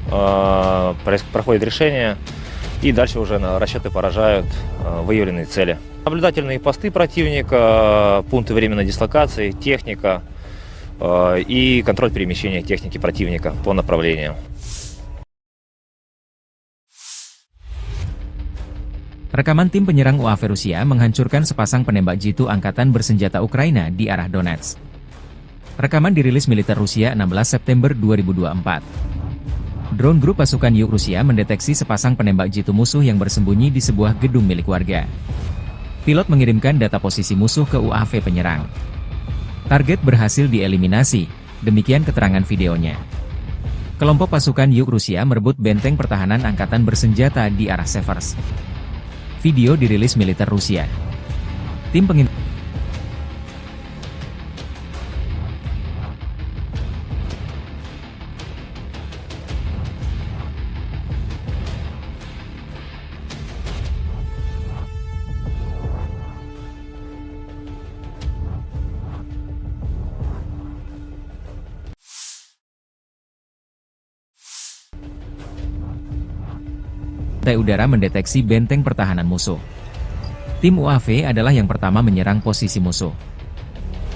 проходит решение, и дальше уже расчеты поражают выявленные цели. Наблюдательные посты противника, пункты временной дислокации, техника и контроль перемещения техники противника по направлению. Rekaman tim penyerang UAV Rusia menghancurkan sepasang penembak jitu angkatan bersenjata Ukraina di arah Donetsk. Rekaman dirilis militer Rusia 16 September 2024. Drone grup pasukan Yuk Rusia mendeteksi sepasang penembak jitu musuh yang bersembunyi di sebuah gedung milik warga. Pilot mengirimkan data posisi musuh ke UAV penyerang. Target berhasil dieliminasi, demikian keterangan videonya. Kelompok pasukan Yuk Rusia merebut benteng pertahanan angkatan bersenjata di arah Severs. Video dirilis militer Rusia. Tim udara mendeteksi benteng pertahanan musuh. Tim UAV adalah yang pertama menyerang posisi musuh.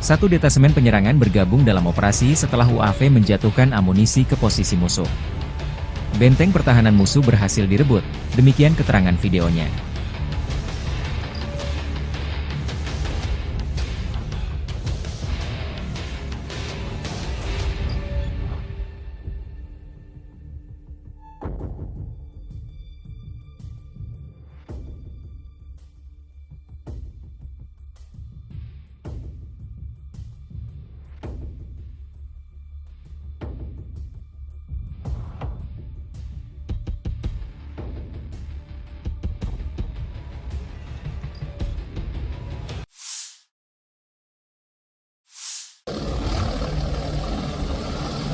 Satu detasemen penyerangan bergabung dalam operasi setelah UAV menjatuhkan amunisi ke posisi musuh. Benteng pertahanan musuh berhasil direbut, demikian keterangan videonya.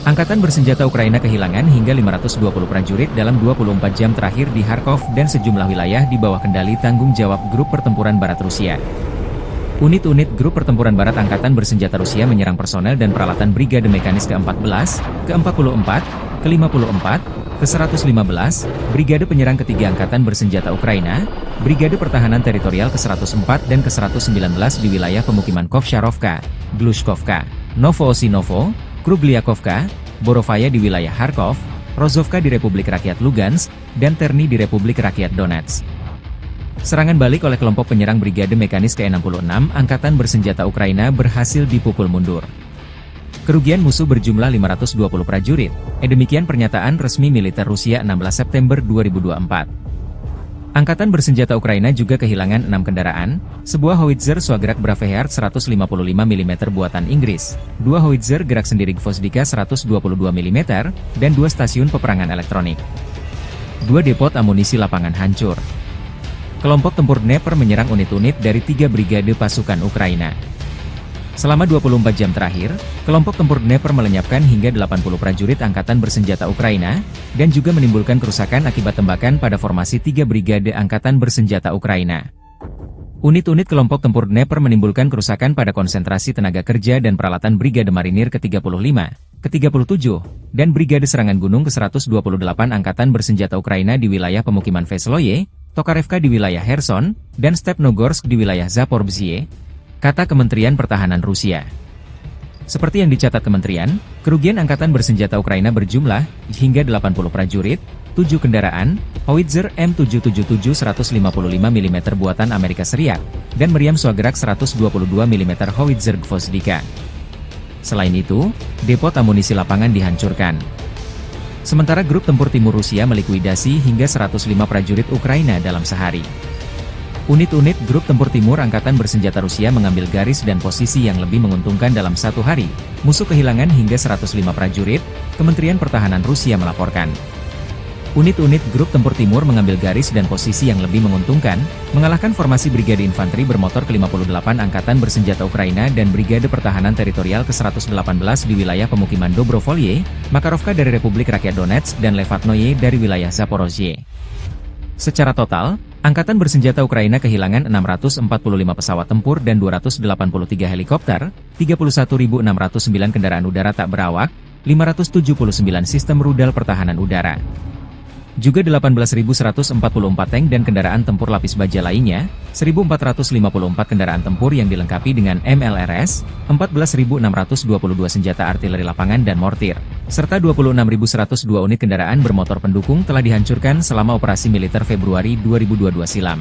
Angkatan bersenjata Ukraina kehilangan hingga 520 prajurit dalam 24 jam terakhir di Kharkov dan sejumlah wilayah di bawah kendali tanggung jawab Grup Pertempuran Barat Rusia. Unit-unit Grup Pertempuran Barat Angkatan Bersenjata Rusia menyerang personel dan peralatan Brigade Mekanis ke-14, ke-44, ke-54, ke-115, Brigade Penyerang Ketiga Angkatan Bersenjata Ukraina, Brigade Pertahanan Teritorial ke-104 dan ke-119 di wilayah pemukiman Kovsharovka, Glushkovka, Novoosinovo, Krugliakovka, Borovaya di wilayah Kharkov, Rozovka di Republik Rakyat Lugansk, dan Terny di Republik Rakyat Donetsk. Serangan balik oleh kelompok penyerang Brigade Mekanis ke-66 Angkatan Bersenjata Ukraina berhasil dipukul mundur. Kerugian musuh berjumlah 520 prajurit, demikian pernyataan resmi militer Rusia 16 September 2024. Angkatan Bersenjata Ukraina juga kehilangan 6 kendaraan, sebuah howitzer Swagrak Braveheart 155 mm buatan Inggris, 2 howitzer gerak sendiri Gvozdika 122 mm, dan 2 stasiun peperangan elektronik. 2 depot amunisi lapangan hancur. Kelompok tempur Dnepr menyerang unit-unit dari 3 brigade pasukan Ukraina. Selama 24 jam terakhir, kelompok tempur Dnepr melenyapkan hingga 80 prajurit Angkatan Bersenjata Ukraina, dan juga menimbulkan kerusakan akibat tembakan pada formasi 3 brigade Angkatan Bersenjata Ukraina. Unit-unit kelompok tempur Dnepr menimbulkan kerusakan pada konsentrasi tenaga kerja dan peralatan Brigade Marinir ke-35, ke-37, dan Brigade Serangan Gunung ke-128 Angkatan Bersenjata Ukraina di wilayah pemukiman Vesloye, Tokarevka di wilayah Kherson, dan Stepnogorsk di wilayah Zaporizhzhia, kata Kementerian Pertahanan Rusia. Seperti yang dicatat kementerian, kerugian Angkatan Bersenjata Ukraina berjumlah hingga 80 prajurit, 7 kendaraan, howitzer M777 155 mm buatan Amerika Serikat, dan meriam Swagrak 122 mm howitzer Gvozdika. Selain itu, depot amunisi lapangan dihancurkan. Sementara Grup Tempur Timur Rusia melikuidasi hingga 105 prajurit Ukraina dalam sehari. Unit-unit Grup Tempur Timur Angkatan Bersenjata Rusia mengambil garis dan posisi yang lebih menguntungkan dalam satu hari. Musuh kehilangan hingga 105 prajurit, Kementerian Pertahanan Rusia melaporkan. Unit-unit Grup Tempur Timur mengambil garis dan posisi yang lebih menguntungkan, mengalahkan formasi Brigade Infanteri Bermotor ke-58 Angkatan Bersenjata Ukraina dan Brigade Pertahanan Teritorial ke-118 di wilayah pemukiman Dobrovolye, Makarovka dari Republik Rakyat Donetsk dan Levatnoye dari wilayah Zaporozhye. Secara total, Angkatan Bersenjata Ukraina kehilangan 645 pesawat tempur dan 283 helikopter, 31.609 kendaraan udara tak berawak, 579 sistem rudal pertahanan udara. Juga 18.144 tank dan kendaraan tempur lapis baja lainnya, 1.454 kendaraan tempur yang dilengkapi dengan MLRS, 14.622 senjata artileri lapangan dan mortir, serta 26.102 unit kendaraan bermotor pendukung telah dihancurkan selama operasi militer Februari 2022 silam.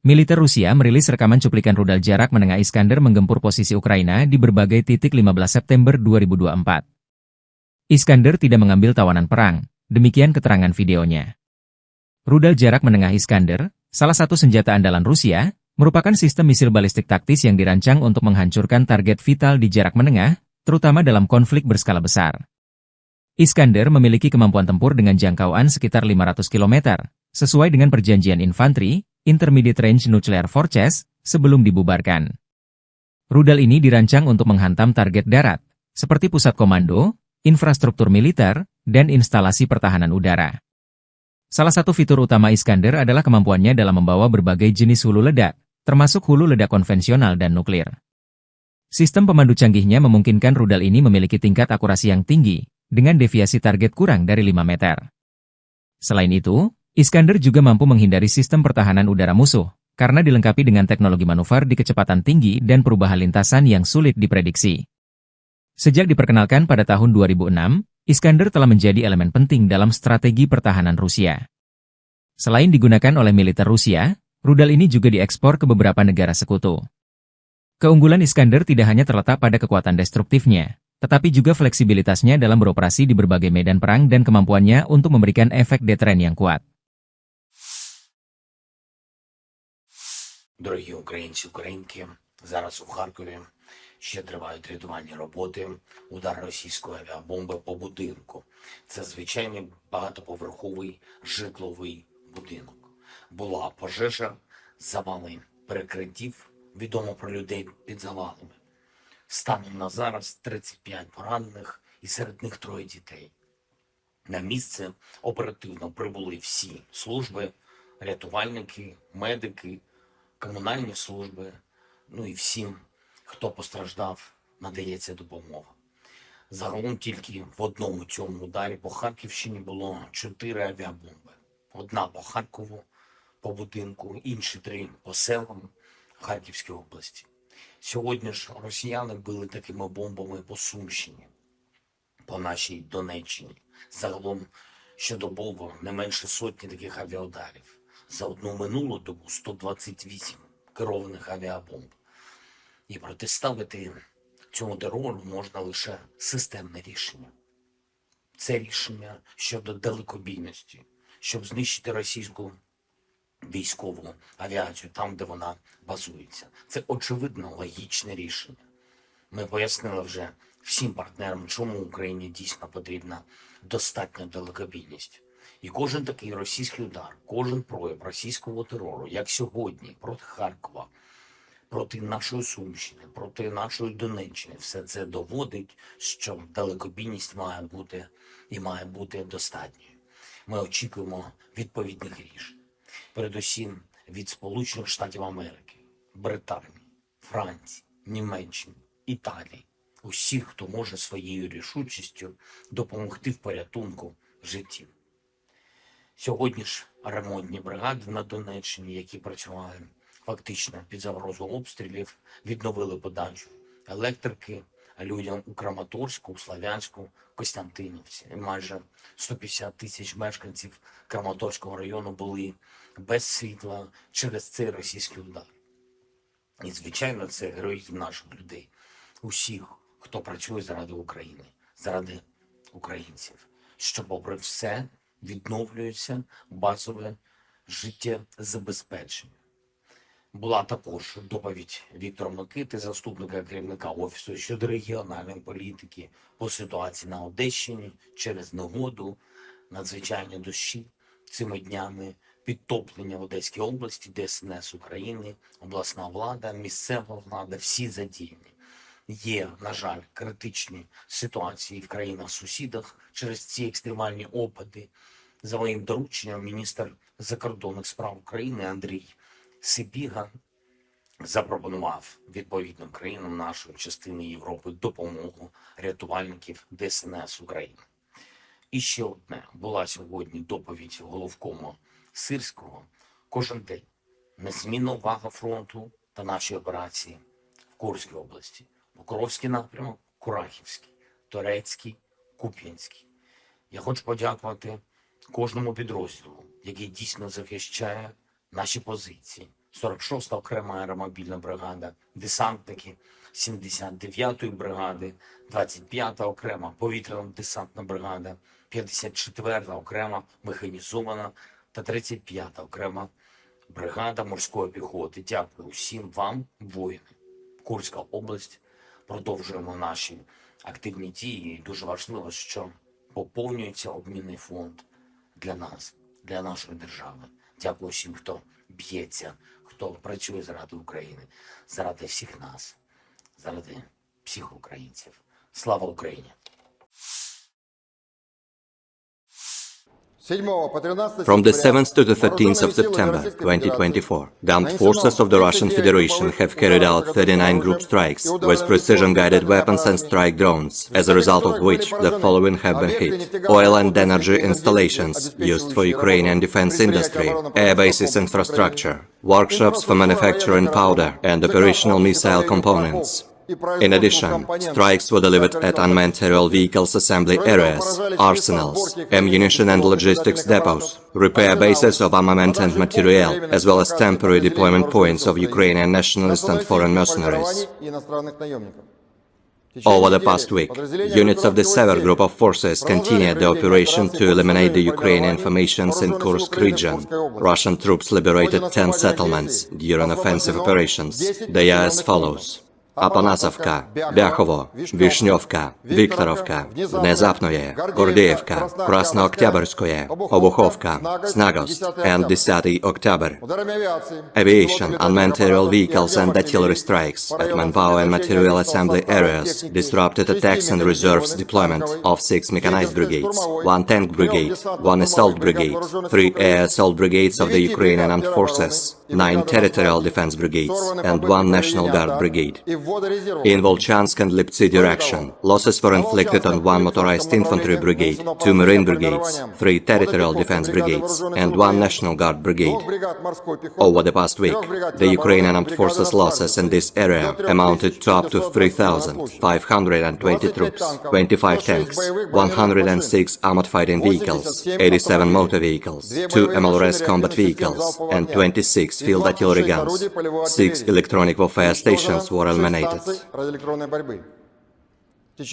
Militer Rusia merilis rekaman cuplikan rudal jarak menengah Iskander menggempur posisi Ukraina di berbagai titik 15 September 2024. Iskander tidak mengambil tawanan perang, demikian keterangan videonya. Rudal jarak menengah Iskander, salah satu senjata andalan Rusia, merupakan sistem misil balistik taktis yang dirancang untuk menghancurkan target vital di jarak menengah, terutama dalam konflik berskala besar. Iskander memiliki kemampuan tempur dengan jangkauan sekitar 500 km, sesuai dengan perjanjian infanteri, Intermediate Range Nuclear Forces, sebelum dibubarkan. Rudal ini dirancang untuk menghantam target darat, seperti pusat komando, infrastruktur militer, dan instalasi pertahanan udara. Salah satu fitur utama Iskander adalah kemampuannya dalam membawa berbagai jenis hulu ledak, termasuk hulu ledak konvensional dan nuklir. Sistem pemandu canggihnya memungkinkan rudal ini memiliki tingkat akurasi yang tinggi, dengan deviasi target kurang dari 5 meter. Selain itu, Iskander juga mampu menghindari sistem pertahanan udara musuh, karena dilengkapi dengan teknologi manuver di kecepatan tinggi dan perubahan lintasan yang sulit diprediksi. Sejak diperkenalkan pada tahun 2006, Iskander telah menjadi elemen penting dalam strategi pertahanan Rusia. Selain digunakan oleh militer Rusia, rudal ini juga diekspor ke beberapa negara sekutu. Keunggulan Iskander tidak hanya terletak pada kekuatan destruktifnya, tetapi juga fleksibilitasnya dalam beroperasi di berbagai medan perang dan kemampuannya untuk memberikan efek deteren yang kuat. Дорогі українці, українки, зараз у Харкові ще тривають рятувальні роботи. Удар російської авіабомби по будинку. Це звичайний багатоповерховий житловий будинок. Була пожежа, завали перекриттів, відомо про людей під завалами. Станом на зараз 35 поранених і серед них 3 дітей. На місце оперативно прибули всі служби, рятувальники, медики, комунальні служби, ну і всім, хто постраждав, надається допомога. Загалом тільки в одному цьому ударі по Харківщині було 4 авіабомби. Одна по Харкову, по будинку, інші 3 по селам Харківській області. Сьогодні ж росіяни били такими бомбами по Сумщині, по нашій Донеччині. Загалом щодобово не менше сотні таких авіаударів. За одну минулу добу 128 керованих авіабомб. І протиставити цьому терору можна лише системне рішення. Це рішення щодо далекобійності, щоб знищити російську військову авіацію там, де вона базується. Це очевидно логічне рішення. Ми пояснили вже всім партнерам, чому Україні дійсно потрібна достатня далекобійність. І кожен такий російський удар, кожен прояв російського терору, як сьогодні, проти Харкова, проти нашої Сумщини, проти нашої Донеччини, все це доводить, що далекобійність має бути і має бути достатньою. Ми очікуємо відповідних рішень. Передусім від Сполучених Штатів Америки, Британії, Франції, Німеччини, Італії. Усіх, хто може своєю рішучістю допомогти в порятунку життів. Сьогодні ж ремонтні бригади на Донеччині, які працювали фактично під загрозою обстрілів, відновили подачу електрики людям у Краматорську, у Слов'янську, Костянтинівці. І майже 150 тисяч мешканців Краматорського району були без світла через цей російський удар. І, звичайно, це героїзм наших людей, усіх, хто працює заради України, заради українців, що попри все відновлюється базове життєзабезпечення. Була також доповідь Віктора Микити, заступника керівника Офісу щодо регіональної політики по ситуації на Одещині через негоду, надзвичайні дощі цими днями, підтоплення в Одеській області, ДСНС України, обласна влада, місцева влада, всі задіяні. є, на жаль, критичні ситуації в країнах-сусідах через ці екстремальні опади. За моїм дорученням, міністр закордонних справ України Андрій Сибіга запропонував відповідним країнам нашої частини Європи допомогу рятувальників ДСНС України. І ще одне. Була сьогодні доповідь головкома Сирського. Кожен день незмінна увага фронту та наші операції в Курській області. Покровський напрямок, Курахівський, Торецький, Куп'янський. Я хочу подякувати кожному підрозділу, який дійсно захищає наші позиції. 46-та окрема аеромобільна бригада, десантники 79-ї бригади, 25-та окрема повітряно-десантна бригада, 54-та окрема механізована та 35-та окрема бригада морської піхоти. Дякую всім вам, воїни. Курська область. Продовжуємо наші активні дії. І дуже важливо, що поповнюється обмінний фонд для нас, для нашої держави. Дякую всім, хто б'ється, хто працює заради України, заради всіх нас, заради всіх українців. Слава Україні! From the 7th to the 13th of September 2024, the armed forces of the Russian Federation have carried out 39 group strikes with precision-guided weapons and strike drones, as a result of which the following have been hit: oil and energy installations used for Ukrainian defense industry, air bases infrastructure, workshops for manufacturing powder and operational missile components. In addition, strikes were delivered at unmanned aerial vehicles assembly areas, arsenals, ammunition and logistics depots, repair bases of armament and materiel, as well as temporary deployment points of Ukrainian nationalist and foreign mercenaries. Over the past week, units of the Sever Group of forces continued the operation to eliminate the Ukrainian formations in Kursk region. Russian troops liberated 10 settlements during offensive operations. They are as follows: Апанасовка, Бяхово, Вишневка, Викторовка, Внезапное, Гордеевка, Краснооктябрьское, Обуховка, Snagost, and 10 October. Aviation, unmanned aerial vehicles and artillery strikes at manpower and material assembly areas disrupted attacks and reserves deployment of 6 mechanized brigades, 1 tank brigade, 1 assault brigade, 3 air assault brigades of the Ukrainian armed forces, 9 territorial defense brigades, and 1 National Guard brigade. In Volchansk and Liptsy direction, losses were inflicted on 1 motorized infantry brigade, 2 marine brigades, 3 territorial defense brigades, and 1 National Guard brigade. Over the past week, the Ukrainian armed forces losses in this area amounted to up to 3,520 troops, 25 tanks, 106 armored fighting vehicles, 87 motor vehicles, 2 MLRS combat vehicles, and 26 field artillery guns. 6 electronic warfare stations were eliminated.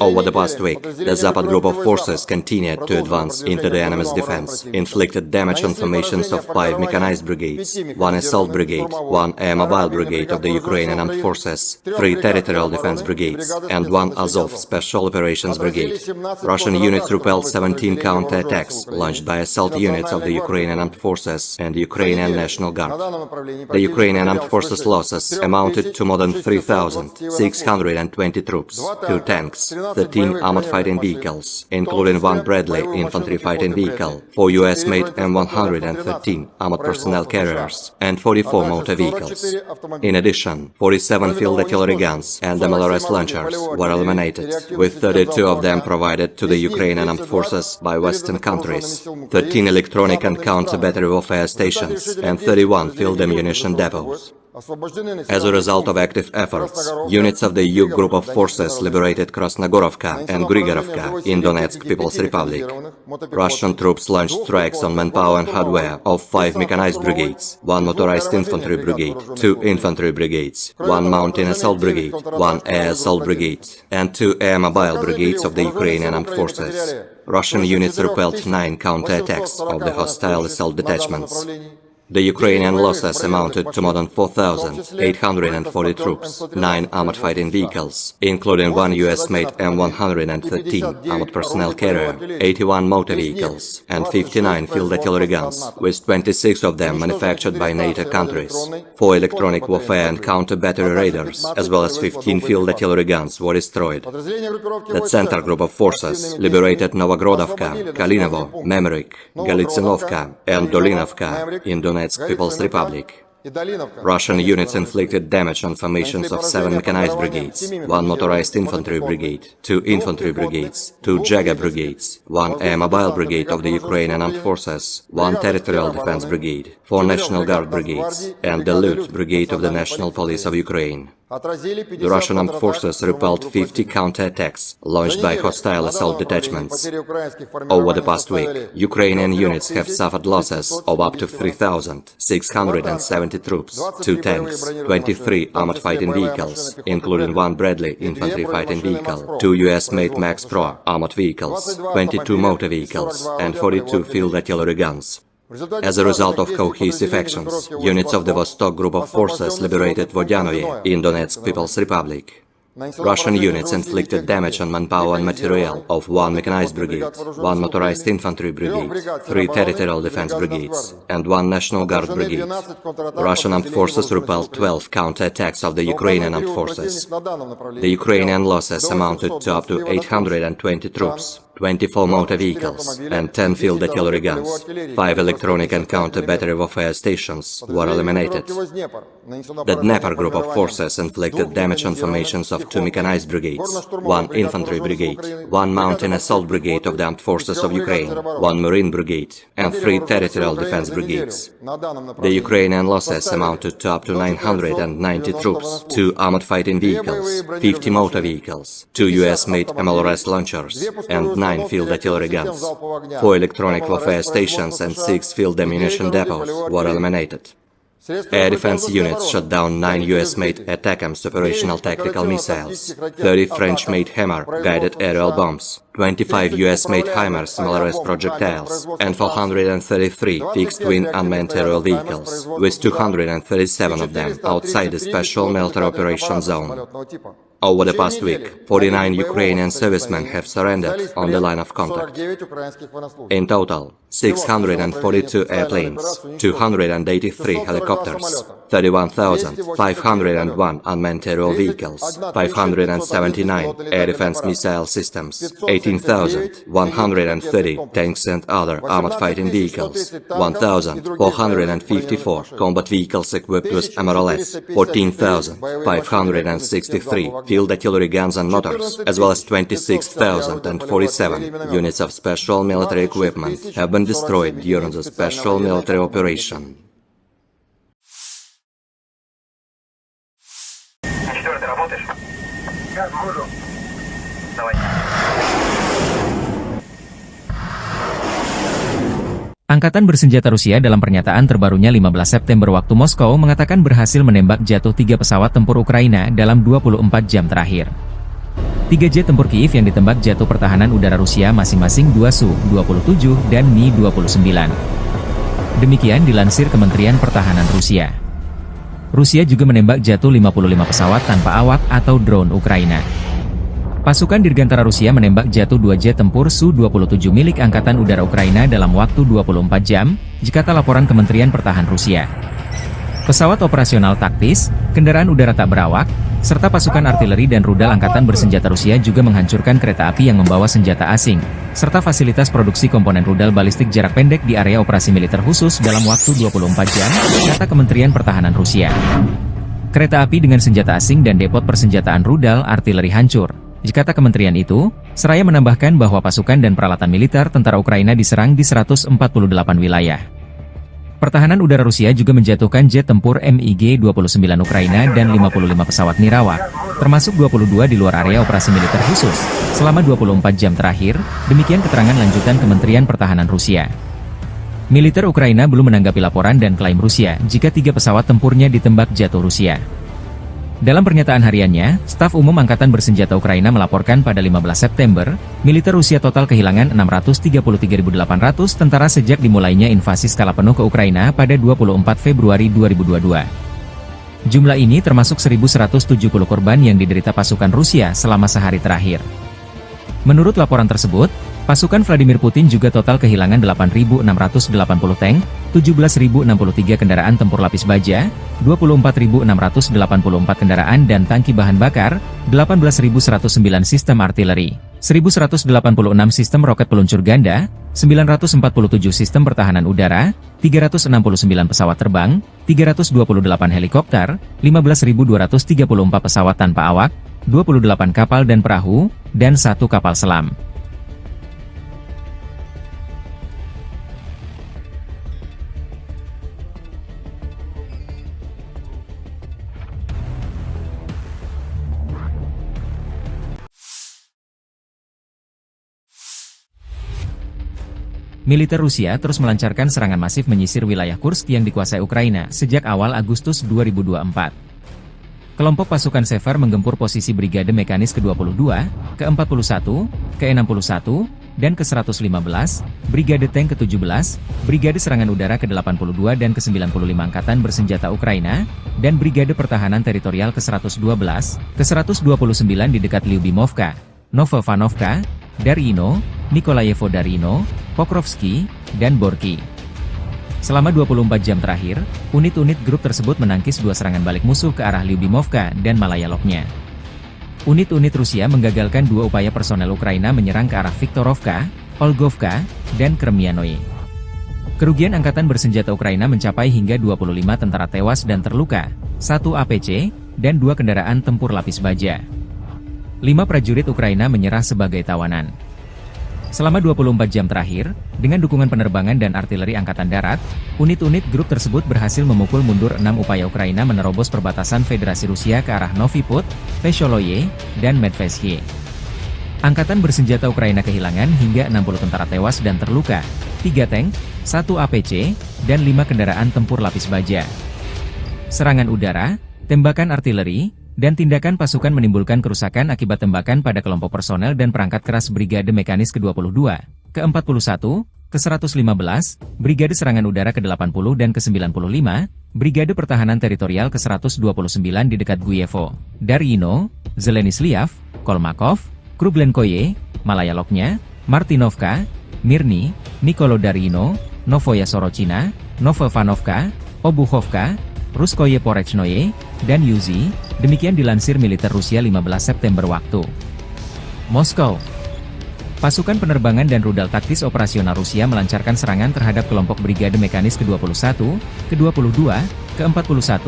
Over the past week, the Zapad group of forces continued to advance into the enemy's defense, inflicted damage on formations of 5 mechanized brigades, 1 assault brigade, 1 air mobile brigade of the Ukrainian armed forces, 3 territorial defense brigades, and 1 Azov special operations brigade. Russian units repelled 17 counterattacks launched by assault units of the Ukrainian armed forces and the Ukrainian National Guard. The Ukrainian armed forces losses amounted to more than 3,620 troops, 2 tanks, 13 armored fighting vehicles, including 1 Bradley infantry fighting vehicle, 4 US-made M113 armored personnel carriers, and 44 motor vehicles. In addition, 47 field artillery guns and MLRS launchers were eliminated, with 32 of them provided to the Ukrainian armed forces by Western countries, 13 electronic and counter-battery warfare stations, and 31 field ammunition depots. As a result of active efforts, units of the EU group of forces liberated Krasnogorovka and Grigorovka in Donetsk People's Republic. Russian troops launched strikes on manpower and hardware of 5 mechanized brigades, 1 motorized infantry brigade, 2 infantry brigades, 1 mountain assault brigade, 1 air assault brigade, and 2 air mobile brigades of the Ukrainian armed forces. Russian units repelled 9 counterattacks of the hostile assault detachments. The Ukrainian losses amounted to more than 4,840 troops, 9 armored fighting vehicles, including 1 US-made M113 armored personnel carrier, 81 motor vehicles, and 59 field artillery guns, with 26 of them manufactured by NATO countries. 4 electronic warfare and counter-battery radars, as well as 15 field artillery guns were destroyed. The Center Group of Forces liberated Novogrodovka, Kalinovo, Memrik, Galitsinovka, and Dolinovka in Donetsk People's Republic. Russian units inflicted damage on formations of 7 mechanized brigades, 1 motorized infantry brigade, 2 infantry brigades, 2 Jager brigades, 1 air mobile brigade of the Ukrainian Armed Forces, 1 territorial defense brigade, 4 National Guard brigades, and the Lut brigade of the National Police of Ukraine. The Russian armed forces repelled 50 counterattacks launched by hostile assault detachments. Over the past week, Ukrainian units have suffered losses of up to 3,670 troops, 2 tanks, 23 armored fighting vehicles, including 1 Bradley infantry fighting vehicle, 2 US-made Max Pro armored vehicles, 22 motor vehicles, and 42 field artillery guns. As a result of cohesive actions, units of the Vostok Group of Forces liberated Vodyanoye in Donetsk People's Republic. Russian units inflicted damage on manpower and material of 1 mechanized brigade, 1 motorized infantry brigade, 3 territorial defense brigades, and 1 National Guard brigade. Russian armed forces repelled 12 counterattacks of the Ukrainian armed forces. The Ukrainian losses amounted to up to 820 troops, 24 motor vehicles, and 10 field artillery guns. 5 electronic and counter-battery warfare stations were eliminated. The Dnieper Group of Forces inflicted damage on formations of 2 mechanized brigades, 1 infantry brigade, 1 mountain assault brigade of the Armed Forces of Ukraine, 1 Marine brigade, and 3 territorial defense brigades. The Ukrainian losses amounted to up to 990 troops, 2 armored fighting vehicles, 50 motor vehicles, 2 US-made MLRS launchers, and 9 field artillery guns. 4 electronic warfare stations and 6 field ammunition depots were eliminated. Air defense units shot down 9 US-made ATACMS operational tactical missiles, 30 French-made Hammer guided aerial bombs, 25 US-made HIMARS MLRS projectiles, and 433 fixed-wing unmanned aerial vehicles, with 237 of them outside the Special Military Operations Zone. Over the past week, 49 Ukrainian servicemen have surrendered on the line of contact. In total, 642 airplanes, 283 helicopters, 31,501 unmanned aerial vehicles, 579 air defense missile systems, 18,130 tanks and other armored fighting vehicles, 1,454 combat vehicles equipped with MLRS, 14,563 field artillery guns and motors, as well as 26,047 units of special military equipment have been destroyed during the special military operation. Angkatan bersenjata Rusia dalam pernyataan terbarunya 15 September waktu Moskow mengatakan berhasil menembak jatuh 3 pesawat tempur Ukraina dalam 24 jam terakhir. 3 jet tempur Kiev yang ditembak jatuh pertahanan udara Rusia masing-masing 2 Su-27 dan Mi-29. Demikian dilansir Kementerian Pertahanan Rusia. Rusia juga menembak jatuh 55 pesawat tanpa awak atau drone Ukraina. Pasukan Dirgantara Rusia menembak jatuh 2 jet tempur Su-27 milik Angkatan Udara Ukraina dalam waktu 24 jam, jikata laporan Kementerian Pertahanan Rusia. Pesawat operasional taktis, kendaraan udara tak berawak, serta pasukan artileri dan rudal Angkatan Bersenjata Rusia juga menghancurkan kereta api yang membawa senjata asing, serta fasilitas produksi komponen rudal balistik jarak pendek di area operasi militer khusus dalam waktu 24 jam, kata Kementerian Pertahanan Rusia. Kereta api dengan senjata asing dan depot persenjataan rudal artileri hancur. Jikata kementerian itu, seraya menambahkan bahwa pasukan dan peralatan militer tentara Ukraina diserang di 148 wilayah. Pertahanan udara Rusia juga menjatuhkan jet tempur MiG-29 Ukraina dan 55 pesawat Nirawak, termasuk 22 di luar area operasi militer khusus, selama 24 jam terakhir, demikian keterangan lanjutan Kementerian Pertahanan Rusia. Militer Ukraina belum menanggapi laporan dan klaim Rusia jika 3 pesawat tempurnya ditembak jatuh Rusia. Dalam pernyataan hariannya, Staf Umum Angkatan Bersenjata Ukraina melaporkan pada 15 September, militer Rusia total kehilangan 633.800 tentara sejak dimulainya invasi skala penuh ke Ukraina pada 24 Februari 2022. Jumlah ini termasuk 1.170 korban yang diderita pasukan Rusia selama sehari terakhir. Menurut laporan tersebut, pasukan Vladimir Putin juga total kehilangan 8.680 tank, 17.063 kendaraan tempur lapis baja, 24.684 kendaraan dan tangki bahan bakar, 18.109 sistem artileri, 1.186 sistem roket peluncur ganda, 947 sistem pertahanan udara, 369 pesawat terbang, 328 helikopter, 15.234 pesawat tanpa awak, 28 kapal dan perahu, dan 1 kapal selam. Militer Rusia terus melancarkan serangan masif menyisir wilayah Kursk yang dikuasai Ukraina sejak awal Agustus 2024. Kelompok pasukan Sever menggempur posisi Brigade Mekanis ke-22, ke-41, ke-61, dan ke-115, Brigade Tank ke-17, Brigade Serangan Udara ke-82 dan ke-95 Angkatan Bersenjata Ukraina, dan Brigade Pertahanan Teritorial ke-112, ke-129 di dekat Lyubimovka, Novovanovka, Darino, Nikolayevo Darino, Pokrovsky, dan Borky. Selama 24 jam terakhir, unit-unit grup tersebut menangkis 2 serangan balik musuh ke arah Lyubimovka dan Malayaloknya. Unit-unit Rusia menggagalkan 2 upaya personel Ukraina menyerang ke arah Viktorovka, Olgovka, dan Kremianoye. Kerugian Angkatan Bersenjata Ukraina mencapai hingga 25 tentara tewas dan terluka, 1 APC, dan 2 kendaraan tempur lapis baja. 5 prajurit Ukraina menyerah sebagai tawanan. Selama 24 jam terakhir, dengan dukungan penerbangan dan artileri Angkatan Darat, unit-unit grup tersebut berhasil memukul mundur 6 upaya Ukraina menerobos perbatasan Federasi Rusia ke arah Novy Put, Vesholoye, dan Medvesye. Angkatan Bersenjata Ukraina kehilangan hingga 60 tentara tewas dan terluka, 3 tank, 1 APC, dan 5 kendaraan tempur lapis baja. Serangan udara, tembakan artileri, dan tindakan pasukan menimbulkan kerusakan akibat tembakan pada kelompok personel dan perangkat keras Brigade Mekanis ke-22, ke-41, ke-115, Brigade Serangan Udara ke-80 dan ke-95, Brigade Pertahanan Teritorial ke-129 di dekat Guyevo, Darino, Zelenisliav, Kolmakov, Kruglenkoye, Malayaloknya, Martinovka, Mirny, Nikolo-Darino, Novoya Sorochina, Novovanovka, Obuchovka, Ruskoye Porechnoye, dan Yuzi, demikian dilansir militer Rusia 15 September waktu Moskow. Pasukan penerbangan dan rudal taktis operasional Rusia melancarkan serangan terhadap kelompok Brigade Mekanis ke-21, ke-22, ke-41,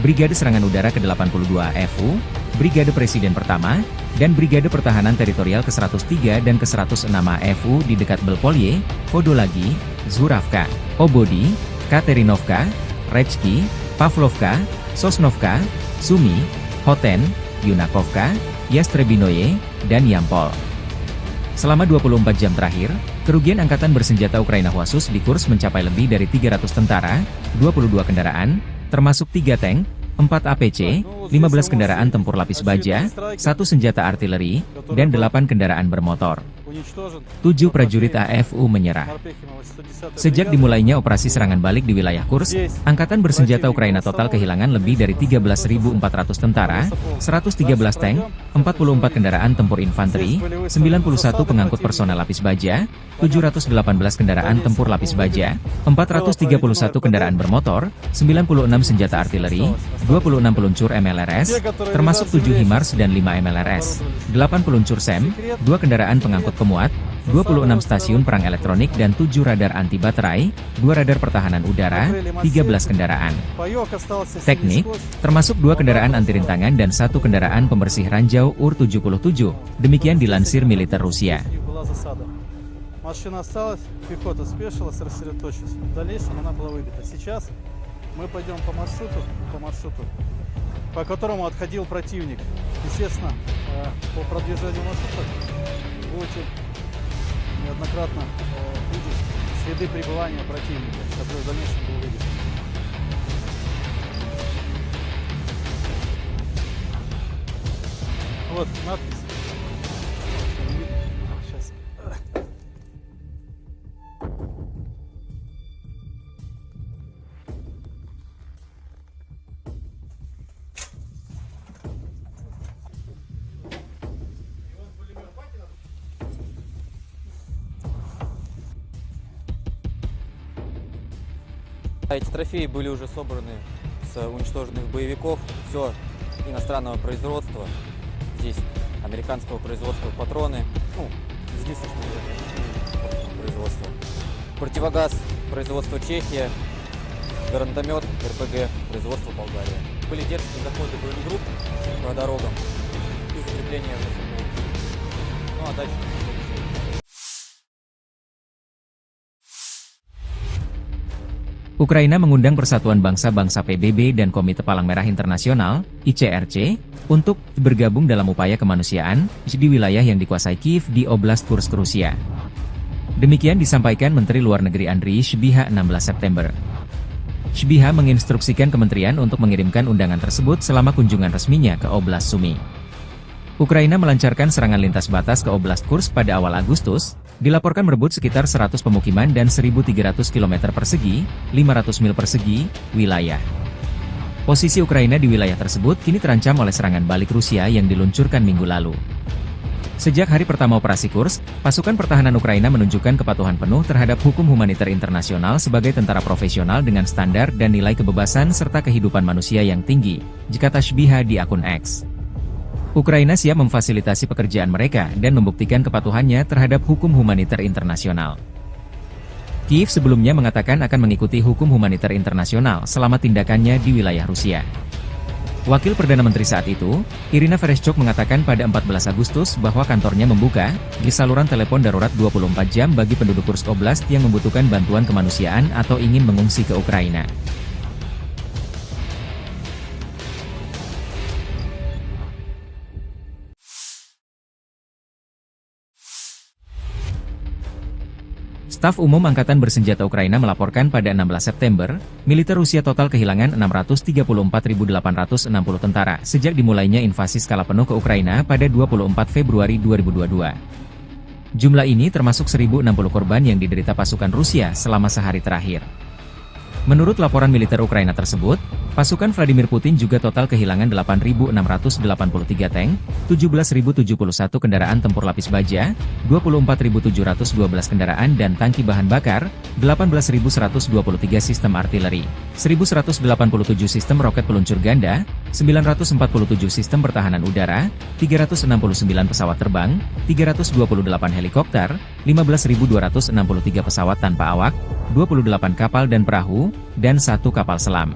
Brigade Serangan Udara ke-82 AFU, Brigade Presiden Pertama, dan Brigade Pertahanan Teritorial ke-103 dan ke-106 AFU di dekat Belpolye, Vodolagi, Zuravka, Obodi, Katerinovka, Rechki, Pavlovka, Sosnovka, Sumy, Hoten, Yunakovka, Yastrebinoye, dan Yampol. Selama 24 jam terakhir, kerugian Angkatan Bersenjata Ukraina khusus di Kursk mencapai lebih dari 300 tentara, 22 kendaraan, termasuk 3 tank, 4 APC, 15 kendaraan tempur lapis baja, 1 senjata artileri, dan 8 kendaraan bermotor. 7 prajurit AFU menyerah. Sejak dimulainya operasi serangan balik di wilayah Kursk, Angkatan Bersenjata Ukraina total kehilangan lebih dari 13.400 tentara, 113 tank, 44 kendaraan tempur infanteri, 91 pengangkut personel lapis baja, 718 kendaraan tempur lapis baja, 431 kendaraan bermotor, 96 senjata artileri, 26 peluncur MLRS, termasuk 7 HIMARS dan 5 MLRS, 8 peluncur SEM, 2 kendaraan pengangkut pemuat, 26 stasiun perang elektronik dan 7 radar anti baterai, 2 radar pertahanan udara, 13 kendaraan teknik, termasuk 2 kendaraan anti rintangan dan 1 kendaraan pembersih ranjau UR-77, demikian dilansir militer Rusia. Машина осталась, пехота спешилась, рассредоточилась. В дальнейшем она была выбита. Сейчас мы пойдем по маршруту, по которому отходил противник. Естественно, по продвижению маршрута будете неоднократно видеть следы пребывания противника, который в дальнейшем был выбит. Вот надпись. Сейчас. Эти трофеи были уже собраны с уничтоженных боевиков. Все иностранного производства. Здесь американского производства патроны. Ну, единственное производства. Противогаз производства Чехия. Гранатомет РПГ производства Болгария. Были дерзкие заходы боегрупп по дорогам и закрепления в населенных. Ну а дальше... Ukraina mengundang Persatuan Bangsa-Bangsa PBB dan Komite Palang Merah Internasional, ICRC, untuk bergabung dalam upaya kemanusiaan di wilayah yang dikuasai Kiev di Oblast Kursk, Rusia. Demikian disampaikan Menteri Luar Negeri Andriy Sybiha 16 September. Sybiha menginstruksikan kementerian untuk mengirimkan undangan tersebut selama kunjungan resminya ke Oblast Sumy. Ukraina melancarkan serangan lintas batas ke Oblast Kursk pada awal Agustus, dilaporkan merebut sekitar 100 pemukiman dan 1.300 km persegi, 500 mil persegi, wilayah. Posisi Ukraina di wilayah tersebut kini terancam oleh serangan balik Rusia yang diluncurkan minggu lalu. Sejak hari pertama operasi Kursk, pasukan pertahanan Ukraina menunjukkan kepatuhan penuh terhadap hukum humaniter internasional sebagai tentara profesional dengan standar dan nilai kebebasan serta kehidupan manusia yang tinggi, kata Sybiha di akun X. Ukraina siap memfasilitasi pekerjaan mereka dan membuktikan kepatuhannya terhadap hukum humaniter internasional. Kiev sebelumnya mengatakan akan mengikuti hukum humaniter internasional selama tindakannya di wilayah Rusia. Wakil Perdana Menteri saat itu, Irina Vereshchuk mengatakan pada 14 Agustus bahwa kantornya membuka saluran telepon darurat 24 jam bagi penduduk Kursk Oblast yang membutuhkan bantuan kemanusiaan atau ingin mengungsi ke Ukraina. Staf Umum Angkatan Bersenjata Ukraina melaporkan pada 16 September, militer Rusia total kehilangan 634.860 tentara sejak dimulainya invasi skala penuh ke Ukraina pada 24 Februari 2022. Jumlah ini termasuk 1.060 korban yang diderita pasukan Rusia selama sehari terakhir. Menurut laporan militer Ukraina tersebut, pasukan Vladimir Putin juga total kehilangan 8.683 tank, 17.071 kendaraan tempur lapis baja, 24.712 kendaraan dan tangki bahan bakar, 18.123 sistem artileri, 1.187 sistem roket peluncur ganda, 947 sistem pertahanan udara, 369 pesawat terbang, 328 helikopter, 15.263 pesawat tanpa awak, 28 kapal dan perahu, dan 1 kapal selam.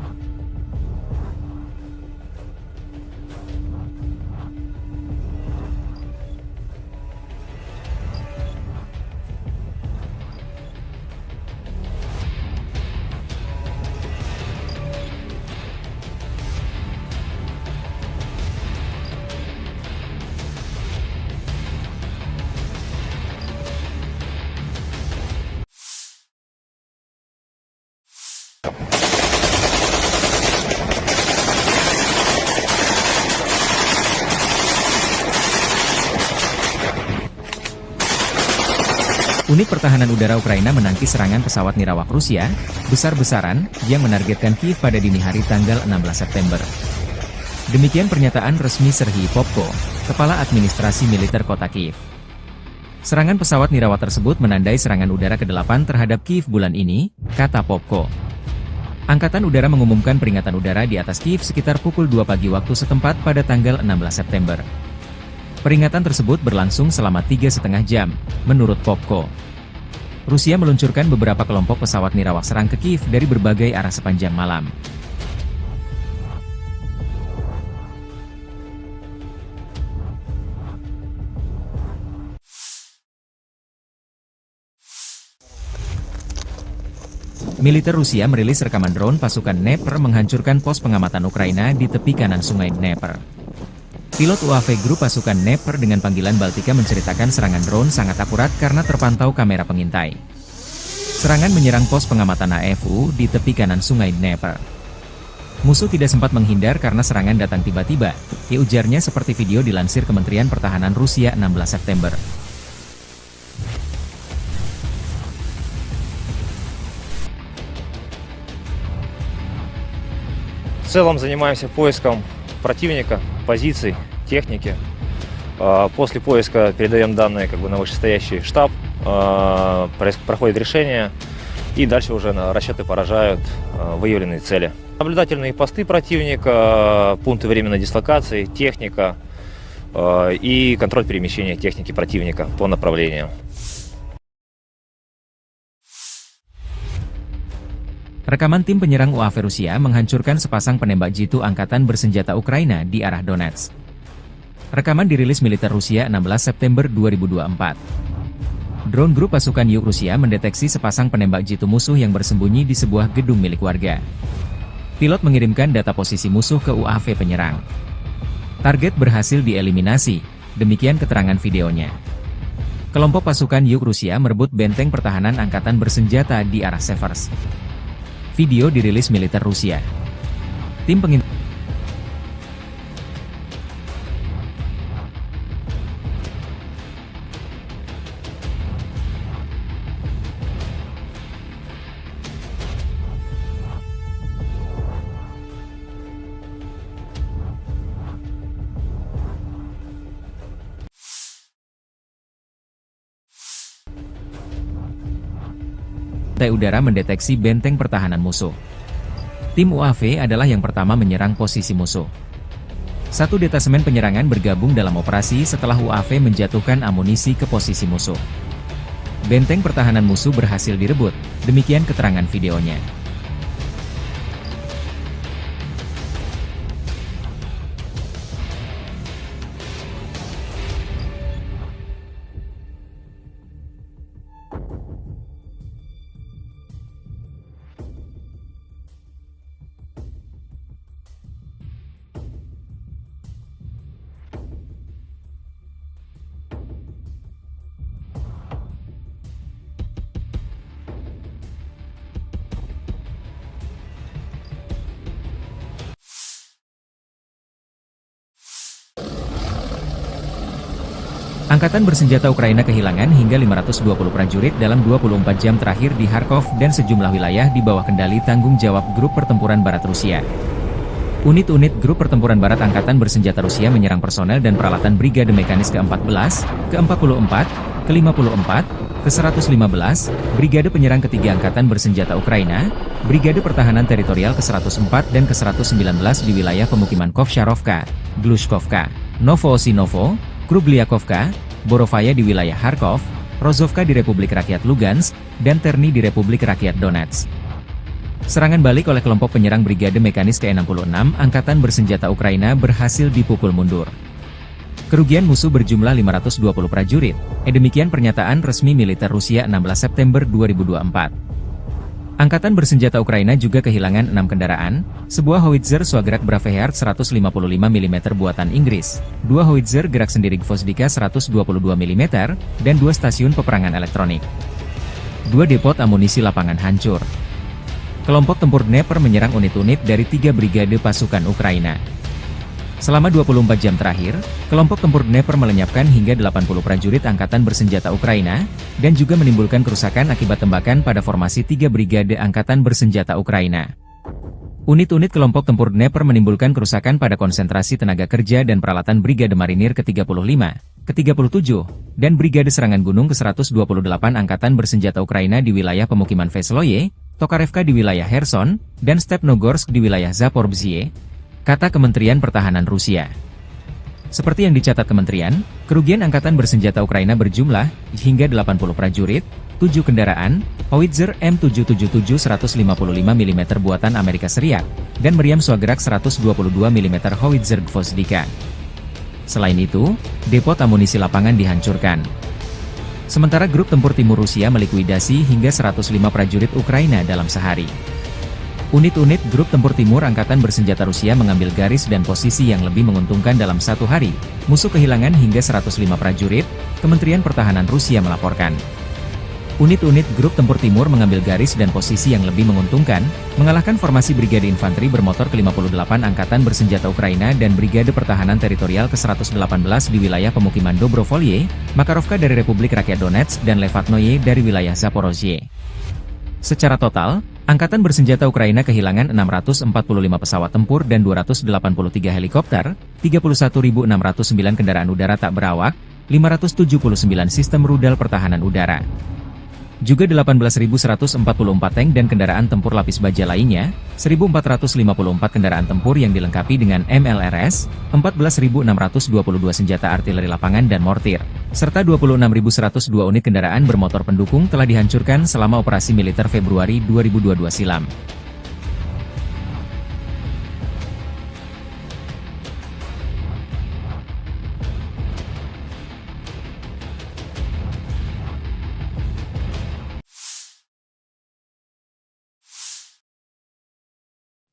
Unit pertahanan udara Ukraina menangkis serangan pesawat nirawak Rusia, besar-besaran, yang menargetkan Kiev pada dini hari tanggal 16 September. Demikian pernyataan resmi Serhiy Popko, Kepala Administrasi Militer Kota Kiev. Serangan pesawat nirawak tersebut menandai serangan udara ke-8 terhadap Kiev bulan ini, kata Popko. Angkatan Udara mengumumkan peringatan udara di atas Kiev sekitar pukul 2 pagi waktu setempat pada tanggal 16 September. Peringatan tersebut berlangsung selama 3,5 jam, menurut Popko. Rusia meluncurkan beberapa kelompok pesawat nirawak serang ke Kiev dari berbagai arah sepanjang malam. Militer Rusia merilis rekaman drone pasukan Dnepr menghancurkan pos pengamatan Ukraina di tepi kanan sungai Dnepr. Pilot UAV grup pasukan Dnepr dengan panggilan Baltika menceritakan serangan drone sangat akurat karena terpantau kamera pengintai. Serangan menyerang pos pengamatan AFU di tepi kanan sungai Dnepr. Musuh tidak sempat menghindar karena serangan datang tiba-tiba, ujarnya seperti video dilansir Kementerian Pertahanan Rusia 16 September. В целом занимаемся поиском противника, позиций, техники. После поиска передаем данные на вышестоящий штаб, проходит решение, и дальше уже расчеты поражают выявленные цели. Наблюдательные посты противника, пункты временной дислокации, техника и контроль перемещения техники противника по направлениям. Rekaman tim penyerang UAV Rusia menghancurkan sepasang penembak jitu angkatan bersenjata Ukraina di arah Donetsk. Rekaman dirilis militer Rusia 16 September 2024. Drone grup pasukan Yuk Rusia mendeteksi sepasang penembak jitu musuh yang bersembunyi di sebuah gedung milik warga. Pilot mengirimkan data posisi musuh ke UAV penyerang. Target berhasil dieliminasi, demikian keterangan videonya. Kelompok pasukan Yuk Rusia merebut benteng pertahanan angkatan bersenjata di arah Severs. Video dirilis militer Rusia. Tim udara mendeteksi benteng pertahanan musuh. Tim UAV adalah yang pertama menyerang posisi musuh. Satu detasemen penyerangan bergabung dalam operasi setelah UAV menjatuhkan amunisi ke posisi musuh. Benteng pertahanan musuh berhasil direbut, demikian keterangan videonya. Angkatan bersenjata Ukraina kehilangan hingga 520 prajurit dalam 24 jam terakhir di Kharkov dan sejumlah wilayah di bawah kendali tanggung jawab Grup Pertempuran Barat Rusia. Unit-unit Grup Pertempuran Barat Angkatan Bersenjata Rusia menyerang personel dan peralatan Brigade Mekanis ke-14, ke-44, ke-54, ke-115, Brigade Penyerang Ketiga Angkatan Bersenjata Ukraina, Brigade Pertahanan Teritorial ke-104 dan ke-119 di wilayah pemukiman Kovsharovka, Glushkovka, Novoosinovo, Krubliakovka, Borovaya di wilayah Kharkov, Rozovka di Republik Rakyat Lugansk, dan Terny di Republik Rakyat Donetsk. Serangan balik oleh kelompok penyerang Brigade Mekanis ke-66 Angkatan Bersenjata Ukraina berhasil dipukul mundur. Kerugian musuh berjumlah 520 prajurit, demikian pernyataan resmi militer Rusia 16 September 2024. Angkatan Bersenjata Ukraina juga kehilangan 6 kendaraan, sebuah howitzer Swagrak Braveheart 155 mm buatan Inggris, 2 howitzer gerak sendiri Gvozdika 122 mm, dan 2 stasiun peperangan elektronik. 2 depot amunisi lapangan hancur. Kelompok tempur Dnepr menyerang unit-unit dari 3 brigade pasukan Ukraina. Selama 24 jam terakhir, kelompok tempur Dnepr melenyapkan hingga 80 prajurit Angkatan Bersenjata Ukraina, dan juga menimbulkan kerusakan akibat tembakan pada formasi 3 brigade Angkatan Bersenjata Ukraina. Unit-unit kelompok tempur Dnepr menimbulkan kerusakan pada konsentrasi tenaga kerja dan peralatan Brigade Marinir ke-35, ke-37, dan Brigade Serangan Gunung ke-128 Angkatan Bersenjata Ukraina di wilayah pemukiman Vesloye, Tokarevka di wilayah Kherson, dan Stepnogorsk di wilayah Zaporizhzhia, kata Kementerian Pertahanan Rusia. Seperti yang dicatat kementerian, kerugian Angkatan Bersenjata Ukraina berjumlah hingga 80 prajurit, 7 kendaraan, howitzer M777 155 mm buatan Amerika Serikat, dan meriam Swagrak 122 mm howitzer Gvozdika. Selain itu, depot amunisi lapangan dihancurkan. Sementara Grup Tempur Timur Rusia melikuidasi hingga 105 prajurit Ukraina dalam sehari. Unit-unit Grup Tempur Timur Angkatan Bersenjata Rusia mengambil garis dan posisi yang lebih menguntungkan dalam satu hari. Musuh kehilangan hingga 105 prajurit, Kementerian Pertahanan Rusia melaporkan. Unit-unit grup tempur timur mengambil garis dan posisi yang lebih menguntungkan, mengalahkan formasi Brigade Infanteri bermotor ke-58 Angkatan Bersenjata Ukraina dan Brigade Pertahanan Teritorial ke-118 di wilayah pemukiman Dobrovolye, Makarovka dari Republik Rakyat Donetsk dan Levatnoye dari wilayah Zaporozhye. Secara total, Angkatan Bersenjata Ukraina kehilangan 645 pesawat tempur dan 283 helikopter, 31.609 kendaraan udara tak berawak, 579 sistem rudal pertahanan udara. Juga 18.144 tank dan kendaraan tempur lapis baja lainnya, 1.454 kendaraan tempur yang dilengkapi dengan MLRS, 14.622 senjata artileri lapangan dan mortir, serta 26.102 unit kendaraan bermotor pendukung telah dihancurkan selama operasi militer Februari 2022 silam.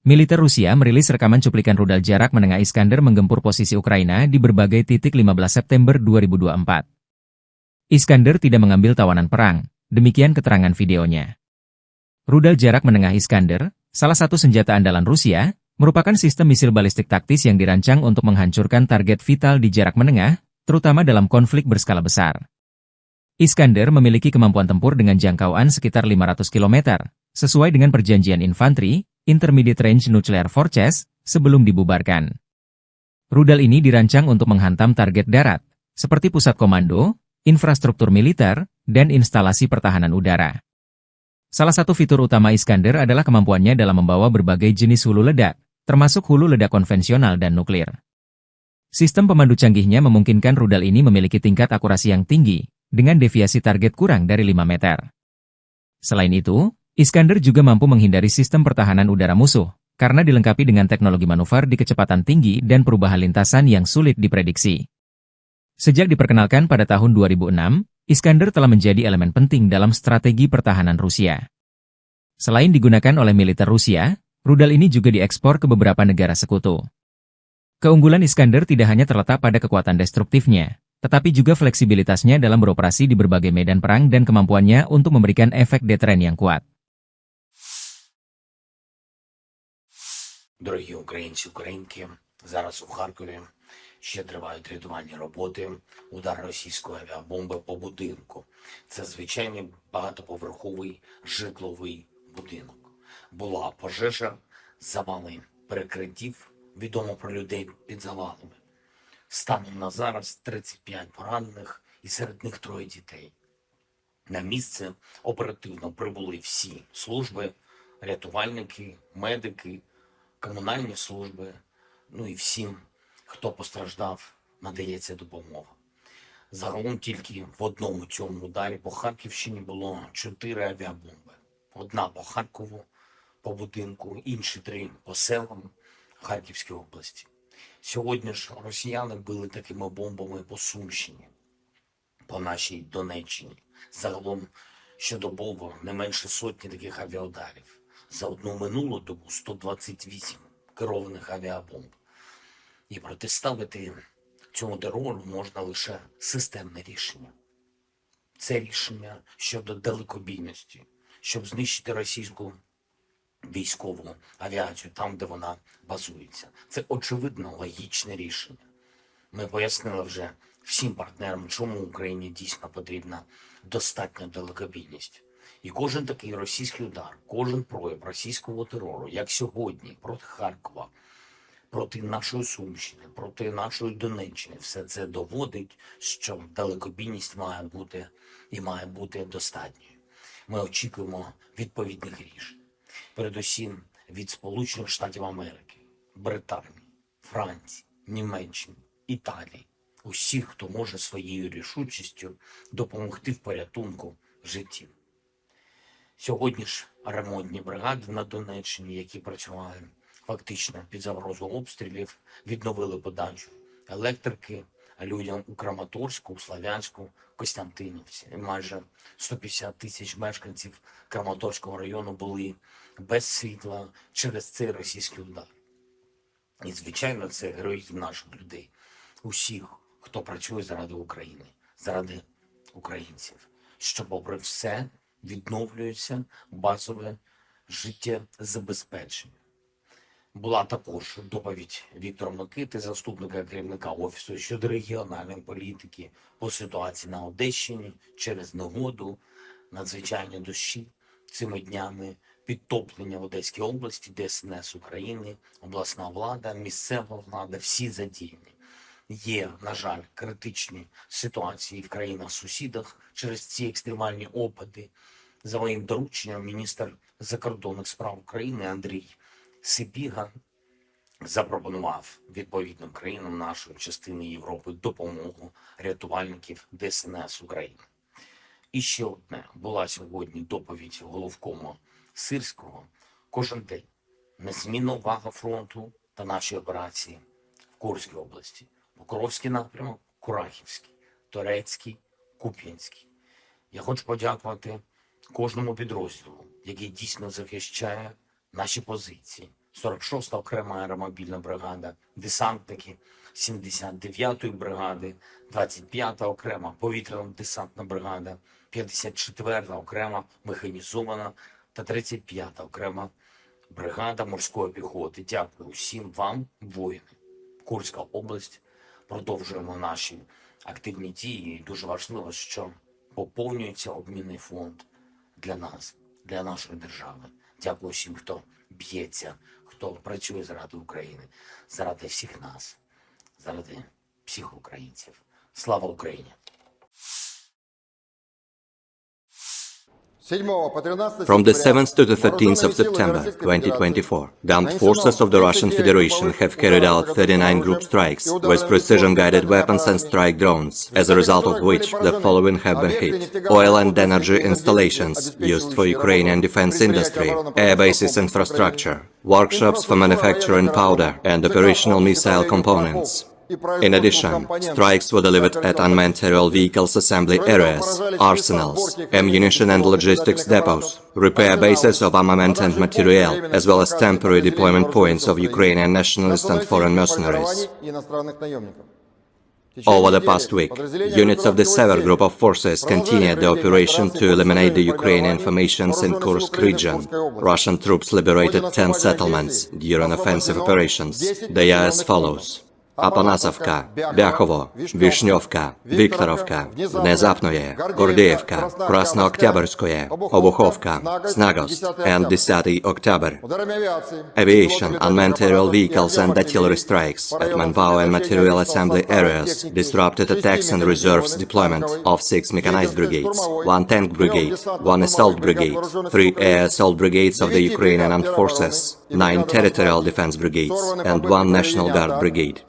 Militer Rusia merilis rekaman cuplikan rudal jarak menengah Iskander menggempur posisi Ukraina di berbagai titik 15 September 2024. Iskander tidak mengambil tawanan perang, demikian keterangan videonya. Rudal jarak menengah Iskander, salah satu senjata andalan Rusia, merupakan sistem misil balistik taktis yang dirancang untuk menghancurkan target vital di jarak menengah, terutama dalam konflik berskala besar. Iskander memiliki kemampuan tempur dengan jangkauan sekitar 500 km, sesuai dengan perjanjian infanteri, Intermediate Range Nuclear Forces, sebelum dibubarkan. Rudal ini dirancang untuk menghantam target darat, seperti pusat komando, infrastruktur militer, dan instalasi pertahanan udara. Salah satu fitur utama Iskander adalah kemampuannya dalam membawa berbagai jenis hulu ledak, termasuk hulu ledak konvensional dan nuklir. Sistem pemandu canggihnya memungkinkan rudal ini memiliki tingkat akurasi yang tinggi, dengan deviasi target kurang dari 5 meter. Selain itu, Iskander juga mampu menghindari sistem pertahanan udara musuh, karena dilengkapi dengan teknologi manuver di kecepatan tinggi dan perubahan lintasan yang sulit diprediksi. Sejak diperkenalkan pada tahun 2006, Iskander telah menjadi elemen penting dalam strategi pertahanan Rusia. Selain digunakan oleh militer Rusia, rudal ini juga diekspor ke beberapa negara sekutu. Keunggulan Iskander tidak hanya terletak pada kekuatan destruktifnya, tetapi juga fleksibilitasnya dalam beroperasi di berbagai medan perang dan kemampuannya untuk memberikan efek deteren yang kuat. Дорогі українці, українки, зараз у Харкові ще тривають рятувальні роботи, удар російської авіабомби по будинку. Це звичайний багатоповерховий житловий будинок. Була пожежа, завали перекриттів, відомо про людей під завалами. Станом на зараз 35 поранених і серед них 3 дітей. На місце оперативно прибули всі служби, рятувальники, медики, комунальні служби, ну і всім, хто постраждав, надається допомога. Загалом тільки в одному цьому ударі по Харківщині було 4 авіабомби. Одна по Харкову, по будинку, інші 3 по селам Харківської області. Сьогодні ж росіяни били такими бомбами по Сумщині, по нашій Донеччині. Загалом щодобово не менше сотні таких авіаударів. За одну минулу добу 128 керованих авіабомб. І протиставити цьому терору можна лише системне рішення. Це рішення щодо далекобійності, щоб знищити російську військову авіацію там, де вона базується. Це очевидно логічне рішення. Ми пояснили вже всім партнерам, чому Україні дійсно потрібна достатня далекобійність. І кожен такий російський удар, кожен прояв російського терору, як сьогодні, проти Харкова, проти нашої Сумщини, проти нашої Донеччини, все це доводить, що далекобійність має бути і має бути достатньою. Ми очікуємо відповідних рішень. Передусім від Сполучених Штатів Америки, Британії, Франції, Німеччини, Італії. Усіх, хто може своєю рішучістю допомогти в порятунку життів. Сьогодні ж ремонтні бригади на Донеччині, які працювали фактично під загрозою обстрілів, відновили подачу електрики людям у Краматорську, у Слов'янську, Костянтинівці. І майже 150 тисяч мешканців Краматорського району були без світла через цей російський удар. І, звичайно, це героїзм наших людей, усіх, хто працює заради України, заради українців. що попри все відновлюється базове життєзабезпечення. Була також доповідь Віктора Микити, заступника керівника Офісу щодо регіональної політики по ситуації на Одещині через негоду, надзвичайні дощі цими днями, підтоплення в Одеській області, ДСНС України, обласна влада, місцева влада, всі задіяні. Є, на жаль, критичні ситуації в країнах-сусідах через ці екстремальні опади. За моїм дорученням, міністр закордонних справ України Андрій Сибіга запропонував відповідним країнам нашої частини Європи допомогу рятувальників ДСНС України. І ще одне. Була сьогодні доповідь головкома Сирського. Кожен день незмінна увага фронту та наші операції в Курській області. Покровський напрямок, Курахівський, Торецький, Куп'янський. Я хочу подякувати кожному підрозділу, який дійсно захищає наші позиції. 46-та окрема аеромобільна бригада, десантники 79-ї бригади, 25-та окрема повітряно-десантна бригада, 54-та окрема механізована та 35-та окрема бригада морської піхоти. Дякую всім вам, воїни. Курська область. Продовжуємо наші активні дії. І дуже важливо, що поповнюється обмінний фонд для нас, для нашої держави. Дякую всім, хто б'ється, хто працює заради України, заради всіх нас, заради всіх українців. Слава Україні! From the 7th to the 13th of September 2024, the armed forces of the Russian Federation have carried out 39 group strikes with precision-guided weapons and strike drones, as a result of which the following have been hit: oil and energy installations used for Ukrainian defense industry, air bases infrastructure, workshops for manufacturing powder and operational missile components. In addition, strikes were delivered at unmanned aerial vehicles assembly areas, arsenals, ammunition and logistics depots, repair bases of armament and materiel, as well as temporary deployment points of Ukrainian nationalist and foreign mercenaries. Over the past week, units of the Sever Group of forces continued the operation to eliminate the Ukrainian formations in Kursk region. Russian troops liberated 10 settlements during offensive operations. They are as follows: Апанасовка, Бяхово, Вишневка, Викторовка, Внезапное, Гордеевка, Краснооктябрьское, Обуховка, Snagost, and 10 October. Aviation, unmanned aerial vehicles and artillery strikes at manpower and material assembly areas disrupted attacks and reserves deployment of 6 mechanized brigades, 1 tank brigade, 1 assault brigade, 3 air assault brigades of the Ukrainian armed forces, 9 territorial defense brigades, and 1 National Guard brigade.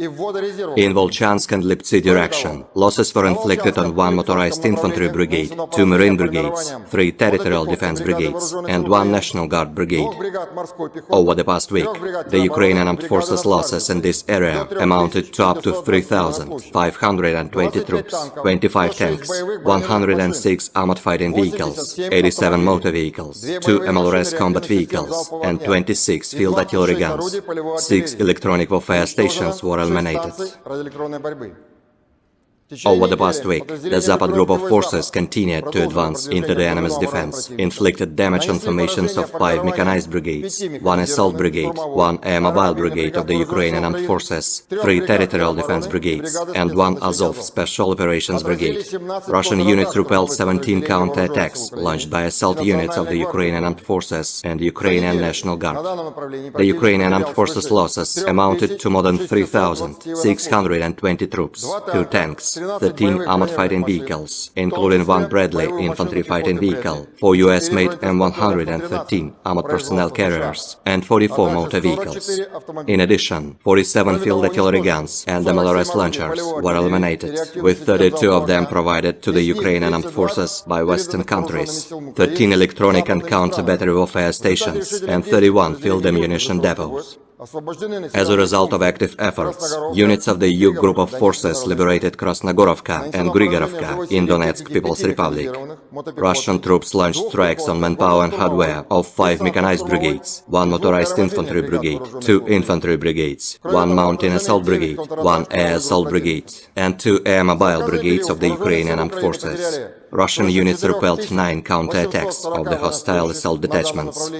In Volchansk and Liptsy direction, losses were inflicted on 1 motorized infantry brigade, 2 marine brigades, 3 territorial defense brigades, and 1 National Guard brigade. Over the past week, the Ukrainian armed forces losses in this area amounted to up to 3,520 troops, 25 tanks, 106 armored fighting vehicles, 87 motor vehicles, 2 MLRS combat vehicles, and 26 field artillery guns. 6 electronic warfare stations were eliminated. Over the past week, the Zapad group of forces continued to advance into the enemy's defense, inflicted damage on formations of 5 mechanized brigades, 1 assault brigade, 1 air mobile brigade of the Ukrainian armed forces, 3 territorial defense brigades, and 1 Azov special operations brigade. Russian units repelled 17 counterattacks launched by assault units of the Ukrainian armed forces and Ukrainian National Guard. The Ukrainian armed forces losses amounted to more than 3,620 troops, 2 tanks, 13 armored fighting vehicles, including 1 Bradley infantry fighting vehicle, 4 US-made M113 armored personnel carriers, and 44 motor vehicles. In addition, 47 field artillery guns and MLRS launchers were eliminated, with 32 of them provided to the Ukrainian armed forces by Western countries, 13 electronic and counter-battery warfare stations, and 31 field ammunition depots. As a result of active efforts, units of the EU Group of Forces liberated Krasnogorovka and Grigorovka in Donetsk People's Republic. Russian troops launched strikes on manpower and hardware of 5 mechanized brigades, 1 motorized infantry brigade, 2 infantry brigades, 1 mountain assault brigade, 1 air assault brigade, and 2 air mobile brigades of the Ukrainian armed forces. Russian units repelled 9 counterattacks of the hostile assault detachments.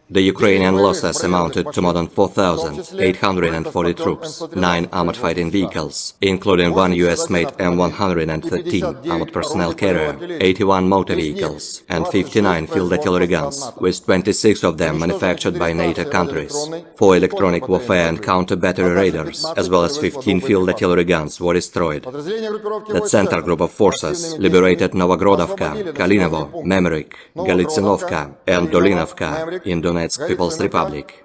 The Ukrainian losses amounted to more than 4,840 troops, 9 armored fighting vehicles, including 1 US-made M113 armored personnel carrier, 81 motor vehicles, and 59 field artillery guns, with 26 of them manufactured by NATO countries. 4 electronic warfare and counter-battery radars, as well as 15 field artillery guns, were destroyed. The Center Group of Forces liberated Novogrodovka, Kalinovo, Memrik, Galitsinovka, and Dolinovka in Donetsk People's Republic.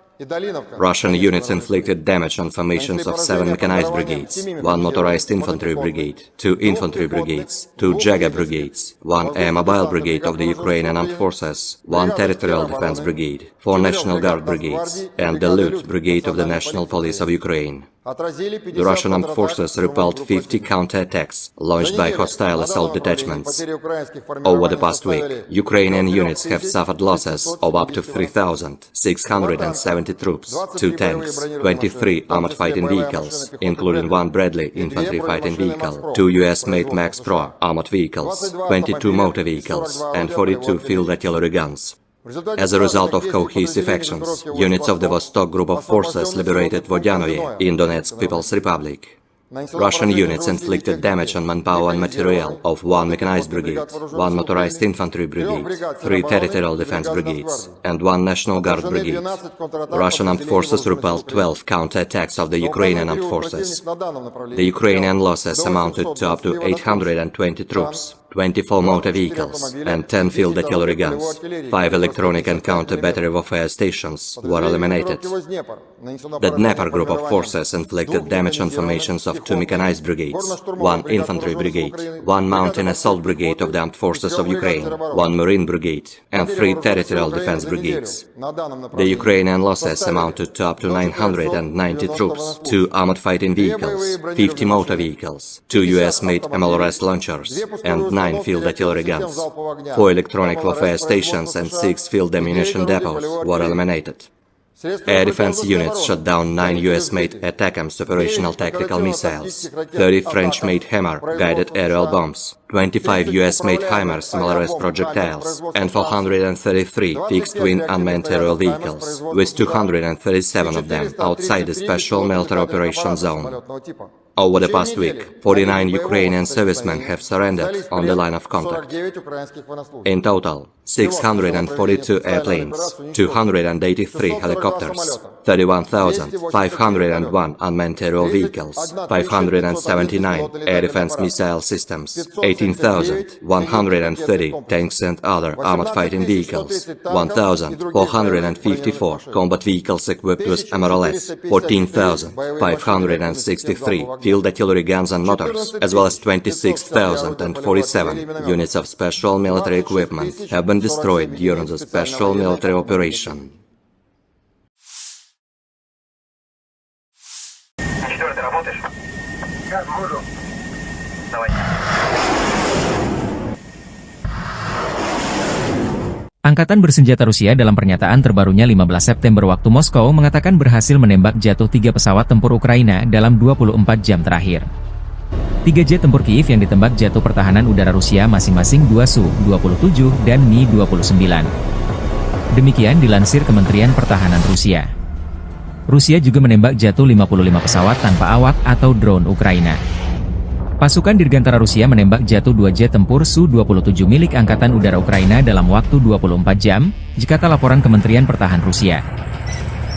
Russian units inflicted damage on formations of 7 mechanized brigades, 1 motorized infantry brigade, 2 infantry brigades, 2 Jager brigades, 1 air mobile brigade of the Ukrainian armed forces, 1 territorial defense brigade, 4 National Guard brigades, and the Lut brigade of the National Police of Ukraine. The Russian armed forces repelled 50 counterattacks launched by hostile assault detachments. Over the past week, Ukrainian units have suffered losses of up to 3,670 troops, 2 tanks, 23 armored fighting vehicles, including 1 Bradley infantry fighting vehicle, 2 US-made Max Pro armored vehicles, 22 motor vehicles, and 42 field artillery guns. As a result of cohesive actions, units of the Vostok Group of Forces liberated Vodyanoye in Donetsk People's Republic. Russian units inflicted damage on manpower and material of 1 mechanized brigade, 1 motorized infantry brigade, 3 territorial defense brigades, and 1 National Guard brigade. Russian armed forces repelled 12 counterattacks of the Ukrainian armed forces. The Ukrainian losses amounted to up to 820 troops, 24 motor vehicles, and 10 field artillery guns. 5 electronic and counter-battery warfare stations were eliminated. The Dnepr Group of Forces inflicted damage on formations of 2 mechanized brigades, 1 infantry brigade, 1 mountain assault brigade of the armed forces of Ukraine, 1 marine brigade, and 3 territorial defense brigades. The Ukrainian losses amounted to up to 990 troops, 2 armored fighting vehicles, 50 motor vehicles, 2 US-made MLRS launchers, and 9 field artillery guns. 4 electronic warfare stations and 6 field ammunition depots were eliminated. Air defense units shot down 9 US-made ATACMS operational tactical missiles, 30 French-made Hammer guided aerial bombs, 25 US-made HIMARS MLRS projectiles, and 433 fixed-wing unmanned aerial vehicles, with 237 of them outside the Special Military Operations Zone. Over the past week, 49 Ukrainian servicemen have surrendered on the line of contact. In total, 642 airplanes, 283 helicopters, 31,501 unmanned aerial vehicles, 579 air defense missile systems, 18,130 tanks and other armored fighting vehicles, 1,454 combat vehicles equipped with MLRS, 14,563 field artillery guns and motors, as well as 26,047 units of special military equipment have been destroyed during the special military operation. Angkatan bersenjata Rusia dalam pernyataan terbarunya 15 September waktu Moskow mengatakan berhasil menembak jatuh 3 pesawat tempur Ukraina dalam 24 jam terakhir. 3 jet tempur Kiev yang ditembak jatuh pertahanan udara Rusia masing-masing 2 Su-27 dan Mi-29. Demikian dilansir Kementerian Pertahanan Rusia. Rusia juga menembak jatuh 55 pesawat tanpa awak atau drone Ukraina. Pasukan Dirgantara Rusia menembak jatuh 2 jet tempur Su-27 milik Angkatan Udara Ukraina dalam waktu 24 jam, jikata laporan Kementerian Pertahanan Rusia.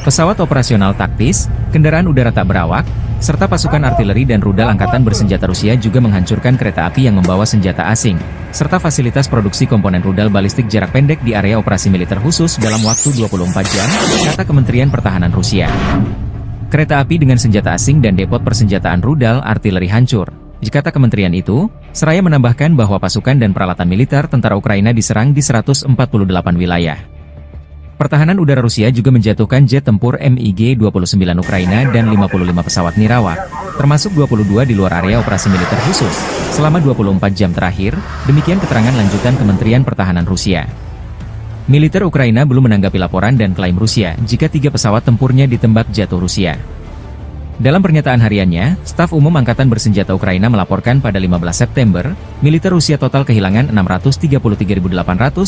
Pesawat operasional taktis, kendaraan udara tak berawak, serta pasukan artileri dan rudal Angkatan Bersenjata Rusia juga menghancurkan kereta api yang membawa senjata asing, serta fasilitas produksi komponen rudal balistik jarak pendek di area operasi militer khusus dalam waktu 24 jam, kata Kementerian Pertahanan Rusia. Kereta api dengan senjata asing dan depot persenjataan rudal artileri hancur. Jikata kementerian itu, seraya menambahkan bahwa pasukan dan peralatan militer tentara Ukraina diserang di 148 wilayah. Pertahanan udara Rusia juga menjatuhkan jet tempur MiG-29 Ukraina dan 55 pesawat nirawak, termasuk 22 di luar area operasi militer khusus, selama 24 jam terakhir, demikian keterangan lanjutan Kementerian Pertahanan Rusia. Militer Ukraina belum menanggapi laporan dan klaim Rusia jika 3 pesawat tempurnya ditembak jatuh Rusia. Dalam pernyataan hariannya, Staf Umum Angkatan Bersenjata Ukraina melaporkan pada 15 September, militer Rusia total kehilangan 633.800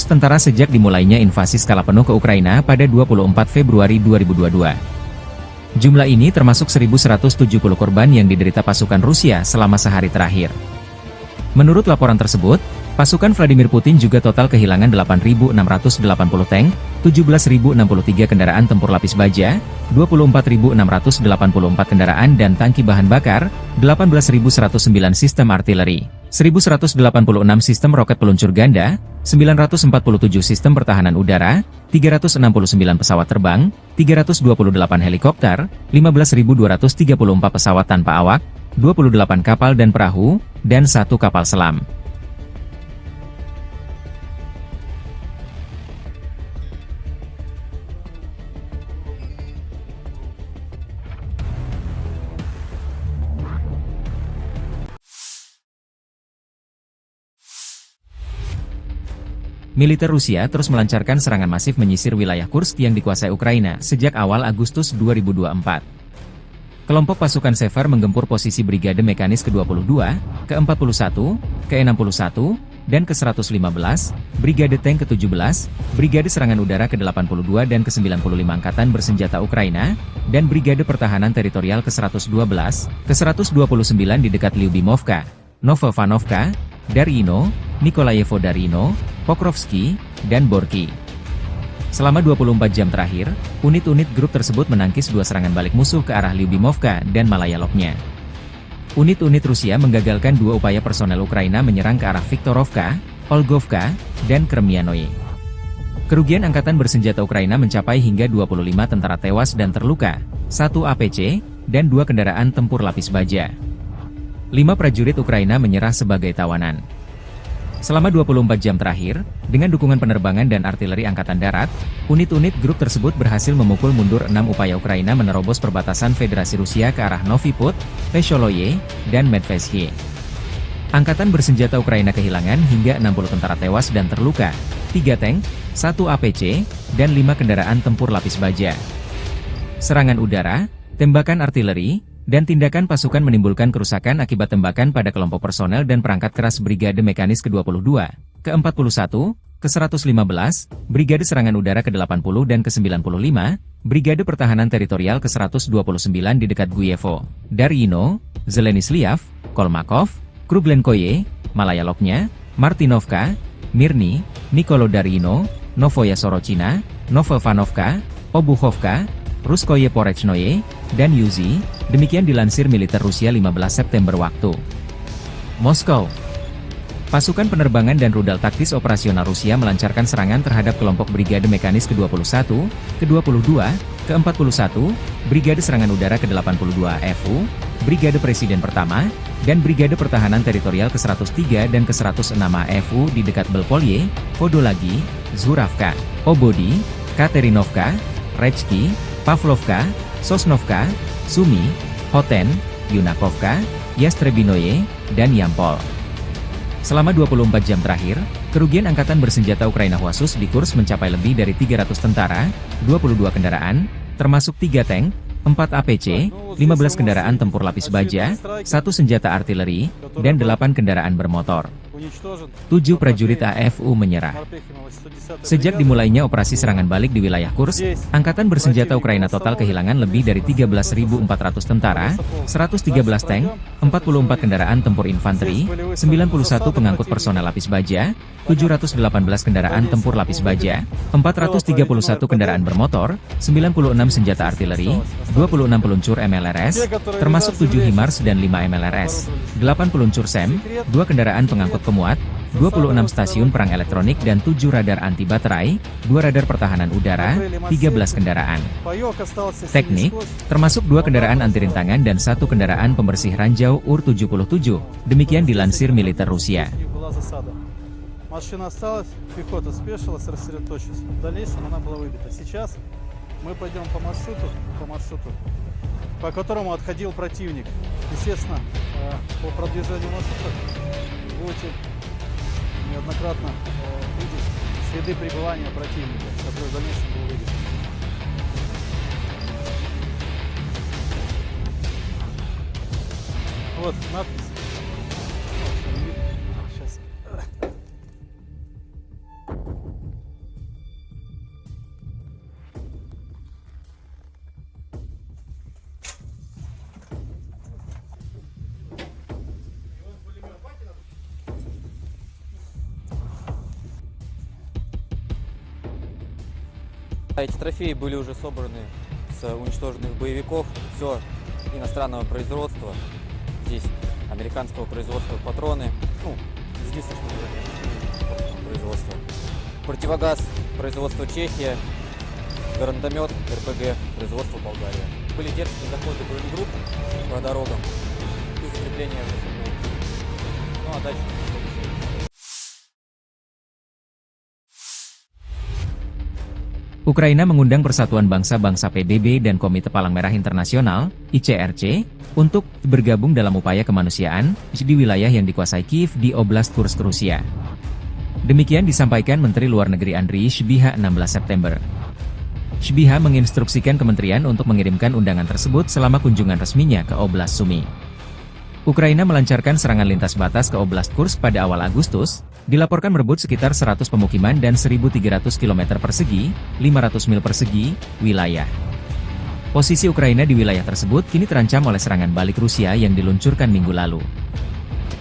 tentara sejak dimulainya invasi skala penuh ke Ukraina pada 24 Februari 2022. Jumlah ini termasuk 1.170 korban yang diderita pasukan Rusia selama sehari terakhir. Menurut laporan tersebut, pasukan Vladimir Putin juga total kehilangan 8.680 tank, 17.063 kendaraan tempur lapis baja, 24.684 kendaraan dan tangki bahan bakar, 18.109 sistem artileri, 1.186 sistem roket peluncur ganda, 947 sistem pertahanan udara, 369 pesawat terbang, 328 helikopter, 15.234 pesawat tanpa awak, 28 kapal dan perahu, dan 1 kapal selam. Militer Rusia terus melancarkan serangan masif menyisir wilayah Kursk yang dikuasai Ukraina sejak awal Agustus 2024. Kelompok pasukan Sever menggempur posisi Brigade Mekanis ke-22, ke-41, ke-61, dan ke-115, Brigade Tank ke-17, Brigade Serangan Udara ke-82 dan ke-95 Angkatan Bersenjata Ukraina, dan Brigade Pertahanan Teritorial ke-112, ke-129 di dekat Lyubimovka, Novovanovka, Darino, Nikolayevo Darino, Pokrovsky, dan Borky. Selama 24 jam terakhir, unit-unit grup tersebut menangkis 2 serangan balik musuh ke arah Lyubimovka dan Malayaloknya. Unit-unit Rusia menggagalkan 2 upaya personel Ukraina menyerang ke arah Viktorovka, Olgovka, dan Kremianoye. Kerugian Angkatan Bersenjata Ukraina mencapai hingga 25 tentara tewas dan terluka, 1 APC, dan 2 kendaraan tempur lapis baja. 5 prajurit Ukraina menyerah sebagai tawanan. Selama 24 jam terakhir, dengan dukungan penerbangan dan artileri Angkatan Darat, unit-unit grup tersebut berhasil memukul mundur 6 upaya Ukraina menerobos perbatasan Federasi Rusia ke arah Novy Put, Vesholoye, dan Medvesye. Angkatan Bersenjata Ukraina kehilangan hingga 60 tentara tewas dan terluka, 3 tank, 1 APC, dan 5 kendaraan tempur lapis baja. Serangan udara, tembakan artileri, dan tindakan pasukan menimbulkan kerusakan akibat tembakan pada kelompok personel dan perangkat keras Brigade Mekanis ke-22, ke-41, ke-115, Brigade Serangan Udara ke-80 dan ke-95, Brigade Pertahanan Teritorial ke-129 di dekat Guyevo, Darino, Zelenislav, Kolmakov, Kruglenkoye, Malayaloknya, Martinovka, Mirny, Nikolo-Darino, Novoya Sorochina, Novovanovka, Obuchovka, Ruskoye Porechnoye, dan Yuzi, demikian dilansir militer Rusia 15 September waktu Moskow. Pasukan penerbangan dan rudal taktis operasional Rusia melancarkan serangan terhadap kelompok Brigade Mekanis ke-21, ke-22, ke-41, Brigade Serangan Udara ke-82 FU, Brigade Presiden Pertama, dan Brigade Pertahanan Teritorial ke-103 dan ke-106 AFU di dekat Belpolye, Podolagi, Zuravka, Obodi, Katerinovka, Rechki, Pavlovka, Sosnovka, Sumy, Hoten, Yunakovka, Yastrebinoye, dan Yampol. Selama 24 jam terakhir, kerugian Angkatan Bersenjata Ukraina khusus di Kursk mencapai lebih dari 300 tentara, 22 kendaraan, termasuk 3 tank, 4 APC, 15 kendaraan tempur lapis baja, 1 senjata artileri, dan 8 kendaraan bermotor. 7 prajurit AFU menyerah. Sejak dimulainya operasi serangan balik di wilayah Kursk, Angkatan Bersenjata Ukraina total kehilangan lebih dari 13.400 tentara, 113 tank, 44 kendaraan tempur infanteri, 91 pengangkut personel lapis baja, 718 kendaraan tempur lapis baja, 431 kendaraan bermotor, 96 senjata artileri, 26 peluncur MLRS, termasuk 7 HIMARS dan 5 MLRS, 8 peluncur SEM, 2 kendaraan pengangkut pemuat, 26 stasiun perang elektronik dan 7 radar anti baterai, 2 radar pertahanan udara, 13 kendaraan teknik, termasuk 2 kendaraan anti rintangan dan 1 kendaraan pembersih ranjau UR-77, demikian dilansir militer Rusia. Машина осталась, пехота спешилась, рассредоточилась. В дальнейшем она была выбита. Сейчас мы пойдем по маршруту, по которому отходил противник. Естественно, по продвижению маршрута будете неоднократно видеть следы пребывания противника, который в дальнейшем был выбит. Вот надпись. Сейчас. Эти трофеи были уже собраны с уничтоженных боевиков. Все иностранного производства. Здесь американского производства патроны. Ну, единственное, что производства. Противогаз производства Чехия. Гранатомет РПГ производства Болгария. Были дерзкие заходы бронегрупп по дорогам и закрепления в СМУ. Ну а дальше... Ukraina mengundang Persatuan Bangsa-Bangsa PBB dan Komite Palang Merah Internasional, ICRC, untuk bergabung dalam upaya kemanusiaan di wilayah yang dikuasai Kiev di Oblast Kursk, Rusia. Demikian disampaikan Menteri Luar Negeri Andriy Sybiha 16 September. Sybiha menginstruksikan kementerian untuk mengirimkan undangan tersebut selama kunjungan resminya ke Oblast Sumy. Ukraina melancarkan serangan lintas batas ke Oblast Kursk pada awal Agustus, dilaporkan merebut sekitar 100 pemukiman dan 1.300 km persegi, 500 mil persegi, wilayah. Posisi Ukraina di wilayah tersebut kini terancam oleh serangan balik Rusia yang diluncurkan minggu lalu.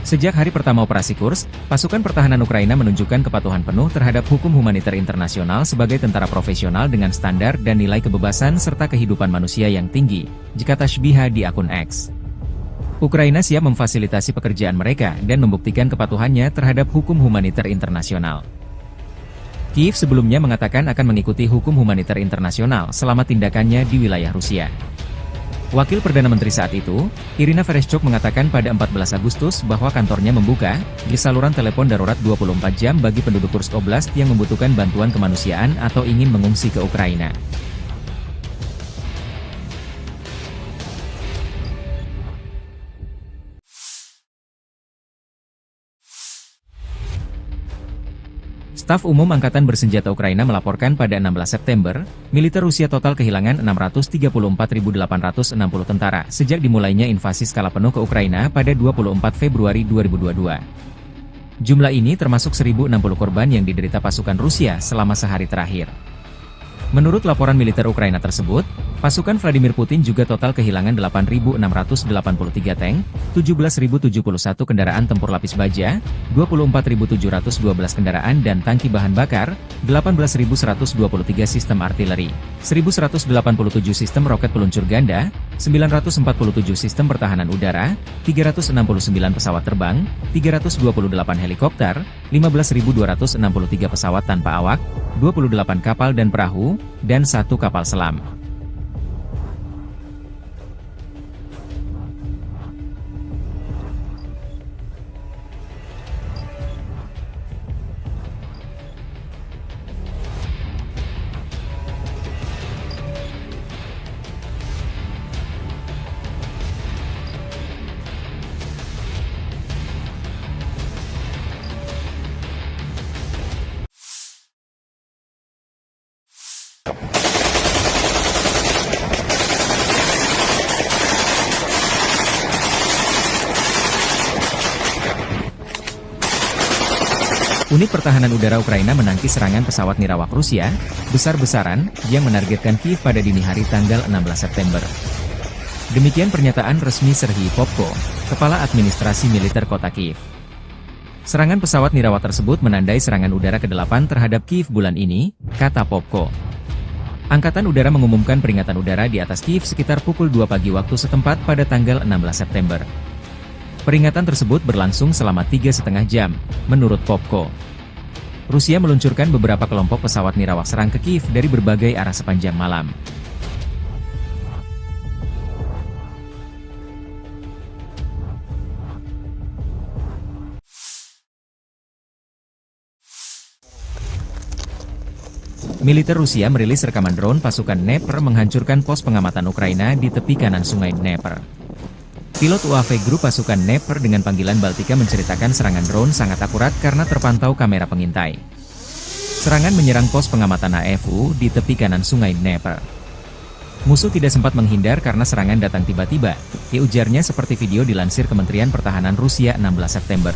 Sejak hari pertama operasi Kursk, pasukan pertahanan Ukraina menunjukkan kepatuhan penuh terhadap hukum humaniter internasional sebagai tentara profesional dengan standar dan nilai kebebasan serta kehidupan manusia yang tinggi, kata Sybiha di akun X. Ukraina siap memfasilitasi pekerjaan mereka dan membuktikan kepatuhannya terhadap hukum humaniter internasional. Kiev sebelumnya mengatakan akan mengikuti hukum humaniter internasional selama tindakannya di wilayah Rusia. Wakil Perdana Menteri saat itu, Irina Vereshchuk mengatakan pada 14 Agustus bahwa kantornya membuka saluran telepon darurat 24 jam bagi penduduk Kursk Oblast yang membutuhkan bantuan kemanusiaan atau ingin mengungsi ke Ukraina. Staf Umum Angkatan Bersenjata Ukraina melaporkan pada 16 September, militer Rusia total kehilangan 634.860 tentara sejak dimulainya invasi skala penuh ke Ukraina pada 24 Februari 2022. Jumlah ini termasuk 1.060 korban yang diderita pasukan Rusia selama sehari terakhir. Menurut laporan militer Ukraina tersebut, pasukan Vladimir Putin juga total kehilangan 8.683 tank, 17.071 kendaraan tempur lapis baja, 24.712 kendaraan dan tangki bahan bakar, 18.123 sistem artileri, 1.187 sistem roket peluncur ganda, 947 sistem pertahanan udara, 369 pesawat terbang, 328 helikopter, 15.263 pesawat tanpa awak, 28 kapal dan perahu, dan 1 kapal selam. Unit Pertahanan Udara Ukraina menangkis serangan pesawat nirawak Rusia, besar-besaran, yang menargetkan Kiev pada dini hari tanggal 16 September. Demikian pernyataan resmi Serhiy Popko, Kepala Administrasi Militer Kota Kiev. Serangan pesawat nirawak tersebut menandai serangan udara ke-8 terhadap Kiev bulan ini, kata Popko. Angkatan Udara mengumumkan peringatan udara di atas Kiev sekitar pukul 2 pagi waktu setempat pada tanggal 16 September. Peringatan tersebut berlangsung selama 3,5 jam, menurut Popko. Rusia meluncurkan beberapa kelompok pesawat nirawak serang ke Kiev dari berbagai arah sepanjang malam. Militer Rusia merilis rekaman drone pasukan Dnepr menghancurkan pos pengamatan Ukraina di tepi kanan sungai Dnepr. Pilot UAV grup pasukan Dnepr dengan panggilan Baltika menceritakan serangan drone sangat akurat karena terpantau kamera pengintai. Serangan menyerang pos pengamatan AFU di tepi kanan sungai Dnepr. Musuh tidak sempat menghindar karena serangan datang tiba-tiba, ujarnya seperti video dilansir Kementerian Pertahanan Rusia 16 September.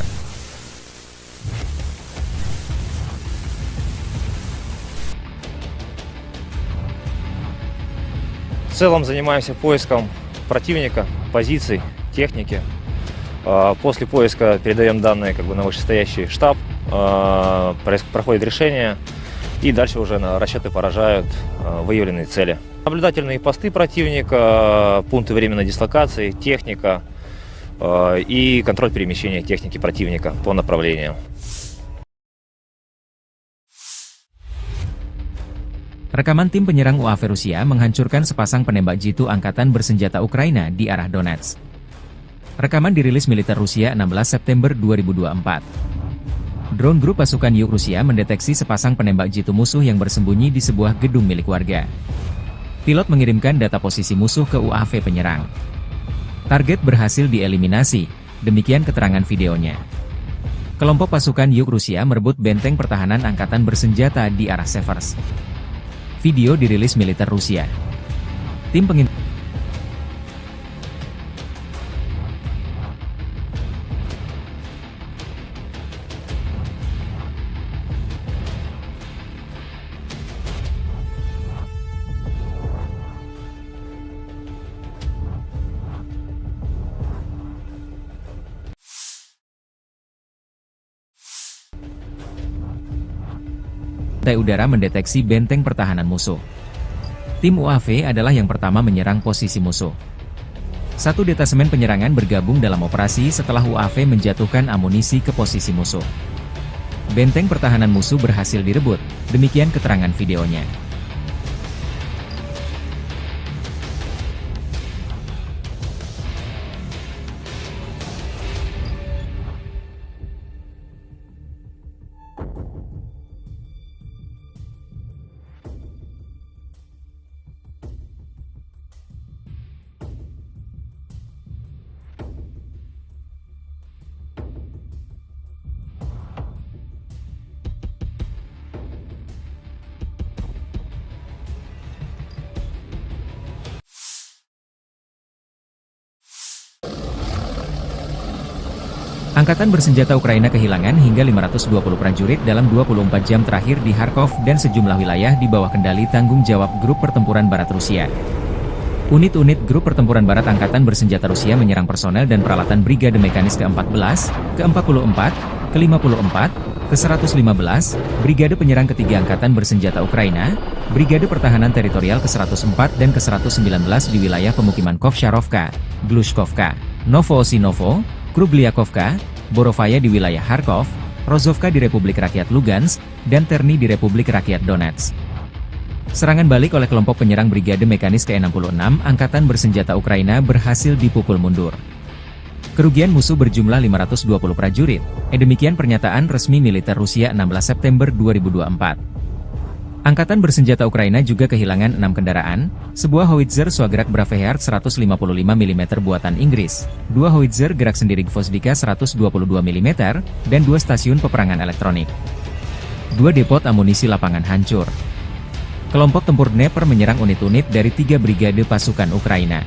В целом занимаемся поиском противника, позиций, техники. После поиска передаем данные на вышестоящий штаб, проходит решение, и дальше уже расчеты поражают выявленные цели. Наблюдательные посты противника, пункты временной дислокации, техника и контроль перемещения техники противника по направлениям. Rekaman tim penyerang UAV Rusia menghancurkan sepasang penembak jitu angkatan bersenjata Ukraina di arah Donetsk. Rekaman dirilis militer Rusia 16 September 2024. Drone grup pasukan Yuk Rusia mendeteksi sepasang penembak jitu musuh yang bersembunyi di sebuah gedung milik warga. Pilot mengirimkan data posisi musuh ke UAV penyerang. Target berhasil dieliminasi, demikian keterangan videonya. Kelompok pasukan Yuk Rusia merebut benteng pertahanan angkatan bersenjata di arah Severs. Video dirilis militer Rusia. Tim pengintai udara mendeteksi benteng pertahanan musuh. Tim UAV adalah yang pertama menyerang posisi musuh. Satu detasemen penyerangan bergabung dalam operasi setelah UAV menjatuhkan amunisi ke posisi musuh. Benteng pertahanan musuh berhasil direbut, demikian keterangan videonya. Angkatan bersenjata Ukraina kehilangan hingga 520 prajurit dalam 24 jam terakhir di Kharkov dan sejumlah wilayah di bawah kendali tanggung jawab Grup Pertempuran Barat Rusia. Unit-unit Grup Pertempuran Barat Angkatan Bersenjata Rusia menyerang personel dan peralatan Brigade Mekanis ke-14, ke-44, ke-54, ke-115, Brigade Penyerang Ketiga Angkatan Bersenjata Ukraina, Brigade Pertahanan Teritorial ke-104 dan ke-119 di wilayah pemukiman Kovsharovka, Glushkovka, Novoosinovo, Krubliakovka, Borovaya di wilayah Kharkov, Rozovka di Republik Rakyat Lugansk, dan Terny di Republik Rakyat Donetsk. Serangan balik oleh kelompok penyerang Brigade Mekanis ke-66 Angkatan Bersenjata Ukraina berhasil dipukul mundur. Kerugian musuh berjumlah 520 prajurit, demikian pernyataan resmi militer Rusia 16 September 2024. Angkatan Bersenjata Ukraina juga kehilangan 6 kendaraan, sebuah howitzer Swagrak Braveheart 155 mm buatan Inggris, 2 howitzer gerak sendiri Gvozdika 122 mm, dan 2 stasiun peperangan elektronik. 2 depot amunisi lapangan hancur. Kelompok tempur Dnepr menyerang unit-unit dari 3 brigade pasukan Ukraina.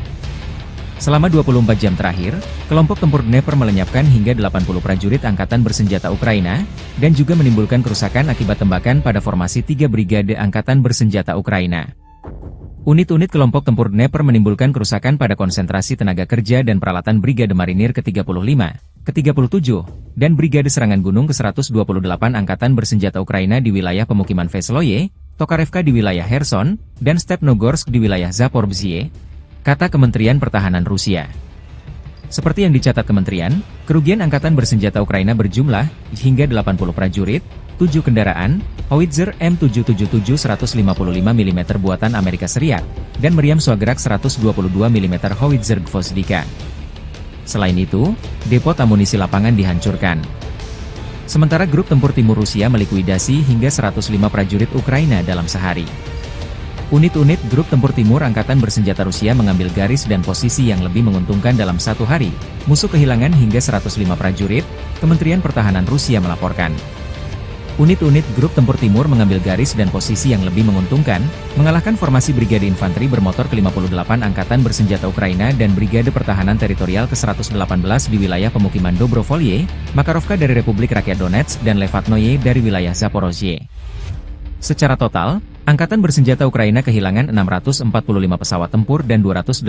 Selama 24 jam terakhir, kelompok tempur Dnepr melenyapkan hingga 80 prajurit Angkatan Bersenjata Ukraina, dan juga menimbulkan kerusakan akibat tembakan pada formasi 3 brigade Angkatan Bersenjata Ukraina. Unit-unit kelompok tempur Dnepr menimbulkan kerusakan pada konsentrasi tenaga kerja dan peralatan Brigade Marinir ke-35, ke-37, dan Brigade Serangan Gunung ke-128 Angkatan Bersenjata Ukraina di wilayah pemukiman Vesloye, Tokarevka di wilayah Kherson, dan Stepnogorsk di wilayah Zaporizhzhia, kata Kementerian Pertahanan Rusia. Seperti yang dicatat kementerian, kerugian Angkatan Bersenjata Ukraina berjumlah hingga 80 prajurit, 7 kendaraan, howitzer M777 155 mm buatan Amerika Serikat, dan meriam Swagrak 122 mm howitzer Gvozdika. Selain itu, depot amunisi lapangan dihancurkan. Sementara grup tempur timur Rusia melikuidasi hingga 105 prajurit Ukraina dalam sehari. Unit-unit grup tempur timur angkatan bersenjata Rusia mengambil garis dan posisi yang lebih menguntungkan dalam satu hari. Musuh kehilangan hingga 105 prajurit, Kementerian Pertahanan Rusia melaporkan. Unit-unit grup tempur timur mengambil garis dan posisi yang lebih menguntungkan, mengalahkan formasi Brigade Infanteri bermotor ke-58 Angkatan Bersenjata Ukraina dan Brigade Pertahanan Teritorial ke-118 di wilayah pemukiman Dobrovolye, Makarovka dari Republik Rakyat Donetsk dan Levatnoye dari wilayah Zaporozhye. Secara total, Angkatan Bersenjata Ukraina kehilangan 645 pesawat tempur dan 283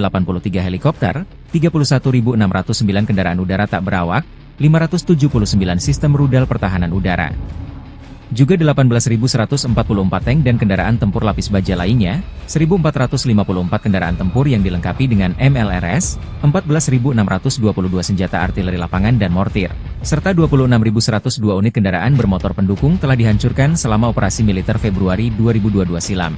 helikopter, 31.609 kendaraan udara tak berawak, 579 sistem rudal pertahanan udara. Juga 18.144 tank dan kendaraan tempur lapis baja lainnya, 1.454 kendaraan tempur yang dilengkapi dengan MLRS, 14.622 senjata artileri lapangan dan mortir, serta 26.102 unit kendaraan bermotor pendukung telah dihancurkan selama operasi militer Februari 2022 silam.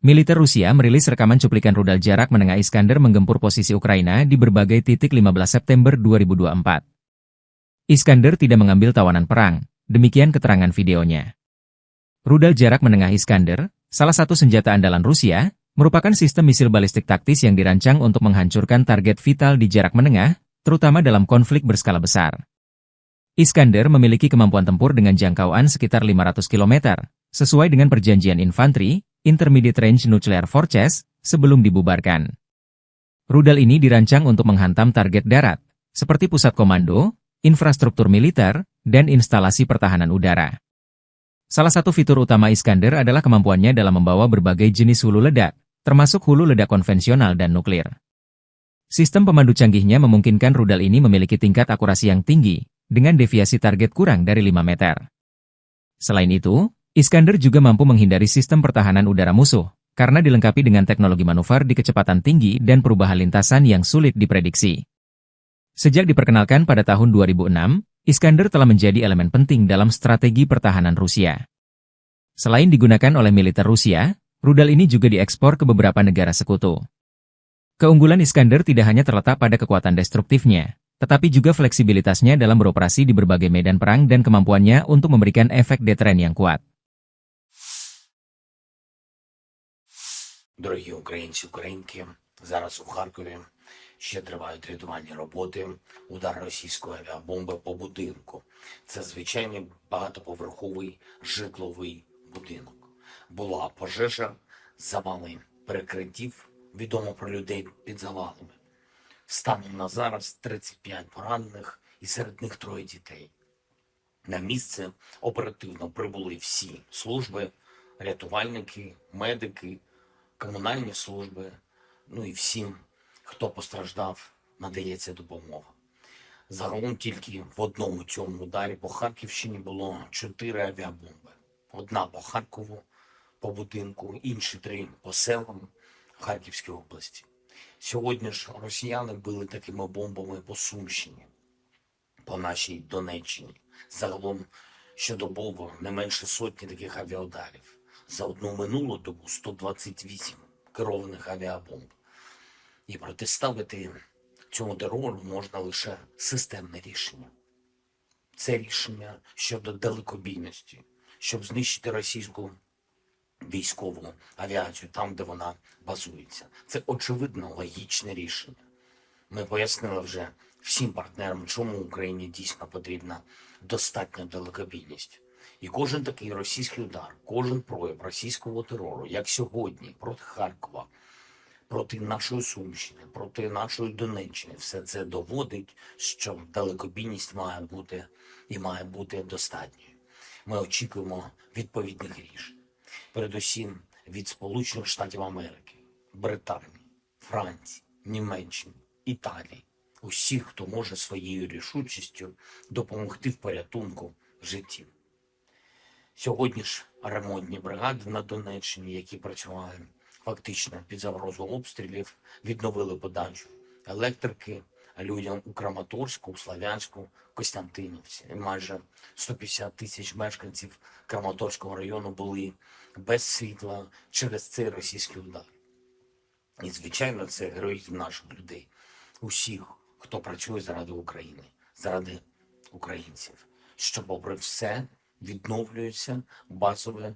Militer Rusia merilis rekaman cuplikan rudal jarak menengah Iskander menggempur posisi Ukraina di berbagai titik 15 September 2024. Iskander tidak mengambil tawanan perang, demikian keterangan videonya. Rudal jarak menengah Iskander, salah satu senjata andalan Rusia, merupakan sistem misil balistik taktis yang dirancang untuk menghancurkan target vital di jarak menengah, terutama dalam konflik berskala besar. Iskander memiliki kemampuan tempur dengan jangkauan sekitar 500 km, sesuai dengan perjanjian infanteri, Intermediate Range Nuclear Forces, sebelum dibubarkan. Rudal ini dirancang untuk menghantam target darat, seperti pusat komando, infrastruktur militer, dan instalasi pertahanan udara. Salah satu fitur utama Iskander adalah kemampuannya dalam membawa berbagai jenis hulu ledak, termasuk hulu ledak konvensional dan nuklir. Sistem pemandu canggihnya memungkinkan rudal ini memiliki tingkat akurasi yang tinggi, dengan deviasi target kurang dari 5 meter. Selain itu, Iskander juga mampu menghindari sistem pertahanan udara musuh, karena dilengkapi dengan teknologi manuver di kecepatan tinggi dan perubahan lintasan yang sulit diprediksi. Sejak diperkenalkan pada tahun 2006, Iskander telah menjadi elemen penting dalam strategi pertahanan Rusia. Selain digunakan oleh militer Rusia, rudal ini juga diekspor ke beberapa negara sekutu. Keunggulan Iskander tidak hanya terletak pada kekuatan destruktifnya, tetapi juga fleksibilitasnya dalam beroperasi di berbagai medan perang dan kemampuannya untuk memberikan efek deteren yang kuat. Дорогі українці, українки, зараз у Харкові ще тривають рятувальні роботи, удар російської авіабомби по будинку. Це звичайний багатоповерховий житловий будинок. Була пожежа, завали перекриттів, відомо про людей під завалами. Станом на зараз 35 поранених і серед них 3 дітей. На місце оперативно прибули всі служби, рятувальники, медики, комунальні служби, ну і всім, хто постраждав, надається допомога. Загалом тільки в одному цьому ударі по Харківщині було 4 авіабомби. Одна по Харкову, по будинку, інші 3 по селам Харківської області. Сьогодні ж росіяни били такими бомбами по Сумщині, по нашій Донеччині. Загалом щодобово не менше сотні таких авіаударів. За одну минулу добу 128 керованих авіабомб. І протиставити цьому терору можна лише системне рішення. Це рішення щодо далекобійності, щоб знищити російську військову авіацію там, де вона базується. Це очевидно логічне рішення. Ми пояснили вже всім партнерам, чому Україні дійсно потрібна достатня далекобійність. І кожен такий російський удар, кожен прояв російського терору, як сьогодні, проти Харкова, проти нашої Сумщини, проти нашої Донеччини, все це доводить, що далекобійність має бути і має бути достатньою. Ми очікуємо відповідних рішень. Передусім від Сполучених Штатів Америки, Британії, Франції, Німеччини, Італії. Усіх, хто може своєю рішучістю допомогти в порятунку життів. Сьогодні ж ремонтні бригади на Донеччині, які працювали фактично під загрозою обстрілів, відновили подачу електрики, людям у Краматорську, у Слов'янську, Костянтинівці. І майже 150 тисяч мешканців Краматорського району були без світла через цей російський удар. І, звичайно, це героїзм наших людей, усіх, хто працює заради України, заради українців, що, попри все, відновлюється базове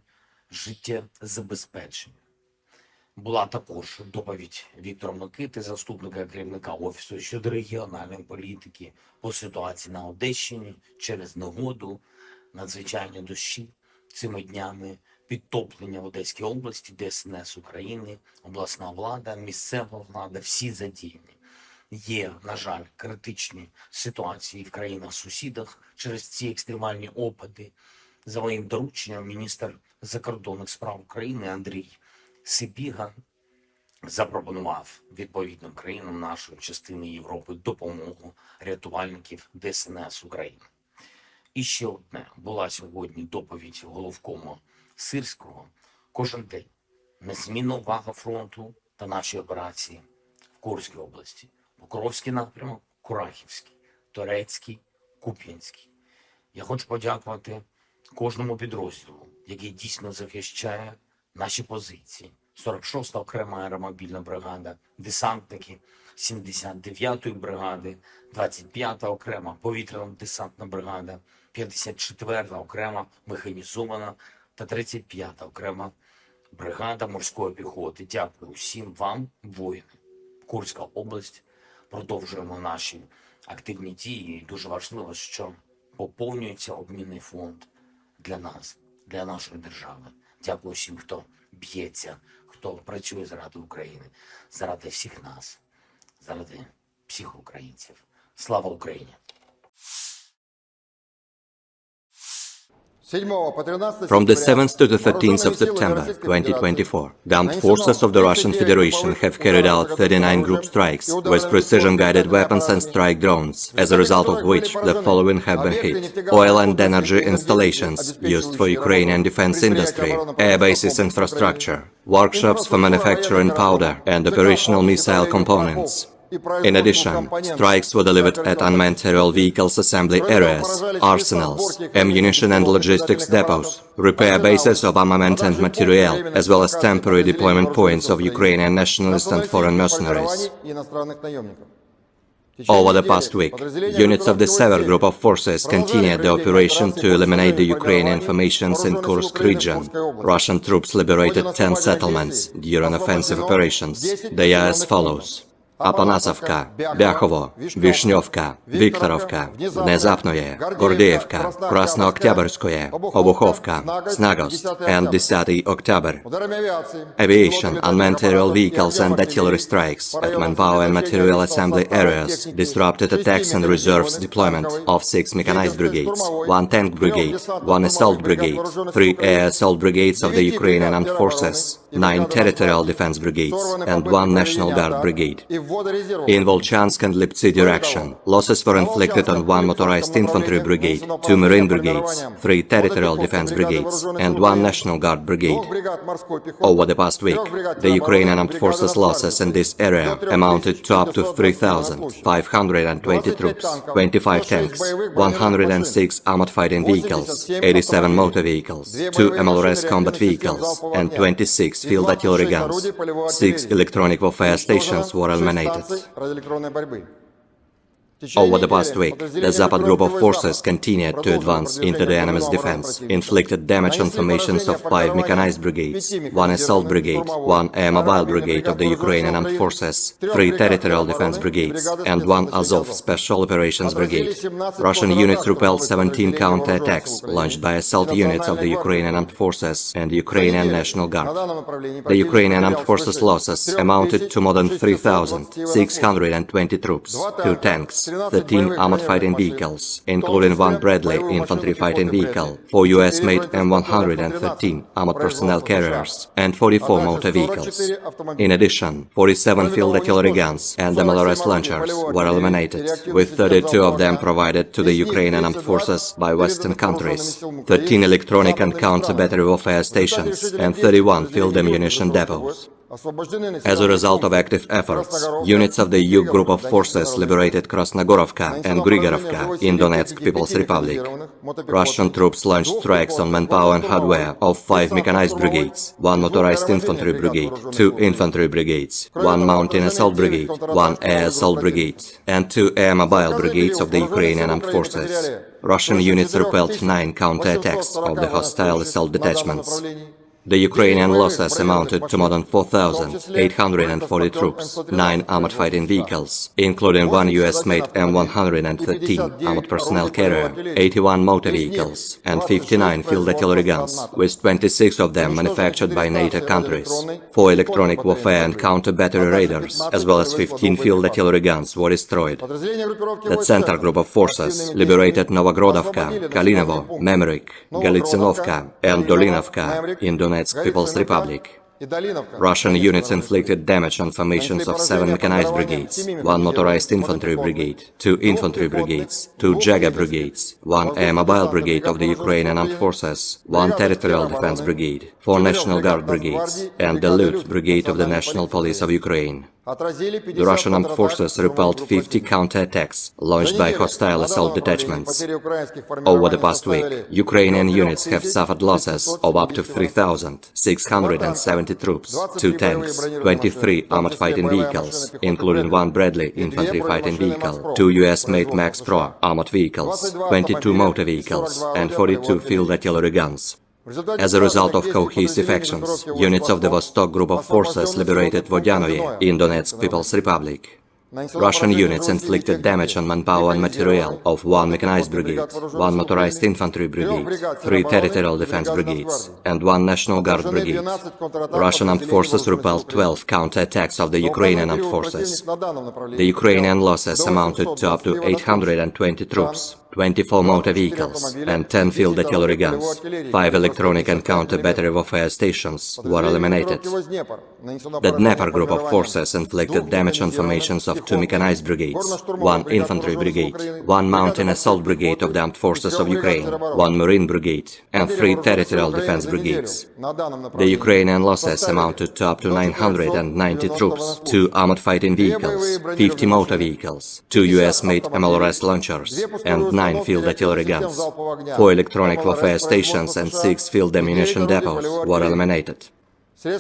життєзабезпечення. Була також доповідь Віктора Микити, заступника керівника Офісу щодо регіональної політики по ситуації на Одещині через негоду, надзвичайні дощі цими днями, підтоплення в Одеській області, ДСНС України, обласна влада, місцева влада, всі задіяні. Є, на жаль, критичні ситуації в країнах-сусідах через ці екстремальні опади. За моїм дорученням, міністр закордонних справ України Андрій Сибіга запропонував відповідним країнам нашої частини Європи допомогу рятувальників ДСНС України. І ще одне. Була сьогодні доповідь головкому Сирського. Кожен день незмінна увага фронту та наші операції в Курській області. Покровський напрямок, Курахівський, Торецький, Куп'янський. Я хочу подякувати кожному підрозділу, який дійсно захищає наші позиції. 46-та окрема аеромобільна бригада, десантники 79-ї бригади, 25-та окрема повітряно-десантна бригада, 54-та окрема механізована та 35-та окрема бригада морської піхоти. Дякую всім вам, воїни. Курська область. Продовжуємо наші активні дії. І дуже важливо, що поповнюється обмінний фонд для нас, для нашої держави. Дякую всім, хто б'ється, хто працює заради України, заради всіх нас, заради всіх українців. Слава Україні! From the 7th to the 13th of September 2024, the armed forces of the Russian Federation have carried out 39 group strikes with precision-guided weapons and strike drones, as a result of which the following have been hit: oil and energy installations used for Ukrainian defense industry, air bases infrastructure, workshops for manufacturing powder and operational missile components. In addition, strikes were delivered at unmanned aerial vehicles assembly areas, arsenals, ammunition and logistics depots, repair bases of armament and materiel, as well as temporary deployment points of Ukrainian nationalist and foreign mercenaries. Over the past week, units of the Sever Group of forces continued the operation to eliminate the Ukrainian formations in Kursk region. Russian troops liberated 10 settlements during offensive operations. They are as follows: Апанасовка, Бяхово, Вишневка, Викторовка, Внезапное, Гордеевка, Краснооктябрьское, Обуховка, Snagost, and 10 October. Aviation, unmanned aerial vehicles and artillery strikes at manpower and material assembly areas disrupted attacks and reserves deployment of 6 mechanized brigades, 1 tank brigade, 1 assault brigade, 3 air assault brigades of the Ukrainian armed forces, 9 territorial defense brigades, and 1 National Guard brigade. In Volchansk and Liptsy direction, losses were inflicted on 1 motorized infantry brigade, 2 marine brigades, 3 territorial defense brigades, and 1 National Guard brigade. Over the past week, the Ukrainian armed forces losses in this area amounted to up to 3,520 troops, 25 tanks, 106 armored fighting vehicles, 87 motor vehicles, 2 MLRS combat vehicles, and 26 field artillery guns. 6 electronic warfare stations were eliminated. Over the past week, the Zapad group of forces continued to advance into the enemy's defense, inflicted damage on formations of 5 mechanized brigades, 1 assault brigade, 1 air mobile brigade of the Ukrainian armed forces, 3 territorial defense brigades, and 1 Azov special operations brigade. Russian units repelled 17 counterattacks launched by assault units of the Ukrainian armed forces and the Ukrainian National Guard. The Ukrainian armed forces losses amounted to more than 3,620 troops, 2 tanks, 13 armored fighting vehicles, including 1 Bradley infantry fighting vehicle, 4 US-made M113 armored personnel carriers, and 44 motor vehicles. In addition, 47 field artillery guns and MLRS launchers were eliminated, with 32 of them provided to the Ukrainian armed forces by Western countries, 13 electronic and counter-battery warfare stations, and 31 field ammunition depots. As a result of active efforts, units of the EU Group of Forces liberated Krasnogorovka and Grigorovka in Donetsk People's Republic. Russian troops launched strikes on manpower and hardware of 5 mechanized brigades, 1 motorized infantry brigade, 2 infantry brigades, 1 mountain assault brigade, 1 air assault brigade, and 2 air mobile brigades of the Ukrainian armed forces. Russian units repelled 9 counterattacks of the hostile assault detachments. The Ukrainian losses amounted to more than 4,840 troops, 9 armored fighting vehicles, including 1 US-made M113 armored personnel carrier, 81 motor vehicles, and 59 field artillery guns, with 26 of them manufactured by NATO countries. 4 electronic warfare and counter-battery radars, as well as 15 field artillery guns, were destroyed. The Center Group of Forces liberated Novogrodovka, Kalinovo, Memrik, Galitsinovka, and Dolinovka in Donetsk People's Republic. Russian units inflicted damage on formations of 7 mechanized brigades, 1 motorized infantry brigade, 2 infantry brigades, 2 Jager brigades, 1 air mobile brigade of the Ukrainian armed forces, 1 territorial defense brigade, 4 National Guard brigades, and the Lut brigade of the National Police of Ukraine. The Russian armed forces repelled 50 counterattacks launched by hostile assault detachments. Over the past week, Ukrainian units have suffered losses of up to 3,670 troops, 2 tanks, 23 armored fighting vehicles, including 1 Bradley infantry fighting vehicle, 2 US-made Max Pro armored vehicles, 22 motor vehicles, and 42 field artillery guns. As a result of cohesive actions, units of the Vostok Group of Forces liberated Vodyanoye in Donetsk People's Republic. Russian units inflicted damage on manpower and material of 1 mechanized brigade, 1 motorized infantry brigade, 3 territorial defense brigades, and 1 National Guard brigade. Russian armed forces repelled 12 counterattacks of the Ukrainian armed forces. The Ukrainian losses amounted to up to 820 troops, 24 motor vehicles, and 10 field artillery guns. 5 electronic and counter-battery warfare stations were eliminated. The Dnepr Group of Forces inflicted damage on formations of 2 mechanized brigades, 1 infantry brigade, 1 mountain assault brigade of the armed forces of Ukraine, 1 marine brigade, and 3 territorial defense brigades. The Ukrainian losses amounted to up to 990 troops, 2 armored fighting vehicles, 50 motor vehicles, 2 US-made MLRS launchers, and 9 field artillery guns. 4 electronic warfare stations and 6 field ammunition depots were eliminated.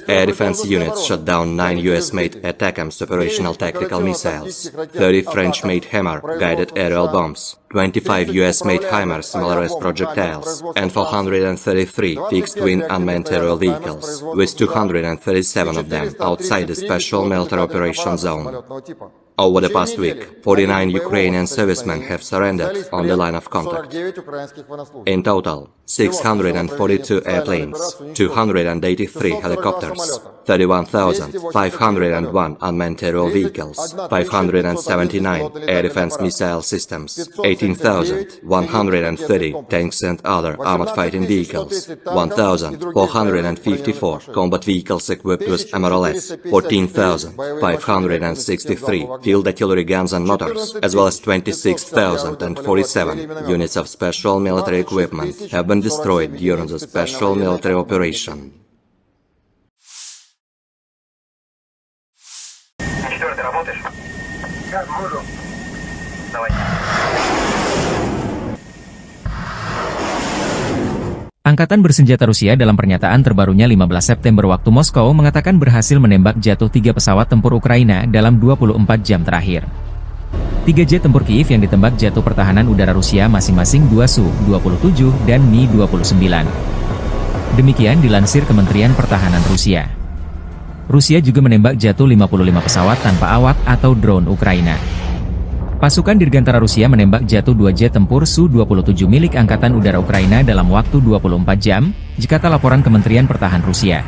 Air defense units shot down 9 US-made ATACMS operational tactical missiles, 30 French-made Hammer guided aerial bombs, 25 US-made HIMARS MLRS projectiles, and 433 fixed-wing unmanned aerial vehicles, with 237 of them outside the Special Military Operations Zone. Over the past week, 49 Ukrainian servicemen have surrendered on the line of contact. In total, 642 airplanes, 283 helicopters, 31,501 unmanned aerial vehicles, 579 air defense missile systems, 18,130 tanks and other armored fighting vehicles, 1,454 combat vehicles equipped with MLRS, 14,563 field artillery guns and motors, as well as 26,047 units of special military equipment have been destroyed during the special military operation. Angkatan bersenjata Rusia dalam pernyataan terbarunya 15 September waktu Moskow mengatakan berhasil menembak jatuh 3 pesawat tempur Ukraina dalam 24 jam terakhir. 3 jet tempur Kiev yang ditembak jatuh pertahanan udara Rusia masing-masing 2 Su-27 dan Mi-29. Demikian dilansir Kementerian Pertahanan Rusia. Rusia juga menembak jatuh 55 pesawat tanpa awak atau drone Ukraina. Pasukan Dirgantara Rusia menembak jatuh 2 jet tempur Su-27 milik Angkatan Udara Ukraina dalam waktu 24 jam, jikata laporan Kementerian Pertahanan Rusia.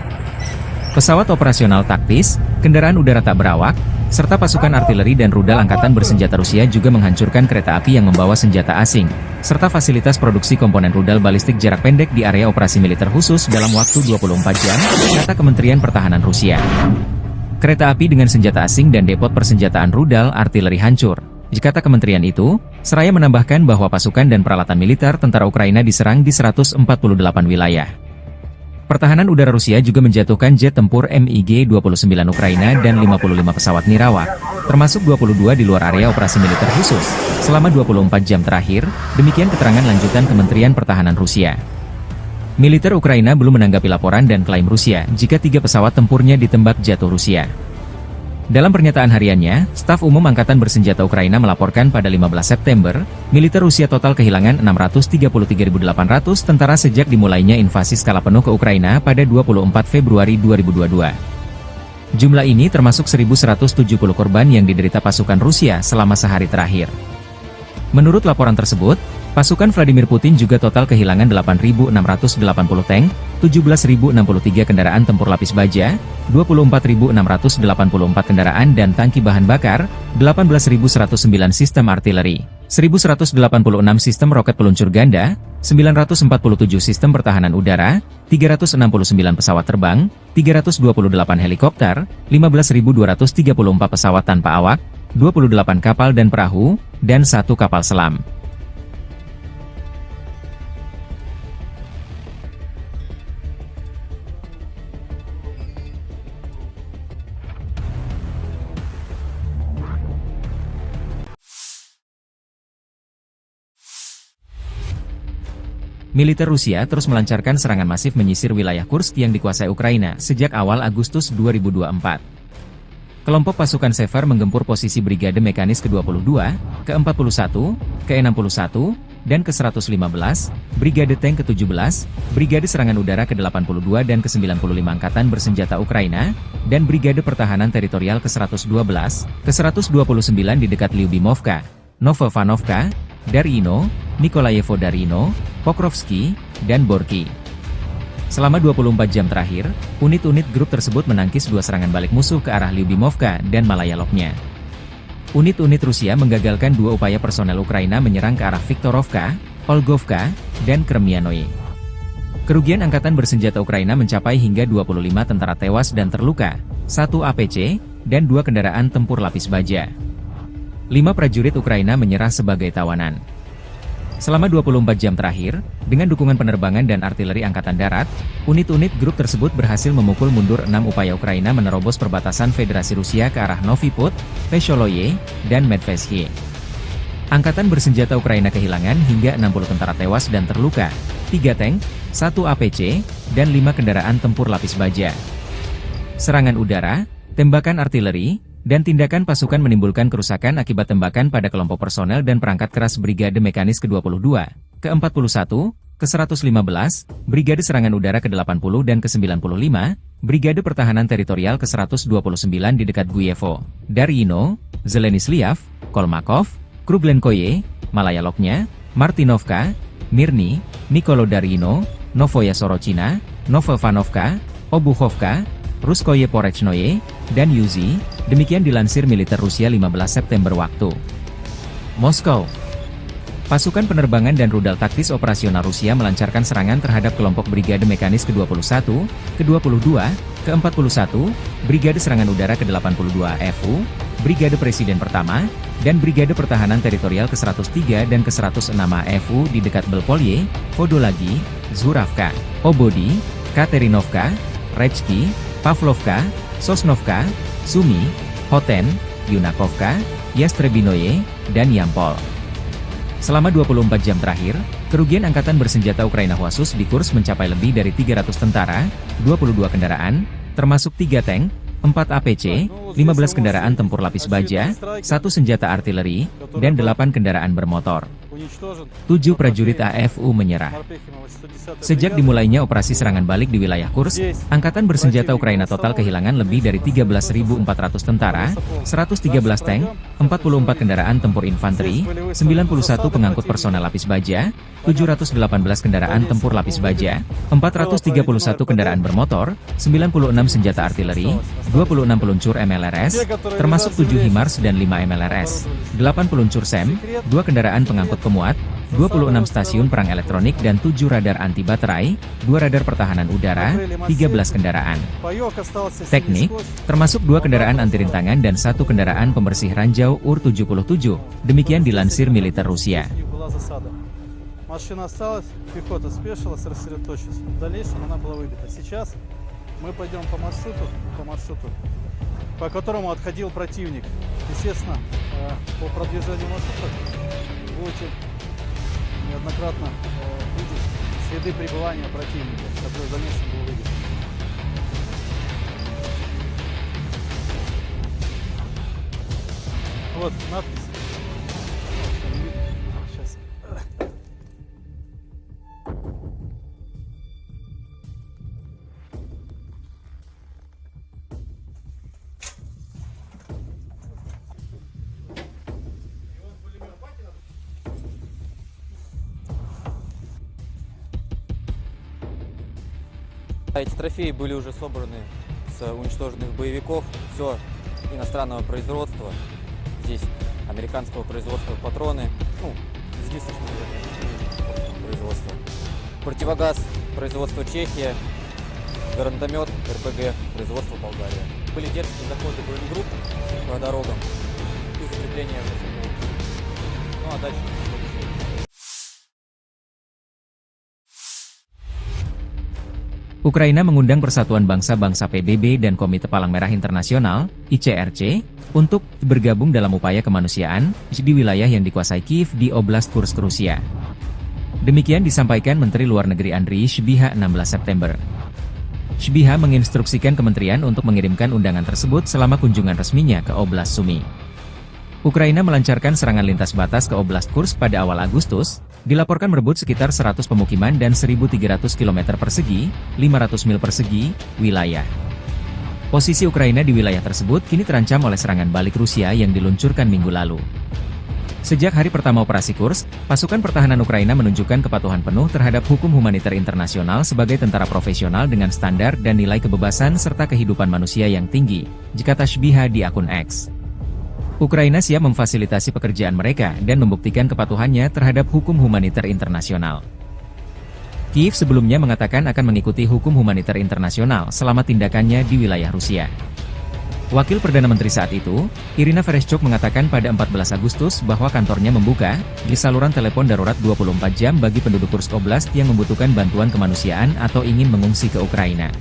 Pesawat operasional taktis, kendaraan udara tak berawak, serta pasukan artileri dan rudal Angkatan Bersenjata Rusia juga menghancurkan kereta api yang membawa senjata asing, serta fasilitas produksi komponen rudal balistik jarak pendek di area operasi militer khusus dalam waktu 24 jam, kata Kementerian Pertahanan Rusia. Kereta api dengan senjata asing dan depot persenjataan rudal artileri hancur. Jikata kementerian itu, seraya menambahkan bahwa pasukan dan peralatan militer tentara Ukraina diserang di 148 wilayah. Pertahanan udara Rusia juga menjatuhkan jet tempur MiG-29 Ukraina dan 55 pesawat nirawak, termasuk 22 di luar area operasi militer khusus, selama 24 jam terakhir, demikian keterangan lanjutan Kementerian Pertahanan Rusia. Militer Ukraina belum menanggapi laporan dan klaim Rusia jika 3 pesawat tempurnya ditembak jatuh Rusia. Dalam pernyataan hariannya, Staf Umum Angkatan Bersenjata Ukraina melaporkan pada 15 September, militer Rusia total kehilangan 633.800 tentara sejak dimulainya invasi skala penuh ke Ukraina pada 24 Februari 2022. Jumlah ini termasuk 1.170 korban yang diderita pasukan Rusia selama sehari terakhir. Menurut laporan tersebut, pasukan Vladimir Putin juga total kehilangan 8.680 tank, 17.063 kendaraan tempur lapis baja, 24.684 kendaraan dan tangki bahan bakar, 18.109 sistem artileri, 1.186 sistem roket peluncur ganda, 947 sistem pertahanan udara, 369 pesawat terbang, 328 helikopter, 15.234 pesawat tanpa awak, 28 kapal dan perahu, dan 1 kapal selam. Militer Rusia terus melancarkan serangan masif menyisir wilayah Kursk yang dikuasai Ukraina sejak awal Agustus 2024. Kelompok pasukan Sever menggempur posisi Brigade Mekanis ke-22, ke-41, ke-61, dan ke-115, Brigade Tank ke-17, Brigade Serangan Udara ke-82 dan ke-95 Angkatan Bersenjata Ukraina, dan Brigade Pertahanan Teritorial ke-112, ke-129 di dekat Lyubimovka, Novovanovka, Darino, Nikolayevo Darino, Pokrovsky, dan Borky. Selama 24 jam terakhir, unit-unit grup tersebut menangkis 2 serangan balik musuh ke arah Lyubimovka dan Malayaloknya. Unit-unit Rusia menggagalkan 2 upaya personel Ukraina menyerang ke arah Viktorovka, Olgovka, dan Kremyanoye. Kerugian Angkatan Bersenjata Ukraina mencapai hingga 25 tentara tewas dan terluka, 1 APC, dan 2 kendaraan tempur lapis baja. 5 prajurit Ukraina menyerah sebagai tawanan. Selama 24 jam terakhir, dengan dukungan penerbangan dan artileri Angkatan Darat, unit-unit grup tersebut berhasil memukul mundur 6 upaya Ukraina menerobos perbatasan Federasi Rusia ke arah Novy Put, Vesholoye, dan Medvesye. Angkatan Bersenjata Ukraina kehilangan hingga 60 tentara tewas dan terluka, 3 tank, 1 APC, dan 5 kendaraan tempur lapis baja. Serangan udara, tembakan artileri, dan tindakan pasukan menimbulkan kerusakan akibat tembakan pada kelompok personel dan perangkat keras Brigade Mekanis ke-22, ke-41, ke-115, Brigade Serangan Udara ke-80 dan ke-95, Brigade Pertahanan Teritorial ke-129 di dekat Guyevo, Darino, Zelenislav, Kolmakov, Kruglenkoye, Malayaloknya, Martinovka, Mirny, Nikolo-Darino, Novoya Sorochina, Novovanovka, Obuchovka, Ruskoye Porechnoye, dan Yuzi, demikian dilansir militer Rusia 15 September waktu Moskow. Pasukan penerbangan dan rudal taktis operasional Rusia melancarkan serangan terhadap kelompok Brigade Mekanis ke-21, ke-22, ke-41, Brigade Serangan Udara ke-82 AFU, Brigade Presiden Pertama, dan Brigade Pertahanan Teritorial ke-103 dan ke-106 AFU di dekat Belpolye, Vodolagi, Zhuravka, Obodi, Katerinovka, Rechki, Pavlovka, Sosnovka, Sumy, Hoten, Yunakovka, Yastrebinoye, dan Yampol. Selama 24 jam terakhir, kerugian Angkatan Bersenjata Ukraina khusus di Kursk mencapai lebih dari 300 tentara, 22 kendaraan, termasuk 3 tank, 4 APC, 15 kendaraan tempur lapis baja, 1 senjata artileri, dan 8 kendaraan bermotor. 7 prajurit AFU menyerah. Sejak dimulainya operasi serangan balik di wilayah Kursk, Angkatan Bersenjata Ukraina total kehilangan lebih dari 13.400 tentara, 113 tank, 44 kendaraan tempur infanteri, 91 pengangkut personel lapis baja, 718 kendaraan tempur lapis baja, 431 kendaraan bermotor, 96 senjata artileri, 26 peluncur MLRS, termasuk 7 HIMARS dan 5 MLRS, 8 peluncur SEM, 2 kendaraan pengangkut pemuat, 26 stasiun perang elektronik dan 7 radar anti baterai, 2 radar pertahanan udara, 13 kendaraan teknik, termasuk 2 kendaraan anti rintangan dan 1 kendaraan pembersih ranjau UR-77, demikian dilansir militer Rusia. Машина осталась, пехота спешилась, рассредоточилась. В дальнейшем она была выбита. Сейчас мы пойдем по маршруту, по которому отходил противник. Естественно, по продвижению маршрута будете неоднократно видеть следы пребывания противника, который в дальнейшем был выбит. Вот надпись. Сейчас. Эти трофеи были уже собраны с уничтоженных боевиков. Все иностранного производства. Здесь американского производства патроны. Ну, излишнего производства. Противогаз производства Чехия. Гранатомет РПГ производства Болгария. Были дерзкие заходы бронегрупп по дорогам и закрепления в населенных. Ну а дальше... Ukraina mengundang Persatuan Bangsa-Bangsa PBB dan Komite Palang Merah Internasional, ICRC, untuk bergabung dalam upaya kemanusiaan di wilayah yang dikuasai Kiev di Oblast Kursk, Rusia. Demikian disampaikan Menteri Luar Negeri Andriy Sybiha 16 September. Sybiha menginstruksikan kementerian untuk mengirimkan undangan tersebut selama kunjungan resminya ke Oblast Sumy. Ukraina melancarkan serangan lintas batas ke Oblast Kursk pada awal Agustus, dilaporkan merebut sekitar 100 pemukiman dan 1.300 km persegi, 500 mil persegi, wilayah. Posisi Ukraina di wilayah tersebut kini terancam oleh serangan balik Rusia yang diluncurkan minggu lalu. Sejak hari pertama operasi Kursk, pasukan pertahanan Ukraina menunjukkan kepatuhan penuh terhadap hukum humaniter internasional sebagai tentara profesional dengan standar dan nilai kebebasan serta kehidupan manusia yang tinggi, kata Sybiha di akun X. Ukraina siap memfasilitasi pekerjaan mereka dan membuktikan kepatuhannya terhadap hukum humaniter internasional. Kiev sebelumnya mengatakan akan mengikuti hukum humaniter internasional selama tindakannya di wilayah Rusia. Wakil Perdana Menteri saat itu, Irina Vereshchuk mengatakan pada 14 Agustus bahwa kantornya membuka di saluran telepon darurat 24 jam bagi penduduk Kursk Oblast yang membutuhkan bantuan kemanusiaan atau ingin mengungsi ke Ukraina.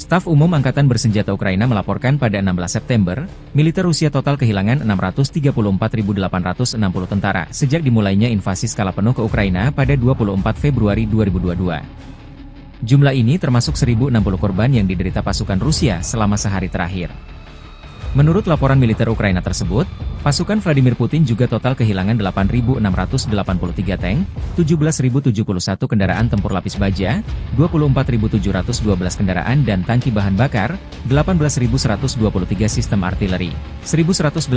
Staf Umum Angkatan Bersenjata Ukraina melaporkan pada 16 September, militer Rusia total kehilangan 634.860 tentara sejak dimulainya invasi skala penuh ke Ukraina pada 24 Februari 2022. Jumlah ini termasuk 1.060 korban yang diderita pasukan Rusia selama sehari terakhir. Menurut laporan militer Ukraina tersebut, pasukan Vladimir Putin juga total kehilangan 8.683 tank, 17.071 kendaraan tempur lapis baja, 24.712 kendaraan dan tangki bahan bakar, 18.123 sistem artileri, 1.187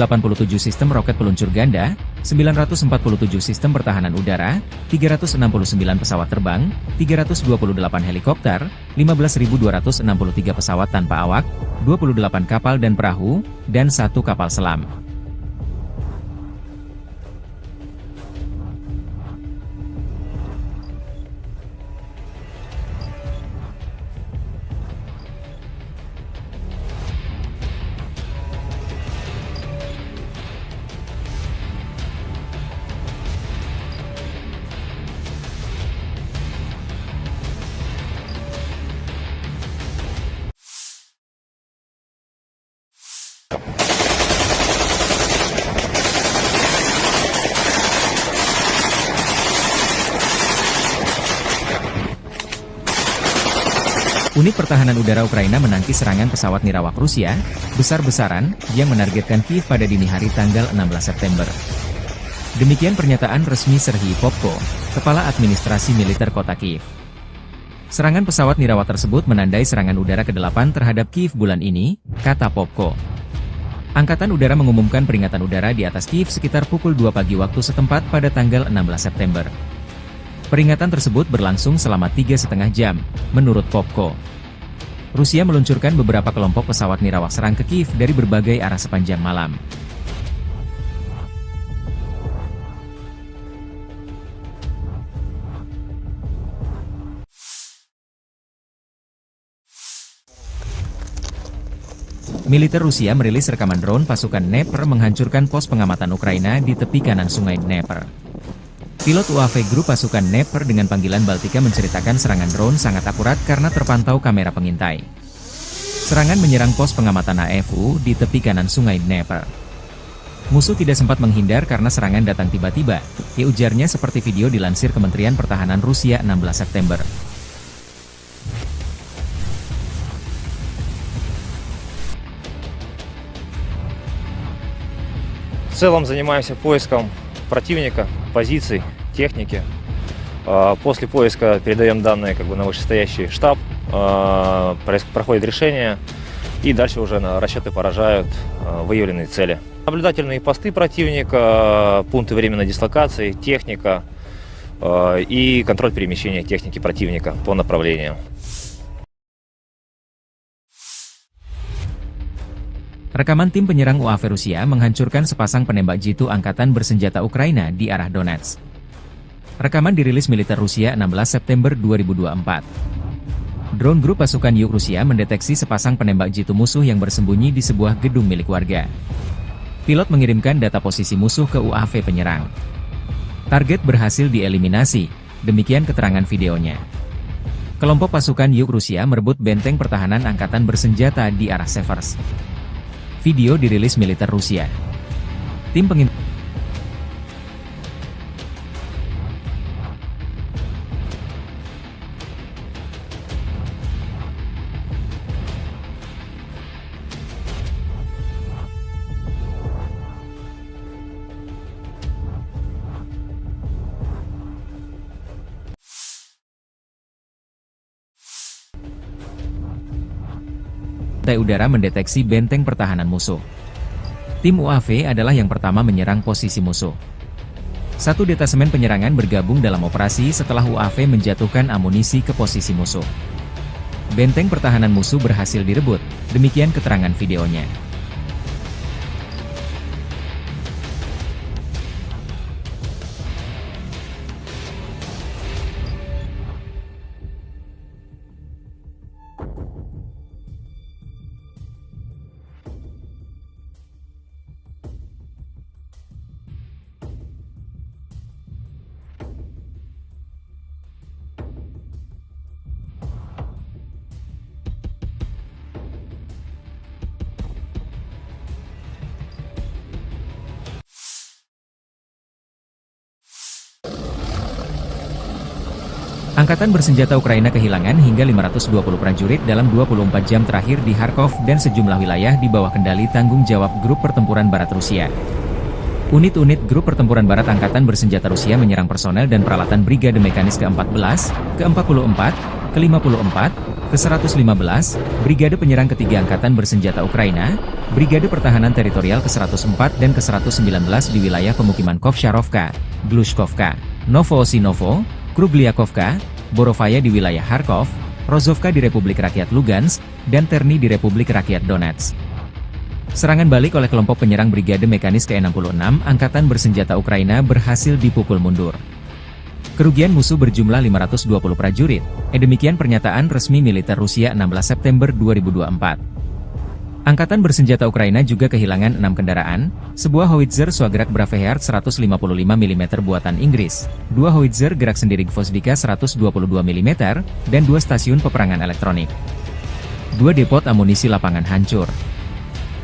sistem roket peluncur ganda, 947 sistem pertahanan udara, 369 pesawat terbang, 328 helikopter, 15.263 pesawat tanpa awak, 28 kapal dan perahu, dan 1 kapal selam. Unit pertahanan udara Ukraina menangkis serangan pesawat nirawak Rusia, besar-besaran, yang menargetkan Kiev pada dini hari tanggal 16 September. Demikian pernyataan resmi Serhiy Popko, Kepala Administrasi Militer Kota Kiev. Serangan pesawat nirawak tersebut menandai serangan udara ke-8 terhadap Kiev bulan ini, kata Popko. Angkatan Udara mengumumkan peringatan udara di atas Kiev sekitar pukul 2 pagi waktu setempat pada tanggal 16 September. Peringatan tersebut berlangsung selama 3,5 jam, menurut Popko. Rusia meluncurkan beberapa kelompok pesawat nirawak serang ke Kiev dari berbagai arah sepanjang malam. Militer Rusia merilis rekaman drone pasukan Dnepr menghancurkan pos pengamatan Ukraina di tepi kanan sungai Dnepr. Pilot UAV grup pasukan Dnepr dengan panggilan Baltika menceritakan serangan drone sangat akurat karena terpantau kamera pengintai. Serangan menyerang pos pengamatan AFU di tepi kanan sungai Dnepr. Musuh tidak sempat menghindar karena serangan datang tiba-tiba, ujarnya seperti video dilansir Kementerian Pertahanan Rusia 16 September. В целом занимаемся поиском противника, позиций, техники. После поиска передаем данные на вышестоящий штаб, проходит решение, и дальше уже расчеты поражают выявленные цели. Наблюдательные посты противника, пункты временной дислокации, техника и контроль перемещения техники противника по направлению. Rekaman tim penyerang UAV Rusia menghancurkan sepasang penembak jitu angkatan bersenjata Ukraina di arah Donetsk. Rekaman dirilis militer Rusia 16 September 2024. Drone grup pasukan Yuk Rusia mendeteksi sepasang penembak jitu musuh yang bersembunyi di sebuah gedung milik warga. Pilot mengirimkan data posisi musuh ke UAV penyerang. Target berhasil dieliminasi, demikian keterangan videonya. Kelompok pasukan Yuk Rusia merebut benteng pertahanan angkatan bersenjata di arah Severs. Video dirilis militer Rusia. Tim pengintai udara mendeteksi benteng pertahanan musuh. Tim UAV adalah yang pertama menyerang posisi musuh. Satu detasemen penyerangan bergabung dalam operasi setelah UAV menjatuhkan amunisi ke posisi musuh. Benteng pertahanan musuh berhasil direbut, demikian keterangan videonya. Angkatan bersenjata Ukraina kehilangan hingga 520 prajurit dalam 24 jam terakhir di Kharkov dan sejumlah wilayah di bawah kendali tanggung jawab Grup Pertempuran Barat Rusia. Unit-unit Grup Pertempuran Barat Angkatan Bersenjata Rusia menyerang personel dan peralatan Brigade Mekanis ke-14, ke-44, ke-54, ke-115, Brigade Penyerang Ketiga Angkatan Bersenjata Ukraina, Brigade Pertahanan Teritorial ke-104 dan ke-119 di wilayah pemukiman Kovsharovka, Glushkovka, Novoosinovo, Krugliakovka, Borovaya di wilayah Kharkov, Rozovka di Republik Rakyat Lugansk, dan Terny di Republik Rakyat Donetsk. Serangan balik oleh kelompok penyerang Brigade Mekanis ke-66 Angkatan Bersenjata Ukraina berhasil dipukul mundur. Kerugian musuh berjumlah 520 prajurit, demikian pernyataan resmi militer Rusia 16 September 2024. Angkatan Bersenjata Ukraina juga kehilangan 6 kendaraan, sebuah howitzer Swagrak Braveheart 155 mm buatan Inggris, 2 howitzer gerak sendiri Gvozdika 122 mm, dan 2 stasiun peperangan elektronik. 2 depot amunisi lapangan hancur.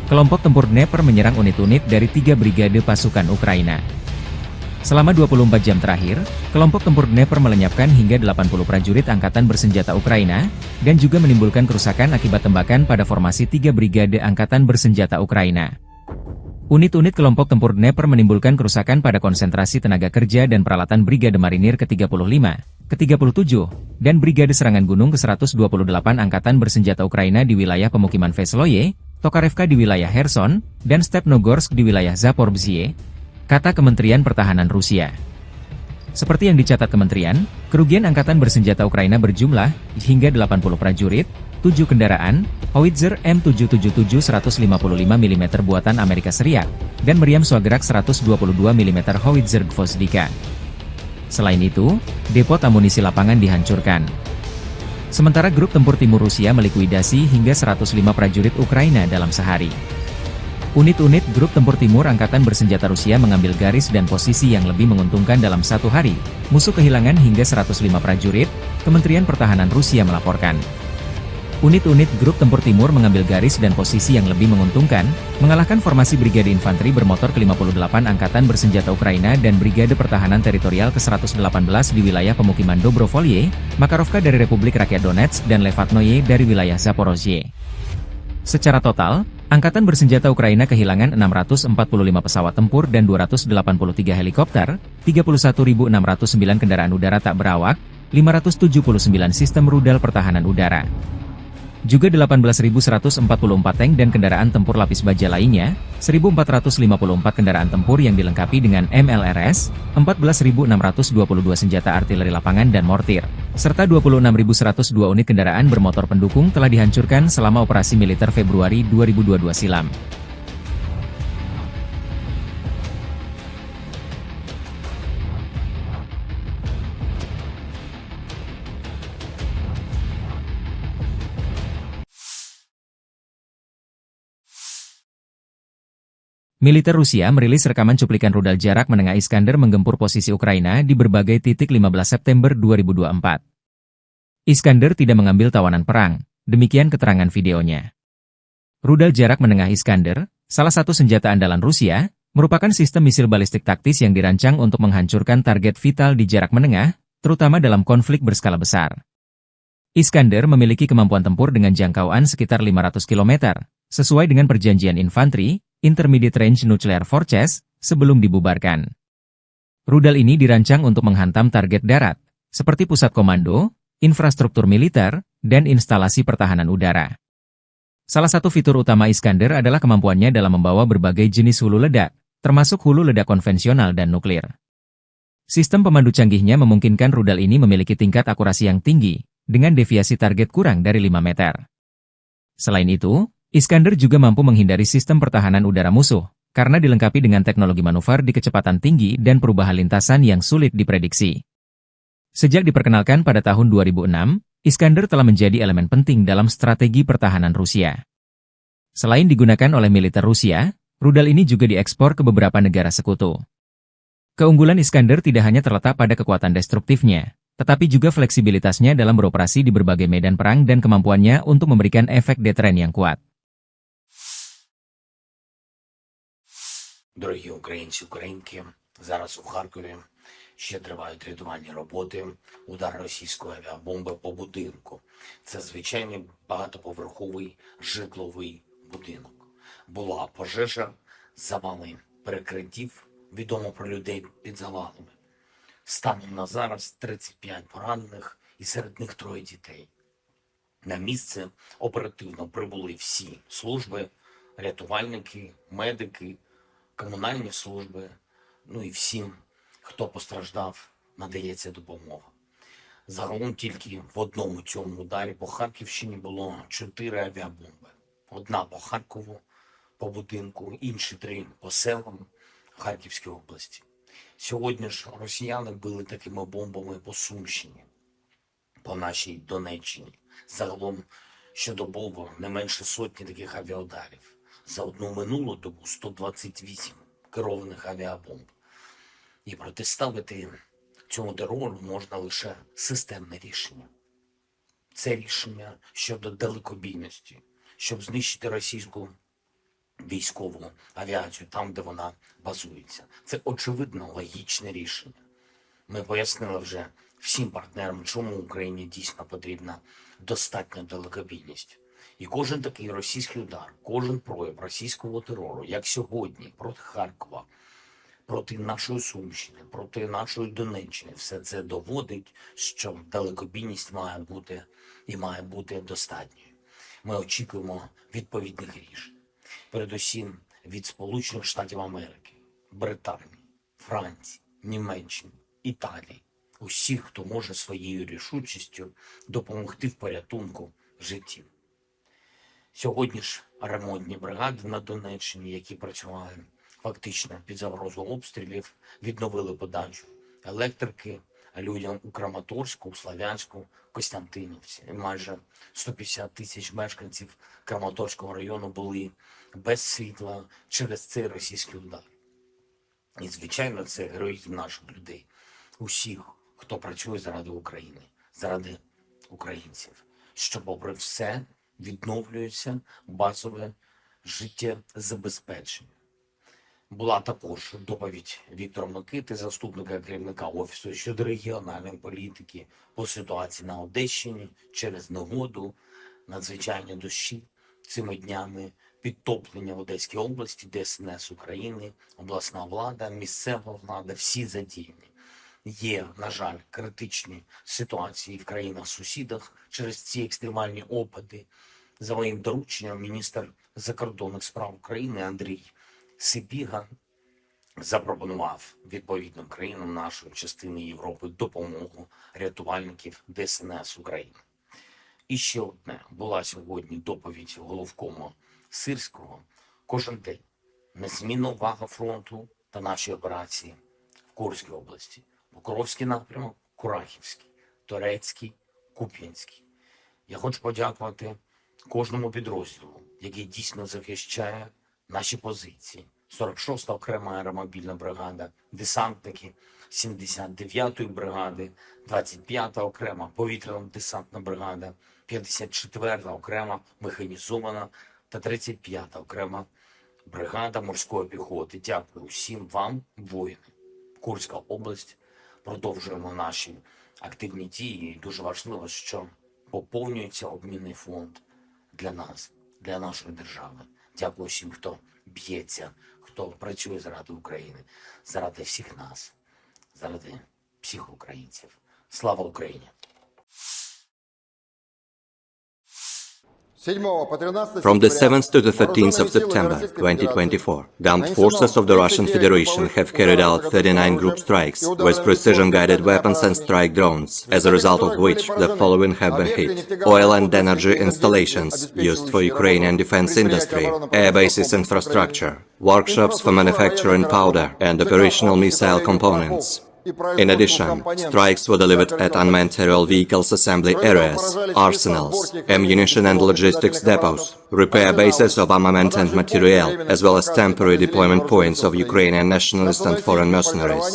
Kelompok tempur Dnepr menyerang unit-unit dari 3 brigade pasukan Ukraina. Selama 24 jam terakhir, kelompok tempur Dnepr melenyapkan hingga 80 prajurit Angkatan Bersenjata Ukraina, dan juga menimbulkan kerusakan akibat tembakan pada formasi 3 brigade Angkatan Bersenjata Ukraina. Unit-unit kelompok tempur Dnepr menimbulkan kerusakan pada konsentrasi tenaga kerja dan peralatan Brigade Marinir ke-35, ke-37, dan Brigade Serangan Gunung ke-128 Angkatan Bersenjata Ukraina di wilayah pemukiman Vesloye, Tokarevka di wilayah Kherson, dan Stepnogorsk di wilayah Zaporizhzhia, kata Kementerian Pertahanan Rusia. Seperti yang dicatat kementerian, kerugian Angkatan Bersenjata Ukraina berjumlah hingga 80 prajurit, 7 kendaraan, howitzer M777 155 mm buatan Amerika Serikat, dan meriam Swagrak 122 mm howitzer Gvozdika. Selain itu, depot amunisi lapangan dihancurkan. Sementara grup tempur timur Rusia melikuidasi hingga 105 prajurit Ukraina dalam sehari. Unit-unit grup tempur timur angkatan bersenjata Rusia mengambil garis dan posisi yang lebih menguntungkan dalam satu hari. Musuh kehilangan hingga 105 prajurit, Kementerian Pertahanan Rusia melaporkan. Unit-unit grup tempur timur mengambil garis dan posisi yang lebih menguntungkan, mengalahkan formasi Brigade Infanteri bermotor ke-58 Angkatan Bersenjata Ukraina dan Brigade Pertahanan Teritorial ke-118 di wilayah pemukiman Dobrovolye, Makarovka dari Republik Rakyat Donetsk dan Levatnoye dari wilayah Zaporozhye. Secara total, Angkatan Bersenjata Ukraina kehilangan 645 pesawat tempur dan 283 helikopter, 31.609 kendaraan udara tak berawak, 579 sistem rudal pertahanan udara. Juga 18.144 tank dan kendaraan tempur lapis baja lainnya, 1.454 kendaraan tempur yang dilengkapi dengan MLRS, 14.622 senjata artileri lapangan dan mortir, serta 26.102 unit kendaraan bermotor pendukung telah dihancurkan selama operasi militer Februari 2022 silam. Militer Rusia merilis rekaman cuplikan rudal jarak menengah Iskander menggempur posisi Ukraina di berbagai titik 15 September 2024. Iskander tidak mengambil tawanan perang, demikian keterangan videonya. Rudal jarak menengah Iskander, salah satu senjata andalan Rusia, merupakan sistem misil balistik taktis yang dirancang untuk menghancurkan target vital di jarak menengah, terutama dalam konflik berskala besar. Iskander memiliki kemampuan tempur dengan jangkauan sekitar 500 km, sesuai dengan perjanjian infanteri, Intermediate Range Nuclear Forces, sebelum dibubarkan. Rudal ini dirancang untuk menghantam target darat, seperti pusat komando, infrastruktur militer, dan instalasi pertahanan udara. Salah satu fitur utama Iskander adalah kemampuannya dalam membawa berbagai jenis hulu ledak, termasuk hulu ledak konvensional dan nuklir. Sistem pemandu canggihnya memungkinkan rudal ini memiliki tingkat akurasi yang tinggi, dengan deviasi target kurang dari 5 meter. Selain itu, Iskander juga mampu menghindari sistem pertahanan udara musuh, karena dilengkapi dengan teknologi manuver di kecepatan tinggi dan perubahan lintasan yang sulit diprediksi. Sejak diperkenalkan pada tahun 2006, Iskander telah menjadi elemen penting dalam strategi pertahanan Rusia. Selain digunakan oleh militer Rusia, rudal ini juga diekspor ke beberapa negara sekutu. Keunggulan Iskander tidak hanya terletak pada kekuatan destruktifnya, tetapi juga fleksibilitasnya dalam beroperasi di berbagai medan perang dan kemampuannya untuk memberikan efek deteren yang kuat. Дорогі українці, українки, зараз у Харкові ще тривають рятувальні роботи, удар російської авіабомби по будинку. Це звичайний багатоповерховий житловий будинок. Була пожежа, завали перекриттів, відомо про людей під завалами. Станом на зараз 35 поранених і серед них 3 дітей. На місце оперативно прибули всі служби, рятувальники, медики, комунальні служби, ну і всім, хто постраждав, надається допомога. Загалом тільки в одному цьому ударі по Харківщині було 4 авіабомби. Одна по Харкову, по будинку, інші 3 по селам Харківській області. Сьогодні ж росіяни били такими бомбами по Сумщині, по нашій Донеччині. Загалом щодобово не менше сотні таких авіаударів. За одну минулу добу 128 керованих авіабомб. І протиставити цьому терору можна лише системне рішення. Це рішення щодо далекобійності, щоб знищити російську військову авіацію там, де вона базується. Це очевидно логічне рішення. Ми пояснили вже всім партнерам, чому Україні дійсно потрібна достатня далекобійність. І кожен такий російський удар, кожен прояв російського терору, як сьогодні, проти Харкова, проти нашої Сумщини, проти нашої Донеччини, все це доводить, що далекобійність має бути і має бути достатньою. Ми очікуємо відповідних рішень. Передусім від Сполучених Штатів Америки, Британії, Франції, Німеччини, Італії. Усіх, хто може своєю рішучістю допомогти в порятунку життів. Сьогодні ж ремонтні бригади на Донеччині, які працювали фактично під загрозою обстрілів, відновили подачу електрики, людям у Краматорську, у Слов'янську, Костянтинівці. І майже 150 тисяч мешканців Краматорського району були без світла через цей російський удар. І, звичайно, це героїзм наших людей, усіх, хто працює заради України, заради українців, що, попри все, відновлюється базове життєзабезпечення. Була також доповідь Віктора Микити, заступника керівника Офісу щодо регіональної політики по ситуації на Одещині через негоду, надзвичайні дощі цими днями, підтоплення в Одеській області, ДСНС України, обласна влада, місцева влада, всі задіяні. Є, на жаль, критичні ситуації в країнах-сусідах через ці екстремальні опади. За моїм дорученням, міністр закордонних справ України Андрій Сибіга запропонував відповідним країнам нашої частини Європи допомогу рятувальників ДСНС України. І ще одне. Була сьогодні доповідь головкому Сирського. Кожен день незмінна увага фронту та наші операції в Курській області. Покровський напрямок, Курахівський, Торецький, Куп'янський. Я хочу подякувати кожному підрозділу, який дійсно захищає наші позиції. 46-та окрема аеромобільна бригада, десантники 79-ї бригади, 25-та окрема повітряно-десантна бригада, 54-та окрема механізована та 35-та окрема бригада морської піхоти. Дякую всім вам, воїни. Курська область. Продовжуємо наші активні дії. І дуже важливо, що поповнюється обмінний фонд для нас, для нашої держави. Дякую всім, хто б'ється, хто працює заради України, заради всіх нас, заради всіх українців. Слава Україні! From the 7th to the 13th of September 2024, the armed forces of the Russian Federation have carried out 39 group strikes with precision-guided weapons and strike drones, as a result of which the following have been hit: oil and energy installations used for Ukrainian defense industry, air bases infrastructure, workshops for manufacturing powder and operational missile components. In addition, strikes were delivered at unmanned aerial vehicles assembly areas, arsenals, ammunition and logistics depots, repair bases of armament and materiel, as well as temporary deployment points of Ukrainian nationalist and foreign mercenaries.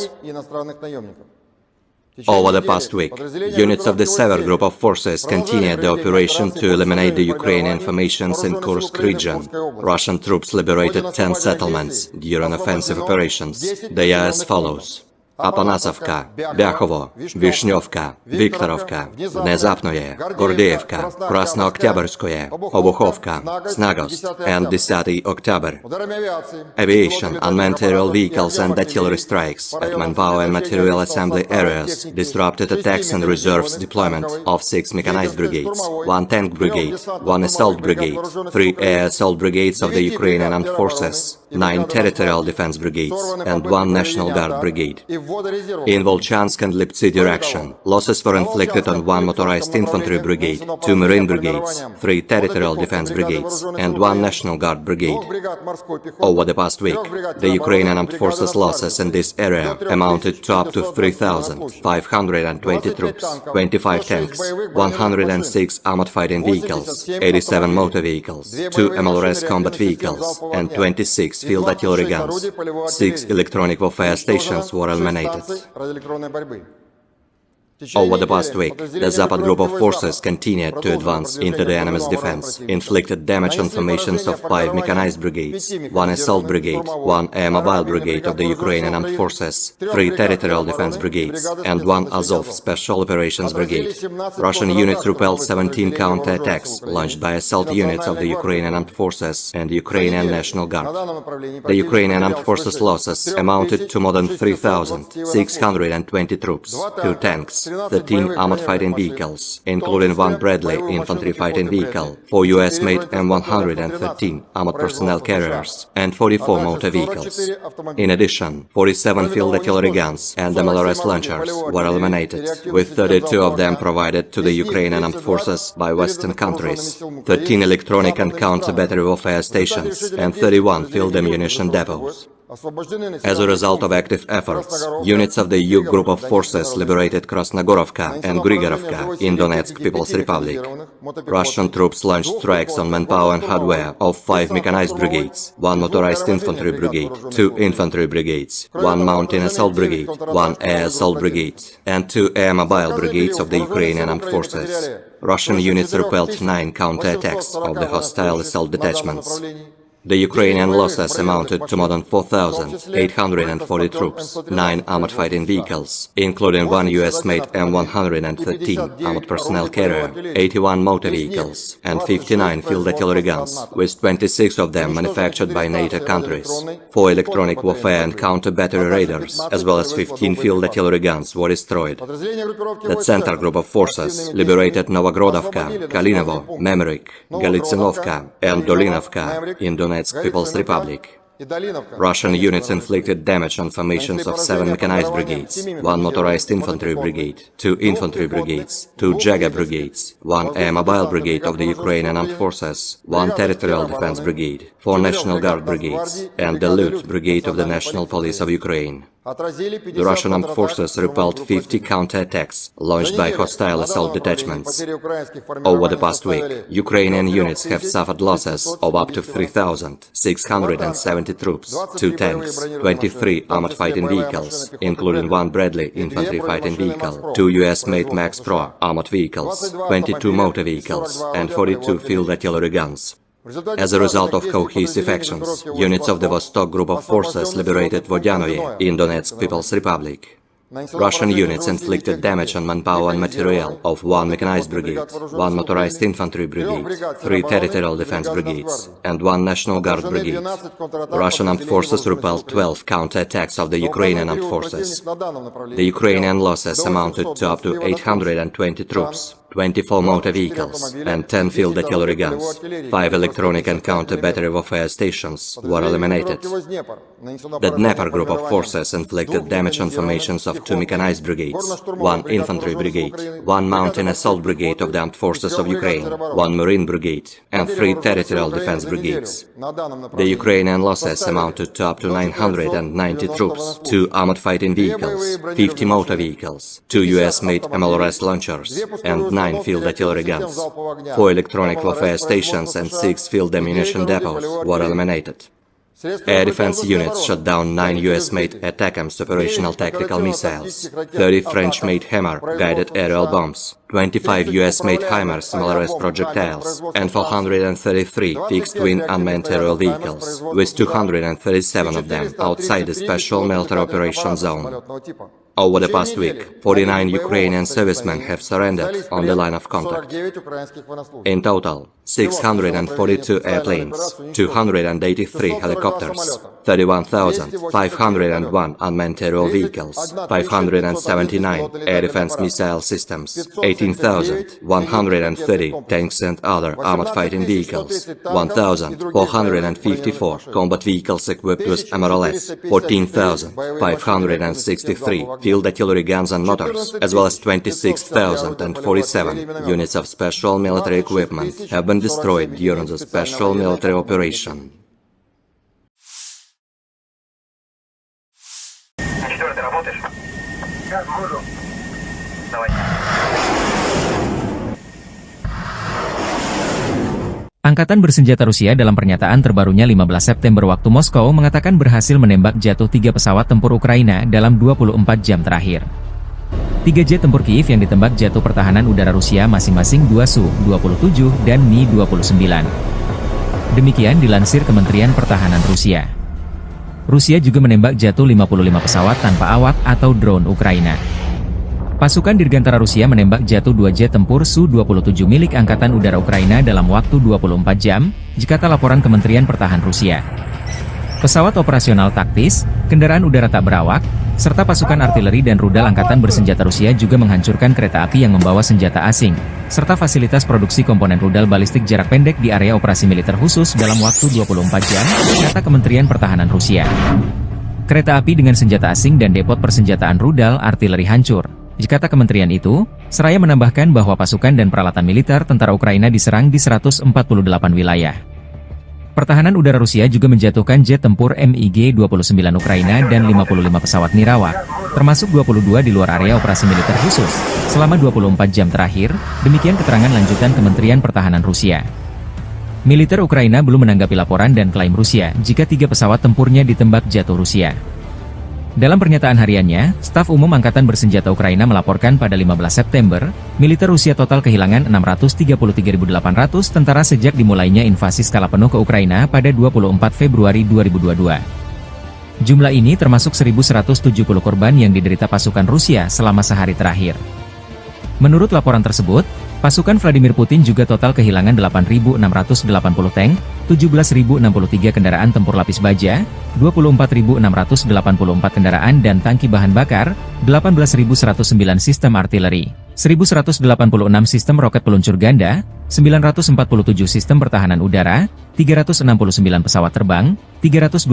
Over the past week, units of the Sever Group of forces continued the operation to eliminate the Ukrainian formations in Kursk region. Russian troops liberated 10 settlements during offensive operations. They are as follows: Апанасовка, Бяхово, Вишневка, Викторовка, Внезапное, Гордеевка, Краснооктябрьское, Обуховка, Snagost, and 10 October. Aviation, unmanned aerial vehicles and artillery strikes at manpower and material assembly areas disrupted attacks and reserves deployment of 6 mechanized brigades, 1 tank brigade, 1 assault brigade, 3 air assault brigades of the Ukrainian armed forces, 9 territorial defense brigades, and 1 National Guard brigade. In Volchansk and Liptsy direction, losses were inflicted on 1 motorized infantry brigade, 2 marine brigades, 3 territorial defense brigades, and 1 National Guard brigade. Over the past week, the Ukrainian armed forces losses in this area amounted to up to 3,520 troops, 25 tanks, 106 armored fighting vehicles, 87 motor vehicles, 2 MLRS combat vehicles, and 26 field artillery guns. 6 electronic warfare stations were eliminated. Over the past week, the Zapad group of forces continued to advance into the enemy's defense, inflicted damage on formations of 5 mechanized brigades, 1 assault brigade, 1 air mobile brigade of the Ukrainian armed forces, 3 territorial defense brigades, and 1 Azov special operations brigade. Russian units repelled 17 counterattacks launched by assault units of the Ukrainian armed forces and Ukrainian National Guard. The Ukrainian armed forces losses amounted to more than 3,620 troops, 2 tanks, 13 armored fighting vehicles, including 1 Bradley infantry fighting vehicle, 4 US-made M113 armored personnel carriers, and 44 motor vehicles. In addition, 47 field artillery guns and MLRS launchers were eliminated, with 32 of them provided to the Ukrainian armed forces by Western countries, 13 electronic and counter-battery warfare stations, and 31 field ammunition depots. As a result of active efforts, units of the EU Group of Forces liberated Krasnogorovka and Grigorovka in Donetsk People's Republic. Russian troops launched strikes on manpower and hardware of 5 mechanized brigades, 1 motorized infantry brigade, 2 infantry brigades, 1 mountain assault brigade, 1 air assault brigade, and 2 air mobile brigades of the Ukrainian armed forces. Russian units repelled 9 counterattacks of the hostile assault detachments. The Ukrainian losses amounted to more than 4,840 troops, 9 armored fighting vehicles, including 1 US-made M113 armored personnel carrier, 81 motor vehicles, and 59 field artillery guns, with 26 of them manufactured by NATO countries. 4 electronic warfare and counter-battery radars, as well as 15 field artillery guns, were destroyed. The Center Group of Forces liberated Novogrodovka, Kalinovo, Memrik, Galitsinovka, and Dolinovka in Donetsk People's Republic. Russian units inflicted damage on formations of 7 mechanized brigades, 1 motorized infantry brigade, 2 infantry brigades, 2 Jager brigades, 1 air mobile brigade of the Ukrainian armed forces, 1 territorial defense brigade, 4 National Guard brigades, and the Lut brigade of the National Police of Ukraine. The Russian armed forces repelled 50 counterattacks launched by hostile assault detachments. Over the past week, Ukrainian units have suffered losses of up to 3,670 troops, 2 tanks, 23 armored fighting vehicles, including 1 Bradley infantry fighting vehicle, 2 US-made Max Pro armored vehicles, 22 motor vehicles, and 42 field artillery guns. As a result of cohesive actions, units of the Vostok Group of Forces liberated Vodyanoye in Donetsk People's Republic. Russian units inflicted damage on manpower and material of 1 mechanized brigade, 1 motorized infantry brigade, 3 territorial defense brigades, and 1 National Guard brigade. Russian armed forces repelled 12 counterattacks of the Ukrainian armed forces. The Ukrainian losses amounted to up to 820 troops, 24 motor vehicles, and 10 field artillery guns. 5 electronic and counter-battery warfare stations were eliminated. The Dnieper Group of Forces inflicted damage on formations of 2 mechanized brigades, 1 infantry brigade, 1 mountain assault brigade of the armed forces of Ukraine, 1 marine brigade, and 3 territorial defense brigades. The Ukrainian losses amounted to up to 990 troops, 2 armored fighting vehicles, 50 motor vehicles, 2 US-made MLRS launchers, and 9 field artillery guns. 4 electronic warfare stations and 6 field ammunition depots were eliminated. Air defense units shot down 9 US-made ATACMS operational tactical missiles, 30 French-made Hammer guided aerial bombs, 25 US-made HIMARS MLRS projectiles, and 433 fixed-wing unmanned aerial vehicles, with 237 of them outside the Special Military Operations Zone. Over the past week, 49 Ukrainian servicemen have surrendered on the line of contact. In total, 642 airplanes, 283 helicopters, 31,501 unmanned aerial vehicles, 579 air defense missile systems, 18,130 tanks and other armored fighting vehicles, 1,454 combat vehicles equipped with MLRS, 14,563 field artillery guns and motors, as well as 26,047 units of special military equipment have been destroyed during the special military operation. Angkatan bersenjata Rusia dalam pernyataan terbarunya 15 September waktu Moskow mengatakan berhasil menembak jatuh 3 pesawat tempur Ukraina dalam 24 jam terakhir. 3 jet tempur Kiev yang ditembak jatuh pertahanan udara Rusia masing-masing 2 Su-27 dan Mi-29. Demikian dilansir Kementerian Pertahanan Rusia. Rusia juga menembak jatuh 55 pesawat tanpa awak atau drone Ukraina. Pasukan Dirgantara Rusia menembak jatuh 2 jet tempur Su-27 milik Angkatan Udara Ukraina dalam waktu 24 jam, jikata laporan Kementerian Pertahanan Rusia. Pesawat operasional taktis, kendaraan udara tak berawak, serta pasukan artileri dan rudal Angkatan Bersenjata Rusia juga menghancurkan kereta api yang membawa senjata asing, serta fasilitas produksi komponen rudal balistik jarak pendek di area operasi militer khusus dalam waktu 24 jam, kata Kementerian Pertahanan Rusia. Kereta api dengan senjata asing dan depot persenjataan rudal artileri hancur. Kata kementerian itu, seraya menambahkan bahwa pasukan dan peralatan militer tentara Ukraina diserang di 148 wilayah. Pertahanan udara Rusia juga menjatuhkan jet tempur MiG-29 Ukraina dan 55 pesawat nirawak, termasuk 22 di luar area operasi militer khusus, selama 24 jam terakhir, demikian keterangan lanjutan Kementerian Pertahanan Rusia. Militer Ukraina belum menanggapi laporan dan klaim Rusia jika 3 pesawat tempurnya ditembak jatuh Rusia. Dalam pernyataan hariannya, Staf Umum Angkatan Bersenjata Ukraina melaporkan pada 15 September, militer Rusia total kehilangan 633.800 tentara sejak dimulainya invasi skala penuh ke Ukraina pada 24 Februari 2022. Jumlah ini termasuk 1.170 korban yang diderita pasukan Rusia selama sehari terakhir. Menurut laporan tersebut, pasukan Vladimir Putin juga total kehilangan 8.680 tank, 17.063 kendaraan tempur lapis baja, 24.684 kendaraan dan tangki bahan bakar, 18.109 sistem artileri, 1.186 sistem roket peluncur ganda, 947 sistem pertahanan udara, 369 pesawat terbang, 328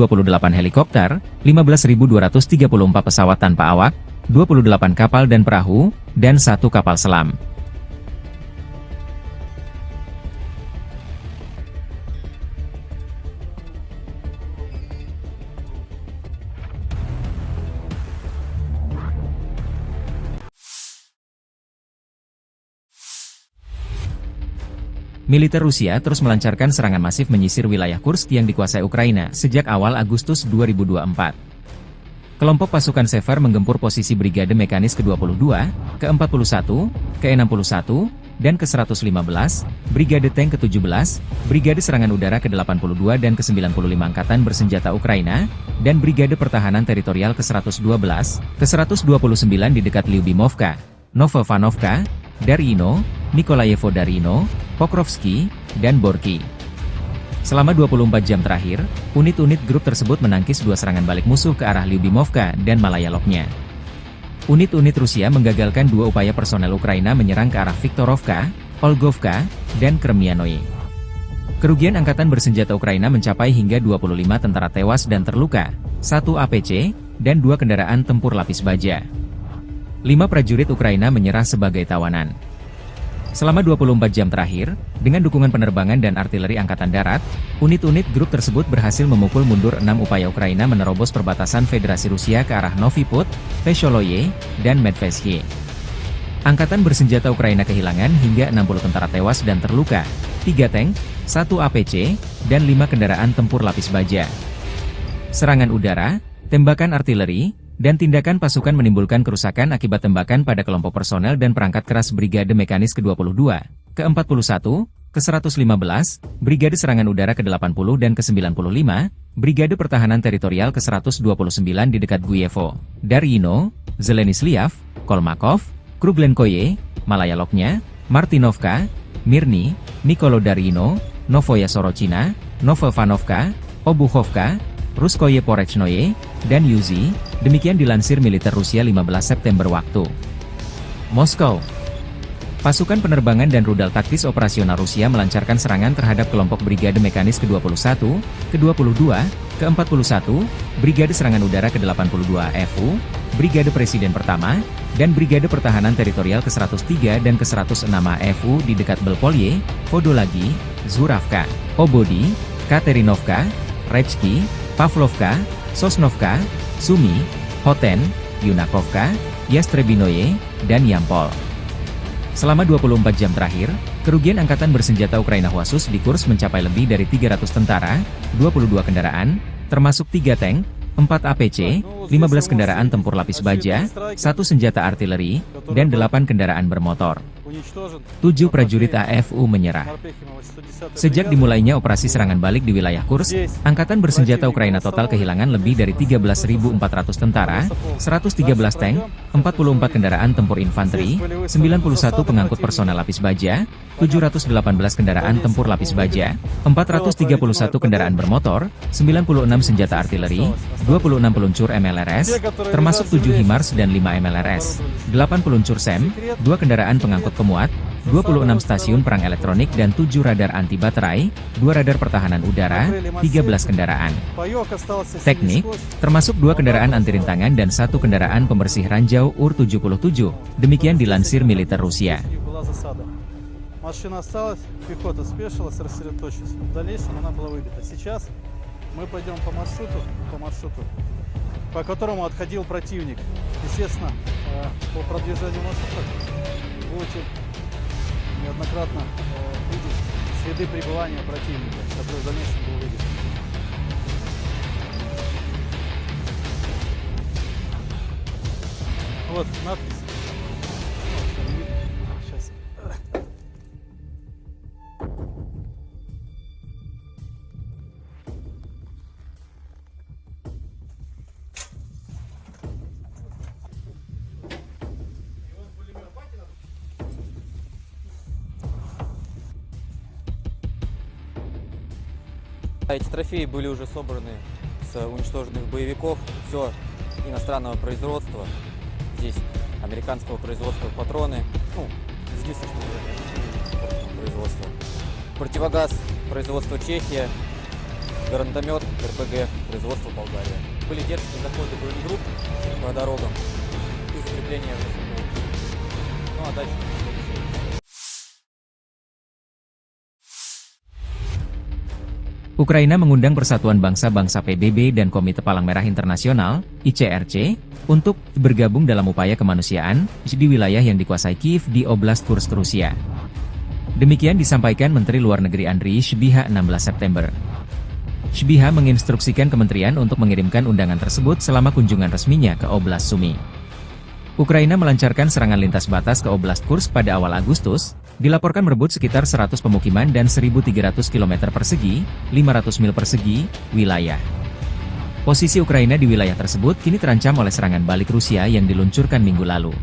helikopter, 15.234 pesawat tanpa awak, 28 kapal dan perahu, dan 1 kapal selam. Militer Rusia terus melancarkan serangan masif menyisir wilayah Kursk yang dikuasai Ukraina sejak awal Agustus 2024. Kelompok pasukan Sever menggempur posisi Brigade Mekanis ke-22, ke-41, ke-61, dan ke-115, Brigade Tank ke-17, Brigade Serangan Udara ke-82 dan ke-95 Angkatan Bersenjata Ukraina, dan Brigade Pertahanan Teritorial ke-112, ke-129 di dekat Lyubimovka, Novovanovka, Darino, Nikolayevo Darino, Pokrovsky, dan Borky. Selama 24 jam terakhir, unit-unit grup tersebut menangkis 2 serangan balik musuh ke arah Lyubimovka dan Malayaloknya. Unit-unit Rusia menggagalkan 2 upaya personel Ukraina menyerang ke arah Viktorovka, Olgovka, dan Kremianoye. Kerugian Angkatan Bersenjata Ukraina mencapai hingga 25 tentara tewas dan terluka, 1 APC, dan 2 kendaraan tempur lapis baja. 5 prajurit Ukraina menyerah sebagai tawanan. Selama 24 jam terakhir, dengan dukungan penerbangan dan artileri Angkatan Darat, unit-unit grup tersebut berhasil memukul mundur 6 upaya Ukraina menerobos perbatasan Federasi Rusia ke arah Novy Put, Vesholoye, dan Medvesye. Angkatan Bersenjata Ukraina kehilangan hingga 60 tentara tewas dan terluka, 3 tank, 1 APC, dan 5 kendaraan tempur lapis baja. Serangan udara, tembakan artileri, dan tindakan pasukan menimbulkan kerusakan akibat tembakan pada kelompok personel dan perangkat keras Brigade Mekanis ke-22, ke-41, ke-115, Brigade Serangan Udara ke-80 dan ke-95, Brigade Pertahanan Teritorial ke-129 di dekat Guyevo, Darino, Zelenisliav, Kolmakov, Kruglenkoye, Malayaloknya, Martinovka, Mirny, Nikolo-Darino, Novoya Sorochina, Novovanovka, Obuchovka, Ruskoye Porechnoye, dan Yuzi, demikian dilansir militer Rusia 15 September waktu Moskow. Pasukan penerbangan dan rudal taktis operasional Rusia melancarkan serangan terhadap kelompok Brigade Mekanis ke-21, ke-22, ke-41, Brigade Serangan Udara ke-82 AFU, Brigade Presiden Pertama, dan Brigade Pertahanan Teritorial ke-103 dan ke-106 AFU di dekat Belpolye, Vodolagi, Zuravka, Obodi, Katerinovka, Rechki, Pavlovka, Sosnovka, Sumy, Hoten, Yunakovka, Yastrebinoye, dan Yampol. Selama 24 jam terakhir, kerugian Angkatan Bersenjata Ukraina khusus di Kursk mencapai lebih dari 300 tentara, 22 kendaraan, termasuk 3 tank, 4 APC, 15 kendaraan tempur lapis baja, 1 senjata artileri, dan 8 kendaraan bermotor. 7 prajurit AFU menyerah. Sejak dimulainya operasi serangan balik di wilayah Kursk, Angkatan Bersenjata Ukraina total kehilangan lebih dari 13.400 tentara, 113 tank, 44 kendaraan tempur infanteri, 91 pengangkut personel lapis baja, 718 kendaraan tempur lapis baja, 431 kendaraan bermotor, 96 senjata artileri, 26 peluncur MLRS, termasuk 7 HIMARS dan 5 MLRS, 8 peluncur SEM, 2 kendaraan pengangkut pemuat, 26 stasiun perang elektronik dan 7 radar anti baterai, 2 radar pertahanan udara, 13 kendaraan teknik, termasuk 2 kendaraan anti rintangan dan 1 kendaraan pembersih ranjau UR-77, demikian dilansir militer Rusia. Машина осталась, пехота спешилась, рассредоточилась. В дальнейшем она была выбита. Сейчас мы пойдем по маршруту, по которому отходил противник. Естественно, по продвижению маршрута будете неоднократно видеть следы пребывания противника, который в дальнейшем был выбит. Вот надпись. Сейчас. Эти трофеи были уже собраны с уничтоженных боевиков. Все иностранного производства. Здесь американского производства патроны. Ну, единственного производства. Противогаз производства Чехия. Гранатомет РПГ производства Болгария. Были дерзкие заходы бронегрупп по дорогам и закрепления в лесу. Ну а дальше... Ukraina mengundang Persatuan Bangsa-Bangsa PBB dan Komite Palang Merah Internasional, ICRC, untuk bergabung dalam upaya kemanusiaan di wilayah yang dikuasai Kiev di Oblast Kursk, Rusia. Demikian disampaikan Menteri Luar Negeri Andriy Sybiha 16 September. Sybiha menginstruksikan kementerian untuk mengirimkan undangan tersebut selama kunjungan resminya ke Oblast Sumy. Ukraina melancarkan serangan lintas batas ke Oblast Kursk pada awal Agustus, dilaporkan merebut sekitar 100 pemukiman dan 1.300 km persegi, 500 mil persegi, wilayah. Posisi Ukraina di wilayah tersebut kini terancam oleh serangan balik Rusia yang diluncurkan minggu lalu.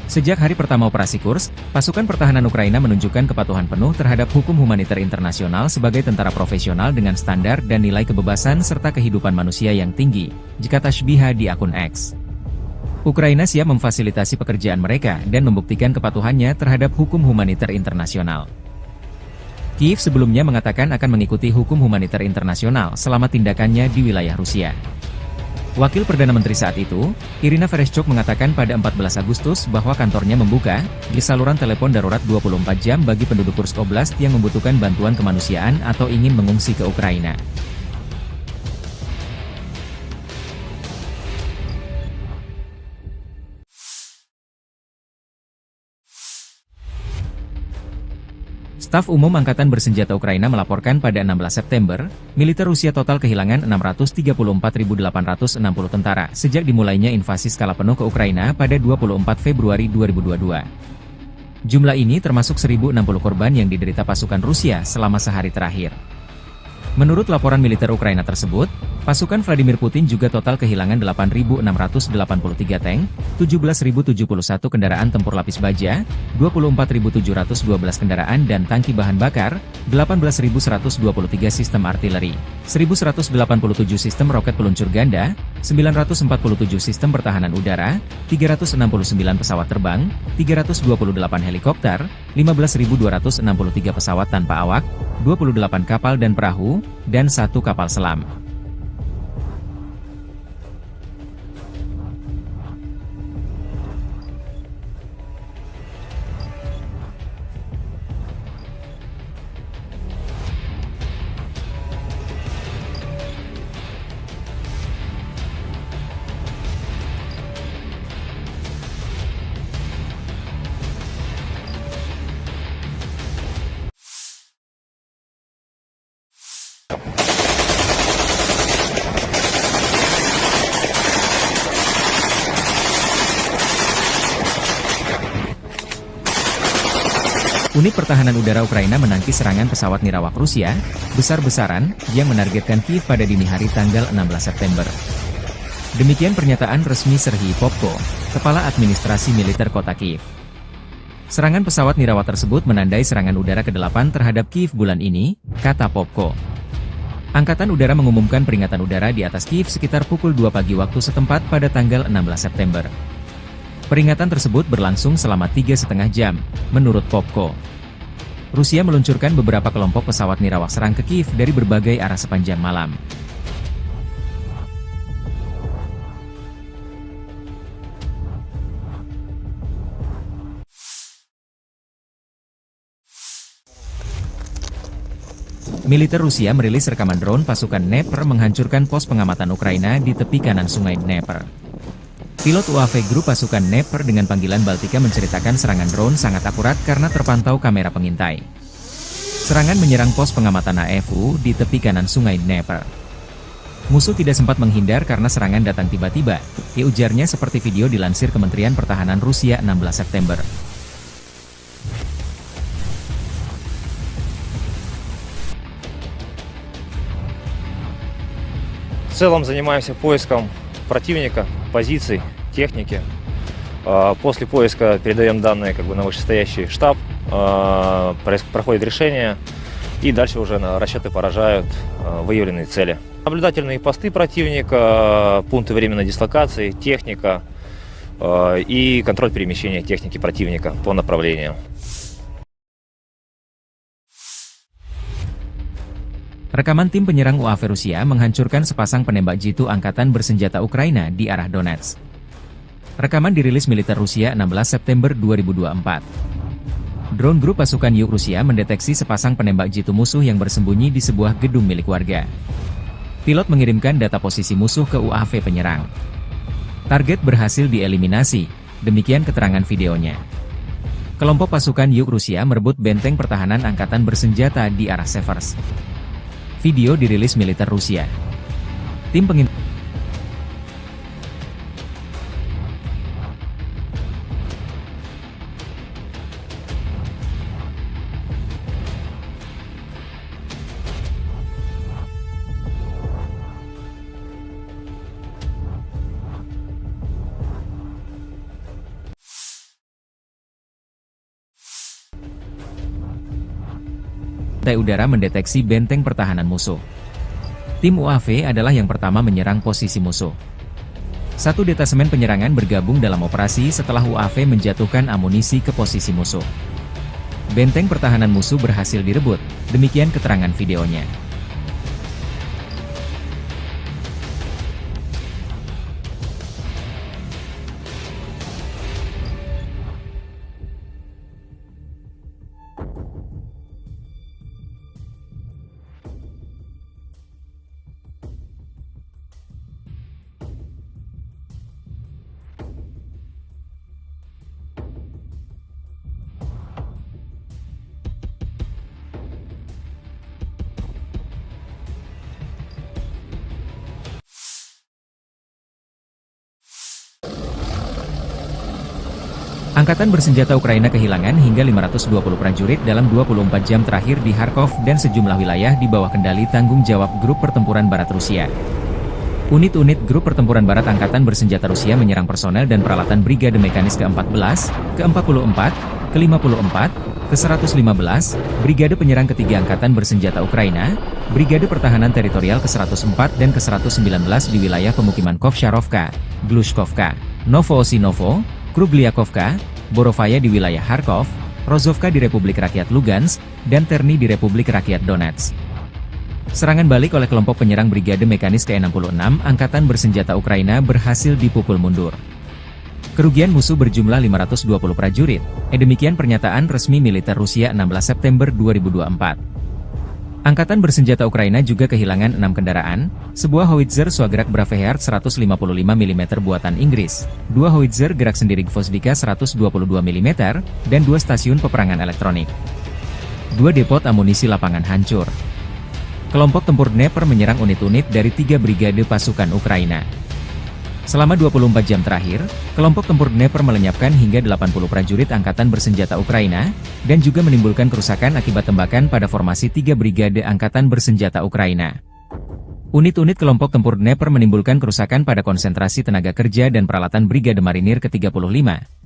Sejak hari pertama operasi Kursk, pasukan pertahanan Ukraina menunjukkan kepatuhan penuh terhadap hukum humaniter internasional sebagai tentara profesional dengan standar dan nilai kebebasan serta kehidupan manusia yang tinggi, kata Sybiha di akun X. Ukraina siap memfasilitasi pekerjaan mereka dan membuktikan kepatuhannya terhadap hukum humaniter internasional. Kiev sebelumnya mengatakan akan mengikuti hukum humaniter internasional selama tindakannya di wilayah Rusia. Wakil Perdana Menteri saat itu, Irina Vereshchuk mengatakan pada 14 Agustus bahwa kantornya membuka di saluran telepon darurat 24 jam bagi penduduk Kursk Oblast yang membutuhkan bantuan kemanusiaan atau ingin mengungsi ke Ukraina. Staf Umum Angkatan Bersenjata Ukraina melaporkan pada 16 September, militer Rusia total kehilangan 634.860 tentara sejak dimulainya invasi skala penuh ke Ukraina pada 24 Februari 2022. Jumlah ini termasuk 1.060 korban yang diderita pasukan Rusia selama sehari terakhir. Menurut laporan militer Ukraina tersebut, pasukan Vladimir Putin juga total kehilangan 8.683 tank, 17.071 kendaraan tempur lapis baja, 24.712 kendaraan dan tangki bahan bakar, 18.123 sistem artileri, 1.187 sistem roket peluncur ganda, 947 sistem pertahanan udara, 369 pesawat terbang, 328 helikopter, 15.263 pesawat tanpa awak, 28 kapal dan perahu, dan 1 kapal selam. Unit Pertahanan Udara Ukraina menangkis serangan pesawat nirawak Rusia, besar-besaran, yang menargetkan Kiev pada dini hari tanggal 16 September. Demikian pernyataan resmi Serhiy Popko, Kepala Administrasi Militer Kota Kiev. Serangan pesawat nirawak tersebut menandai serangan udara ke-8 terhadap Kiev bulan ini, kata Popko. Angkatan Udara mengumumkan peringatan udara di atas Kiev sekitar pukul 2 pagi waktu setempat pada tanggal 16 September. Peringatan tersebut berlangsung selama 3,5 jam, menurut Popko. Rusia meluncurkan beberapa kelompok pesawat nirawak serang ke Kiev dari berbagai arah sepanjang malam. Militer Rusia merilis rekaman drone pasukan Dnepr menghancurkan pos pengamatan Ukraina di tepi kanan sungai Dnepr. Pilot UAV grup pasukan Dnepr dengan panggilan Baltika menceritakan serangan drone sangat akurat karena terpantau kamera pengintai. Serangan menyerang pos pengamatan AFU di tepi kanan sungai Dnepr. Musuh tidak sempat menghindar karena serangan datang tiba-tiba, ujarnya seperti video dilansir Kementerian Pertahanan Rusia 16 September. В целом занимаемся поиском противника, позиций, техники. После поиска передаем данные на вышестоящий штаб, проходит решение, и дальше уже расчеты поражают выявленные цели. Наблюдательные посты противника, пункты временной дислокации, техника и контроль перемещения техники противника по направлению. Rekaman tim penyerang UAV Rusia menghancurkan sepasang penembak jitu angkatan bersenjata Ukraina di arah Donetsk. Rekaman dirilis militer Rusia 16 September 2024. Drone grup pasukan Yuk Rusia mendeteksi sepasang penembak jitu musuh yang bersembunyi di sebuah gedung milik warga. Pilot mengirimkan data posisi musuh ke UAV penyerang. Target berhasil dieliminasi, demikian keterangan videonya. Kelompok pasukan Yuk Rusia merebut benteng pertahanan angkatan bersenjata di arah Severs. Video dirilis militer Rusia. Tim pengintai udara mendeteksi benteng pertahanan musuh. Tim UAV adalah yang pertama menyerang posisi musuh. Satu detasemen penyerangan bergabung dalam operasi setelah UAV menjatuhkan amunisi ke posisi musuh. Benteng pertahanan musuh berhasil direbut, demikian keterangan videonya. Angkatan bersenjata Ukraina kehilangan hingga 520 prajurit dalam 24 jam terakhir di Kharkov dan sejumlah wilayah di bawah kendali tanggung jawab Grup Pertempuran Barat Rusia. Unit-unit Grup Pertempuran Barat Angkatan Bersenjata Rusia menyerang personel dan peralatan Brigade Mekanis ke-14, ke-44, ke-54, ke-115, Brigade Penyerang Ketiga Angkatan Bersenjata Ukraina, Brigade Pertahanan Teritorial ke-104 dan ke-119 di wilayah pemukiman Kovsharovka, Glushkovka, Novoosinovo, Krugliakovka, Borovaya di wilayah Kharkov, Rozovka di Republik Rakyat Lugansk, dan Terny di Republik Rakyat Donetsk. Serangan balik oleh kelompok penyerang Brigade Mekanis ke-66 Angkatan Bersenjata Ukraina berhasil dipukul mundur. Kerugian musuh berjumlah 520 prajurit, demikian pernyataan resmi militer Rusia 16 September 2024. Angkatan Bersenjata Ukraina juga kehilangan 6 kendaraan, sebuah howitzer Swagrak Braveheart 155 mm buatan Inggris, 2 howitzer gerak sendiri Gvozdika 122 mm, dan 2 stasiun peperangan elektronik. 2 depot amunisi lapangan hancur. Kelompok tempur Dnepr menyerang unit-unit dari 3 brigade pasukan Ukraina. Selama 24 jam terakhir, kelompok tempur Dnepr melenyapkan hingga 80 prajurit Angkatan Bersenjata Ukraina, dan juga menimbulkan kerusakan akibat tembakan pada formasi 3 brigade Angkatan Bersenjata Ukraina. Unit-unit kelompok tempur Dnepr menimbulkan kerusakan pada konsentrasi tenaga kerja dan peralatan Brigade Marinir ke-35,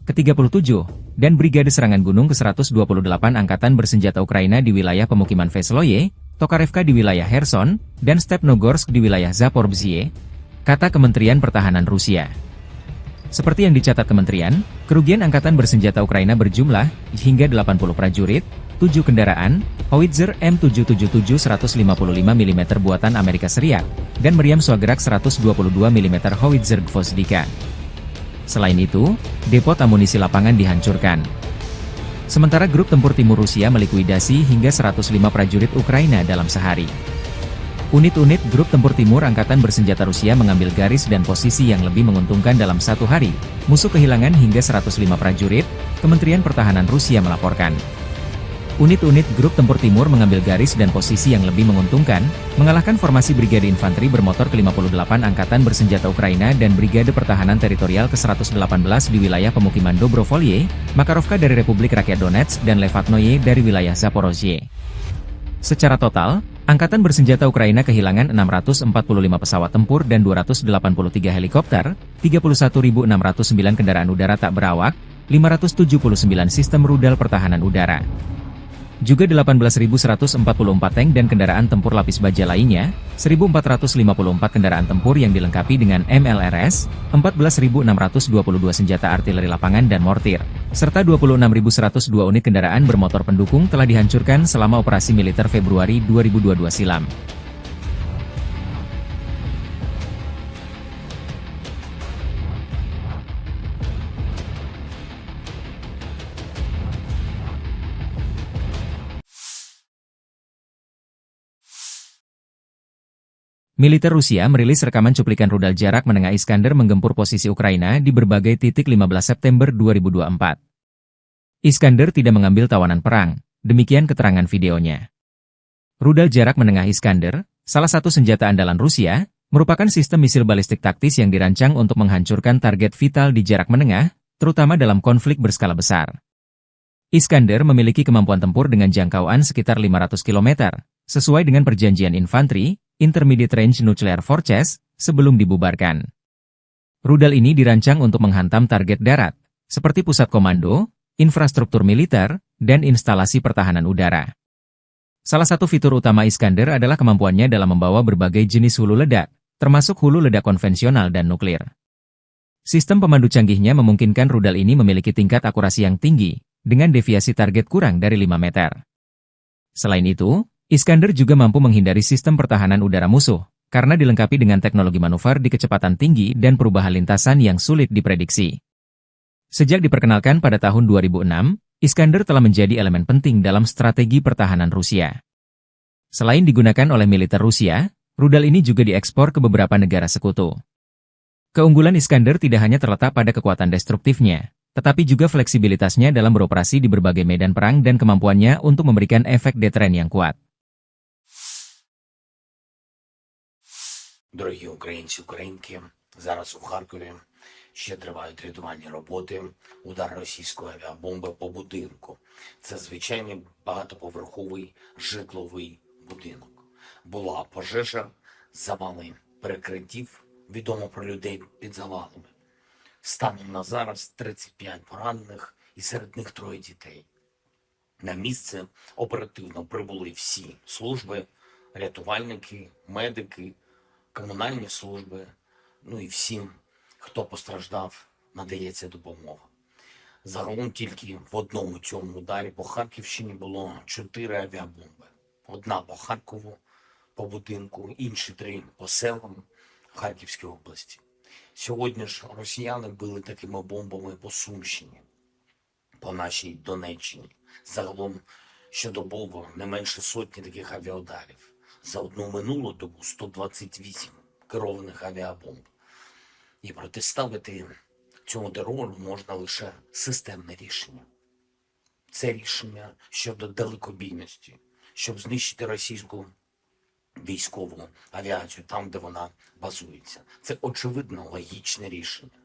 ke-37, dan Brigade Serangan Gunung ke-128 Angkatan Bersenjata Ukraina di wilayah pemukiman Vesloye, Tokarevka di wilayah Kherson, dan Stepnogorsk di wilayah Zaporizhzhia, kata Kementerian Pertahanan Rusia. Seperti yang dicatat kementerian, kerugian Angkatan Bersenjata Ukraina berjumlah hingga 80 prajurit, 7 kendaraan, howitzer M777 155 mm buatan Amerika Serikat, dan meriam Swagrak 122 mm howitzer Gvozdika. Selain itu, depot amunisi lapangan dihancurkan. Sementara grup tempur timur Rusia melikuidasi hingga 105 prajurit Ukraina dalam sehari. Unit-unit grup tempur timur angkatan bersenjata Rusia mengambil garis dan posisi yang lebih menguntungkan dalam satu hari. Musuh kehilangan hingga 105 prajurit, Kementerian Pertahanan Rusia melaporkan. Unit-unit grup tempur timur mengambil garis dan posisi yang lebih menguntungkan, mengalahkan formasi Brigade Infanteri bermotor ke-58 Angkatan Bersenjata Ukraina dan Brigade Pertahanan Teritorial ke-118 di wilayah pemukiman Dobrovolye, Makarovka dari Republik Rakyat Donetsk dan Levatnoye dari wilayah Zaporozhye. Secara total, Angkatan Bersenjata Ukraina kehilangan 645 pesawat tempur dan 283 helikopter, 31.609 kendaraan udara tak berawak, 579 sistem rudal pertahanan udara. Juga 18.144 tank dan kendaraan tempur lapis baja lainnya, 1.454 kendaraan tempur yang dilengkapi dengan MLRS, 14.622 senjata artileri lapangan dan mortir, serta 26.102 unit kendaraan bermotor pendukung telah dihancurkan selama operasi militer Februari 2022 silam. Militer Rusia merilis rekaman cuplikan rudal jarak menengah Iskander menggempur posisi Ukraina di berbagai titik 15 September 2024. Iskander tidak mengambil tawanan perang, demikian keterangan videonya. Rudal jarak menengah Iskander, salah satu senjata andalan Rusia, merupakan sistem misil balistik taktis yang dirancang untuk menghancurkan target vital di jarak menengah, terutama dalam konflik berskala besar. Iskander memiliki kemampuan tempur dengan jangkauan sekitar 500 km, sesuai dengan perjanjian infanteri, Intermediate Range Nuclear Forces, sebelum dibubarkan. Rudal ini dirancang untuk menghantam target darat, seperti pusat komando, infrastruktur militer, dan instalasi pertahanan udara. Salah satu fitur utama Iskander adalah kemampuannya dalam membawa berbagai jenis hulu ledak, termasuk hulu ledak konvensional dan nuklir. Sistem pemandu canggihnya memungkinkan rudal ini memiliki tingkat akurasi yang tinggi, dengan deviasi target kurang dari 5 meter. Selain itu, Iskander juga mampu menghindari sistem pertahanan udara musuh, karena dilengkapi dengan teknologi manuver di kecepatan tinggi dan perubahan lintasan yang sulit diprediksi. Sejak diperkenalkan pada tahun 2006, Iskander telah menjadi elemen penting dalam strategi pertahanan Rusia. Selain digunakan oleh militer Rusia, rudal ini juga diekspor ke beberapa negara sekutu. Keunggulan Iskander tidak hanya terletak pada kekuatan destruktifnya, tetapi juga fleksibilitasnya dalam beroperasi di berbagai medan perang dan kemampuannya untuk memberikan efek deteren yang kuat. Дорогі українці, українки, зараз у Харкові ще тривають рятувальні роботи, удар російської авіабомби по будинку. Це звичайний багатоповерховий житловий будинок. Була пожежа, завали перекриттів, відомо про людей під завалами. Станом на зараз 35 поранених і серед них 3 дітей. На місце оперативно прибули всі служби, рятувальники, медики, комунальні служби, ну і всім, хто постраждав, надається допомога. Загалом тільки в одному цьому ударі по Харківщині було 4 авіабомби. Одна по Харкову, по будинку, інші 3 по селам Харківської області. Сьогодні ж росіяни били такими бомбами по Сумщині, по нашій Донеччині. Загалом щодобово не менше сотні таких авіаударів. За одну минулу добу 128 керованих авіабомб. І протиставити цьому терору можна лише системне рішення. Це рішення щодо далекобійності, щоб знищити російську військову авіацію там, де вона базується. Це очевидно логічне рішення.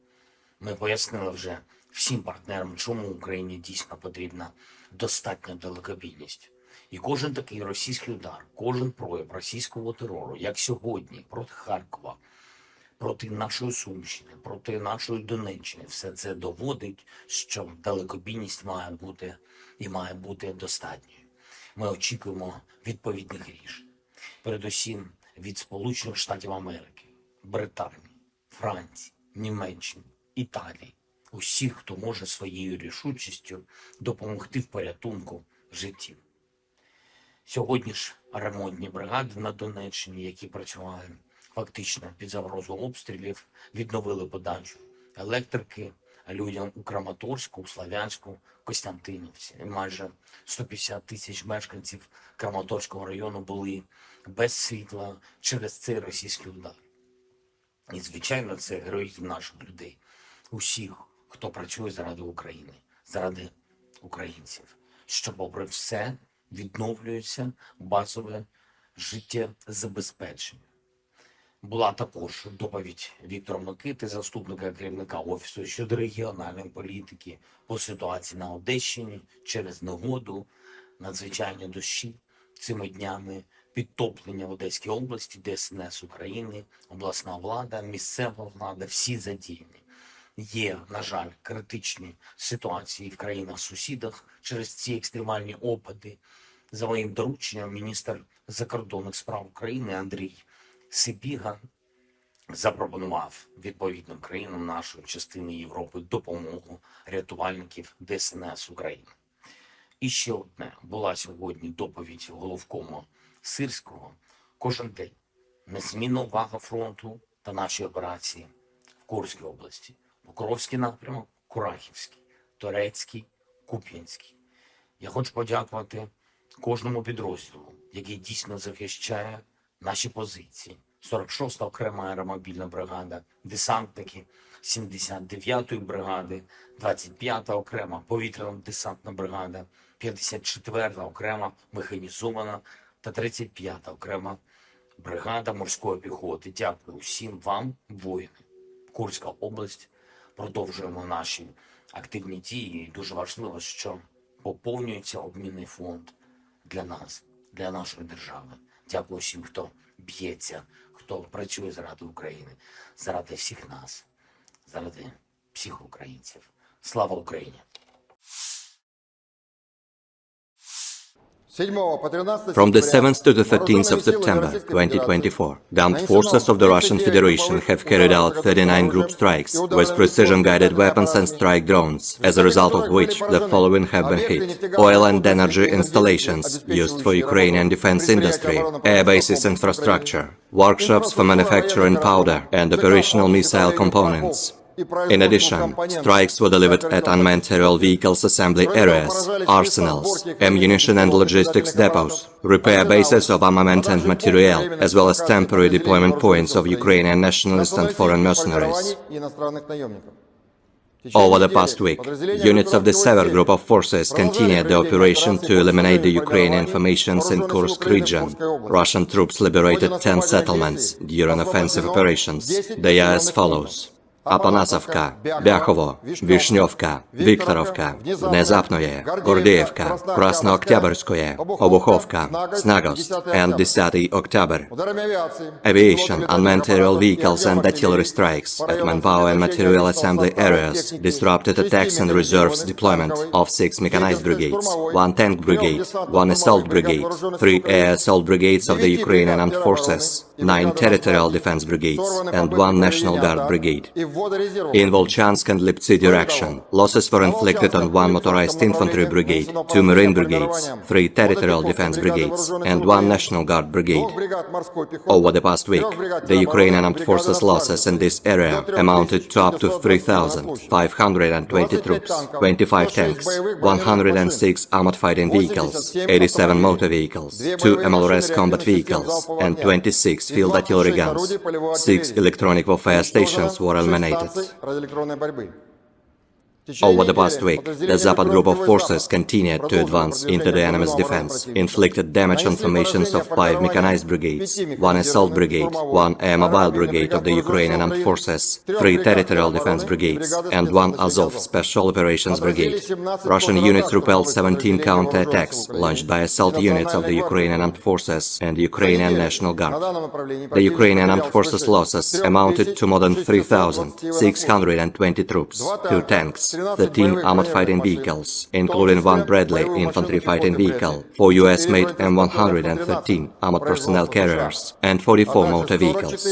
Ми пояснили вже всім партнерам, чому Україні дійсно потрібна достатня далекобійність. І кожен такий російський удар, кожен прояв російського терору, як сьогодні, проти Харкова, проти нашої Сумщини, проти нашої Донеччини, все це доводить, що далекобійність має бути і має бути достатньою. Ми очікуємо відповідних рішень. Передусім від Сполучених Штатів Америки, Британії, Франції, Німеччини, Італії. Усіх, хто може своєю рішучістю допомогти в порятунку життів. Сьогодні ж ремонтні бригади на Донеччині, які працювали фактично під загрозою обстрілів, відновили подачу електрики, людям у Краматорську, у Слов'янську, Костянтинівці. І майже 150 тисяч мешканців Краматорського району були без світла через цей російський удар. І, звичайно, це героїзм наших людей, усіх, хто працює заради України, заради українців, що, попри все, відновлюється базове життєзабезпечення. Була також доповідь Віктора Микити, заступника керівника Офісу щодо регіональної політики по ситуації на Одещині через негоду, надзвичайні дощі цими днями, підтоплення в Одеській області, ДСНС України, обласна влада, місцева влада, всі задіяні. Є, на жаль, критичні ситуації в країнах-сусідах через ці екстремальні опади. За моїм дорученням, міністр закордонних справ України Андрій Сибіга запропонував відповідним країнам нашої частини Європи допомогу рятувальників ДСНС України. І ще одне. Була сьогодні доповідь головкома Сирського. Кожен день незмінна увага фронту та наші операції в Курській області. Покровський напрямок, Курахівський, Торецький, Куп'янський. Я хочу подякувати кожному підрозділу, який дійсно захищає наші позиції. 46-та окрема аеромобільна бригада, десантники 79-ї бригади, 25-та окрема повітряно-десантна бригада, 54-та окрема механізована та 35-та окрема бригада морської піхоти. Дякую всім вам, воїни. Курська область. Продовжуємо наші активні дії. І дуже важливо, що поповнюється обмінний фонд для нас, для нашої держави. Дякую всім, хто б'ється, хто працює заради України, заради всіх нас, заради всіх українців. Слава Україні! From the 7th to the 13th of September 2024, the armed forces of the Russian Federation have carried out 39 group strikes with precision-guided weapons and strike drones, as a result of which the following have been hit: oil and energy installations used for Ukrainian defense industry, air bases infrastructure, workshops for manufacturing powder and operational missile components. In addition, strikes were delivered at unmanned aerial vehicles assembly areas, arsenals, ammunition and logistics depots, repair bases of armament and materiel, as well as temporary deployment points of Ukrainian nationalist and foreign mercenaries. Over the past week, units of the Sever Group of forces continued the operation to eliminate the Ukrainian formations in Kursk region. Russian troops liberated 10 settlements during offensive operations. They are as follows: Апанасовка, Бяхово, Вишневка, Викторовка, Внезапное, Гордеевка, Краснооктябрьское, Обуховка, Snagost, and 10 October. Aviation, unmanned aerial vehicles and artillery strikes at manpower and material assembly areas disrupted attacks and reserves deployment of 6 mechanized brigades, 1 tank brigade, 1 assault brigade, 3 air assault brigades of the Ukrainian armed forces, 9 territorial defense brigades, and 1 National Guard brigade. In Volchansk and Liptsy direction, losses were inflicted on 1 motorized infantry brigade, 2 marine brigades, 3 territorial defense brigades, and 1 National Guard brigade. Over the past week, the Ukrainian armed forces losses in this area amounted to up to 3,520 troops, 25 tanks, 106 armored fighting vehicles, 87 motor vehicles, 2 MLRS combat vehicles, and 26 field artillery guns. 6 electronic warfare stations were eliminated. Over the past week, the Zapad group of forces continued to advance into the enemy's defense, inflicted damage on formations of 5 mechanized brigades, 1 assault brigade, 1 air mobile brigade of the Ukrainian armed forces, 3 territorial defense brigades, and 1 Azov special operations brigade. Russian units repelled 17 counterattacks launched by assault units of the Ukrainian armed forces and Ukrainian National Guard. The Ukrainian armed forces losses amounted to more than 3,620 troops, 2 tanks, 13 armored fighting vehicles, including 1 Bradley infantry fighting vehicle, 4 US-made M113 armored personnel carriers, and 44 motor vehicles.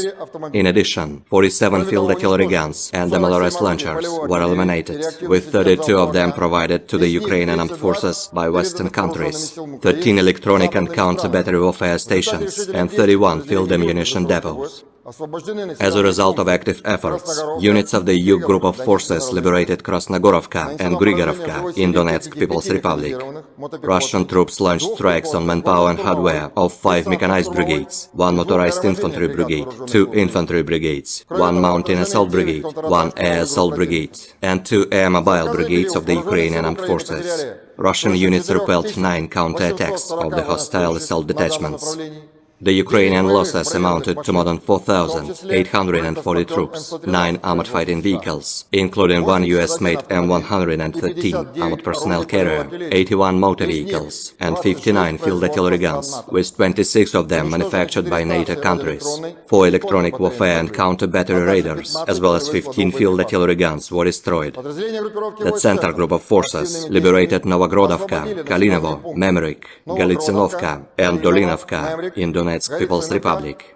In addition, 47 field artillery guns and MLRS launchers were eliminated, with 32 of them provided to the Ukrainian armed forces by Western countries, 13 electronic and counter-battery warfare stations, and 31 field ammunition depots. As a result of active efforts, units of the EU Group of Forces liberated Krasnogorovka and Grigorovka in Donetsk People's Republic. Russian troops launched strikes on manpower and hardware of 5 mechanized brigades, 1 motorized infantry brigade, 2 infantry brigades, 1 mountain assault brigade, 1 air assault brigade, and 2 air mobile brigades of the Ukrainian armed forces. Russian units repelled 9 counterattacks of the hostile assault detachments. The Ukrainian losses amounted to more than 4,840 troops, 9 armored fighting vehicles, including 1 US-made M113 armored personnel carrier, 81 motor vehicles, and 59 field artillery guns, with 26 of them manufactured by NATO countries. 4 electronic warfare and counter-battery radars, as well as 15 field artillery guns, were destroyed. The Center Group of Forces liberated Novogrodovka, Kalinovo, Memrik, Galitsinovka, and Dolinovka in Donetsk People's Republic.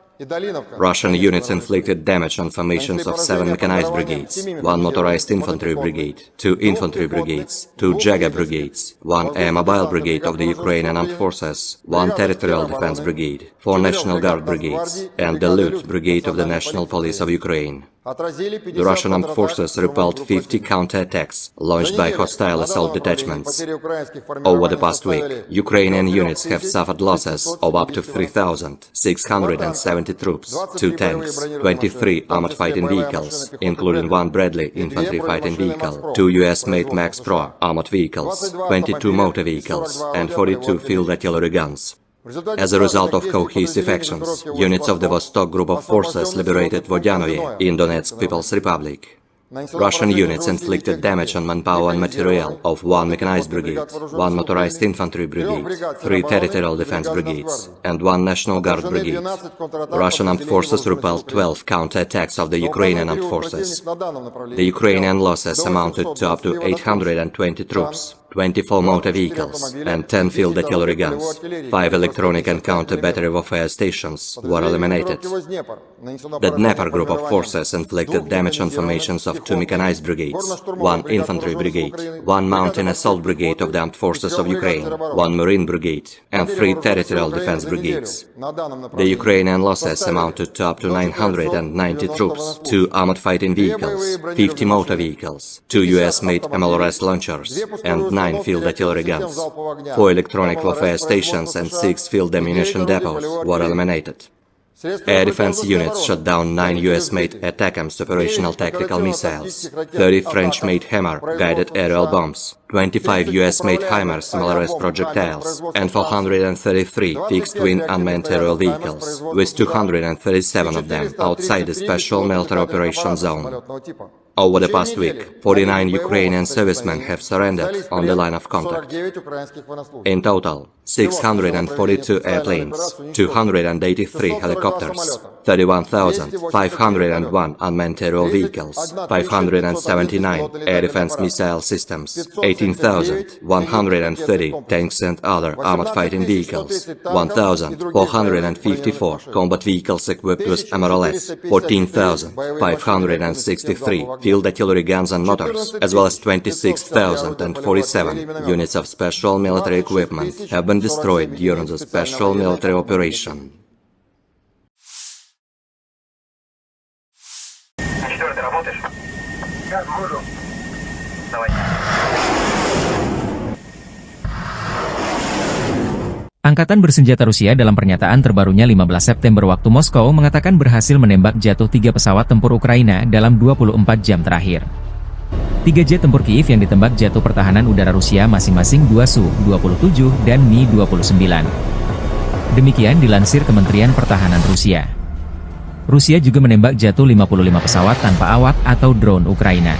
Russian units inflicted damage on formations of 7 mechanized brigades, 1 motorized infantry brigade, 2 infantry brigades, 2 Jager brigades, 1 air mobile brigade of the Ukrainian armed forces, 1 territorial defense brigade, 4 National Guard brigades, and the Lut brigade of the National Police of Ukraine. The Russian armed forces repelled 50 counterattacks launched by hostile assault detachments. Over the past week, Ukrainian units have suffered losses of up to 3,670 troops, 2 tanks, 23 armored fighting vehicles, including 1 Bradley infantry fighting vehicle, 2 US-made Max Pro armored vehicles, 22 motor vehicles, and 42 field artillery guns. As a result of cohesive actions, units of the Vostok Group of Forces liberated Vodyanoye in Donetsk People's Republic. Russian units inflicted damage on manpower and material of 1 mechanized brigade, 1 motorized infantry brigade, 3 territorial defense brigades, and 1 National Guard brigade. Russian armed forces repelled 12 counterattacks of the Ukrainian armed forces. The Ukrainian losses amounted to up to 820 troops, 24 motor vehicles, and 10 field artillery guns. 5 electronic and counter-battery warfare stations were eliminated. The Dnieper Group of Forces inflicted damage on formations of 2 mechanized brigades, 1 infantry brigade, 1 mountain assault brigade of the armed forces of Ukraine, 1 marine brigade, and 3 territorial defense brigades. The Ukrainian losses amounted to up to 990 troops, 2 armored fighting vehicles, 50 motor vehicles, 2 US-made MLRS launchers, and 9 field artillery guns. 4 electronic warfare stations and 6 field ammunition depots were eliminated. Air defense units shot down 9 US-made ATACMS operational tactical missiles, 30 French-made Hammer guided aerial bombs, 25 US-made HIMARS MLRS projectiles, and 433 fixed-wing unmanned aerial vehicles, with 237 of them outside the Special Military Operations Zone. Over the past week, 49 Ukrainian servicemen have surrendered on the line of contact. In total, 642 airplanes, 283 helicopters, 31,501 unmanned aerial vehicles, 579 air defense missile systems, 18,130 tanks and other armored fighting vehicles, 1,454 combat vehicles equipped with MLRS, 14,563 field artillery guns and motors, as well as 26,047 units of special military equipment have been destroyed during the special military operation. Angkatan bersenjata Rusia dalam pernyataan terbarunya 15 September waktu Moskow mengatakan berhasil menembak jatuh 3 pesawat tempur Ukraina dalam 24 jam terakhir. 3 jet tempur Kiev yang ditembak jatuh pertahanan udara Rusia masing-masing 2 Su-27 dan Mi-29. Demikian dilansir Kementerian Pertahanan Rusia. Rusia juga menembak jatuh 55 pesawat tanpa awak atau drone Ukraina.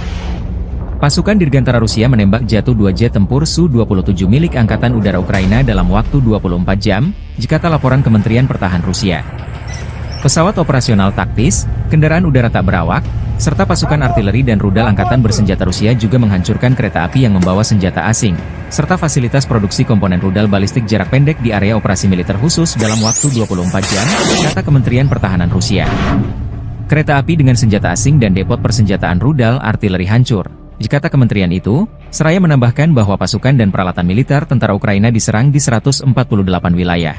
Pasukan Dirgantara Rusia menembak jatuh 2 jet tempur Su-27 milik Angkatan Udara Ukraina dalam waktu 24 jam, jikata laporan Kementerian Pertahanan Rusia. Pesawat operasional taktis, kendaraan udara tak berawak, serta pasukan artileri dan rudal Angkatan Bersenjata Rusia juga menghancurkan kereta api yang membawa senjata asing, serta fasilitas produksi komponen rudal balistik jarak pendek di area operasi militer khusus dalam waktu 24 jam, kata Kementerian Pertahanan Rusia. Kereta api dengan senjata asing dan depot persenjataan rudal artileri hancur. Jikata kementerian itu, seraya menambahkan bahwa pasukan dan peralatan militer tentara Ukraina diserang di 148 wilayah.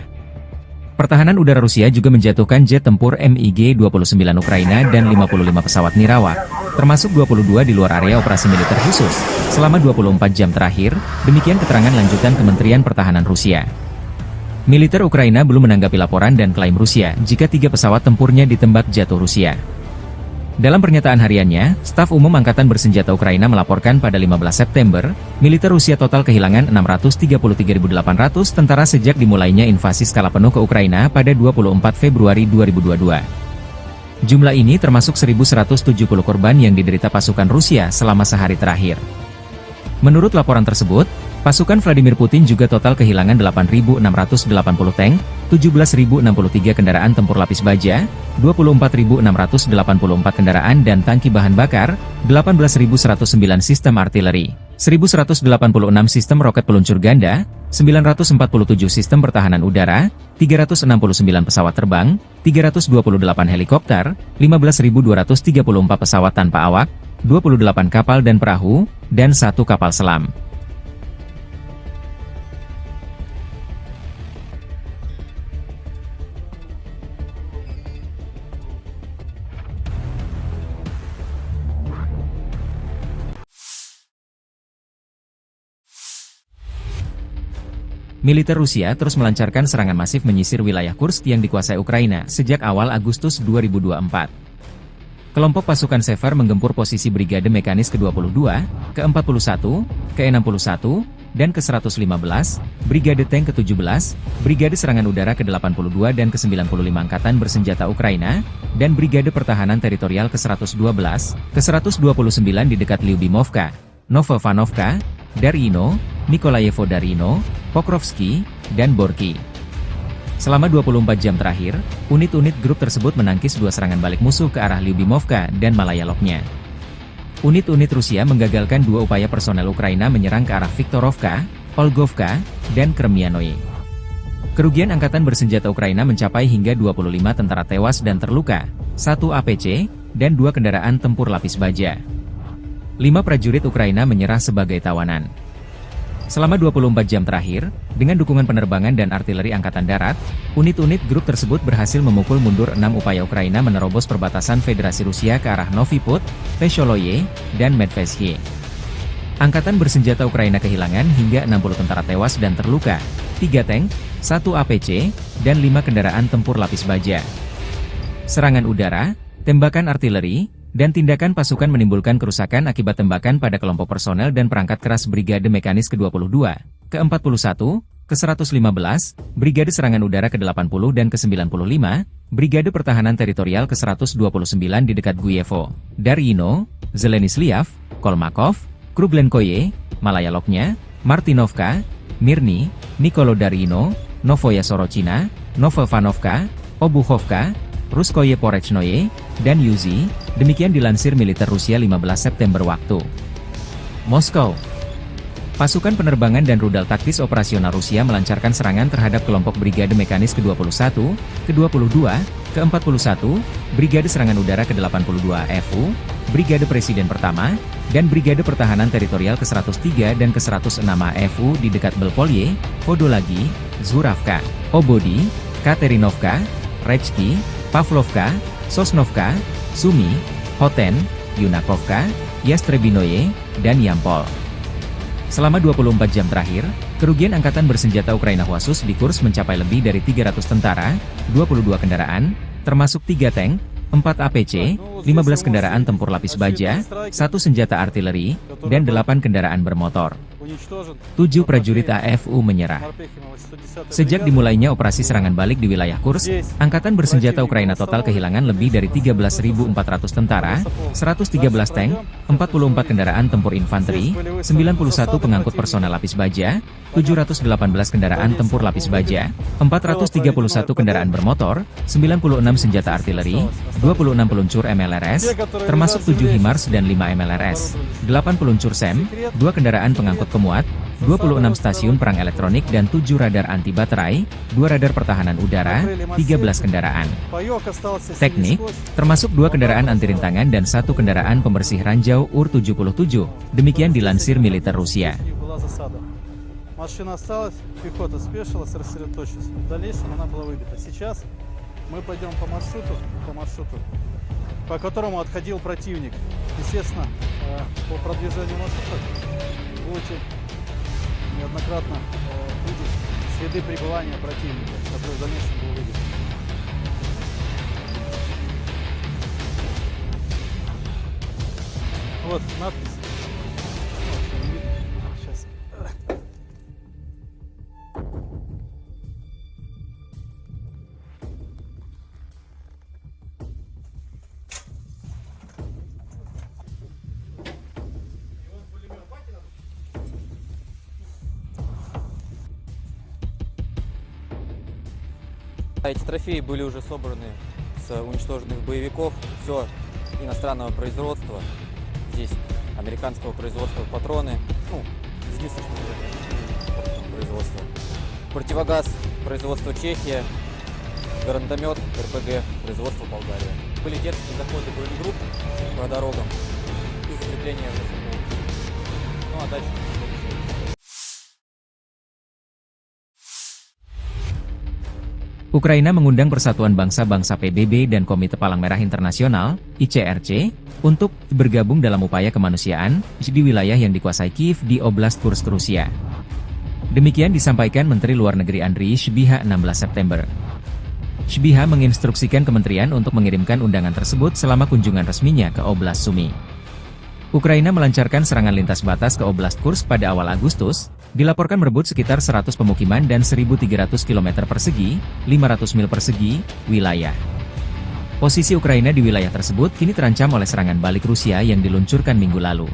Pertahanan udara Rusia juga menjatuhkan jet tempur MiG-29 Ukraina dan 55 pesawat nirawak, termasuk 22 di luar area operasi militer khusus, selama 24 jam terakhir, demikian keterangan lanjutan Kementerian Pertahanan Rusia. Militer Ukraina belum menanggapi laporan dan klaim Rusia jika 3 pesawat tempurnya ditembak jatuh Rusia. Dalam pernyataan hariannya, Staf Umum Angkatan Bersenjata Ukraina melaporkan pada 15 September, militer Rusia total kehilangan 633.800 tentara sejak dimulainya invasi skala penuh ke Ukraina pada 24 Februari 2022. Jumlah ini termasuk 1.170 korban yang diderita pasukan Rusia selama sehari terakhir. Menurut laporan tersebut, pasukan Vladimir Putin juga total kehilangan 8.680 tank, 17.063 kendaraan tempur lapis baja, 24.684 kendaraan dan tangki bahan bakar, 18.109 sistem artileri, 1.186 sistem roket peluncur ganda, 947 sistem pertahanan udara, 369 pesawat terbang, 328 helikopter, 15.234 pesawat tanpa awak, 28 kapal dan perahu, dan 1 kapal selam. Militer Rusia terus melancarkan serangan masif menyisir wilayah Kursk yang dikuasai Ukraina sejak awal Agustus 2024. Kelompok pasukan Sever menggempur posisi Brigade Mekanis ke-22, ke-41, ke-61, dan ke-115, Brigade Tank ke-17, Brigade Serangan Udara ke-82 dan ke-95 Angkatan Bersenjata Ukraina, dan Brigade Pertahanan Teritorial ke-112, ke-129 di dekat Lyubimovka, Novovanovka, Darino, Nikolayevo Darino, Pokrovsky, dan Borky. Selama 24 jam terakhir, unit-unit grup tersebut menangkis 2 serangan balik musuh ke arah Lyubimovka dan Malayaloknya. Unit-unit Rusia menggagalkan 2 upaya personel Ukraina menyerang ke arah Viktorovka, Olgovka, dan Kremianoye. Kerugian Angkatan Bersenjata Ukraina mencapai hingga 25 tentara tewas dan terluka, 1 APC, dan 2 kendaraan tempur lapis baja. 5 prajurit Ukraina menyerah sebagai tawanan. Selama 24 jam terakhir, dengan dukungan penerbangan dan artileri Angkatan Darat, unit-unit grup tersebut berhasil memukul mundur 6 upaya Ukraina menerobos perbatasan Federasi Rusia ke arah Novy Put, Vesholoye, dan Medvesye. Angkatan Bersenjata Ukraina kehilangan hingga 60 tentara tewas dan terluka, 3 tank, 1 APC, dan 5 kendaraan tempur lapis baja. Serangan udara, tembakan artileri, dan tindakan pasukan menimbulkan kerusakan akibat tembakan pada kelompok personel dan perangkat keras Brigade Mekanis ke-22, ke-41, ke-115, Brigade Serangan Udara ke-80 dan ke-95, Brigade Pertahanan Teritorial ke-129 di dekat Guyevo, Darino, Zelenisliav, Kolmakov, Kruglenkoye, Malayaloknya, Martinovka, Mirny, Nikolo-Darino, Novoya Sorochina, Novovanovka, Obuchovka, Ruskoye Porechnoye, dan Yuzi, demikian dilansir militer Rusia 15 September waktu Moskow. Pasukan penerbangan dan rudal taktis operasional Rusia melancarkan serangan terhadap kelompok Brigade Mekanis ke-21, ke-22, ke-41, Brigade Serangan Udara ke-82 FU, Brigade Presiden Pertama, dan Brigade Pertahanan Teritorial ke-103 dan ke-106 AFU di dekat Belpolye, Podolagi, Zuravka, Obodi, Katerinovka, Rechki, Pavlovka, Sosnovka, Sumy, Hoten, Yunakovka, Yastrebinoye, dan Yampol. Selama 24 jam terakhir, kerugian Angkatan Bersenjata Ukraina khusus di Kursk mencapai lebih dari 300 tentara, 22 kendaraan, termasuk 3 tank, 4 APC, 15 kendaraan tempur lapis baja, 1 senjata artileri, dan 8 kendaraan bermotor. 7 prajurit AFU menyerah. Sejak dimulainya operasi serangan balik di wilayah Kursk, Angkatan Bersenjata Ukraina total kehilangan lebih dari 13.400 tentara, 113 tank, 44 kendaraan tempur infanteri, 91 pengangkut personel lapis baja, 718 kendaraan tempur lapis baja, 431 kendaraan bermotor, 96 senjata artileri, 26 peluncur MLRS, termasuk 7 HIMARS dan 5 MLRS, 8 peluncur SEM, 2 kendaraan pengangkut pemuat, 26 stasiun perang elektronik dan 7 radar anti baterai, 2 radar pertahanan udara, 13 kendaraan teknik, termasuk 2 kendaraan anti rintangan dan 1 kendaraan pembersih ranjau UR-77, demikian dilansir militer Rusia. Машина осталась, пехота спешилась, рассредоточилась. В дальнейшем она была выбита. Сейчас мы пойдем по маршруту, по которому отходил противник. Естественно, по продвижению маршрута будете неоднократно видеть следы пребывания противника, который в дальнейшем был выбит. Вот надпись. Сейчас. Эти трофеи были уже собраны с уничтоженных боевиков. Все иностранного производства. Здесь американского производства патроны. Ну, единственное производства. Противогаз производства Чехия. Гранатомет РПГ производства Болгария. Были дерзкие заходы бронегрупп по дорогам и закрепление в населенном пункте. Ну а дальше... Ukraina mengundang Persatuan Bangsa-Bangsa PBB dan Komite Palang Merah Internasional, ICRC, untuk bergabung dalam upaya kemanusiaan di wilayah yang dikuasai Kiev di Oblast Kursk, Rusia. Demikian disampaikan Menteri Luar Negeri Andriy Sybiha 16 September. Sybiha menginstruksikan kementerian untuk mengirimkan undangan tersebut selama kunjungan resminya ke Oblast Sumy. Ukraina melancarkan serangan lintas batas ke Oblast Kursk pada awal Agustus, dilaporkan merebut sekitar 100 pemukiman dan 1.300 km persegi, 500 mil persegi, wilayah. Posisi Ukraina di wilayah tersebut kini terancam oleh serangan balik Rusia yang diluncurkan minggu lalu.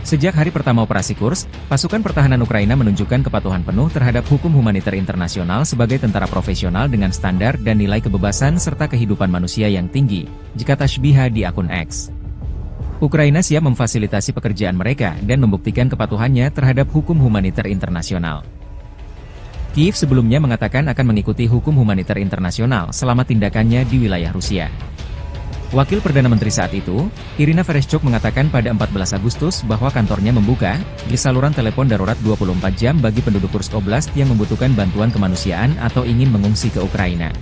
Sejak hari pertama operasi Kursk, pasukan pertahanan Ukraina menunjukkan kepatuhan penuh terhadap hukum humaniter internasional sebagai tentara profesional dengan standar dan nilai kebebasan serta kehidupan manusia yang tinggi, kata Sybiha di akun X. Ukraina siap memfasilitasi pekerjaan mereka dan membuktikan kepatuhannya terhadap hukum humaniter internasional. Kiev sebelumnya mengatakan akan mengikuti hukum humaniter internasional selama tindakannya di wilayah Rusia. Wakil Perdana Menteri saat itu, Irina Vereshchuk mengatakan pada 14 Agustus bahwa kantornya membuka di saluran telepon darurat 24 jam bagi penduduk Kursk Oblast yang membutuhkan bantuan kemanusiaan atau ingin mengungsi ke Ukraina.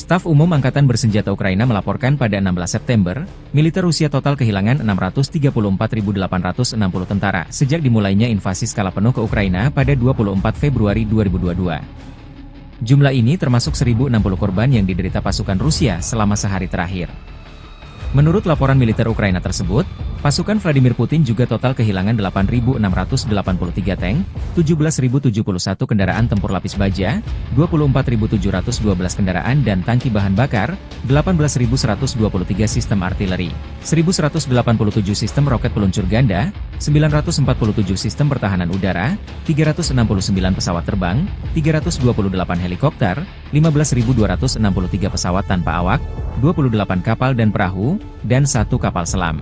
Staf Umum Angkatan Bersenjata Ukraina melaporkan pada 16 September, militer Rusia total kehilangan 634.860 tentara sejak dimulainya invasi skala penuh ke Ukraina pada 24 Februari 2022. Jumlah ini termasuk 1.060 korban yang diderita pasukan Rusia selama sehari terakhir. Menurut laporan militer Ukraina tersebut, pasukan Vladimir Putin juga total kehilangan 8.683 tank, 17.071 kendaraan tempur lapis baja, 24.712 kendaraan dan tangki bahan bakar, 18.123 sistem artileri, 1.187 sistem roket peluncur ganda, 947 sistem pertahanan udara, 369 pesawat terbang, 328 helikopter, 15.263 pesawat tanpa awak, 28 kapal dan perahu, dan 1 kapal selam.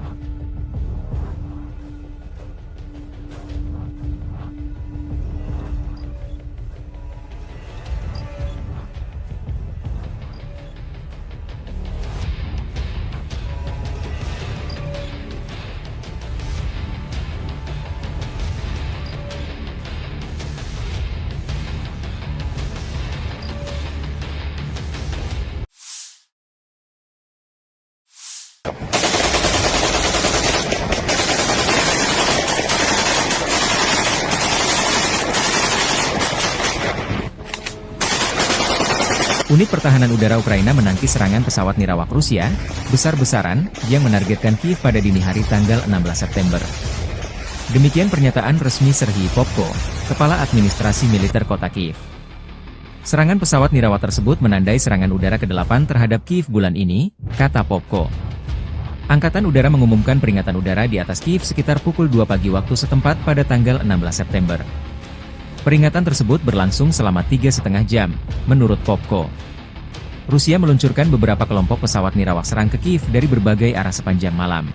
Unit Pertahanan Udara Ukraina menangkis serangan pesawat nirawak Rusia, besar-besaran, yang menargetkan Kiev pada dini hari tanggal 16 September. Demikian pernyataan resmi Serhiy Popko, Kepala Administrasi Militer Kota Kiev. Serangan pesawat nirawak tersebut menandai serangan udara ke-8 terhadap Kiev bulan ini, kata Popko. Angkatan Udara mengumumkan peringatan udara di atas Kiev sekitar pukul 2 pagi waktu setempat pada tanggal 16 September. Peringatan tersebut berlangsung selama 3,5 jam, menurut Popko. Rusia meluncurkan beberapa kelompok pesawat nirawak serang ke Kiev dari berbagai arah sepanjang malam.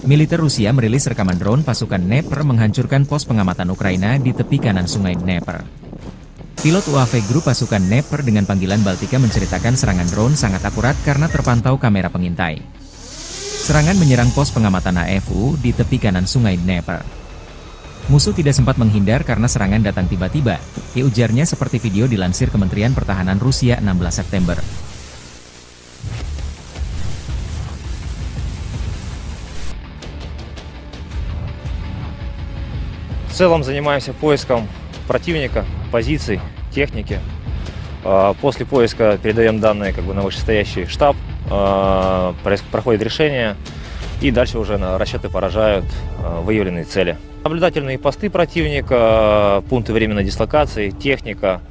Militer Rusia merilis rekaman drone pasukan Dnepr menghancurkan pos pengamatan Ukraina di tepi kanan sungai Dnepr. Pilot UAV grup pasukan Dnepr dengan panggilan Baltika menceritakan serangan drone sangat akurat karena terpantau kamera pengintai. Serangan menyerang pos pengamatan AFU di tepi kanan sungai Dnepr. Musuh tidak sempat menghindar karena serangan datang tiba-tiba, ujarnya seperti video dilansir Kementerian Pertahanan Rusia 16 September. В целом занимаемся поиском противника, позиций, техники. После поиска передаем данные на вышестоящий штаб, проходит решение, и дальше уже расчеты поражают выявленные цели. Наблюдательные посты противника, пункты временной дислокации, техника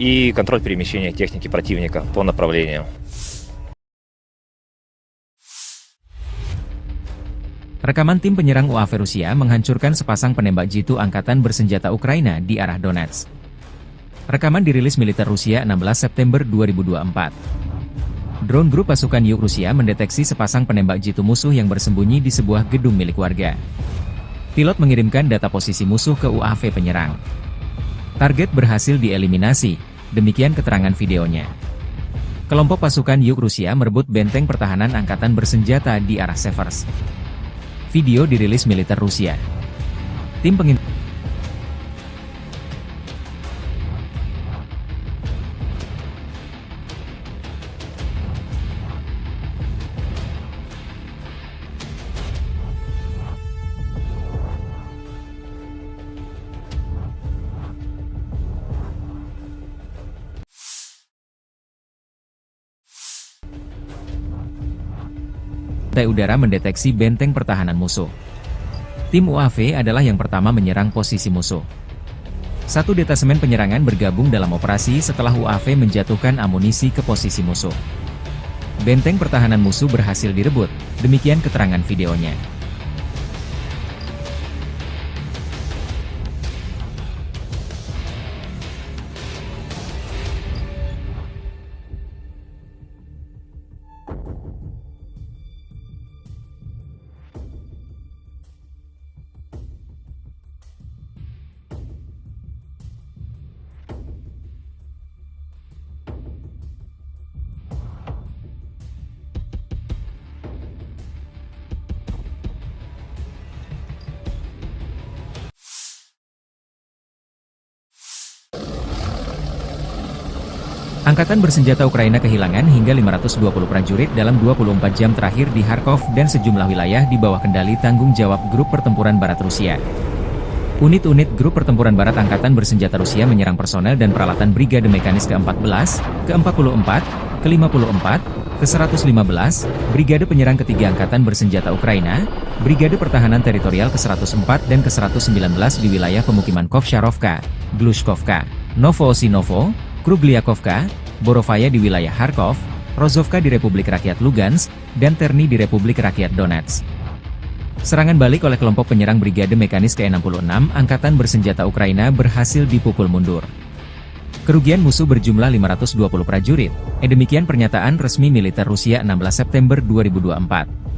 и контроль перемещения техники противника по направлению. Rekaman tim penyerang UAV Rusia menghancurkan sepasang penembak jitu angkatan bersenjata Ukraina di arah Donetsk. Rekaman dirilis militer Rusia 16 September 2024. Drone grup pasukan Yuk Rusia mendeteksi sepasang penembak jitu musuh yang bersembunyi di sebuah gedung milik warga. Pilot mengirimkan data posisi musuh ke UAV penyerang. Target berhasil dieliminasi, demikian keterangan videonya. Kelompok pasukan Yuk Rusia merebut benteng pertahanan angkatan bersenjata di arah Severs. Video dirilis militer Rusia. Tim pengintai udara mendeteksi benteng pertahanan musuh. Tim UAV adalah yang pertama menyerang posisi musuh. Satu detasemen penyerangan bergabung dalam operasi setelah UAV menjatuhkan amunisi ke posisi musuh. Benteng pertahanan musuh berhasil direbut, demikian keterangan videonya. Angkatan bersenjata Ukraina kehilangan hingga 520 prajurit dalam 24 jam terakhir di Kharkov dan sejumlah wilayah di bawah kendali tanggung jawab Grup Pertempuran Barat Rusia. Unit-unit Grup Pertempuran Barat Angkatan Bersenjata Rusia menyerang personel dan peralatan Brigade Mekanis ke-14, ke-44, ke-54, ke-115, Brigade Penyerang Ketiga Angkatan Bersenjata Ukraina, Brigade Pertahanan Teritorial ke-104 dan ke-119 di wilayah pemukiman Kovsharovka, Glushkovka, Novoosinovo, Krugliakovka, Borovaya di wilayah Kharkov, Rozovka di Republik Rakyat Lugansk, dan Terny di Republik Rakyat Donetsk. Serangan balik oleh kelompok penyerang Brigade Mekanis ke-66 Angkatan Bersenjata Ukraina berhasil dipukul mundur. Kerugian musuh berjumlah 520 prajurit, demikian pernyataan resmi militer Rusia 16 September 2024.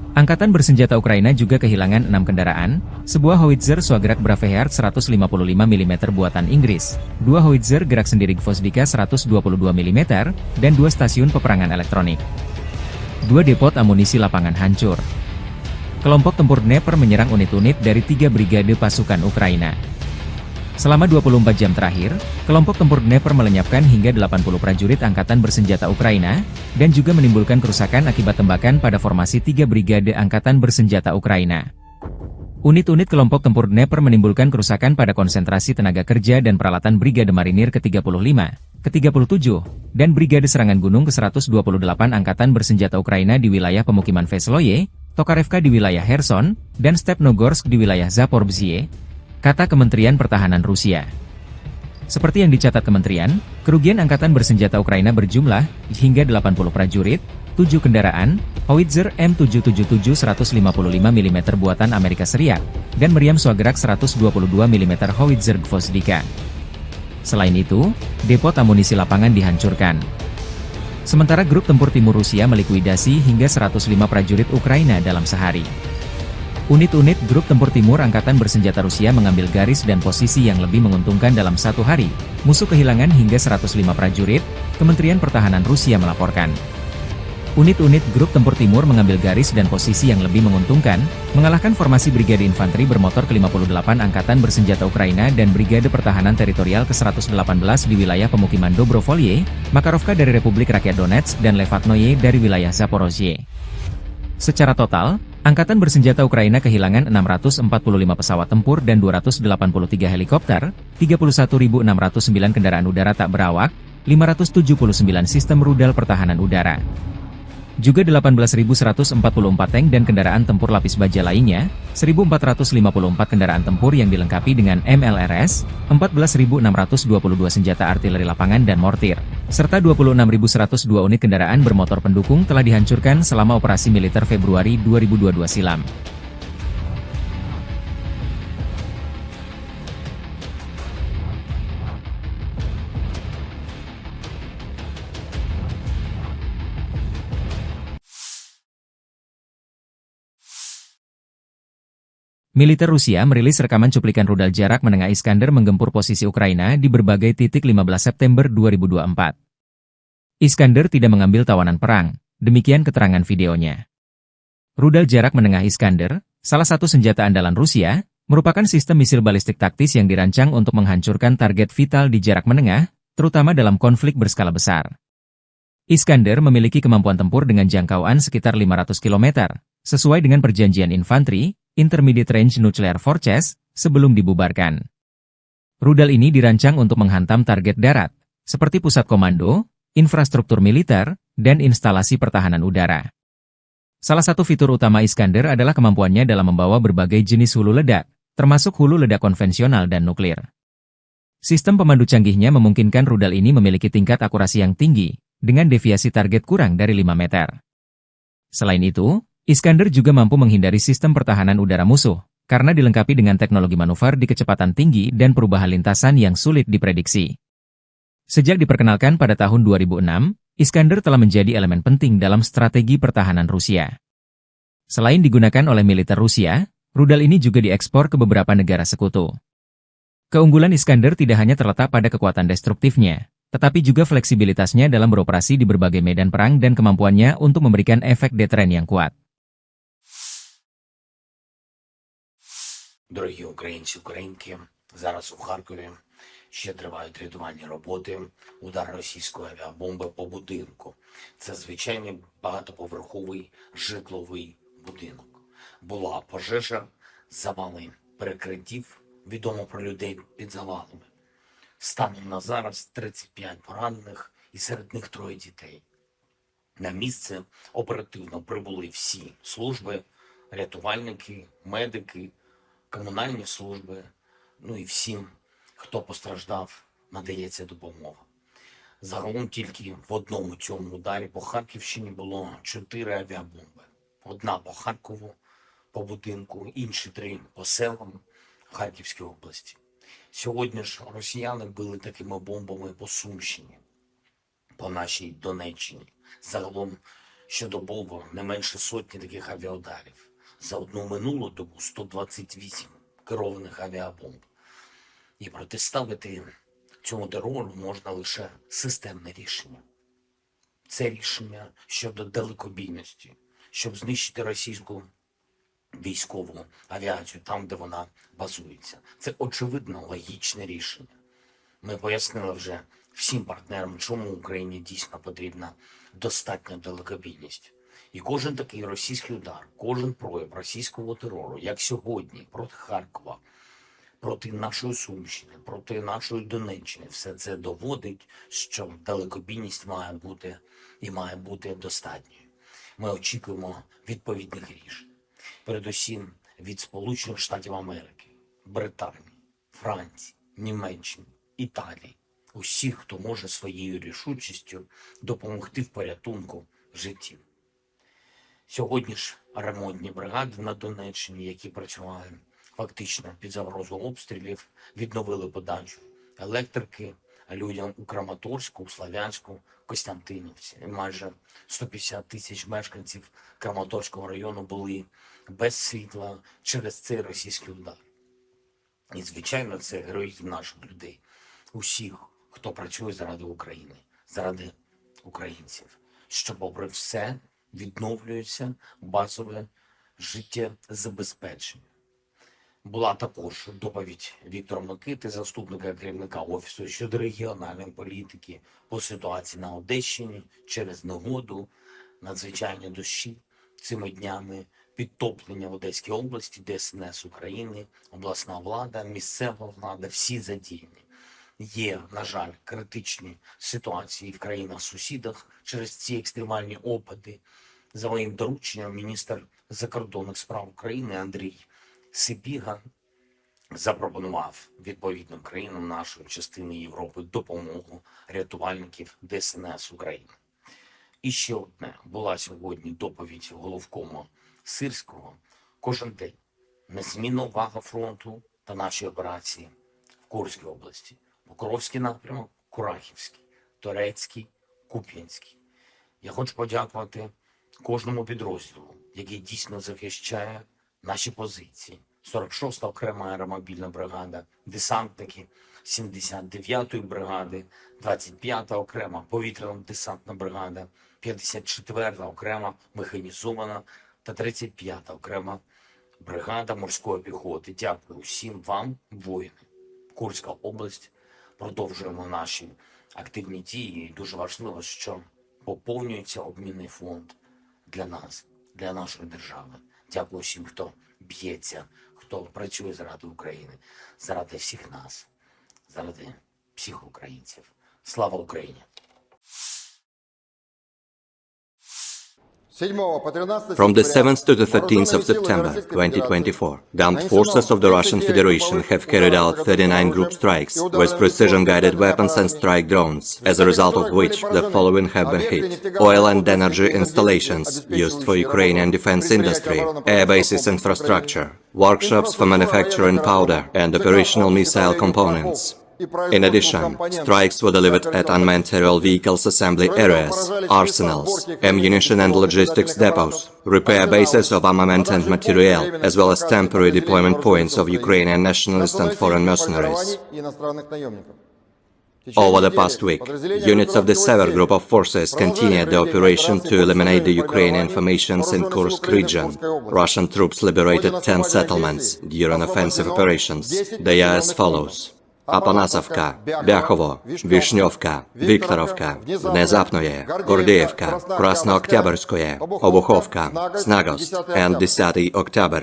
Angkatan Bersenjata Ukraina juga kehilangan 6 kendaraan, sebuah howitzer Swagrak Braveheart 155 mm buatan Inggris, 2 howitzer gerak sendiri Gvozdika 122 mm, dan 2 stasiun peperangan elektronik. 2 depot amunisi lapangan hancur. Kelompok tempur Dnepr menyerang unit-unit dari 3 brigade pasukan Ukraina. Selama 24 jam terakhir, kelompok tempur Dnepr melenyapkan hingga 80 prajurit Angkatan Bersenjata Ukraina, dan juga menimbulkan kerusakan akibat tembakan pada formasi 3 brigade Angkatan Bersenjata Ukraina. Unit-unit kelompok tempur Dnepr menimbulkan kerusakan pada konsentrasi tenaga kerja dan peralatan Brigade Marinir ke-35, ke-37, dan Brigade Serangan Gunung ke-128 Angkatan Bersenjata Ukraina di wilayah pemukiman Vesloye, Tokarevka di wilayah Kherson, dan Stepnogorsk di wilayah Zaporizhzhia, kata Kementerian Pertahanan Rusia. Seperti yang dicatat kementerian, kerugian Angkatan Bersenjata Ukraina berjumlah hingga 80 prajurit, 7 kendaraan, howitzer M777 155 mm buatan Amerika Serikat, dan meriam Swagrak 122 mm howitzer Gvozdika. Selain itu, depot amunisi lapangan dihancurkan. Sementara grup tempur timur Rusia melikuidasi hingga 105 prajurit Ukraina dalam sehari. Unit-unit grup tempur timur angkatan bersenjata Rusia mengambil garis dan posisi yang lebih menguntungkan dalam satu hari. Musuh kehilangan hingga 105 prajurit, Kementerian Pertahanan Rusia melaporkan. Unit-unit grup tempur timur mengambil garis dan posisi yang lebih menguntungkan, mengalahkan formasi Brigade Infanteri bermotor ke-58 Angkatan Bersenjata Ukraina dan Brigade Pertahanan Teritorial ke-118 di wilayah pemukiman Dobrovolye, Makarovka dari Republik Rakyat Donetsk dan Levatnoye dari wilayah Zaporozhye. Secara total, Angkatan Bersenjata Ukraina kehilangan 645 pesawat tempur dan 283 helikopter, 31.609 kendaraan udara tak berawak, 579 sistem rudal pertahanan udara. Juga 18.144 tank dan kendaraan tempur lapis baja lainnya, 1.454 kendaraan tempur yang dilengkapi dengan MLRS, 14.622 senjata artileri lapangan dan mortir, serta 26.102 unit kendaraan bermotor pendukung telah dihancurkan selama operasi militer Februari 2022 silam. Militer Rusia merilis rekaman cuplikan rudal jarak menengah Iskander menggempur posisi Ukraina di berbagai titik 15 September 2024. Iskander tidak mengambil tawanan perang, demikian keterangan videonya. Rudal jarak menengah Iskander, salah satu senjata andalan Rusia, merupakan sistem misil balistik taktis yang dirancang untuk menghancurkan target vital di jarak menengah, terutama dalam konflik berskala besar. Iskander memiliki kemampuan tempur dengan jangkauan sekitar 500 km, sesuai dengan perjanjian infanteri, Intermediate Range Nuclear Forces, sebelum dibubarkan. Rudal ini dirancang untuk menghantam target darat, seperti pusat komando, infrastruktur militer, dan instalasi pertahanan udara. Salah satu fitur utama Iskander adalah kemampuannya dalam membawa berbagai jenis hulu ledak, termasuk hulu ledak konvensional dan nuklir. Sistem pemandu canggihnya memungkinkan rudal ini memiliki tingkat akurasi yang tinggi, dengan deviasi target kurang dari 5 meter. Selain itu, Iskander juga mampu menghindari sistem pertahanan udara musuh, karena dilengkapi dengan teknologi manuver di kecepatan tinggi dan perubahan lintasan yang sulit diprediksi. Sejak diperkenalkan pada tahun 2006, Iskander telah menjadi elemen penting dalam strategi pertahanan Rusia. Selain digunakan oleh militer Rusia, rudal ini juga diekspor ke beberapa negara sekutu. Keunggulan Iskander tidak hanya terletak pada kekuatan destruktifnya, tetapi juga fleksibilitasnya dalam beroperasi di berbagai medan perang dan kemampuannya untuk memberikan efek deteren yang kuat. Дорогі українці, українки, зараз у Харкові ще тривають рятувальні роботи, удар російської авіабомби по будинку. Це звичайний багатоповерховий житловий будинок. Була пожежа, завали перекриттів, відомо про людей під завалами. Станом на зараз 35 поранених і серед них 3 дітей. На місце оперативно прибули всі служби, рятувальники, медики, комунальні служби, ну і всім, хто постраждав, надається допомога. Загалом тільки в одному цьому ударі по Харківщині було 4 авіабомби. Одна по Харкову, по будинку, інші 3 по селам Харківської області. Сьогодні ж росіяни били такими бомбами по Сумщині, по нашій Донеччині. Загалом щодобово не менше сотні таких авіаударів. За одну минулу добу 128 керованих авіабомб. І протиставити цьому терору можна лише системне рішення. Це рішення щодо далекобійності, щоб знищити російську військову авіацію там, де вона базується. Це очевидно логічне рішення. Ми пояснили вже всім партнерам, чому Україні дійсно потрібна достатня далекобійність. І кожен такий російський удар, кожен прояв російського терору, як сьогодні, проти Харкова, проти нашої Сумщини, проти нашої Донеччини, все це доводить, що далекобійність має бути і має бути достатньою. Ми очікуємо відповідних рішень. Передусім від Сполучених Штатів Америки, Британії, Франції, Німеччини, Італії. Усіх, хто може своєю рішучістю допомогти в порятунку життів. Сьогодні ж ремонтні бригади на Донеччині, які працювали фактично під загрозою обстрілів, відновили подачу електрики, людям у Краматорську, у Слов'янську, Костянтинівці. І майже 150 тисяч мешканців Краматорського району були без світла через цей російський удар. І, звичайно, це героїзм наших людей, усіх, хто працює заради України, заради українців, що, попри все, відновлюється базове життєзабезпечення. Була також доповідь Віктора Микити, заступника керівника Офісу щодо регіональної політики по ситуації на Одещині через негоду, надзвичайні дощі цими днями, підтоплення в Одеській області, ДСНС України, обласна влада, місцева влада, всі задіяні. Є, на жаль, критичні ситуації в країнах-сусідах через ці екстремальні опади. За моїм дорученням, міністр закордонних справ України Андрій Сибіга запропонував відповідним країнам нашої частини Європи допомогу рятувальників ДСНС України. І ще одне. Була сьогодні доповідь головкома Сирського. Кожен день незмінна увага фронту та наші операції в Курській області. Покровський напрямок, Курахівський, Торецький, Куп'янський. Я хочу подякувати кожному підрозділу, який дійсно захищає наші позиції. 46-та окрема аеромобільна бригада, десантники 79-ї бригади, 25-та окрема повітряно-десантна бригада, 54-та окрема механізована та 35-та окрема бригада морської піхоти. Дякую всім вам, воїни. Курська область. Продовжуємо наші активні дії. І дуже важливо, що поповнюється обмінний фонд для нас, для нашої держави. Дякую всім, хто б'ється, хто працює заради України, заради всіх нас, заради всіх українців. Слава Україні! From the 7th to the 13th of September 2024, the armed forces of the Russian Federation have carried out 39 group strikes with precision-guided weapons and strike drones, as a result of which the following have been hit: oil and energy installations used for Ukrainian defense industry, air bases infrastructure, workshops for manufacturing powder and operational missile components. In addition, strikes were delivered at unmanned aerial vehicles assembly areas, arsenals, ammunition and logistics depots, repair bases of armament and materiel, as well as temporary deployment points of Ukrainian nationalist and foreign mercenaries. Over the past week, units of the Sever Group of forces continued the operation to eliminate the Ukrainian formations in Kursk region. Russian troops liberated 10 settlements during offensive operations. They are as follows: Апанасовка, Бяхово, Вишневка, Викторовка, Внезапное, Гордеевка, Краснооктябрьское, Обуховка, Snagost, and 10 October.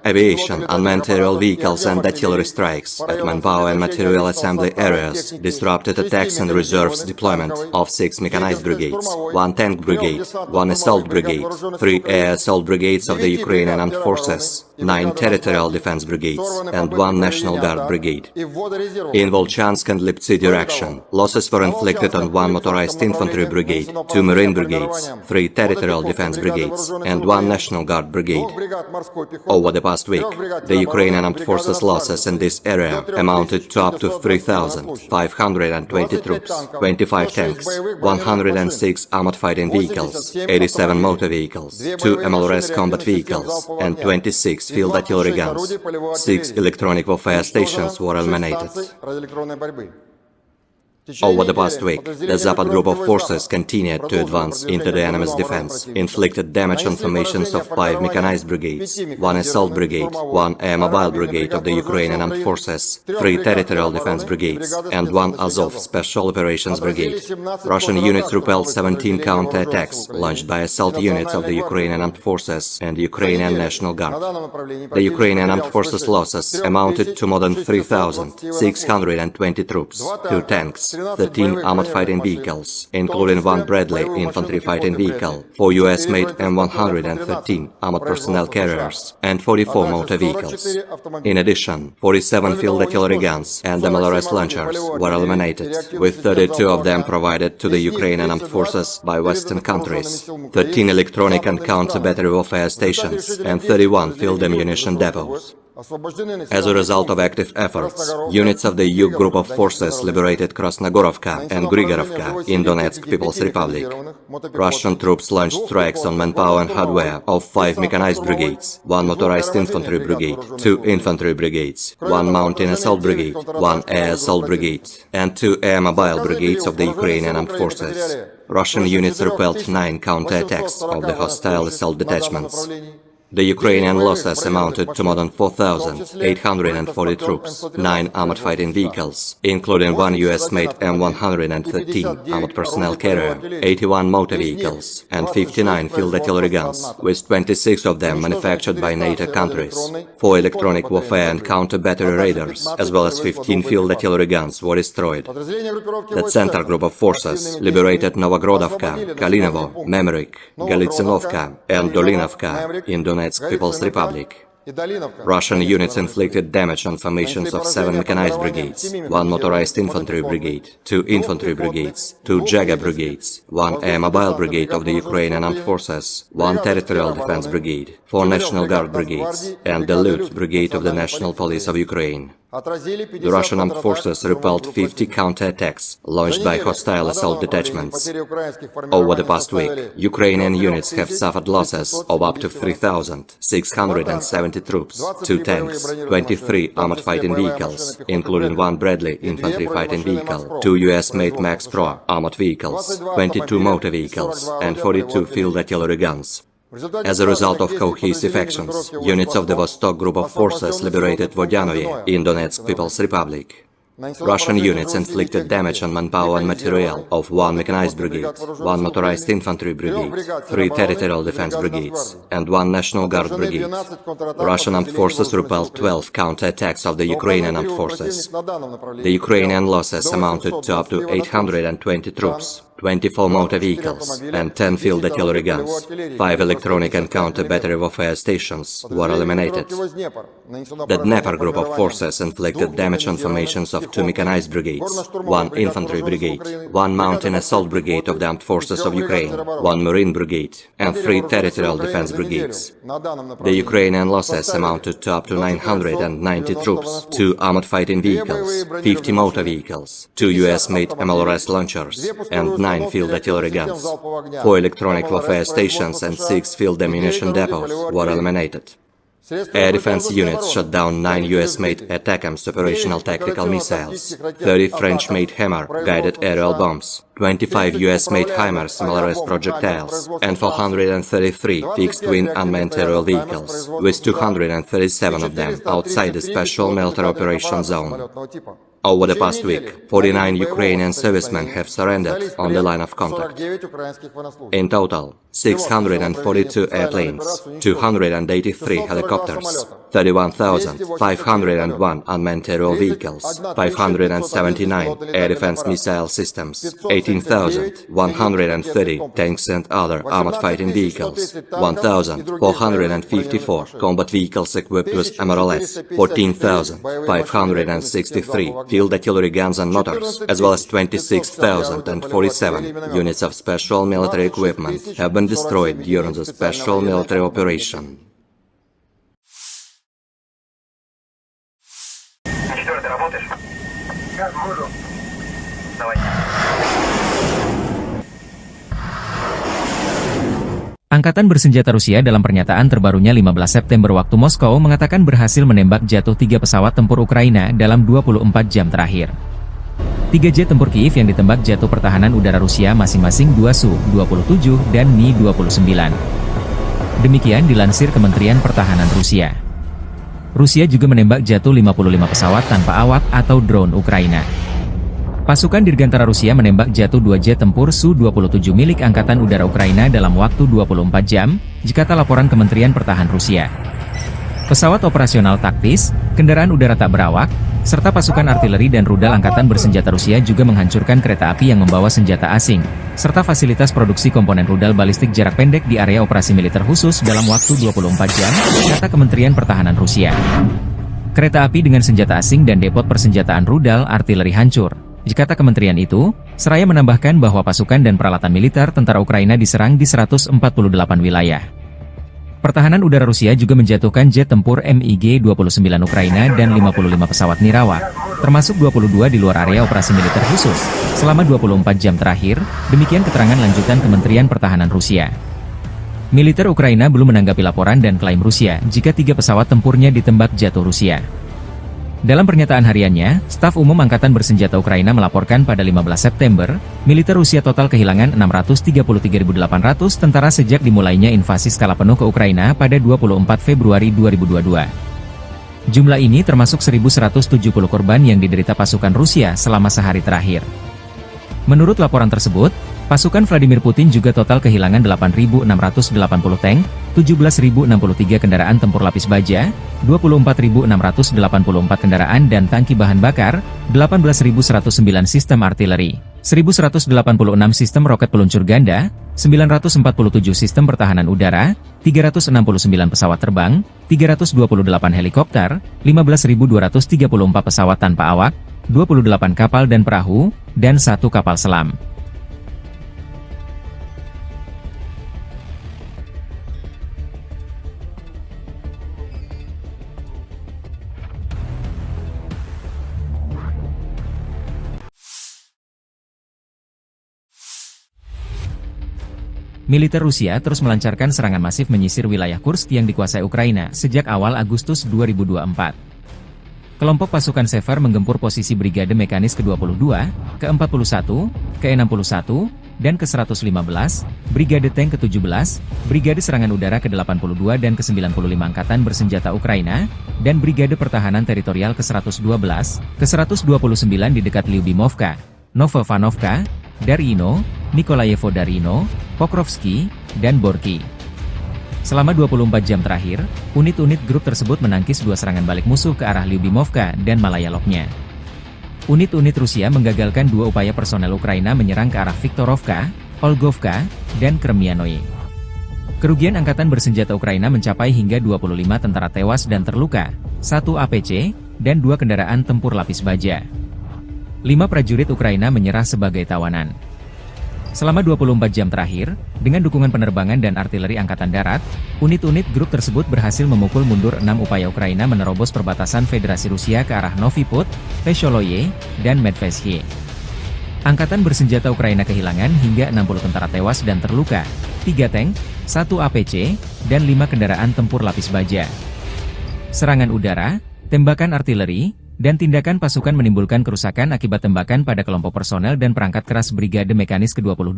Aviation, unmanned aerial vehicles and artillery strikes at manpower and material assembly areas disrupted attacks and reserves deployment of 6 mechanized brigades, 1 tank brigade, 1 assault brigade, 3 air assault brigades of the Ukrainian armed forces, 9 territorial defense brigades, and 1 National Guard brigade. In Volchansk and Liptsy direction, losses were inflicted on 1 motorized infantry brigade, 2 marine brigades, 3 territorial defense brigades, and 1 National Guard brigade. Over the past week, the Ukrainian armed forces losses in this area amounted to up to 3,520 troops, 25 tanks, 106 armored fighting vehicles, 87 motor vehicles, 2 MLRS combat vehicles, and 26 field artillery guns. 6 electronic warfare stations were eliminated. Over the past week, the Zapad group of forces continued to advance into the enemy's defense, inflicted damage on formations of 5 mechanized brigades, 1 assault brigade, 1 air mobile brigade of the Ukrainian armed forces, 3 territorial defense brigades, and 1 Azov special operations brigade. Russian units repelled 17 counterattacks launched by assault units of the Ukrainian armed forces and Ukrainian National Guard. The Ukrainian armed forces losses amounted to more than 3,620 troops, 2 tanks, 13 armored fighting vehicles, including 1 Bradley infantry fighting vehicle, 4 US-made M113 armored personnel carriers, and 44 motor vehicles. In addition, 47 field artillery guns and MLRS launchers were eliminated, with 32 of them provided to the Ukrainian armed forces by Western countries, 13 electronic and counter-battery warfare stations, and 31 field ammunition depots. As a result of active efforts, units of the EU Group of Forces liberated Krasnogorovka and Grigorovka in Donetsk People's Republic. Russian troops launched strikes on manpower and hardware of 5 mechanized brigades, 1 motorized infantry brigade, 2 infantry brigades, 1 mountain assault brigade, 1 air assault brigade, and 2 air mobile brigades of the Ukrainian armed forces. Russian units repelled 9 counterattacks of the hostile assault detachments. The Ukrainian losses amounted to more than 4,840 troops, 9 armored fighting vehicles, including 1 US-made M113 armored personnel carrier, 81 motor vehicles, and 59 field artillery guns, with 26 of them manufactured by NATO countries. 4 electronic warfare and counter-battery radars, as well as 15 field artillery guns, were destroyed. The Center Group of Forces liberated Novogrodovka, Kalinovo, Memrik, Galitsinovka, and Dolinovka in Donetsk People's Republic. Russian units inflicted damage on formations of 7 mechanized brigades, 1 motorized infantry brigade, 2 infantry brigades, 2 Jager brigades, 1 air mobile brigade of the Ukrainian armed forces, 1 territorial defense brigade, 4 National Guard brigades, and the Lut brigade of the National Police of Ukraine. The Russian armed forces repelled 50 counterattacks launched by hostile assault detachments. Over the past week, Ukrainian units have suffered losses of up to 3,670 troops, 2 tanks, 23 armored fighting vehicles, including 1 Bradley infantry fighting vehicle, 2 US-made Max Pro armored vehicles, 22 motor vehicles, and 42 field artillery guns. As a result of cohesive actions, units of the Vostok Group of Forces liberated Vodyanoye in Donetsk People's Republic. Russian units inflicted damage on manpower and material of 1 mechanized brigade, 1 motorized infantry brigade, 3 territorial defense brigades, and 1 National Guard brigade. Russian armed forces repelled 12 counterattacks of the Ukrainian armed forces. The Ukrainian losses amounted to up to 820 troops, 24 motor vehicles, and 10 field artillery guns. 5 electronic and counter-battery warfare stations were eliminated. The Dnieper Group of Forces inflicted damage on formations of 2 mechanized brigades, 1 infantry brigade, 1 mountain assault brigade of the armed forces of Ukraine, 1 marine brigade, and 3 territorial defense brigades. The Ukrainian losses amounted to up to 990 troops, 2 armored fighting vehicles, 50 motor vehicles, 2 US-made MLRS launchers, and 9 field artillery guns. 4 electronic warfare stations and 6 field ammunition depots were eliminated. Air defense units shot down 9 US-made ATACMS operational tactical missiles, 30 French-made Hammer guided aerial bombs, 25 US-made HIMARS MLRS projectiles, and 433 fixed-wing unmanned aerial vehicles, with 237 of them outside the Special Military Operations Zone. Over the past week, 49 Ukrainian servicemen have surrendered on the line of contact. In total, 642 airplanes, 283 helicopters, 31,501 unmanned aerial vehicles, 579 air defense missile systems, 18,130 tanks and other armored fighting vehicles, 1,454 combat vehicles equipped with MLRS, 14,563 field artillery guns and motors, as well as 26,047 units of special military equipment have been destroyed during the special military operation. Angkatan bersenjata Rusia dalam pernyataan terbarunya 15 September waktu Moskow mengatakan berhasil menembak jatuh 3 pesawat tempur Ukraina dalam 24 jam terakhir. 3 jet tempur Kiev yang ditembak jatuh pertahanan udara Rusia masing-masing 2 Su-27 dan Mi-29. Demikian dilansir Kementerian Pertahanan Rusia. Rusia juga menembak jatuh 55 pesawat tanpa awak atau drone Ukraina. Pasukan Dirgantara Rusia menembak jatuh 2 jet tempur Su-27 milik Angkatan Udara Ukraina dalam waktu 24 jam, jikata laporan Kementerian Pertahanan Rusia. Pesawat operasional taktis, kendaraan udara tak berawak, serta pasukan artileri dan rudal Angkatan Bersenjata Rusia juga menghancurkan kereta api yang membawa senjata asing, serta fasilitas produksi komponen rudal balistik jarak pendek di area operasi militer khusus dalam waktu 24 jam, kata Kementerian Pertahanan Rusia. Kereta api dengan senjata asing dan depot persenjataan rudal artileri hancur. Kata kementerian itu, seraya menambahkan bahwa pasukan dan peralatan militer tentara Ukraina diserang di 148 wilayah. Pertahanan udara Rusia juga menjatuhkan jet tempur MiG-29 Ukraina dan 55 pesawat nirawak, termasuk 22 di luar area operasi militer khusus, selama 24 jam terakhir, demikian keterangan lanjutan Kementerian Pertahanan Rusia. Militer Ukraina belum menanggapi laporan dan klaim Rusia jika 3 pesawat tempurnya ditembak jatuh Rusia. Dalam pernyataan hariannya, Staf Umum Angkatan Bersenjata Ukraina melaporkan pada 15 September, militer Rusia total kehilangan 633.800 tentara sejak dimulainya invasi skala penuh ke Ukraina pada 24 Februari 2022. Jumlah ini termasuk 1.170 korban yang diderita pasukan Rusia selama sehari terakhir. Menurut laporan tersebut, pasukan Vladimir Putin juga total kehilangan 8.680 tank, 17.063 kendaraan tempur lapis baja, 24.684 kendaraan dan tangki bahan bakar, 18.109 sistem artileri, 1.186 sistem roket peluncur ganda, 947 sistem pertahanan udara, 369 pesawat terbang, 328 helikopter, 15.234 pesawat tanpa awak, 28 kapal dan perahu, dan 1 kapal selam. Militer Rusia terus melancarkan serangan masif menyisir wilayah Kursk yang dikuasai Ukraina sejak awal Agustus 2024. Kelompok pasukan Sever menggempur posisi Brigade Mekanis ke-22, ke-41, ke-61, dan ke-115, Brigade Tank ke-17, Brigade Serangan Udara ke-82 dan ke-95 Angkatan Bersenjata Ukraina, dan Brigade Pertahanan Teritorial ke-112, ke-129 di dekat Lyubimovka, Novovanovka, Darino, Nikolayevo Darino, Pokrovsky, dan Borky. Selama 24 jam terakhir, unit-unit grup tersebut menangkis 2 serangan balik musuh ke arah Lyubimovka dan Malayaloknya. Unit-unit Rusia menggagalkan 2 upaya personel Ukraina menyerang ke arah Viktorovka, Olgovka, dan Kremianoye. Kerugian Angkatan Bersenjata Ukraina mencapai hingga 25 tentara tewas dan terluka, 1 APC, dan 2 kendaraan tempur lapis baja. 5 prajurit Ukraina menyerah sebagai tawanan. Selama 24 jam terakhir, dengan dukungan penerbangan dan artileri Angkatan Darat, unit-unit grup tersebut berhasil memukul mundur 6 upaya Ukraina menerobos perbatasan Federasi Rusia ke arah Novy Put, Vesholoye, dan Medvesye. Angkatan Bersenjata Ukraina kehilangan hingga 60 tentara tewas dan terluka, 3 tank, 1 APC, dan 5 kendaraan tempur lapis baja. Serangan udara, tembakan artileri, dan tindakan pasukan menimbulkan kerusakan akibat tembakan pada kelompok personel dan perangkat keras Brigade Mekanis ke-22,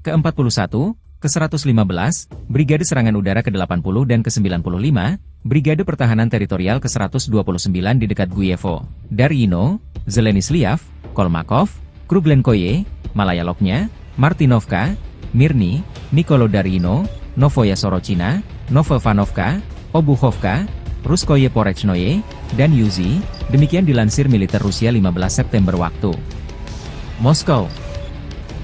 ke-41, ke-115, Brigade Serangan Udara ke-80 dan ke-95, Brigade Pertahanan Teritorial ke-129 di dekat Guyevo, Darino, Zelenislav, Kolmakov, Kruglenkoye, Malayaloknya, Martinovka, Mirny, Nikolodarino, Novoya Sorochina, Novovanovka, Obuchovka, Ruskoye Porechnoye, dan Yuzi, demikian dilansir militer Rusia 15 September waktu Moskow.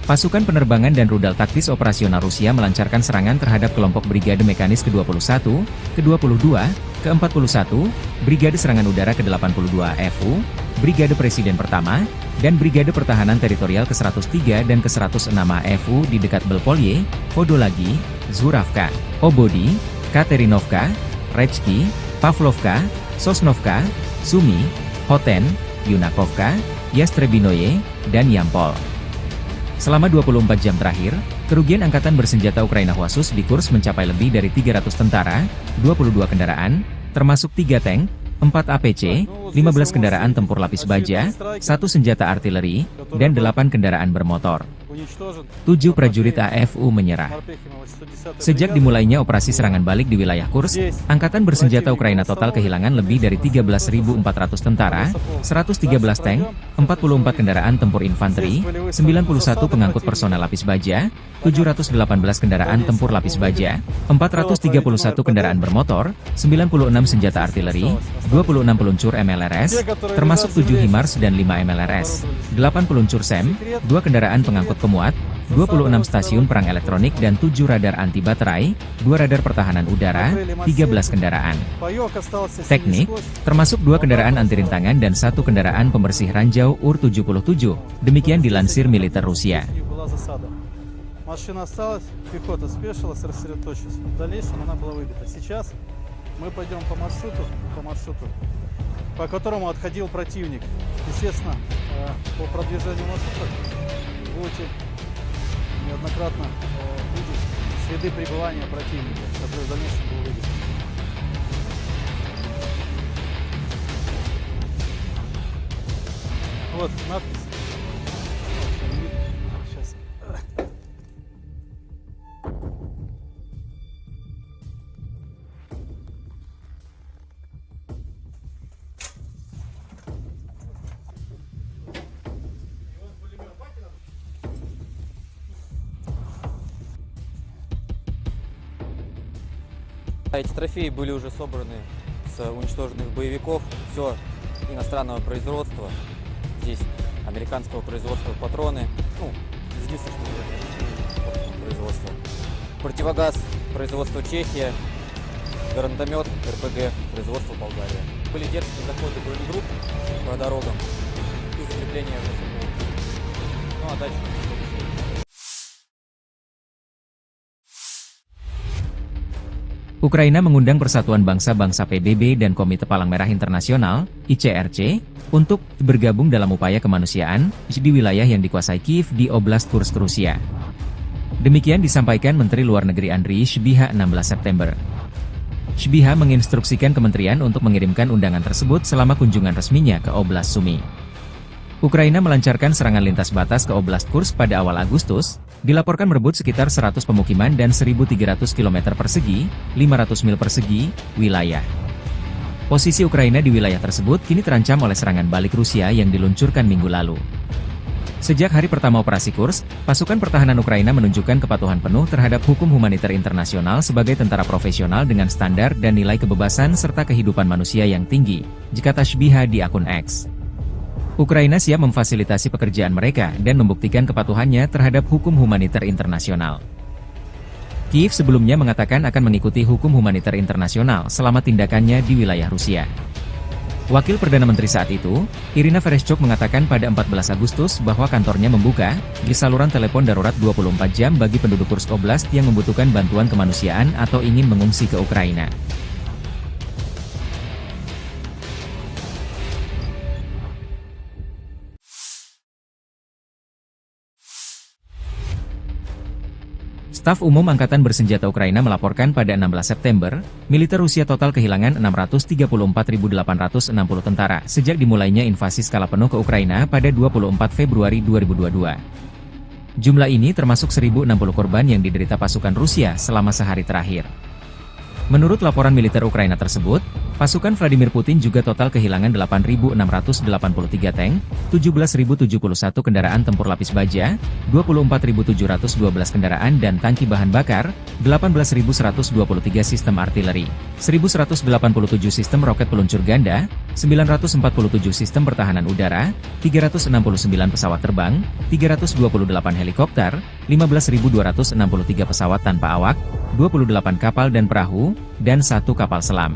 Pasukan penerbangan dan rudal taktis operasional Rusia melancarkan serangan terhadap kelompok Brigade Mekanis ke-21, ke-22, ke-41, Brigade Serangan Udara ke-82 FU, Brigade Presiden Pertama, dan Brigade Pertahanan Teritorial ke-103 dan ke-106 AFU di dekat Belpolye, Podolagi, Zuravka, Obodi, Katerinovka, Rechki, Pavlovka, Sosnovka, Sumy, Hoten, Yunakovka, Yastrebinoye, dan Yampol. Selama 24 jam terakhir, kerugian Angkatan Bersenjata Ukraina khusus di Kursk mencapai lebih dari 300 tentara, 22 kendaraan, termasuk 3 tank, 4 APC, 15 kendaraan tempur lapis baja, 1 senjata artileri, dan 8 kendaraan bermotor. 7 prajurit AFU menyerah. Sejak dimulainya operasi serangan balik di wilayah Kursk, Angkatan Bersenjata Ukraina total kehilangan lebih dari 13.400 tentara, 113 tank, 44 kendaraan tempur infanteri, 91 pengangkut personel lapis baja, 718 kendaraan tempur lapis baja, 431 kendaraan bermotor, 96 senjata artileri, 26 peluncur MLRS, termasuk 7 HIMARS dan 5 MLRS, 8 peluncur SEM, 2 kendaraan pengangkut pemuat, 26 stasiun perang elektronik dan 7 radar anti baterai, 2 radar pertahanan udara, 13 kendaraan teknik, termasuk 2 kendaraan anti rintangan dan 1 kendaraan pembersih ranjau UR-77, demikian dilansir militer Rusia. Машина осталась, пехота спешилась, рассредоточилась. В дальнейшем она была выбита. Сейчас мы пойдем по маршруту, по которому отходил противник. Естественно, по продвижению маршрута будете неоднократно видеть следы пребывания противника, который в дальнейшем был выбит. Вот надпись. Сейчас. Эти трофеи были уже собраны с уничтоженных боевиков. Все иностранного производства. Здесь американского производства патроны. Ну, единственное, что производства. Противогаз производства Чехия. Гранатомет РПГ производства Болгария. Были дерзкие заходы бронегрупп по дорогам и закрепление в. Ну а дальше. Ukraina mengundang Persatuan Bangsa-Bangsa PBB dan Komite Palang Merah Internasional, ICRC, untuk bergabung dalam upaya kemanusiaan di wilayah yang dikuasai Kiev di Oblast Kursk, Rusia. Demikian disampaikan Menteri Luar Negeri Andriy Sybiha 16 September. Sybiha menginstruksikan kementerian untuk mengirimkan undangan tersebut selama kunjungan resminya ke Oblast Sumy. Ukraina melancarkan serangan lintas batas ke Oblast Kursk pada awal Agustus, dilaporkan merebut sekitar 100 pemukiman dan 1.300 km persegi, 500 mil persegi, wilayah. Posisi Ukraina di wilayah tersebut kini terancam oleh serangan balik Rusia yang diluncurkan minggu lalu. Sejak hari pertama operasi Kursk, pasukan pertahanan Ukraina menunjukkan kepatuhan penuh terhadap hukum humaniter internasional sebagai tentara profesional dengan standar dan nilai kebebasan serta kehidupan manusia yang tinggi, kata Sybiha di akun X. Ukraina siap memfasilitasi pekerjaan mereka dan membuktikan kepatuhannya terhadap hukum humaniter internasional. Kiev sebelumnya mengatakan akan mengikuti hukum humaniter internasional selama tindakannya di wilayah Rusia. Wakil Perdana Menteri saat itu, Irina Vereshchuk mengatakan pada 14 Agustus bahwa kantornya membuka di saluran telepon darurat 24 jam bagi penduduk Kursk Oblast yang membutuhkan bantuan kemanusiaan atau ingin mengungsi ke Ukraina. Staf Umum Angkatan Bersenjata Ukraina melaporkan pada 16 September, militer Rusia total kehilangan 634.860 tentara sejak dimulainya invasi skala penuh ke Ukraina pada 24 Februari 2022. Jumlah ini termasuk 1.060 korban yang diderita pasukan Rusia selama sehari terakhir. Menurut laporan militer Ukraina tersebut, pasukan Vladimir Putin juga total kehilangan 8.683 tank, 17.071 kendaraan tempur lapis baja, 24.712 kendaraan dan tangki bahan bakar, 18.123 sistem artileri, 1.187 sistem roket peluncur ganda, 947 sistem pertahanan udara, 369 pesawat terbang, 328 helikopter, 15.263 pesawat tanpa awak, 28 kapal dan perahu, dan 1 kapal selam.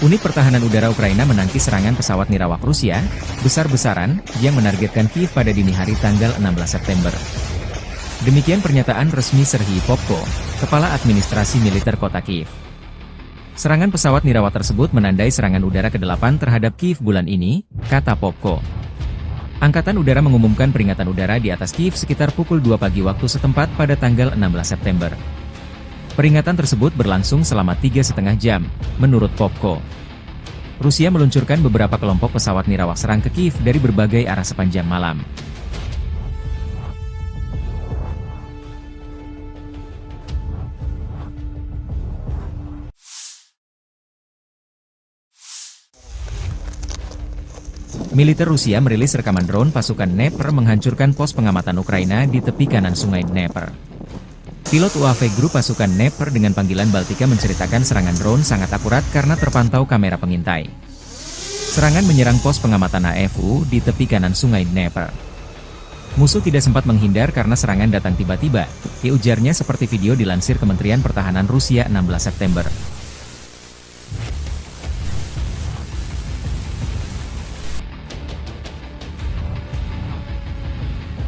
Unit Pertahanan Udara Ukraina menangkis serangan pesawat nirawak Rusia, besar-besaran, yang menargetkan Kiev pada dini hari tanggal 16 September. Demikian pernyataan resmi Serhiy Popko, Kepala Administrasi Militer Kota Kiev. Serangan pesawat nirawak tersebut menandai serangan udara ke-8 terhadap Kiev bulan ini, kata Popko. Angkatan Udara mengumumkan peringatan udara di atas Kiev sekitar pukul 2 pagi waktu setempat pada tanggal 16 September. Peringatan tersebut berlangsung selama 3,5 jam, menurut Popko. Rusia meluncurkan beberapa kelompok pesawat nirawak serang ke Kiev dari berbagai arah sepanjang malam. Militer Rusia merilis rekaman drone pasukan Dnepr menghancurkan pos pengamatan Ukraina di tepi kanan sungai Dnepr. Pilot UAV grup pasukan Dnepr dengan panggilan Baltika menceritakan serangan drone sangat akurat karena terpantau kamera pengintai. Serangan menyerang pos pengamatan AFU di tepi kanan sungai Dnepr. Musuh tidak sempat menghindar karena serangan datang tiba-tiba, ujarnya seperti video dilansir Kementerian Pertahanan Rusia 16 September.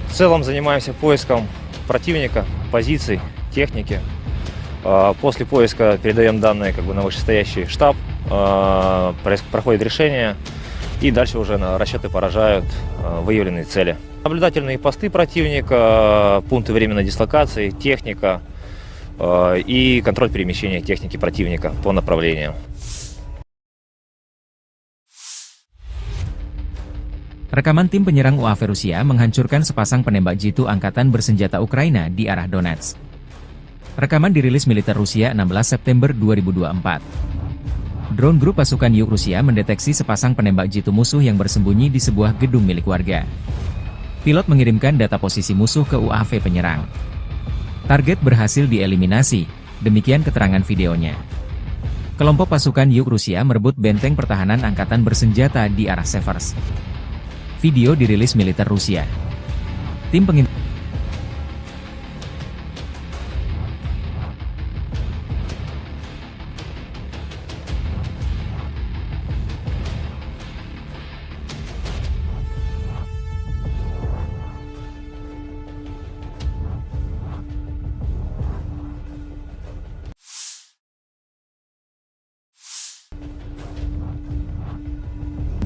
В целом занимаемся поиском противника, позиций, техники. После поиска передаем данные на вышестоящий штаб, проходит решение, и дальше уже расчеты поражают выявленные цели. Наблюдательные посты противника, пункты временной дислокации, техника и контроль перемещения техники противника по направлениям. Rekaman tim penyerang UAV Rusia menghancurkan sepasang penembak jitu angkatan bersenjata Ukraina di arah Donetsk. Rekaman dirilis militer Rusia 16 September 2024. Drone grup pasukan Yuk Rusia mendeteksi sepasang penembak jitu musuh yang bersembunyi di sebuah gedung milik warga. Pilot mengirimkan data posisi musuh ke UAV penyerang. Target berhasil dieliminasi, demikian keterangan videonya. Kelompok pasukan Yuk Rusia merebut benteng pertahanan angkatan bersenjata di arah Severs. Video dirilis militer Rusia. Tim pengintai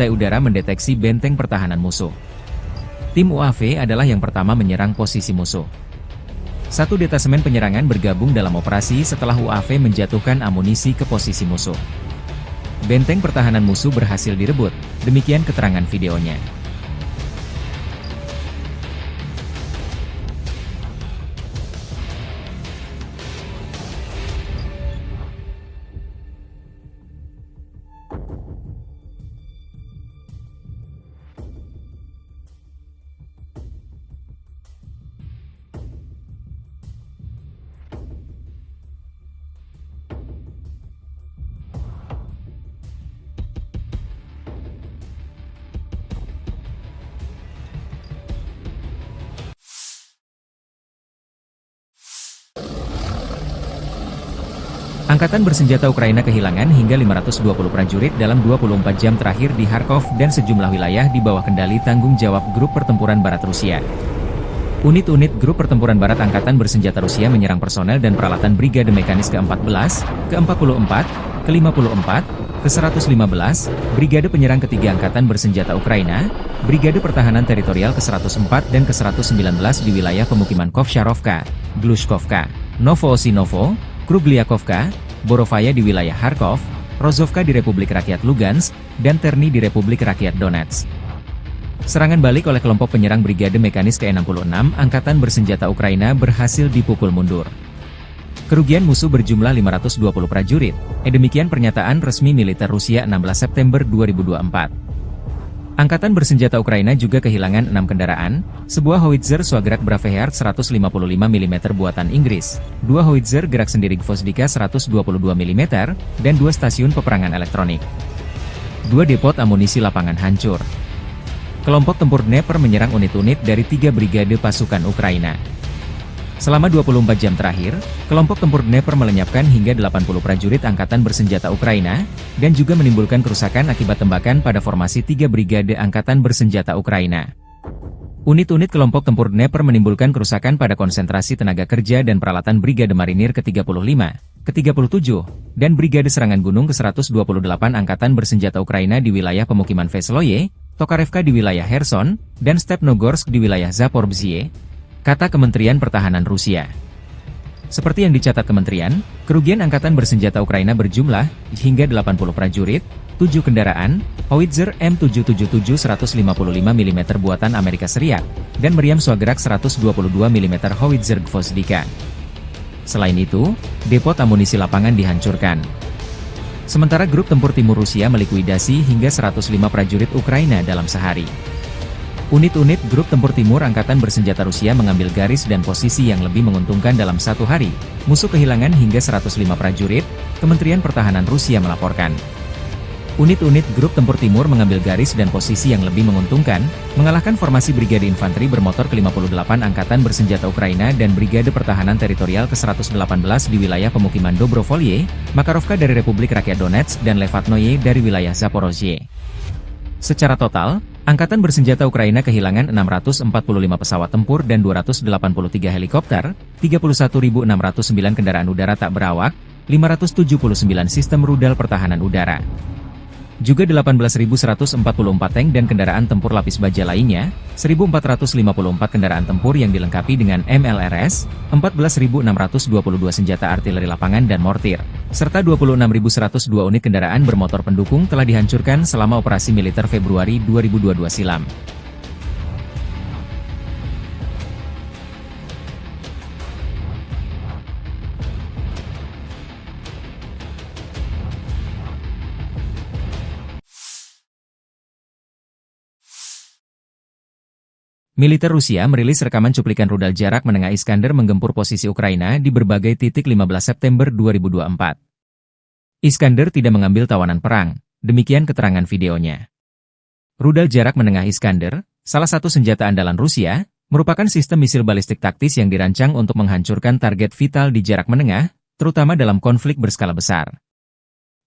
udara mendeteksi benteng pertahanan musuh. Tim UAV adalah yang pertama menyerang posisi musuh. Satu detasemen penyerangan bergabung dalam operasi setelah UAV menjatuhkan amunisi ke posisi musuh. Benteng pertahanan musuh berhasil direbut, demikian keterangan videonya. Angkatan bersenjata Ukraina kehilangan hingga 520 prajurit dalam 24 jam terakhir di Kharkov dan sejumlah wilayah di bawah kendali tanggung jawab Grup Pertempuran Barat Rusia. Unit-unit Grup Pertempuran Barat Angkatan Bersenjata Rusia menyerang personel dan peralatan Brigade Mekanis ke-14, ke-44, ke-54, ke-115, Brigade Penyerang Ketiga Angkatan Bersenjata Ukraina, Brigade Pertahanan Teritorial ke-104 dan ke-119 di wilayah pemukiman Kovsharovka, Glushkovka, Novoosinovo, Krugliakovka, Borovaya di wilayah Kharkov, Rozovka di Republik Rakyat Lugansk, dan Terny di Republik Rakyat Donetsk. Serangan balik oleh kelompok penyerang Brigade Mekanis ke-66 Angkatan Bersenjata Ukraina berhasil dipukul mundur. Kerugian musuh berjumlah 520 prajurit, demikian pernyataan resmi militer Rusia 16 September 2024. Angkatan Bersenjata Ukraina juga kehilangan 6 kendaraan, sebuah howitzer Swagrad Braveheart 155 mm buatan Inggris, 2 howitzer gerak sendiri Gvozdika 122 mm, dan 2 stasiun peperangan elektronik. 2 depot amunisi lapangan hancur. Kelompok tempur Dnepr menyerang unit-unit dari 3 brigade pasukan Ukraina. Selama 24 jam terakhir, kelompok tempur Dnepr melenyapkan hingga 80 prajurit Angkatan Bersenjata Ukraina, dan juga menimbulkan kerusakan akibat tembakan pada formasi 3 brigade Angkatan Bersenjata Ukraina. Unit-unit kelompok tempur Dnepr menimbulkan kerusakan pada konsentrasi tenaga kerja dan peralatan Brigade Marinir ke-35, ke-37, dan Brigade Serangan Gunung ke-128 Angkatan Bersenjata Ukraina di wilayah pemukiman Vesloye, Tokarevka di wilayah Kherson, dan Stepnogorsk di wilayah Zaporizhzhia, kata Kementerian Pertahanan Rusia. Seperti yang dicatat kementerian, kerugian Angkatan Bersenjata Ukraina berjumlah hingga 80 prajurit, 7 kendaraan, howitzer M777 155 mm buatan Amerika Serikat, dan meriam Swagrad 122 mm howitzer Gvozdika. Selain itu, depot amunisi lapangan dihancurkan. Sementara grup tempur timur Rusia melikuidasi hingga 105 prajurit Ukraina dalam sehari. Unit-unit grup tempur timur Angkatan Bersenjata Rusia mengambil garis dan posisi yang lebih menguntungkan dalam satu hari. Musuh kehilangan hingga 105 prajurit, Kementerian Pertahanan Rusia melaporkan. Unit-unit grup tempur timur mengambil garis dan posisi yang lebih menguntungkan, mengalahkan formasi Brigade Infanteri Bermotor ke-58 Angkatan Bersenjata Ukraina dan Brigade Pertahanan Teritorial ke-118 di wilayah pemukiman Dobrovolye, Makarovka dari Republik Rakyat Donetsk dan Levatnoye dari wilayah Zaporozhye. Secara total, Angkatan Bersenjata Ukraina kehilangan 645 pesawat tempur dan 283 helikopter, 31.609 kendaraan udara tak berawak, 579 sistem rudal pertahanan udara. Juga 18.144 tank dan kendaraan tempur lapis baja lainnya, 1.454 kendaraan tempur yang dilengkapi dengan MLRS, 14.622 senjata artileri lapangan dan mortir, serta 26.102 unit kendaraan bermotor pendukung telah dihancurkan selama operasi militer Februari 2022 silam. Militer Rusia merilis rekaman cuplikan rudal jarak menengah Iskander menggempur posisi Ukraina di berbagai titik 15 September 2024. Iskander tidak mengambil tawanan perang, demikian keterangan videonya. Rudal jarak menengah Iskander, salah satu senjata andalan Rusia, merupakan sistem misil balistik taktis yang dirancang untuk menghancurkan target vital di jarak menengah, terutama dalam konflik berskala besar.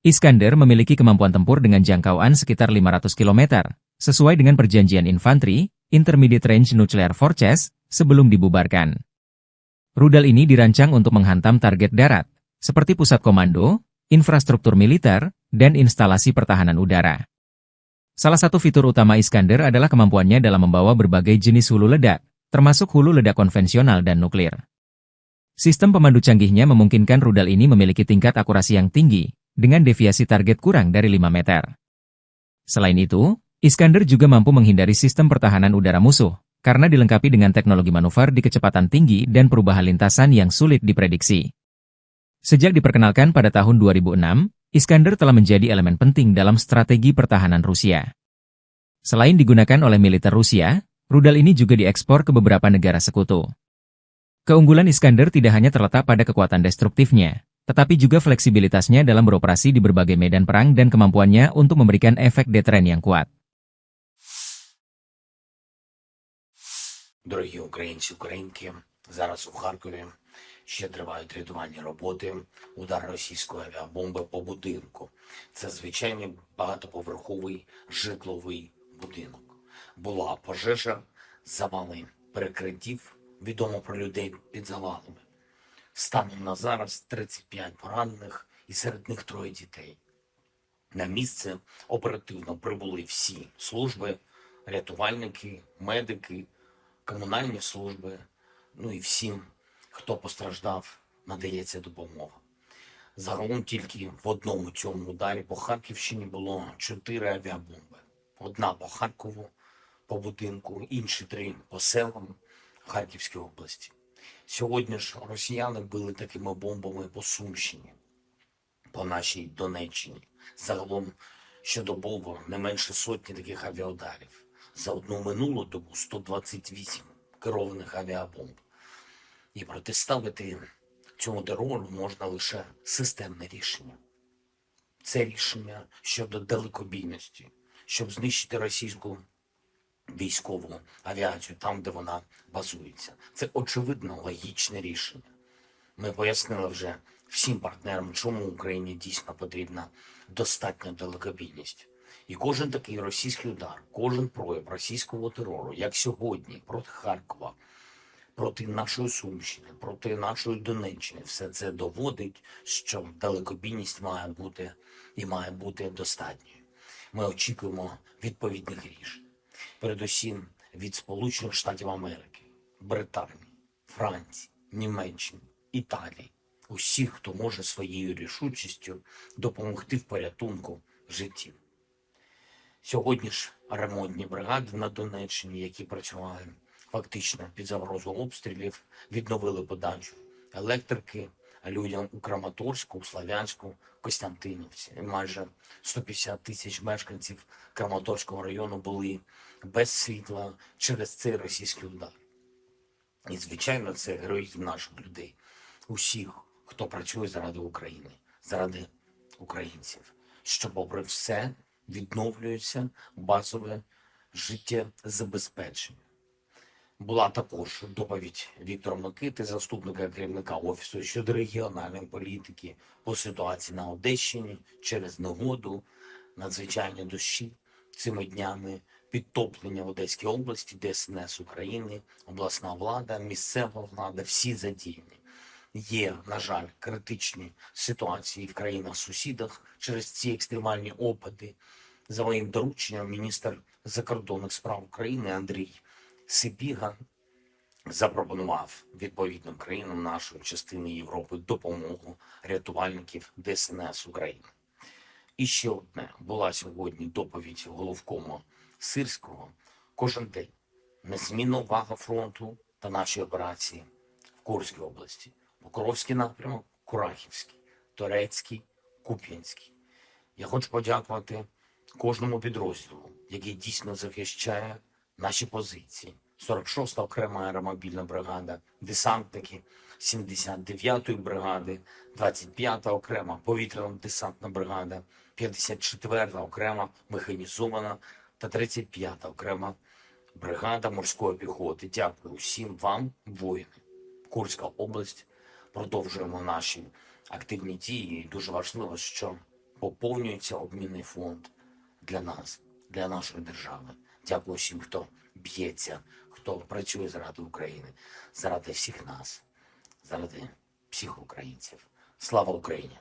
Iskander memiliki kemampuan tempur dengan jangkauan sekitar 500 km, sesuai dengan perjanjian infanteri, Intermediate Range Nuclear Forces, sebelum dibubarkan. Rudal ini dirancang untuk menghantam target darat, seperti pusat komando, infrastruktur militer, dan instalasi pertahanan udara. Salah satu fitur utama Iskander adalah kemampuannya dalam membawa berbagai jenis hulu ledak, termasuk hulu ledak konvensional dan nuklir. Sistem pemandu canggihnya memungkinkan rudal ini memiliki tingkat akurasi yang tinggi, dengan deviasi target kurang dari 5 meter. Selain itu, Iskander juga mampu menghindari sistem pertahanan udara musuh, karena dilengkapi dengan teknologi manuver di kecepatan tinggi dan perubahan lintasan yang sulit diprediksi. Sejak diperkenalkan pada tahun 2006, Iskander telah menjadi elemen penting dalam strategi pertahanan Rusia. Selain digunakan oleh militer Rusia, rudal ini juga diekspor ke beberapa negara sekutu. Keunggulan Iskander tidak hanya terletak pada kekuatan destruktifnya, tetapi juga fleksibilitasnya dalam beroperasi di berbagai medan perang dan kemampuannya untuk memberikan efek deteren yang kuat. Дорогі українці, українки, зараз у Харкові ще тривають рятувальні роботи, удар російської авіабомби по будинку. Це звичайний багатоповерховий житловий будинок. Була пожежа, завали перекриттів, відомо про людей під завалами. Станом на зараз 35 поранених і серед них 3 дітей. На місце оперативно прибули всі служби, рятувальники, медики, комунальні служби, ну і всім, хто постраждав, надається допомога. Загалом тільки в одному цьому ударі по Харківщині було 4 авіабомби. Одна по Харкову, по будинку, інші 3 по селам Харківської області. Сьогодні ж росіяни били такими бомбами по Сумщині, по нашій Донеччині. Загалом щодобово не менше сотні таких авіаударів. За одну минулу добу 128 керованих авіабомб. І протиставити цьому терору можна лише системне рішення. Це рішення щодо далекобійності, щоб знищити російську військову авіацію там, де вона базується. Це очевидно логічне рішення. Ми пояснили вже всім партнерам, чому Україні дійсно потрібна достатня далекобійність. І кожен такий російський удар, кожен прояв російського терору, як сьогодні, проти Харкова, проти нашої Сумщини, проти нашої Донеччини, все це доводить, що далекобійність має бути і має бути достатньою. Ми очікуємо відповідних рішень. Передусім від Сполучених Штатів Америки, Британії, Франції, Німеччини, Італії. Усіх, хто може своєю рішучістю допомогти в порятунку життів. Сьогодні ж ремонтні бригади на Донеччині, які працювали фактично під загрозою обстрілів, відновили подачу електрики, людям у Краматорську, у Слов'янську, Костянтинівці. І майже 150 тисяч мешканців Краматорського району були без світла через цей російський удар. І, звичайно, це героїзм наших людей, усіх, хто працює заради України, заради українців, що, попри все, відновлюється базове життєзабезпечення. Була також доповідь Віктора Микити, заступника керівника Офісу щодо регіональної політики по ситуації на Одещині через негоду, надзвичайні дощі цими днями, підтоплення в Одеській області, ДСНС України, обласна влада, місцева влада, всі задіяні. Є, на жаль, критичні ситуації в країнах-сусідах через ці екстремальні опади. За моїм дорученням, міністр закордонних справ України Андрій Сибіга запропонував відповідним країнам нашої частини Європи допомогу рятувальників ДСНС України. І ще одне. Була сьогодні доповідь головкома Сирського. Кожен день незмінна увага фронту та наші операції в Курській області. Покровський напрямок, Курахівський, Торецький, Куп'янський. Я хочу подякувати кожному підрозділу, який дійсно захищає наші позиції. 46-та окрема аеромобільна бригада, десантники 79-ї бригади, 25-та окрема повітряно-десантна бригада, 54-та окрема механізована та 35-та окрема бригада морської піхоти. Дякую всім вам, воїни. Курська область. Продовжуємо наші активні дії. І дуже важливо, що поповнюється обмінний фонд для нас, для нашої держави. Дякую всім, хто б'ється, хто працює заради України, заради всіх нас, заради всіх українців. Слава Україні!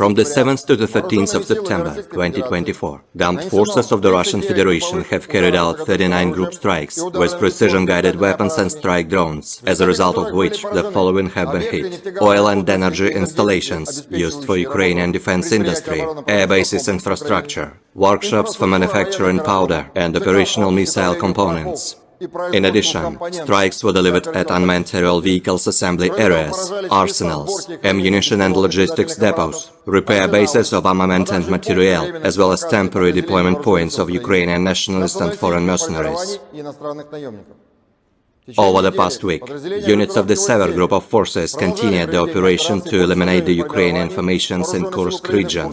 From the 7th to the 13th of September 2024, the armed forces of the Russian Federation have carried out 39 group strikes with precision-guided weapons and strike drones, as a result of which the following have been hit: oil and energy installations used for Ukrainian defense industry, air bases infrastructure, workshops for manufacturing powder and operational missile components. In addition, strikes were delivered at unmanned aerial vehicles assembly areas, arsenals, ammunition and logistics depots, repair bases of armament and materiel, as well as temporary deployment points of Ukrainian nationalist and foreign mercenaries. Over the past week, units of the Sever Group of forces continued the operation to eliminate the Ukrainian formations in Kursk region.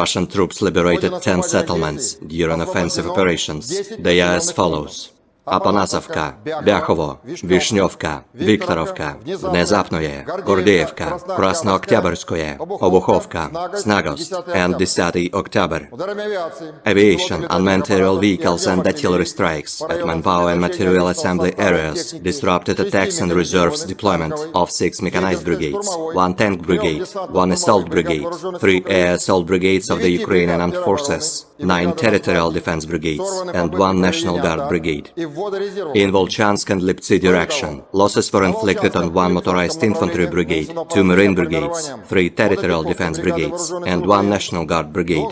Russian troops liberated 10 settlements during offensive operations. They are as follows: Апанасовка, Бяхово, Вишневка, Викторовка, Внезапное, Гордеевка, Краснооктябрьское, Обуховка, Snagost, and 10 October. Aviation, unmanned aerial vehicles and artillery strikes at manpower and material assembly areas disrupted attacks and reserves deployment of 6 mechanized brigades, 1 tank brigade, 1 assault brigade, 3 air assault brigades of the Ukrainian armed forces, 9 territorial defense brigades, and 1 National Guard brigade. In Volchansk and Liptsy direction, losses were inflicted on 1 motorized infantry brigade, 2 marine brigades, 3 territorial defense brigades, and 1 National Guard brigade.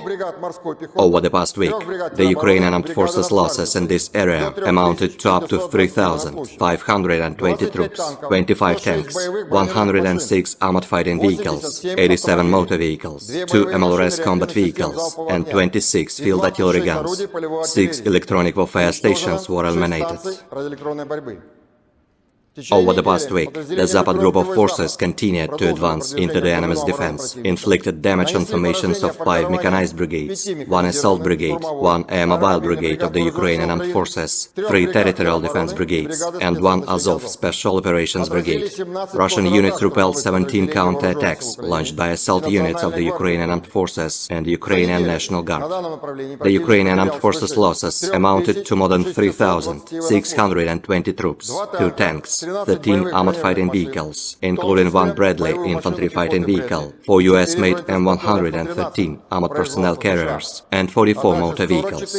Over the past week, the Ukrainian armed forces losses in this area amounted to up to 3,520 troops, 25 tanks, 106 armored fighting vehicles, 87 motor vehicles, 2 MLRS combat vehicles, and 26 field artillery guns. 6 electronic warfare stations were eliminated. Over the past week, the Zapad group of forces continued to advance into the enemy's defense, inflicted damage on formations of 5 mechanized brigades, 1 assault brigade, 1 air mobile brigade of the Ukrainian armed forces, 3 territorial defense brigades, and 1 Azov special operations brigade. Russian units repelled 17 counterattacks launched by assault units of the Ukrainian armed forces and the Ukrainian National Guard. The Ukrainian armed forces losses amounted to more than 3,620 troops, 2 tanks, 13 armored fighting vehicles, including 1 Bradley infantry fighting vehicle, 4 US-made M113 armored personnel carriers, and 44 motor vehicles.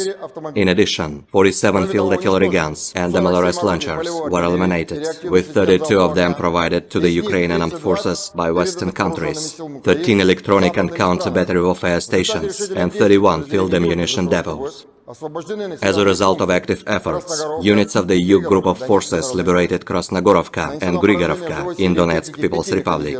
In addition, 47 field artillery guns and MLRS launchers were eliminated, with 32 of them provided to the Ukrainian armed forces by Western countries, 13 electronic and counter-battery warfare stations, and 31 field ammunition depots. As a result of active efforts, units of the EU Group of Forces liberated Krasnogorovka and Grigorovka in Donetsk People's Republic.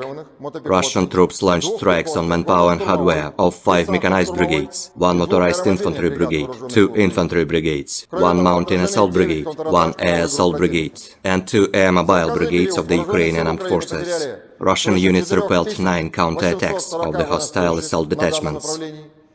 Russian troops launched strikes on manpower and hardware of 5 mechanized brigades, 1 motorized infantry brigade, 2 infantry brigades, 1 mountain assault brigade, 1 air assault brigade, and 2 air mobile brigades of the Ukrainian armed forces. Russian units repelled 9 counterattacks of the hostile assault detachments.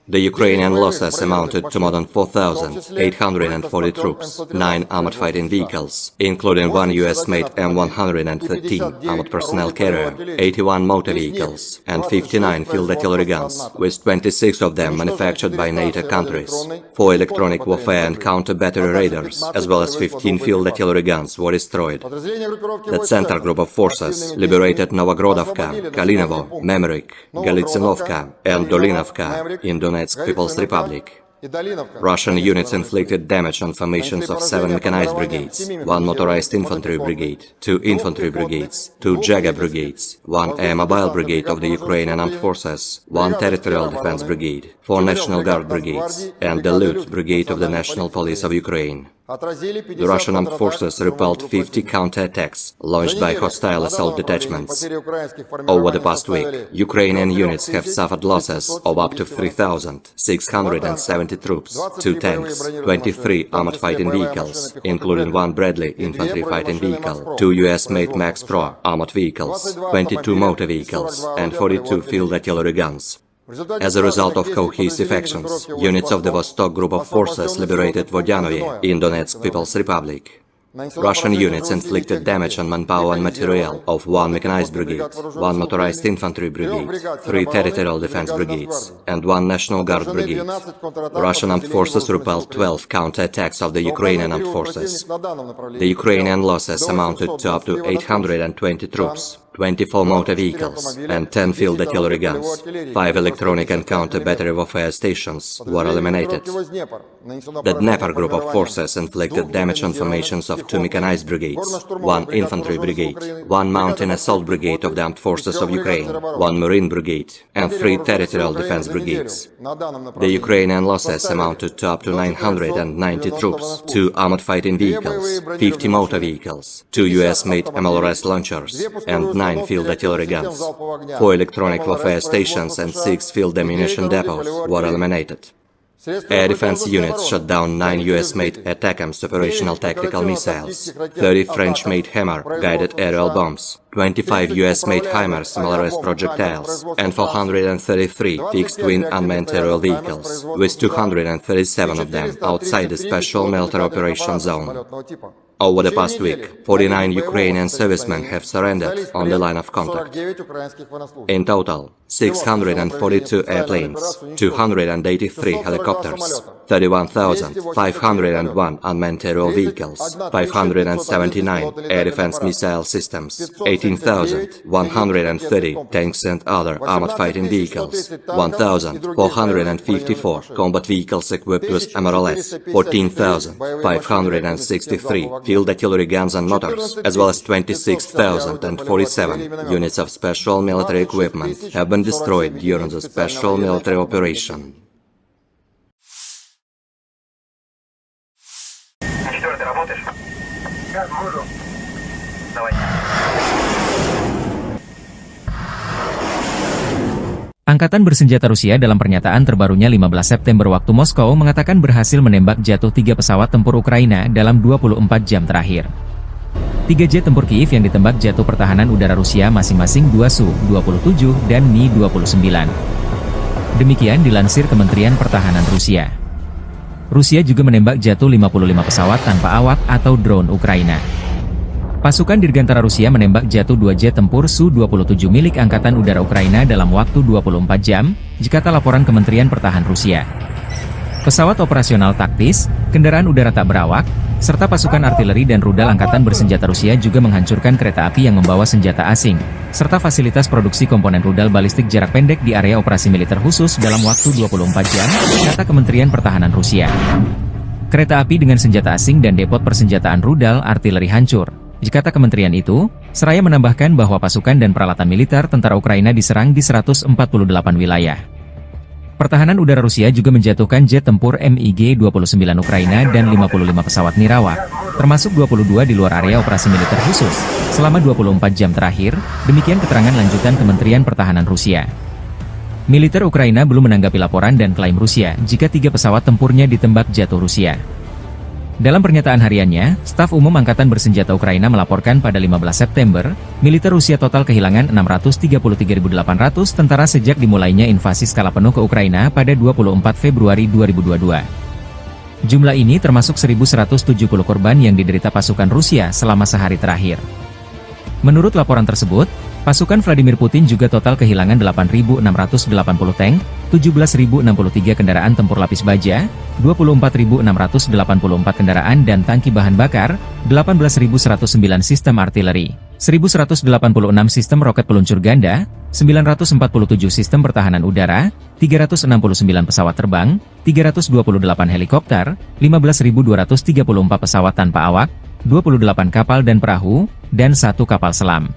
The Ukrainian losses amounted to more than 4,840 troops, 9 armored fighting vehicles, including 1 US-made M113 armored personnel carrier, 81 motor vehicles, and 59 field artillery guns, with 26 of them manufactured by NATO countries. 4 electronic warfare and counter-battery radars, as well as 15 field artillery guns, were destroyed. The Center Group of Forces liberated Novogrodovka, Kalinovo, Memrik, Galitsinovka, and Dolinovka in Donetsk People's Republic. Russian units inflicted damage on formations of 7 mechanized brigades, 1 motorized infantry brigade, 2 infantry brigades, 2 Jager brigades, 1 air mobile brigade of the Ukrainian armed forces, 1 territorial defense brigade, 4 National Guard brigades, and the Lut brigade of the National Police of Ukraine. The Russian armed forces repelled 50 counterattacks launched by hostile assault detachments. Over the past week, Ukrainian units have suffered losses of up to 3,670 troops, 2 tanks, 23 armored fighting vehicles, including 1 Bradley infantry fighting vehicle, 2 US-made Max Pro armored vehicles, 22 motor vehicles, and 42 field artillery guns. As a result of cohesive actions, units of the Vostok Group of Forces liberated Vodyanoye in Donetsk People's Republic. Russian units inflicted damage on manpower and material of 1 mechanized brigade, 1 motorized infantry brigade, 3 territorial defense brigades, and 1 National Guard brigade. Russian armed forces repelled 12 counterattacks of the Ukrainian armed forces. The Ukrainian losses amounted to up to 820 troops, 24 motor vehicles, and 10 field artillery guns. 5 electronic and counter-battery warfare stations were eliminated. The Dnieper Group of Forces inflicted damage on formations of 2 mechanized brigades, 1 infantry brigade, 1 mountain assault brigade of the armed forces of Ukraine, 1 marine brigade, and 3 territorial defense brigades. The Ukrainian losses amounted to up to 990 troops, 2 armored fighting vehicles, 50 motor vehicles, 2 US-made MLRS launchers, and 9 field artillery guns. 4 electronic warfare stations and 6 field ammunition depots were eliminated. Air defense units shot down 9 US-made ATACMS operational tactical missiles, 30 French-made Hammer guided aerial bombs, 25 US-made HIMARS MLRS projectiles, and 433 fixed-wing unmanned aerial vehicles, with 237 of them outside the Special Military Operations Zone. Over the past week, 49 Ukrainian servicemen have surrendered on the line of contact. In total, 642 airplanes, 283 helicopters, 31,501 unmanned aerial vehicles, 579 air defense missile systems, 18,130 tanks and other armored fighting vehicles, 1,454 combat vehicles equipped with MLRS, 14,563 field artillery guns and motors, as well as 26,047 units of special military equipment have been destroyed during the special military operation. Angkatan bersenjata Rusia dalam pernyataan terbarunya 15 September waktu Moskow mengatakan berhasil menembak jatuh 3 pesawat tempur Ukraina dalam 24 jam terakhir. 3 jet tempur Kiev yang ditembak jatuh pertahanan udara Rusia masing-masing 2 Su-27 dan Mi-29. Demikian dilansir Kementerian Pertahanan Rusia. Rusia juga menembak jatuh 55 pesawat tanpa awak atau drone Ukraina. Pasukan Dirgantara Rusia menembak jatuh 2 jet tempur Su-27 milik Angkatan Udara Ukraina dalam waktu 24 jam, jikata laporan Kementerian Pertahanan Rusia. Pesawat operasional taktis, kendaraan udara tak berawak, serta pasukan artileri dan rudal Angkatan Bersenjata Rusia juga menghancurkan kereta api yang membawa senjata asing, serta fasilitas produksi komponen rudal balistik jarak pendek di area operasi militer khusus dalam waktu 24 jam, kata Kementerian Pertahanan Rusia. Kereta api dengan senjata asing dan depot persenjataan rudal artileri hancur. Jikata kementerian itu, seraya menambahkan bahwa pasukan dan peralatan militer tentara Ukraina diserang di 148 wilayah. Pertahanan udara Rusia juga menjatuhkan jet tempur MiG-29 Ukraina dan 55 pesawat nirawak, termasuk 22 di luar area operasi militer khusus, selama 24 jam terakhir, demikian keterangan lanjutan Kementerian Pertahanan Rusia. Militer Ukraina belum menanggapi laporan dan klaim Rusia jika 3 pesawat tempurnya ditembak jatuh Rusia. Dalam pernyataan hariannya, Staf Umum Angkatan Bersenjata Ukraina melaporkan pada 15 September, militer Rusia total kehilangan 633.800 tentara sejak dimulainya invasi skala penuh ke Ukraina pada 24 Februari 2022. Jumlah ini termasuk 1.170 korban yang diderita pasukan Rusia selama sehari terakhir. Menurut laporan tersebut, pasukan Vladimir Putin juga total kehilangan 8.680 tank, 17.063 kendaraan tempur lapis baja, 24.684 kendaraan dan tangki bahan bakar, 18.109 sistem artileri, 1.186 sistem roket peluncur ganda, 947 sistem pertahanan udara, 369 pesawat terbang, 328 helikopter, 15.234 pesawat tanpa awak, 28 kapal dan perahu, dan 1 kapal selam.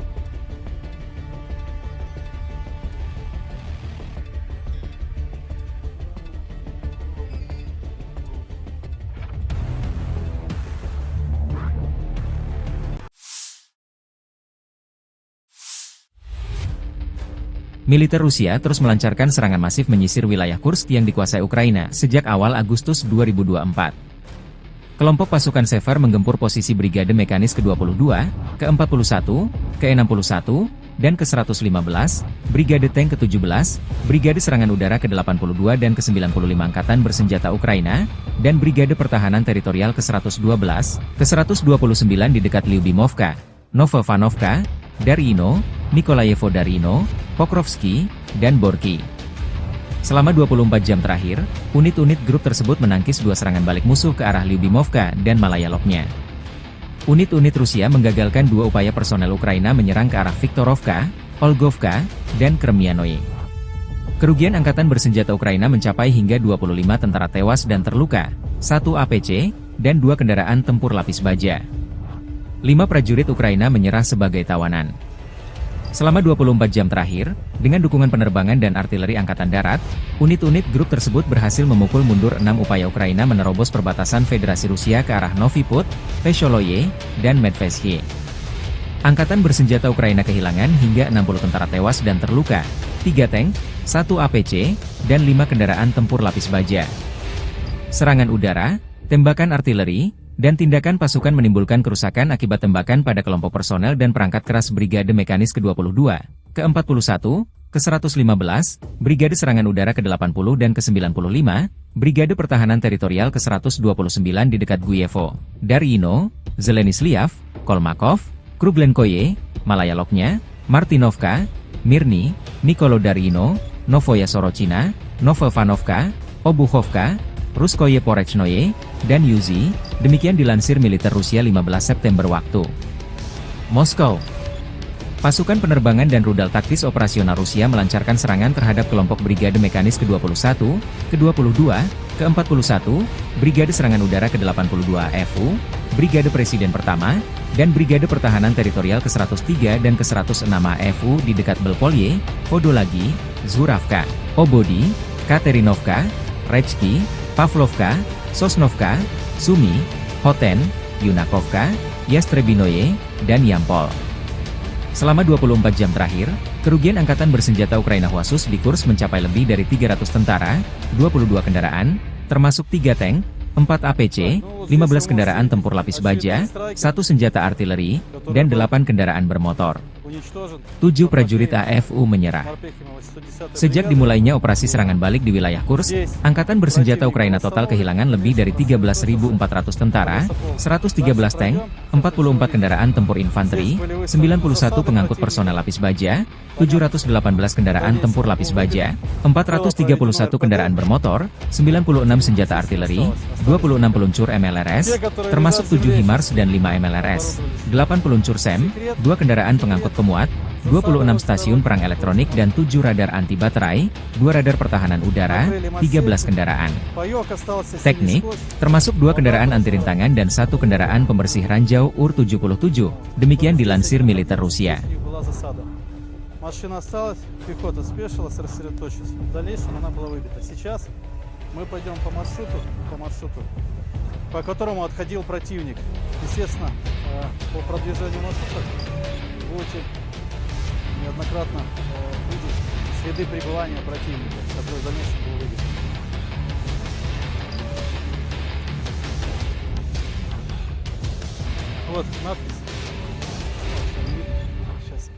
Militer Rusia terus melancarkan serangan masif menyisir wilayah Kursk yang dikuasai Ukraina sejak awal Agustus 2024. Kelompok pasukan Sever menggempur posisi Brigade Mekanis ke-22, ke-41, ke-61, dan ke-115, Brigade Tank ke-17, Brigade Serangan Udara ke-82 dan ke-95 Angkatan Bersenjata Ukraina, dan Brigade Pertahanan Teritorial ke-112, ke-129 di dekat Lyubimovka, Novovanovka, Darino, Nikolayevo Darino, Pokrovsky, dan Borky. Selama 24 jam terakhir, unit-unit grup tersebut menangkis 2 serangan balik musuh ke arah Lyubimovka dan Malayaloknya. Unit-unit Rusia menggagalkan 2 upaya personel Ukraina menyerang ke arah Viktorovka, Olgovka, dan Kremianoye. Kerugian Angkatan Bersenjata Ukraina mencapai hingga 25 tentara tewas dan terluka, 1 APC, dan 2 kendaraan tempur lapis baja. 5 prajurit Ukraina menyerah sebagai tawanan. Selama 24 jam terakhir, dengan dukungan penerbangan dan artileri Angkatan Darat, unit-unit grup tersebut berhasil memukul mundur 6 upaya Ukraina menerobos perbatasan Federasi Rusia ke arah Novy Put, Vesholoye, dan Medvesye. Angkatan Bersenjata Ukraina kehilangan hingga 60 tentara tewas dan terluka, 3 tank, 1 APC, dan 5 kendaraan tempur lapis baja. Serangan udara, tembakan artileri, dan tindakan pasukan menimbulkan kerusakan akibat tembakan pada kelompok personel dan perangkat keras Brigade Mekanis ke-22, ke-41, ke-115, Brigade Serangan Udara ke-80 dan ke-95, Brigade Pertahanan Teritorial ke-129 di dekat Guyevo, Darino, Zelenislav, Kolmakov, Kruglenkoye, Malayaloknya, Martinovka, Mirny, Nikolo-Darino, Novoya Sorochina, Novovanovka, Obuchovka, Ruskoye Porechnoye, dan Yuzi, demikian dilansir militer Rusia 15 September waktu Moskow. Pasukan penerbangan dan rudal taktis operasional Rusia melancarkan serangan terhadap kelompok Brigade Mekanis ke-21, ke-22, ke-41, Brigade Serangan Udara ke-82 AFU, Brigade Presiden Pertama, dan Brigade Pertahanan Teritorial ke-103 dan ke-106 AFU di dekat Belpolye, Podolagi, Zuravka, Obodi, Katerinovka, Rechki, Pavlovka, Sosnovka, Sumy, Hoten, Yunakovka, Yastrebinoye, dan Yampol. Selama 24 jam terakhir, kerugian Angkatan Bersenjata Ukraina khusus di Kursk mencapai lebih dari 300 tentara, 22 kendaraan, termasuk 3 tank, 4 APC, 15 kendaraan tempur lapis baja, 1 senjata artileri, dan 8 kendaraan bermotor. 7 prajurit AFU menyerah. Sejak dimulainya operasi serangan balik di wilayah Kursk, Angkatan Bersenjata Ukraina total kehilangan lebih dari 13.400 tentara, 113 tank, 44 kendaraan tempur infanteri, 91 pengangkut personel lapis baja, 718 kendaraan tempur lapis baja, 431 kendaraan bermotor, 96 senjata artileri, 26 peluncur MLRS, termasuk 7 HIMARS dan 5 MLRS, 8 peluncur SEM, 2 kendaraan pengangkut pemuat, 26 stasiun perang elektronik dan 7 radar anti baterai, 2 radar pertahanan udara, 13 kendaraan teknik, termasuk 2 kendaraan anti rintangan dan 1 kendaraan pembersih ranjau UR-77, demikian dilansir militer Rusia. Машина осталась, пехота спешилась, рассредоточилась. В дальнейшем она была выбита. Сейчас мы пойдем по маршруту, по которому отходил противник. Естественно, по продвижению маршрута будете неоднократно видеть следы пребывания противника, который в дальнейшем был выбит. Вот надпись. Сейчас.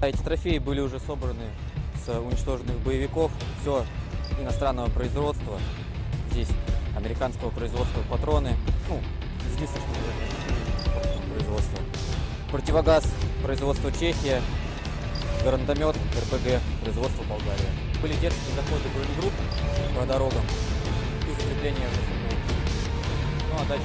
Эти трофеи были уже собраны с уничтоженных боевиков. Все иностранного производства. Здесь американского производства патроны. Ну, единственное, что производства. Противогаз производства Чехия. Гранатомет РПГ производства Болгария. Были детские заходы бронегрупп по дорогам и закрепление в основном. Ну а дальше...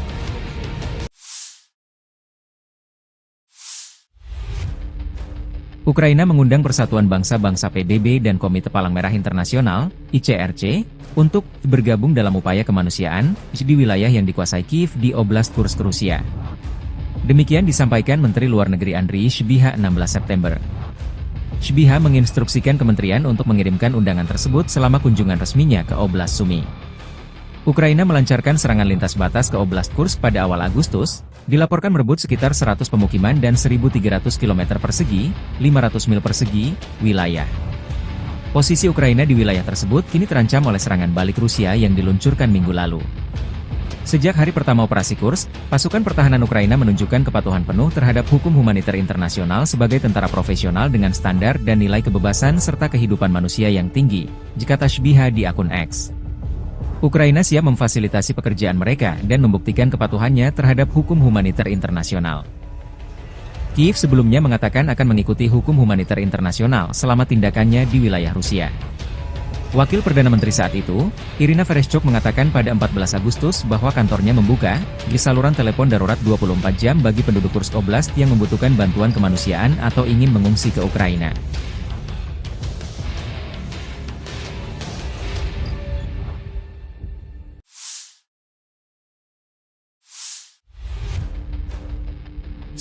Ukraina mengundang Persatuan Bangsa-Bangsa PBB dan Komite Palang Merah Internasional, ICRC, untuk bergabung dalam upaya kemanusiaan di wilayah yang dikuasai Kiev di Oblast Kursk, Rusia. Demikian disampaikan Menteri Luar Negeri Andriy Sybiha 16 September. Sybiha menginstruksikan kementerian untuk mengirimkan undangan tersebut selama kunjungan resminya ke Oblast Sumy. Ukraina melancarkan serangan lintas batas ke Oblast Kursk pada awal Agustus, dilaporkan merebut sekitar 100 pemukiman dan 1.300 km persegi, 500 mil persegi, wilayah. Posisi Ukraina di wilayah tersebut kini terancam oleh serangan balik Rusia yang diluncurkan minggu lalu. Sejak hari pertama operasi Kursk, pasukan pertahanan Ukraina menunjukkan kepatuhan penuh terhadap hukum humaniter internasional sebagai tentara profesional dengan standar dan nilai kebebasan serta kehidupan manusia yang tinggi, kata Sybiha di akun X. Ukraina siap memfasilitasi pekerjaan mereka dan membuktikan kepatuhannya terhadap hukum humaniter internasional. Kiev sebelumnya mengatakan akan mengikuti hukum humaniter internasional selama tindakannya di wilayah Rusia. Wakil Perdana Menteri saat itu, Irina Vereshchuk mengatakan pada 14 Agustus bahwa kantornya membuka saluran telepon darurat 24 jam bagi penduduk Kursk Oblast yang membutuhkan bantuan kemanusiaan atau ingin mengungsi ke Ukraina.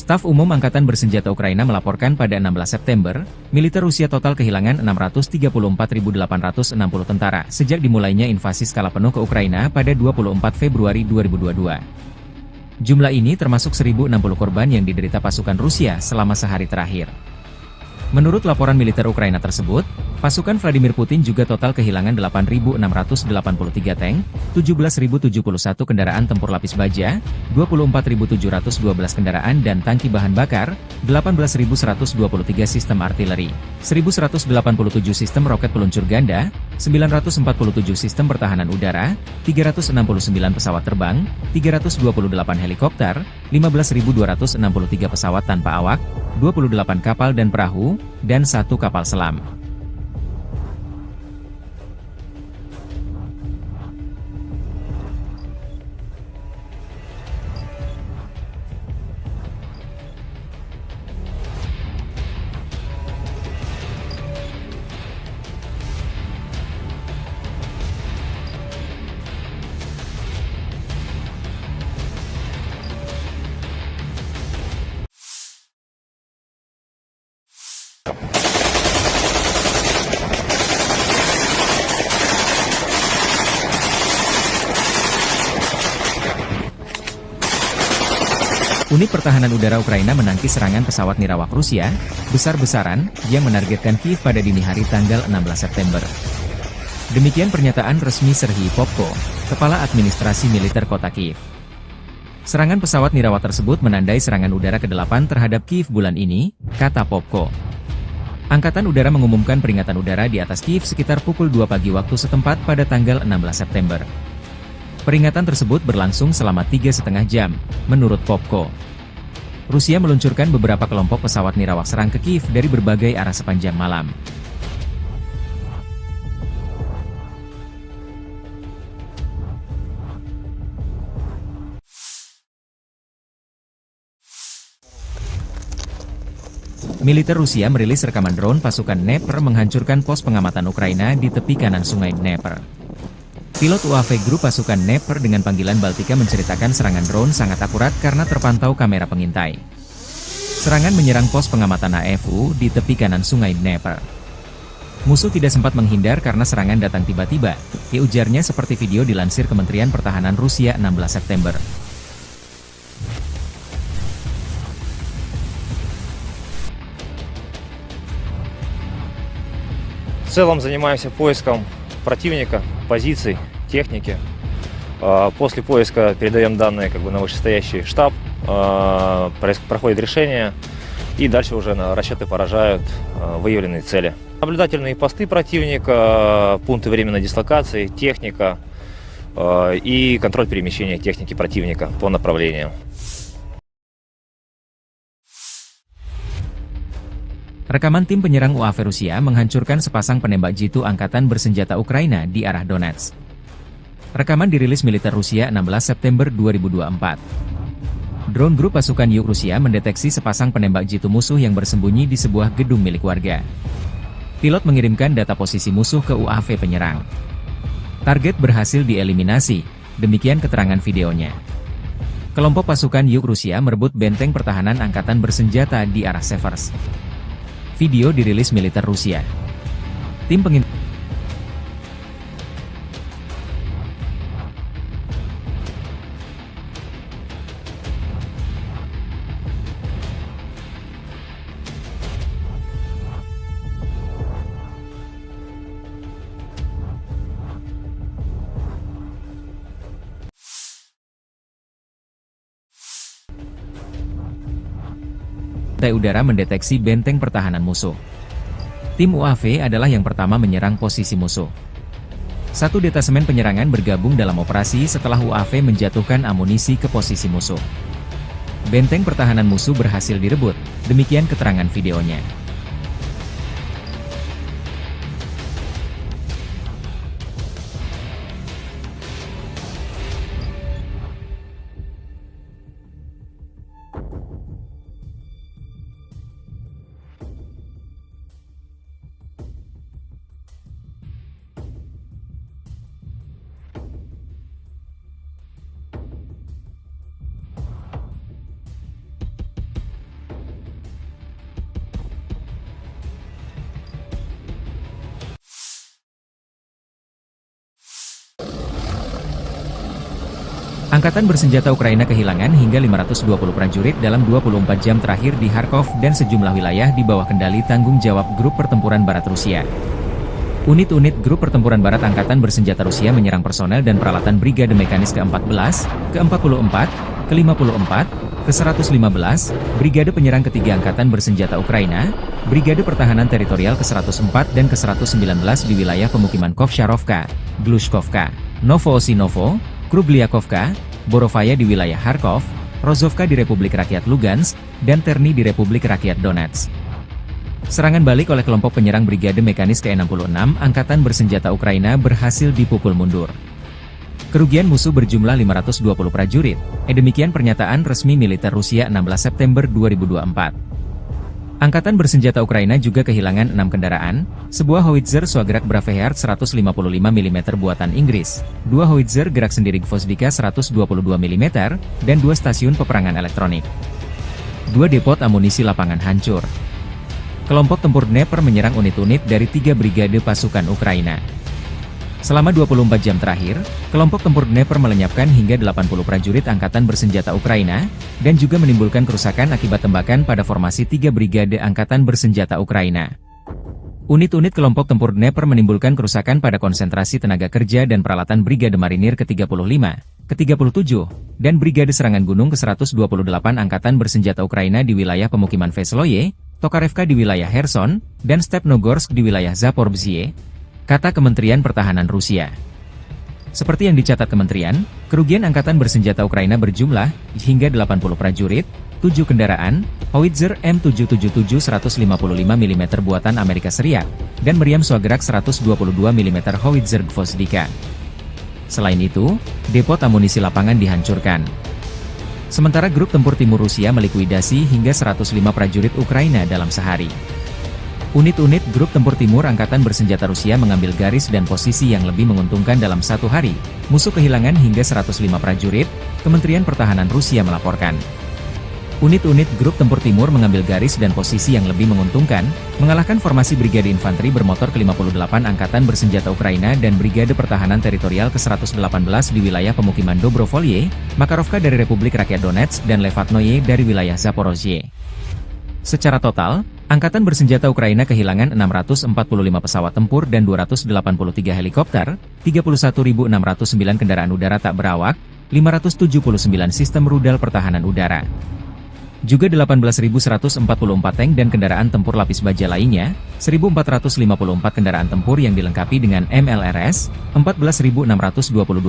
Staf Umum Angkatan Bersenjata Ukraina melaporkan pada 16 September, militer Rusia total kehilangan 634.860 tentara sejak dimulainya invasi skala penuh ke Ukraina pada 24 Februari 2022. Jumlah ini termasuk 1.060 korban yang diderita pasukan Rusia selama sehari terakhir. Menurut laporan militer Ukraina tersebut, pasukan Vladimir Putin juga total kehilangan 8.683 tank, 17.071 kendaraan tempur lapis baja, 24.712 kendaraan dan tangki bahan bakar, 18.123 sistem artileri, 1.187 sistem roket peluncur ganda, 947 sistem pertahanan udara, 369 pesawat terbang, 328 helikopter, 15.263 pesawat tanpa awak, 28 kapal dan perahu, dan 1 kapal selam. Unit Pertahanan Udara Ukraina menangkis serangan pesawat nirawak Rusia, besar-besaran, yang menargetkan Kiev pada dini hari tanggal 16 September. Demikian pernyataan resmi Serhiy Popko, Kepala Administrasi Militer Kota Kiev. Serangan pesawat nirawak tersebut menandai serangan udara ke-8 terhadap Kiev bulan ini, kata Popko. Angkatan Udara mengumumkan peringatan udara di atas Kiev sekitar pukul 2 pagi waktu setempat pada tanggal 16 September. Peringatan tersebut berlangsung selama 3,5 jam, menurut Popko. Rusia meluncurkan beberapa kelompok pesawat nirawak serang ke Kiev dari berbagai arah sepanjang malam. Militer Rusia merilis rekaman drone pasukan Dnepr menghancurkan pos pengamatan Ukraina di tepi kanan sungai Dnepr. Pilot UAV grup pasukan Dnepr dengan panggilan Baltika menceritakan serangan drone sangat akurat karena terpantau kamera pengintai. Serangan menyerang pos pengamatan AFU di tepi kanan sungai Dnepr. Musuh tidak sempat menghindar karena serangan datang tiba-tiba, ujarnya seperti video dilansir Kementerian Pertahanan Rusia 16 September. В целом занимаемся поиском противника, позиций, техники. После поиска передаем данные на вышестоящий штаб, проходит решение, и дальше уже расчеты поражают выявленные цели. Наблюдательные посты противника, пункты временной дислокации, техника и контроль перемещения техники противника по направлениям. Rekaman tim penyerang UAV Rusia menghancurkan sepasang penembak jitu angkatan bersenjata Ukraina di arah Donetsk. Rekaman dirilis militer Rusia 16 September 2024. Drone grup pasukan Yuk Rusia mendeteksi sepasang penembak jitu musuh yang bersembunyi di sebuah gedung milik warga. Pilot mengirimkan data posisi musuh ke UAV penyerang. Target berhasil dieliminasi, demikian keterangan videonya. Kelompok pasukan Yuk Rusia merebut benteng pertahanan angkatan bersenjata di arah Severs. Video dirilis militer Rusia. Tim pengintai udara mendeteksi benteng pertahanan musuh. Tim UAV adalah yang pertama menyerang posisi musuh. Satu detasemen penyerangan bergabung dalam operasi setelah UAV menjatuhkan amunisi ke posisi musuh. Benteng pertahanan musuh berhasil direbut, demikian keterangan videonya. Angkatan bersenjata Ukraina kehilangan hingga 520 prajurit dalam 24 jam terakhir di Kharkov dan sejumlah wilayah di bawah kendali tanggung jawab Grup Pertempuran Barat Rusia. Unit-unit Grup Pertempuran Barat Angkatan Bersenjata Rusia menyerang personel dan peralatan Brigade Mekanis ke-14, ke-44, ke-54, ke-115, Brigade Penyerang Ketiga Angkatan Bersenjata Ukraina, Brigade Pertahanan Teritorial ke-104 dan ke-119 di wilayah pemukiman Kovsharovka, Glushkovka, Novoosinovo, Krubliakovka, Borovaya di wilayah Kharkov, Rozovka di Republik Rakyat Lugansk, dan Terny di Republik Rakyat Donetsk. Serangan balik oleh kelompok penyerang Brigade Mekanis ke-66 Angkatan Bersenjata Ukraina berhasil dipukul mundur. Kerugian musuh berjumlah 520 prajurit, demikian pernyataan resmi militer Rusia 16 September 2024. Angkatan Bersenjata Ukraina juga kehilangan 6 kendaraan, sebuah howitzer Swagrak Braveheart 155 mm buatan Inggris, 2 howitzer gerak sendiri Gvozdika 122 mm, dan 2 stasiun peperangan elektronik. 2 depot amunisi lapangan hancur. Kelompok tempur Dnepr menyerang unit-unit dari 3 brigade pasukan Ukraina. Selama 24 jam terakhir, kelompok tempur Dnepr melenyapkan hingga 80 prajurit Angkatan Bersenjata Ukraina, dan juga menimbulkan kerusakan akibat tembakan pada formasi 3 brigade Angkatan Bersenjata Ukraina. Unit-unit kelompok tempur Dnepr menimbulkan kerusakan pada konsentrasi tenaga kerja dan peralatan Brigade Marinir ke-35, ke-37, dan Brigade Serangan Gunung ke-128 Angkatan Bersenjata Ukraina di wilayah pemukiman Vesloye, Tokarevka di wilayah Kherson, dan Stepnogorsk di wilayah Zaporizhzhia, kata Kementerian Pertahanan Rusia. Seperti yang dicatat kementerian, kerugian Angkatan Bersenjata Ukraina berjumlah hingga 80 prajurit, 7 kendaraan, howitzer M777 155 mm buatan Amerika Serikat, dan meriam Swagrak 122 mm howitzer Gvozdika. Selain itu, depot amunisi lapangan dihancurkan. Sementara grup tempur timur Rusia melikuidasi hingga 105 prajurit Ukraina dalam sehari. Unit-unit grup tempur timur angkatan bersenjata Rusia mengambil garis dan posisi yang lebih menguntungkan dalam satu hari. Musuh kehilangan hingga 105 prajurit, Kementerian Pertahanan Rusia melaporkan. Unit-unit grup tempur timur mengambil garis dan posisi yang lebih menguntungkan, mengalahkan formasi Brigade Infanteri bermotor ke-58 Angkatan Bersenjata Ukraina dan Brigade Pertahanan Teritorial ke-118 di wilayah pemukiman Dobrovolye, Makarovka dari Republik Rakyat Donetsk dan Levatnoye dari wilayah Zaporozhye. Secara total, Angkatan Bersenjata Ukraina kehilangan 645 pesawat tempur dan 283 helikopter, 31.609 kendaraan udara tak berawak, 579 sistem rudal pertahanan udara. Juga 18.144 tank dan kendaraan tempur lapis baja lainnya, 1.454 kendaraan tempur yang dilengkapi dengan MLRS, 14.622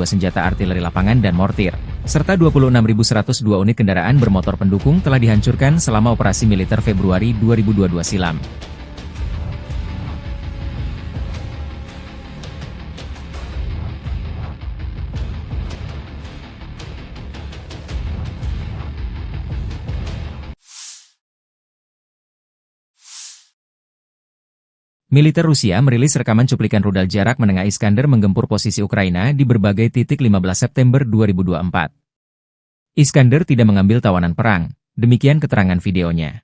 senjata artileri lapangan dan mortir, serta 26.102 unit kendaraan bermotor pendukung telah dihancurkan selama operasi militer Februari 2022 silam. Militer Rusia merilis rekaman cuplikan rudal jarak menengah Iskander menggempur posisi Ukraina di berbagai titik 15 September 2024. Iskander tidak mengambil tawanan perang, demikian keterangan videonya.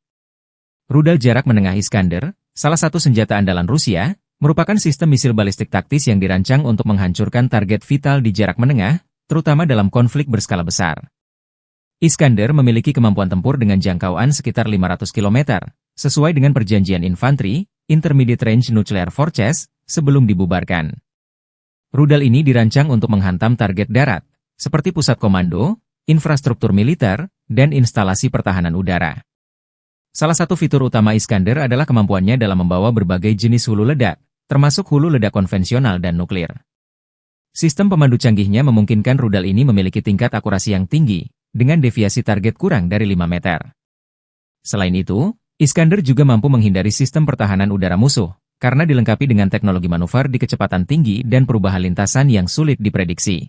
Rudal jarak menengah Iskander, salah satu senjata andalan Rusia, merupakan sistem misil balistik taktis yang dirancang untuk menghancurkan target vital di jarak menengah, terutama dalam konflik berskala besar. Iskander memiliki kemampuan tempur dengan jangkauan sekitar 500 km, sesuai dengan perjanjian infanteri, Intermediate Range Nuclear Forces, sebelum dibubarkan. Rudal ini dirancang untuk menghantam target darat, seperti pusat komando, infrastruktur militer, dan instalasi pertahanan udara. Salah satu fitur utama Iskander adalah kemampuannya dalam membawa berbagai jenis hulu ledak, termasuk hulu ledak konvensional dan nuklir. Sistem pemandu canggihnya memungkinkan rudal ini memiliki tingkat akurasi yang tinggi, dengan deviasi target kurang dari 5 meter. Selain itu, Iskander juga mampu menghindari sistem pertahanan udara musuh, karena dilengkapi dengan teknologi manuver di kecepatan tinggi dan perubahan lintasan yang sulit diprediksi.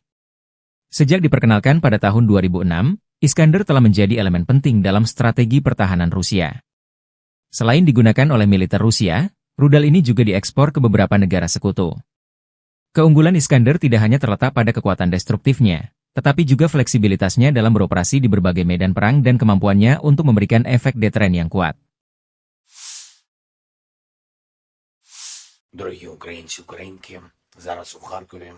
Sejak diperkenalkan pada tahun 2006, Iskander telah menjadi elemen penting dalam strategi pertahanan Rusia. Selain digunakan oleh militer Rusia, rudal ini juga diekspor ke beberapa negara sekutu. Keunggulan Iskander tidak hanya terletak pada kekuatan destruktifnya, tetapi juga fleksibilitasnya dalam beroperasi di berbagai medan perang dan kemampuannya untuk memberikan efek deteren yang kuat. Дорогі українці, українки, зараз у Харкові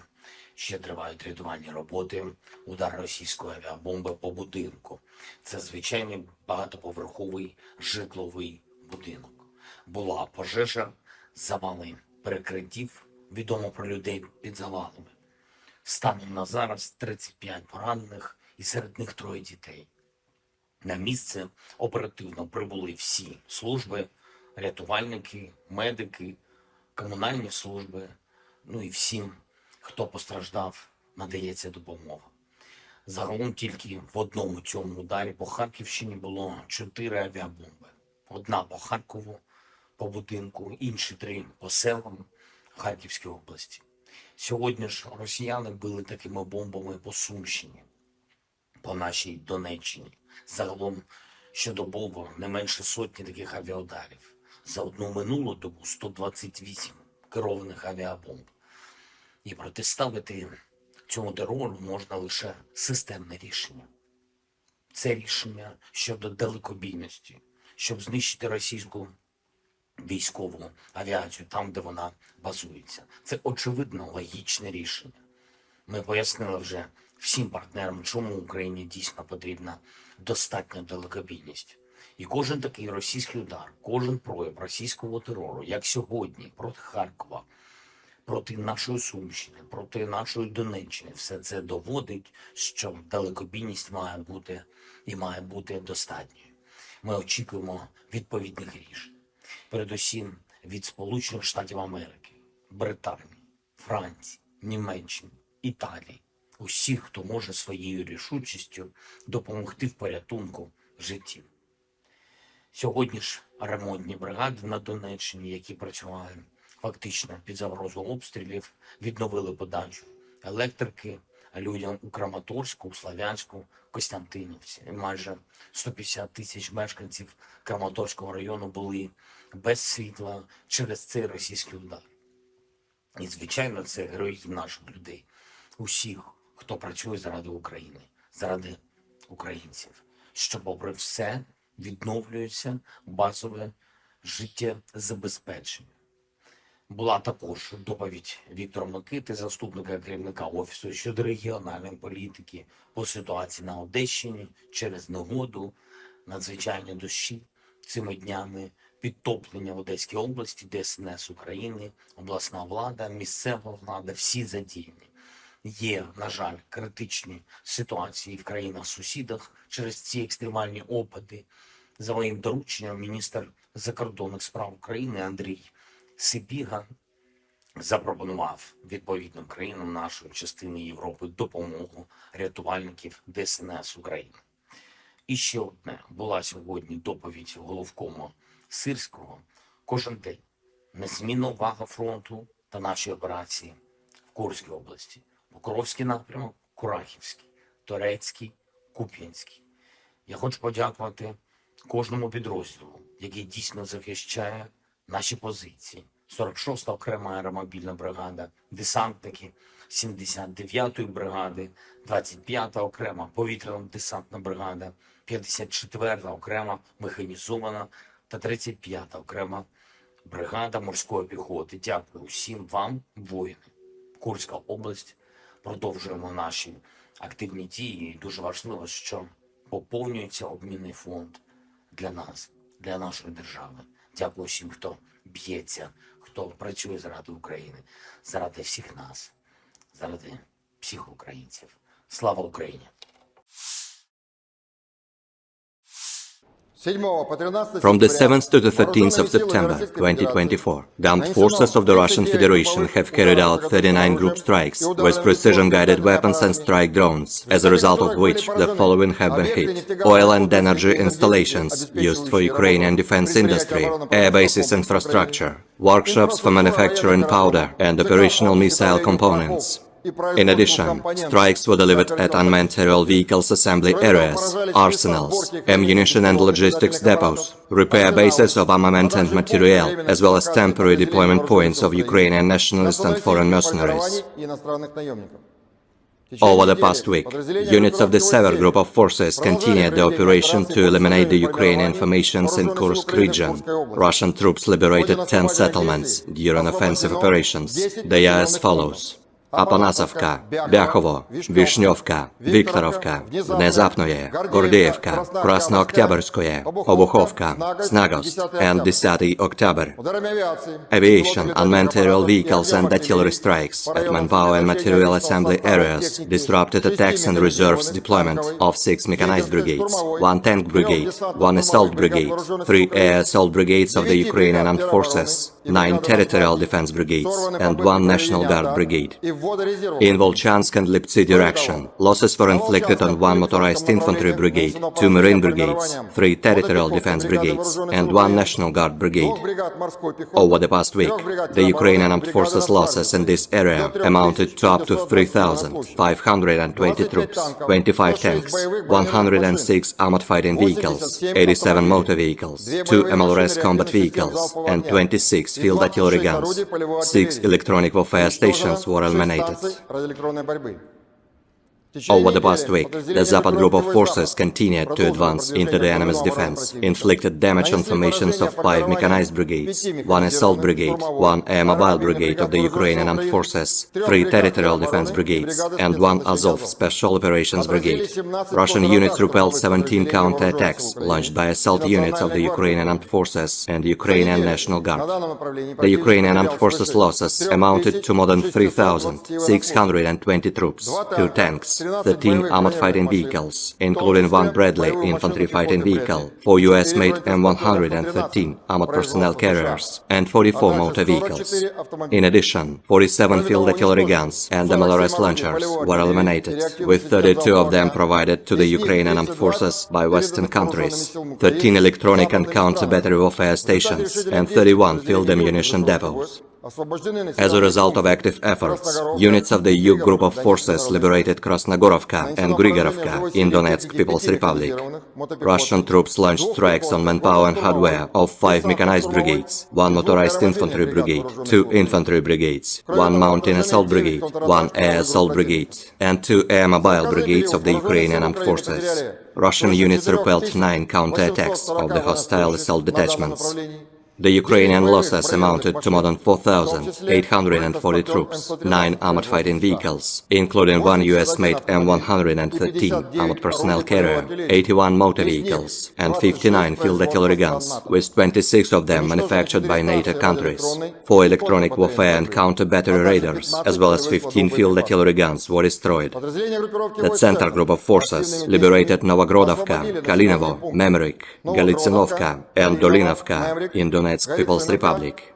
ще тривають рятувальні роботи, удар російської авіабомби по будинку. Це звичайний багатоповерховий житловий будинок. Була пожежа, завали перекриттів, відомо про людей під завалами. Станом на зараз 35 поранених і серед них 3 дітей. На місце оперативно прибули всі служби, рятувальники, медики, комунальні служби, ну і всім, хто постраждав, надається допомога. Загалом тільки в одному цьому ударі по Харківщині було 4 авіабомби. Одна по Харкову, по будинку, інші 3 по селам Харківської області. Сьогодні ж росіяни били такими бомбами по Сумщині, по нашій Донеччині. Загалом щодобово не менше сотні таких авіаударів. За одну минулу добу 128 керованих авіабомб. І протиставити цьому терору можна лише системне рішення. Це рішення щодо далекобійності, щоб знищити російську військову авіацію там, де вона базується. Це очевидно логічне рішення. Ми пояснили вже всім партнерам, чому Україні дійсно потрібна достатня далекобійність. І кожен такий російський удар, кожен прояв російського терору, як сьогодні, проти Харкова, проти нашої Сумщини, проти нашої Донеччини, все це доводить, що далекобійність має бути і має бути достатньою. Ми очікуємо відповідних рішень. Передусім від Сполучених Штатів Америки, Британії, Франції, Німеччини, Італії. Усіх, хто може своєю рішучістю допомогти в порятунку життів. Сьогодні ж ремонтні бригади на Донеччині, які працювали фактично під загрозою обстрілів, відновили подачу електрики, людям у Краматорську, у Слов'янську, Костянтинівці. І майже 150 тисяч мешканців Краматорського району були без світла через цей російський удар. І, звичайно, це героїзм наших людей, усіх, хто працює заради України, заради українців, що, попри все, відновлюється базове життєзабезпечення. Була також доповідь Віктора Микити, заступника керівника Офісу щодо регіональної політики по ситуації на Одещині через негоду, надзвичайні дощі цими днями, підтоплення в Одеській області, ДСНС України, обласна влада, місцева влада, всі задіяні. Є, на жаль, критичні ситуації в країнах-сусідах через ці екстремальні опади. За моїм дорученням, міністр закордонних справ України Андрій Сибіга запропонував відповідним країнам нашої частини Європи допомогу рятувальників ДСНС України. І ще одне. Була сьогодні доповідь головкома Сирського. Кожен день незмінна увага фронту та наші операції в Курській області. Покровський напрямок, Курахівський, Торецький, Куп'янський. Я хочу подякувати кожному підрозділу, який дійсно захищає наші позиції. 46-та окрема аеромобільна бригада, десантники 79-ї бригади, 25-та окрема повітряно-десантна бригада, 54-та окрема механізована та 35-та окрема бригада морської піхоти. Дякую всім вам, воїни. Курська область. Продовжуємо наші активні дії. І дуже важливо, що поповнюється обмінний фонд для нас, для нашої держави. Дякую всім, хто б'ється, хто працює заради України, заради всіх нас, заради всіх українців. Слава Україні! From the 7th to the 13th of September 2024, the armed forces of the Russian Federation have carried out 39 group strikes with precision-guided weapons and strike drones, as a result of which the following have been hit: oil and energy installations used for Ukrainian defense industry, air bases infrastructure, workshops for manufacturing powder and operational missile components. In addition, strikes were delivered at unmanned aerial vehicles assembly areas, arsenals, ammunition and logistics depots, repair bases of armament and materiel, as well as temporary deployment points of Ukrainian nationalist and foreign mercenaries. Over the past week, units of the Sever Group of forces continued the operation to eliminate the Ukrainian formations in Kursk region. Russian troops liberated 10 settlements during offensive operations. They are as follows: Апанасовка, Бяхово, Вишневка, Викторовка, Внезапное, Гордеевка, Краснооктябрьское, Обуховка, Snagost, and 10 October. Aviation, unmanned aerial vehicles and artillery strikes at manpower and material assembly areas disrupted attacks and reserves deployment of 6 mechanized brigades, 1 tank brigade, 1 assault brigade, 3 air assault brigades of the Ukrainian armed forces, 9 territorial defense brigades, and 1 National Guard brigade. In Volchansk and Liptsy direction, losses were inflicted on 1 motorized infantry brigade, 2 marine brigades, 3 territorial defense brigades, and 1 National Guard brigade. Over the past week, the Ukrainian armed forces losses in this area amounted to up to 3,520 troops, 25 tanks, 106 armored fighting vehicles, 87 motor vehicles, 2 MLRS combat vehicles, and 26 field artillery guns. 6 electronic warfare stations were eliminated. Over the past week, the Zapad group of forces continued to advance into the enemy's defense, inflicted damage on formations of 5 mechanized brigades, 1 assault brigade, 1 air mobile brigade of the Ukrainian armed forces, 3 territorial defense brigades, and 1 Azov special operations brigade. Russian units repelled 17 counterattacks launched by assault units of the Ukrainian armed forces and Ukrainian National Guard. The Ukrainian armed forces losses amounted to more than 3,620 troops, 2 tanks, 13 armored fighting vehicles, including 1 Bradley infantry fighting vehicle, 4 US-made M113 armored personnel carriers, and 44 motor vehicles. In addition, 47 field artillery guns and MLRS launchers were eliminated, with 32 of them provided to the Ukrainian armed forces by Western countries, 13 electronic and counter-battery warfare stations, and 31 field ammunition depots. As a result of active efforts, units of the EU Group of Forces liberated Krasnogorovka and Grigorovka in Donetsk People's Republic. Russian troops launched strikes on manpower and hardware of 5 mechanized brigades, 1 motorized infantry brigade, 2 infantry brigades, 1 mountain assault brigade, 1 air assault brigade, and 2 air mobile brigades of the Ukrainian armed forces. Russian units repelled 9 counterattacks of the hostile assault detachments. The Ukrainian losses amounted to more than 4,840 troops, 9 armored fighting vehicles, including 1 US-made M113 armored personnel carrier, 81 motor vehicles, and 59 field artillery guns, with 26 of them manufactured by NATO countries. 4 electronic warfare and counter-battery radars, as well as 15 field artillery guns were destroyed. The Center Group of Forces liberated Novogrodovka, Kalinovo, Memrik, Galitsinovka, and Dolinovka in Donetsk People's Republic.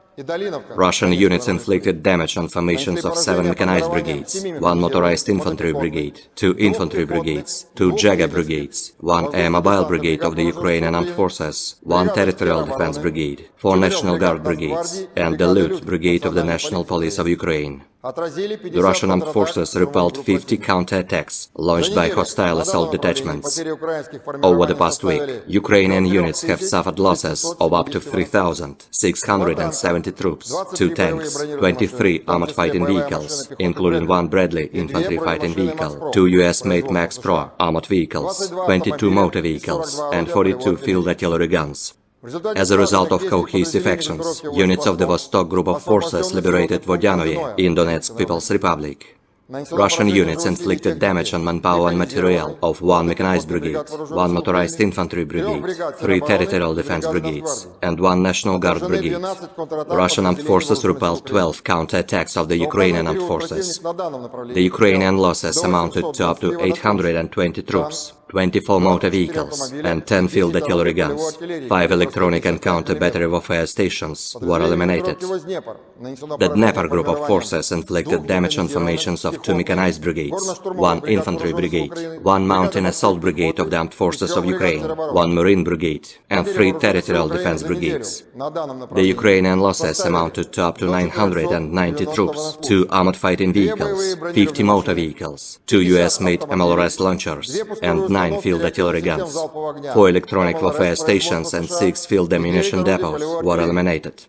Russian units inflicted damage on formations of 7 mechanized brigades, 1 motorized infantry brigade, 2 infantry brigades, 2 Jager brigades, 1 air mobile brigade of the Ukrainian armed forces, 1 territorial defense brigade, 4 National Guard brigades, and the Lut brigade of the National Police of Ukraine. The Russian armed forces repelled 50 counterattacks launched by hostile assault detachments. Over the past week, Ukrainian units have suffered losses of up to 3,670 troops, 2 tanks, 23 armored fighting vehicles, including 1 Bradley infantry fighting vehicle, 2 US-made Max Pro armored vehicles, 22 motor vehicles, and 42 field artillery guns. As a result of cohesive actions, units of the Vostok Group of Forces liberated Vodyanoye in Donetsk People's Republic. Russian units inflicted damage on manpower and material of 1 mechanized brigade, 1 motorized infantry brigade, 3 territorial defense brigades, and 1 National Guard brigade. Russian armed forces repelled 12 counterattacks of the Ukrainian armed forces. The Ukrainian losses amounted to up to 820 troops, 24 motor vehicles, and 10 field artillery guns. 5 electronic and counter-battery warfare stations were eliminated. The Dnieper Group of Forces inflicted damage on formations of 2 mechanized brigades, 1 infantry brigade, 1 mountain assault brigade of the armed forces of Ukraine, 1 marine brigade, and 3 territorial defense brigades. The Ukrainian losses amounted to up to 990 troops, 2 armored fighting vehicles, 50 motor vehicles, 2 US-made MLRS launchers, and 9 field artillery guns. 4 electronic warfare stations and 6 field ammunition depots were eliminated.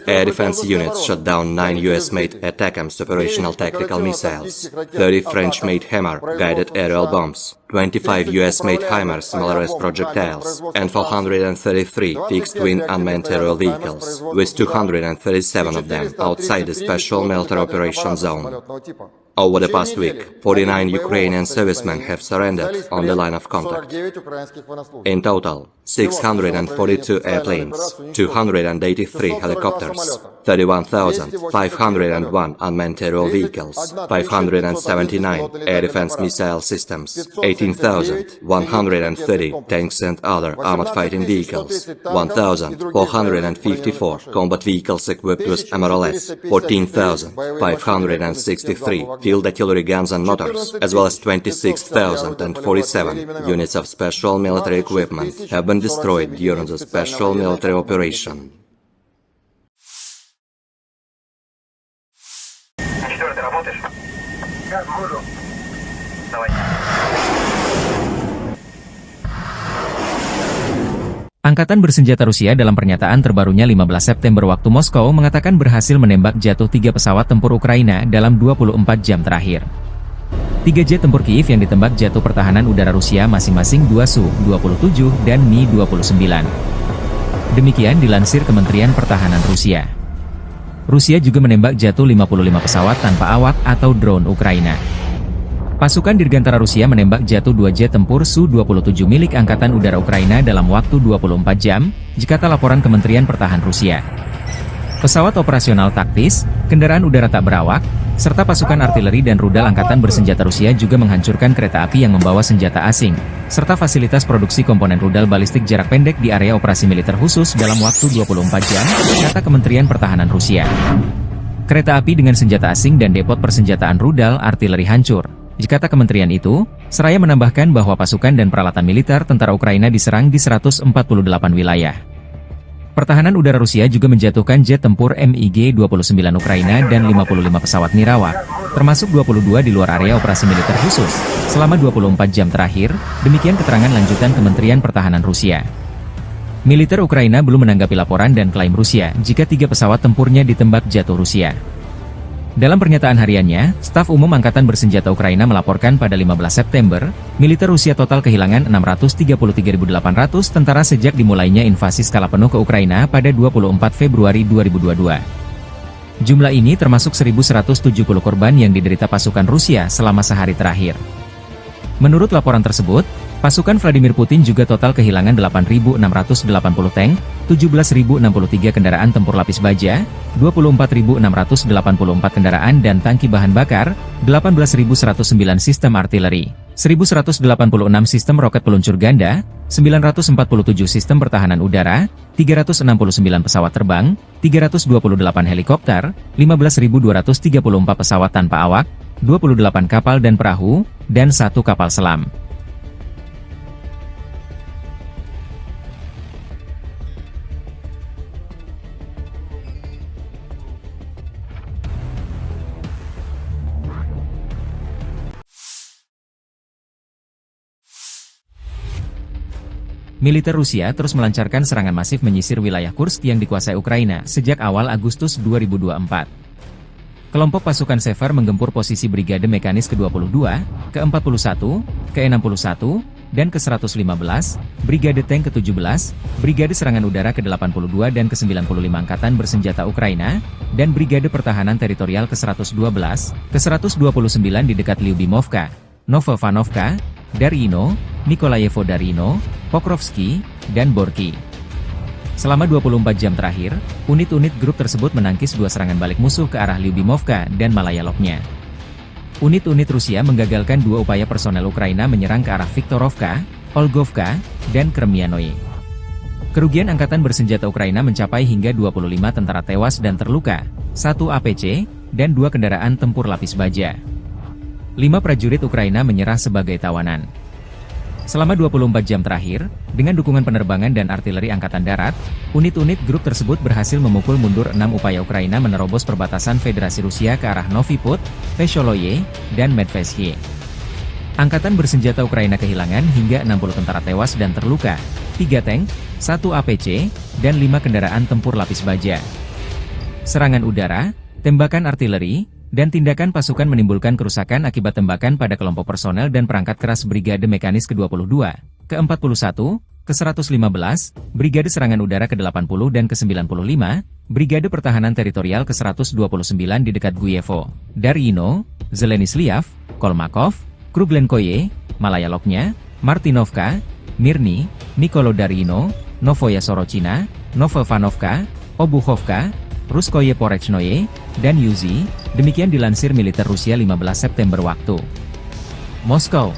Air defense units shot down 9 US-made ATACMS operational tactical missiles, 30 French-made Hammer guided aerial bombs, 25 US-made HIMARS MLRS projectiles, and 433 fixed-wing unmanned aerial vehicles, with 237 of them outside the Special Military Operations Zone. Over the past week, 49 Ukrainian servicemen have surrendered on the line of contact. In total, 642 airplanes, 283 helicopters, 31,501 unmanned aerial vehicles, 579 air defense missile systems, 18,130 tanks and other armored fighting vehicles, 1,454 combat vehicles equipped with MLRS, 14,563 field artillery guns and motors, as well as 26,047 units of special military equipment have been destroyed during the special military operation. Angkatan bersenjata Rusia dalam pernyataan terbarunya 15 September waktu Moskow mengatakan berhasil menembak jatuh 3 pesawat tempur Ukraina dalam 24 jam terakhir. 3 jet tempur Kiev yang ditembak jatuh pertahanan udara Rusia masing-masing 2 Su-27 dan Mi-29. Demikian dilansir Kementerian Pertahanan Rusia. Rusia juga menembak jatuh 55 pesawat tanpa awak atau drone Ukraina. Pasukan Dirgantara Rusia menembak jatuh 2 jet tempur Su-27 milik Angkatan Udara Ukraina dalam waktu 24 jam, jikata laporan Kementerian Pertahanan Rusia. Pesawat operasional taktis, kendaraan udara tak berawak, serta pasukan artileri dan rudal Angkatan Bersenjata Rusia juga menghancurkan kereta api yang membawa senjata asing, serta fasilitas produksi komponen rudal balistik jarak pendek di area operasi militer khusus dalam waktu 24 jam, kata Kementerian Pertahanan Rusia. Kereta api dengan senjata asing dan depot persenjataan rudal artileri hancur. Jikata kementerian itu, seraya menambahkan bahwa pasukan dan peralatan militer tentara Ukraina diserang di 148 wilayah. Pertahanan udara Rusia juga menjatuhkan jet tempur MiG-29 Ukraina dan 55 pesawat nirawak, termasuk 22 di luar area operasi militer khusus, selama 24 jam terakhir, demikian keterangan lanjutan Kementerian Pertahanan Rusia. Militer Ukraina belum menanggapi laporan dan klaim Rusia jika 3 pesawat tempurnya ditembak jatuh Rusia. Dalam pernyataan hariannya, Staf Umum Angkatan Bersenjata Ukraina melaporkan pada 15 September, militer Rusia total kehilangan 633.800 tentara sejak dimulainya invasi skala penuh ke Ukraina pada 24 Februari 2022. Jumlah ini termasuk 1.170 korban yang diderita pasukan Rusia selama sehari terakhir. Menurut laporan tersebut, pasukan Vladimir Putin juga total kehilangan 8.680 tank, 17.063 kendaraan tempur lapis baja, 24.684 kendaraan dan tangki bahan bakar, 18.109 sistem artileri, 1.186 sistem roket peluncur ganda, 947 sistem pertahanan udara, 369 pesawat terbang, 328 helikopter, 15.234 pesawat tanpa awak, 28 kapal dan perahu, dan 1 kapal selam. Militer Rusia terus melancarkan serangan masif menyisir wilayah Kursk yang dikuasai Ukraina sejak awal Agustus 2024. Kelompok pasukan Sever menggempur posisi Brigade Mekanis ke-22, ke-41, ke-61, dan ke-115, Brigade Tank ke-17, Brigade Serangan Udara ke-82 dan ke-95 Angkatan Bersenjata Ukraina, dan Brigade Pertahanan Teritorial ke-112, ke-129 di dekat Lyubimovka, Novovanovka, Darino, Nikolayevo Darino, Pokrovsky, dan Borky. Selama 24 jam terakhir, unit-unit grup tersebut menangkis 2 serangan balik musuh ke arah Lyubimovka dan Malayaloknya. Unit-unit Rusia menggagalkan 2 upaya personel Ukraina menyerang ke arah Viktorovka, Olgovka, dan Kremianoye. Kerugian Angkatan Bersenjata Ukraina mencapai hingga 25 tentara tewas dan terluka, 1 APC, dan 2 kendaraan tempur lapis baja. 5 prajurit Ukraina menyerah sebagai tawanan. Selama 24 jam terakhir, dengan dukungan penerbangan dan artileri Angkatan Darat, unit-unit grup tersebut berhasil memukul mundur 6 upaya Ukraina menerobos perbatasan Federasi Rusia ke arah Novy Put, Vesholoye, dan Medveshye. Angkatan Bersenjata Ukraina kehilangan hingga 60 tentara tewas dan terluka, 3 tank, 1 APC, dan 5 kendaraan tempur lapis baja. Serangan udara, tembakan artileri, dan tindakan pasukan menimbulkan kerusakan akibat tembakan pada kelompok personel dan perangkat keras Brigade Mekanis ke-22, ke-41, ke-115, Brigade Serangan Udara ke-80 dan ke-95, Brigade Pertahanan Teritorial ke-129 di dekat Guyevo, Darino, Zelenislav, Kolmakov, Kruglenkoye, Malayaloknya, Martinovka, Mirny, Nikolodarino, Novoya Sorochina, Novovanovka, Obuchovka, Ruskoye Porechnoye, dan Yuzi, demikian dilansir militer Rusia 15 September waktu Moskow.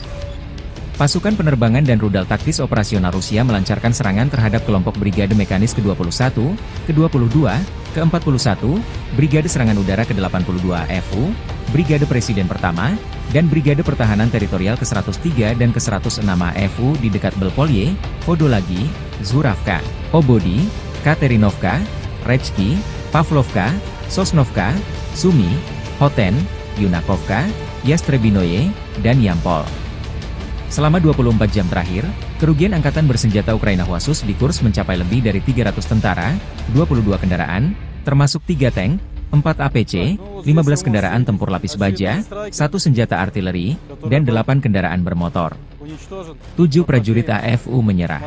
Pasukan penerbangan dan rudal taktis operasional Rusia melancarkan serangan terhadap kelompok Brigade Mekanis ke-21, ke-22, ke-41, Brigade Serangan Udara ke-82 AFU, Brigade Presiden Pertama, dan Brigade Pertahanan Teritorial ke-103 dan ke-106 AFU di dekat Belpolye, Podolagi, Zuravka, Obodi, Katerinovka, Rechki, Pavlovka, Sosnovka, Sumy, Hoten, Yunakovka, Yastrebinoye, dan Yampol. Selama 24 jam terakhir, kerugian Angkatan Bersenjata Ukraina khusus di Kursk mencapai lebih dari 300 tentara, 22 kendaraan, termasuk 3 tank, 4 APC, 15 kendaraan tempur lapis baja, 1 senjata artileri, dan 8 kendaraan bermotor. 7 prajurit AFU menyerah.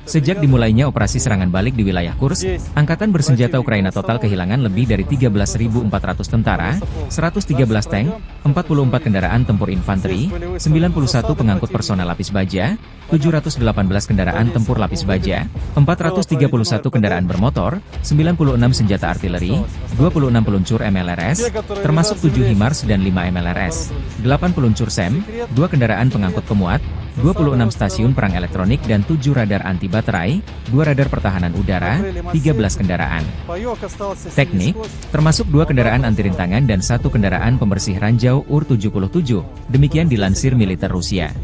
Sejak dimulainya operasi serangan balik di wilayah Kursk, Angkatan Bersenjata Ukraina total kehilangan lebih dari 13.400 tentara, 113 tank, 44 kendaraan tempur infanteri, 91 pengangkut personel lapis baja, 718 kendaraan tempur lapis baja, 431 kendaraan bermotor, 96 senjata artileri, 26 peluncur MLRS, termasuk 7 HIMARS dan 5 MLRS, 8 peluncur SEM, 2 kendaraan pengangkut pemuat, 26 stasiun perang elektronik dan 7 radar anti baterai, 2 radar pertahanan udara, 13 kendaraan teknik, termasuk 2 kendaraan anti rintangan dan 1 kendaraan pembersih ranjau UR-77, demikian dilansir militer Rusia.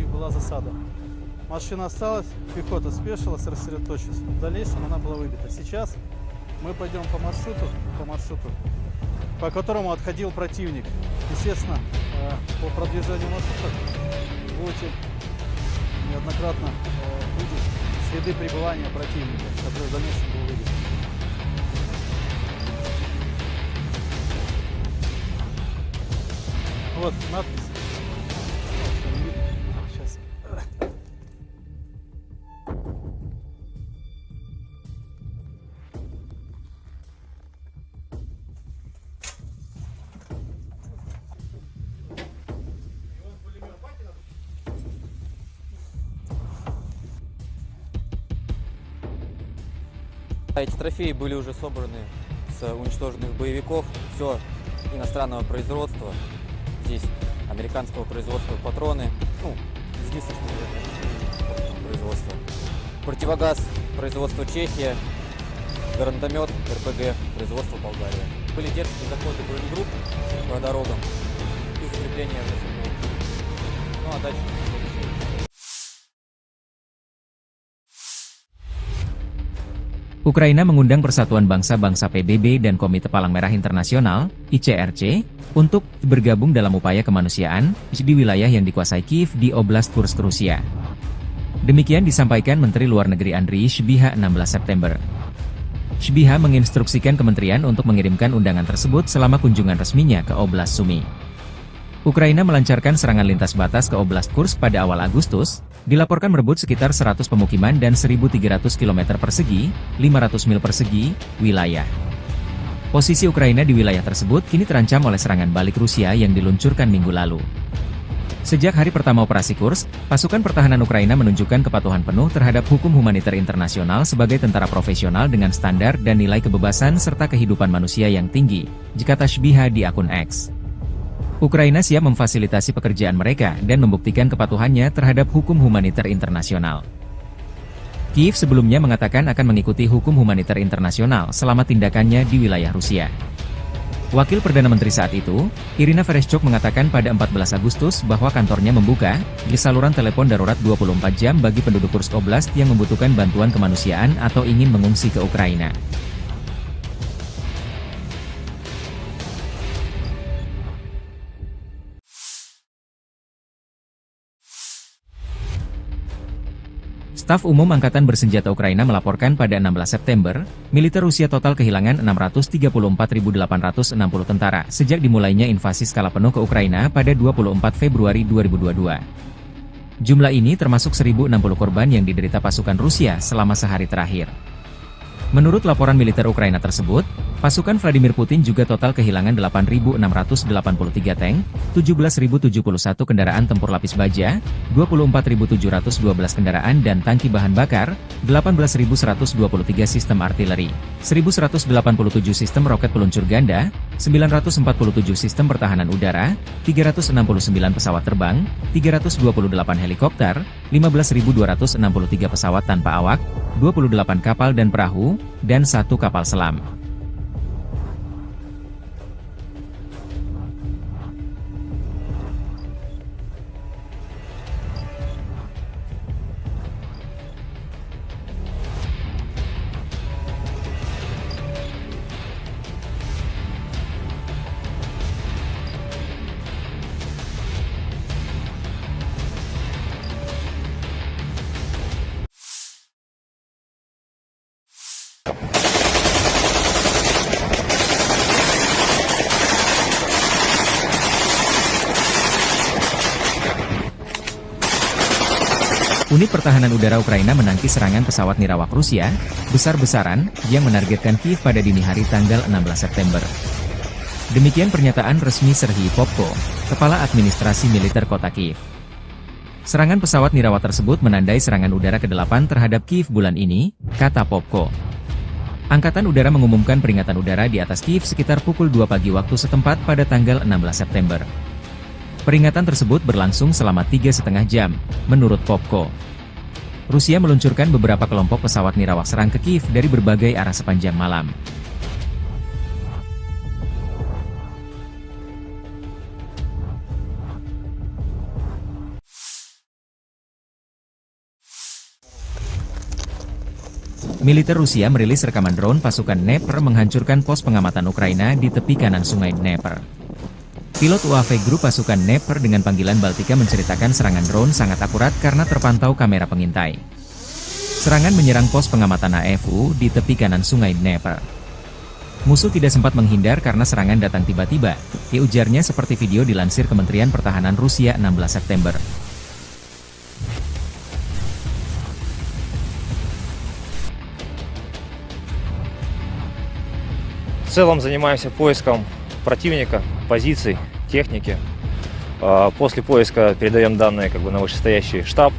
Машина осталась, пехота спешилась, рассредоточилась. В дальнейшем она была выбита. Сейчас мы пойдем по маршруту, по которому отходил противник. Естественно, по продвижению маршрута будете неоднократно видеть следы пребывания противника, который в дальнейшем был выбит. Вот надпись. Сейчас. Эти трофеи были уже собраны с уничтоженных боевиков. Все иностранного производства. Здесь американского производства патроны. Ну, единственное производство. Противогаз производства Чехия. Гранатомет РПГ производства Болгария. Были дерзкие заходы бронегрупп по дорогам и закрепление в. Ну а дальше. Ukraina mengundang Persatuan Bangsa-Bangsa PBB dan Komite Palang Merah Internasional, ICRC, untuk bergabung dalam upaya kemanusiaan di wilayah yang dikuasai Kiev di Oblast Kursk, Rusia. Demikian disampaikan Menteri Luar Negeri Andriy Sybiha 16 September. Sybiha menginstruksikan kementerian untuk mengirimkan undangan tersebut selama kunjungan resminya ke Oblast Sumy. Ukraina melancarkan serangan lintas batas ke Oblast Kursk pada awal Agustus, dilaporkan merebut sekitar 100 pemukiman dan 1.300 km persegi, 500 mil persegi, wilayah. Posisi Ukraina di wilayah tersebut kini terancam oleh serangan balik Rusia yang diluncurkan minggu lalu. Sejak hari pertama operasi Kursk, pasukan pertahanan Ukraina menunjukkan kepatuhan penuh terhadap hukum humaniter internasional sebagai tentara profesional dengan standar dan nilai kebebasan serta kehidupan manusia yang tinggi, kata Sybiha di akun X. Ukraina siap memfasilitasi pekerjaan mereka dan membuktikan kepatuhannya terhadap hukum humaniter internasional. Kiev sebelumnya mengatakan akan mengikuti hukum humaniter internasional selama tindakannya di wilayah Rusia. Wakil Perdana Menteri saat itu, Irina Vereshchuk mengatakan pada 14 Agustus bahwa kantornya membuka saluran telepon darurat 24 jam bagi penduduk Kursk Oblast yang membutuhkan bantuan kemanusiaan atau ingin mengungsi ke Ukraina. Staf Umum Angkatan Bersenjata Ukraina melaporkan pada 16 September, militer Rusia total kehilangan 634.860 tentara sejak dimulainya invasi skala penuh ke Ukraina pada 24 Februari 2022. Jumlah ini termasuk 1.060 korban yang diderita pasukan Rusia selama sehari terakhir. Menurut laporan militer Ukraina tersebut, pasukan Vladimir Putin juga total kehilangan 8.683 tank, 17.071 kendaraan tempur lapis baja, 24.712 kendaraan dan tangki bahan bakar, 18.123 sistem artileri, 1.187 sistem roket peluncur ganda, 947 sistem pertahanan udara, 369 pesawat terbang, 328 helikopter, 15.263 pesawat tanpa awak, 28 kapal dan perahu, dan 1 kapal selam. Unit Pertahanan Udara Ukraina menangkis serangan pesawat nirawak Rusia, besar-besaran, yang menargetkan Kiev pada dini hari tanggal 16 September. Demikian pernyataan resmi Serhiy Popko, Kepala Administrasi Militer Kota Kiev. Serangan pesawat nirawak tersebut menandai serangan udara ke-8 terhadap Kiev bulan ini, kata Popko. Angkatan Udara mengumumkan peringatan udara di atas Kiev sekitar pukul 2 pagi waktu setempat pada tanggal 16 September. Peringatan tersebut berlangsung selama 3,5 jam, menurut Popko. Rusia meluncurkan beberapa kelompok pesawat nirawak serang ke Kiev dari berbagai arah sepanjang malam. Militer Rusia merilis rekaman drone pasukan Dnepr menghancurkan pos pengamatan Ukraina di tepi kanan sungai Dnepr. Pilot UAV grup pasukan Dnepr dengan panggilan Baltika menceritakan serangan drone sangat akurat karena terpantau kamera pengintai. Serangan menyerang pos pengamatan AFU di tepi kanan sungai Dnepr. Musuh tidak sempat menghindar karena serangan datang tiba-tiba, ujarnya seperti video dilansir Kementerian Pertahanan Rusia 16 September. В целом занимаемся поиском противника, позиций, техники. После поиска передаем данные на вышестоящий штаб,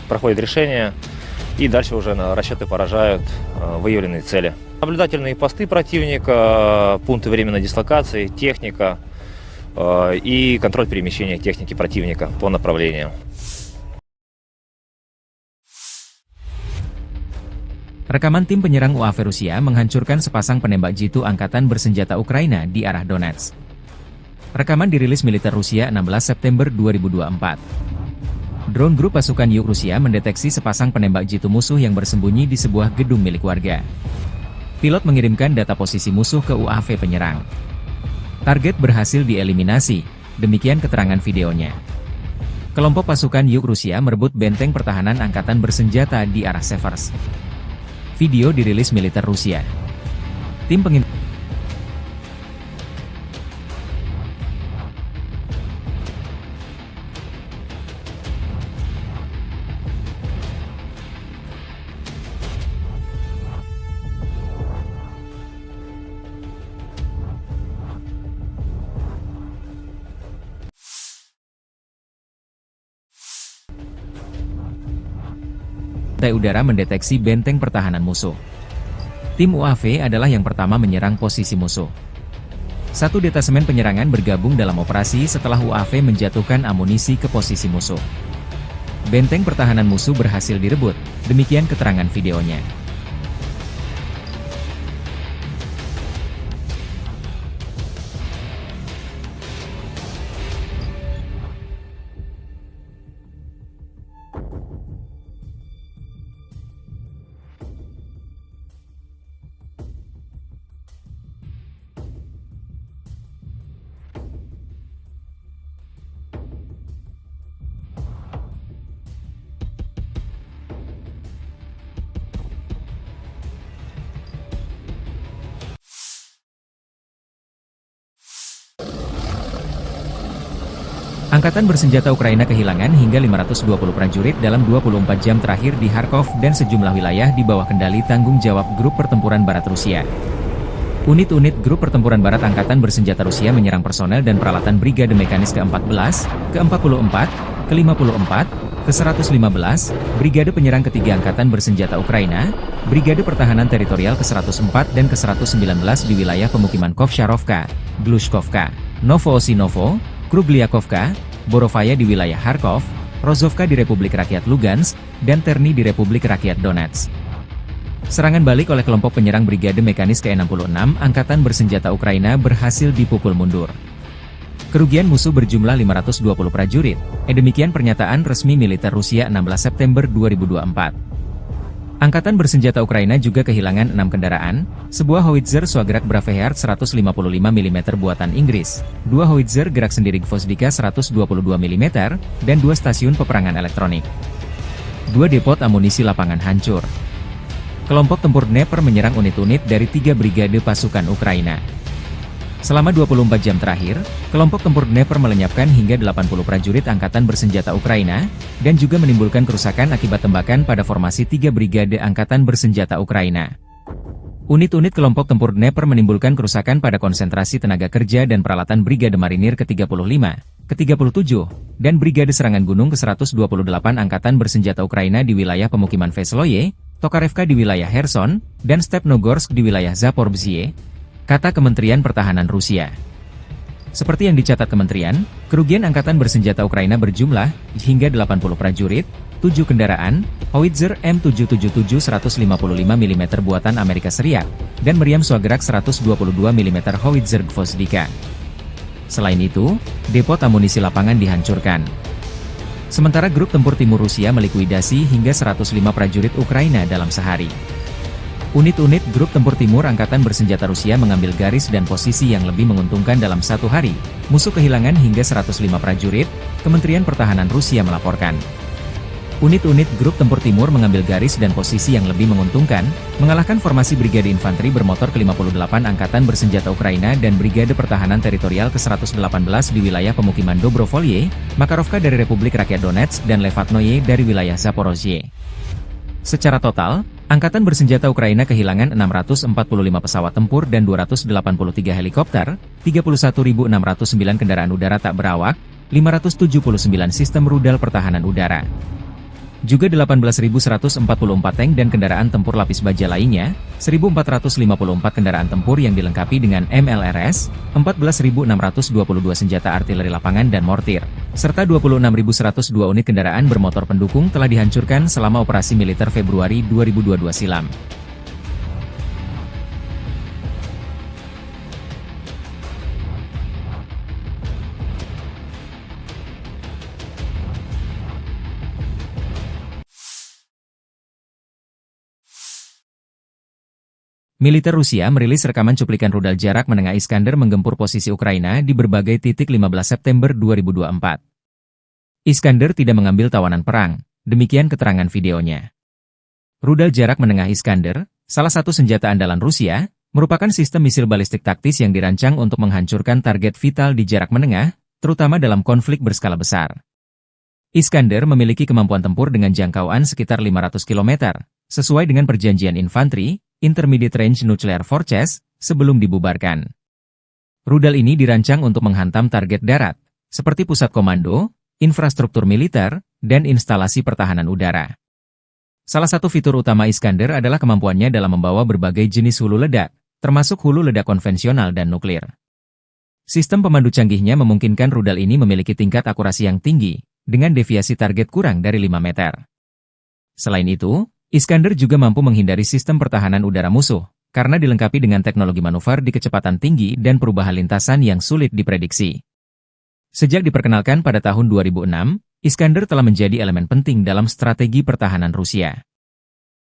проходит решение, и дальше уже расчеты поражают выявленные цели. Наблюдательные посты противника, пункты временной дислокации, техника и контроль перемещения техники противника по направлению. Rekaman tim penyerang UAV Rusia menghancurkan sepasang penembak jitu angkatan bersenjata Ukraina di arah Donetsk. Rekaman dirilis militer Rusia 16 September 2024. Drone grup pasukan Yuk Rusia mendeteksi sepasang penembak jitu musuh yang bersembunyi di sebuah gedung milik warga. Pilot mengirimkan data posisi musuh ke UAV penyerang. Target berhasil dieliminasi, demikian keterangan videonya. Kelompok pasukan Yuk Rusia merebut benteng pertahanan angkatan bersenjata di arah Severs. Video dirilis militer Rusia. Tim pengintai udara mendeteksi benteng pertahanan musuh. Tim UAV adalah yang pertama menyerang posisi musuh. Satu detasemen penyerangan bergabung dalam operasi setelah UAV menjatuhkan amunisi ke posisi musuh. Benteng pertahanan musuh berhasil direbut, demikian keterangan videonya. Angkatan bersenjata Ukraina kehilangan hingga 520 prajurit dalam 24 jam terakhir di Kharkov dan sejumlah wilayah di bawah kendali tanggung jawab Grup Pertempuran Barat Rusia. Unit-unit Grup Pertempuran Barat Angkatan Bersenjata Rusia menyerang personel dan peralatan Brigade Mekanis ke-14, ke-44, ke-54, ke-115, Brigade Penyerang Ketiga Angkatan Bersenjata Ukraina, Brigade Pertahanan Teritorial ke-104 dan ke-119 di wilayah pemukiman Kovsharovka, Glushkovka, Novoosinovo, Krugliakovka, Borovaya di wilayah Kharkov, Rozovka di Republik Rakyat Lugansk, dan Terny di Republik Rakyat Donetsk. Serangan balik oleh kelompok penyerang Brigade Mekanis ke-66 Angkatan Bersenjata Ukraina berhasil dipukul mundur. Kerugian musuh berjumlah 520 prajurit, demikian pernyataan resmi militer Rusia 16 September 2024. Angkatan Bersenjata Ukraina juga kehilangan 6 kendaraan, sebuah howitzer Swagrak Braveheart 155 mm buatan Inggris, 2 howitzer gerak sendiri Gvozdika 122 mm, dan 2 stasiun peperangan elektronik. 2 depot amunisi lapangan hancur. Kelompok tempur Dnepr menyerang unit-unit dari 3 brigade pasukan Ukraina. Selama 24 jam terakhir, kelompok tempur Dnepr melenyapkan hingga 80 prajurit Angkatan Bersenjata Ukraina, dan juga menimbulkan kerusakan akibat tembakan pada formasi 3 brigade Angkatan Bersenjata Ukraina. Unit-unit kelompok tempur Dnepr menimbulkan kerusakan pada konsentrasi tenaga kerja dan peralatan Brigade Marinir ke-35, ke-37, dan Brigade Serangan Gunung ke-128 Angkatan Bersenjata Ukraina di wilayah pemukiman Vesloye, Tokarevka di wilayah Kherson, dan Stepnogorsk di wilayah Zaporizhzhia, kata Kementerian Pertahanan Rusia. Seperti yang dicatat kementerian, kerugian Angkatan Bersenjata Ukraina berjumlah hingga 80 prajurit, 7 kendaraan, howitzer M777 155 mm buatan Amerika Serikat, dan meriam Swagrak 122 mm howitzer Gvozdika. Selain itu, depot amunisi lapangan dihancurkan. Sementara grup tempur timur Rusia melikuidasi hingga 105 prajurit Ukraina dalam sehari. Unit-unit grup tempur timur angkatan bersenjata Rusia mengambil garis dan posisi yang lebih menguntungkan dalam satu hari. Musuh kehilangan hingga 105 prajurit, Kementerian Pertahanan Rusia melaporkan. Unit-unit grup tempur timur mengambil garis dan posisi yang lebih menguntungkan, mengalahkan formasi Brigade Infanteri bermotor ke-58 Angkatan Bersenjata Ukraina dan Brigade Pertahanan Teritorial ke-118 di wilayah pemukiman Dobrovolye, Makarovka dari Republik Rakyat Donetsk dan Levatnoye dari wilayah Zaporozhye. Secara total, Angkatan Bersenjata Ukraina kehilangan 645 pesawat tempur dan 283 helikopter, 31.609 kendaraan udara tak berawak, 579 sistem rudal pertahanan udara. Juga 18.144 tank dan kendaraan tempur lapis baja lainnya, 1.454 kendaraan tempur yang dilengkapi dengan MLRS, 14.622 senjata artileri lapangan dan mortir, serta 26.102 unit kendaraan bermotor pendukung telah dihancurkan selama operasi militer Februari 2022 silam. Militer Rusia merilis rekaman cuplikan rudal jarak menengah Iskander menggempur posisi Ukraina di berbagai titik 15 September 2024. Iskander tidak mengambil tawanan perang, demikian keterangan videonya. Rudal jarak menengah Iskander, salah satu senjata andalan Rusia, merupakan sistem misil balistik taktis yang dirancang untuk menghancurkan target vital di jarak menengah, terutama dalam konflik berskala besar. Iskander memiliki kemampuan tempur dengan jangkauan sekitar 500 km, sesuai dengan perjanjian infanteri, Intermediate Range Nuclear Forces, sebelum dibubarkan. Rudal ini dirancang untuk menghantam target darat, seperti pusat komando, infrastruktur militer, dan instalasi pertahanan udara. Salah satu fitur utama Iskander adalah kemampuannya dalam membawa berbagai jenis hulu ledak, termasuk hulu ledak konvensional dan nuklir. Sistem pemandu canggihnya memungkinkan rudal ini memiliki tingkat akurasi yang tinggi, dengan deviasi target kurang dari 5 meter. Selain itu, Iskander juga mampu menghindari sistem pertahanan udara musuh, karena dilengkapi dengan teknologi manuver di kecepatan tinggi dan perubahan lintasan yang sulit diprediksi. Sejak diperkenalkan pada tahun 2006, Iskander telah menjadi elemen penting dalam strategi pertahanan Rusia.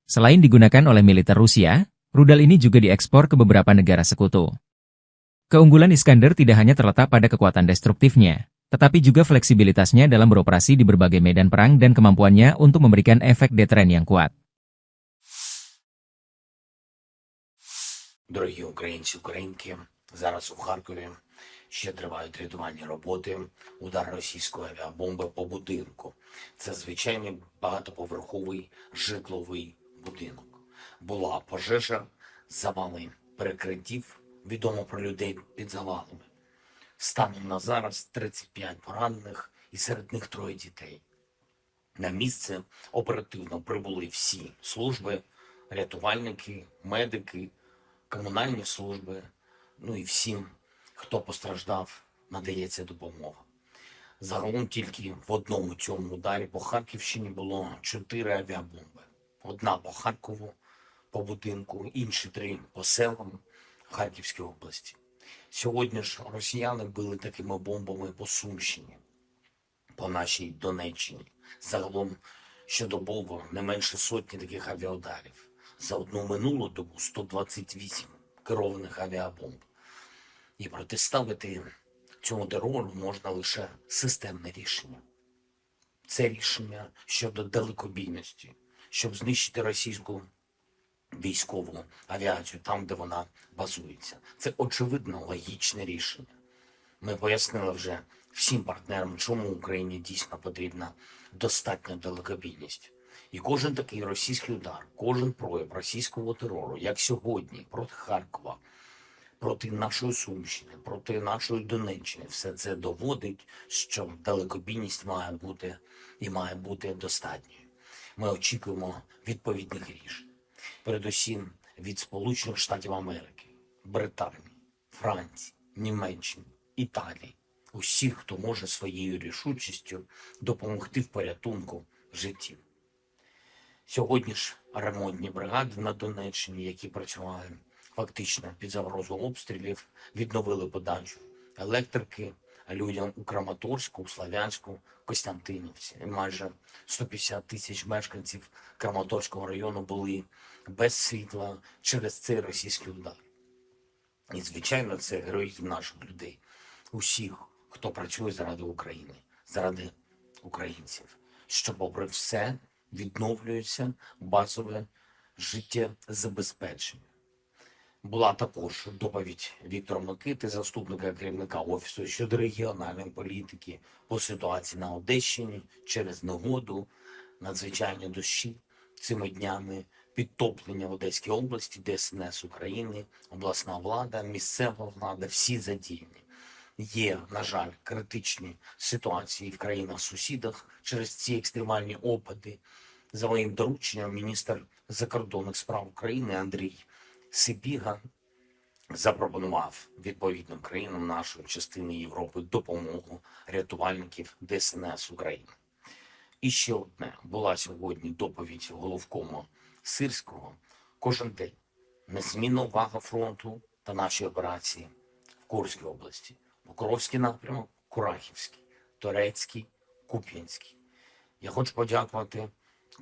Selain digunakan oleh militer Rusia, rudal ini juga diekspor ke beberapa negara sekutu. Keunggulan Iskander tidak hanya terletak pada kekuatan destruktifnya, tetapi juga fleksibilitasnya dalam beroperasi di berbagai medan perang dan kemampuannya untuk memberikan efek deteren yang kuat. Дорогі українці, українки, зараз у Харкові ще тривають рятувальні роботи, удар російської авіабомби по будинку. Це звичайний багатоповерховий житловий будинок. Була пожежа, завали перекриттів, відомо про людей під завалами. Станом на зараз 35 поранених і серед них 3 дітей. На місце оперативно прибули всі служби, рятувальники, медики, комунальні служби, ну і всім, хто постраждав, надається допомога. Загалом тільки в одному цьому ударі по Харківщині було 4 авіабомби. Одна по Харкову, по будинку, інші 3 по селам Харківської області. Сьогодні ж росіяни били такими бомбами по Сумщині, по нашій Донеччині. Загалом щодобово не менше сотні таких авіаударів. За одну минулу добу 128 керованих авіабомб. І протиставити цьому терору можна лише системне рішення. Це рішення щодо далекобійності, щоб знищити російську військову авіацію там, де вона базується. Це очевидно логічне рішення. Ми пояснили вже всім партнерам, чому Україні дійсно потрібна достатня далекобійність. І кожен такий російський удар, кожен прояв російського терору, як сьогодні, проти Харкова, проти нашої Сумщини, проти нашої Донеччини, все це доводить, що далекобійність має бути і має бути достатньою. Ми очікуємо відповідних рішень. Передусім від Сполучених Штатів Америки, Британії, Франції, Німеччини, Італії. Усіх, хто може своєю рішучістю допомогти в порятунку життів. Сьогодні ж ремонтні бригади на Донеччині, які працювали фактично під загрозою обстрілів, відновили подачу електрики, людям у Краматорську, у Слов'янську, Костянтинівці. І майже 150 тисяч мешканців Краматорського району були без світла через цей російський удар. І, звичайно, це героїзм наших людей, усіх, хто працює заради України, заради українців, що, попри все, відновлюється базове життєзабезпечення. Була також доповідь Віктора Микити, заступника керівника Офісу щодо регіональної політики по ситуації на Одещині через негоду, надзвичайні дощі цими днями, підтоплення в Одеській області, ДСНС України, обласна влада, місцева влада, всі задіяні. Є, на жаль, критичні ситуації в країнах-сусідах через ці екстремальні опади. За моїм дорученням, міністр закордонних справ України Андрій Сибіга запропонував відповідним країнам нашої частини Європи допомогу рятувальників ДСНС України. І ще одне. Була сьогодні доповідь головкому Сирського. Кожен день незмінна увага фронту та наші операції в Курській області. Покровський напрямок, Курахівський, Торецький, Куп'янський. Я хочу подякувати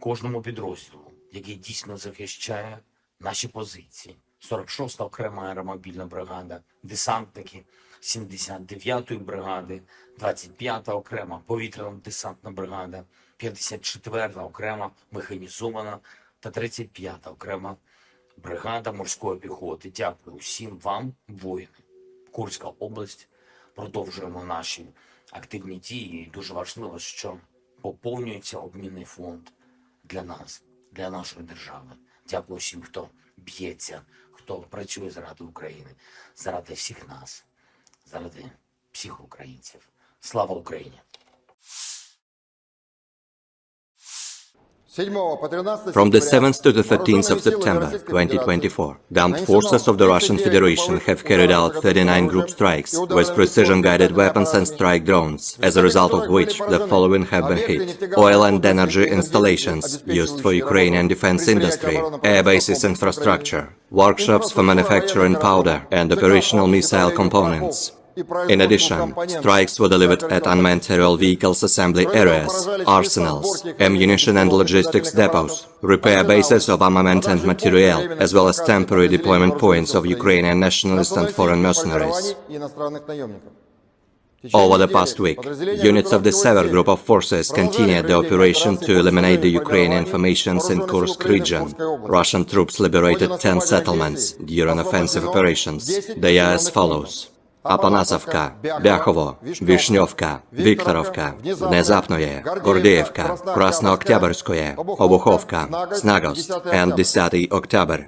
кожному підрозділу, який дійсно захищає наші позиції. 46-та окрема аеромобільна бригада, десантники 79-ї бригади, 25-та окрема повітряно-десантна бригада, 54-та окрема механізована та 35-та окрема бригада морської піхоти. Дякую всім вам, воїни. Курська область. Продовжуємо наші активні дії. І дуже важливо, що поповнюється обмінний фонд для нас, для нашої держави. Дякую всім, хто б'ється, хто працює заради України, заради всіх нас, заради всіх українців. Слава Україні! From the 7th to the 13th of September 2024, the armed forces of the Russian Federation have carried out 39 group strikes with precision-guided weapons and strike drones, as a result of which the following have been hit: oil and energy installations used for Ukrainian defense industry, air bases infrastructure, workshops for manufacturing powder and operational missile components. In addition, strikes were delivered at unmanned aerial vehicles assembly areas, arsenals, ammunition and logistics depots, repair bases of armament and materiel, as well as temporary deployment points of Ukrainian nationalist and foreign mercenaries. Over the past week, units of the Sever Group of forces continued the operation to eliminate the Ukrainian formations in Kursk region. Russian troops liberated 10 settlements during offensive operations. They are as follows: Апанасовка, Бяхово, Вишневка, Викторовка, Внезапное, Гордеевка, Краснооктябрьское, Обуховка, Snagost, and 10 October.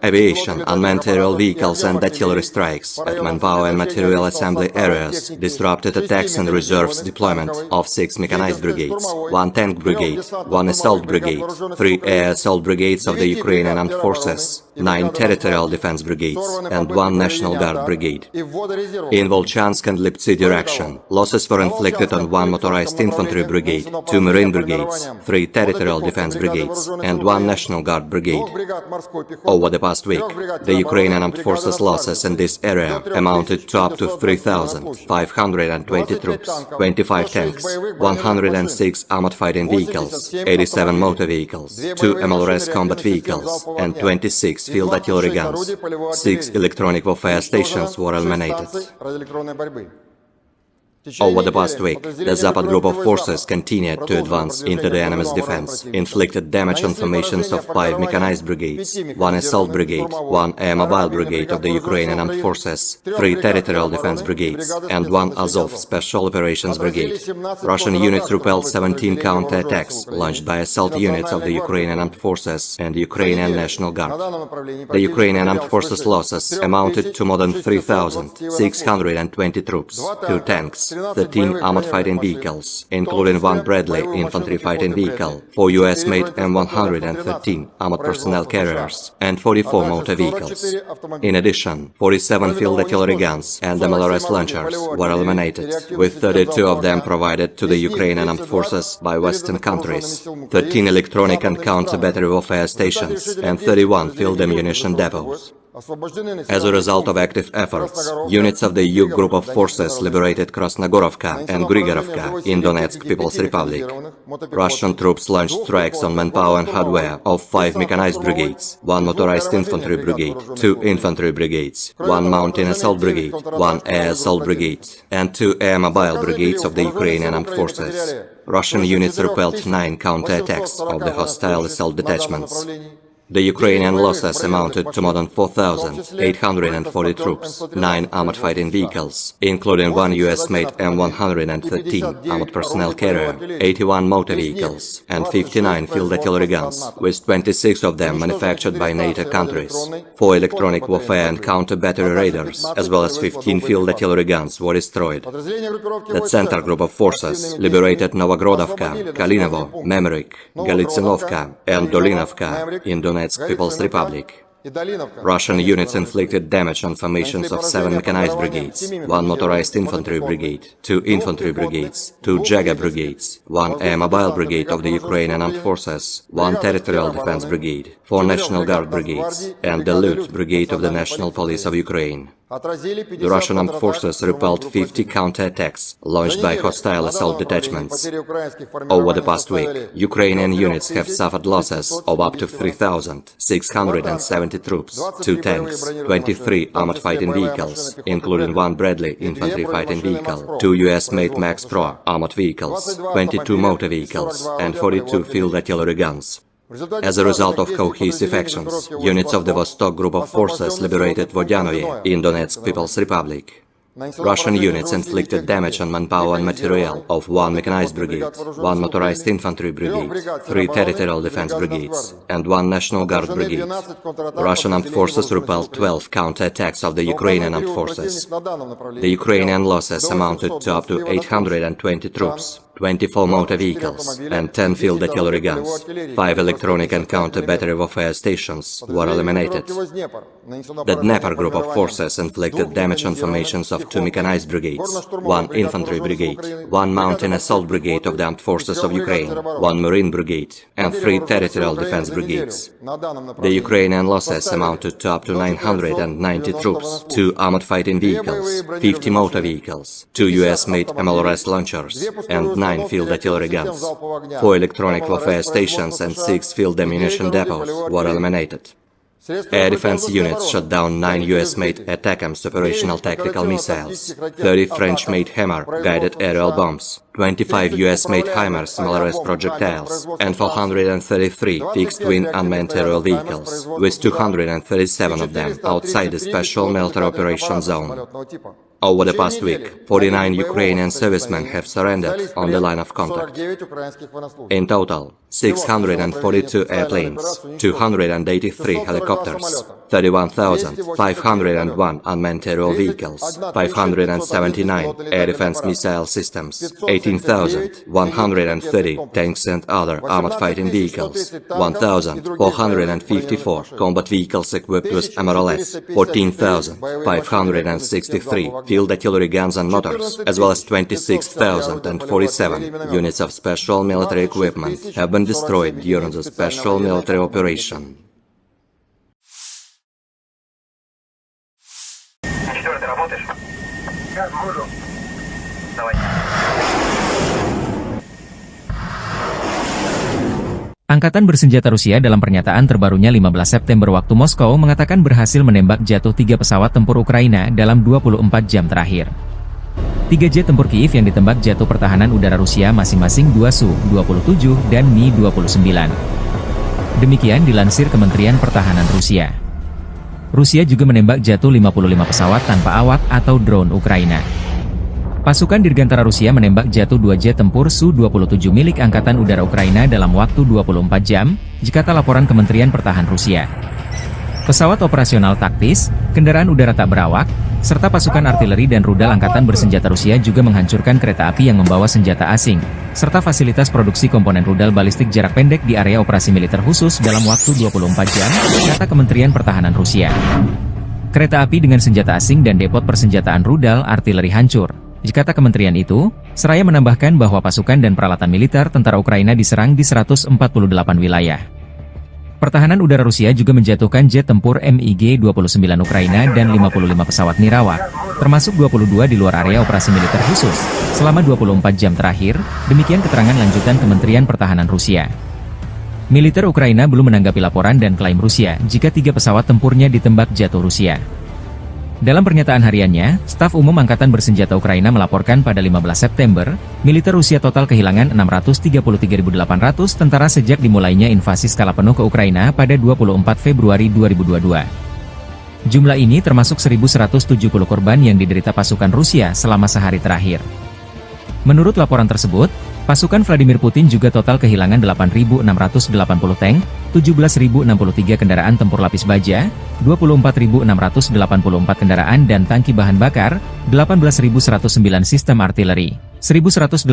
Aviation, unmanned aerial vehicles and artillery strikes at manpower and material assembly areas disrupted attacks and reserves deployment of 6 mechanized brigades, 1 tank brigade, 1 assault brigade, 3 air assault brigades of the Ukrainian armed forces, 9 territorial defense brigades, and 1 National Guard brigade. In Volchansk and Liptsy direction, losses were inflicted on 1 motorized infantry brigade, 2 marine brigades, 3 territorial defense brigades, and 1 National Guard brigade. Over the past week, the Ukrainian armed forces losses in this area amounted to up to 3,520 troops, 25 tanks, 106 armored fighting vehicles, 87 motor vehicles, 2 MLRS combat vehicles, and 26 field artillery guns. 6 electronic warfare stations were eliminated. Over the past week, the Zapad group of forces continued to advance into the enemy's defense, inflicted damage on formations of 5 mechanized brigades, 1 assault brigade, 1 air mobile brigade of the Ukrainian armed forces, 3 territorial defense brigades, and 1 Azov special operations brigade. Russian units repelled 17 counterattacks launched by assault units of the Ukrainian armed forces and the Ukrainian National Guard. The Ukrainian armed forces losses amounted to more than 3,620 troops, 2 tanks, 13 armored fighting vehicles, including 1 Bradley infantry fighting vehicle, 4 US-made M113 armored personnel carriers, and 44 motor vehicles. In addition, 47 field artillery guns and MLRS launchers were eliminated, with 32 of them provided to the Ukrainian armed forces by Western countries, 13 electronic and counter-battery warfare stations, and 31 field ammunition depots. As a result of active efforts, units of the EU Group of Forces liberated Krasnogorovka and Grigorovka in Donetsk People's Republic. Russian troops launched strikes on manpower and hardware of 5 mechanized brigades, 1 motorized infantry brigade, 2 infantry brigades, 1 mountain assault brigade, 1 air assault brigade, and 2 air mobile brigades of the Ukrainian armed forces. Russian units repelled 9 counterattacks of the hostile assault detachments. The Ukrainian losses amounted to more than 4,840 troops, 9 armored fighting vehicles, including 1 US-made M113 armored personnel carrier, 81 motor vehicles, and 59 field artillery guns, with 26 of them manufactured by NATO countries. 4 electronic warfare and counter-battery radars, as well as 15 field artillery guns, were destroyed. The Center Group of Forces liberated Novogrodovka, Kalinovo, Memrik, Galitsinovka, and Dolinovka in Donetsk People's Republic. Russian units inflicted damage on formations of 7 mechanized brigades, 1 motorized infantry brigade, 2 infantry brigades, 2 Jager brigades, 1 air mobile brigade of the Ukrainian armed forces, 1 territorial defense brigade, 4 National Guard brigades, and the Lut brigade of the National Police of Ukraine. The Russian armed forces repelled 50 counterattacks launched by hostile assault detachments. Over the past week, Ukrainian units have suffered losses of up to 3,670 troops, 2 tanks, 23 armored fighting vehicles, including 1 Bradley infantry fighting vehicle, 2 US-made Max Pro armored vehicles, 22 motor vehicles, and 42 field artillery guns. As a result of cohesive actions, units of the Vostok Group of Forces liberated Vodyanoye in Donetsk People's Republic. Russian units inflicted damage on manpower and material of 1 mechanized brigade, 1 motorized infantry brigade, 3 territorial defense brigades, and 1 National Guard brigade. Russian armed forces repelled 12 counterattacks of the Ukrainian armed forces. The Ukrainian losses amounted to up to 820 troops, 24 motor vehicles, and 10 field artillery guns. 5 electronic and counter-battery warfare stations were eliminated. The Dnieper Group of Forces inflicted damage on formations of 2 mechanized brigades, 1 infantry brigade, 1 mountain assault brigade of the armed forces of Ukraine, 1 marine brigade, and 3 territorial defense brigades. The Ukrainian losses amounted to up to 990 troops, 2 armored fighting vehicles, 50 motor vehicles, 2 US-made MLRS launchers, and 9 field artillery guns. 4 electronic warfare stations and 6 field ammunition depots were eliminated. Air defense units shot down 9 US-made ATACMS operational tactical missiles, 30 French-made Hammer guided aerial bombs, 25 US-made HIMARS MLRS projectiles, and 433 fixed-wing unmanned aerial vehicles, with 237 of them outside the Special Military Operations Zone. Over the past week, 49 Ukrainian servicemen have surrendered on the line of contact. In total, 642 airplanes, 283 helicopters, 31,501 unmanned aerial vehicles, 579 air defense missile systems, 18,130 tanks and other armored fighting vehicles, 1,454 combat vehicles equipped with MLRS, 14,563 field artillery guns and motors, as well as 26,047 units of special military equipment have been destroyed during the special military operation. Angkatan bersenjata Rusia dalam pernyataan terbarunya 15 September waktu Moskow mengatakan berhasil menembak jatuh 3 pesawat tempur Ukraina dalam 24 jam terakhir. 3 jet tempur Kiev yang ditembak jatuh pertahanan udara Rusia masing-masing 2 Su-27 dan Mi-29. Demikian dilansir Kementerian Pertahanan Rusia. Rusia juga menembak jatuh 55 pesawat tanpa awak atau drone Ukraina. Pasukan Dirgantara Rusia menembak jatuh 2 jet tempur Su-27 milik Angkatan Udara Ukraina dalam waktu 24 jam, jikata laporan Kementerian Pertahanan Rusia. Pesawat operasional taktis, kendaraan udara tak berawak, serta pasukan artileri dan rudal Angkatan Bersenjata Rusia juga menghancurkan kereta api yang membawa senjata asing, serta fasilitas produksi komponen rudal balistik jarak pendek di area operasi militer khusus dalam waktu 24 jam, kata Kementerian Pertahanan Rusia. Kereta api dengan senjata asing dan depot persenjataan rudal artileri hancur. Kata kementerian itu, seraya menambahkan bahwa pasukan dan peralatan militer tentara Ukraina diserang di 148 wilayah. Pertahanan udara Rusia juga menjatuhkan jet tempur MiG-29 Ukraina dan 55 pesawat nirawak, termasuk 22 di luar area operasi militer khusus, selama 24 jam terakhir, demikian keterangan lanjutan Kementerian Pertahanan Rusia. Militer Ukraina belum menanggapi laporan dan klaim Rusia jika 3 pesawat tempurnya ditembak jatuh Rusia. Dalam pernyataan hariannya, Staf Umum Angkatan Bersenjata Ukraina melaporkan pada 15 September, militer Rusia total kehilangan 633.800 tentara sejak dimulainya invasi skala penuh ke Ukraina pada 24 Februari 2022. Jumlah ini termasuk 1.170 korban yang diderita pasukan Rusia selama sehari terakhir. Menurut laporan tersebut, pasukan Vladimir Putin juga total kehilangan 8.680 tank, 17.063 kendaraan tempur lapis baja, 24.684 kendaraan dan tangki bahan bakar, 18.109 sistem artileri, 1.186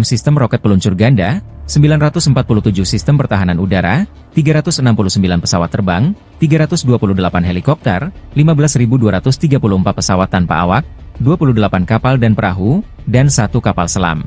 sistem roket peluncur ganda, 947 sistem pertahanan udara, 369 pesawat terbang, 328 helikopter, 15.234 pesawat tanpa awak, 28 kapal dan perahu, dan 1 kapal selam.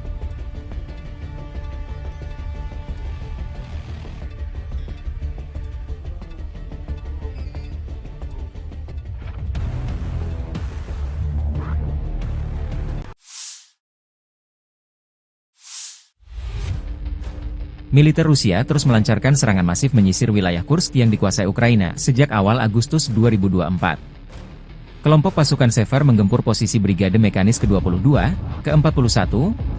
Militer Rusia terus melancarkan serangan masif menyisir wilayah Kursk yang dikuasai Ukraina sejak awal Agustus 2024. Kelompok pasukan Sever menggempur posisi Brigade Mekanis ke-22, ke-41,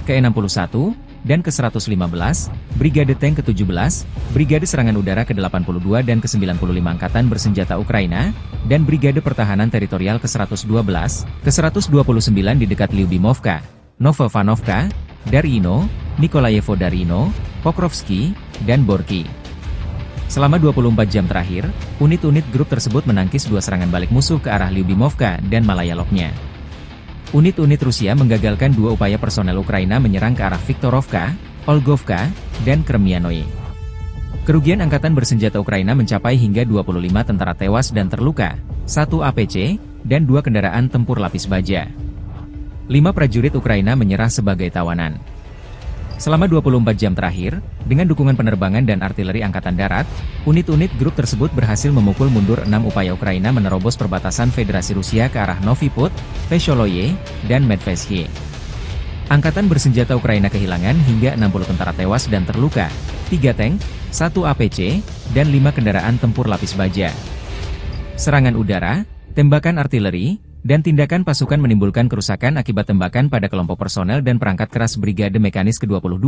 ke-61, dan ke-115, Brigade Tank ke-17, Brigade Serangan Udara ke-82 dan ke-95 Angkatan Bersenjata Ukraina, dan Brigade Pertahanan Teritorial ke-112, ke-129 di dekat Lyubimovka, Novovanovka, Darino, Nikolayevo Darino, Pokrovski, dan Borki. Selama 24 jam terakhir, unit-unit grup tersebut menangkis 2 serangan balik musuh ke arah Lyubimovka dan Malayaloknya. Unit-unit Rusia menggagalkan 2 upaya personel Ukraina menyerang ke arah Viktorovka, Olgovka, dan Kremianoye. Kerugian Angkatan Bersenjata Ukraina mencapai hingga 25 tentara tewas dan terluka, 1 APC, dan 2 kendaraan tempur lapis baja. 5 prajurit Ukraina menyerah sebagai tawanan. Selama 24 jam terakhir, dengan dukungan penerbangan dan artileri Angkatan Darat, unit-unit grup tersebut berhasil memukul mundur 6 upaya Ukraina menerobos perbatasan Federasi Rusia ke arah Novy Put, Vesholoye, dan Medvesye. Angkatan Bersenjata Ukraina kehilangan hingga 60 tentara tewas dan terluka, 3 tank, 1 APC, dan 5 kendaraan tempur lapis baja. Serangan udara, tembakan artileri, dan tindakan pasukan menimbulkan kerusakan akibat tembakan pada kelompok personel dan perangkat keras Brigade Mekanis ke-22,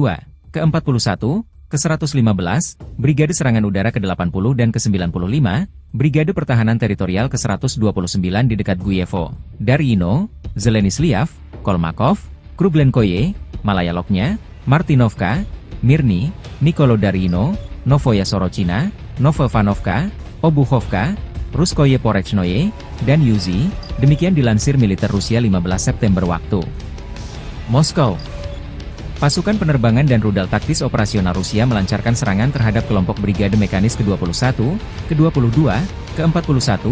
ke-41, ke-115, Brigade Serangan Udara ke-80 dan ke-95, Brigade Pertahanan Teritorial ke-129 di dekat Guyevo, Darino, Zelenislav, Kolmakov, Kruglenkoye, Malayaloknya, Martinovka, Mirny, Nikolo-Darino, Novoya Sorochina, Novovanovka, Obuchovka, Ruskoye Porechnoye, dan Yuzi, demikian dilansir militer Rusia 15 September waktu Moskow. Pasukan penerbangan dan rudal taktis operasional Rusia melancarkan serangan terhadap kelompok Brigade Mekanis ke-21, ke-22, ke-41,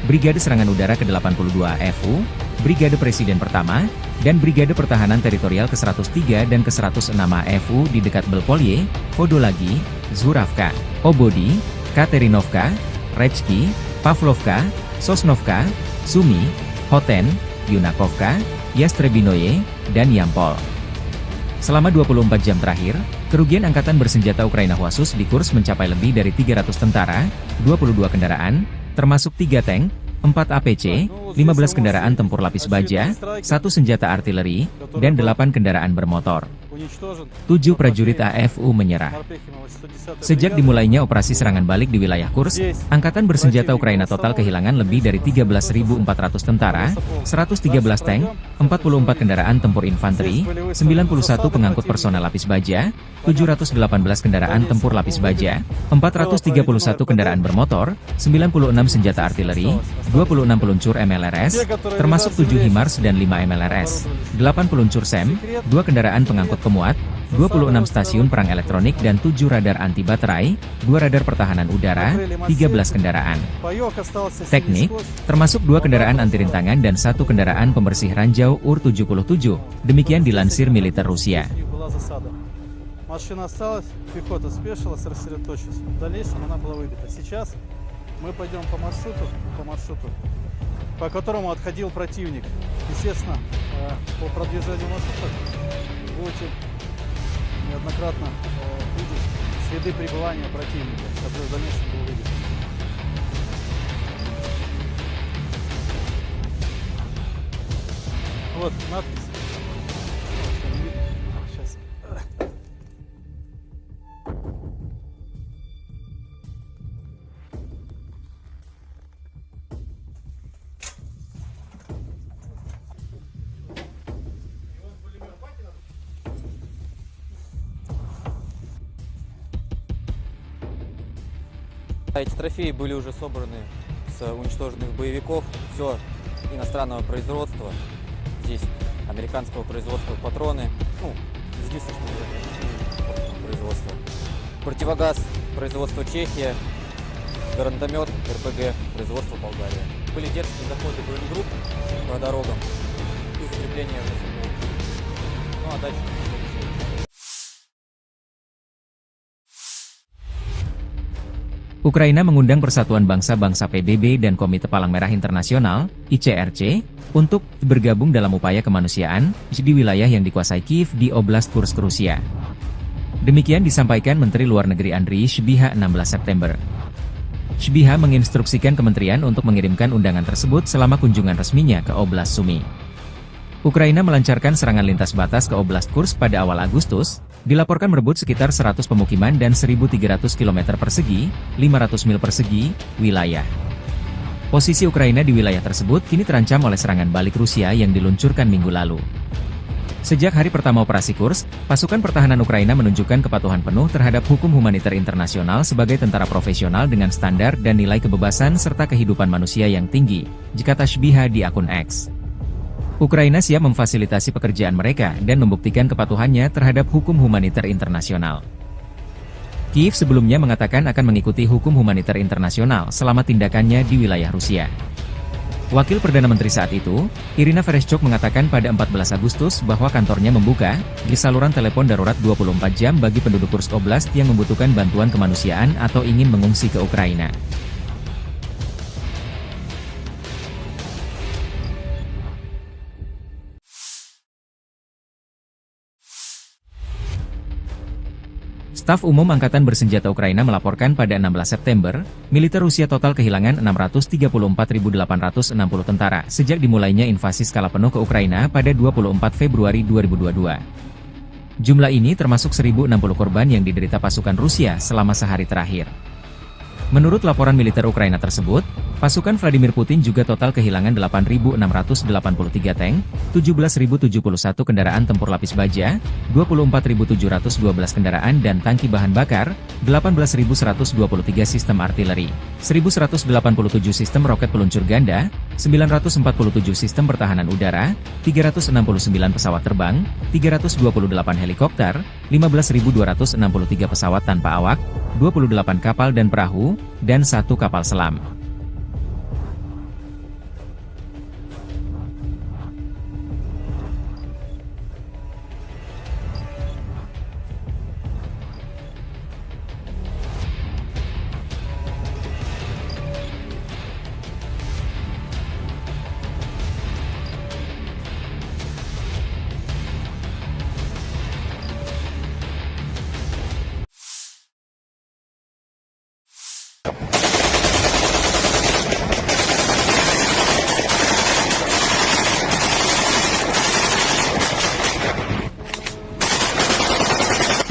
Brigade Serangan Udara ke-82 AFU, Brigade Presiden Pertama, dan Brigade Pertahanan Teritorial ke-103 dan ke-106 AFU di dekat Belpolye, Podolagi, Zhuravka, Obodi, Katerinovka, Rechki, Pavlovka, Sosnovka, Sumy, Hoten, Yunakovka, Yastrebinoye, dan Yampol. Selama 24 jam terakhir, kerugian Angkatan Bersenjata Ukraina khusus di Kursk mencapai lebih dari 300 tentara, 22 kendaraan, termasuk 3 tank, 4 APC, 15 kendaraan tempur lapis baja, 1 senjata artileri, dan 8 kendaraan bermotor. 7 prajurit AFU menyerah. Sejak dimulainya operasi serangan balik di wilayah Kursk, Angkatan Bersenjata Ukraina total kehilangan lebih dari 13.400 tentara, 113 tank, 44 kendaraan tempur infanteri, 91 pengangkut personel lapis baja, 718 kendaraan tempur lapis baja, 431 kendaraan bermotor, 96 senjata artileri, 26 peluncur MLRS, termasuk 7 HIMARS dan 5 MLRS, 8 peluncur SEM, 2 kendaraan pengangkut pemuat, 26 stasiun perang elektronik dan 7 radar anti baterai, 2 radar pertahanan udara, 13 kendaraan teknik, termasuk 2 kendaraan anti rintangan dan 1 kendaraan pembersih ranjau UR-77, demikian dilansir militer Rusia. Машина осталась, пехота спешилась, рассредоточилась. В дальнейшем она была выбита. Сейчас мы пойдем по маршруту, по которому отходил противник. Естественно, по продвижению маршрута будете неоднократно видеть следы пребывания противника, который в дальнейшем был выбит. Вот надпись. Сейчас. Эти трофеи были уже собраны с уничтоженных боевиков. Все иностранного производства. Здесь американского производства патроны. Ну, единственного производства. Противогаз производства Чехия. Гранатомет РПГ производства Болгария. Были дерзкие заходы боегрупп по дорогам и закрепление в населенных. Ну а дальше... Ukraina mengundang Persatuan Bangsa-Bangsa PBB dan Komite Palang Merah Internasional, ICRC, untuk bergabung dalam upaya kemanusiaan di wilayah yang dikuasai Kiev di Oblast Kursk, Rusia. Demikian disampaikan Menteri Luar Negeri Andriy Sybiha 16 September. Sybiha menginstruksikan kementerian untuk mengirimkan undangan tersebut selama kunjungan resminya ke Oblast Sumy. Ukraina melancarkan serangan lintas batas ke Oblast Kursk pada awal Agustus, dilaporkan merebut sekitar 100 pemukiman dan 1.300 km persegi, 500 mil persegi, wilayah. Posisi Ukraina di wilayah tersebut kini terancam oleh serangan balik Rusia yang diluncurkan minggu lalu. Sejak hari pertama operasi Kursk, pasukan pertahanan Ukraina menunjukkan kepatuhan penuh terhadap hukum humaniter internasional sebagai tentara profesional dengan standar dan nilai kebebasan serta kehidupan manusia yang tinggi, kata Sybiha di akun X. Ukraina siap memfasilitasi pekerjaan mereka dan membuktikan kepatuhannya terhadap hukum humaniter internasional. Kiev sebelumnya mengatakan akan mengikuti hukum humaniter internasional selama tindakannya di wilayah Rusia. Wakil Perdana Menteri saat itu, Irina Vereshchuk mengatakan pada 14 Agustus bahwa kantornya membuka di saluran telepon darurat 24 jam bagi penduduk Kursk Oblast yang membutuhkan bantuan kemanusiaan atau ingin mengungsi ke Ukraina. Staf Umum Angkatan Bersenjata Ukraina melaporkan pada 16 September, militer Rusia total kehilangan 634.860 tentara sejak dimulainya invasi skala penuh ke Ukraina pada 24 Februari 2022. Jumlah ini termasuk 1.060 korban yang diderita pasukan Rusia selama sehari terakhir. Menurut laporan militer Ukraina tersebut, pasukan Vladimir Putin juga total kehilangan 8.683 tank, 17.071 kendaraan tempur lapis baja, 24.712 kendaraan dan tangki bahan bakar, 18.123 sistem artileri, 1.187 sistem roket peluncur ganda, 947 sistem pertahanan udara, 369 pesawat terbang, 328 helikopter, 15.263 pesawat tanpa awak, 28 kapal dan perahu, dan 1 kapal selam.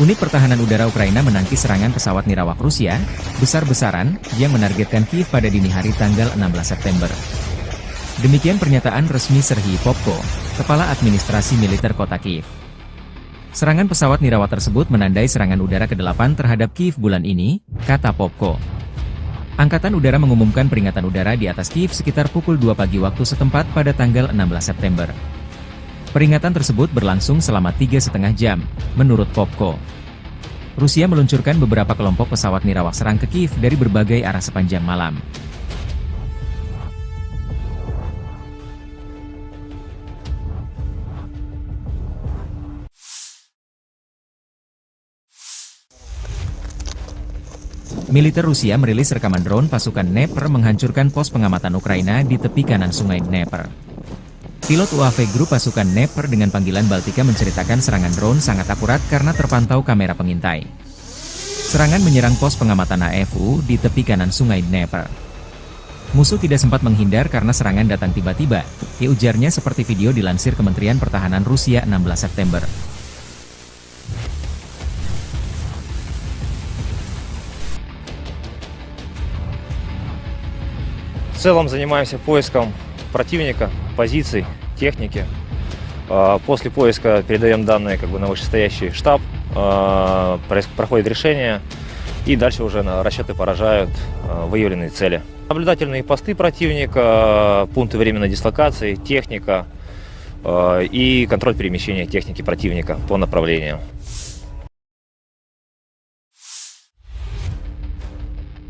Unit Pertahanan Udara Ukraina menangkis serangan pesawat nirawak Rusia, besar-besaran, yang menargetkan Kiev pada dini hari tanggal 16 September. Demikian pernyataan resmi Serhiy Popko, Kepala Administrasi Militer Kota Kiev. Serangan pesawat nirawak tersebut menandai serangan udara ke-8 terhadap Kiev bulan ini, kata Popko. Angkatan Udara mengumumkan peringatan udara di atas Kiev sekitar pukul 2 pagi waktu setempat pada tanggal 16 September. Peringatan tersebut berlangsung selama 3,5 jam, menurut Popko. Rusia meluncurkan beberapa kelompok pesawat nirawak serang ke Kiev dari berbagai arah sepanjang malam. Militer Rusia merilis rekaman drone pasukan Dnepr menghancurkan pos pengamatan Ukraina di tepi kanan sungai Dnepr. Pilot UAV grup pasukan Dnepr dengan panggilan Baltika menceritakan serangan drone sangat akurat karena terpantau kamera pengintai. Serangan menyerang pos pengamatan AFU di tepi kanan sungai Dnepr. Musuh tidak sempat menghindar karena serangan datang tiba-tiba, ujarnya seperti video dilansir Kementerian Pertahanan Rusia 16 September. В целом занимаемся поиском противника, позиций, техники. После поиска передаем данные на вышестоящий штаб, проходит решение, и дальше уже расчеты поражают выявленные цели. Наблюдательные посты противника, пункты временной дислокации, техника и контроль перемещения техники противника по направлению.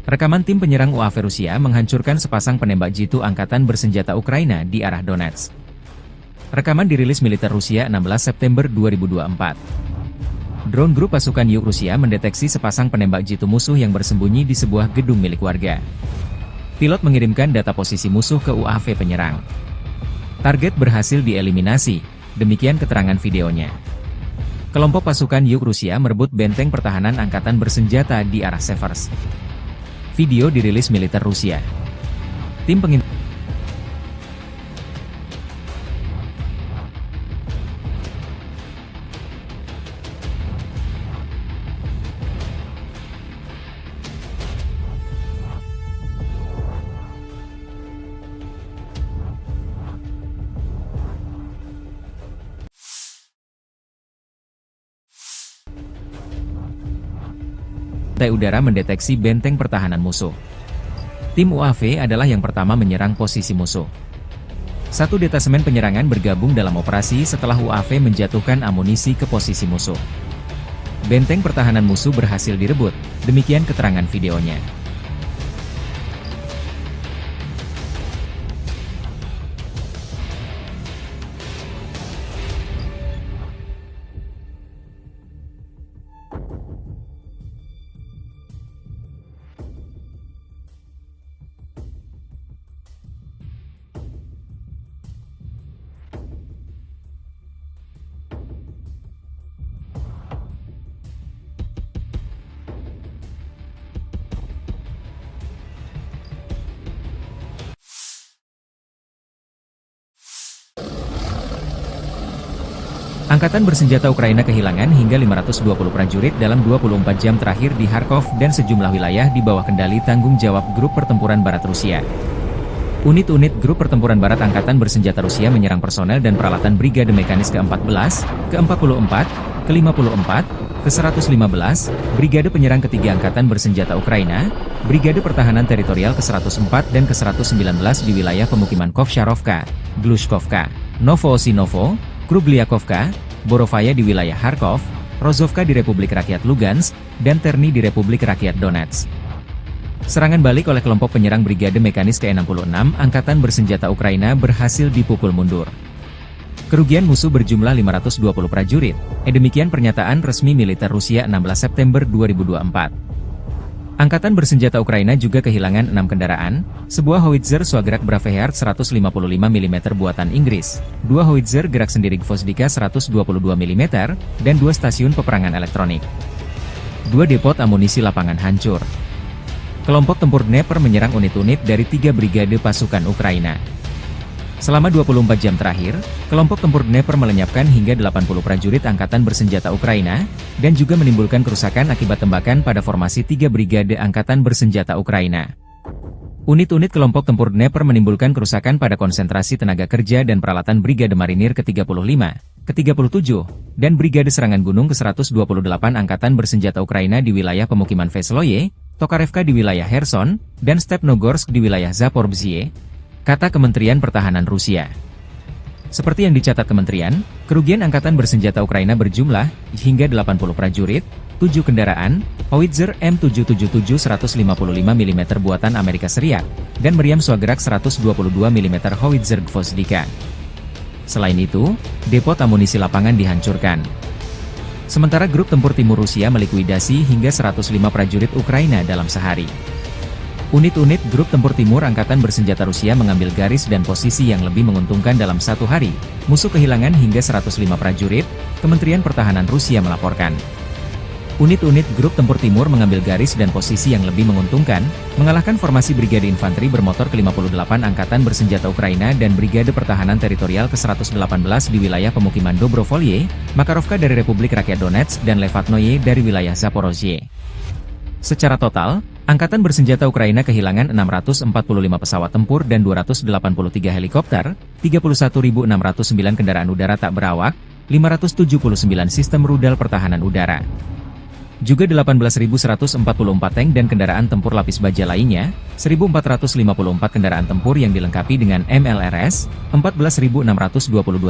Rekaman tim penyerang UAV Rusia menghancurkan sepasang penembak jitu angkatan bersenjata Ukraina di arah Donetsk. Rekaman dirilis militer Rusia 16 September 2024. Drone grup pasukan Yuk Rusia mendeteksi sepasang penembak jitu musuh yang bersembunyi di sebuah gedung milik warga. Pilot mengirimkan data posisi musuh ke UAV penyerang. Target berhasil dieliminasi, demikian keterangan videonya. Kelompok pasukan Yuk Rusia merebut benteng pertahanan angkatan bersenjata di arah Severs. Video dirilis militer Rusia. Tim pengintai udara mendeteksi benteng pertahanan musuh. Tim UAV adalah yang pertama menyerang posisi musuh. Satu detasemen penyerangan bergabung dalam operasi setelah UAV menjatuhkan amunisi ke posisi musuh. Benteng pertahanan musuh berhasil direbut, demikian keterangan videonya. Angkatan bersenjata Ukraina kehilangan hingga 520 prajurit dalam 24 jam terakhir di Kharkov dan sejumlah wilayah di bawah kendali tanggung jawab Grup Pertempuran Barat Rusia. Unit-unit Grup Pertempuran Barat Angkatan Bersenjata Rusia menyerang personel dan peralatan Brigade Mekanis ke-14, ke-44, ke-54, ke-115, Brigade Penyerang Ketiga Angkatan Bersenjata Ukraina, Brigade Pertahanan Teritorial ke-104 dan ke-119 di wilayah pemukiman Kovsharovka, Glushkovka, Novoosinovo, Krugliakovka, Borovaya di wilayah Kharkov, Rozovka di Republik Rakyat Lugansk, dan Terny di Republik Rakyat Donetsk. Serangan balik oleh kelompok penyerang Brigade Mekanis ke-66 Angkatan Bersenjata Ukraina berhasil dipukul mundur. Kerugian musuh berjumlah 520 prajurit, demikian pernyataan resmi militer Rusia 16 September 2024. Angkatan Bersenjata Ukraina juga kehilangan 6 kendaraan, sebuah howitzer Swagerak Braveheart 155 mm buatan Inggris, 2 howitzer gerak sendiri Gvozdika 122 mm, dan 2 stasiun peperangan elektronik. 2 depot amunisi lapangan hancur. Kelompok tempur Dnepr menyerang unit-unit dari 3 brigade pasukan Ukraina. Selama 24 jam terakhir, kelompok tempur Dnepr melenyapkan hingga 80 prajurit Angkatan Bersenjata Ukraina, dan juga menimbulkan kerusakan akibat tembakan pada formasi 3 brigade Angkatan Bersenjata Ukraina. Unit-unit kelompok tempur Dnepr menimbulkan kerusakan pada konsentrasi tenaga kerja dan peralatan Brigade Marinir ke-35, ke-37, dan Brigade Serangan Gunung ke-128 Angkatan Bersenjata Ukraina di wilayah pemukiman Vesloye, Tokarevka di wilayah Kherson, dan Stepnogorsk di wilayah Zaporizhzhia, kata Kementerian Pertahanan Rusia. Seperti yang dicatat kementerian, kerugian Angkatan Bersenjata Ukraina berjumlah hingga 80 prajurit, 7 kendaraan, howitzer M777 155 mm buatan Amerika Serikat, dan meriam Swagerak 122 mm howitzer Gvozdika. Selain itu, depot amunisi lapangan dihancurkan. Sementara grup tempur timur Rusia melikuidasi hingga 105 prajurit Ukraina dalam sehari. Unit-unit grup tempur timur angkatan bersenjata Rusia mengambil garis dan posisi yang lebih menguntungkan dalam satu hari. Musuh kehilangan hingga 105 prajurit, Kementerian Pertahanan Rusia melaporkan. Unit-unit grup tempur timur mengambil garis dan posisi yang lebih menguntungkan, mengalahkan formasi Brigade Infanteri bermotor ke-58 Angkatan Bersenjata Ukraina dan Brigade Pertahanan Teritorial ke-118 di wilayah pemukiman Dobrovolye, Makarovka dari Republik Rakyat Donetsk dan Levatnoye dari wilayah Zaporozhye. Secara total, Angkatan Bersenjata Ukraina kehilangan 645 pesawat tempur dan 283 helikopter, 31.609 kendaraan udara tak berawak, 579 sistem rudal pertahanan udara. Juga 18.144 tank dan kendaraan tempur lapis baja lainnya, 1.454 kendaraan tempur yang dilengkapi dengan MLRS, 14.622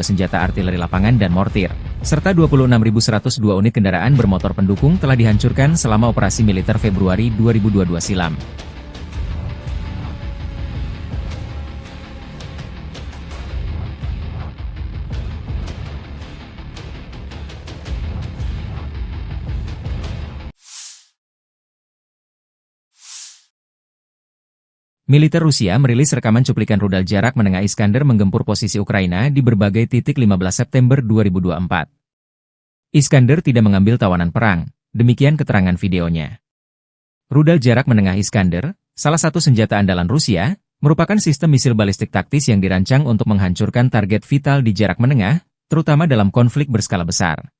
senjata artileri lapangan dan mortir, serta 26.102 unit kendaraan bermotor pendukung telah dihancurkan selama operasi militer Februari 2022 silam. Militer Rusia merilis rekaman cuplikan rudal jarak menengah Iskander menggempur posisi Ukraina di berbagai titik 15 September 2024. Iskander tidak mengambil tawanan perang, demikian keterangan videonya. Rudal jarak menengah Iskander, salah satu senjata andalan Rusia, merupakan sistem misil balistik taktis yang dirancang untuk menghancurkan target vital di jarak menengah, terutama dalam konflik berskala besar.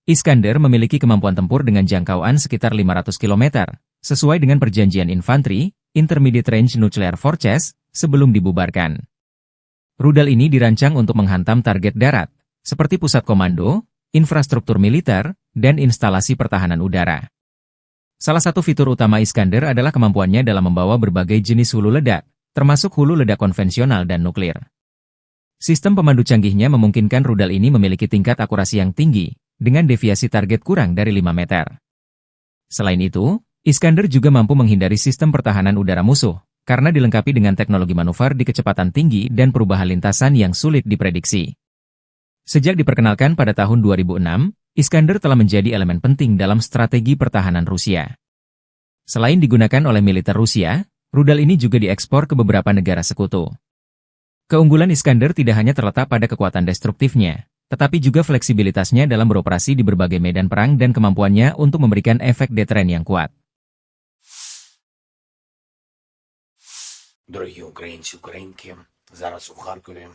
Iskander memiliki kemampuan tempur dengan jangkauan sekitar 500 km, sesuai dengan perjanjian infanteri, Intermediate Range Nuclear Forces, sebelum dibubarkan. Rudal ini dirancang untuk menghantam target darat, seperti pusat komando, infrastruktur militer, dan instalasi pertahanan udara. Salah satu fitur utama Iskander adalah kemampuannya dalam membawa berbagai jenis hulu ledak, termasuk hulu ledak konvensional dan nuklir. Sistem pemandu canggihnya memungkinkan rudal ini memiliki tingkat akurasi yang tinggi, dengan deviasi target kurang dari 5 meter. Selain itu, Iskander juga mampu menghindari sistem pertahanan udara musuh, karena dilengkapi dengan teknologi manuver di kecepatan tinggi dan perubahan lintasan yang sulit diprediksi. Sejak diperkenalkan pada tahun 2006, Iskander telah menjadi elemen penting dalam strategi pertahanan Rusia. Selain digunakan oleh militer Rusia, rudal ini juga diekspor ke beberapa negara sekutu. Keunggulan Iskander tidak hanya terletak pada kekuatan destruktifnya, tetapi juga fleksibilitasnya dalam beroperasi di berbagai medan perang dan kemampuannya untuk memberikan efek deteren yang kuat. Дорогі українці, українки, зараз у Харкові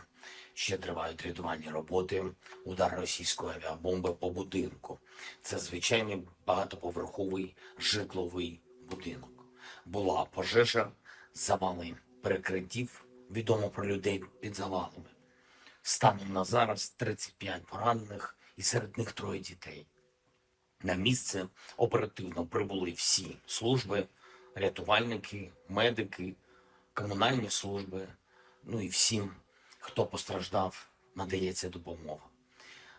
ще тривають рятувальні роботи, удар російської авіабомби по будинку. Це звичайний багатоповерховий житловий будинок. Була пожежа, завали перекриттів, відомо про людей під завалами. Станом на зараз 35 поранених і серед них 3 дітей. На місце оперативно прибули всі служби, рятувальники, медики, комунальні служби, ну і всім, хто постраждав, надається допомога.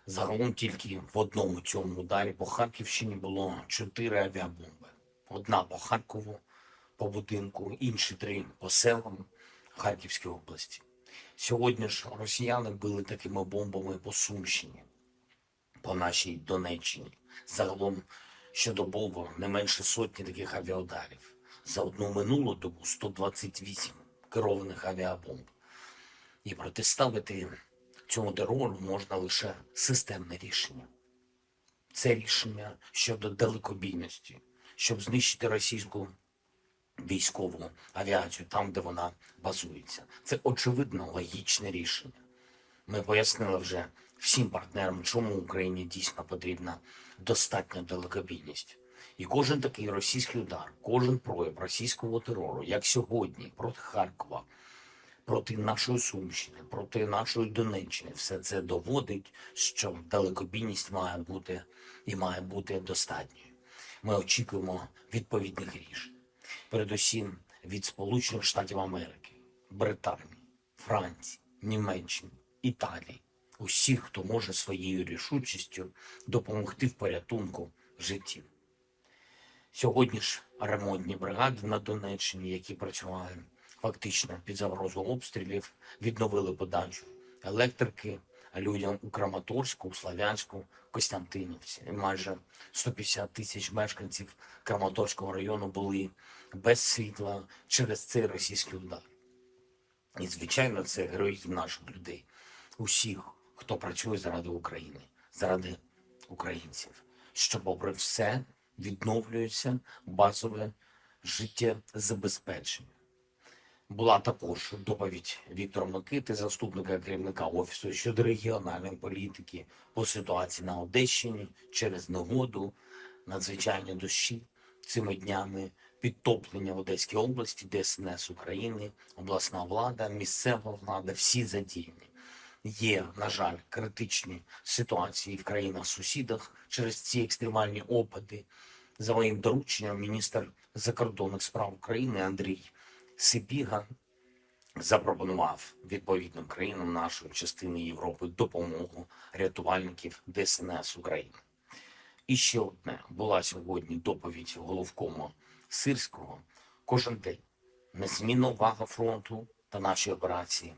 Загалом тільки в одному цьому ударі по Харківщині було 4 авіабомби. Одна по Харкову, по будинку, інші 3 по селам Харківської області. Сьогодні ж росіяни били такими бомбами по Сумщині, по нашій Донеччині. Загалом щодобово не менше сотні таких авіаударів. За одну минулу добу 128 керованих авіабомб. І протиставити цьому терору можна лише системне рішення. Це рішення щодо далекобійності, щоб знищити російську військову авіацію там, де вона базується. Це очевидно логічне рішення. Ми пояснили вже всім партнерам, чому Україні дійсно потрібна достатня далекобійність. І кожен такий російський удар, кожен прояв російського терору, як сьогодні, проти Харкова, проти нашої Сумщини, проти нашої Донеччини, все це доводить, що далекобійність має бути і має бути достатньою. Ми очікуємо відповідних рішень. Передусім від Сполучених Штатів Америки, Британії, Франції, Німеччини, Італії. Усіх, хто може своєю рішучістю допомогти в порятунку життів. Сьогодні ж ремонтні бригади на Донеччині, які працювали фактично під загрозою обстрілів, відновили подачу електрики, людям у Краматорську, у Слов'янську, Костянтинівці. І майже 150 тисяч мешканців Краматорського району були без світла через цей російський удар. І, звичайно, це героїзм наших людей, усіх, хто працює заради України, заради українців, що, попри все, відновлюється базове життєзабезпечення. Була також доповідь Віктора Микити, заступника керівника Офісу щодо регіональної політики по ситуації на Одещині через негоду, надзвичайні дощі цими днями, підтоплення в Одеській області, ДСНС України, обласна влада, місцева влада, всі задіяні. Є, на жаль, критичні ситуації в країнах-сусідах через ці екстремальні опади. За моїм дорученням, міністр закордонних справ України Андрій Сибіга запропонував відповідним країнам нашої частини Європи допомогу рятувальників ДСНС України. І ще одне. Була сьогодні доповідь головкома Сирського. Кожен день незмінна увага фронту та наші операції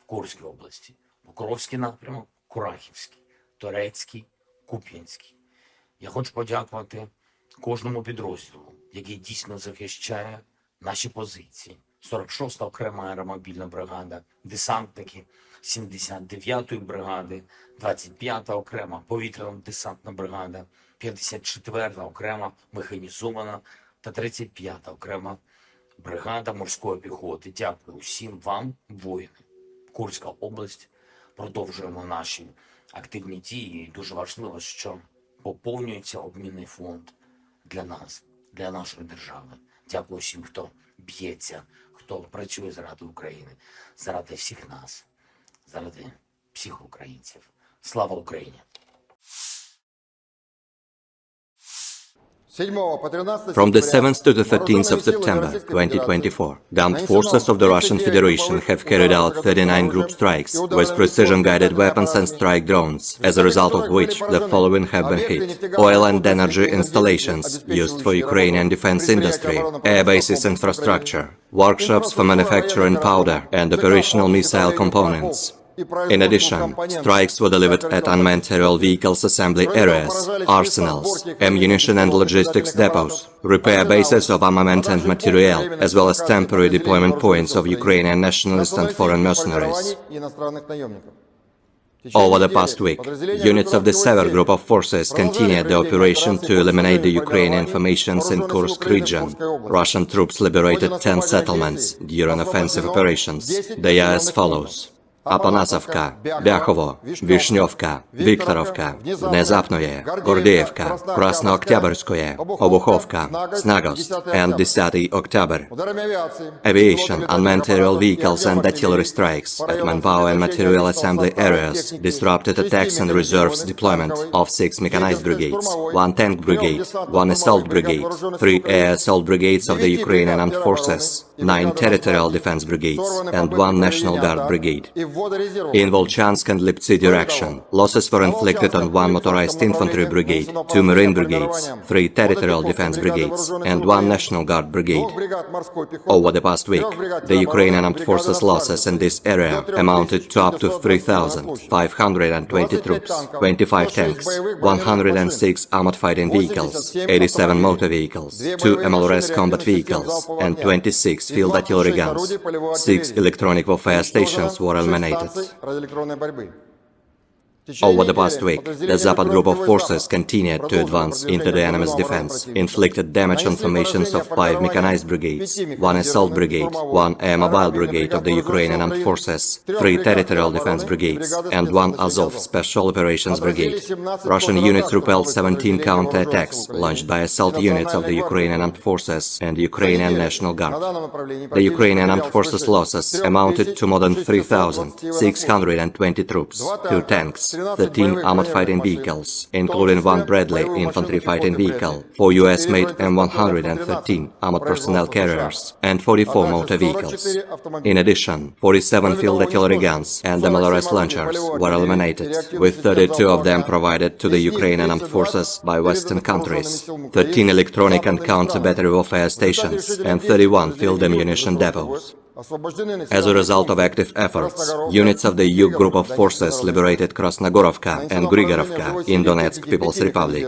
в Курській області. Покровський напрямок, Курахівський, Торецький, Куп'янський. Я хочу подякувати кожному підрозділу, який дійсно захищає наші позиції. 46-та окрема аеромобільна бригада, десантники 79-ї бригади, 25-та окрема повітряно-десантна бригада, 54-та окрема механізована та 35-та окрема бригада морської піхоти. Дякую усім вам, воїни. Курська область. Продовжуємо наші активні дії. І дуже важливо, що поповнюється обмінний фонд для нас, для нашої держави. Дякую всім, хто б'ється, хто працює заради України, заради всіх нас, заради всіх українців. Слава Україні! From the 7th to the 13th of September 2024, the armed forces of the Russian Federation have carried out 39 group strikes with precision-guided weapons and strike drones, as a result of which the following have been hit: oil and energy installations used for Ukrainian defense industry, air bases infrastructure, workshops for manufacturing powder and operational missile components. In addition, strikes were delivered at unmanned aerial vehicles assembly areas, arsenals, ammunition and logistics depots, repair bases of armament and materiel, as well as temporary deployment points of Ukrainian nationalist and foreign mercenaries. Over the past week, units of the Sever Group of forces continued the operation to eliminate the Ukrainian formations in Kursk region. Russian troops liberated 10 settlements during offensive operations. They are as follows: Апанасовка, Бяхово, Вишневка, Викторовка, Внезапное, Гордеевка, Краснооктябрьское, Обуховка, Snagost, and 10 October. Aviation, unmanned aerial vehicles and artillery strikes at manpower and material assembly areas disrupted attacks and reserves deployment of 6 mechanized brigades, 1 tank brigade, 1 assault brigade, 3 air assault brigades of the Ukrainian armed forces, 9 territorial defense brigades, and 1 National Guard brigade. In Volchansk and Liptsy direction, losses were inflicted on 1 motorized infantry brigade, 2 marine brigades, 3 territorial defense brigades, and 1 National Guard brigade. Over the past week, the Ukrainian armed forces losses in this area amounted to up to 3,520 troops, 25 tanks, 106 armored fighting vehicles, 87 motor vehicles, 2 MLRS combat vehicles, and 26 field artillery guns. 6 electronic warfare stations were eliminated. Over the past week, the Zapad group of forces continued to advance into the enemy's defense, inflicted damage on formations of 5 mechanized brigades, 1 assault brigade, 1 air mobile brigade of the Ukrainian armed forces, 3 territorial defense brigades, and 1 Azov special operations brigade. Russian units repelled 17 counterattacks launched by assault units of the Ukrainian armed forces and Ukrainian National Guard. The Ukrainian armed forces losses amounted to more than 3,620 troops, 2 tanks, 13 armored fighting vehicles, including 1 Bradley infantry fighting vehicle, 4 US-made M113 armored personnel carriers, and 44 motor vehicles. In addition, 47 field artillery guns and MLRS launchers were eliminated, with 32 of them provided to the Ukrainian armed forces by Western countries, 13 electronic and counter-battery warfare stations, and 31 field ammunition depots. As a result of active efforts, units of the EU Group of Forces liberated Krasnogorovka and Grigorovka in Donetsk People's Republic.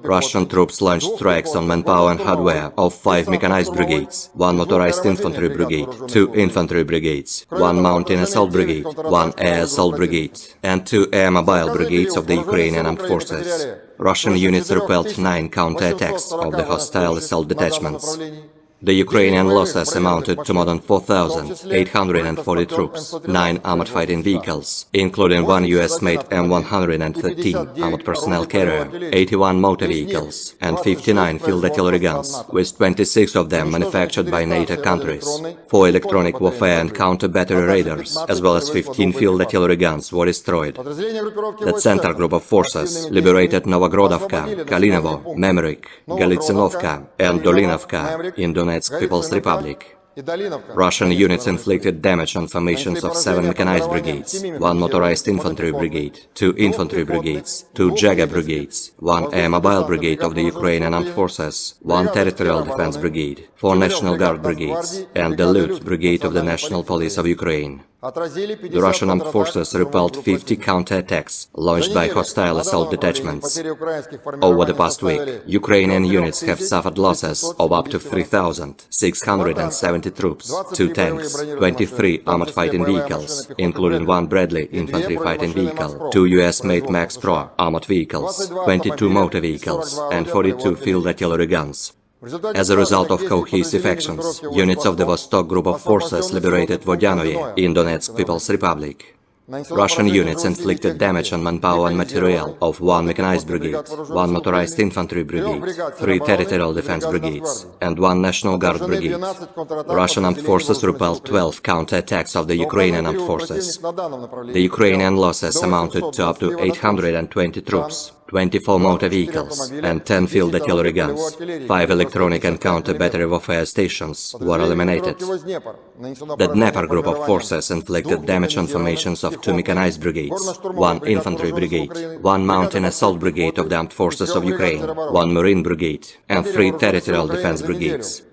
Russian troops launched strikes on manpower and hardware of 5 mechanized brigades, 1 motorized infantry brigade, 2 infantry brigades, 1 mountain assault brigade, 1 air assault brigade, and 2 air mobile brigades of the Ukrainian armed forces. Russian units repelled 9 counterattacks of the hostile assault detachments. The Ukrainian losses amounted to more than 4,840 troops, 9 armored fighting vehicles, including 1 US-made M113 armored personnel carrier, 81 motor vehicles, and 59 field artillery guns, with 26 of them manufactured by NATO countries. 4 electronic warfare and counter-battery radars, as well as 15 field artillery guns were destroyed. The Center Group of Forces liberated Novogrodovka, Kalinovo, Memrik, Galitsinovka, and Dolinovka in Donetsk People's Republic. Russian units inflicted damage on formations of 7 mechanized brigades, 1 motorized infantry brigade, 2 infantry brigades, 2 Jager brigades, 1 air mobile brigade of the Ukrainian armed forces, 1 territorial defense brigade, 4 National Guard brigades, and the Lut brigade of the National Police of Ukraine. The Russian armed forces repelled 50 counterattacks launched by hostile assault detachments. Over the past week, Ukrainian units have suffered losses of up to 3,670 troops, 2 tanks, 23 armored fighting vehicles, including 1 Bradley infantry fighting vehicle, 2 US-made Max Pro armored vehicles, 22 motor vehicles, and 42 field artillery guns. As a result of cohesive actions, units of the Vostok Group of Forces liberated Vodyanoye in Donetsk People's Republic. Russian units inflicted damage on manpower and material of 1 mechanized brigade, 1 motorized infantry brigade, 3 territorial defense brigades, and 1 National Guard brigade. Russian armed forces repelled 12 counterattacks of the Ukrainian armed forces. The Ukrainian losses amounted to up to 820 troops, 24 motor vehicles, and 10 field artillery guns. 5 electronic and counter-battery warfare stations were eliminated. The Dnepr Group of Forces inflicted damage on formations of 2 mechanized brigades, 1 infantry brigade, 1 mountain assault brigade of the armed forces of Ukraine, 1 marine brigade, and 3 territorial defense brigades.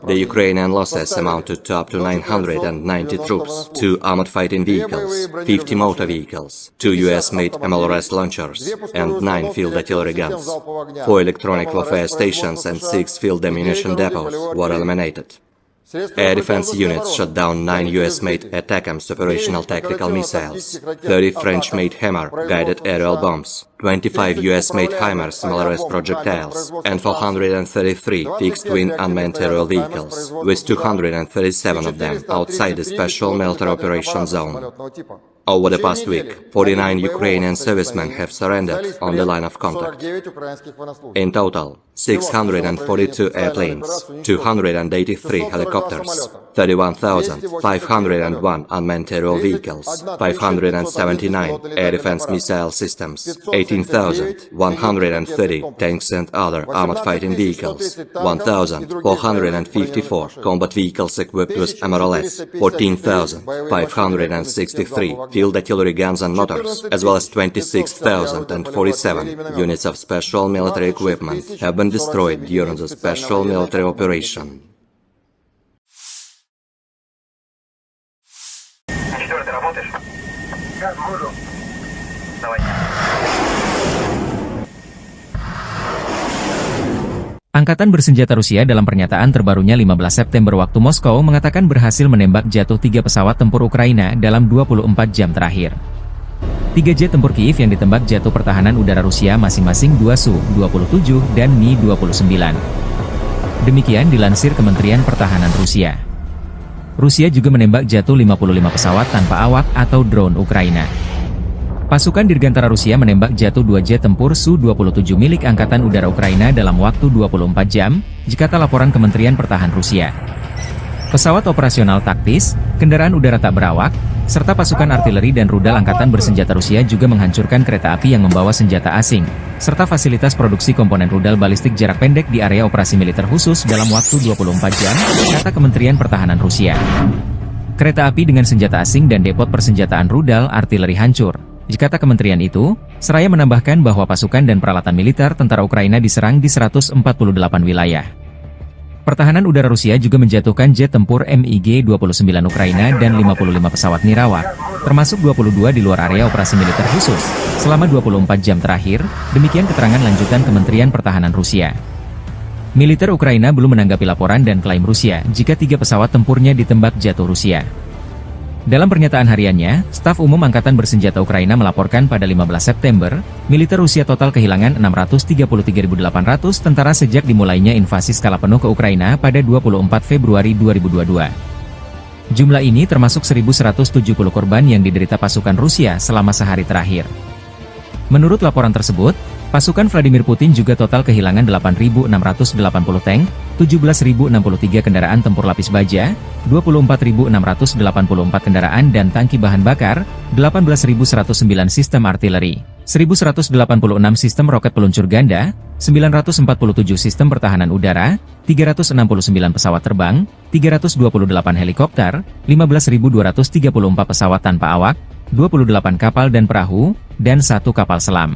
The Ukrainian losses amounted to up to 990 troops, 2 armored fighting vehicles, 50 motor vehicles, 2 US-made MLRS launchers, and 9 field artillery guns. 4 electronic warfare stations and 6 field ammunition depots were eliminated. Air defense units shot down 9 US-made ATACMS operational tactical missiles, 30 French-made Hammer guided aerial bombs, 25 US-made HIMARS MLRS projectiles, and 433 fixed-wing unmanned aerial vehicles, with 237 of them outside the Special Military Operations Zone. Over the past week, 49 Ukrainian servicemen have surrendered on the line of contact. In total, 642 airplanes, 283 helicopters, 31,501 unmanned aerial vehicles, 579 air defense missile systems, 18,130 tanks and other armored fighting vehicles, 1,454 combat vehicles equipped with MLRS, 14,563 field artillery guns and motors, as well as 26,047 units of special military equipment have been destroyed during the special military operation. Angkatan bersenjata Rusia dalam pernyataan terbarunya 15 September waktu Moskow mengatakan berhasil menembak jatuh 3 pesawat tempur Ukraina dalam 24 jam terakhir. 3 jet tempur Kiev yang ditembak jatuh pertahanan udara Rusia masing-masing 2 Su-27 dan Mi-29. Demikian dilansir Kementerian Pertahanan Rusia. Rusia juga menembak jatuh 55 pesawat tanpa awak atau drone Ukraina. Pasukan Dirgantara Rusia menembak jatuh 2 jet tempur Su-27 milik Angkatan Udara Ukraina dalam waktu 24 jam, jikata laporan Kementerian Pertahanan Rusia. Pesawat operasional taktis, kendaraan udara tak berawak, serta pasukan artileri dan rudal Angkatan Bersenjata Rusia juga menghancurkan kereta api yang membawa senjata asing, serta fasilitas produksi komponen rudal balistik jarak pendek di area operasi militer khusus dalam waktu 24 jam, kata Kementerian Pertahanan Rusia. Kereta api dengan senjata asing dan depot persenjataan rudal artileri hancur. Jikata kementerian itu, seraya menambahkan bahwa pasukan dan peralatan militer tentara Ukraina diserang di 148 wilayah. Pertahanan udara Rusia juga menjatuhkan jet tempur MiG-29 Ukraina dan 55 pesawat nirawak, termasuk 22 di luar area operasi militer khusus, selama 24 jam terakhir, demikian keterangan lanjutan Kementerian Pertahanan Rusia. Militer Ukraina belum menanggapi laporan dan klaim Rusia jika 3 pesawat tempurnya ditembak jatuh Rusia. Dalam pernyataan hariannya, Staf Umum Angkatan Bersenjata Ukraina melaporkan pada 15 September, militer Rusia total kehilangan 633.800 tentara sejak dimulainya invasi skala penuh ke Ukraina pada 24 Februari 2022. Jumlah ini termasuk 1.170 korban yang diderita pasukan Rusia selama sehari terakhir. Menurut laporan tersebut, pasukan Vladimir Putin juga total kehilangan 8.680 tank, 17.063 kendaraan tempur lapis baja, 24.684 kendaraan dan tangki bahan bakar, 18.109 sistem artileri, 1.186 sistem roket peluncur ganda, 947 sistem pertahanan udara, 369 pesawat terbang, 328 helikopter, 15.234 pesawat tanpa awak, 28 kapal dan perahu, dan 1 kapal selam.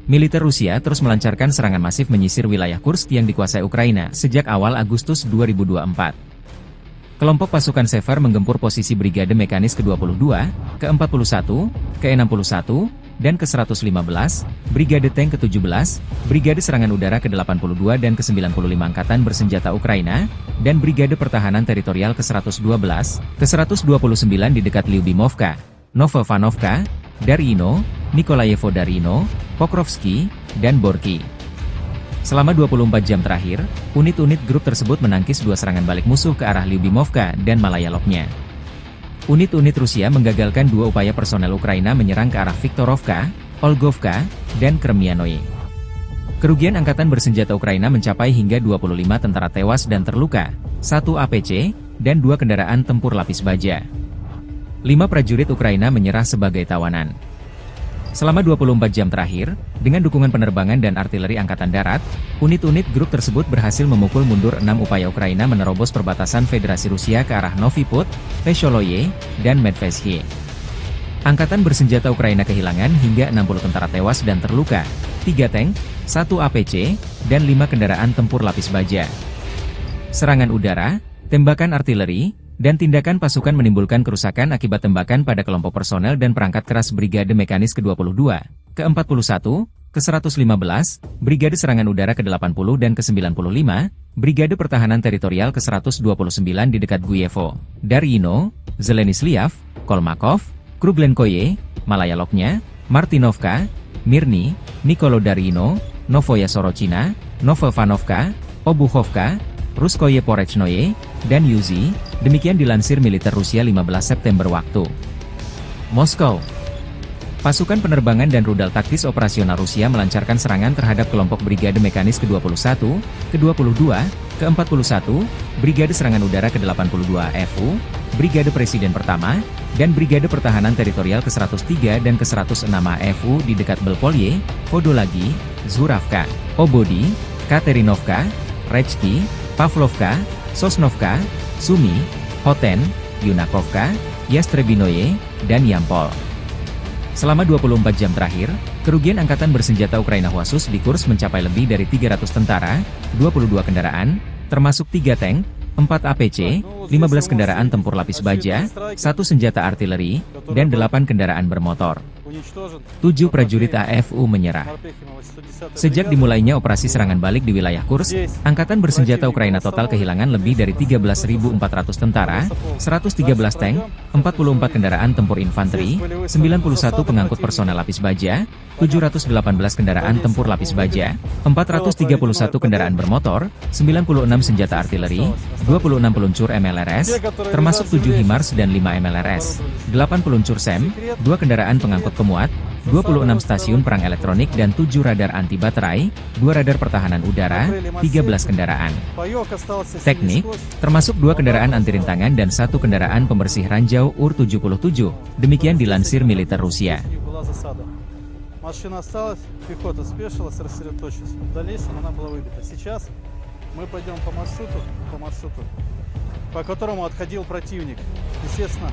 Militer Rusia terus melancarkan serangan masif menyisir wilayah Kursk yang dikuasai Ukraina sejak awal Agustus 2024. Kelompok pasukan Sever menggempur posisi Brigade Mekanis ke-22, ke-41, ke-61, dan ke-115, Brigade Tank ke-17, Brigade Serangan Udara ke-82 dan ke-95 Angkatan Bersenjata Ukraina, dan Brigade Pertahanan Teritorial ke-112, ke-129 di dekat Lyubimovka, Novovanovka, Darino, Nikolayevo Darino, Pokrovsky, dan Borky. Selama 24 jam terakhir, unit-unit grup tersebut menangkis 2 serangan balik musuh ke arah Lyubimovka dan Malayaloknya. Unit-unit Rusia menggagalkan 2 upaya personel Ukraina menyerang ke arah Viktorovka, Olgovka, dan Kremianoye. Kerugian Angkatan Bersenjata Ukraina mencapai hingga 25 tentara tewas dan terluka, 1 APC, dan 2 kendaraan tempur lapis baja. 5 prajurit Ukraina menyerah sebagai tawanan. Selama 24 jam terakhir, dengan dukungan penerbangan dan artileri Angkatan Darat, unit-unit grup tersebut berhasil memukul mundur 6 upaya Ukraina menerobos perbatasan Federasi Rusia ke arah Novy Put, Vesholoye, dan Medvesye. Angkatan Bersenjata Ukraina kehilangan hingga 60 tentara tewas dan terluka, 3 tank, 1 APC, dan 5 kendaraan tempur lapis baja. Serangan udara, tembakan artileri, dan tindakan pasukan menimbulkan kerusakan akibat tembakan pada kelompok personel dan perangkat keras Brigade Mekanis ke-22, ke-41, ke-115, Brigade Serangan Udara ke-80 dan ke-95, Brigade Pertahanan Teritorial ke-129 di dekat Guyevo, Darino, Zelenisliav, Kolmakov, Kruglenkoye, Malayaloknya, Martinovka, Mirny, Nikolodarino, Novoya Sorochina, Novovanovka, Obuchovka, Ruskoye Porechnoye, dan Yuzi, demikian dilansir militer Rusia 15 September waktu Moskow. Pasukan penerbangan dan rudal taktis operasional Rusia melancarkan serangan terhadap kelompok Brigade Mekanis ke-21, ke-22, ke-41, Brigade Serangan Udara ke-82 FU, Brigade Presiden Pertama, dan Brigade Pertahanan Teritorial ke-103 dan ke-106 AFU di dekat Belpolye, Podolagi, Zuravka, Obodi, Katerinovka, Rechki, Pavlovka, Sosnovka, Sumy, Hoten, Yunakovka, Yastrebinoye, dan Yampol. Selama 24 jam terakhir, kerugian Angkatan Bersenjata Ukraina khusus di Kursk mencapai lebih dari 300 tentara, 22 kendaraan, termasuk 3 tank, 4 APC, 15 kendaraan tempur lapis baja, 1 senjata artileri, dan 8 kendaraan bermotor. 7 prajurit AFU menyerah. Sejak dimulainya operasi serangan balik di wilayah Kursk, Angkatan Bersenjata Ukraina total kehilangan lebih dari 13.400 tentara, 113 tank, 44 kendaraan tempur infanteri, 91 pengangkut personel lapis baja, 718 kendaraan tempur lapis baja, 431 kendaraan bermotor, 96 senjata artileri, 26 peluncur MLRS, termasuk 7 HIMARS dan 5 MLRS, 8 peluncur SEM, 2 kendaraan pengangkut pemuat, 26 stasiun perang elektronik dan 7 radar anti baterai, 2 radar pertahanan udara, 13 kendaraan teknik, termasuk 2 kendaraan anti rintangan dan 1 kendaraan pembersih ranjau UR-77, demikian dilansir militer Rusia. Машина осталась, пехота спешилась, рассредоточилась. В дальнейшем она была выбита. Сейчас мы пойдем по маршруту, по которому отходил противник. Естественно,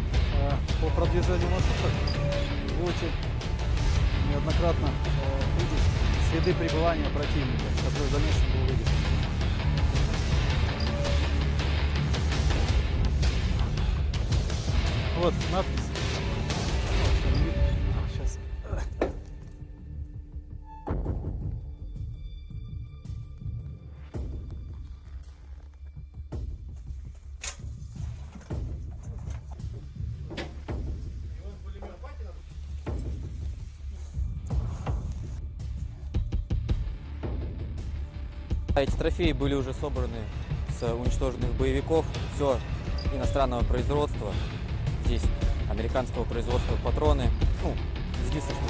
по продвижению маршрута будете неоднократно видеть следы пребывания противника, который в дальнейшем был выбит. Вот надпись. Сейчас. Эти трофеи были уже собраны с уничтоженных боевиков. Все иностранного производства. Здесь американского производства патроны. Ну, единственного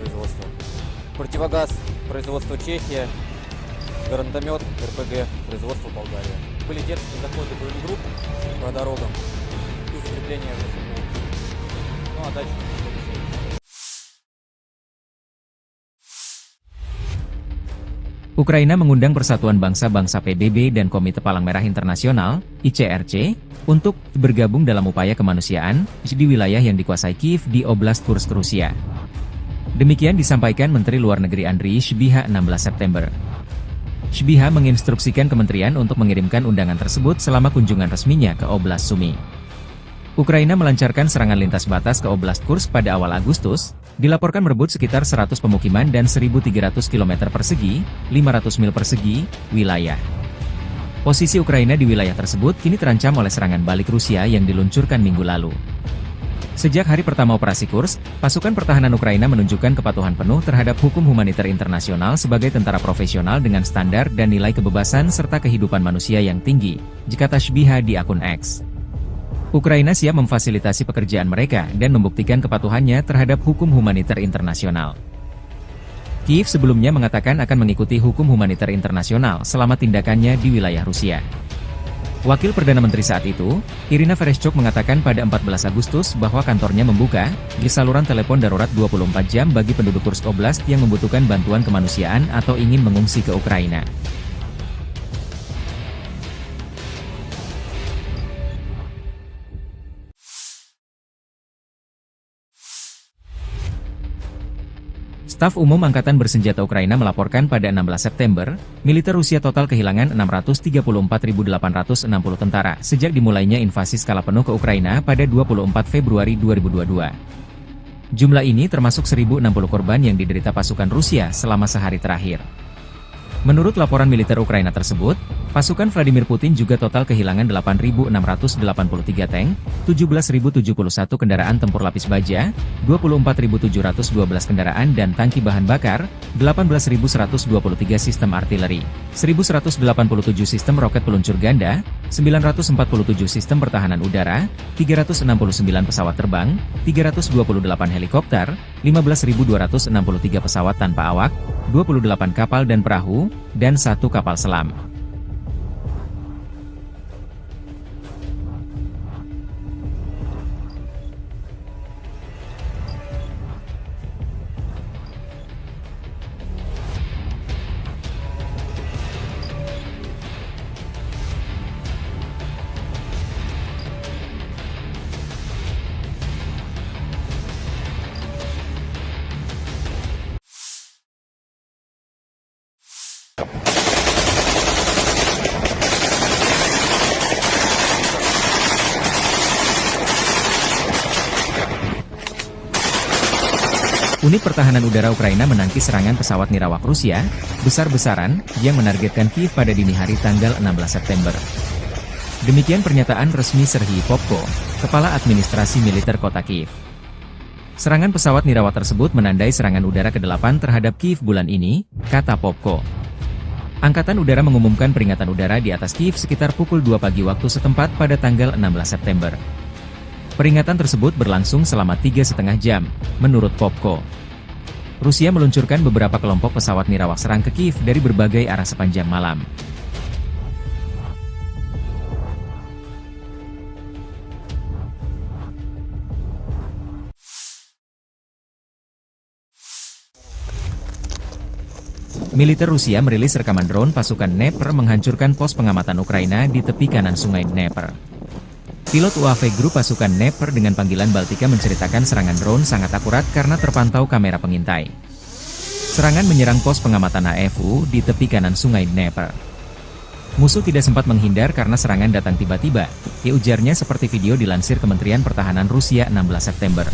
производства. Противогаз производства Чехия. Гранатомет РПГ производства Болгария. Были дерзкие заходы боегрупп по дорогам и закрепление в населенном пункте. Ну а дальше... Ukraina mengundang Persatuan Bangsa-Bangsa PBB dan Komite Palang Merah Internasional, ICRC, untuk bergabung dalam upaya kemanusiaan di wilayah yang dikuasai Kiev di Oblast Kursk, Rusia. Demikian disampaikan Menteri Luar Negeri Andriy Sybiha 16 September. Sybiha menginstruksikan kementerian untuk mengirimkan undangan tersebut selama kunjungan resminya ke Oblast Sumy. Ukraina melancarkan serangan lintas batas ke Oblast Kursk pada awal Agustus, dilaporkan merebut sekitar 100 pemukiman dan 1.300 km persegi, 500 mil persegi, wilayah. Posisi Ukraina di wilayah tersebut kini terancam oleh serangan balik Rusia yang diluncurkan minggu lalu. Sejak hari pertama operasi Kursk, pasukan pertahanan Ukraina menunjukkan kepatuhan penuh terhadap hukum humaniter internasional sebagai tentara profesional dengan standar dan nilai kebebasan serta kehidupan manusia yang tinggi, kata Sybiha di akun X. Ukraina siap memfasilitasi pekerjaan mereka dan membuktikan kepatuhannya terhadap hukum humaniter internasional. Kiev sebelumnya mengatakan akan mengikuti hukum humaniter internasional selama tindakannya di wilayah Rusia. Wakil Perdana Menteri saat itu, Irina Vereshchuk mengatakan pada 14 Agustus bahwa kantornya membuka saluran telepon darurat 24 jam bagi penduduk Kursk Oblast yang membutuhkan bantuan kemanusiaan atau ingin mengungsi ke Ukraina. Staf Umum Angkatan Bersenjata Ukraina melaporkan pada 16 September, militer Rusia total kehilangan 634.860 tentara sejak dimulainya invasi skala penuh ke Ukraina pada 24 Februari 2022. Jumlah ini termasuk 1.060 korban yang diderita pasukan Rusia selama sehari terakhir. Menurut laporan militer Ukraina tersebut, pasukan Vladimir Putin juga total kehilangan 8.683 tank, 17.071 kendaraan tempur lapis baja, 24.712 kendaraan dan tangki bahan bakar, 18.123 sistem artileri, 1.187 sistem roket peluncur ganda, 947 sistem pertahanan udara, 369 pesawat terbang, 328 helikopter, 15.263 pesawat tanpa awak, 28 kapal dan perahu, dan 1 kapal selam. Unit Pertahanan Udara Ukraina menangkis serangan pesawat nirawak Rusia, besar-besaran, yang menargetkan Kiev pada dini hari tanggal 16 September. Demikian pernyataan resmi Serhiy Popko, Kepala Administrasi Militer Kota Kiev. Serangan pesawat nirawak tersebut menandai serangan udara ke-8 terhadap Kiev bulan ini, kata Popko. Angkatan Udara mengumumkan peringatan udara di atas Kiev sekitar pukul 2 pagi waktu setempat pada tanggal 16 September. Peringatan tersebut berlangsung selama 3,5 jam, menurut Popko. Rusia meluncurkan beberapa kelompok pesawat nirawak serang ke Kiev dari berbagai arah sepanjang malam. Militer Rusia merilis rekaman drone pasukan Dnepr menghancurkan pos pengamatan Ukraina di tepi kanan sungai Dnepr. Pilot UAV grup pasukan Dnepr dengan panggilan Baltika menceritakan serangan drone sangat akurat karena terpantau kamera pengintai. Serangan menyerang pos pengamatan AFU di tepi kanan sungai Dnepr. Musuh tidak sempat menghindar karena serangan datang tiba-tiba, ujarnya seperti video dilansir Kementerian Pertahanan Rusia 16 September.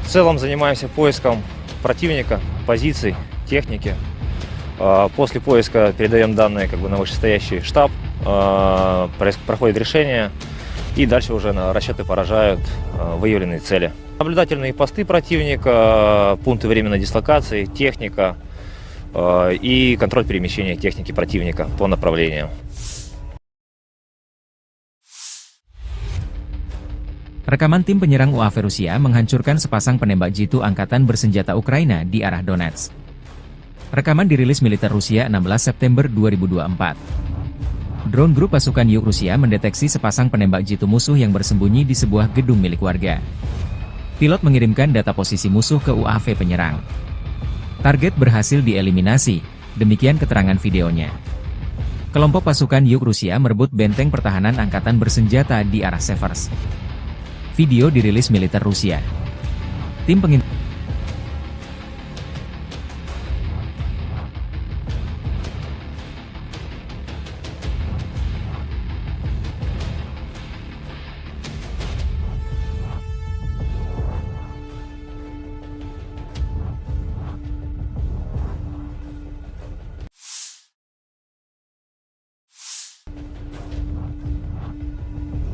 В целом занимаемся поиском противника, позиций, техники. После поиска передаем данные на вышестоящий штаб, проходит решение, и дальше уже расчеты поражают выявленные цели. Наблюдательные посты противника, пункты временной дислокации, техника и контроль перемещения техники противника по направлениям. Rekaman tim penyerang UAV Rusia menghancurkan sepasang penembak jitu angkatan bersenjata Ukraina di arah Donetsk. Rekaman dirilis militer Rusia 16 September 2024. Drone grup pasukan Yuk Rusia mendeteksi sepasang penembak jitu musuh yang bersembunyi di sebuah gedung milik warga. Pilot mengirimkan data posisi musuh ke UAV penyerang. Target berhasil dieliminasi, demikian keterangan videonya. Kelompok pasukan Yuk Rusia merebut benteng pertahanan angkatan bersenjata di arah Severs. Video dirilis militer Rusia. Tim pengintai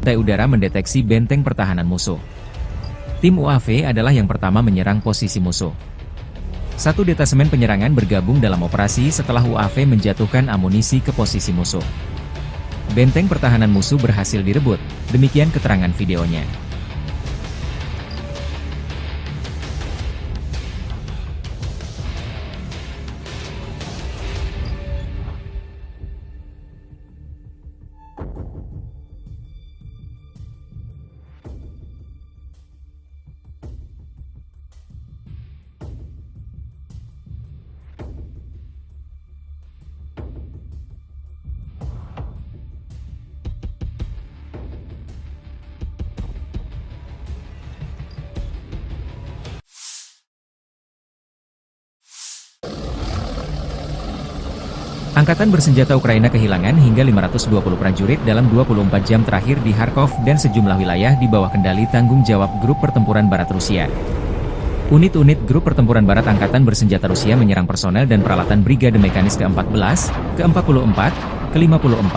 udara mendeteksi benteng pertahanan musuh. Tim UAV adalah yang pertama menyerang posisi musuh. Satu detasemen penyerangan bergabung dalam operasi setelah UAV menjatuhkan amunisi ke posisi musuh. Benteng pertahanan musuh berhasil direbut, demikian keterangan videonya. Angkatan bersenjata Ukraina kehilangan hingga 520 prajurit dalam 24 jam terakhir di Kharkov dan sejumlah wilayah di bawah kendali tanggung jawab Grup Pertempuran Barat Rusia. Unit-unit Grup Pertempuran Barat Angkatan Bersenjata Rusia menyerang personel dan peralatan Brigade Mekanis ke-14, ke-44, ke-54,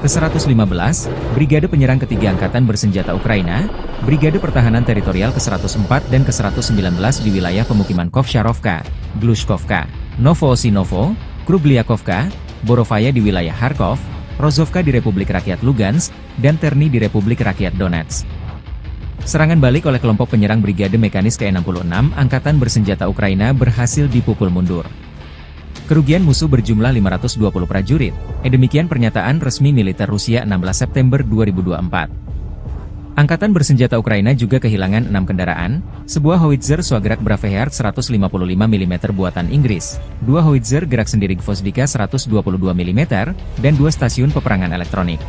ke-115, Brigade Penyerang Ketiga Angkatan Bersenjata Ukraina, Brigade Pertahanan Teritorial ke-104 dan ke-119 di wilayah pemukiman Kovsharovka, Glushkovka, Novoosinovo, Krubliakovka, Borovaya di wilayah Kharkov, Rozovka di Republik Rakyat Lugansk, dan Terny di Republik Rakyat Donetsk. Serangan balik oleh kelompok penyerang Brigade Mekanis ke-66 Angkatan Bersenjata Ukraina berhasil dipukul mundur. Kerugian musuh berjumlah 520 prajurit, demikian pernyataan resmi militer Rusia 16 September 2024. Angkatan Bersenjata Ukraina juga kehilangan 6 kendaraan, sebuah howitzer Swagrak Braveheart 155 mm buatan Inggris, 2 howitzer gerak sendiri Gvozdika 122 mm, dan 2 stasiun peperangan elektronik.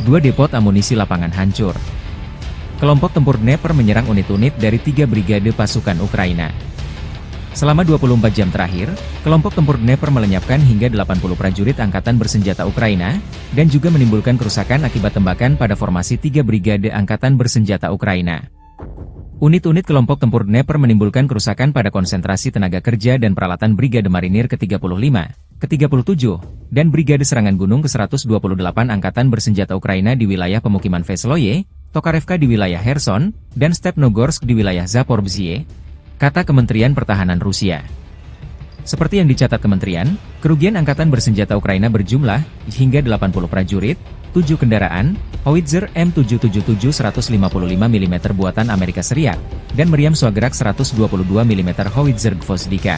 2 depot amunisi lapangan hancur. Kelompok tempur Dnepr menyerang unit-unit dari 3 brigade pasukan Ukraina. Selama 24 jam terakhir, kelompok tempur Dnepr melenyapkan hingga 80 prajurit Angkatan Bersenjata Ukraina, dan juga menimbulkan kerusakan akibat tembakan pada formasi 3 brigade Angkatan Bersenjata Ukraina. Unit-unit kelompok tempur Dnepr menimbulkan kerusakan pada konsentrasi tenaga kerja dan peralatan Brigade Marinir ke-35, ke-37, dan Brigade Serangan Gunung ke-128 Angkatan Bersenjata Ukraina di wilayah pemukiman Vesloye, Tokarevka di wilayah Kherson, dan Stepnogorsk di wilayah Zaporizhzhia, kata Kementerian Pertahanan Rusia. Seperti yang dicatat kementerian, kerugian Angkatan Bersenjata Ukraina berjumlah hingga 80 prajurit, 7 kendaraan, howitzer M777 155 mm buatan Amerika Serikat, dan meriam Swagrak 122 mm howitzer Gvozdika.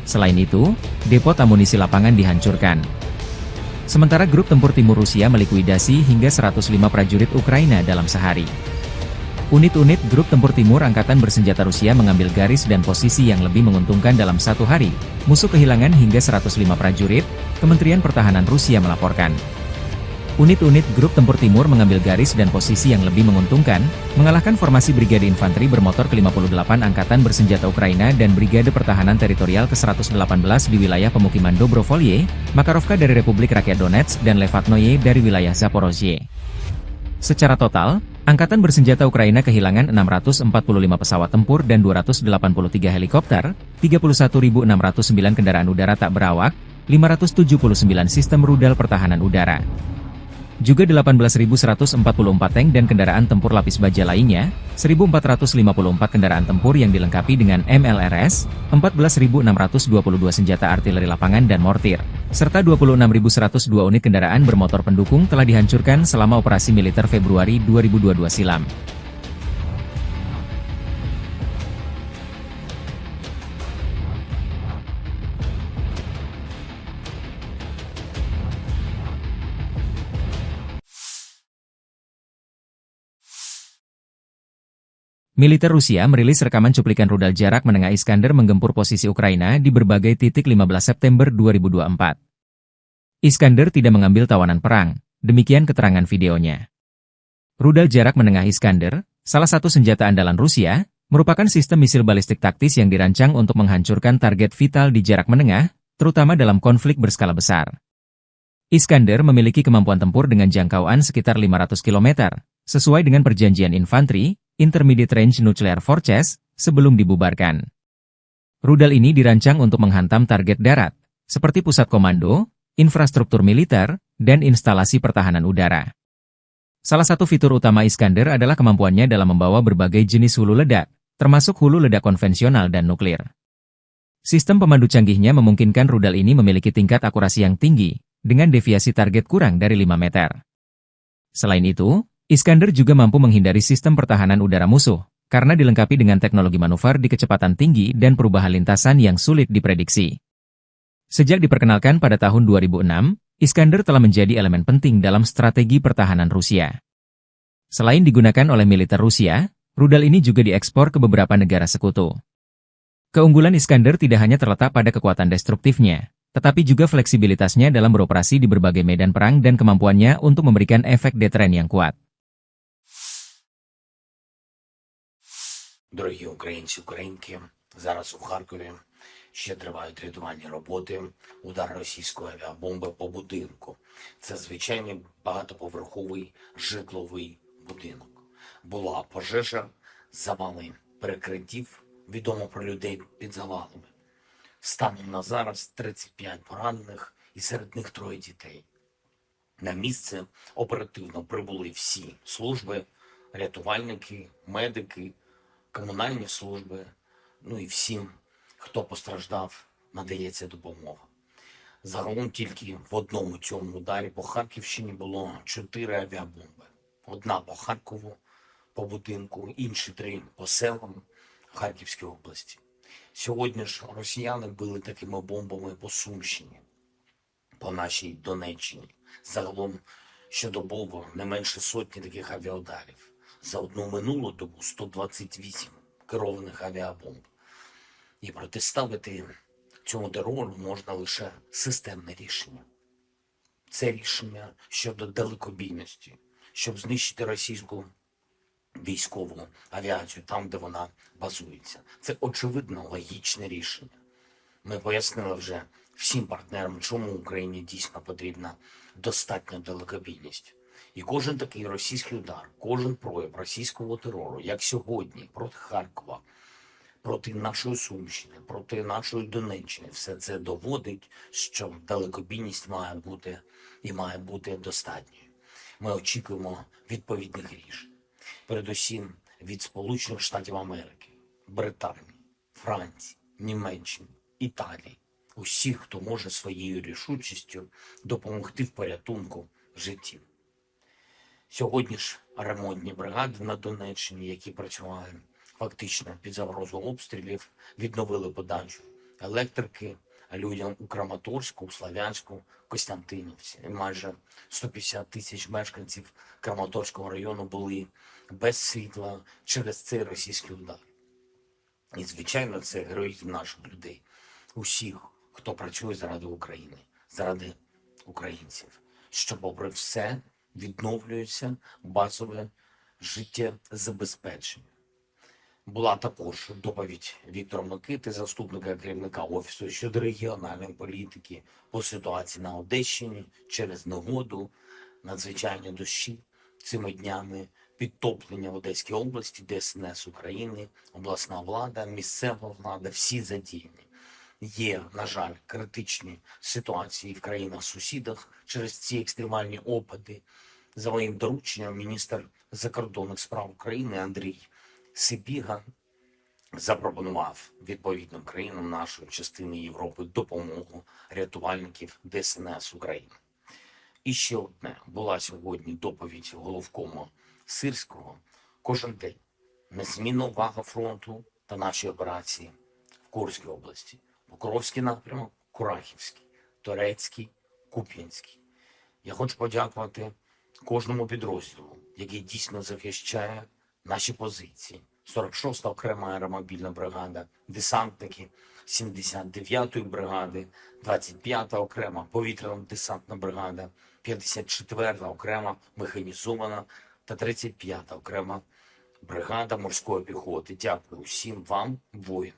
Selain itu, depot amunisi lapangan dihancurkan. Sementara grup tempur timur Rusia melikuidasi hingga 105 prajurit Ukraina dalam sehari. Unit-unit grup tempur timur Angkatan Bersenjata Rusia mengambil garis dan posisi yang lebih menguntungkan dalam satu hari. Musuh kehilangan hingga 105 prajurit, Kementerian Pertahanan Rusia melaporkan. Unit-unit grup tempur timur mengambil garis dan posisi yang lebih menguntungkan, mengalahkan formasi Brigade Infanteri bermotor ke-58 Angkatan Bersenjata Ukraina dan Brigade Pertahanan Teritorial ke-118 di wilayah pemukiman Dobrovolye, Makarovka dari Republik Rakyat Donetsk dan Levatnoye dari wilayah Zaporozhye. Secara total, Angkatan Bersenjata Ukraina kehilangan 645 pesawat tempur dan 283 helikopter, 31.609 kendaraan udara tak berawak, 579 sistem rudal pertahanan udara. Juga 18.144 tank dan kendaraan tempur lapis baja lainnya, 1.454 kendaraan tempur yang dilengkapi dengan MLRS, 14.622 senjata artileri lapangan dan mortir, serta 26.102 unit kendaraan bermotor pendukung telah dihancurkan selama operasi militer Februari 2022 silam. Militer Rusia merilis rekaman cuplikan rudal jarak menengah Iskander menggempur posisi Ukraina di berbagai titik 15 September 2024. Iskander tidak mengambil tawanan perang, demikian keterangan videonya. Rudal jarak menengah Iskander, salah satu senjata andalan Rusia, merupakan sistem misil balistik taktis yang dirancang untuk menghancurkan target vital di jarak menengah, terutama dalam konflik berskala besar. Iskander memiliki kemampuan tempur dengan jangkauan sekitar 500 km, sesuai dengan perjanjian infanteri, Intermediate Range Nuclear Forces, sebelum dibubarkan. Rudal ini dirancang untuk menghantam target darat, seperti pusat komando, infrastruktur militer, dan instalasi pertahanan udara. Salah satu fitur utama Iskander adalah kemampuannya dalam membawa berbagai jenis hulu ledak, termasuk hulu ledak konvensional dan nuklir. Sistem pemandu canggihnya memungkinkan rudal ini memiliki tingkat akurasi yang tinggi, dengan deviasi target kurang dari 5 meter. Selain itu, Iskander juga mampu menghindari sistem pertahanan udara musuh, karena dilengkapi dengan teknologi manuver di kecepatan tinggi dan perubahan lintasan yang sulit diprediksi. Sejak diperkenalkan pada tahun 2006, Iskander telah menjadi elemen penting dalam strategi pertahanan Rusia. Selain digunakan oleh militer Rusia, rudal ini juga diekspor ke beberapa negara sekutu. Keunggulan Iskander tidak hanya terletak pada kekuatan destruktifnya, tetapi juga fleksibilitasnya dalam beroperasi di berbagai medan perang dan kemampuannya untuk memberikan efek deteren yang kuat. Дорогі українці, українки, зараз у Харкові ще тривають рятувальні роботи, удар російської авіабомби по будинку. Це звичайний багатоповерховий житловий будинок. Була пожежа, завали перекриттів, відомо про людей під завалами. Станом на зараз 35 поранених і серед них 3 дітей. На місце оперативно прибули всі служби, рятувальники, медики, комунальні служби, ну і всім, хто постраждав, надається допомога. Загалом тільки в одному цьому ударі по Харківщині було 4 авіабомби. Одна по Харкову, по будинку, інші 3 по селам Харківській області. Сьогодні ж росіяни били такими бомбами по Сумщині, по нашій Донеччині. Загалом щодобово не менше сотні таких авіаударів. За одну минулу добу 128 керованих авіабомб. І протиставити цьому терору можна лише системне рішення. Це рішення щодо далекобійності, щоб знищити російську військову авіацію там, де вона базується. Це очевидно логічне рішення. Ми пояснили вже всім партнерам, чому Україні дійсно потрібна достатня далекобійність. І кожен такий російський удар, кожен прояв російського терору, як сьогодні, проти Харкова, проти нашої Сумщини, проти нашої Донеччини, все це доводить, що далекобійність має бути і має бути достатньою. Ми очікуємо відповідних рішень. Передусім від Сполучених Штатів Америки, Британії, Франції, Німеччини, Італії. Усіх, хто може своєю рішучістю допомогти в порятунку життів. Сьогодні ж ремонтні бригади на Донеччині, які працювали фактично під загрозою обстрілів, відновили подачу електрики, людям у Краматорську, у Слов'янську, Костянтинівці. І майже 150 тисяч мешканців Краматорського району були без світла через цей російський удар. І, звичайно, це героїзм наших людей, усіх, хто працює заради України, заради українців, що, попри все, відновлюється базове життєзабезпечення. Була також доповідь Віктора Микити, заступника керівника Офісу щодо регіональної політики по ситуації на Одещині через негоду, надзвичайні дощі цими днями, підтоплення в Одеській області, ДСНС України, обласна влада, місцева влада, всі задіяні. Є, на жаль, критичні ситуації в країнах-сусідах через ці екстремальні опади. За моїм дорученням, міністр закордонних справ України Андрій Сибіга запропонував відповідним країнам нашої частини Європи допомогу рятувальників ДСНС України. І ще одне. Була сьогодні доповідь головкому Сирського. Кожен день незмінна увага фронту та наші операції в Курській області. Покровський напрямок, Курахівський, Торецький, Куп'янський. Я хочу подякувати кожному підрозділу, який дійсно захищає наші позиції. 46-та окрема аеромобільна бригада, десантники 79-ї бригади, 25-та окрема повітряно-десантна бригада, 54-та окрема механізована та 35-та окрема бригада морської піхоти. Дякую всім вам, воїни.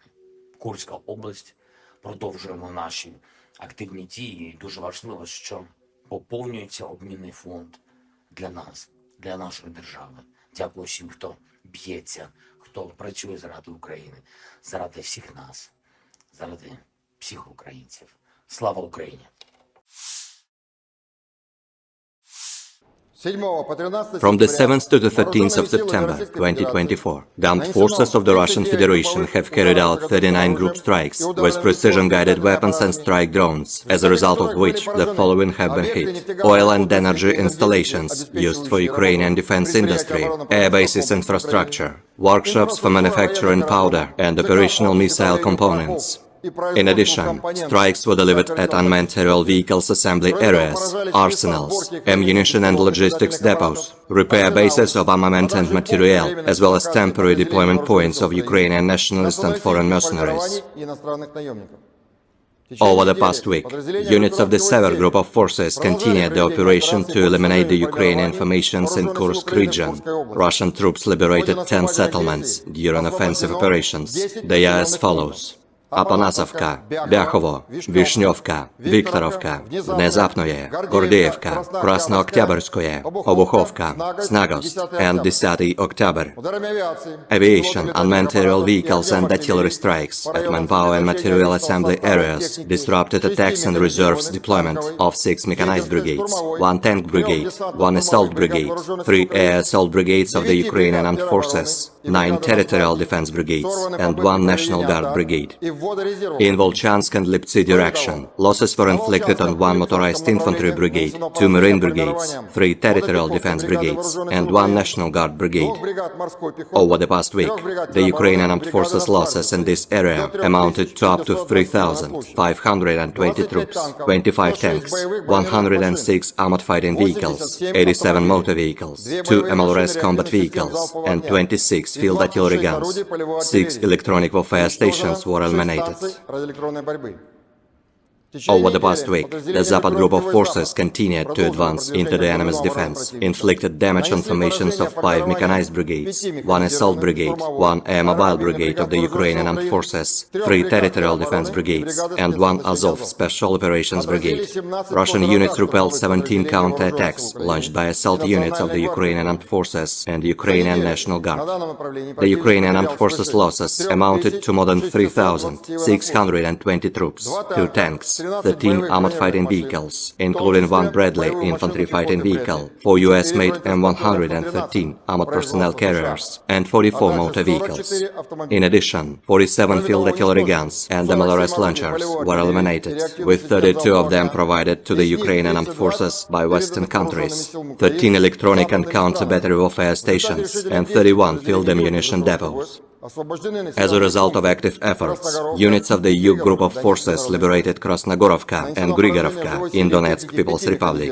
Курська область. Продовжуємо наші активні дії. І дуже важливо, що поповнюється обмінний фонд для нас, для нашої держави. Дякую всім, хто б'ється, хто працює заради України, заради всіх нас, заради всіх українців. Слава Україні! From the 7th to the 13th of September 2024, the armed forces of the Russian Federation have carried out 39 group strikes with precision-guided weapons and strike drones, as a result of which the following have been hit: oil and energy installations used for Ukrainian defense industry, air bases infrastructure, workshops for manufacturing powder and operational missile components. In addition, strikes were delivered at unmanned aerial vehicles assembly areas, arsenals, ammunition and logistics depots, repair bases of armament and materiel, as well as temporary deployment points of Ukrainian nationalist and foreign mercenaries. Over the past week, units of the Sever Group of forces continued the operation to eliminate the Ukrainian formations in Kursk region. Russian troops liberated 10 settlements during offensive operations. They are as follows: Апанасовка, Бяхово, Вишневка, Викторовка, Внезапное, Гордеевка, Краснооктябрьское, Обуховка, Snagost, and 10 October. Aviation, unmanned aerial vehicles and artillery strikes at manpower and material assembly areas disrupted attacks and reserves deployment of 6 mechanized brigades, 1 tank brigade, 1 assault brigade, 3 air assault brigades of the Ukrainian armed forces, 9 territorial defense brigades, and 1 National Guard brigade. In Volchansk and Liptsy direction, losses were inflicted on 1 motorized infantry brigade, 2 marine brigades, 3 territorial defense brigades, and 1 National Guard brigade. Over the past week, the Ukrainian armed forces losses in this area amounted to up to 3,520 troops, 25 tanks, 106 armored fighting vehicles, 87 motor vehicles, 2 MLRS combat vehicles, and 26 field artillery guns. 6 electronic warfare stations were eliminated. Over the past week, the Zapad group of forces continued to advance into the enemy's defense, inflicted damage on formations of 5 mechanized brigades, 1 assault brigade, 1 air mobile brigade of the Ukrainian armed forces, 3 territorial defense brigades, and 1 Azov special operations brigade. Russian units repelled 17 counterattacks launched by assault units of the Ukrainian armed forces and Ukrainian National Guard. The Ukrainian armed forces losses amounted to more than 3,620 troops, 2 tanks, 13 armored fighting vehicles, including 1 Bradley infantry fighting vehicle, 4 US-made M113 armored personnel carriers, and 44 motor vehicles. In addition, 47 field artillery guns and MLRS launchers were eliminated, with 32 of them provided to the Ukrainian armed forces by Western countries, 13 electronic and counter-battery warfare stations, and 31 field ammunition depots. As a result of active efforts, units of the EU Group of Forces liberated Krasnogorovka and Grigorovka in Donetsk People's Republic.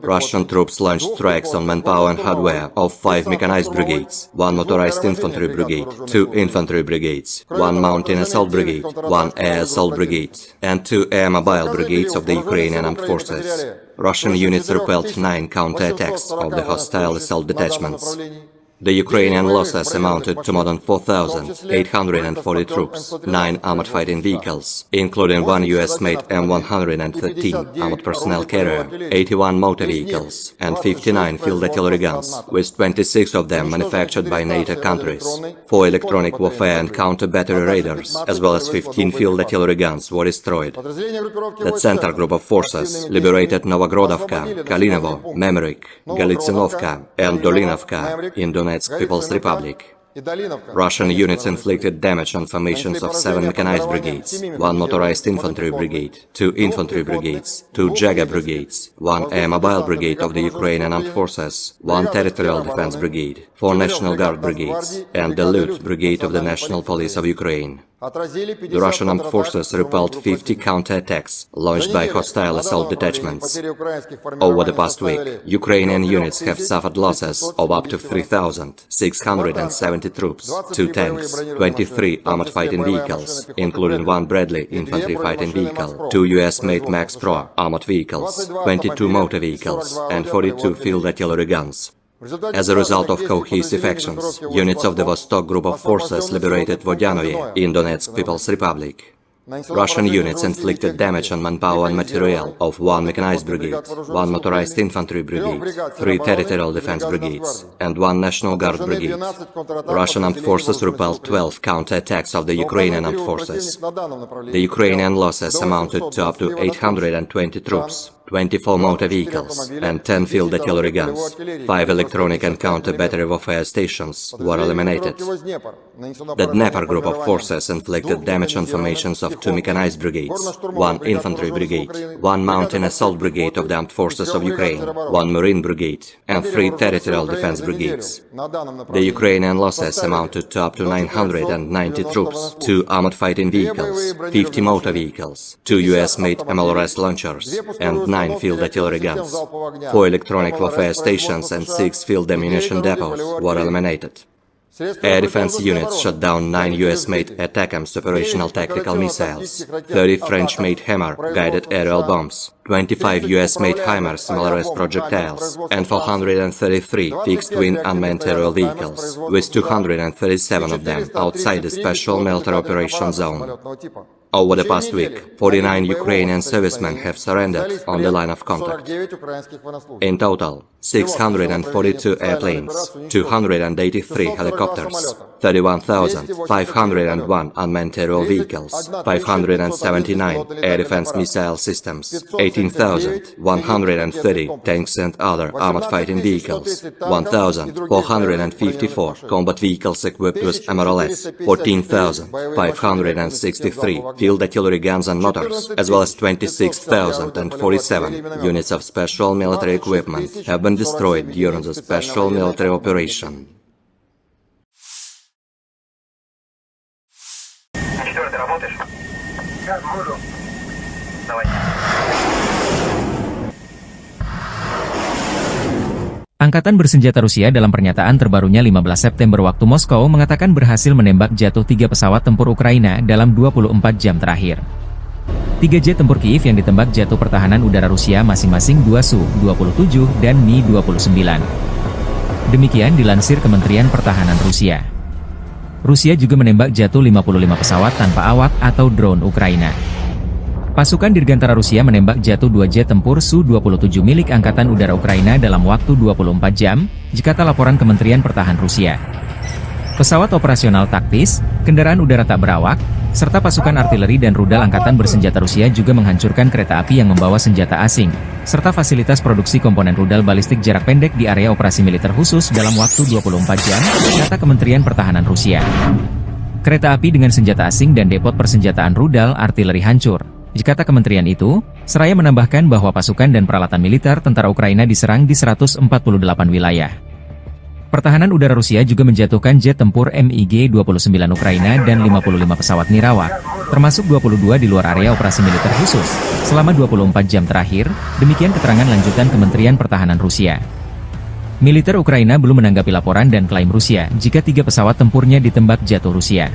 Russian troops launched strikes on manpower and hardware of 5 mechanized brigades, 1 motorized infantry brigade, 2 infantry brigades, 1 mountain assault brigade, 1 air assault brigade, and 2 air mobile brigades of the Ukrainian armed forces. Russian units repelled 9 counterattacks of the hostile assault detachments. The Ukrainian losses amounted to more than 4,840 troops, 9 armored fighting vehicles, including 1 US-made M113 armored personnel carrier, 81 motor vehicles, and 59 field artillery guns, with 26 of them manufactured by NATO countries. 4 electronic warfare and counter-battery radars, as well as 15 field artillery guns, were destroyed. The Center Group of Forces liberated Novogrodovka, Kalinovo, Memrik, Galitsinovka, and Dolinovka in Donetsk People's Republic. Russian units inflicted damage on formations of 7 mechanized brigades, 1 motorized infantry brigade, 2 infantry brigades, 2 Jager brigades, 1 air mobile brigade of the Ukrainian armed forces, 1 territorial defense brigade, 4 National Guard brigades, and the Lut brigade of the National Police of Ukraine. The Russian armed forces repelled 50 counterattacks launched by hostile assault detachments. Over the past week, Ukrainian units have suffered losses of up to 3,670 troops, 2 tanks, 23 armored fighting vehicles, including 1 Bradley infantry fighting vehicle, 2 US-made Max Pro armored vehicles, 22 motor vehicles, and 42 field artillery guns. As a result of cohesive actions, units of the Vostok Group of Forces liberated Vodyanoye in Donetsk People's Republic. Russian units inflicted damage on manpower and material of 1 mechanized brigade, 1 motorized infantry brigade, 3 territorial defense brigades, and 1 National Guard brigade. Russian armed forces repelled 12 counterattacks of the Ukrainian armed forces. The Ukrainian losses amounted to up to 820 troops, 24 motor vehicles, and 10 field artillery guns. 5 electronic and counter-battery warfare stations were eliminated. The Dnepr Group of Forces inflicted damage on formations of 2 mechanized brigades, 1 infantry brigade, 1 mountain assault brigade of the armed forces of Ukraine, 1 marine brigade, and 3 territorial defense brigades. The Ukrainian losses amounted to up to 990 troops, 2 armored fighting vehicles, 50 motor vehicles, 2 US-made MLRS launchers, and 9 field artillery guns. 4 electronic warfare stations and 6 field ammunition depots were eliminated. Air defense units shot down 9 US-made ATACMS operational tactical missiles, 30 French-made Hammer guided aerial bombs, 25 US-made HIMARS MLRS projectiles, and 433 fixed-wing unmanned aerial vehicles, with 237 of them outside the Special Military Operations Zone. Over the past week, 49 Ukrainian servicemen have surrendered on the line of contact. In total, 642 airplanes, 283 helicopters, 31,501 unmanned aerial vehicles, 579 air defense missile systems, 18,130 tanks and other armored fighting vehicles, 1,454 combat vehicles equipped with MLRS, 14,563 field artillery guns and motors, as well as 26,047 units of special military equipment have been destroyed during the special military operation. Angkatan bersenjata Rusia dalam pernyataan terbarunya 15 September waktu Moskow mengatakan berhasil menembak jatuh 3 pesawat tempur Ukraina dalam 24 jam terakhir. 3 jet tempur Kiev yang ditembak jatuh pertahanan udara Rusia masing-masing 2 Su-27 dan Mi-29. Demikian dilansir Kementerian Pertahanan Rusia. Rusia juga menembak jatuh 55 pesawat tanpa awak atau drone Ukraina. Pasukan Dirgantara Rusia menembak jatuh 2 jet tempur Su-27 milik Angkatan Udara Ukraina dalam waktu 24 jam, jikata laporan Kementerian Pertahanan Rusia. Pesawat operasional taktis, kendaraan udara tak berawak, serta pasukan artileri dan rudal Angkatan Bersenjata Rusia juga menghancurkan kereta api yang membawa senjata asing, serta fasilitas produksi komponen rudal balistik jarak pendek di area operasi militer khusus dalam waktu 24 jam, kata Kementerian Pertahanan Rusia. Kereta api dengan senjata asing dan depot persenjataan rudal artileri hancur. Kata kementerian itu, seraya menambahkan bahwa pasukan dan peralatan militer tentara Ukraina diserang di 148 wilayah. Pertahanan udara Rusia juga menjatuhkan jet tempur MiG-29 Ukraina dan 55 pesawat nirawak, termasuk 22 di luar area operasi militer khusus, selama 24 jam terakhir, demikian keterangan lanjutan Kementerian Pertahanan Rusia. Militer Ukraina belum menanggapi laporan dan klaim Rusia jika 3 pesawat tempurnya ditembak jatuh Rusia.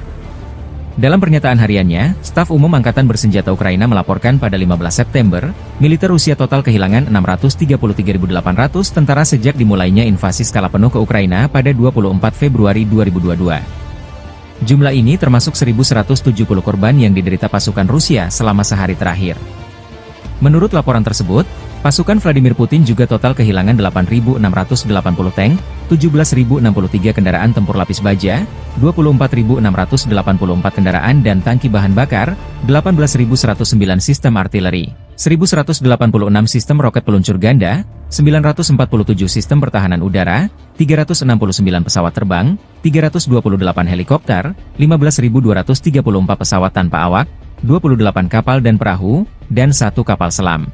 Dalam pernyataan hariannya, Staf Umum Angkatan Bersenjata Ukraina melaporkan pada 15 September, militer Rusia total kehilangan 633.800 tentara sejak dimulainya invasi skala penuh ke Ukraina pada 24 Februari 2022. Jumlah ini termasuk 1.170 korban yang diderita pasukan Rusia selama sehari terakhir. Menurut laporan tersebut, pasukan Vladimir Putin juga total kehilangan 8.680 tank, 17.063 kendaraan tempur lapis baja, 24.684 kendaraan dan tangki bahan bakar, 18.109 sistem artileri, 1.186 sistem roket peluncur ganda, 947 sistem pertahanan udara, 369 pesawat terbang, 328 helikopter, 15.234 pesawat tanpa awak, 28 kapal dan perahu, dan 1 kapal selam.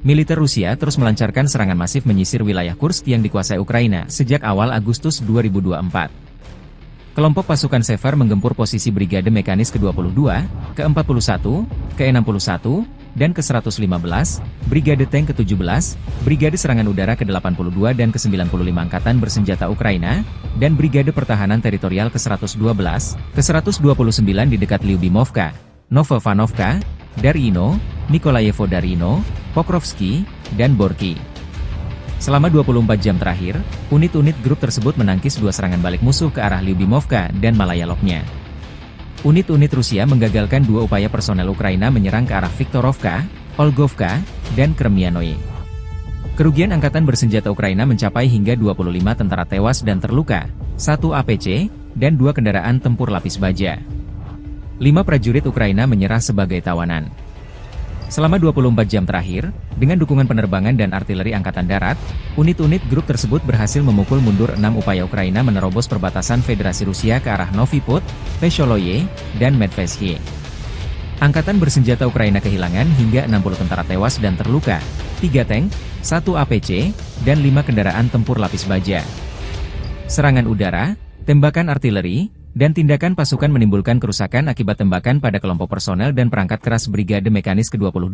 Militer Rusia terus melancarkan serangan masif menyisir wilayah Kursk yang dikuasai Ukraina sejak awal Agustus 2024. Kelompok pasukan Sever menggempur posisi Brigade Mekanis ke-22, ke-41, ke-61, dan ke-115, Brigade Tank ke-17, Brigade Serangan Udara ke-82 dan ke-95 Angkatan Bersenjata Ukraina, dan Brigade Pertahanan Teritorial ke-112, ke-129 di dekat Lyubimovka, Novovanovka, Darino, Nikolayevo Darino, Pokrovski, dan Borki. Selama 24 jam terakhir, unit-unit grup tersebut menangkis 2 serangan balik musuh ke arah Lyubimovka dan Malayaloknya. Unit-unit Rusia menggagalkan 2 upaya personel Ukraina menyerang ke arah Viktorovka, Olgovka, dan Kremianoye. Kerugian Angkatan Bersenjata Ukraina mencapai hingga 25 tentara tewas dan terluka, 1 APC, dan 2 kendaraan tempur lapis baja. 5 prajurit Ukraina menyerah sebagai tawanan. Selama 24 jam terakhir, dengan dukungan penerbangan dan artileri Angkatan Darat, unit-unit grup tersebut berhasil memukul mundur 6 upaya Ukraina menerobos perbatasan Federasi Rusia ke arah Novy Put, Pesholoye, dan Medvesye. Angkatan Bersenjata Ukraina kehilangan hingga 60 tentara tewas dan terluka, 3 tank, 1 APC, dan 5 kendaraan tempur lapis baja. Serangan udara, tembakan artileri, dan tindakan pasukan menimbulkan kerusakan akibat tembakan pada kelompok personel dan perangkat keras Brigade Mekanis ke-22,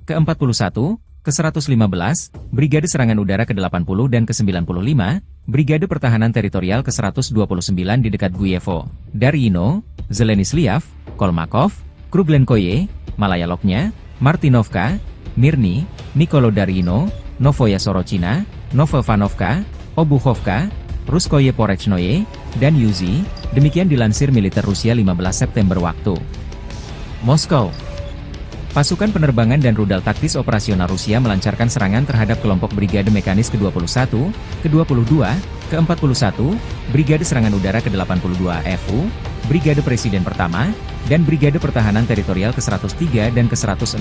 ke-41, ke-115, Brigade Serangan Udara ke-80 dan ke-95, Brigade Pertahanan Teritorial ke-129 di dekat Guyevo, Darino, Zelenislav, Kolmakov, Kruglenkoye, Malayaloknya, Martinovka, Mirny, Nikolo-Darino, Novoya Sorochina, Novovanovka, Obuchovka, Ruskoye Porechnoye, dan Yuzi, demikian dilansir militer Rusia 15 September waktu Moskow. Pasukan penerbangan dan rudal taktis operasional Rusia melancarkan serangan terhadap kelompok Brigade Mekanis ke-21, ke-22, ke-41, Brigade Serangan Udara ke-82 FU, Brigade Presiden Pertama, dan Brigade Pertahanan Teritorial ke-103 dan ke-106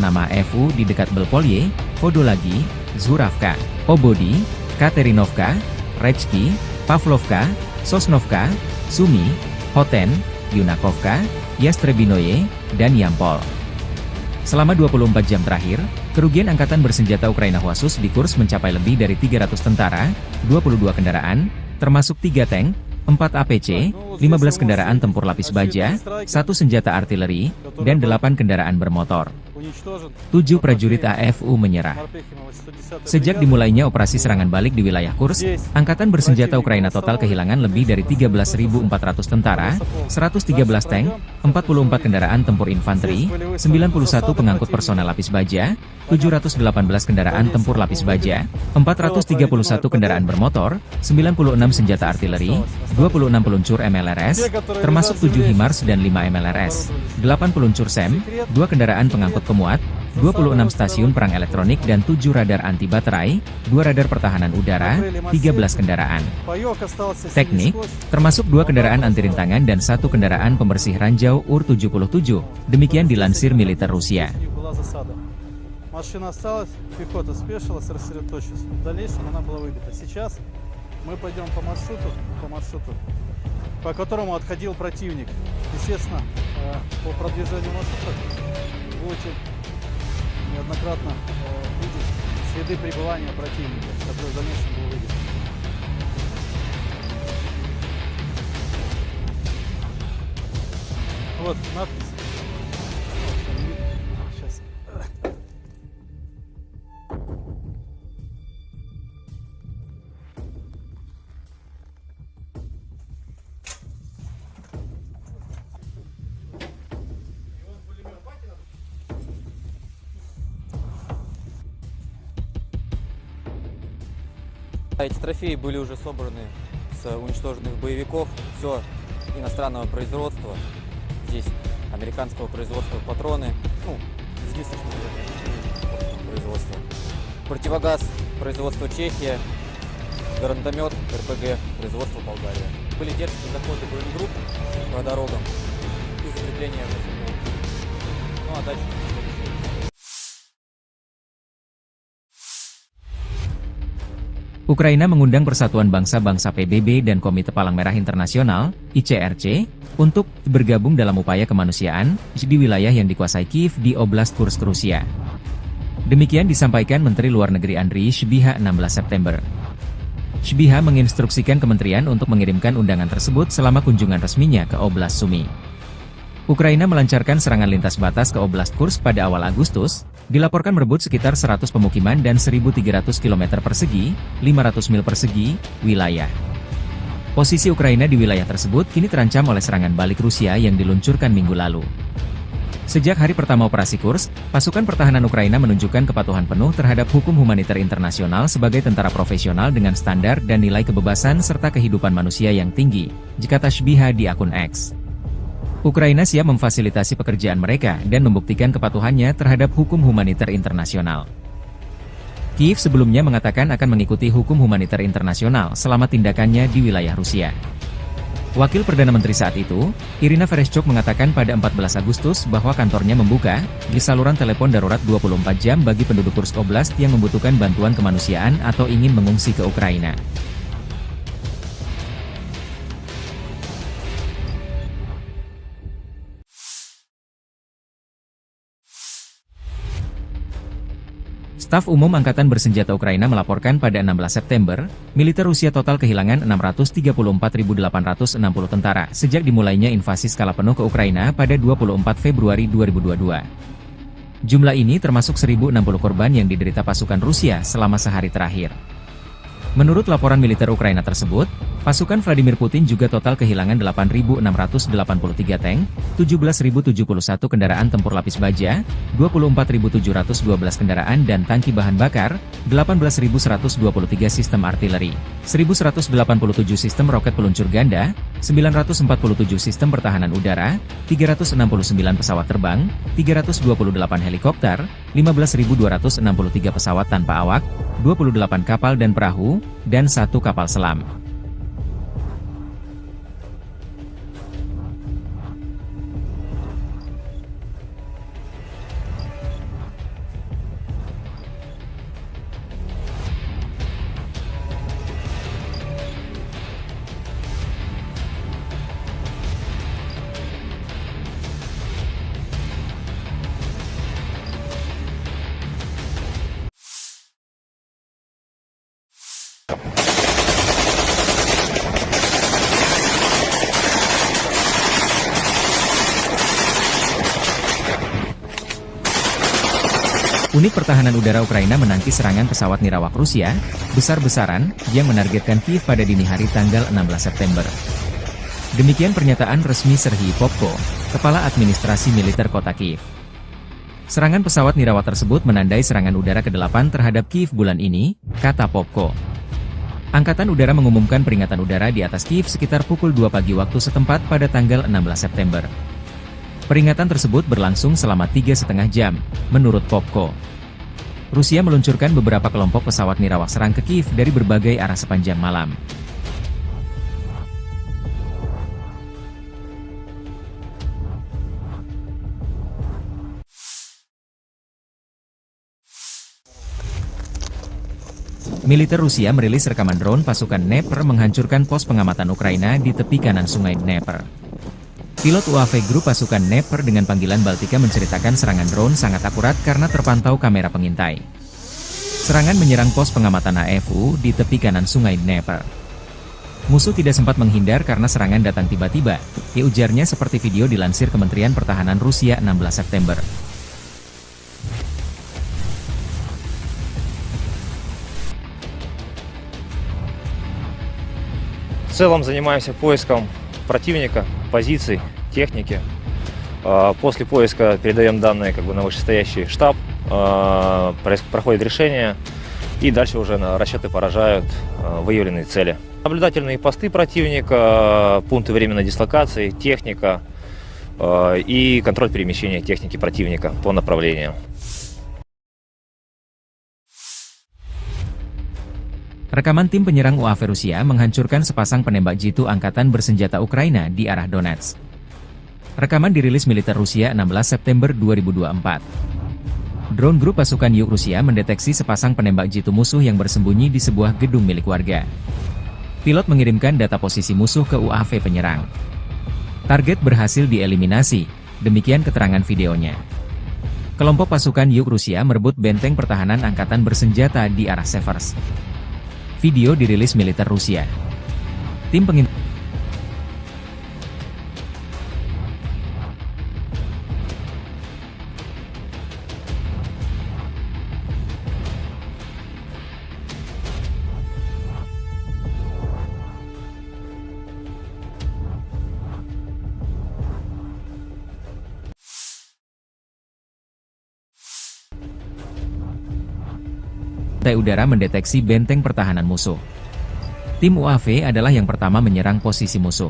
FU di dekat Belpolye, Podolagi, Zuravka, Obodi, Katerinovka, Rechki, Pavlovka, Sosnovka, Sumy, Hoten, Yunakovka, Yastrebinoye, dan Yampol. Selama 24 jam terakhir, kerugian Angkatan Bersenjata Ukraina khusus di Kursk mencapai lebih dari 300 tentara, 22 kendaraan, termasuk 3 tank, 4 APC, 15 kendaraan tempur lapis baja, 1 senjata artileri, dan 8 kendaraan bermotor. 7 prajurit AFU menyerah. Sejak dimulainya operasi serangan balik di wilayah Kursk, Angkatan Bersenjata Ukraina total kehilangan lebih dari 13.400 tentara, 113 tank, 44 kendaraan tempur infanteri, 91 pengangkut personel lapis baja, 718 kendaraan tempur lapis baja, 431 kendaraan bermotor, 96 senjata artileri, 26 peluncur MLRS, termasuk 7 HIMARS dan 5 MLRS, 8 peluncur SEM, 2 kendaraan pengangkut pemuat, 26 stasiun perang elektronik dan 7 radar anti baterai, 2 radar pertahanan udara, 13 kendaraan teknik, termasuk 2 kendaraan anti rintangan dan 1 kendaraan pembersih ranjau UR-77, demikian dilansir militer Rusia. Машина осталась, пехота спешилась, рассредоточилась. В дальнейшем она была выбита. Сейчас мы пойдем по маршруту, по которому отходил противник. Естественно, по продвижению маршрута будете неоднократно видеть следы пребывания противника, который в дальнейшем был выбит. Вот надпись. Сейчас. Эти трофеи были уже собраны с уничтоженных боевиков. Все иностранного производства. Здесь американского производства патроны. Ну, единственного производства. Противогаз производства Чехия. Гранатомет РПГ производства Болгария. Были дерзкие заходы боегрупп по дорогам и закрепление в населенном пункте. Ну а дальше следующее. Ukraina mengundang Persatuan Bangsa-Bangsa PBB dan Komite Palang Merah Internasional, ICRC, untuk bergabung dalam upaya kemanusiaan di wilayah yang dikuasai Kiev di Oblast Kursk, Rusia. Demikian disampaikan Menteri Luar Negeri Andriy Sybiha 16 September. Sybiha menginstruksikan kementerian untuk mengirimkan undangan tersebut selama kunjungan resminya ke Oblast Sumy. Ukraina melancarkan serangan lintas batas ke Oblast Kursk pada awal Agustus, dilaporkan merebut sekitar 100 pemukiman dan 1.300 km persegi, 500 mil persegi, wilayah. Posisi Ukraina di wilayah tersebut kini terancam oleh serangan balik Rusia yang diluncurkan minggu lalu. Sejak hari pertama operasi Kursk, pasukan pertahanan Ukraina menunjukkan kepatuhan penuh terhadap hukum humaniter internasional sebagai tentara profesional dengan standar dan nilai kebebasan serta kehidupan manusia yang tinggi, kata Sybiha di akun X. Ukraina siap memfasilitasi pekerjaan mereka dan membuktikan kepatuhannya terhadap hukum humaniter internasional. Kiev sebelumnya mengatakan akan mengikuti hukum humaniter internasional selama tindakannya di wilayah Rusia. Wakil Perdana Menteri saat itu, Irina Vereshchuk mengatakan pada 14 Agustus bahwa kantornya membuka di saluran telepon darurat 24 jam bagi penduduk Kursk Oblast yang membutuhkan bantuan kemanusiaan atau ingin mengungsi ke Ukraina. Staf Umum Angkatan Bersenjata Ukraina melaporkan pada 16 September, militer Rusia total kehilangan 634.860 tentara sejak dimulainya invasi skala penuh ke Ukraina pada 24 Februari 2022. Jumlah ini termasuk 1.060 korban yang diderita pasukan Rusia selama sehari terakhir. Menurut laporan militer Ukraina tersebut, pasukan Vladimir Putin juga total kehilangan 8.683 tank, 17.071 kendaraan tempur lapis baja, 24.712 kendaraan dan tangki bahan bakar, 18.123 sistem artileri, 1.187 sistem roket peluncur ganda, 947 sistem pertahanan udara, 369 pesawat terbang, 328 helikopter, 15.263 pesawat tanpa awak, 28 kapal dan perahu, dan 1 kapal selam. Unit Pertahanan Udara Ukraina menangkis serangan pesawat nirawak Rusia, besar-besaran, yang menargetkan Kiev pada dini hari tanggal 16 September. Demikian pernyataan resmi Serhiy Popko, Kepala Administrasi Militer Kota Kiev. Serangan pesawat nirawak tersebut menandai serangan udara ke-8 terhadap Kiev bulan ini, kata Popko. Angkatan Udara mengumumkan peringatan udara di atas Kiev sekitar pukul 2 pagi waktu setempat pada tanggal 16 September. Peringatan tersebut berlangsung selama 3,5 jam, menurut Popko. Rusia meluncurkan beberapa kelompok pesawat nirawak serang ke Kiev dari berbagai arah sepanjang malam. Militer Rusia merilis rekaman drone pasukan Dnepr menghancurkan pos pengamatan Ukraina di tepi kanan sungai Dnepr. Pilot UAV grup pasukan Dnepr dengan panggilan Baltika menceritakan serangan drone sangat akurat karena terpantau kamera pengintai. Serangan menyerang pos pengamatan AFU di tepi kanan sungai Dnepr. Musuh tidak sempat menghindar karena serangan datang tiba-tiba, ujarnya seperti video dilansir Kementerian Pertahanan Rusia 16 September. В целом занимаемся поиском противника, позиций, техники. После поиска передаем данные на вышестоящий штаб, проходит решение, и дальше уже расчеты поражают выявленные цели. Наблюдательные посты противника, пункты временной дислокации, техника и контроль перемещения техники противника по направлению. Rekaman tim penyerang UAV Rusia menghancurkan sepasang penembak jitu angkatan bersenjata Ukraina di arah Donetsk. Rekaman dirilis militer Rusia 16 September 2024. Drone grup pasukan Yuk Rusia mendeteksi sepasang penembak jitu musuh yang bersembunyi di sebuah gedung milik warga. Pilot mengirimkan data posisi musuh ke UAV penyerang. Target berhasil dieliminasi, demikian keterangan videonya. Kelompok pasukan Yuk Rusia merebut benteng pertahanan angkatan bersenjata di arah Severs. Video dirilis militer Rusia. Tim pengintai udara mendeteksi benteng pertahanan musuh. Tim UAV adalah yang pertama menyerang posisi musuh.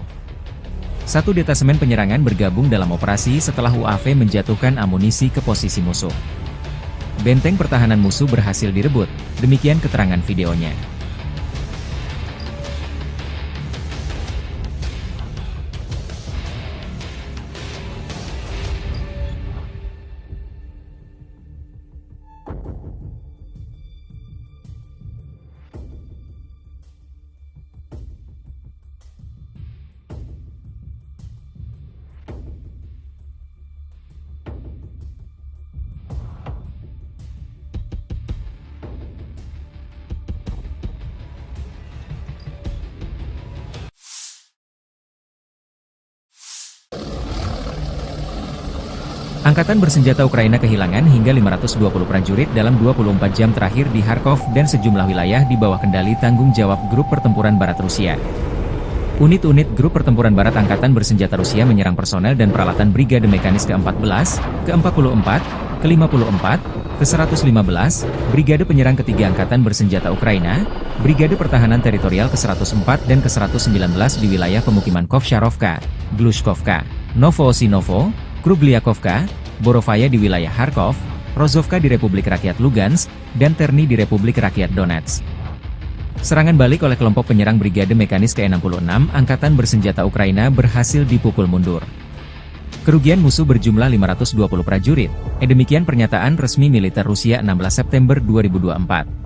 Satu detasemen penyerangan bergabung dalam operasi setelah UAV menjatuhkan amunisi ke posisi musuh. Benteng pertahanan musuh berhasil direbut, demikian keterangan videonya. Angkatan bersenjata Ukraina kehilangan hingga 520 prajurit dalam 24 jam terakhir di Kharkov dan sejumlah wilayah di bawah kendali tanggung jawab Grup Pertempuran Barat Rusia. Unit-unit Grup Pertempuran Barat Angkatan Bersenjata Rusia menyerang personel dan peralatan Brigade Mekanis ke-14, ke-44, ke-54, ke-115, Brigade Penyerang Ketiga Angkatan Bersenjata Ukraina, Brigade Pertahanan Teritorial ke-104 dan ke-119 di wilayah pemukiman Kovsharovka, Glushkovka, Novoosinovo, Krugliakovka, Borovaya di wilayah Kharkov, Rozovka di Republik Rakyat Lugansk, dan Terny di Republik Rakyat Donetsk. Serangan balik oleh kelompok penyerang Brigade Mekanis ke-66 Angkatan Bersenjata Ukraina berhasil dipukul mundur. Kerugian musuh berjumlah 520 prajurit, demikian pernyataan resmi militer Rusia 16 September 2024.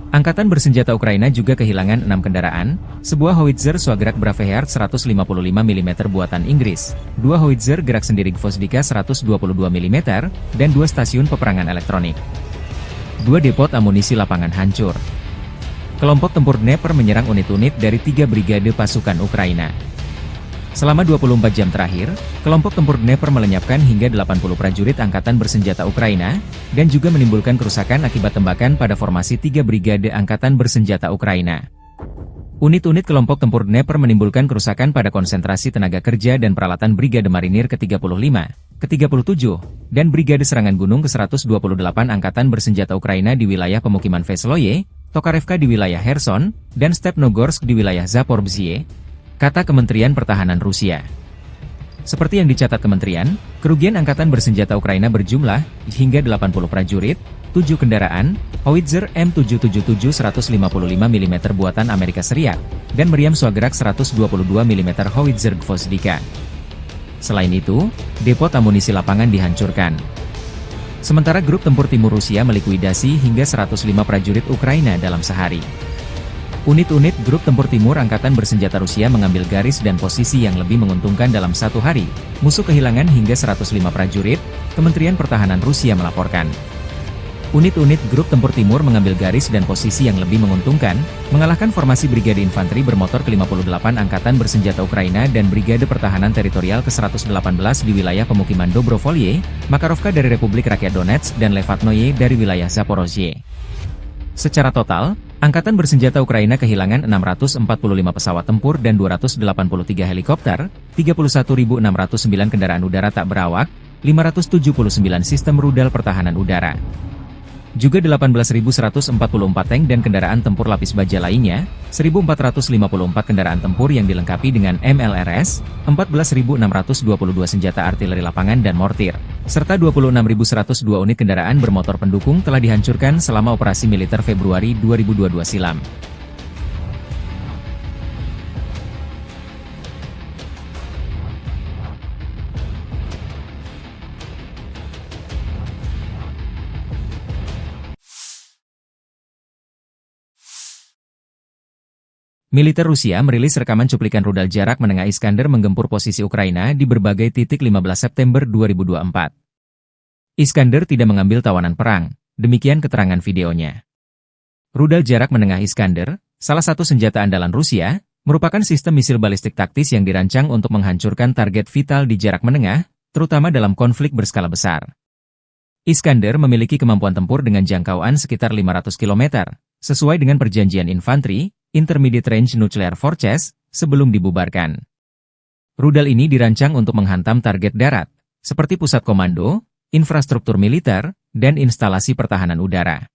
Angkatan Bersenjata Ukraina juga kehilangan 6 kendaraan, sebuah howitzer Swagrak Braveheart 155 mm buatan Inggris, 2 howitzer gerak sendiri Gvozdika 122 mm, dan 2 stasiun peperangan elektronik. 2 depot amunisi lapangan hancur. Kelompok tempur Dnepr menyerang unit-unit dari 3 brigade pasukan Ukraina. Selama 24 jam terakhir, kelompok tempur Dnepr melenyapkan hingga 80 prajurit Angkatan Bersenjata Ukraina, dan juga menimbulkan kerusakan akibat tembakan pada formasi 3 brigade Angkatan Bersenjata Ukraina. Unit-unit kelompok tempur Dnepr menimbulkan kerusakan pada konsentrasi tenaga kerja dan peralatan Brigade Marinir ke-35, ke-37, dan Brigade Serangan Gunung ke-128 Angkatan Bersenjata Ukraina di wilayah pemukiman Vesloye, Tokarevka di wilayah Kherson, dan Stepnogorsk di wilayah Zaporizhzhia, kata Kementerian Pertahanan Rusia. Seperti yang dicatat kementerian, kerugian Angkatan Bersenjata Ukraina berjumlah hingga 80 prajurit, 7 kendaraan, howitzer M777 155 mm buatan Amerika Serikat, dan meriam Swagrak 122 mm howitzer Gvozdika. Selain itu, depot amunisi lapangan dihancurkan. Sementara grup tempur timur Rusia melikuidasi hingga 105 prajurit Ukraina dalam sehari. Unit-unit grup tempur timur angkatan bersenjata Rusia mengambil garis dan posisi yang lebih menguntungkan dalam satu hari. Musuh kehilangan hingga 105 prajurit, Kementerian Pertahanan Rusia melaporkan. Unit-unit grup tempur timur mengambil garis dan posisi yang lebih menguntungkan, mengalahkan formasi Brigade Infanteri bermotor ke-58 Angkatan Bersenjata Ukraina dan Brigade Pertahanan Teritorial ke-118 di wilayah pemukiman Dobrovolye, Makarovka dari Republik Rakyat Donetsk dan Levatnoye dari wilayah Zaporozhye. Secara total, Angkatan Bersenjata Ukraina kehilangan 645 pesawat tempur dan 283 helikopter, 31.609 kendaraan udara tak berawak, 579 sistem rudal pertahanan udara. Juga 18.144 tank dan kendaraan tempur lapis baja lainnya, 1.454 kendaraan tempur yang dilengkapi dengan MLRS, 14.622 senjata artileri lapangan dan mortir, serta 26.102 unit kendaraan bermotor pendukung telah dihancurkan selama operasi militer Februari 2022 silam. Militer Rusia merilis rekaman cuplikan rudal jarak menengah Iskander menggempur posisi Ukraina di berbagai titik 15 September 2024. Iskander tidak mengambil tawanan perang, demikian keterangan videonya. Rudal jarak menengah Iskander, salah satu senjata andalan Rusia, merupakan sistem misil balistik taktis yang dirancang untuk menghancurkan target vital di jarak menengah, terutama dalam konflik berskala besar. Iskander memiliki kemampuan tempur dengan jangkauan sekitar 500 km, sesuai dengan perjanjian infanteri, Intermediate Range Nuclear Forces, sebelum dibubarkan. Rudal ini dirancang untuk menghantam target darat, seperti pusat komando, infrastruktur militer, dan instalasi pertahanan udara.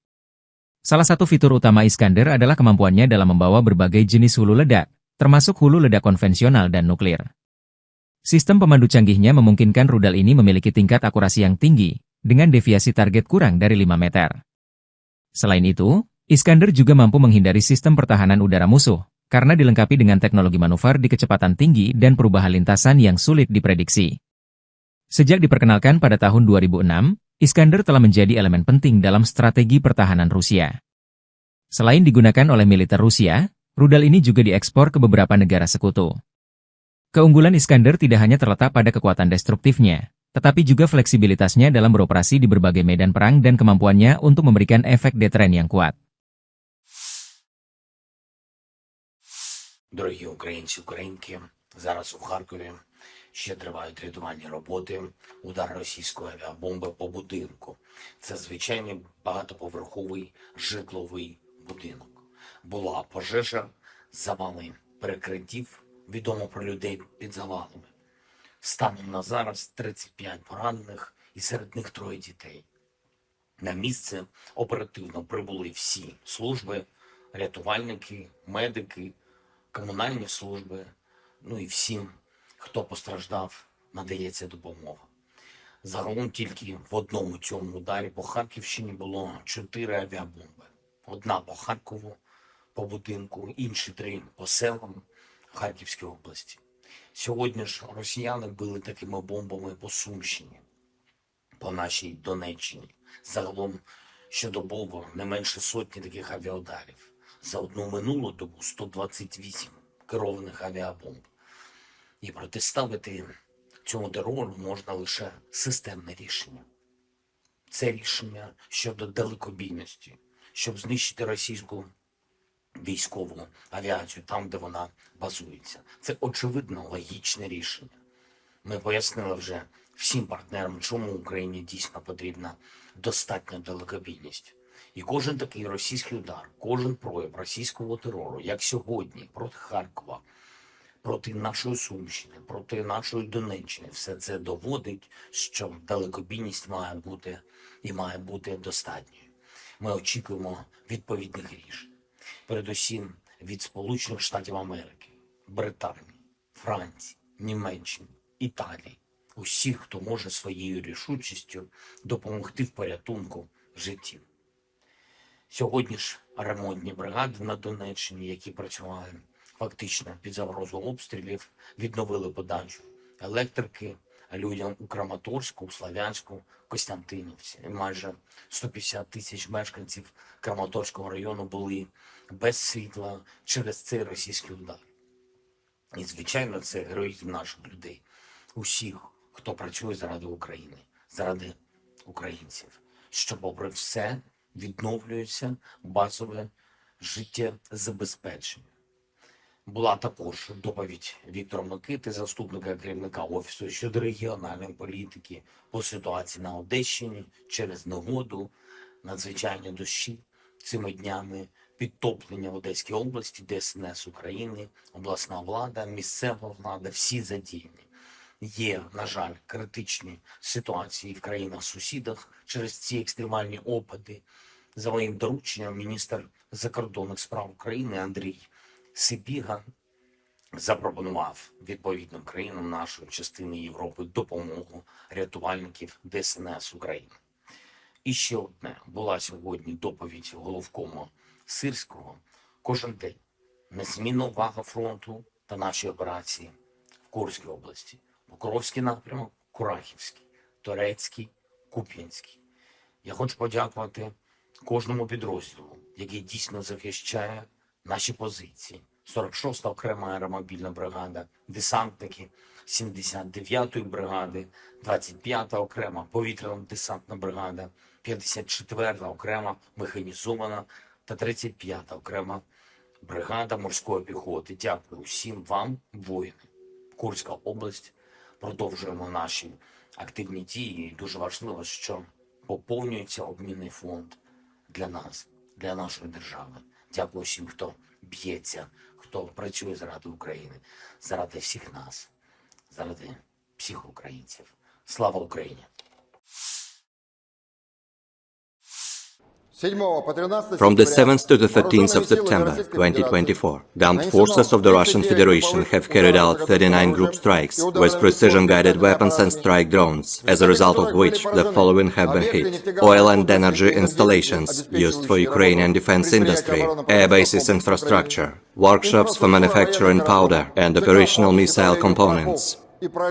Salah satu fitur utama Iskander adalah kemampuannya dalam membawa berbagai jenis hulu ledak, termasuk hulu ledak konvensional dan nuklir. Sistem pemandu canggihnya memungkinkan rudal ini memiliki tingkat akurasi yang tinggi, dengan deviasi target kurang dari 5 meter. Selain itu, Iskander juga mampu menghindari sistem pertahanan udara musuh, karena dilengkapi dengan teknologi manuver di kecepatan tinggi dan perubahan lintasan yang sulit diprediksi. Sejak diperkenalkan pada tahun 2006, Iskander telah menjadi elemen penting dalam strategi pertahanan Rusia. Selain digunakan oleh militer Rusia, rudal ini juga diekspor ke beberapa negara sekutu. Keunggulan Iskander tidak hanya terletak pada kekuatan destruktifnya, tetapi juga fleksibilitasnya dalam beroperasi di berbagai medan perang dan kemampuannya untuk memberikan efek deteren yang kuat. Дорогі українці, українки, зараз у Харкові ще тривають рятувальні роботи, удар російської авіабомби по будинку. Це звичайний багатоповерховий житловий будинок. Була пожежа, завали перекриттів, відомо про людей під завалами. Станом на зараз 35 поранених і серед них 3 дітей. На місце оперативно прибули всі служби, рятувальники, медики, комунальні служби, ну і всім, хто постраждав, надається допомога. Загалом тільки в одному цьому ударі по Харківщині було 4 авіабомби. Одна по Харкову, по будинку, інші 3 по селам Харківської області. Сьогодні ж росіяни били такими бомбами по Сумщині, по нашій Донеччині. Загалом щодобово не менше сотні таких авіаударів. За одну минулу добу 128 керованих авіабомб. І протиставити цьому терору можна лише системне рішення. Це рішення щодо далекобійності, щоб знищити російську військову авіацію там, де вона базується. Це очевидно логічне рішення. Ми пояснили вже всім партнерам, чому Україні дійсно потрібна достатня далекобійність. І кожен такий російський удар, кожен прояв російського терору, як сьогодні, проти Харкова, проти нашої Сумщини, проти нашої Донеччини, все це доводить, що далекобійність має бути і має бути достатньою. Ми очікуємо відповідних рішень. Передусім від Сполучених Штатів Америки, Британії, Франції, Німеччини, Італії. Усіх, хто може своєю рішучістю допомогти в порятунку життів. Сьогодні ж ремонтні бригади на Донеччині, які працювали фактично під загрозою обстрілів, відновили подачу електрики, людям у Краматорську, у Слов'янську, Костянтинівці. І майже 150 тисяч мешканців Краматорського району були без світла через цей російський удар. І, звичайно, це героїзм наших людей, усіх, хто працює заради України, заради українців, що, попри все, відновлюється базове життєзабезпечення. Була також доповідь Віктора Микити, заступника керівника Офісу щодо регіональної політики по ситуації на Одещині через негоду, надзвичайні дощі цими днями, підтоплення в Одеській області, ДСНС України, обласна влада, місцева влада, всі задіяні. Є, на жаль, критичні ситуації в країнах-сусідах через ці екстремальні опади. За моїм дорученням, міністр закордонних справ України Андрій Сибіга запропонував відповідним країнам нашої частини Європи допомогу рятувальників ДСНС України. І ще одне. Була сьогодні доповідь головкому Сирського. Кожен день незмінна увага фронту та наші операції в Курській області. Покровський напрямок, Курахівський, Торецький, Куп'янський. Я хочу подякувати кожному підрозділу, який дійсно захищає наші позиції. 46-та окрема аеромобільна бригада, десантники 79-ї бригади, 25-та окрема повітряно-десантна бригада, 54-та окрема механізована та 35-та окрема бригада морської піхоти. Дякую всім вам, воїни. Курська область. Продовжуємо наші активні дії. І дуже важливо, що поповнюється обмінний фонд для нас, для нашої держави. Дякую всім, хто б'ється, хто працює заради України, заради всіх нас, заради всіх українців. Слава Україні! From the 7th to the 13th of September 2024, the armed forces of the Russian Federation have carried out 39 group strikes with precision-guided weapons and strike drones, as a result of which the following have been hit: oil and energy installations used for Ukrainian defense industry, air bases infrastructure, workshops for manufacturing powder and operational missile components.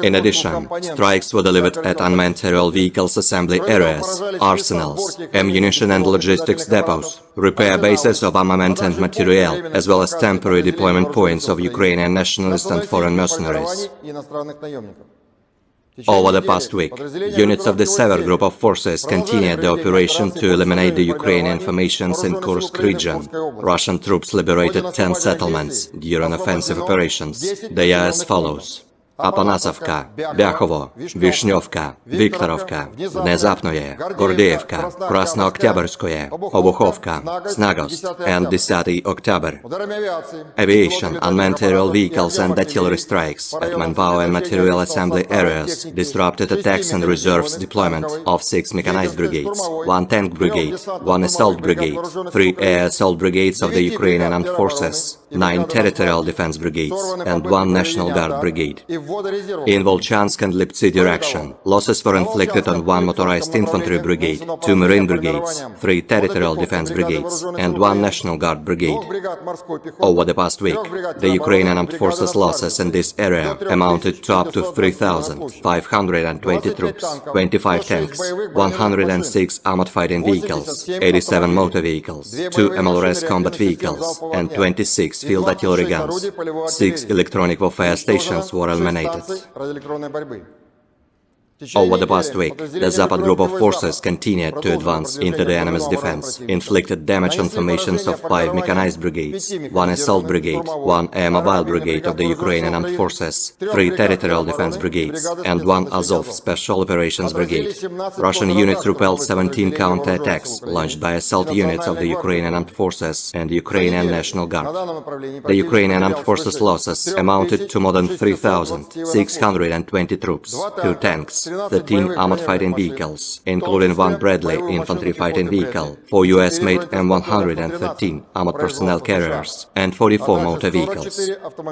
In addition, strikes were delivered at unmanned aerial vehicles assembly areas, arsenals, ammunition and logistics depots, repair bases of armament and materiel, as well as temporary deployment points of Ukrainian nationalist and foreign mercenaries. Over the past week, units of the Sever Group of forces continued the operation to eliminate the Ukrainian formations in Kursk region. Russian troops liberated 10 settlements during offensive operations. They are as follows: Апанасовка, Бяхово, Вишневка, Викторовка, Внезапное, Гордеевка, Краснооктябрьское, Обуховка, Snagost, and 10 October. Aviation, unmanned aerial vehicles and artillery strikes at manpower and material assembly areas disrupted attacks and reserves deployment of 6 mechanized brigades, 1 tank brigade, 1 assault brigade, 3 air assault brigades of the Ukrainian armed forces, 9 territorial defense brigades, and 1 National Guard brigade. In Volchansk and Liptsy direction, losses were inflicted on 1 motorized infantry brigade, 2 marine brigades, 3 territorial defense brigades, and 1 National Guard brigade. Over the past week, the Ukrainian armed forces losses in this area amounted to up to 3,520 troops, 25 tanks, 106 armored fighting vehicles, 87 motor vehicles, 2 MLRS combat vehicles, and 26 field artillery guns. 6 electronic warfare stations were eliminated. Over the past week, the Zapad group of forces continued to advance into the enemy's defense, inflicted damage on formations of 5 mechanized brigades, 1 assault brigade, 1 air mobile brigade of the Ukrainian armed forces, 3 territorial defense brigades, and 1 Azov special operations brigade. Russian units repelled 17 counterattacks launched by assault units of the Ukrainian armed forces and Ukrainian National Guard. The Ukrainian armed forces losses amounted to more than 3,620 troops, 2 tanks, 13 armored fighting vehicles, including 1 Bradley infantry fighting vehicle, 4 US-made M113 armored personnel carriers, and 44 motor vehicles.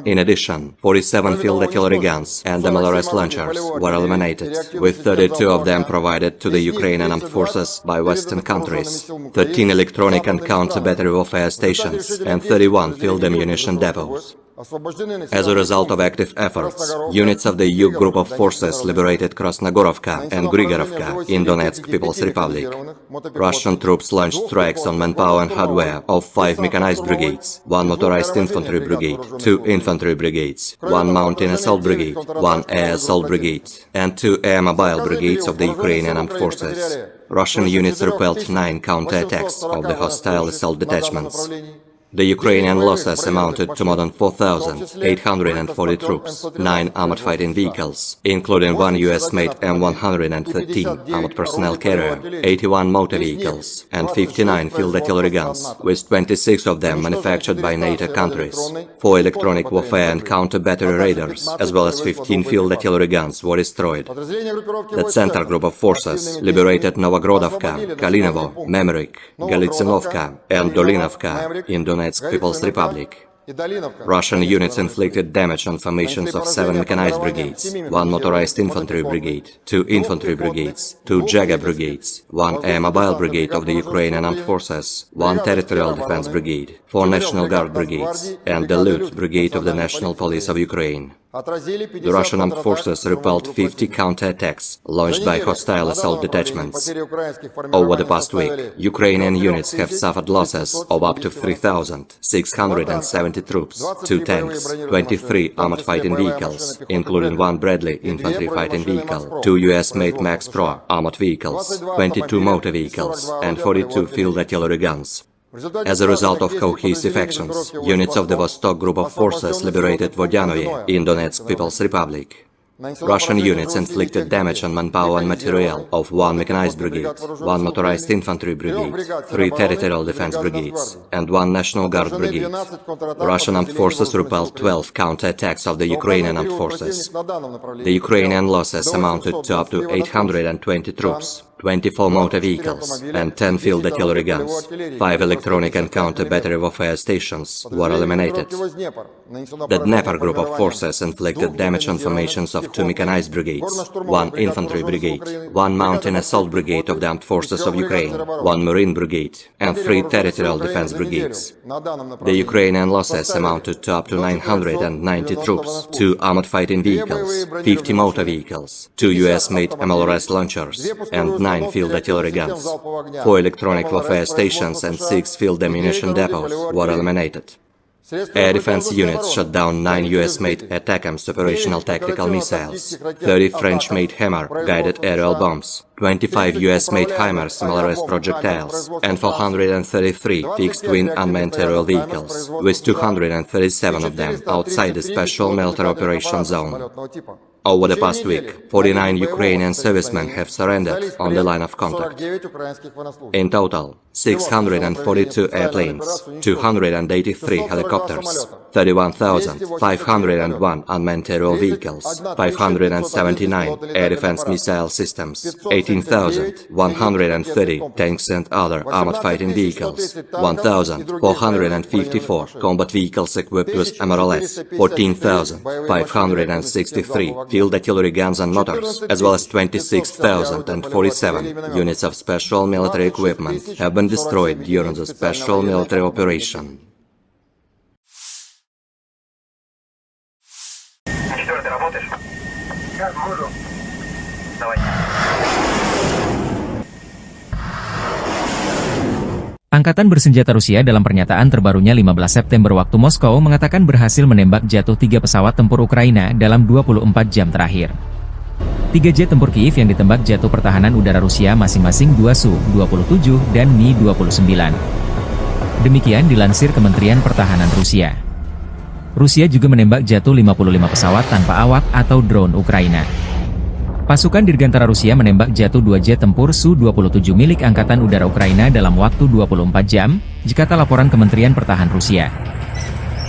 In addition, 47 field artillery guns and MLRS launchers were eliminated, with 32 of them provided to the Ukrainian armed forces by Western countries, 13 electronic and counter-battery warfare stations, and 31 field ammunition depots. As a result of active efforts, units of the EU Group of Forces liberated Krasnogorovka and Grigorovka in Donetsk People's Republic. Russian troops launched strikes on manpower and hardware of 5 mechanized brigades, 1 motorized infantry brigade, 2 infantry brigades, 1 mountain assault brigade, 1 air assault brigade, and 2 air mobile brigades of the Ukrainian armed forces. Russian units repelled 9 counterattacks of the hostile assault detachments. The Ukrainian losses amounted to more than 4,840 troops, 9 armored fighting vehicles, including 1 US-made M113 armored personnel carrier, 81 motor vehicles, and 59 field artillery guns, with 26 of them manufactured by NATO countries. 4 electronic warfare and counter-battery radars, as well as 15 field artillery guns, were destroyed. The Center Group of Forces liberated Novogrodovka, Kalinovo, Memrik, Galitsinovka, and Dolinovka in Donetsk People's Republic. Russian units inflicted damage on formations of 7 mechanized brigades, 1 motorized infantry brigade, 2 infantry brigades, 2 Jager brigades, 1 air mobile brigade of the Ukrainian armed forces, 1 territorial defense brigade, 4 National Guard brigades, and the Lut brigade of the National Police of Ukraine. The Russian armed forces repelled 50 counterattacks launched by hostile assault detachments. Over the past week, Ukrainian units have suffered losses of up to 3,670 troops, 2 tanks, 23 armored fighting vehicles, including 1 Bradley infantry fighting vehicle, 2 US-made Max Pro armored vehicles, 22 motor vehicles, and 42 field artillery guns. As a result of cohesive actions, units of the Vostok Group of Forces liberated Vodyanoye in Donetsk People's Republic. Russian units inflicted damage on manpower and material of 1 mechanized brigade, 1 motorized infantry brigade, 3 territorial defense brigades, and 1 National Guard brigade. Russian armed forces repelled 12 counterattacks of the Ukrainian armed forces. The Ukrainian losses amounted to up to 820 troops, 24 motor vehicles, and 10 field artillery guns. 5 electronic and counter-battery warfare stations were eliminated. The Dnieper Group of Forces inflicted damage on formations of 2 mechanized brigades, 1 infantry brigade, 1 mountain assault brigade of the armed forces of Ukraine, 1 marine brigade, and 3 territorial defense brigades. The Ukrainian losses amounted to up to 990 troops, 2 armored fighting vehicles, 50 motor vehicles, 2 US-made MLRS launchers, and 9 field artillery guns. 4 electronic warfare stations and 6 field ammunition depots were eliminated. Air defense units shot down 9 US-made ATACMS operational tactical missiles, 30 French-made Hammer guided aerial bombs, 25 US-made HIMARS MLRS projectiles, and 433 fixed-wing unmanned aerial vehicles, with 237 of them outside the Special Military Operations Zone. Over the past week, 49 Ukrainian servicemen have surrendered on the line of contact. In total, 642 airplanes, 283 helicopters, 31,501 unmanned aerial vehicles, 579 air defense missile systems, 18,130 tanks and other armored fighting vehicles, 1,454 combat vehicles equipped with MLRS, 14,563 field artillery guns and motors, as well as 26,047 units of special military equipment have been destroyed during the special military operation. Angkatan bersenjata Rusia dalam pernyataan terbarunya 15 September waktu Moskow mengatakan berhasil menembak jatuh 3 pesawat tempur Ukraina dalam 24 jam terakhir. 3 jet tempur Kiev yang ditembak jatuh pertahanan udara Rusia masing-masing 2 Su-27 dan Mi-29. Demikian dilansir Kementerian Pertahanan Rusia. Rusia juga menembak jatuh 55 pesawat tanpa awak atau drone Ukraina. Pasukan Dirgantara Rusia menembak jatuh 2 jet tempur Su-27 milik Angkatan Udara Ukraina dalam waktu 24 jam, jikata laporan Kementerian Pertahanan Rusia.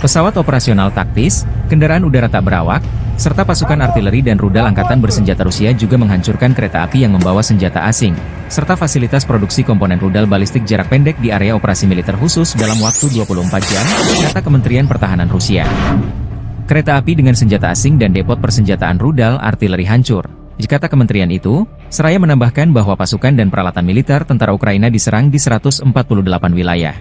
Pesawat operasional taktis, kendaraan udara tak berawak, serta pasukan artileri dan rudal Angkatan Bersenjata Rusia juga menghancurkan kereta api yang membawa senjata asing, serta fasilitas produksi komponen rudal balistik jarak pendek di area operasi militer khusus dalam waktu 24 jam, kata Kementerian Pertahanan Rusia. Kereta api dengan senjata asing dan depot persenjataan rudal artileri hancur. Jikata kementerian itu, seraya menambahkan bahwa pasukan dan peralatan militer tentara Ukraina diserang di 148 wilayah.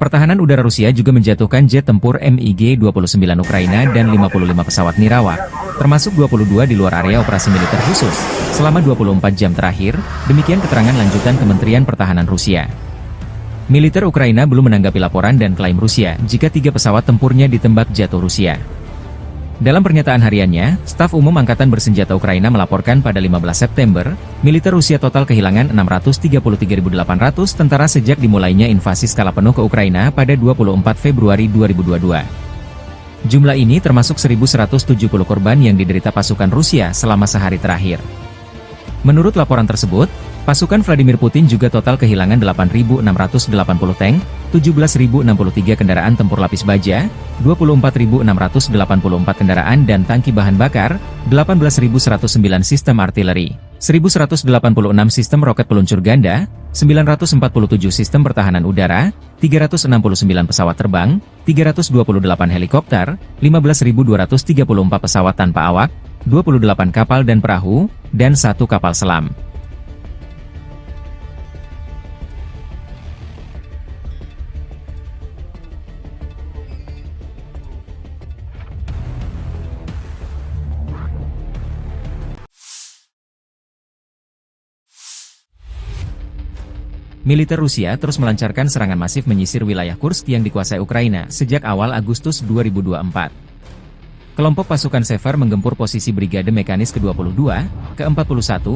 Pertahanan udara Rusia juga menjatuhkan jet tempur MiG-29 Ukraina dan 55 pesawat Nirawak, termasuk 22 di luar area operasi militer khusus, selama 24 jam terakhir, demikian keterangan lanjutan Kementerian Pertahanan Rusia. Militer Ukraina belum menanggapi laporan dan klaim Rusia jika 3 pesawat tempurnya ditembak jatuh Rusia. Dalam pernyataan hariannya, Staf Umum Angkatan Bersenjata Ukraina melaporkan pada 15 September, militer Rusia total kehilangan 633.800 tentara sejak dimulainya invasi skala penuh ke Ukraina pada 24 Februari 2022. Jumlah ini termasuk 1.170 korban yang diderita pasukan Rusia selama sehari terakhir. Menurut laporan tersebut, pasukan Vladimir Putin juga total kehilangan 8.680 tank, 17.063 kendaraan tempur lapis baja, 24.684 kendaraan dan tangki bahan bakar, 18.109 sistem artileri, 1.186 sistem roket peluncur ganda, 947 sistem pertahanan udara, 369 pesawat terbang, 328 helikopter, 15.234 pesawat tanpa awak, 28 kapal dan perahu, dan 1 kapal selam. Militer Rusia terus melancarkan serangan masif menyisir wilayah Kursk yang dikuasai Ukraina sejak awal Agustus 2024. Kelompok pasukan Sever menggempur posisi Brigade Mekanis ke-22, ke-41,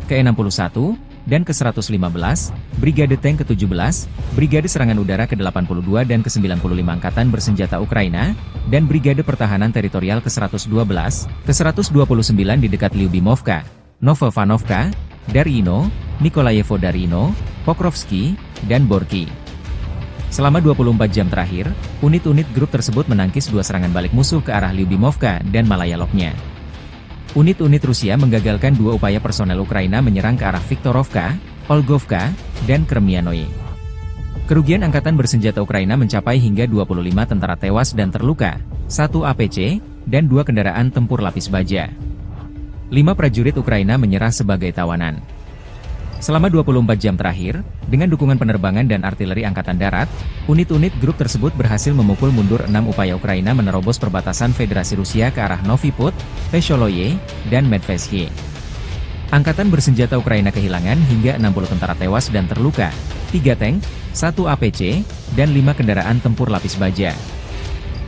ke-61, dan ke-115, Brigade Tank ke-17, Brigade Serangan Udara ke-82 dan ke-95 Angkatan Bersenjata Ukraina, dan Brigade Pertahanan Teritorial ke-112, ke-129 di dekat Lyubimovka, Novovanovka, Darino, Nikolayevo Darino, Pokrovski, dan Borki. Selama 24 jam terakhir, unit-unit grup tersebut menangkis 2 serangan balik musuh ke arah Lyubimovka dan Malayaloknya. Unit-unit Rusia menggagalkan 2 upaya personel Ukraina menyerang ke arah Viktorovka, Olgovka, dan Kremianoye. Kerugian Angkatan Bersenjata Ukraina mencapai hingga 25 tentara tewas dan terluka, 1 APC, dan 2 kendaraan tempur lapis baja. 5 prajurit Ukraina menyerah sebagai tawanan. Selama 24 jam terakhir, dengan dukungan penerbangan dan artileri Angkatan Darat, unit-unit grup tersebut berhasil memukul mundur 6 upaya Ukraina menerobos perbatasan Federasi Rusia ke arah Novi Put, Vesholoye, dan Medvesye. Angkatan Bersenjata Ukraina kehilangan hingga 60 tentara tewas dan terluka, 3 tank, 1 APC, dan 5 kendaraan tempur lapis baja.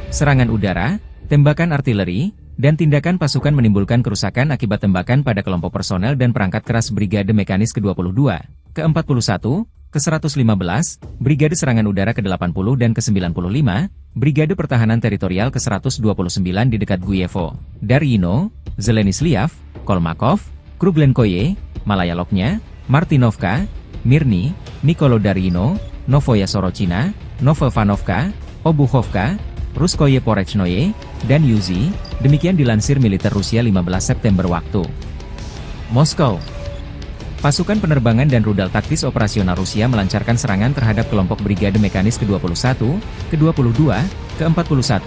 Serangan udara, tembakan artileri, dan tindakan pasukan menimbulkan kerusakan akibat tembakan pada kelompok personel dan perangkat keras Brigade Mekanis ke-22, ke-41, ke-115, Brigade Serangan Udara ke-80 dan ke-95, Brigade Pertahanan Teritorial ke-129 di dekat Guyevo, Darino, Zelenislav, Kolmakov, Kruglenkoye, Malayaloknya, Martinovka, Mirny, Nikolo Darino, Novoya Sorochina, Novovanovka, Obuchovka, Ruskoye Porechnoye, dan Yuzi, demikian dilansir militer Rusia 15 September waktu Moskow. Pasukan penerbangan dan rudal taktis operasional Rusia melancarkan serangan terhadap kelompok Brigade Mekanis ke-21, ke-22, ke-41,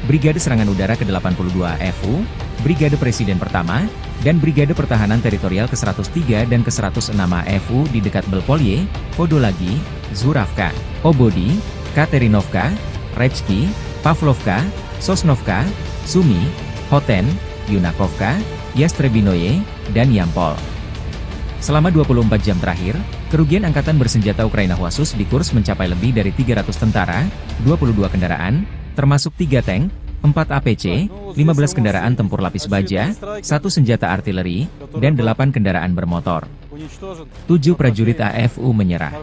Brigade Serangan Udara ke-82 FU, Brigade Presiden Pertama, dan Brigade Pertahanan Teritorial ke-103 dan ke-106 FU di dekat Belpolye, Podolagi, Zuravka, Obodi, Katerinovka, Rechki, Pavlovka, Sosnovka, Sumi, Hoten, Yunakovka, Yastrebinoye, dan Yampol. Selama 24 jam terakhir, kerugian Angkatan Bersenjata Ukraina khusus di Kursk mencapai lebih dari 300 tentara, 22 kendaraan, termasuk 3 tank, 4 APC, 15 kendaraan tempur lapis baja, 1 senjata artileri, dan 8 kendaraan bermotor. 7 prajurit AFU menyerah.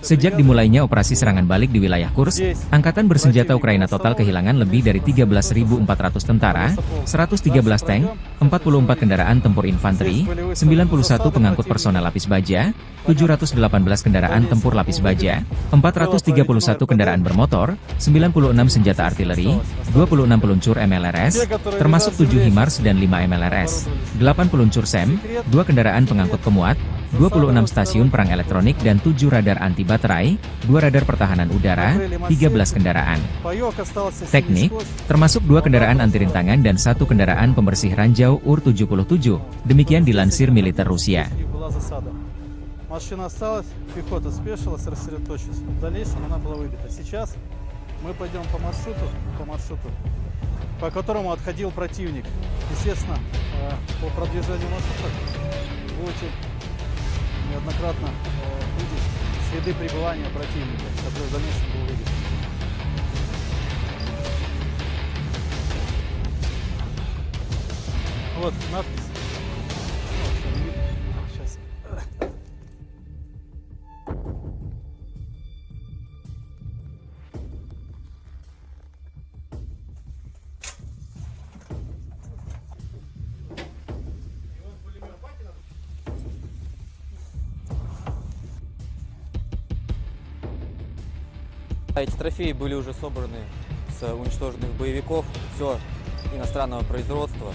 Sejak dimulainya operasi serangan balik di wilayah Kursk, Angkatan Bersenjata Ukraina total kehilangan lebih dari 13.400 tentara, 113 tank, 44 kendaraan tempur infanteri, 91 pengangkut personel lapis baja, 718 kendaraan tempur lapis baja, 431 kendaraan bermotor, 96 senjata artileri, 26 peluncur MLRS, termasuk 7 HIMARS dan 5 MLRS, 8 peluncur SEM, 2 kendaraan pengangkut pemuat, 26 stasiun perang elektronik dan 7 radar anti baterai, 2 radar pertahanan udara, 13 kendaraan teknik, termasuk 2 kendaraan anti rintangan dan 1 kendaraan pembersih ranjau UR-77, demikian dilansir militer Rusia. Машина осталась, пехота спешилась, рассредоточилась. В дальнейшем она была выбита. Сейчас мы пойдем по маршруту, по которому отходил противник. Естественно, по продвижению маршрута будете неоднократно видеть следы пребывания противника, который в дальнейшем был выбит. Вот надпись. Сейчас. Эти трофеи были уже собраны с уничтоженных боевиков. Все иностранного производства.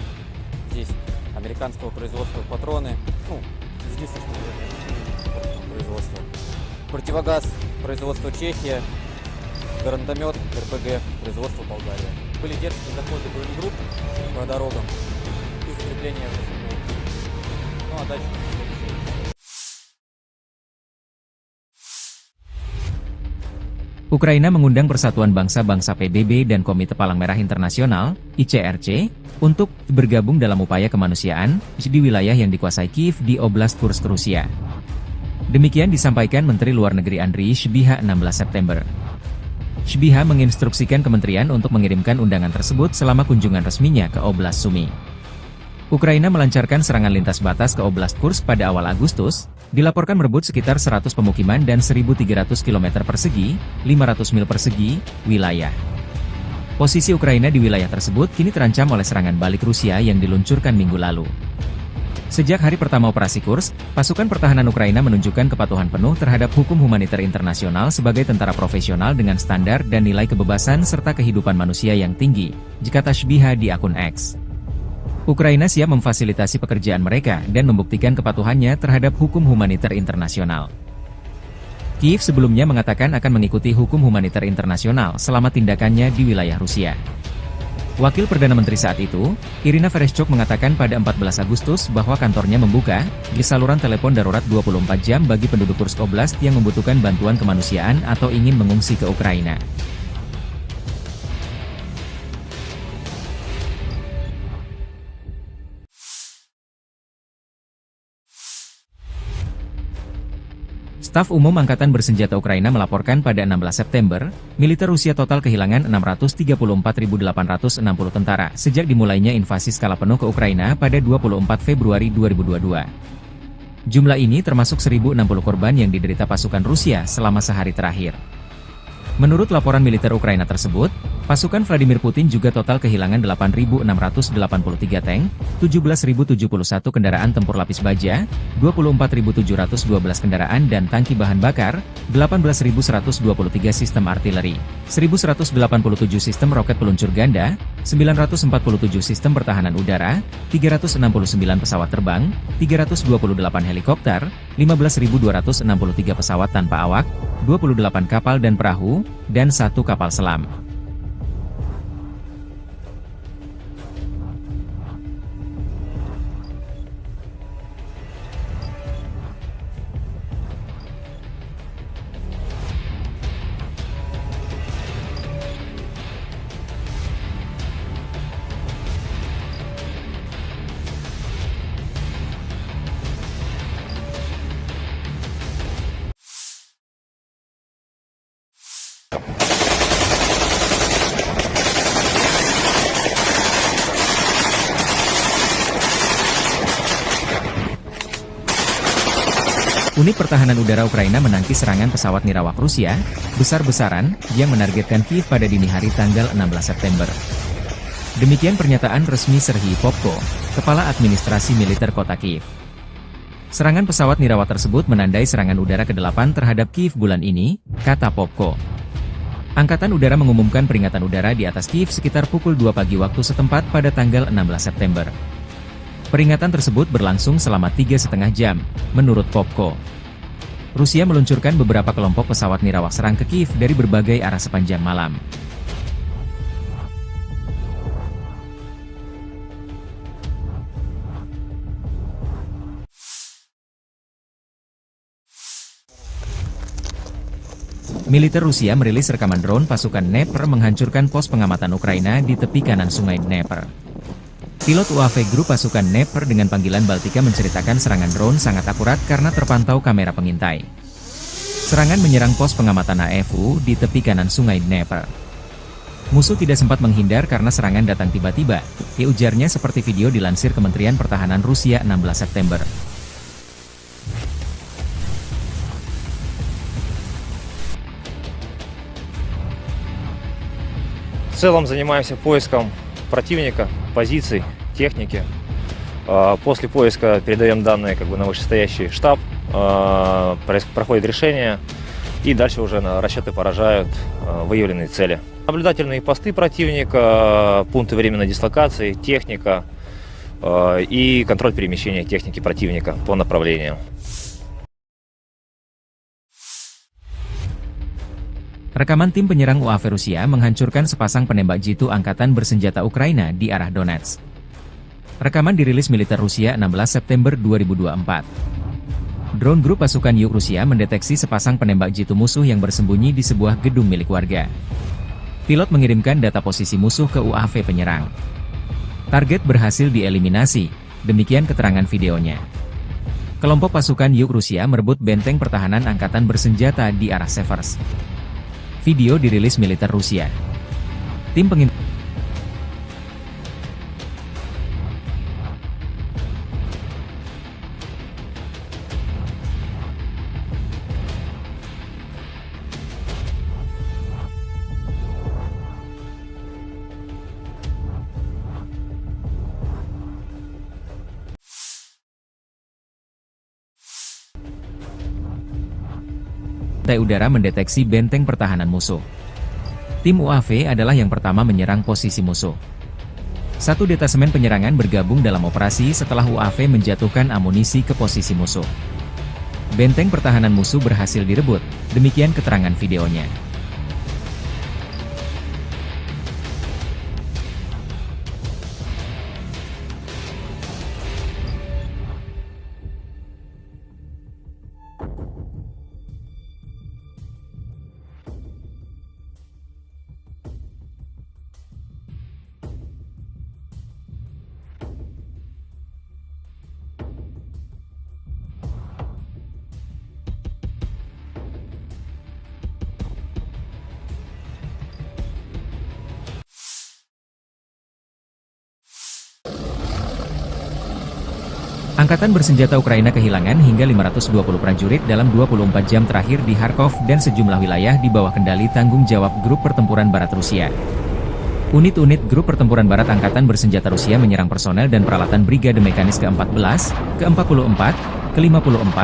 Здесь американского производства патроны. Ну, единственное, что производства. Противогаз производства Чехия. Гранатомет РПГ производства Болгария. Были дерзкие заходы боегрупп по дорогам и закрепление в основном. Ну а дальше... Ukraina mengundang Persatuan Bangsa-Bangsa PBB dan Komite Palang Merah Internasional, ICRC, untuk bergabung dalam upaya kemanusiaan di wilayah yang dikuasai Kiev di Oblast Kursk, Rusia. Demikian disampaikan Menteri Luar Negeri Andriy Sybiha 16 September. Sybiha menginstruksikan kementerian untuk mengirimkan undangan tersebut selama kunjungan resminya ke Oblast Sumy. Ukraina melancarkan serangan lintas batas ke Oblast Kursk pada awal Agustus, dilaporkan merebut sekitar 100 pemukiman dan 1.300 km persegi, 500 mil persegi, wilayah. Posisi Ukraina di wilayah tersebut kini terancam oleh serangan balik Rusia yang diluncurkan minggu lalu. Sejak hari pertama operasi Kursk, pasukan pertahanan Ukraina menunjukkan kepatuhan penuh terhadap hukum humaniter internasional sebagai tentara profesional dengan standar dan nilai kebebasan serta kehidupan manusia yang tinggi, kata Sybiha di akun X. Ukraina siap memfasilitasi pekerjaan mereka dan membuktikan kepatuhannya terhadap hukum humaniter internasional. Kiev sebelumnya mengatakan akan mengikuti hukum humaniter internasional selama tindakannya di wilayah Rusia. Wakil Perdana Menteri saat itu, Irina Vereshchuk mengatakan pada 14 Agustus bahwa kantornya membuka saluran telepon darurat 24 jam bagi penduduk Kursk Oblast yang membutuhkan bantuan kemanusiaan atau ingin mengungsi ke Ukraina. Staf Umum Angkatan Bersenjata Ukraina melaporkan pada 16 September, militer Rusia total kehilangan 634.860 tentara sejak dimulainya invasi skala penuh ke Ukraina pada 24 Februari 2022. Jumlah ini termasuk 1.060 korban yang diderita pasukan Rusia selama sehari terakhir. Menurut laporan militer Ukraina tersebut, pasukan Vladimir Putin juga total kehilangan 8.683 tank, 17.071 kendaraan tempur lapis baja, 24.712 kendaraan dan tangki bahan bakar, 18.123 sistem artileri, 1.187 sistem roket peluncur ganda, 947 sistem pertahanan udara, 369 pesawat terbang, 328 helikopter, 15.263 pesawat tanpa awak, 28 kapal dan perahu, dan 1 kapal selam. Unit Pertahanan Udara Ukraina menangkis serangan pesawat nirawak Rusia, besar-besaran, yang menargetkan Kiev pada dini hari tanggal 16 September. Demikian pernyataan resmi Serhiy Popko, Kepala Administrasi Militer Kota Kiev. Serangan pesawat nirawak tersebut menandai serangan udara ke-8 terhadap Kiev bulan ini, kata Popko. Angkatan Udara mengumumkan peringatan udara di atas Kiev sekitar pukul 2 pagi waktu setempat pada tanggal 16 September. Peringatan tersebut berlangsung selama 3,5 jam, menurut Popko. Rusia meluncurkan beberapa kelompok pesawat nirawak serang ke Kiev dari berbagai arah sepanjang malam. Militer Rusia merilis rekaman drone pasukan Dnepr menghancurkan pos pengamatan Ukraina di tepi kanan sungai Dnepr. Pilot UAV grup pasukan Dnepr dengan panggilan Baltika menceritakan serangan drone sangat akurat karena terpantau kamera pengintai. Serangan menyerang pos pengamatan AFU di tepi kanan sungai Dnepr. Musuh tidak sempat menghindar karena serangan datang tiba-tiba, ujarnya seperti video dilansir Kementerian Pertahanan Rusia 16 September. В целом занимаемся поиском противника, позиций, техники. После поиска передаем данные на вышестоящий штаб, проходит решение, и дальше уже на расчеты поражают выявленные цели. Наблюдательные посты противника, пункты временной дислокации, техника и контроль перемещения техники противника по направлению. Rekaman tim penyerang UAV Rusia menghancurkan sepasang penembak jitu angkatan bersenjata Ukraina di arah Donetsk. Rekaman dirilis militer Rusia 16 September 2024. Drone grup pasukan Yuk Rusia mendeteksi sepasang penembak jitu musuh yang bersembunyi di sebuah gedung milik warga. Pilot mengirimkan data posisi musuh ke UAV penyerang. Target berhasil dieliminasi, demikian keterangan videonya. Kelompok pasukan Yuk Rusia merebut benteng pertahanan angkatan bersenjata di arah Severs. Video dirilis militer Rusia. Tim pengintai udara mendeteksi benteng pertahanan musuh. Tim UAV adalah yang pertama menyerang posisi musuh. Satu detasemen penyerangan bergabung dalam operasi setelah UAV menjatuhkan amunisi ke posisi musuh. Benteng pertahanan musuh berhasil direbut, demikian keterangan videonya. Angkatan bersenjata Ukraina kehilangan hingga 520 prajurit dalam 24 jam terakhir di Kharkov dan sejumlah wilayah di bawah kendali tanggung jawab Grup Pertempuran Barat Rusia. Unit-unit Grup Pertempuran Barat Angkatan Bersenjata Rusia menyerang personel dan peralatan Brigade Mekanis ke-14, ke-44, ke-54,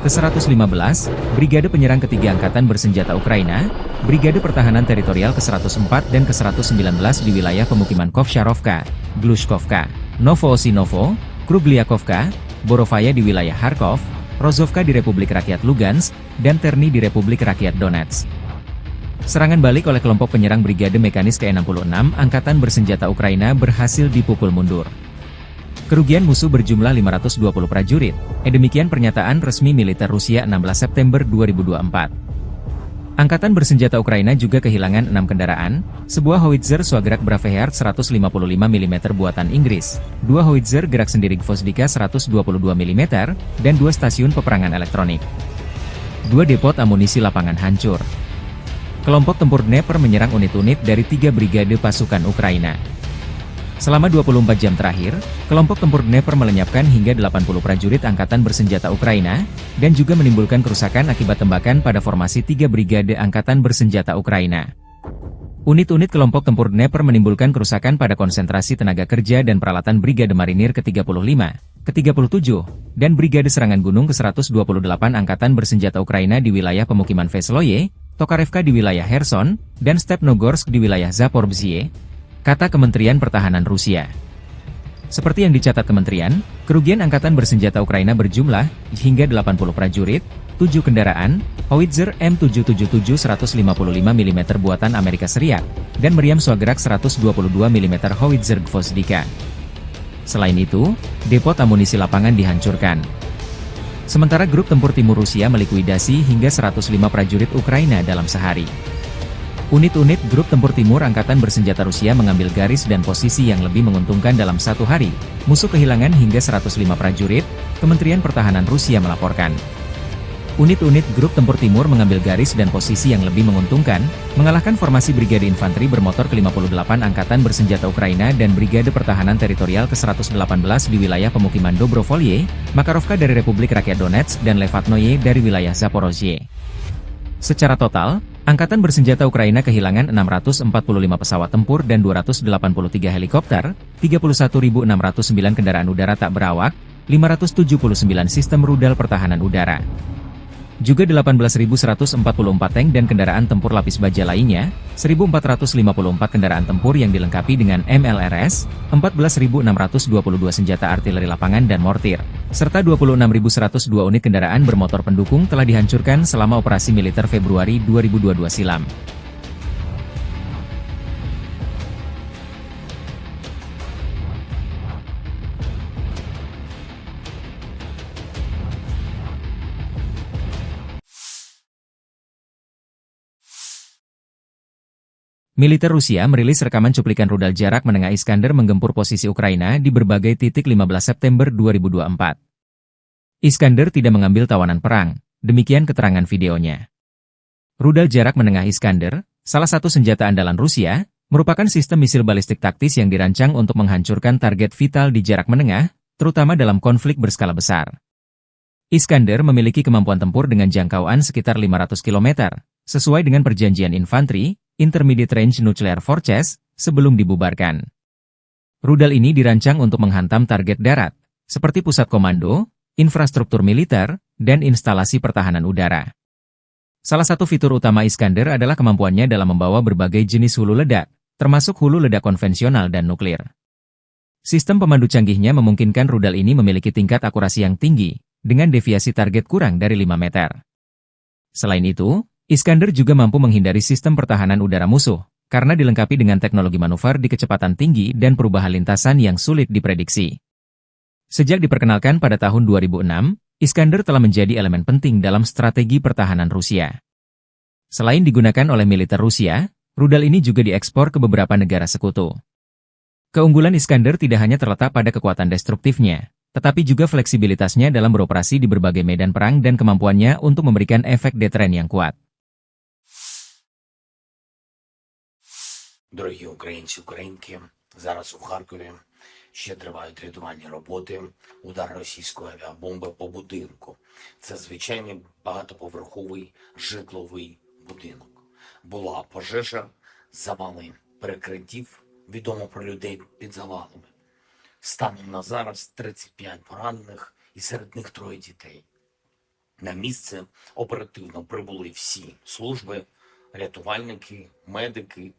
ke-115, Brigade Penyerang Ketiga Angkatan Bersenjata Ukraina, Brigade Pertahanan Teritorial ke-104 dan ke-119 di wilayah pemukiman Kovsharovka, Glushkovka, Novoosinovo, Krugliakovka, Borovaya di wilayah Kharkov, Rozovka di Republik Rakyat Lugansk, dan Terny di Republik Rakyat Donetsk. Serangan balik oleh kelompok penyerang Brigade Mekanis ke-66 Angkatan Bersenjata Ukraina berhasil dipukul mundur. Kerugian musuh berjumlah 520 prajurit, demikian pernyataan resmi militer Rusia 16 September 2024. Angkatan Bersenjata Ukraina juga kehilangan 6 kendaraan, sebuah howitzer Swagrak Braveheart 155 mm buatan Inggris, 2 howitzer gerak sendiri Gvozdika 122 mm, dan 2 stasiun peperangan elektronik. 2 depot amunisi lapangan hancur. Kelompok tempur Dnepr menyerang unit-unit dari 3 brigade pasukan Ukraina. Selama 24 jam terakhir, kelompok tempur Dnepr melenyapkan hingga 80 prajurit Angkatan Bersenjata Ukraina, dan juga menimbulkan kerusakan akibat tembakan pada formasi 3 brigade Angkatan Bersenjata Ukraina. Unit-unit kelompok tempur Dnepr menimbulkan kerusakan pada konsentrasi tenaga kerja dan peralatan Brigade Marinir ke-35, ke-37, dan Brigade Serangan Gunung ke-128 Angkatan Bersenjata Ukraina di wilayah pemukiman Vesloye, Tokarevka di wilayah Kherson, dan Stepnogorsk di wilayah Zaporizhzhia, kata Kementerian Pertahanan Rusia. Seperti yang dicatat kementerian, kerugian Angkatan Bersenjata Ukraina berjumlah hingga 80 prajurit, 7 kendaraan, howitzer M777 155 mm buatan Amerika Serikat, dan meriam Swagrak 122 mm howitzer Gvozdika. Selain itu, depot amunisi lapangan dihancurkan. Sementara grup tempur timur Rusia melikuidasi hingga 105 prajurit Ukraina dalam sehari. Unit-unit grup tempur timur angkatan bersenjata Rusia mengambil garis dan posisi yang lebih menguntungkan dalam satu hari. Musuh kehilangan hingga 105 prajurit, Kementerian Pertahanan Rusia melaporkan. Unit-unit grup tempur timur mengambil garis dan posisi yang lebih menguntungkan, mengalahkan formasi Brigade Infanteri bermotor ke-58 Angkatan Bersenjata Ukraina dan Brigade Pertahanan Teritorial ke-118 di wilayah pemukiman Dobrovolye, Makarovka dari Republik Rakyat Donetsk dan Levatnoye dari wilayah Zaporozhye. Secara total, Angkatan Bersenjata Ukraina kehilangan 645 pesawat tempur dan 283 helikopter, 31.609 kendaraan udara tak berawak, 579 sistem rudal pertahanan udara. Juga 18.144 tank dan kendaraan tempur lapis baja lainnya, 1.454 kendaraan tempur yang dilengkapi dengan MLRS, 14.622 senjata artileri lapangan dan mortir, serta 26.102 unit kendaraan bermotor pendukung telah dihancurkan selama operasi militer Februari 2022 silam. Militer Rusia merilis rekaman cuplikan rudal jarak menengah Iskander menggempur posisi Ukraina di berbagai titik 15 September 2024. Iskander tidak mengambil tawanan perang, demikian keterangan videonya. Rudal jarak menengah Iskander, salah satu senjata andalan Rusia, merupakan sistem misil balistik taktis yang dirancang untuk menghancurkan target vital di jarak menengah, terutama dalam konflik berskala besar. Iskander memiliki kemampuan tempur dengan jangkauan sekitar 500 km, sesuai dengan perjanjian infanteri, Intermediate Range Nuclear Forces, sebelum dibubarkan. Rudal ini dirancang untuk menghantam target darat, seperti pusat komando, infrastruktur militer, dan instalasi pertahanan udara. Salah satu fitur utama Iskander adalah kemampuannya dalam membawa berbagai jenis hulu ledak, termasuk hulu ledak konvensional dan nuklir. Sistem pemandu canggihnya memungkinkan rudal ini memiliki tingkat akurasi yang tinggi, dengan deviasi target kurang dari 5 meter. Selain itu, Iskander juga mampu menghindari sistem pertahanan udara musuh, karena dilengkapi dengan teknologi manuver di kecepatan tinggi dan perubahan lintasan yang sulit diprediksi. Sejak diperkenalkan pada tahun 2006, Iskander telah menjadi elemen penting dalam strategi pertahanan Rusia. Selain digunakan oleh militer Rusia, rudal ini juga diekspor ke beberapa negara sekutu. Keunggulan Iskander tidak hanya terletak pada kekuatan destruktifnya, tetapi juga fleksibilitasnya dalam beroperasi di berbagai medan perang dan kemampuannya untuk memberikan efek deteren yang kuat. Дорогі українці, українки, зараз у Харкові ще тривають рятувальні роботи, удар російської авіабомби по будинку. Це звичайний багатоповерховий житловий будинок. Була пожежа, завали перекриттів, відомо про людей під завалами. Станом на зараз 35 поранених і серед них 3 дітей. На місце оперативно прибули всі служби, рятувальники, медики,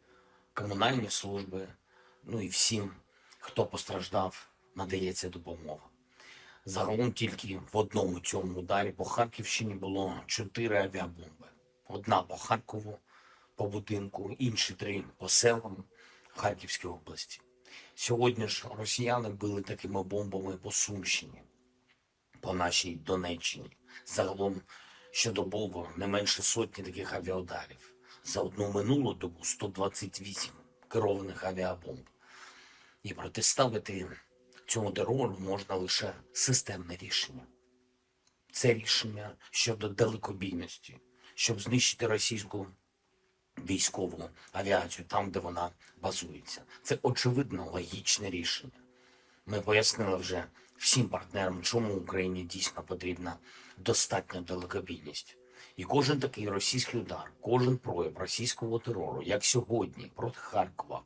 комунальні служби, ну і всім, хто постраждав, надається допомога. Загалом тільки в одному цьому ударі по Харківщині було 4 авіабомби. Одна по Харкову, по будинку, інші 3 по селам Харківської області. Сьогодні ж росіяни били такими бомбами по Сумщині, по нашій Донеччині. Загалом щодобово не менше сотні таких авіаударів. За одну минулу добу 128 керованих авіабомб. І протиставити цьому терору можна лише системне рішення. Це рішення щодо далекобійності, щоб знищити російську військову авіацію там, де вона базується. Це очевидно логічне рішення. Ми пояснили вже всім партнерам, чому Україні дійсно потрібна достатня далекобійність. І кожен такий російський удар, кожен прояв російського терору, як сьогодні, проти Харкова,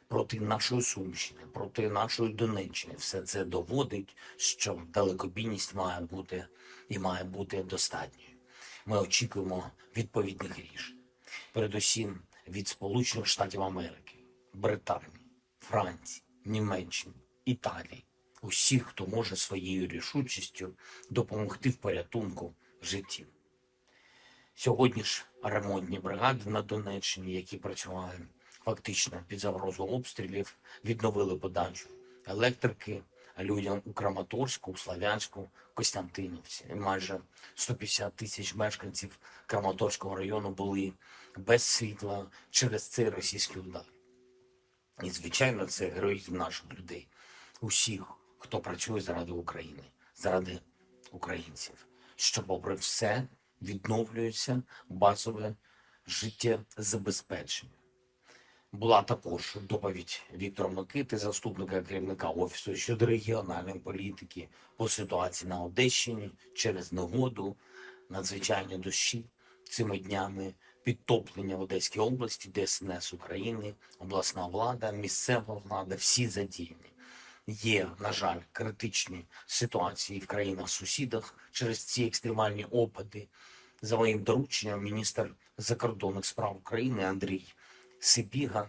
проти нашої Сумщини, проти нашої Донеччини, все це доводить, що далекобійність має бути і має бути достатньою. Ми очікуємо відповідних рішень. Передусім від Сполучених Штатів Америки, Британії, Франції, Німеччини, Італії. Усіх, хто може своєю рішучістю допомогти в порятунку життів. Сьогодні ж ремонтні бригади на Донеччині, які працювали фактично під загрозою обстрілів, відновили подачу електрики, людям у Краматорську, у Слов'янську, Костянтинівці. І майже 150 тисяч мешканців Краматорського району були без світла через цей російський удар. І, звичайно, це героїзм наших людей, усіх, хто працює заради України, заради українців, що, попри все, відновлюється базове життєзабезпечення. Була також доповідь Віктора Микити, заступника керівника Офісу щодо регіональної політики по ситуації на Одещині через негоду, надзвичайні дощі цими днями, підтоплення в Одеській області, ДСНС України, обласна влада, місцева влада, всі задіяні. Є, на жаль, критичні ситуації в країнах-сусідах через ці екстремальні опади. За моїм дорученням, міністр закордонних справ України Андрій Сибіга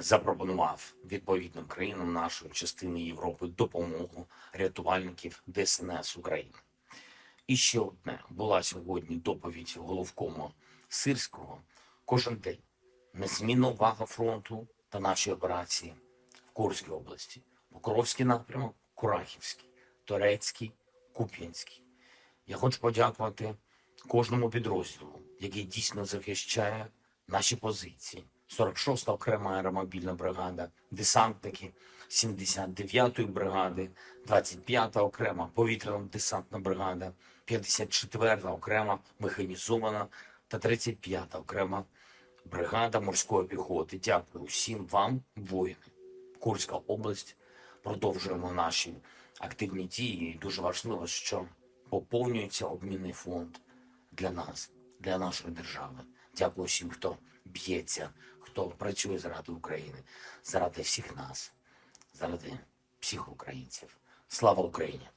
запропонував відповідним країнам нашої частини Європи допомогу рятувальників ДСНС України. І ще одне. Була сьогодні доповідь головкому Сирського. Кожен день незмінна увага фронту та наші операції в Курській області. Покровський напрямок, Курахівський, Торецький, Куп'янський. Я хочу подякувати кожному підрозділу, який дійсно захищає наші позиції. 46-та окрема аеромобільна бригада, десантники 79-ї бригади, 25-та окрема повітряно-десантна бригада, 54-та окрема механізована та 35-та окрема бригада морської піхоти. Дякую всім вам, воїни. Курська область. Продовжуємо наші активні дії. І дуже важливо, що поповнюється обмінний фонд для нас, для нашої держави. Дякую всім, хто б'ється, хто працює заради України, заради всіх нас, заради всіх українців. Слава Україні!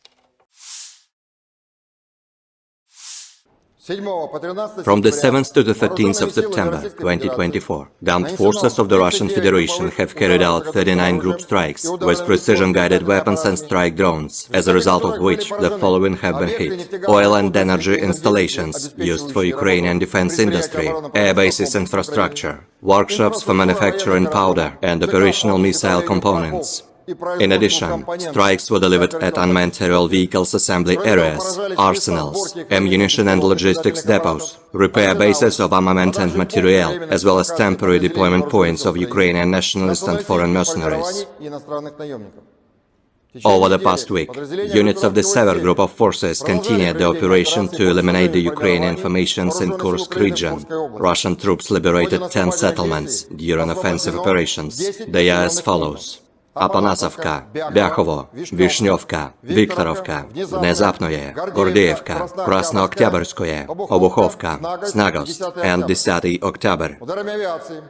From the 7th to the 13th of September 2024, the armed forces of the Russian Federation have carried out 39 group strikes with precision-guided weapons and strike drones, as a result of which the following have been hit: oil and energy installations used for Ukrainian defense industry, air bases infrastructure, workshops for manufacturing powder and operational missile components. In addition, strikes were delivered at unmanned aerial vehicles assembly areas, arsenals, ammunition and logistics depots, repair bases of armament and materiel, as well as temporary deployment points of Ukrainian nationalist and foreign mercenaries. Over the past week, units of the Sever Group of forces continued the operation to eliminate the Ukrainian formations in Kursk region. Russian troops liberated 10 settlements during offensive operations. They are as follows: Апанасовка, Бяхово, Вишневка, Викторовка, Внезапное, Гордеевка, Краснооктябрьское, Обуховка, Snagost, and 10 October.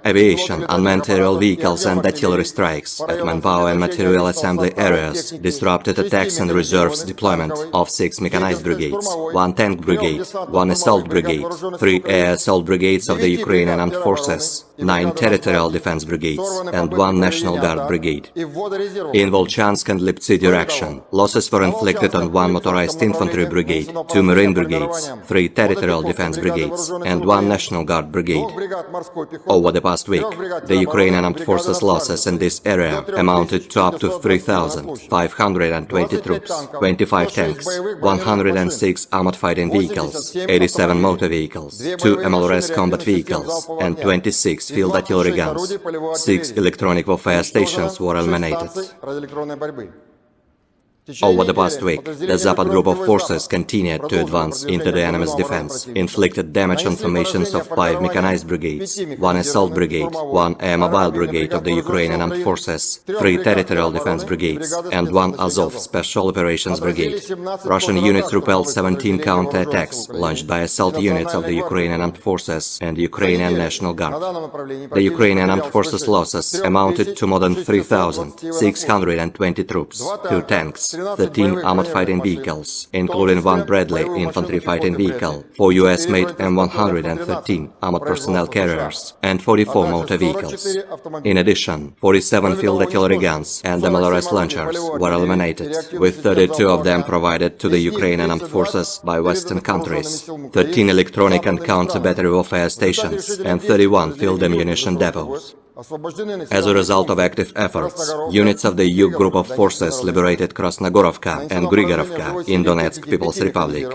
Aviation, unmanned aerial vehicles and artillery strikes at manpower and material assembly areas disrupted attacks and reserves deployment of 6 mechanized brigades, 1 tank brigade, 1 assault brigade, 3 air assault brigades of the Ukrainian armed forces, 9 territorial defense brigades, and 1 National Guard brigade. In Volchansk and Liptsy direction, losses were inflicted on 1 motorized infantry brigade, 2 marine brigades, 3 territorial defense brigades, and 1 National Guard brigade. Over the past week, the Ukrainian armed forces losses in this area amounted to up to 3,520 troops, 25 tanks, 106 armored fighting vehicles, 87 motor vehicles, 2 MLRS combat vehicles, and 26 field artillery guns. 6 electronic warfare stations were eliminated. Over the past week, the Zapad group of forces continued to advance into the enemy's defense, inflicted damage on formations of 5 mechanized brigades, 1 assault brigade, 1 air mobile brigade of the Ukrainian armed forces, 3 territorial defense brigades, and 1 Azov special operations brigade. Russian units repelled 17 counterattacks launched by assault units of the Ukrainian armed forces and Ukrainian National Guard. The Ukrainian armed forces losses amounted to more than 3,620 troops, 2 tanks, 13 armored fighting vehicles, including 1 Bradley infantry fighting vehicle, 4 US-made M113 armored personnel carriers, and 44 motor vehicles. In addition, 47 field artillery guns and MLRS launchers were eliminated, with 32 of them provided to the Ukrainian armed forces by Western countries, 13 electronic and counter-battery warfare stations, and 31 field ammunition depots. As a result of active efforts, units of the EU Group of Forces liberated Krasnogorovka and Grigorovka in Donetsk People's Republic.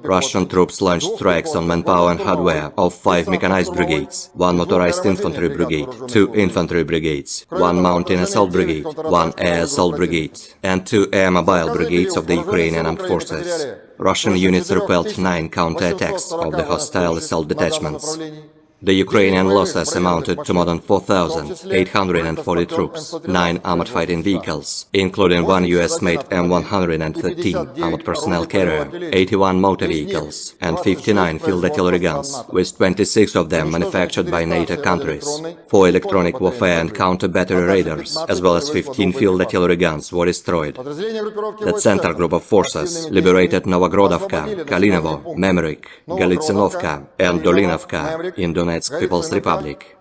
Russian troops launched strikes on manpower and hardware of 5 mechanized brigades, 1 motorized infantry brigade, 2 infantry brigades, 1 mountain assault brigade, 1 air assault brigade, and 2 air mobile brigades of the Ukrainian armed forces. Russian units repelled 9 counterattacks of the hostile assault detachments. The Ukrainian losses amounted to more than 4,840 troops, 9 armored fighting vehicles, including 1 US-made M113 armored personnel carrier, 81 motor vehicles, and 59 field artillery guns, with 26 of them manufactured by NATO countries. 4 electronic warfare and counter-battery radars, as well as 15 field artillery guns, were destroyed. The Center Group of Forces liberated Novogrodovka, Kalinovo, Memrik, Galitsinovka, and Dolinovka in Donetsk People's Republic.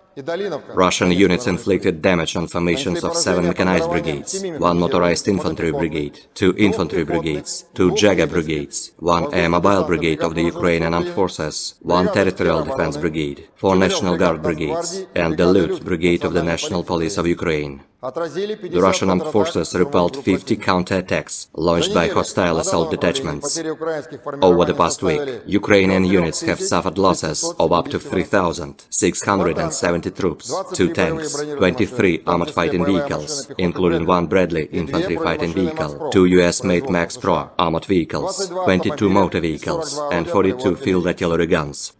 Russian units inflicted damage on formations of 7 mechanized brigades, 1 motorized infantry brigade, 2 infantry brigades, 2 Jager brigades, 1 air mobile brigade of the Ukrainian armed forces, 1 territorial defense brigade, 4 National Guard brigades, and the Lut brigade of the National Police of Ukraine. The Russian armed forces repelled 50 counterattacks launched by hostile assault detachments. Over the past week, Ukrainian units have suffered losses of up to 3,670 troops, 2 tanks, 23 armored fighting vehicles, including 1 Bradley infantry fighting vehicle, 2 US-made Max Pro armored vehicles, 22 motor vehicles, and 42 field artillery guns.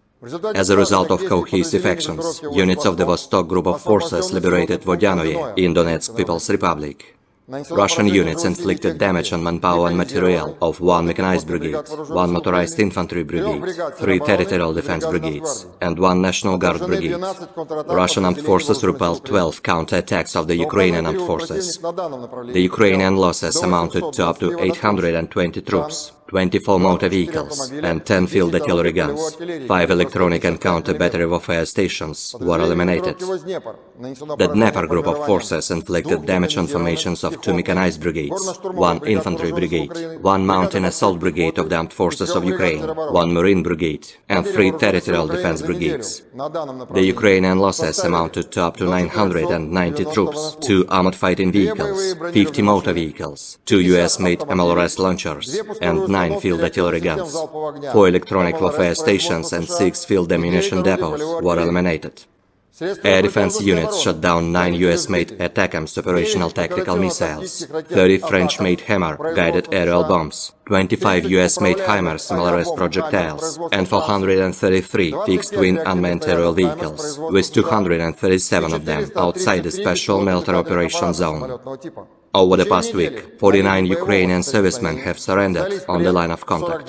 As a result of cohesive actions, units of the Vostok Group of Forces liberated Vodyanoye in Donetsk People's Republic. Russian units inflicted damage on manpower and material of 1 mechanized brigade, 1 motorized infantry brigade, 3 territorial defense brigades, and 1 National Guard brigade. Russian armed forces repelled 12 counterattacks of the Ukrainian armed forces. The Ukrainian losses amounted to up to 820 troops, 24 motor vehicles, and 10 field artillery guns. 5 electronic and counter-battery warfare stations were eliminated. The Dnieper Group of Forces inflicted damage on formations of 2 mechanized brigades, 1 infantry brigade, 1 mountain assault brigade of the armed forces of Ukraine, 1 marine brigade, and 3 territorial defense brigades. The Ukrainian losses amounted to up to 990 troops, 2 armored fighting vehicles, 50 motor vehicles, 2 US-made MLRS launchers, and 9 field artillery guns. 4 electronic warfare stations and 6 field ammunition depots were eliminated. Air defense units shot down 9 US-made ATACMS operational tactical missiles, 30 French-made Hammer guided aerial bombs, 25 US-made HIMARS MLRS projectiles, and 433 fixed-wing unmanned aerial vehicles, with 237 of them outside the Special Military Operations Zone. Over the past week, 49 Ukrainian servicemen have surrendered on the line of contact.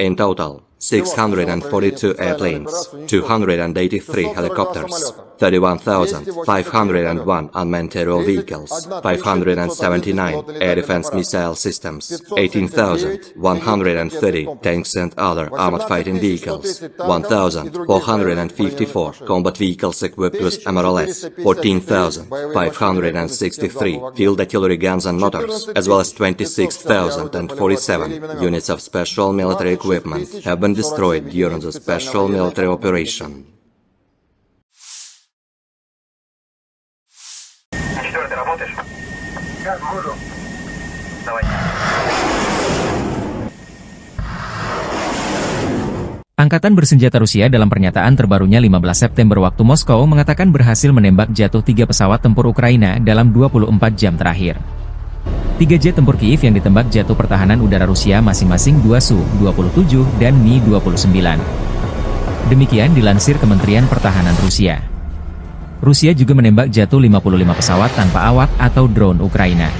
In total, 642 airplanes, 283 helicopters, 31,501 unmanned aerial vehicles, 579 air defense missile systems, 18,130 tanks and other armored fighting vehicles, 1,454 combat vehicles equipped with MLRS, 14,563 field artillery guns and motors, as well as 26,047 units of special military equipment have been destroyed during the special military operation. Angkatan bersenjata Rusia dalam pernyataan terbarunya 15 September waktu Moskow mengatakan berhasil menembak jatuh 3 pesawat tempur Ukraina dalam 24 jam terakhir. 3 jet tempur Kiev yang ditembak jatuh pertahanan udara Rusia masing-masing 2 Su-27 dan Mi-29. Demikian dilansir Kementerian Pertahanan Rusia. Rusia juga menembak jatuh 55 pesawat tanpa awak atau drone Ukraina.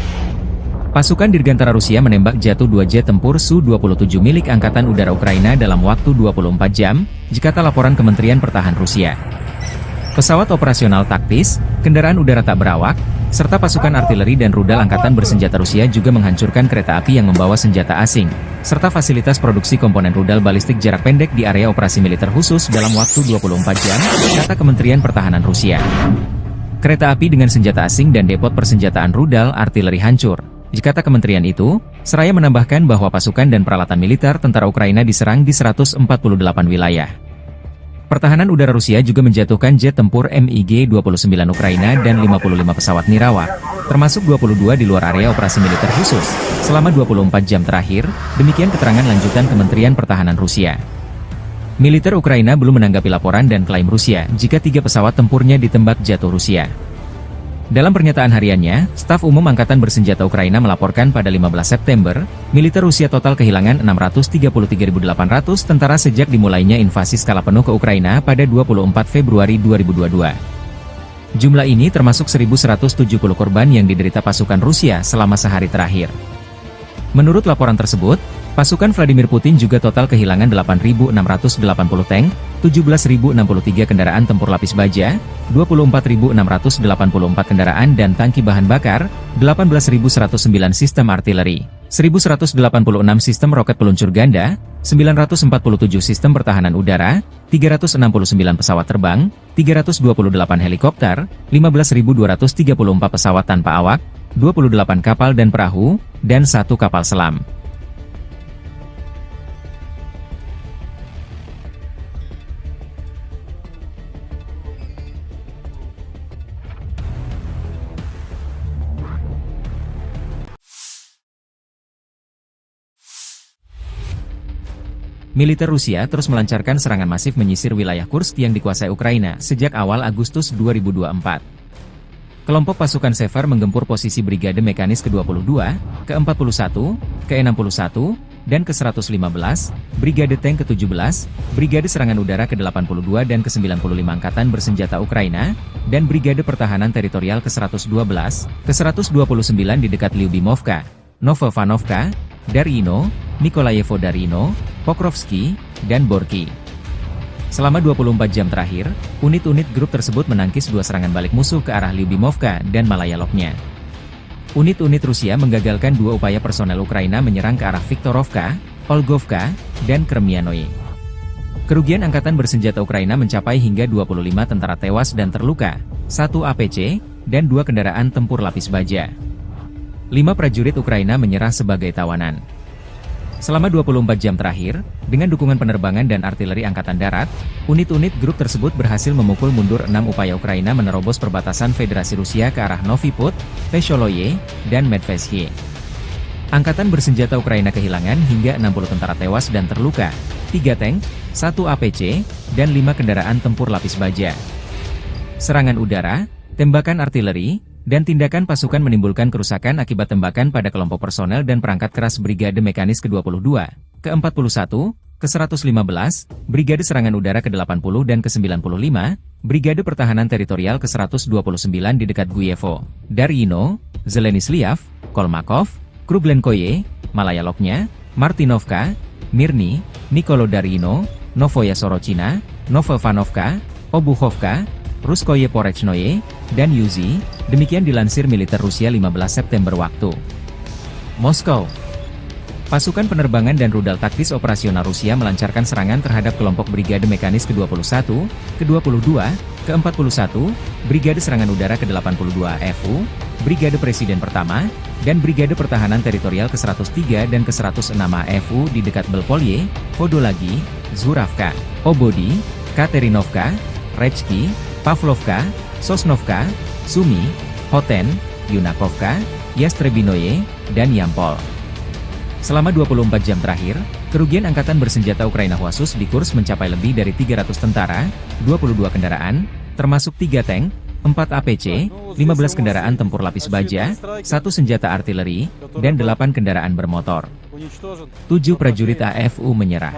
Pasukan Dirgantara Rusia menembak jatuh 2 jet tempur Su-27 milik Angkatan Udara Ukraina dalam waktu 24 jam, jikata laporan Kementerian Pertahanan Rusia. Pesawat operasional taktis, kendaraan udara tak berawak, serta pasukan artileri dan rudal Angkatan Bersenjata Rusia juga menghancurkan kereta api yang membawa senjata asing, serta fasilitas produksi komponen rudal balistik jarak pendek di area operasi militer khusus dalam waktu 24 jam, kata Kementerian Pertahanan Rusia. Kereta api dengan senjata asing dan depot persenjataan rudal artileri hancur. Jikata kementerian itu, seraya menambahkan bahwa pasukan dan peralatan militer tentara Ukraina diserang di 148 wilayah. Pertahanan udara Rusia juga menjatuhkan jet tempur MiG-29 Ukraina dan 55 pesawat nirawak, termasuk 22 di luar area operasi militer khusus, selama 24 jam terakhir, demikian keterangan lanjutan Kementerian Pertahanan Rusia. Militer Ukraina belum menanggapi laporan dan klaim Rusia jika 3 pesawat tempurnya ditembak jatuh Rusia. Dalam pernyataan hariannya, Staf Umum Angkatan Bersenjata Ukraina melaporkan pada 15 September, militer Rusia total kehilangan 633.800 tentara sejak dimulainya invasi skala penuh ke Ukraina pada 24 Februari 2022. Jumlah ini termasuk 1.170 korban yang diderita pasukan Rusia selama sehari terakhir. Menurut laporan tersebut, pasukan Vladimir Putin juga total kehilangan 8.680 tank, 17.063 kendaraan tempur lapis baja, 24.684 kendaraan dan tangki bahan bakar, 18.109 sistem artileri, 1.186 sistem roket peluncur ganda, 947 sistem pertahanan udara, 369 pesawat terbang, 328 helikopter, 15.234 pesawat tanpa awak, 28 kapal dan perahu, dan 1 kapal selam. Militer Rusia terus melancarkan serangan masif menyisir wilayah Kursk yang dikuasai Ukraina sejak awal Agustus 2024. Kelompok pasukan Sever menggempur posisi Brigade Mekanis ke-22, ke-41, ke-61, dan ke-115, Brigade Tank ke-17, Brigade Serangan Udara ke-82 dan ke-95 Angkatan Bersenjata Ukraina, dan Brigade Pertahanan Teritorial ke-112, ke-129 di dekat Lyubimovka, Novovanovka, Darino, Nikolayevo Darino, Pokrovsky, dan Borky. Selama 24 jam terakhir, unit-unit grup tersebut menangkis 2 serangan balik musuh ke arah Lyubimovka dan Malayaloknya. Unit-unit Rusia menggagalkan 2 upaya personel Ukraina menyerang ke arah Viktorovka, Olgovka, dan Kremianoye. Kerugian Angkatan Bersenjata Ukraina mencapai hingga 25 tentara tewas dan terluka, 1 APC, dan 2 kendaraan tempur lapis baja. 5 prajurit Ukraina menyerah sebagai tawanan. Selama 24 jam terakhir, dengan dukungan penerbangan dan artileri Angkatan Darat, unit-unit grup tersebut berhasil memukul mundur 6 upaya Ukraina menerobos perbatasan Federasi Rusia ke arah Novi Put, Pesholoye, dan Medvesye. Angkatan Bersenjata Ukraina kehilangan hingga 60 tentara tewas dan terluka, 3 tank, 1 APC, dan 5 kendaraan tempur lapis baja. Serangan udara, tembakan artileri, dan tindakan pasukan menimbulkan kerusakan akibat tembakan pada kelompok personel dan perangkat keras Brigade Mekanis ke-22, ke-41, ke-115, Brigade Serangan Udara ke-80 dan ke-95, Brigade Pertahanan Teritorial ke-129 di dekat Guyevo, Darino, Zelenislav, Kolmakov, Kruglenkoye, Malayaloknya, Martinovka, Mirny, Nikolo-Darino, Novoya Sorochina, Novovanovka, Obuchovka, Ruskoye Porechnoye, dan Yuzi, demikian dilansir militer Rusia 15 September waktu Moskow. Pasukan penerbangan dan rudal taktis operasional Rusia melancarkan serangan terhadap kelompok Brigade Mekanis ke-21, ke-22, ke-41, Brigade Serangan Udara ke-82 AFU, Brigade Presiden Pertama, dan Brigade Pertahanan Teritorial ke-103 dan ke-106 AFU di dekat Belpolye, Podolagi, Zuravka, Obodi, Katerinovka, Rechki, Pavlovka, Sosnovka, Sumi, Hoten, Yunakovka, Yastrebinoye, dan Yampol. Selama 24 jam terakhir, kerugian Angkatan Bersenjata Ukraina khusus di Kursk mencapai lebih dari 300 tentara, 22 kendaraan, termasuk 3 tank, 4 APC, 15 kendaraan tempur lapis baja, 1 senjata artileri, dan 8 kendaraan bermotor. 7 prajurit AFU menyerah.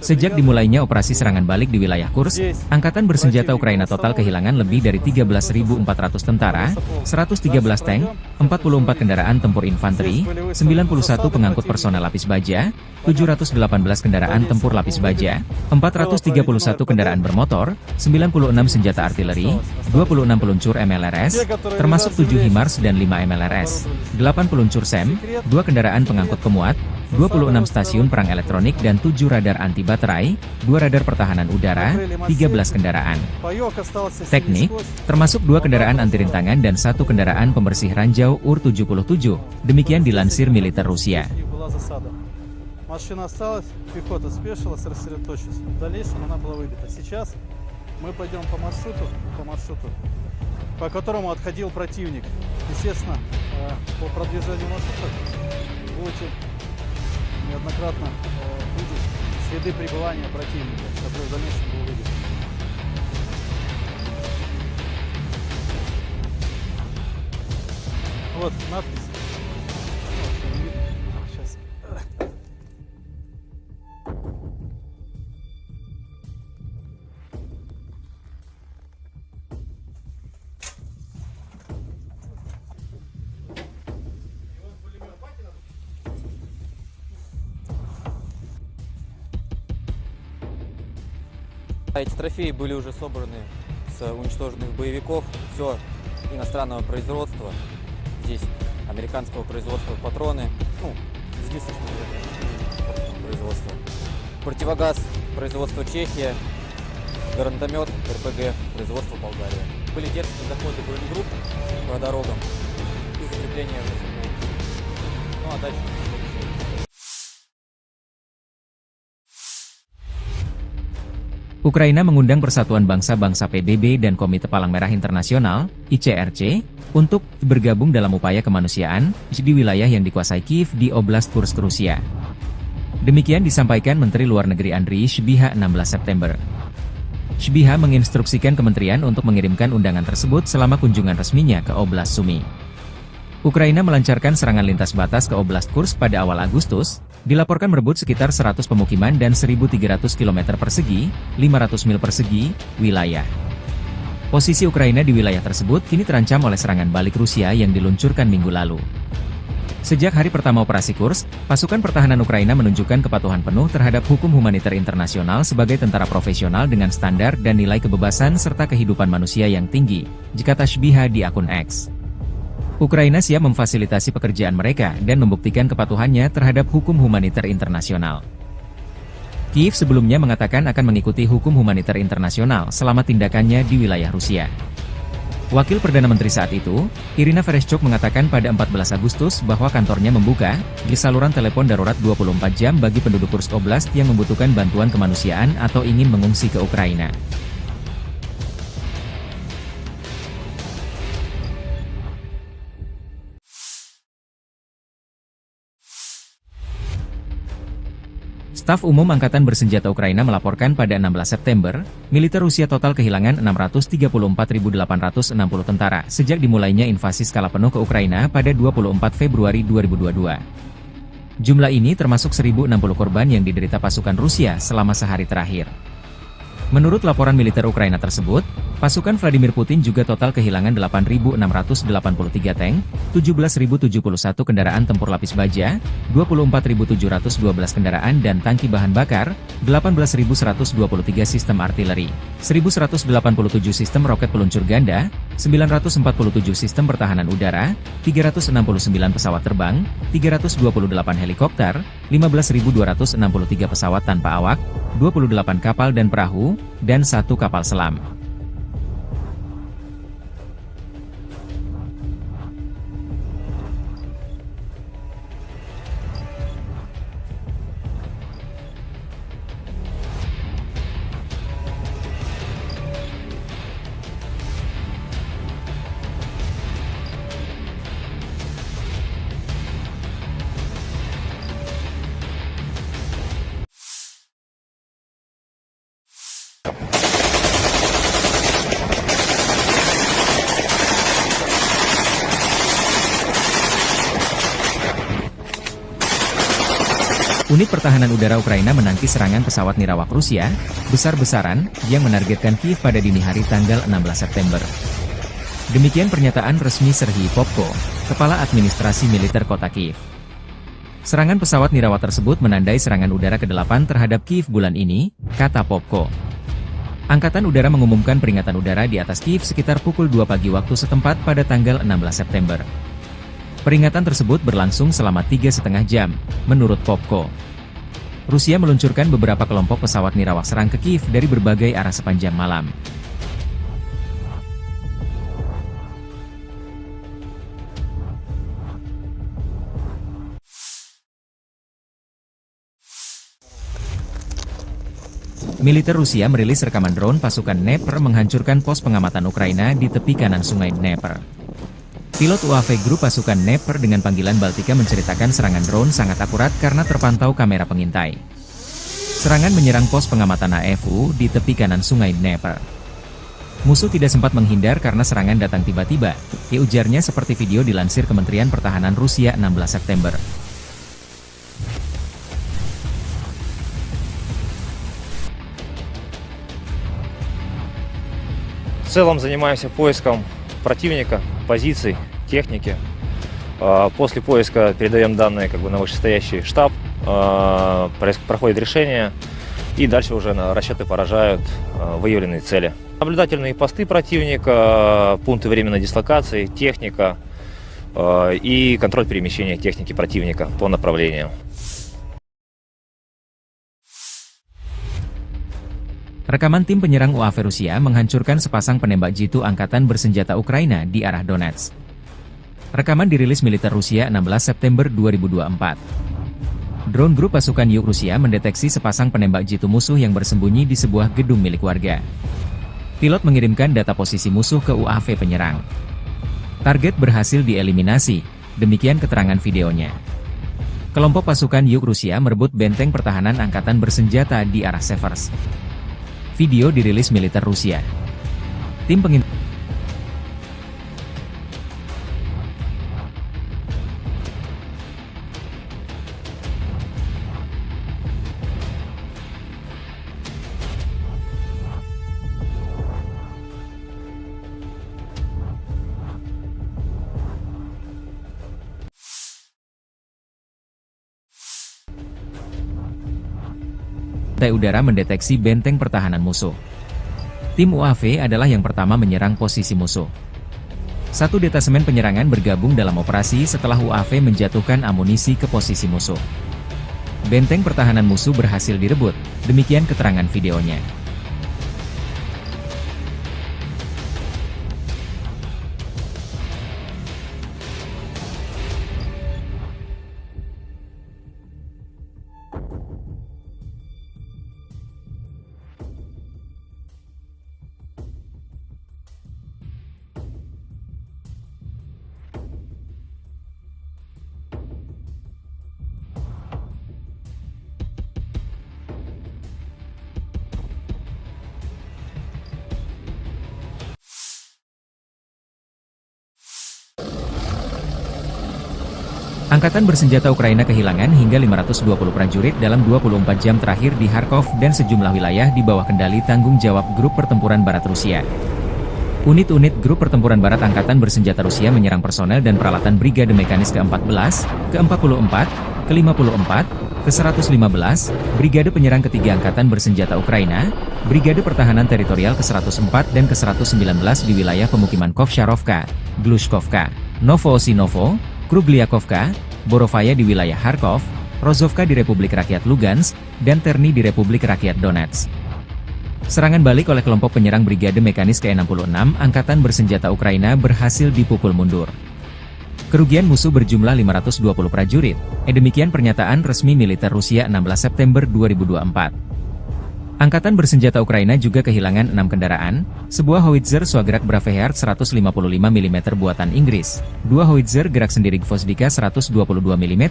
Sejak dimulainya operasi serangan balik di wilayah Kursk, Angkatan Bersenjata Ukraina total kehilangan lebih dari 13.400 tentara, 113 tank, 44 kendaraan tempur infanteri, 91 pengangkut personel lapis baja, 718 kendaraan tempur lapis baja, 431 kendaraan bermotor, 96 senjata artileri, 26 peluncur MLRS, termasuk 7 HIMARS dan 5 MLRS, 8 peluncur SEM, 2 kendaraan pengangkut pemuat, 26 stasiun perang elektronik dan 7 radar anti baterai, 2 radar pertahanan udara, 13 kendaraan teknik, termasuk 2 kendaraan anti rintangan dan 1 kendaraan pembersih ranjau UR-77, demikian dilansir militer Rusia. Машина осталась, пехота спешилась, рассредоточилась. В дальнейшем она была выбита. Сейчас мы пойдем по маршруту, по которому отходил противник. Естественно, по продвижению маршрута будете неоднократно видеть следы пребывания противника, который в дальнейшем был выбит. Вот надпись. Сейчас. Эти трофеи были уже собраны с уничтоженных боевиков. Все иностранного производства. Здесь американского производства патроны. Ну, единственного производства. Противогаз производства Чехия. Гранатомет РПГ производства Болгария. Были дерзкие заходы бронегрупп по дорогам и закрепление в населенных пунктах. Ну а дальше... Ukraina mengundang Persatuan Bangsa-Bangsa PBB dan Komite Palang Merah Internasional, ICRC, untuk bergabung dalam upaya kemanusiaan di wilayah yang dikuasai Kiev di Oblast Kursk, Rusia. Demikian disampaikan Menteri Luar Negeri Andriy Sybiha 16 September. Sybiha menginstruksikan kementerian untuk mengirimkan undangan tersebut selama kunjungan resminya ke Oblast Sumy. Ukraina melancarkan serangan lintas batas ke Oblast Kursk pada awal Agustus, dilaporkan merebut sekitar 100 pemukiman dan 1.300 km persegi, 500 mil persegi, wilayah. Posisi Ukraina di wilayah tersebut kini terancam oleh serangan balik Rusia yang diluncurkan minggu lalu. Sejak hari pertama operasi Kursk, pasukan pertahanan Ukraina menunjukkan kepatuhan penuh terhadap hukum humaniter internasional sebagai tentara profesional dengan standar dan nilai kebebasan serta kehidupan manusia yang tinggi, kata Sybiha di akun X. Ukraina siap memfasilitasi pekerjaan mereka dan membuktikan kepatuhannya terhadap hukum humaniter internasional. Kiev sebelumnya mengatakan akan mengikuti hukum humaniter internasional selama tindakannya di wilayah Rusia. Wakil Perdana Menteri saat itu, Irina Vereshchuk mengatakan pada 14 Agustus bahwa kantornya membuka saluran telepon darurat 24 jam bagi penduduk Kursk Oblast yang membutuhkan bantuan kemanusiaan atau ingin mengungsi ke Ukraina. Staf Umum Angkatan Bersenjata Ukraina melaporkan pada 16 September, militer Rusia total kehilangan 634.860 tentara sejak dimulainya invasi skala penuh ke Ukraina pada 24 Februari 2022. Jumlah ini termasuk 1.060 korban yang diderita pasukan Rusia selama sehari terakhir. Menurut laporan militer Ukraina tersebut, pasukan Vladimir Putin juga total kehilangan 8.683 tank, 17.071 kendaraan tempur lapis baja, 24.712 kendaraan dan tangki bahan bakar, 18.123 sistem artileri, 1.187 sistem roket peluncur ganda, 947 sistem pertahanan udara, 369 pesawat terbang, 328 helikopter, 15.263 pesawat tanpa awak, 28 kapal dan perahu, dan 1 kapal selam. Unit Pertahanan Udara Ukraina menangkis serangan pesawat nirawak Rusia, besar-besaran, yang menargetkan Kiev pada dini hari tanggal 16 September. Demikian pernyataan resmi Serhiy Popko, Kepala Administrasi Militer Kota Kiev. Serangan pesawat nirawak tersebut menandai serangan udara ke-8 terhadap Kiev bulan ini, kata Popko. Angkatan Udara mengumumkan peringatan udara di atas Kiev sekitar pukul 2 pagi waktu setempat pada tanggal 16 September. Peringatan tersebut berlangsung selama 3,5 jam, menurut Popko. Rusia meluncurkan beberapa kelompok pesawat nirawak serang ke Kiev dari berbagai arah sepanjang malam. Militer Rusia merilis rekaman drone pasukan Dnepr menghancurkan pos pengamatan Ukraina di tepi kanan sungai Dnepr. Pilot UAV grup pasukan Dnepr dengan panggilan Baltika menceritakan serangan drone sangat akurat karena terpantau kamera pengintai. Serangan menyerang pos pengamatan AFU di tepi kanan sungai Dnepr. Musuh tidak sempat menghindar karena serangan datang tiba-tiba, ujarnya seperti video dilansir Kementerian Pertahanan Rusia 16 September. В целом занимаемся поиском противника, позиций, техники. После поиска передаем данные на вышестоящий штаб, проходит решение, и дальше уже расчеты поражают выявленные цели. Наблюдательные посты противника, пункты временной дислокации, техника и контроль перемещения техники противника по направлению. Rekaman tim penyerang UAV Rusia menghancurkan sepasang penembak jitu angkatan bersenjata Ukraina di arah Donetsk. Rekaman dirilis militer Rusia 16 September 2024. Drone grup pasukan Yuk Rusia mendeteksi sepasang penembak jitu musuh yang bersembunyi di sebuah gedung milik warga. Pilot mengirimkan data posisi musuh ke UAV penyerang. Target berhasil dieliminasi, demikian keterangan videonya. Kelompok pasukan Yuk Rusia merebut benteng pertahanan angkatan bersenjata di arah Severs. Video dirilis militer Rusia. Tim pengintai udara mendeteksi benteng pertahanan musuh. Tim UAV adalah yang pertama menyerang posisi musuh. Satu detasemen penyerangan bergabung dalam operasi setelah UAV menjatuhkan amunisi ke posisi musuh. Benteng pertahanan musuh berhasil direbut, demikian keterangan videonya. Angkatan bersenjata Ukraina kehilangan hingga 520 prajurit dalam 24 jam terakhir di Kharkov dan sejumlah wilayah di bawah kendali tanggung jawab Grup Pertempuran Barat Rusia. Unit-unit Grup Pertempuran Barat Angkatan Bersenjata Rusia menyerang personel dan peralatan Brigade Mekanis ke-14, ke-44, ke-54, ke-115, Brigade Penyerang Ketiga Angkatan Bersenjata Ukraina, Brigade Pertahanan Teritorial ke-104 dan ke-119 di wilayah pemukiman Kovsharovka, Glushkovka, Novoosinovo, Krugliakovka, Borovaya di wilayah Kharkov, Rozovka di Republik Rakyat Lugansk, dan Terny di Republik Rakyat Donetsk. Serangan balik oleh kelompok penyerang Brigade Mekanis ke-66 Angkatan Bersenjata Ukraina berhasil dipukul mundur. Kerugian musuh berjumlah 520 prajurit, demikian pernyataan resmi militer Rusia 16 September 2024. Angkatan Bersenjata Ukraina juga kehilangan 6 kendaraan, sebuah howitzer Swagrak Braveheart 155 mm buatan Inggris, 2 howitzer gerak sendiri Gvozdika 122 mm,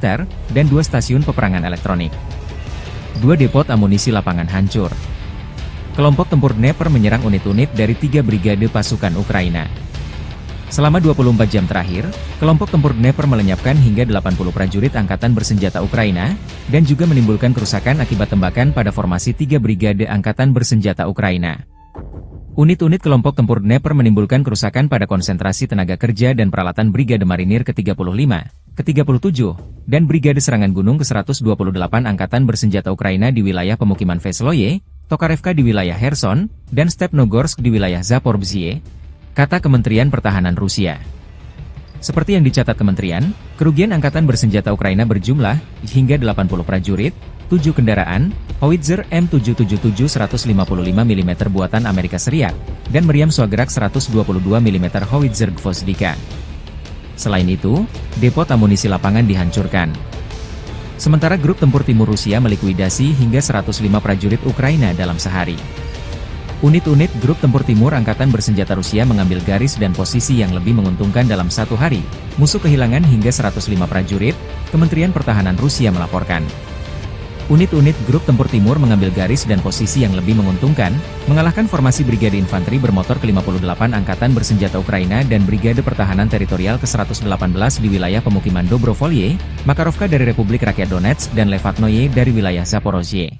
dan 2 stasiun peperangan elektronik. 2 depot amunisi lapangan hancur. Kelompok tempur Dnepr menyerang unit-unit dari 3 brigade pasukan Ukraina. Selama 24 jam terakhir, kelompok tempur Dnepr melenyapkan hingga 80 prajurit Angkatan Bersenjata Ukraina, dan juga menimbulkan kerusakan akibat tembakan pada formasi 3 brigade Angkatan Bersenjata Ukraina. Unit-unit kelompok tempur Dnepr menimbulkan kerusakan pada konsentrasi tenaga kerja dan peralatan Brigade Marinir ke-35, ke-37, dan Brigade Serangan Gunung ke-128 Angkatan Bersenjata Ukraina di wilayah pemukiman Vesloye, Tokarevka di wilayah Kherson, dan Stepnogorsk di wilayah Zaporizhzhia, kata Kementerian Pertahanan Rusia. Seperti yang dicatat kementerian, kerugian Angkatan Bersenjata Ukraina berjumlah hingga 80 prajurit, 7 kendaraan, howitzer M777 155 mm buatan Amerika Serikat, dan meriam Swagrak 122 mm howitzer Gvozdika. Selain itu, depot amunisi lapangan dihancurkan. Sementara grup tempur timur Rusia melikuidasi hingga 105 prajurit Ukraina dalam sehari. Unit-unit grup tempur timur angkatan bersenjata Rusia mengambil garis dan posisi yang lebih menguntungkan dalam satu hari. Musuh kehilangan hingga 105 prajurit, Kementerian Pertahanan Rusia melaporkan. Unit-unit grup tempur timur mengambil garis dan posisi yang lebih menguntungkan, mengalahkan formasi Brigade Infanteri bermotor ke-58 Angkatan Bersenjata Ukraina dan Brigade Pertahanan Teritorial ke-118 di wilayah pemukiman Dobrovolye, Makarovka dari Republik Rakyat Donetsk dan Levatnoye dari wilayah Zaporozhye.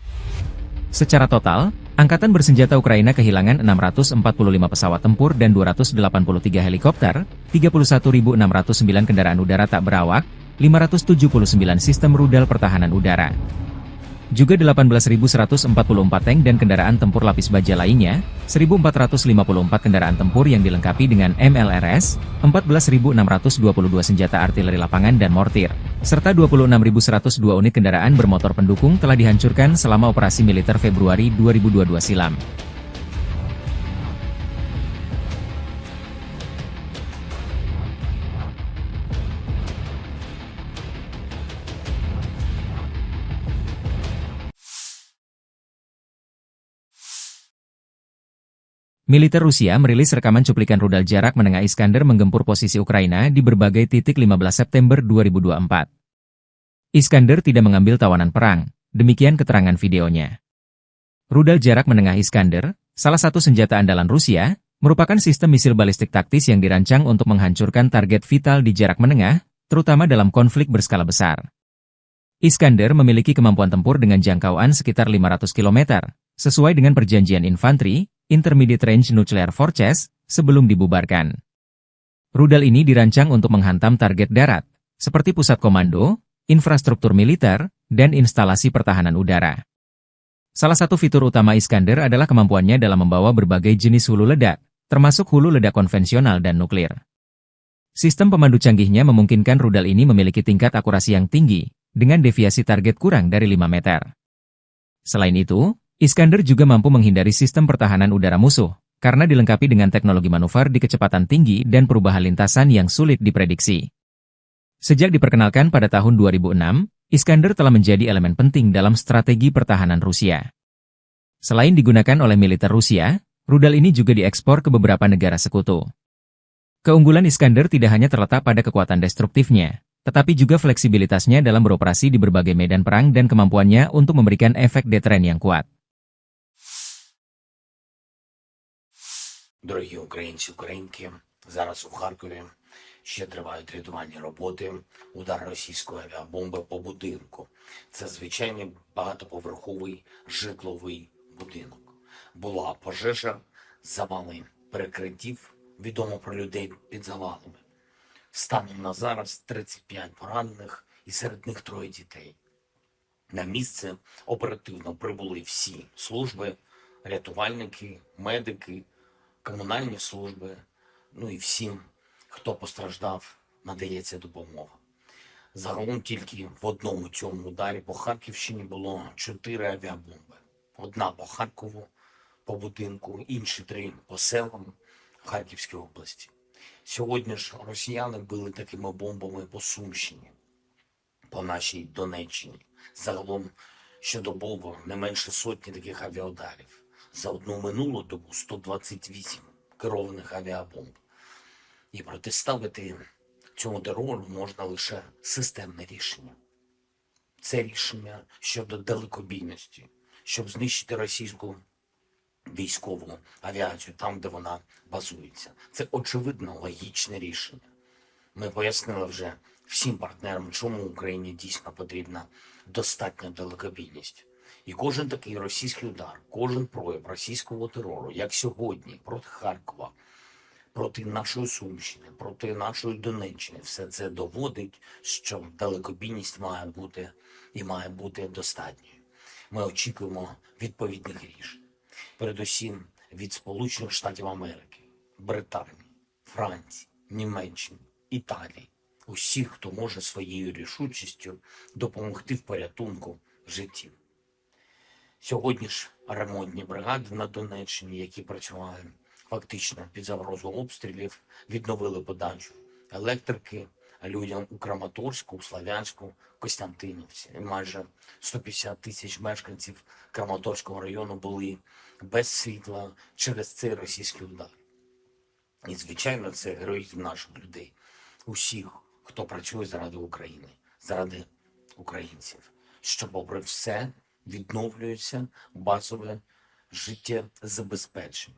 Secara total, Angkatan Bersenjata Ukraina kehilangan 645 pesawat tempur dan 283 helikopter, 31.609 kendaraan udara tak berawak, 579 sistem rudal pertahanan udara. Juga 18.144 tank dan kendaraan tempur lapis baja lainnya, 1.454 kendaraan tempur yang dilengkapi dengan MLRS, 14.622 senjata artileri lapangan dan mortir, serta 26.102 unit kendaraan bermotor pendukung telah dihancurkan selama operasi militer Februari 2022 silam. Militer Rusia merilis rekaman cuplikan rudal jarak menengah Iskander menggempur posisi Ukraina di berbagai titik 15 September 2024. Iskander tidak mengambil tawanan perang, demikian keterangan videonya. Rudal jarak menengah Iskander, salah satu senjata andalan Rusia, merupakan sistem misil balistik taktis yang dirancang untuk menghancurkan target vital di jarak menengah, terutama dalam konflik berskala besar. Iskander memiliki kemampuan tempur dengan jangkauan sekitar 500 km, sesuai dengan perjanjian infanteri, Intermediate Range Nuclear Forces, sebelum dibubarkan. Rudal ini dirancang untuk menghantam target darat, seperti pusat komando, infrastruktur militer, dan instalasi pertahanan udara. Salah satu fitur utama Iskander adalah kemampuannya dalam membawa berbagai jenis hulu ledak, termasuk hulu ledak konvensional dan nuklir. Sistem pemandu canggihnya memungkinkan rudal ini memiliki tingkat akurasi yang tinggi, dengan deviasi target kurang dari 5 meter. Selain itu, Iskander juga mampu menghindari sistem pertahanan udara musuh, karena dilengkapi dengan teknologi manuver di kecepatan tinggi dan perubahan lintasan yang sulit diprediksi. Sejak diperkenalkan pada tahun 2006, Iskander telah menjadi elemen penting dalam strategi pertahanan Rusia. Selain digunakan oleh militer Rusia, rudal ini juga diekspor ke beberapa negara sekutu. Keunggulan Iskander tidak hanya terletak pada kekuatan destruktifnya, tetapi juga fleksibilitasnya dalam beroperasi di berbagai medan perang dan kemampuannya untuk memberikan efek deteren yang kuat. Дорогі українці, українки, зараз у Харкові ще тривають рятувальні роботи, удар російської авіабомби по будинку. Це звичайний багатоповерховий житловий будинок. Була пожежа, завали перекриттів, відомо про людей під завалами. Станом на зараз 35 поранених і серед них 3 дітей. На місце оперативно прибули всі служби, рятувальники, медики, комунальні служби, ну і всім, хто постраждав, надається допомога. Загалом тільки в одному цьому ударі по Харківщині було 4 авіабомби. Одна по Харкову, по будинку, інші 3 по селам Харківської області. Сьогодні ж росіяни били такими бомбами по Сумщині, по нашій Донеччині. Загалом щодобово не менше сотні таких авіаударів. За одну минулу добу 128 керованих авіабомб. І протиставити цьому терору можна лише системне рішення. Це рішення щодо далекобійності, щоб знищити російську військову авіацію там, де вона базується. Це очевидно логічне рішення. Ми пояснили вже всім партнерам, чому Україні дійсно потрібна достатня далекобійність. І кожен такий російський удар, кожен прояв російського терору, як сьогодні, проти Харкова, проти нашої Сумщини, проти нашої Донеччини, все це доводить, що далекобійність має бути і має бути достатньою. Ми очікуємо відповідних рішень. Передусім від Сполучених Штатів Америки, Британії, Франції, Німеччини, Італії. Усіх, хто може своєю рішучістю допомогти в порятунку життів. Сьогодні ж ремонтні бригади на Донеччині, які працювали фактично під загрозою обстрілів, відновили подачу електрики, людям у Краматорську, у Слов'янську, Костянтинівці. І майже 150 тисяч мешканців Краматорського району були без світла через цей російський удар. І, звичайно, це героїзм наших людей, усіх, хто працює заради України, заради українців, що, попри все, відновлюється базове життєзабезпечення.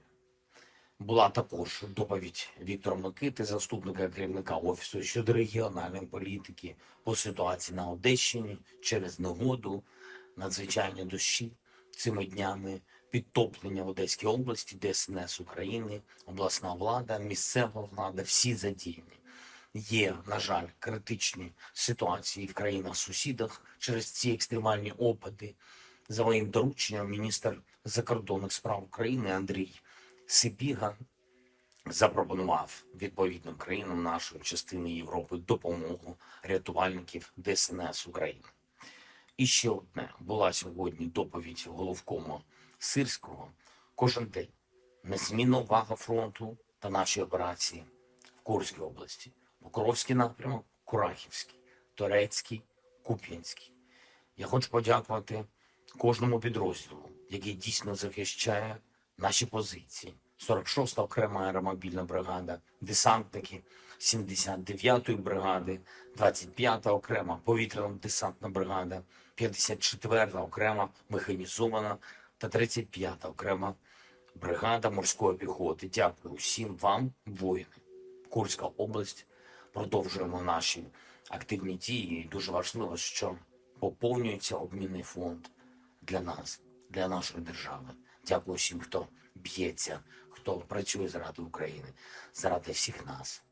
Була також доповідь Віктора Микити, заступника керівника Офісу щодо регіональної політики по ситуації на Одещині через негоду, надзвичайні дощі цими днями, підтоплення в Одеській області, ДСНС України, обласна влада, місцева влада, всі задіяні. Є, на жаль, критичні ситуації в країнах-сусідах через ці екстремальні опади. За моїм дорученням, міністр закордонних справ України Андрій Сибіга запропонував відповідним країнам нашої частини Європи допомогу рятувальників ДСНС України. І ще одне. Була сьогодні доповідь головкома Сирського. Кожен день незмінна увага фронту та наші операції в Курській області. Покровський напрямок, Курахівський, Торецький, Куп'янський. Я хочу подякувати кожному підрозділу, який дійсно захищає наші позиції. 46-та окрема аеромобільна бригада, десантники 79-ї бригади, 25-та окрема повітряно-десантна бригада, 54-та окрема механізована та 35-та окрема бригада морської піхоти. Дякую всім вам, воїни. Курська область. Продовжуємо наші активні дії. І дуже важливо, що поповнюється обмінний фонд для нас, для нашої держави. Дякую всім, хто б'ється, хто працює заради України, заради всіх нас,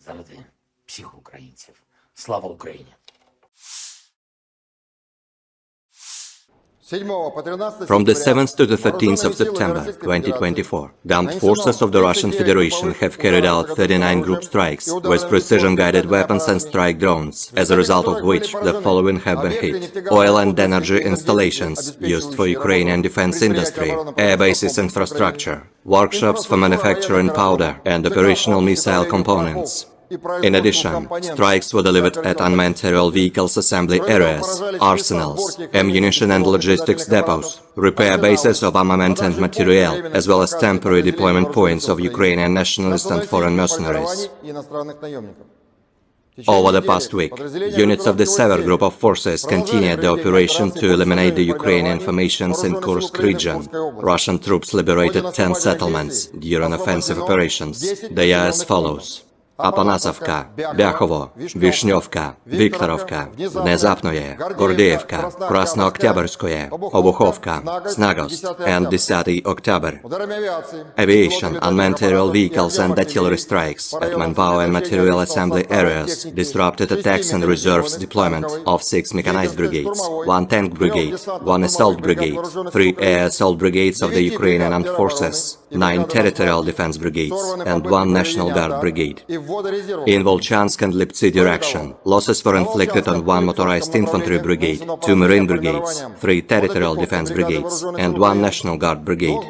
заради всіх українців. Слава Україні! From the 7th to the 13th of September 2024, the armed forces of the Russian Federation have carried out 39 group strikes with precision-guided weapons and strike drones, as a result of which the following have been hit: oil and energy installations used for Ukrainian defense industry, air bases infrastructure, workshops for manufacturing powder and operational missile components. In addition, strikes were delivered at unmanned aerial vehicles assembly areas, arsenals, ammunition and logistics depots, repair bases of armament and materiel, as well as temporary deployment points of Ukrainian nationalist and foreign mercenaries. Over the past week, units of the Sever Group of forces continued the operation to eliminate the Ukrainian formations in Kursk region. Russian troops liberated 10 settlements during offensive operations. They are as follows: Апанасовка, Бяхово, Вишневка, Викторовка, Внезапное, Гордеевка, Краснооктябрьское, Обуховка, Snagost, and 10 October. Aviation, unmanned aerial vehicles and artillery strikes at manpower and material assembly areas disrupted attacks and reserves deployment of 6 mechanized brigades, 1 tank brigade, 1 assault brigade, 3 air assault brigades of the Ukrainian armed forces, 9 territorial defense brigades, and 1 National Guard brigade. In Volchansk and Liptsy direction, losses were inflicted on 1 motorized infantry brigade, 2 marine brigades, 3 territorial defense brigades, and 1 National Guard brigade.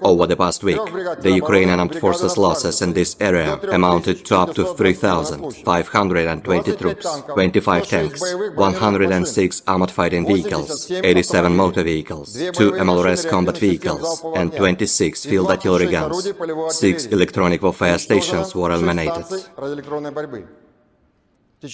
Over the past week, the Ukrainian armed forces losses in this area amounted to up to 3,520 troops, 25 tanks, 106 armored fighting vehicles, 87 motor vehicles, 2 MLRS combat vehicles, and 26 field artillery guns. 6 electronic warfare stations were eliminated.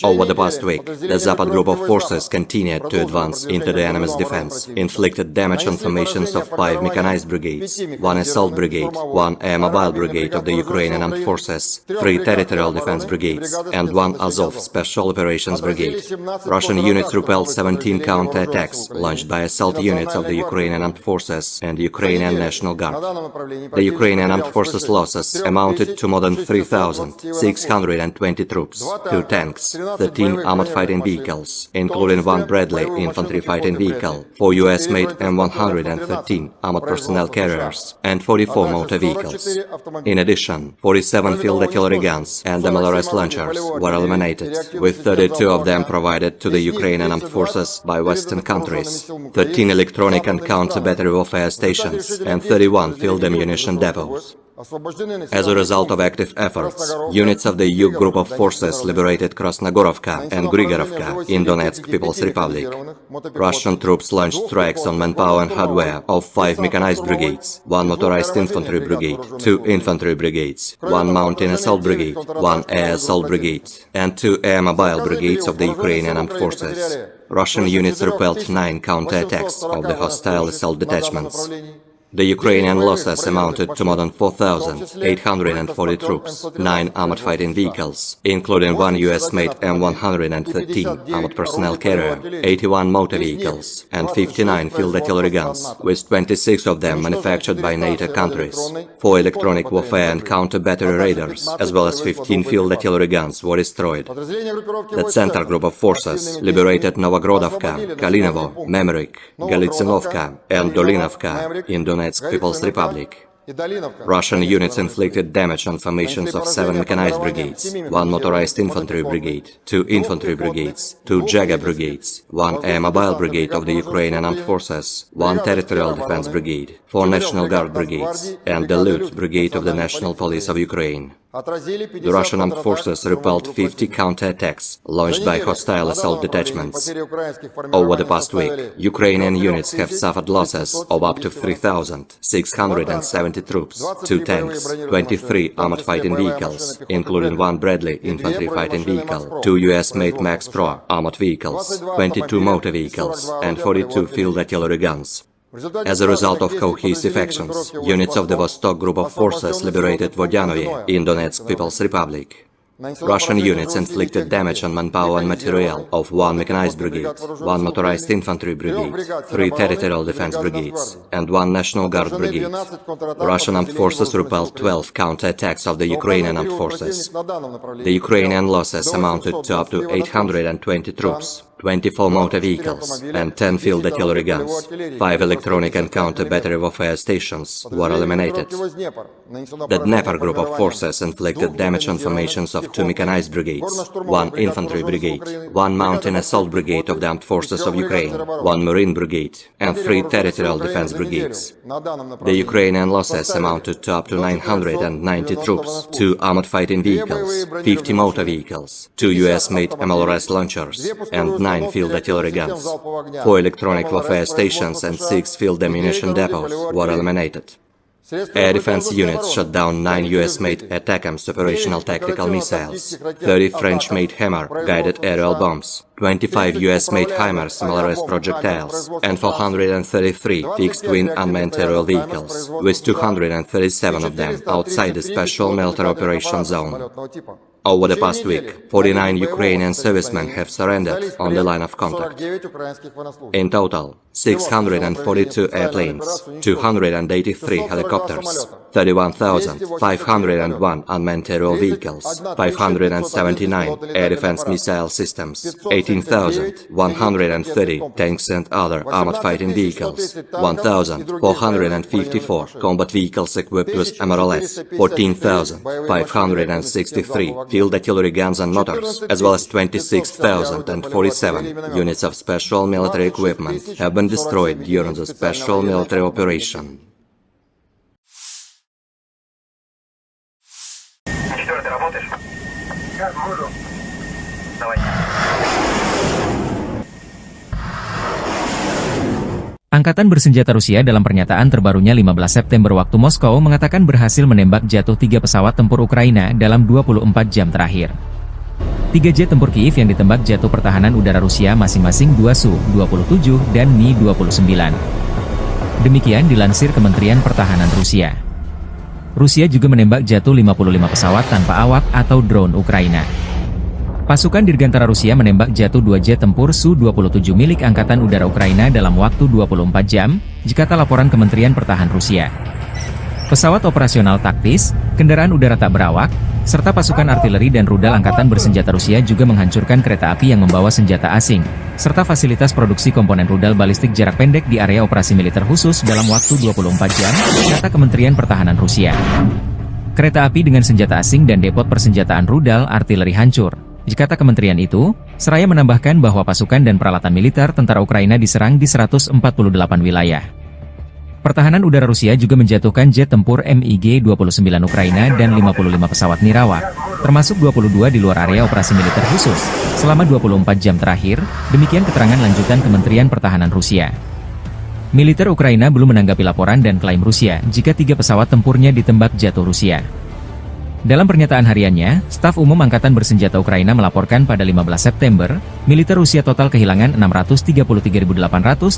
Over the past week, the Zapad group of forces continued to advance into the enemy's defense, inflicted damage on formations of 5 mechanized brigades, 1 assault brigade, 1 air mobile brigade of the Ukrainian armed forces, 3 territorial defense brigades, and 1 Azov special operations brigade. Russian units repelled 17 counterattacks launched by assault units of the Ukrainian armed forces and Ukrainian National Guard. The Ukrainian armed forces losses amounted to more than 3,620 troops, 2 tanks, 13 armored fighting vehicles, including 1 Bradley infantry fighting vehicle, 4 US-made M113 armored personnel carriers, and 44 motor vehicles. In addition, 47 field artillery guns and MLRS launchers were eliminated, with 32 of them provided to the Ukrainian armed forces by Western countries, 13 electronic and counter-battery warfare stations, and 31 field ammunition depots. As a result of active efforts, units of the EU Group of Forces liberated Krasnogorovka and Grigorovka in Donetsk People's Republic. Russian troops launched strikes on manpower and hardware of 5 mechanized brigades, 1 motorized infantry brigade, 2 infantry brigades, 1 mountain assault brigade, 1 air assault brigade, and 2 air mobile brigades of the Ukrainian armed forces. Russian units repelled 9 counterattacks of the hostile assault detachments. The Ukrainian losses amounted to more than 4,840 troops, 9 armored fighting vehicles, including 1 US-made M113 armored personnel carrier, 81 motor vehicles, and 59 field artillery guns, with 26 of them manufactured by NATO countries. 4 electronic warfare and counter-battery radars, as well as 15 field artillery guns, were destroyed. The Center Group of Forces liberated Novogrodovka, Kalinovo, Memrik, Galitsinovka, and Dolinovka in Donetsk People's Republic. Russian units inflicted damage on formations of 7 mechanized brigades, 1 motorized infantry brigade, 2 infantry brigades, 2 Jager brigades, 1 air mobile brigade of the Ukrainian armed forces, 1 territorial defense brigade, 4 National Guard brigades, and the Lut brigade of the National Police of Ukraine. The Russian armed forces repelled 50 counterattacks launched by hostile assault detachments. Over the past week, Ukrainian units have suffered losses of up to 3,670 troops, 2 tanks, 23 armored fighting vehicles, including 1 Bradley infantry fighting vehicle, 2 US-made Max Pro armored vehicles, 22 motor vehicles, and 42 field artillery guns. As a result of cohesive actions, units of the Vostok Group of Forces liberated Vodyanoye in Donetsk People's Republic. Russian units inflicted damage on manpower and material of 1 mechanized brigade, 1 motorized infantry brigade, 3 territorial defense brigades, and 1 National Guard brigade. Russian armed forces repelled 12 counterattacks of the Ukrainian armed forces. The Ukrainian losses amounted to up to 820 troops, 24 motor vehicles, and 10 field artillery guns. 5 electronic and counter-battery warfare stations were eliminated. The Dnieper Group of Forces inflicted damage on formations of 2 mechanized brigades, 1 infantry brigade, 1 mountain assault brigade of the armed forces of Ukraine, 1 marine brigade, and 3 territorial defense brigades. The Ukrainian losses amounted to up to 990 troops, 2 armored fighting vehicles, 50 motor vehicles, 2 US-made MLRS launchers, and 9 field artillery guns. 4 electronic warfare stations and 6 field ammunition depots were eliminated. Air defense units shot down 9 US-made ATACMS operational tactical missiles, 30 French-made Hammer guided aerial bombs, 25 US-made HIMARS MLRS projectiles, and 433 fixed-wing unmanned aerial vehicles, with 237 of them outside the Special Military Operations Zone. Over the past week, 49 Ukrainian servicemen have surrendered on the line of contact. In total, 642 airplanes, 283 helicopters, 31,501 unmanned aerial vehicles, 579 air defense missile systems, 18,130 tanks and other armored fighting vehicles, 1,454 combat vehicles equipped with MLRS, 14,563 field artillery guns and motors, as well as 26,047 units of special military equipment have been destroyed during the special military operation. Angkatan bersenjata Rusia dalam pernyataan terbarunya 15 September waktu Moskow mengatakan berhasil menembak jatuh 3 pesawat tempur Ukraina dalam 24 jam terakhir. 3 jet tempur Kiev yang ditembak jatuh pertahanan udara Rusia masing-masing 2 Su-27 dan Mi-29. Demikian dilansir Kementerian Pertahanan Rusia. Rusia juga menembak jatuh 55 pesawat tanpa awak atau drone Ukraina. Pasukan Dirgantara Rusia menembak jatuh 2 jet tempur Su-27 milik Angkatan Udara Ukraina dalam waktu 24 jam, jikata laporan Kementerian Pertahanan Rusia. Pesawat operasional taktis, kendaraan udara tak berawak, serta pasukan artileri dan rudal Angkatan Bersenjata Rusia juga menghancurkan kereta api yang membawa senjata asing, serta fasilitas produksi komponen rudal balistik jarak pendek di area operasi militer khusus dalam waktu 24 jam, kata Kementerian Pertahanan Rusia. Kereta api dengan senjata asing dan depot persenjataan rudal artileri hancur. Kata kementerian itu, seraya menambahkan bahwa pasukan dan peralatan militer tentara Ukraina diserang di 148 wilayah. Pertahanan udara Rusia juga menjatuhkan jet tempur MiG-29 Ukraina dan 55 pesawat nirawak, termasuk 22 di luar area operasi militer khusus, selama 24 jam terakhir, demikian keterangan lanjutan Kementerian Pertahanan Rusia. Militer Ukraina belum menanggapi laporan dan klaim Rusia jika 3 pesawat tempurnya ditembak jatuh Rusia. Dalam pernyataan hariannya, Staf Umum Angkatan Bersenjata Ukraina melaporkan pada 15 September, militer Rusia total kehilangan 633.800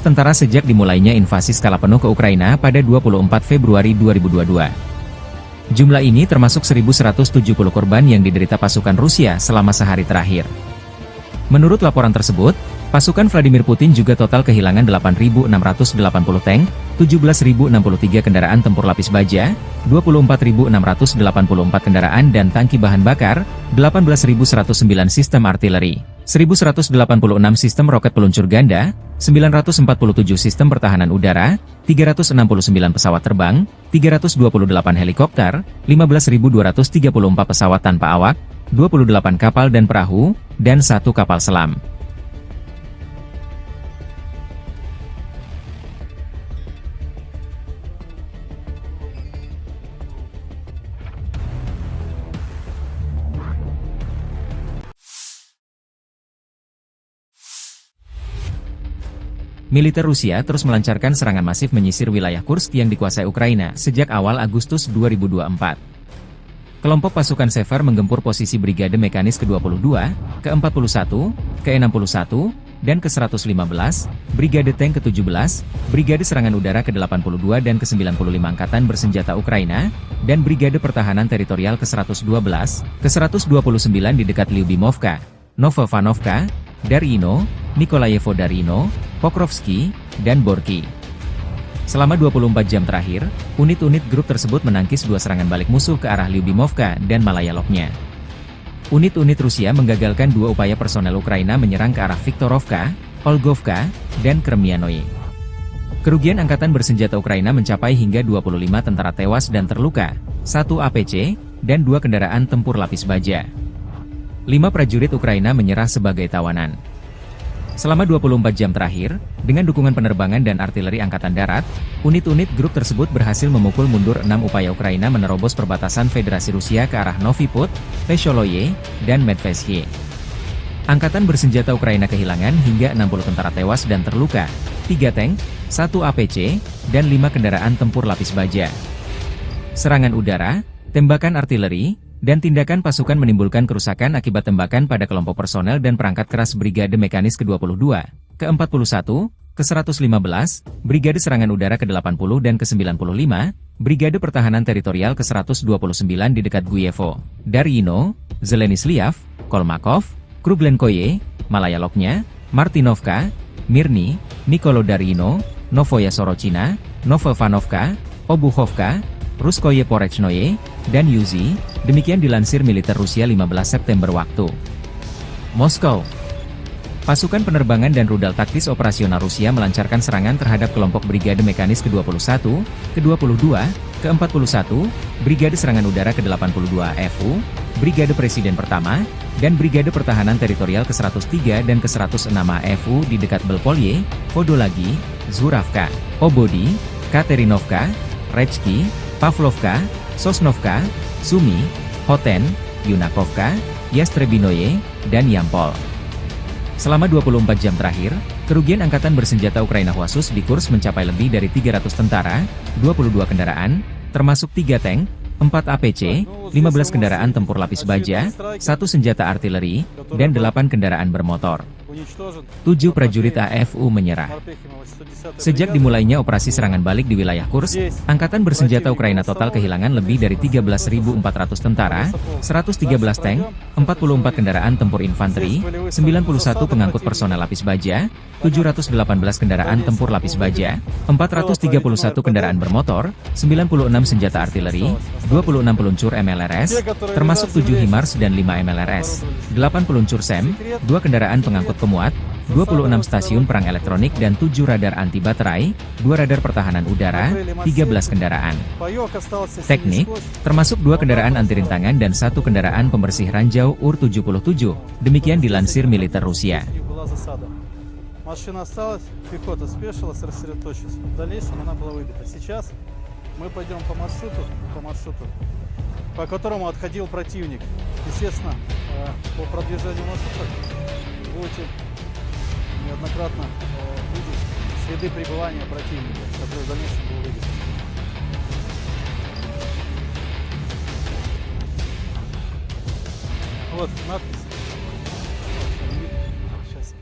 tentara sejak dimulainya invasi skala penuh ke Ukraina pada 24 Februari 2022. Jumlah ini termasuk 1.170 korban yang diderita pasukan Rusia selama sehari terakhir. Menurut laporan tersebut, pasukan Vladimir Putin juga total kehilangan 8.680 tank, 17.063 kendaraan tempur lapis baja, 24.684 kendaraan dan tangki bahan bakar, 18.109 sistem artileri, 1.186 sistem roket peluncur ganda, 947 sistem pertahanan udara, 369 pesawat terbang, 328 helikopter, 15.234 pesawat tanpa awak, 28 kapal dan perahu, dan 1 kapal selam. Militer Rusia terus melancarkan serangan masif menyisir wilayah Kursk yang dikuasai Ukraina sejak awal Agustus 2024. Kelompok pasukan Sever menggempur posisi Brigade Mekanis ke-22, ke-41, ke-61, dan ke-115, Brigade Tank ke-17, Brigade Serangan Udara ke-82 dan ke-95 Angkatan Bersenjata Ukraina, dan Brigade Pertahanan Teritorial ke-112, ke-129 di dekat Lyubimovka, Novovanovka, Darino, Nikolayevo Darino, Pokrovsky, dan Borky. Selama 24 jam terakhir, unit-unit grup tersebut menangkis 2 serangan balik musuh ke arah Lyubimovka dan Malayaloknya. Unit-unit Rusia menggagalkan 2 upaya personel Ukraina menyerang ke arah Viktorovka, Olgovka, dan Kremianoye. Kerugian Angkatan Bersenjata Ukraina mencapai hingga 25 tentara tewas dan terluka, 1 APC, dan 2 kendaraan tempur lapis baja. 5 prajurit Ukraina menyerah sebagai tawanan. Selama 24 jam terakhir, dengan dukungan penerbangan dan artileri Angkatan Darat, unit-unit grup tersebut berhasil memukul mundur 6 upaya Ukraina menerobos perbatasan Federasi Rusia ke arah Novi Put, Vesholoye, dan Medvesye. Angkatan Bersenjata Ukraina kehilangan hingga 60 tentara tewas dan terluka, 3 tank, 1 APC, dan 5 kendaraan tempur lapis baja. Serangan udara, tembakan artileri, dan tindakan pasukan menimbulkan kerusakan akibat tembakan pada kelompok personel dan perangkat keras Brigade Mekanis ke-22, ke-41, ke-115, Brigade Serangan Udara ke-80 dan ke-95, Brigade Pertahanan Teritorial ke-129 di dekat Guyevo, Darino, Zelenislav, Kolmakov, Kruglenkoye, Malayaloknya, Martinovka, Mirny, Nikolo-Darino, Novoya Sorochina, Novovanovka, Obuchovka, Ruskoye Porechnoye, dan Yuzi, demikian dilansir militer Rusia 15 September waktu Moskow. Pasukan penerbangan dan rudal taktis operasional Rusia melancarkan serangan terhadap kelompok Brigade Mekanis ke-21, ke-22, ke-41, Brigade Serangan Udara ke-82 FU, Brigade Presiden Pertama, dan Brigade Pertahanan Teritorial ke-103 dan ke-106 AFU di dekat Belpolye, Podolagi, Zuravka, Obodi, Katerinovka, Rechki, Pavlovka, Sosnovka, Sumi, Hoten, Yunakovka, Yastrebinoye, dan Yampol. Selama 24 jam terakhir, kerugian Angkatan Bersenjata Ukraina khusus di Kursk mencapai lebih dari 300 tentara, 22 kendaraan, termasuk 3 tank, 4 APC, 15 kendaraan tempur lapis baja, 1 senjata artileri, dan 8 kendaraan bermotor. 7 prajurit AFU menyerah. Sejak dimulainya operasi serangan balik di wilayah Kursk, Angkatan Bersenjata Ukraina total kehilangan lebih dari 13.400 tentara, 113 tank, 44 kendaraan tempur infanteri, 91 pengangkut personel lapis baja, 718 kendaraan tempur lapis baja, 431 kendaraan bermotor, 96 senjata artileri, 26 peluncur MLRS, termasuk 7 HIMARS dan 5 MLRS, 8 peluncur SEM, 2 kendaraan pengangkut pemuat, 26 stasiun perang elektronik dan 7 radar anti baterai, 2 radar pertahanan udara, 13 kendaraan teknik, termasuk 2 kendaraan anti rintangan dan 1 kendaraan pembersih ranjau UR-77, demikian dilansir militer Rusia. Машина осталась, пехота спешилась, рассредоточилась. В дальнейшем она была выбита. Сейчас мы пойдем по маршруту, по которому отходил противник. Естественно, по продвижению маршрута будете неоднократно видеть следы пребывания противника, который в дальнейшем был выбит. Вот надпись. Сейчас.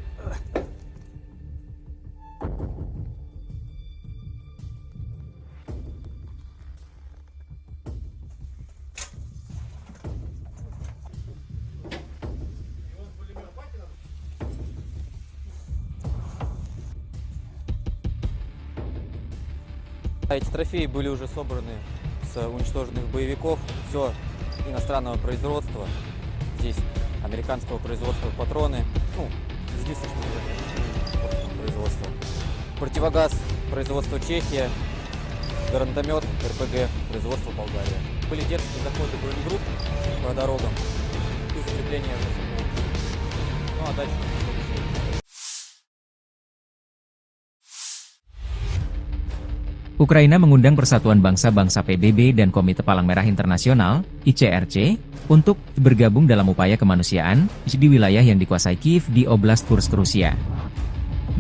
Эти трофеи были уже собраны с уничтоженных боевиков. Все иностранного производства. Здесь американского производства патроны. Ну, единственного производства. Противогаз производства Чехия. Гранатомет РПГ производства Болгария. Были дерзкие заходы бронегрупп по дорогам и закрепление. Ну а дальше... Ukraina mengundang Persatuan Bangsa-Bangsa PBB dan Komite Palang Merah Internasional, ICRC, untuk bergabung dalam upaya kemanusiaan di wilayah yang dikuasai Kiev di Oblast Kursk, Rusia.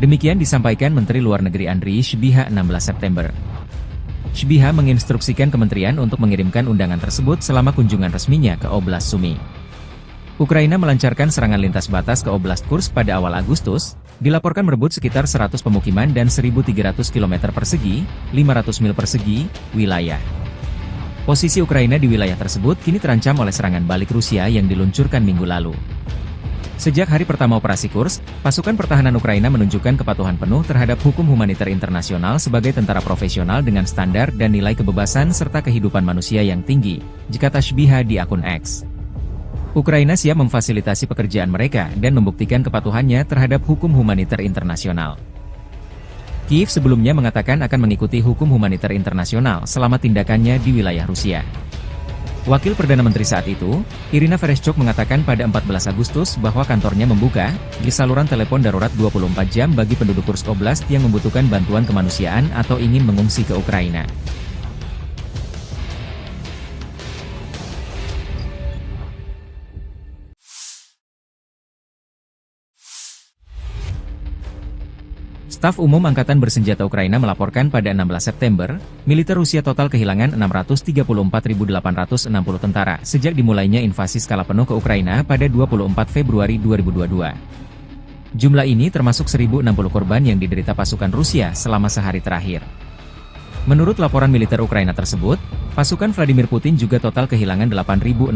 Demikian disampaikan Menteri Luar Negeri Andriy Sybiha 16 September. Sybiha menginstruksikan kementerian untuk mengirimkan undangan tersebut selama kunjungan resminya ke Oblast Sumy. Ukraina melancarkan serangan lintas batas ke Oblast Kursk pada awal Agustus, dilaporkan merebut sekitar 100 pemukiman dan 1.300 km persegi, 500 mil persegi, wilayah. Posisi Ukraina di wilayah tersebut kini terancam oleh serangan balik Rusia yang diluncurkan minggu lalu. Sejak hari pertama operasi Kursk, pasukan pertahanan Ukraina menunjukkan kepatuhan penuh terhadap hukum humaniter internasional sebagai tentara profesional dengan standar dan nilai kebebasan serta kehidupan manusia yang tinggi, kata Sybiha di akun X. Ukraina siap memfasilitasi pekerjaan mereka dan membuktikan kepatuhannya terhadap hukum humaniter internasional. Kiev sebelumnya mengatakan akan mengikuti hukum humaniter internasional selama tindakannya di wilayah Rusia. Wakil Perdana Menteri saat itu, Irina Vereshchuk mengatakan pada 14 Agustus bahwa kantornya membuka di saluran telepon darurat 24 jam bagi penduduk Kursk Oblast yang membutuhkan bantuan kemanusiaan atau ingin mengungsi ke Ukraina. Staf Umum Angkatan Bersenjata Ukraina melaporkan pada 16 September, militer Rusia total kehilangan 634.860 tentara sejak dimulainya invasi skala penuh ke Ukraina pada 24 Februari 2022. Jumlah ini termasuk 1.060 korban yang diderita pasukan Rusia selama sehari terakhir. Menurut laporan militer Ukraina tersebut, pasukan Vladimir Putin juga total kehilangan 8.683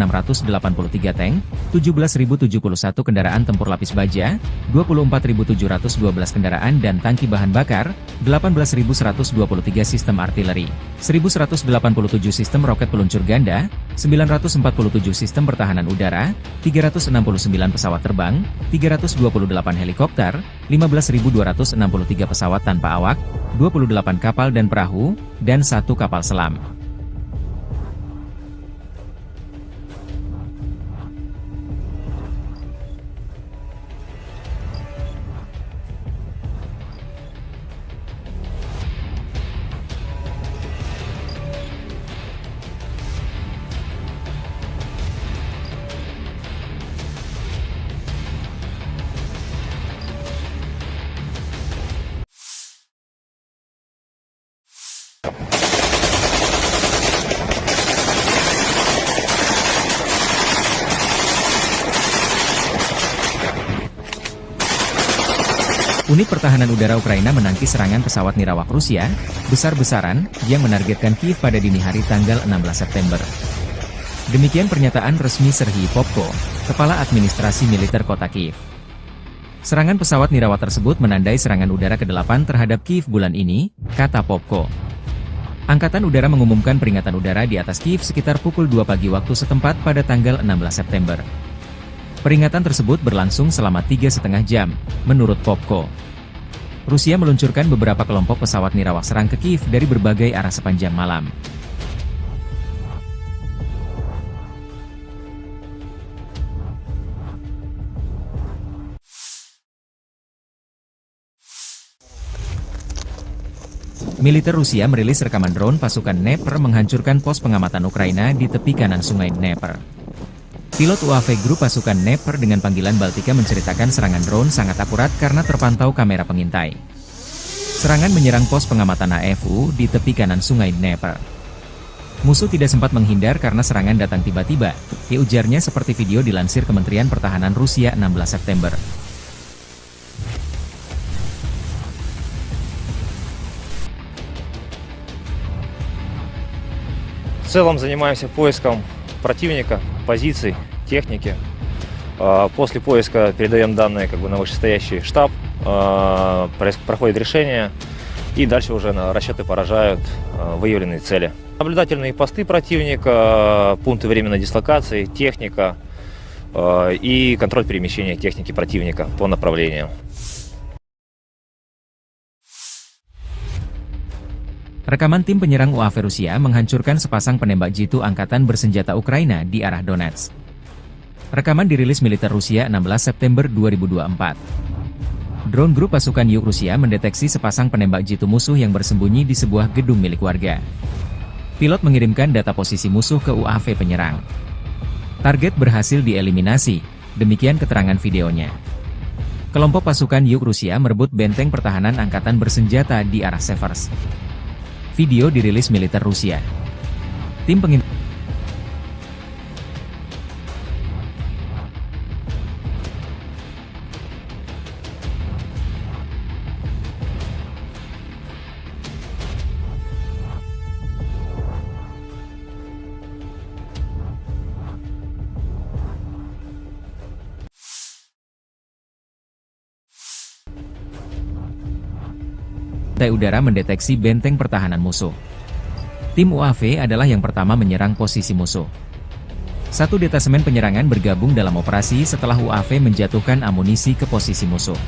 tank, 17.071 kendaraan tempur lapis baja, 24.712 kendaraan dan tangki bahan bakar, 18.123 sistem artileri, 1.187 sistem roket peluncur ganda, 947 sistem pertahanan udara, 369 pesawat terbang, 328 helikopter, 15.263 pesawat tanpa awak, 28 kapal dan perahu, dan 1 kapal selam. Unit Pertahanan Udara Ukraina menangkis serangan pesawat nirawak Rusia, besar-besaran, yang menargetkan Kiev pada dini hari tanggal 16 September. Demikian pernyataan resmi Serhiy Popko, Kepala Administrasi Militer Kota Kiev. Serangan pesawat nirawak tersebut menandai serangan udara ke-8 terhadap Kiev bulan ini, kata Popko. Angkatan Udara mengumumkan peringatan udara di atas Kiev sekitar pukul 2 pagi waktu setempat pada tanggal 16 September. Peringatan tersebut berlangsung selama 3,5 jam, menurut Popko. Rusia meluncurkan beberapa kelompok pesawat nirawak serang ke Kiev dari berbagai arah sepanjang malam. Militer Rusia merilis rekaman drone pasukan Dnepr menghancurkan pos pengamatan Ukraina di tepi kanan sungai Dnepr. Pilot UAV grup pasukan Dnepr dengan panggilan Baltika menceritakan serangan drone sangat akurat karena terpantau kamera pengintai. Serangan menyerang pos pengamatan AFU di tepi kanan sungai Dnepr. Musuh tidak sempat menghindar karena serangan datang tiba-tiba, ujarnya seperti video dilansir Kementerian Pertahanan Rusia 16 September. В целом занимаемся поиском противника, позиций, техники. После поиска передаем данные на вышестоящий штаб, проходит решение, и дальше уже расчеты поражают выявленные цели. Наблюдательные посты противника, пункты временной дислокации, техника и контроль перемещения техники противника по направлениям. Rekaman tim penyerang UAV Rusia menghancurkan sepasang penembak jitu angkatan bersenjata Ukraina di arah Donetsk. Rekaman dirilis militer Rusia 16 September 2024. Drone grup pasukan Yuk Rusia mendeteksi sepasang penembak jitu musuh yang bersembunyi di sebuah gedung milik warga. Pilot mengirimkan data posisi musuh ke UAV penyerang. Target berhasil dieliminasi, demikian keterangan videonya. Kelompok pasukan Yuk Rusia merebut benteng pertahanan angkatan bersenjata di arah Severs. Video dirilis militer Rusia. Tim pengintai udara mendeteksi benteng pertahanan musuh. Tim UAV adalah yang pertama menyerang posisi musuh. Satu detasemen penyerangan bergabung dalam operasi setelah UAV menjatuhkan amunisi ke posisi musuh.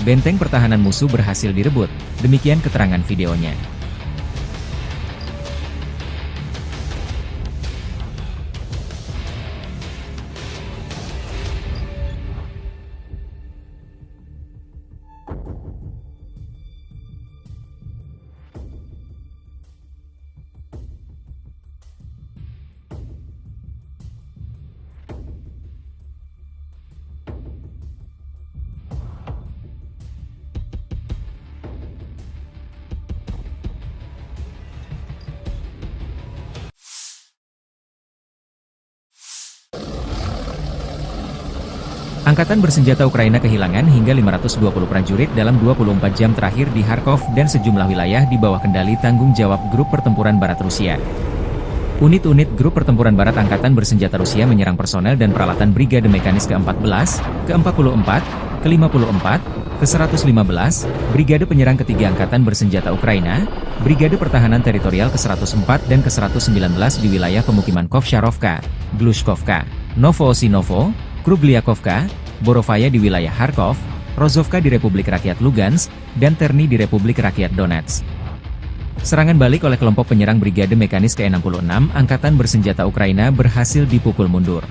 Benteng pertahanan musuh berhasil direbut, demikian keterangan videonya. Angkatan bersenjata Ukraina kehilangan hingga 520 prajurit dalam 24 jam terakhir di Kharkov dan sejumlah wilayah di bawah kendali tanggung jawab Grup Pertempuran Barat Rusia. Unit-unit Grup Pertempuran Barat Angkatan Bersenjata Rusia menyerang personel dan peralatan Brigade Mekanis ke-14, ke-44, ke-54, ke-115, Brigade Penyerang Ketiga Angkatan Bersenjata Ukraina, Brigade Pertahanan Teritorial ke-104 dan ke-119 di wilayah pemukiman Kovsharovka, Glushkovka, Novoosinovo, Krugliakovka, Borovaya di wilayah Kharkov, Rozovka di Republik Rakyat Lugansk, dan Terny di Republik Rakyat Donetsk. Serangan balik oleh kelompok penyerang Brigade Mekanis ke-66 Angkatan Bersenjata Ukraina berhasil dipukul mundur.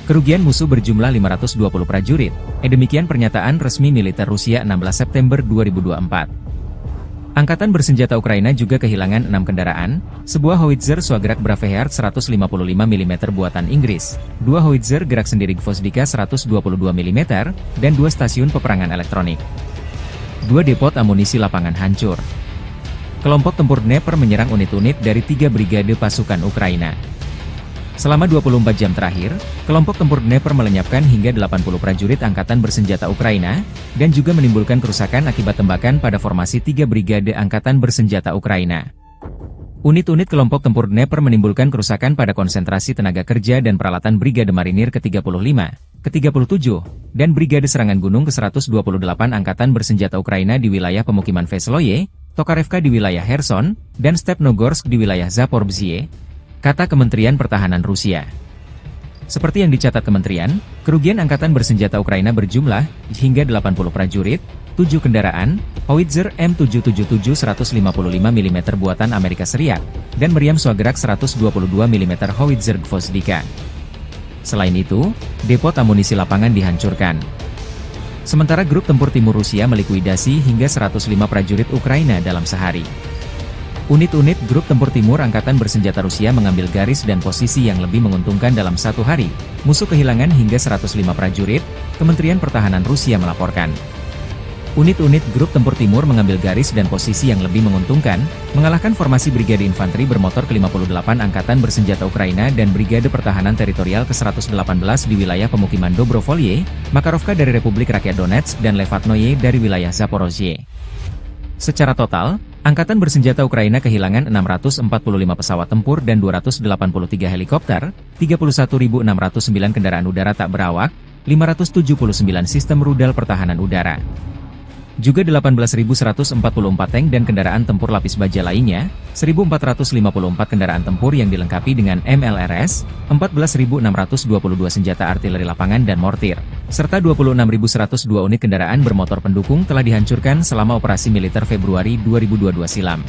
Kerugian musuh berjumlah 520 prajurit, demikian pernyataan resmi militer Rusia 16 September 2024. Angkatan Bersenjata Ukraina juga kehilangan 6 kendaraan, sebuah howitzer Swagrak Braveheart 155 mm buatan Inggris, 2 howitzer gerak sendiri Gvozdika 122 mm, dan 2 stasiun peperangan elektronik. 2 depot amunisi lapangan hancur. Kelompok tempur Dnepr menyerang unit-unit dari 3 brigade pasukan Ukraina. Selama 24 jam terakhir, kelompok tempur Dnepr melenyapkan hingga 80 prajurit Angkatan Bersenjata Ukraina, dan juga menimbulkan kerusakan akibat tembakan pada formasi 3 brigade Angkatan Bersenjata Ukraina. Unit-unit kelompok tempur Dnepr menimbulkan kerusakan pada konsentrasi tenaga kerja dan peralatan Brigade Marinir ke-35, ke-37, dan Brigade Serangan Gunung ke-128 Angkatan Bersenjata Ukraina di wilayah pemukiman Vesloye, Tokarevka di wilayah Kherson, dan Stepnogorsk di wilayah Zaporizhzhia, kata Kementerian Pertahanan Rusia. Seperti yang dicatat kementerian, kerugian Angkatan Bersenjata Ukraina berjumlah hingga 80 prajurit, 7 kendaraan, howitzer M777 155 mm buatan Amerika Serikat, dan meriam Swagrak 122 mm howitzer Gvozdika. Selain itu, depot amunisi lapangan dihancurkan. Sementara grup tempur timur Rusia melikuidasi hingga 105 prajurit Ukraina dalam sehari. Unit-unit grup tempur timur angkatan bersenjata Rusia mengambil garis dan posisi yang lebih menguntungkan dalam satu hari. Musuh kehilangan hingga 105 prajurit, Kementerian Pertahanan Rusia melaporkan. Unit-unit grup tempur timur mengambil garis dan posisi yang lebih menguntungkan, mengalahkan formasi Brigade Infanteri bermotor ke-58 Angkatan Bersenjata Ukraina dan Brigade Pertahanan Teritorial ke-118 di wilayah pemukiman Dobrovolye, Makarovka dari Republik Rakyat Donetsk dan Levatnoye dari wilayah Zaporozhye. Secara total, Angkatan Bersenjata Ukraina kehilangan 645 pesawat tempur dan 283 helikopter, 31.609 kendaraan udara tak berawak, 579 sistem rudal pertahanan udara. Juga 18.144 tank dan kendaraan tempur lapis baja lainnya, 1.454 kendaraan tempur yang dilengkapi dengan MLRS, 14.622 senjata artileri lapangan dan mortir, serta 26.102 unit kendaraan bermotor pendukung telah dihancurkan selama operasi militer Februari 2022 silam.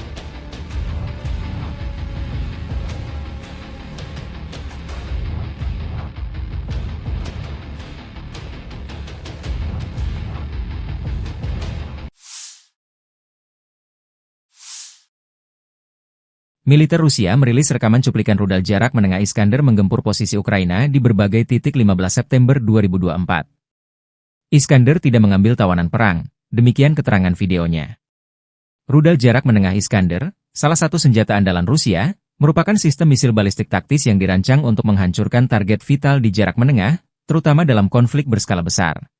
Militer Rusia merilis rekaman cuplikan rudal jarak menengah Iskander menggempur posisi Ukraina di berbagai titik 15 September 2024. Iskander tidak mengambil tawanan perang, demikian keterangan videonya. Rudal jarak menengah Iskander, salah satu senjata andalan Rusia, merupakan sistem misil balistik taktis yang dirancang untuk menghancurkan target vital di jarak menengah, terutama dalam konflik berskala besar.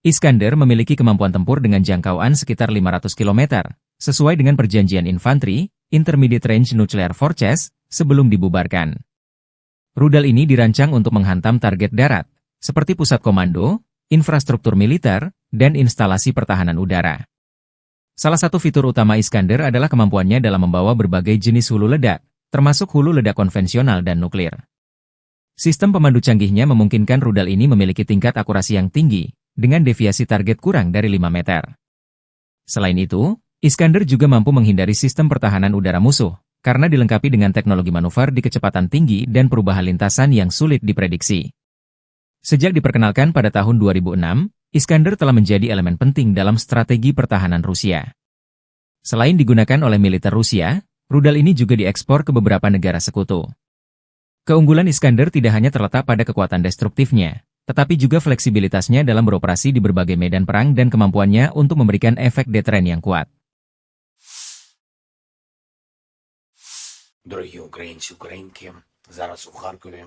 Iskander memiliki kemampuan tempur dengan jangkauan sekitar 500 km, sesuai dengan perjanjian infanteri, Intermediate Range Nuclear Forces, sebelum dibubarkan. Rudal ini dirancang untuk menghantam target darat, seperti pusat komando, infrastruktur militer, dan instalasi pertahanan udara. Salah satu fitur utama Iskander adalah kemampuannya dalam membawa berbagai jenis hulu ledak, termasuk hulu ledak konvensional dan nuklir. Sistem pemandu canggihnya memungkinkan rudal ini memiliki tingkat akurasi yang tinggi, dengan deviasi target kurang dari 5 meter. Selain itu, Iskander juga mampu menghindari sistem pertahanan udara musuh, karena dilengkapi dengan teknologi manuver di kecepatan tinggi dan perubahan lintasan yang sulit diprediksi. Sejak diperkenalkan pada tahun 2006, Iskander telah menjadi elemen penting dalam strategi pertahanan Rusia. Selain digunakan oleh militer Rusia, rudal ini juga diekspor ke beberapa negara sekutu. Keunggulan Iskander tidak hanya terletak pada kekuatan destruktifnya, tetapi juga fleksibilitasnya dalam beroperasi di berbagai medan perang dan kemampuannya untuk memberikan efek deteren yang kuat. Дорогі українці, українки, зараз у Харкові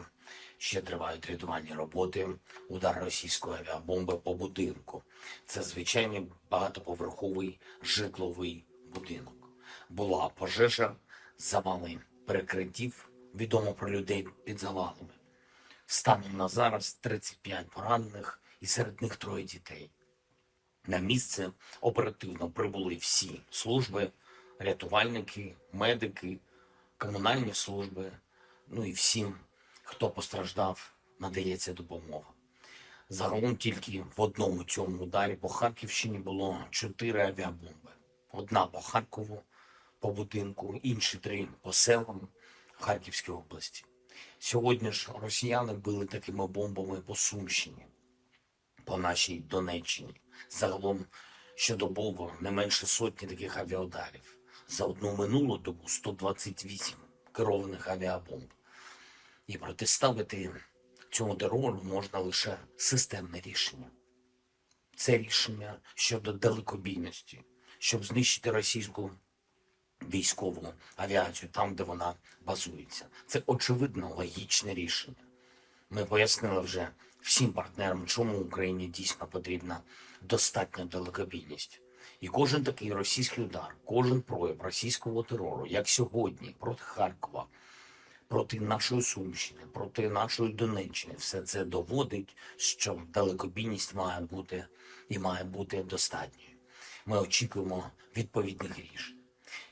ще тривають рятувальні роботи, удар російської авіабомби по будинку. Це звичайний багатоповерховий житловий будинок. Була пожежа, завали перекриттів, відомо про людей під завалами. Станом на зараз 35 поранених і серед них 3 дітей. На місце оперативно прибули всі служби, рятувальники, медики, комунальні служби, ну і всім, хто постраждав, надається допомога. Загалом тільки в одному цьому ударі по Харківщині було 4 авіабомби. Одна по Харкову, по будинку, інші 3 по селам Харківської області. Сьогодні ж росіяни били такими бомбами по Сумщині, по нашій Донеччині. Загалом щодобово не менше сотні таких авіаударів. За одну минулу добу 128 керованих авіабомб. І протиставити цьому терору можна лише системне рішення. Це рішення щодо далекобійності, щоб знищити російську військову авіацію там, де вона базується. Це очевидно логічне рішення. Ми пояснили вже всім партнерам, чому Україні дійсно потрібна достатня далекобійність. І кожен такий російський удар, кожен прояв російського терору, як сьогодні, проти Харкова, проти нашої Сумщини, проти нашої Донеччини, все це доводить, що далекобійність має бути і має бути достатньою. Ми очікуємо відповідних рішень.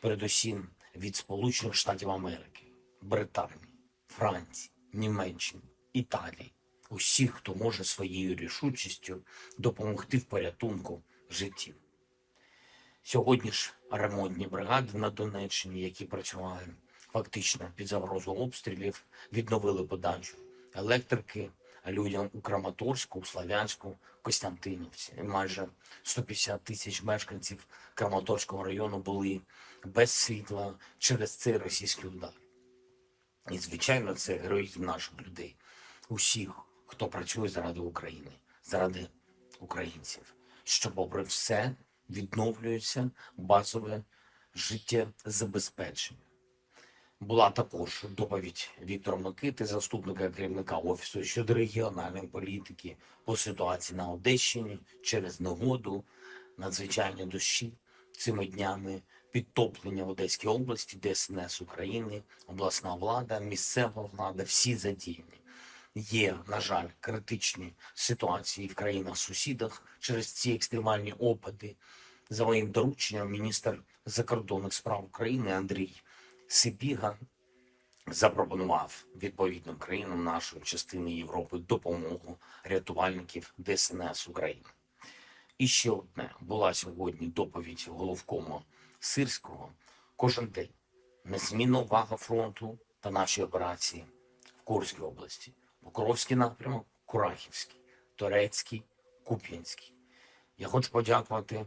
Передусім від Сполучених Штатів Америки, Британії, Франції, Німеччини, Італії. Усіх, хто може своєю рішучістю допомогти в порятунку життів. Сьогодні ж ремонтні бригади на Донеччині, які працювали фактично під загрозою обстрілів, відновили подачу електрики, людям у Краматорську, у Слов'янську, Костянтинівці. І майже 150 тисяч мешканців Краматорського району були без світла через цей російський удар. І, звичайно, це героїзм наших людей, усіх, хто працює заради України, заради українців, що, попри все, відновлюється базове життєзабезпечення. Була також доповідь Віктора Микити, заступника керівника Офісу щодо регіональної політики по ситуації на Одещині через негоду, надзвичайні дощі цими днями, підтоплення в Одеській області, ДСНС України, обласна влада, місцева влада, всі задіяні. Є, на жаль, критичні ситуації в країнах-сусідах через ці екстремальні опади. За моїм дорученням, міністр закордонних справ України Андрій Сибіга запропонував відповідним країнам нашої частини Європи допомогу рятувальників ДСНС України. І ще одне. Була сьогодні доповідь головкома Сирського. Кожен день незмінна увага фронту та наші операції в Курській області. Покровський напрямок, Курахівський, Торецький, Куп'янський. Я хочу подякувати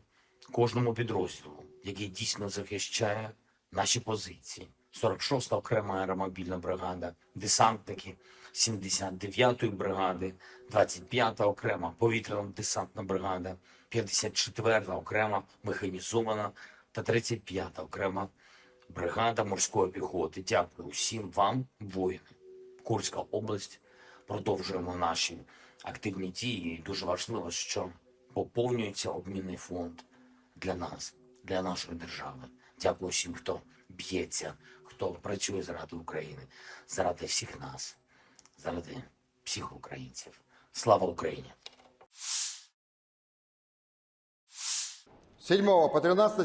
кожному підрозділу, який дійсно захищає наші позиції. 46-та окрема аеромобільна бригада, десантники 79-ї бригади, 25-та окрема повітряно-десантна бригада, 54-та окрема механізована та 35-та окрема бригада морської піхоти. Дякую усім вам, воїни. Курська область. Продовжуємо наші активні дії. І дуже важливо, що поповнюється обмінний фонд для нас, для нашої держави. Дякую всім, хто б'ється, хто працює заради України, заради всіх нас, заради всіх українців. Слава Україні!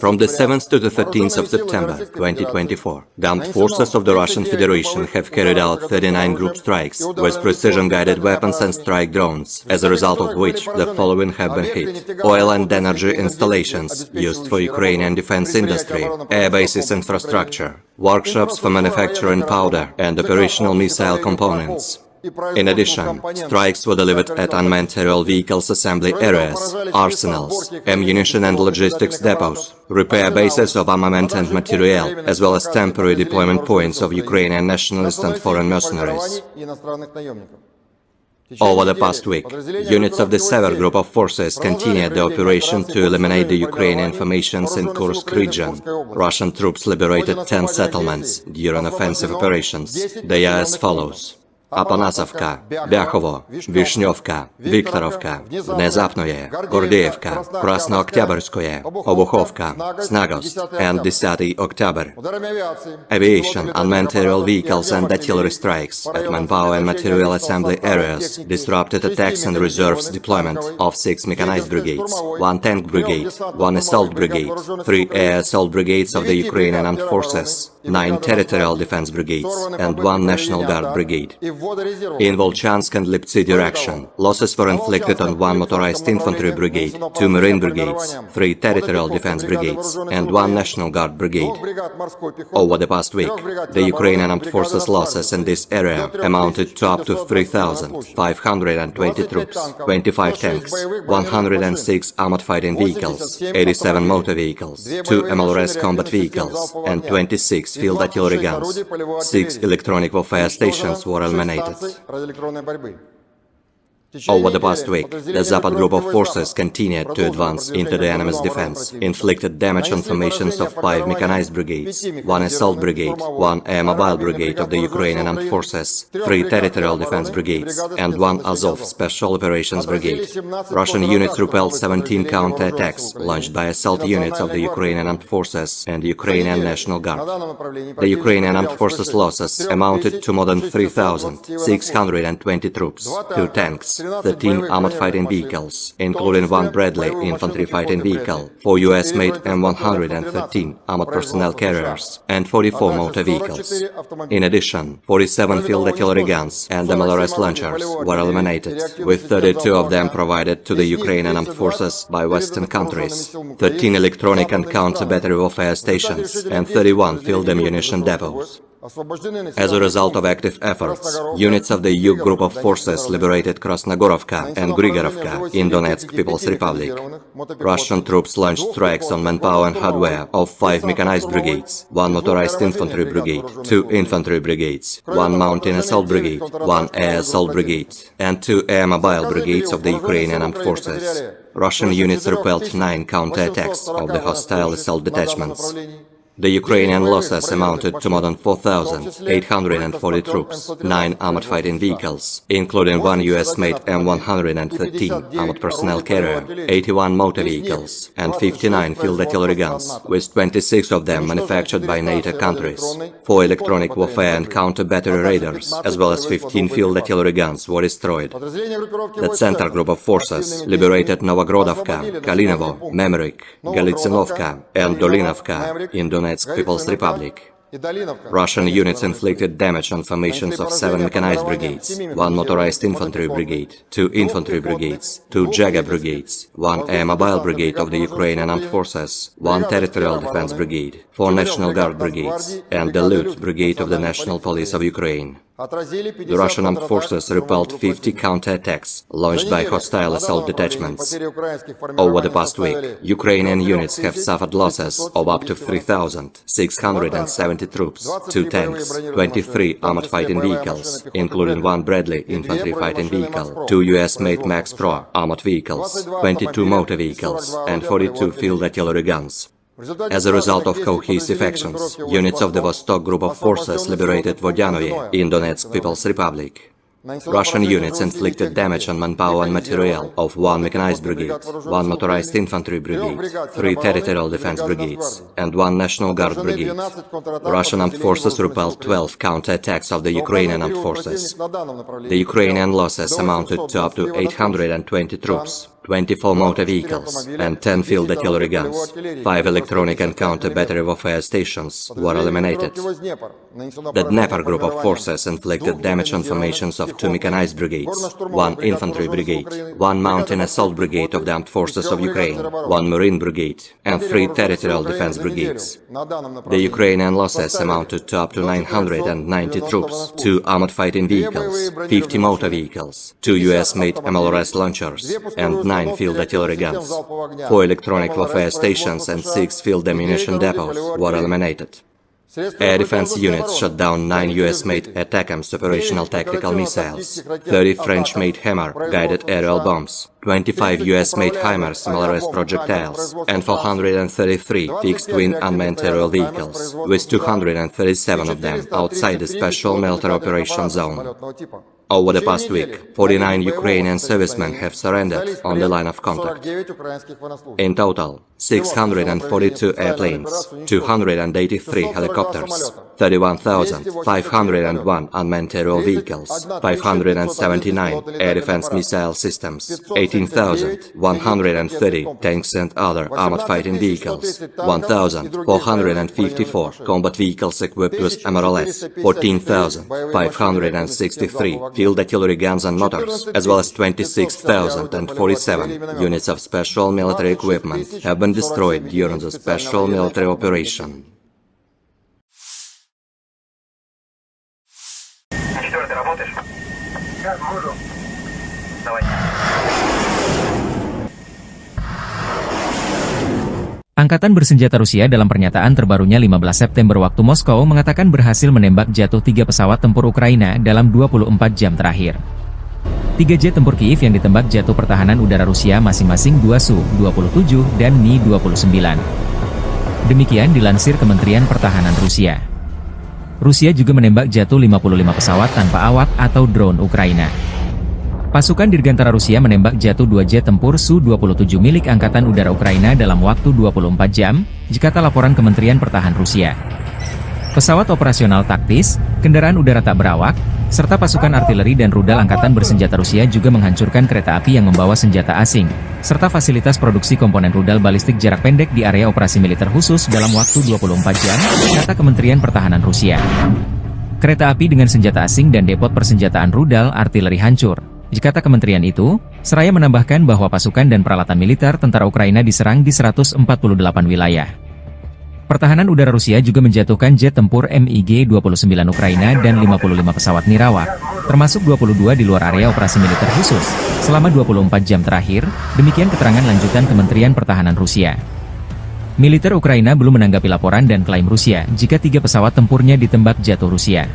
From the 7th to the 13th of September 2024, the armed forces of the Russian Federation have carried out 39 group strikes with precision-guided weapons and strike drones, as a result of which the following have been hit: oil and energy installations used for Ukrainian defense industry, air bases infrastructure, workshops for manufacturing powder and operational missile components. In addition, strikes were delivered at unmanned aerial vehicles assembly areas, arsenals, ammunition and logistics depots, repair bases of armament and materiel, as well as temporary deployment points of Ukrainian nationalist and foreign mercenaries. Over the past week, units of the Sever Group of forces continued the operation to eliminate the Ukrainian formations in Kursk region. Russian troops liberated 10 settlements during offensive operations. They are as follows: Апанасовка, Бяхово, Вишневка, Викторовка, Внезапное, Гордеевка, Краснооктябрьское, Обуховка, Snagost, and 10 October. Aviation, unmanned aerial vehicles and artillery strikes at manpower and material assembly areas disrupted attacks and reserves deployment of 6 mechanized brigades, 1 tank brigade, 1 assault brigade, 3 air assault brigades of the Ukrainian armed forces, 9 territorial defense brigades, and 1 National Guard brigade. In Volchansk and Liptsy direction, losses were inflicted on 1 motorized infantry brigade, 2 marine brigades, 3 territorial defense brigades, and 1 National Guard brigade. Over the past week, the Ukrainian armed forces losses in this area amounted to up to 3,520 troops, 25 tanks, 106 armored fighting vehicles, 87 motor vehicles, 2 MLRS combat vehicles, and 26 field artillery guns. 6 electronic warfare stations were eliminated. Over the past week, the Zapad group of forces continued to advance into the enemy's defense, inflicted damage on formations of 5 mechanized brigades, 1 assault brigade, 1 air mobile brigade of the Ukrainian armed forces, 3 territorial defense brigades, and 1 Azov special operations brigade. Russian units repelled 17 counterattacks launched by assault units of the Ukrainian armed forces and the Ukrainian National Guard. The Ukrainian armed forces losses amounted to more than 3,620 troops, 2 tanks, 13 armored fighting vehicles, including 1 Bradley infantry fighting vehicle, 4 US-made M113 armored personnel carriers, and 44 motor vehicles. In addition, 47 field artillery guns and MLRS launchers were eliminated, with 32 of them provided to the Ukrainian armed forces by Western countries, 13 electronic and counter-battery warfare stations, and 31 field ammunition depots. As a result of active efforts, units of the EU Group of Forces liberated Krasnogorovka and Grigorovka in Donetsk People's Republic. Russian troops launched strikes on manpower and hardware of 5 mechanized brigades, 1 motorized infantry brigade, 2 infantry brigades, 1 mountain assault brigade, 1 air assault brigade, and 2 air mobile brigades of the Ukrainian armed forces. Russian units repelled 9 counterattacks of the hostile assault detachments. The Ukrainian losses amounted to more than 4,840 troops, 9 armored fighting vehicles, including 1 US-made M113 armored personnel carrier, 81 motor vehicles, and 59 field artillery guns, with 26 of them manufactured by NATO countries. 4 electronic warfare and counter-battery radars, as well as 15 field artillery guns, were destroyed. The Center Group of Forces liberated Novogrodovka, Kalinovo, Memrik, Galitsinovka, and Dolinovka in Donetsk People's Republic. Russian units inflicted damage on formations of 7 mechanized brigades, 1 motorized infantry brigade, 2 infantry brigades, 2 Jager brigades, 1 air mobile brigade of the Ukrainian armed forces, 1 territorial defense brigade, 4 National Guard brigades, and the Lut brigade of the National Police of Ukraine. The Russian armed forces repelled 50 counterattacks launched by hostile assault detachments. Over the past week, Ukrainian units have suffered losses of up to 3,670 troops, 2 tanks, 23 armored fighting vehicles, including 1 Bradley infantry fighting vehicle, 2 US-made Max Pro armored vehicles, 22 motor vehicles, and 42 field artillery guns. As a result of cohesive actions, units of the Vostok Group of Forces liberated Vodyanoye in Donetsk People's Republic. Russian units inflicted damage on manpower and material of 1 mechanized brigade, 1 motorized infantry brigade, 3 territorial defense brigades, and 1 National Guard brigade. Russian armed forces repelled 12 counterattacks of the Ukrainian armed forces. The Ukrainian losses amounted to up to 820 troops, 24 motor vehicles, and 10 field artillery guns. 5 electronic and counter-battery warfare stations were eliminated. The Dnieper Group of Forces inflicted damage on formations of 2 mechanized brigades, 1 infantry brigade, 1 mountain assault brigade of the armed forces of Ukraine, 1 marine brigade, and 3 territorial defense brigades. The Ukrainian losses amounted to up to 990 troops, 2 armored fighting vehicles, 50 motor vehicles, 2 US-made MLRS launchers, and 9 field artillery guns. 4 electronic warfare stations and 6 field ammunition depots were eliminated. Air defense units shot down 9 US-made ATACMS operational tactical missiles, 30 French-made Hammer guided aerial bombs, 25 US-made HIMARS MLRS projectiles, and 433 fixed-wing unmanned aerial vehicles, with 237 of them outside the Special Military Operations Zone. Over the past week, 49 Ukrainian servicemen have surrendered on the line of contact. In total, 642 airplanes, 283 helicopters, 31,501 unmanned aerial vehicles, 579 air defense missile systems, 18,130 tanks and other armored fighting vehicles, 1,454 combat vehicles equipped with MLRS, 14,563 field artillery guns and motors, as well as 26,047 units of special military equipment have been destroyed during the special military operation. Angkatan bersenjata Rusia dalam pernyataan terbarunya 15 September waktu Moskow mengatakan berhasil menembak jatuh 3 pesawat tempur Ukraina dalam 24 jam terakhir. 3 jet tempur Kiev yang ditembak jatuh pertahanan udara Rusia masing-masing 2 Su-27 dan Mi-29. Demikian dilansir Kementerian Pertahanan Rusia. Rusia juga menembak jatuh 55 pesawat tanpa awak atau drone Ukraina. Pasukan Dirgantara Rusia menembak jatuh 2 jet tempur Su-27 milik Angkatan Udara Ukraina dalam waktu 24 jam, jikata laporan Kementerian Pertahanan Rusia. Pesawat operasional taktis, kendaraan udara tak berawak, serta pasukan artileri dan rudal Angkatan Bersenjata Rusia juga menghancurkan kereta api yang membawa senjata asing, serta fasilitas produksi komponen rudal balistik jarak pendek di area operasi militer khusus dalam waktu 24 jam, kata Kementerian Pertahanan Rusia. Kereta api dengan senjata asing dan depot persenjataan rudal artileri hancur. Jikata kementerian itu, seraya menambahkan bahwa pasukan dan peralatan militer tentara Ukraina diserang di 148 wilayah. Pertahanan udara Rusia juga menjatuhkan jet tempur MiG-29 Ukraina dan 55 pesawat nirawak, termasuk 22 di luar area operasi militer khusus, selama 24 jam terakhir, demikian keterangan lanjutan Kementerian Pertahanan Rusia. Militer Ukraina belum menanggapi laporan dan klaim Rusia jika 3 pesawat tempurnya ditembak jatuh Rusia.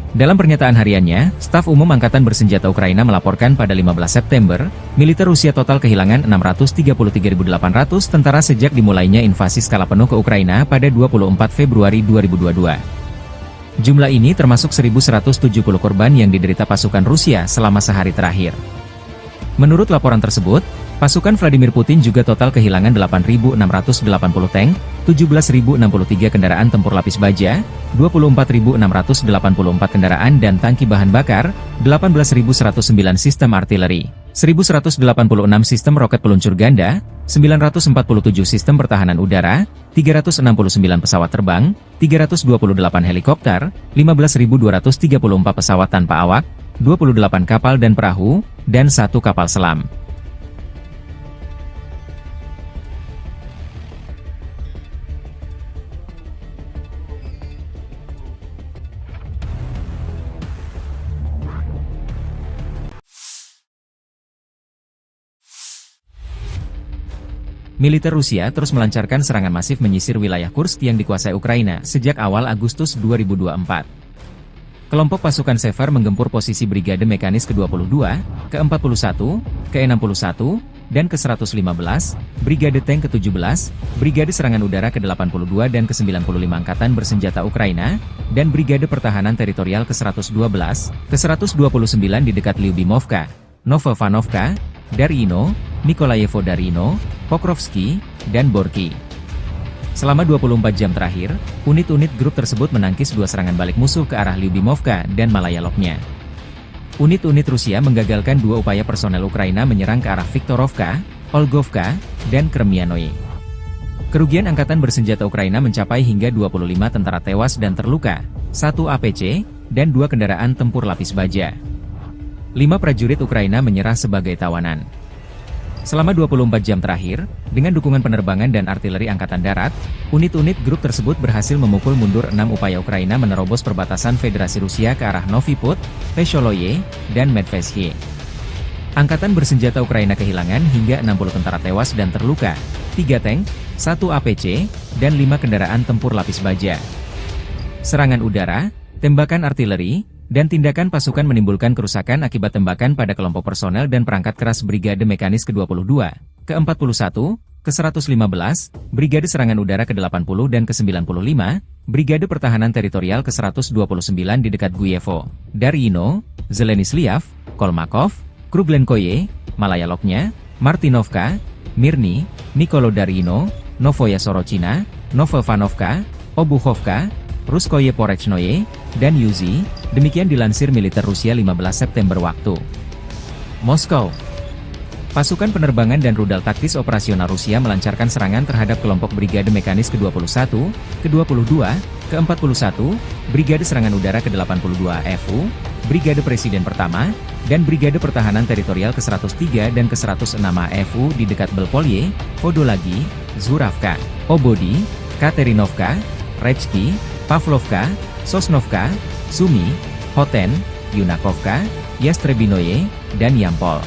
Dalam pernyataan hariannya, Staf Umum Angkatan Bersenjata Ukraina melaporkan pada 15 September, militer Rusia total kehilangan 633.800 tentara sejak dimulainya invasi skala penuh ke Ukraina pada 24 Februari 2022. Jumlah ini termasuk 1.170 korban yang diderita pasukan Rusia selama sehari terakhir. Menurut laporan tersebut, pasukan Vladimir Putin juga total kehilangan 8.680 tank, 17.063 kendaraan tempur lapis baja, 24.684 kendaraan dan tangki bahan bakar, 18.109 sistem artileri, 1.186 sistem roket peluncur ganda, 947 sistem pertahanan udara, 369 pesawat terbang, 328 helikopter, 15.234 pesawat tanpa awak, 28 kapal dan perahu, dan 1 kapal selam. Militer Rusia terus melancarkan serangan masif menyisir wilayah Kursk yang dikuasai Ukraina sejak awal Agustus 2024. Kelompok pasukan Sever menggempur posisi Brigade Mekanis ke-22, ke-41, ke-61, dan ke-115, Brigade Tank ke-17, Brigade Serangan Udara ke-82 dan ke-95 Angkatan Bersenjata Ukraina, dan Brigade Pertahanan Teritorial ke-112, ke-129 di dekat Lyubimovka, Novovanovka, Darino, Nikolayevo Darino, Pokrovsky, dan Borky. Selama 24 jam terakhir, unit-unit grup tersebut menangkis 2 serangan balik musuh ke arah Lyubimovka dan Malayaloknya. Unit-unit Rusia menggagalkan 2 upaya personel Ukraina menyerang ke arah Viktorovka, Olgovka, dan Kremianoye. Kerugian Angkatan Bersenjata Ukraina mencapai hingga 25 tentara tewas dan terluka, 1 APC, dan 2 kendaraan tempur lapis baja. 5 prajurit Ukraina menyerah sebagai tawanan. Selama 24 jam terakhir, dengan dukungan penerbangan dan artileri Angkatan Darat, unit-unit grup tersebut berhasil memukul mundur 6 upaya Ukraina menerobos perbatasan Federasi Rusia ke arah Novy Put, Vesholoye, dan Medvesye. Angkatan Bersenjata Ukraina kehilangan hingga 60 tentara tewas dan terluka, 3 tank, 1 APC, dan 5 kendaraan tempur lapis baja. Serangan udara, tembakan artileri, dan tindakan pasukan menimbulkan kerusakan akibat tembakan pada kelompok personel dan perangkat keras Brigade Mekanis ke-22, ke-41, ke-115, Brigade Serangan Udara ke-80 dan ke-95, Brigade Pertahanan Teritorial ke-129 di dekat Guyevo, Darino, Zelenislav, Kolmakov, Kruglenkoye, Malayaloknya, Martinovka, Mirny, Nikolo Darino, Novoya Sorochina, Novovanovka, Obuchovka, Ruskoye Porechnoye, dan Yuzi, demikian dilansir militer Rusia 15 September waktu Moskow. Pasukan penerbangan dan rudal taktis operasional Rusia melancarkan serangan terhadap kelompok Brigade Mekanis ke-21, ke-22, ke-41, Brigade Serangan Udara ke-82 AFU, Brigade Presiden Pertama, dan Brigade Pertahanan Teritorial ke-103 dan ke-106 AFU di dekat Belpolye, Podolagi, Zuravka, Obodi, Katerinovka, Rechki, Pavlovka, Sosnovka, Sumy, Hoten, Yunakovka, Yastrebinoye, dan Yampol.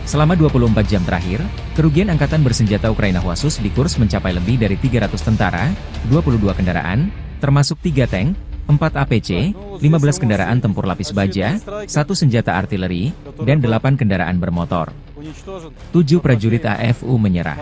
Selama 24 jam terakhir, kerugian Angkatan Bersenjata Ukraina khusus di Kursk mencapai lebih dari 300 tentara, 22 kendaraan, termasuk 3 tank, 4 APC, 15 kendaraan tempur lapis baja, 1 senjata artileri, dan 8 kendaraan bermotor. 7 prajurit AFU menyerah.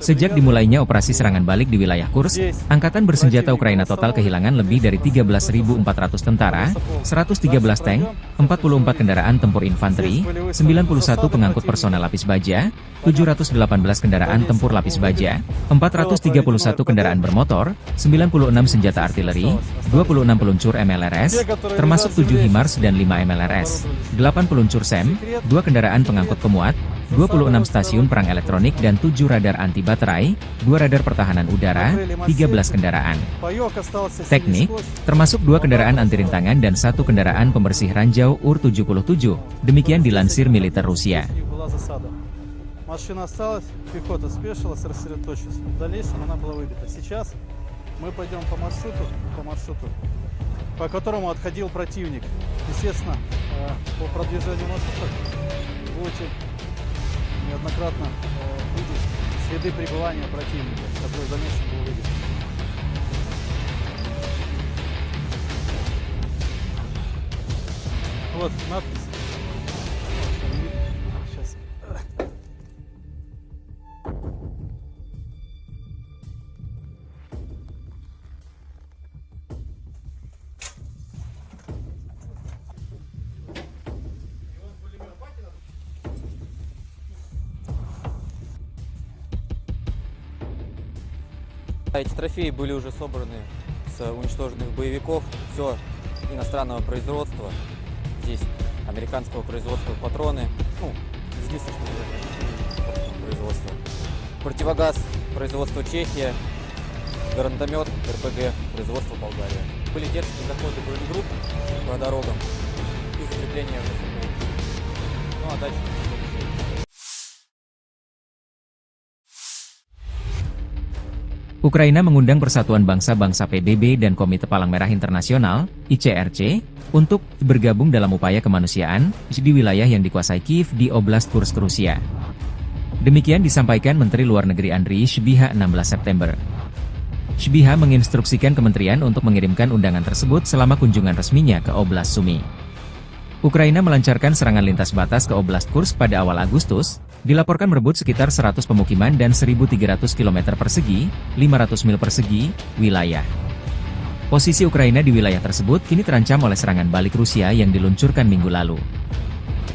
Sejak dimulainya operasi serangan balik di wilayah Kursk, Angkatan Bersenjata Ukraina total kehilangan lebih dari 13.400 tentara, 113 tank, 44 kendaraan tempur infanteri, 91 pengangkut personel lapis baja, 718 kendaraan tempur lapis baja, 431 kendaraan bermotor, 96 senjata artileri, 26 peluncur MLRS, termasuk 7 HIMARS dan 5 MLRS, 8 peluncur SEM, 2 kendaraan pengangkut pemuat, 26 stasiun perang elektronik dan 7 radar anti baterai, 2 radar pertahanan udara, 13 kendaraan teknik, termasuk 2 kendaraan anti rintangan dan 1 kendaraan pembersih ranjau UR-77, demikian dilansir militer Rusia. Машина осталась, пехота спешилась, рассредоточилась. В дальнейшем она была выбита. Сейчас мы пойдем по маршруту, по которому отходил противник. Естественно, по продвижению маршрута будете неоднократно видеть следы пребывания противника, который в дальнейшем был выбит. Вот надпись. Сейчас. Эти трофеи были уже собраны с уничтоженных боевиков. Все иностранного производства. Здесь американского производства патроны. Ну, единственное, производства. Противогаз производства Чехия. Гранатомет РПГ производства Болгария. Были дерзкие заходы боегрупп по дорогам и закрепления в СМ. Ну а дальше... Ukraina mengundang Persatuan Bangsa-Bangsa PBB dan Komite Palang Merah Internasional, ICRC, untuk bergabung dalam upaya kemanusiaan di wilayah yang dikuasai Kiev di Oblast Kursk, Rusia. Demikian disampaikan Menteri Luar Negeri Andriy Sybiha 16 September. Sybiha menginstruksikan kementerian untuk mengirimkan undangan tersebut selama kunjungan resminya ke Oblast Sumy. Ukraina melancarkan serangan lintas batas ke Oblast Kursk pada awal Agustus, dilaporkan merebut sekitar 100 pemukiman dan 1.300 km persegi, 500 mil persegi, wilayah. Posisi Ukraina di wilayah tersebut kini terancam oleh serangan balik Rusia yang diluncurkan minggu lalu.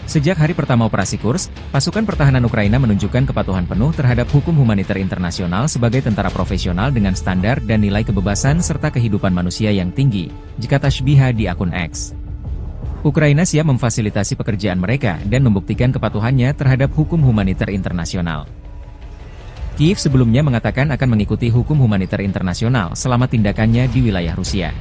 Sejak hari pertama operasi Kursk, pasukan pertahanan Ukraina menunjukkan kepatuhan penuh terhadap hukum humaniter internasional sebagai tentara profesional dengan standar dan nilai kebebasan serta kehidupan manusia yang tinggi, kata Sybiha di akun X. Ukraina siap memfasilitasi pekerjaan mereka dan membuktikan kepatuhannya terhadap hukum humaniter internasional. Kiev sebelumnya mengatakan akan mengikuti hukum humaniter internasional selama tindakannya di wilayah Rusia.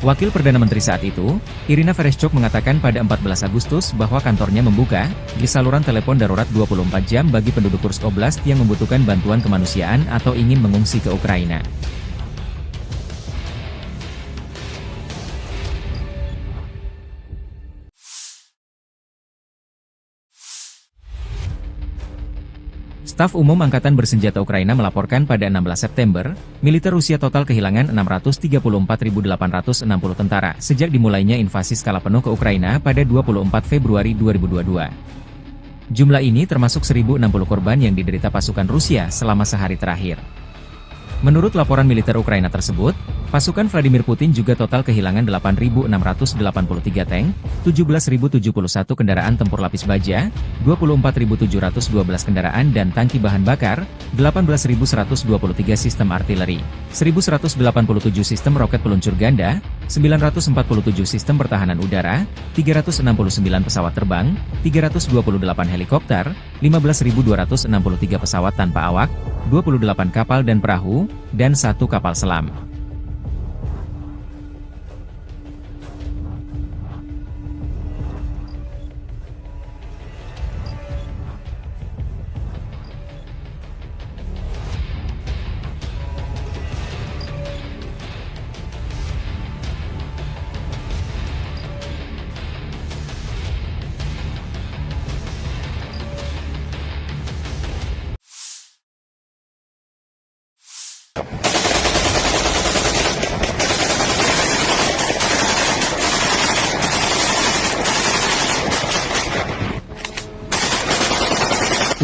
Wakil Perdana Menteri saat itu, Irina Vereshchuk mengatakan pada 14 Agustus bahwa kantornya membuka di saluran telepon darurat 24 jam bagi penduduk Kursk Oblast yang membutuhkan bantuan kemanusiaan atau ingin mengungsi ke Ukraina. Staf Umum Angkatan Bersenjata Ukraina melaporkan pada 16 September, militer Rusia total kehilangan 634.860 tentara sejak dimulainya invasi skala penuh ke Ukraina pada 24 Februari 2022. Jumlah ini termasuk 1.060 korban yang diderita pasukan Rusia selama sehari terakhir. Menurut laporan militer Ukraina tersebut, pasukan Vladimir Putin juga total kehilangan 8.683 tank, 17.071 kendaraan tempur lapis baja, 24.712 kendaraan dan tangki bahan bakar, 18.123 sistem artileri, 1.187 sistem roket peluncur ganda, 947 sistem pertahanan udara, 369 pesawat terbang, 328 helikopter, 15.263 pesawat tanpa awak, 28 kapal dan perahu, dan 1 kapal selam.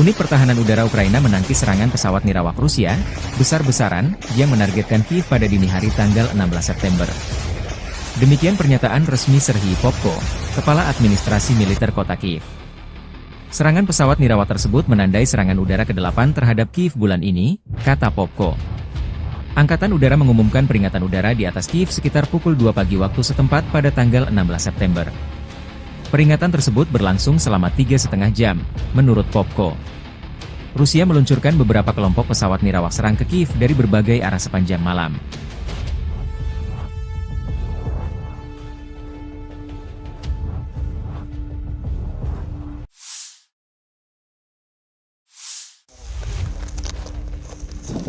Unit Pertahanan Udara Ukraina menangkis serangan pesawat nirawak Rusia, besar-besaran, yang menargetkan Kiev pada dini hari tanggal 16 September. Demikian pernyataan resmi Serhiy Popko, Kepala Administrasi Militer Kota Kiev. Serangan pesawat nirawak tersebut menandai serangan udara ke-8 terhadap Kiev bulan ini, kata Popko. Angkatan Udara mengumumkan peringatan udara di atas Kiev sekitar pukul 2 pagi waktu setempat pada tanggal 16 September. Peringatan tersebut berlangsung selama 3,5 jam, menurut Popko. Rusia meluncurkan beberapa kelompok pesawat nirawak serang ke Kiev dari berbagai arah sepanjang malam.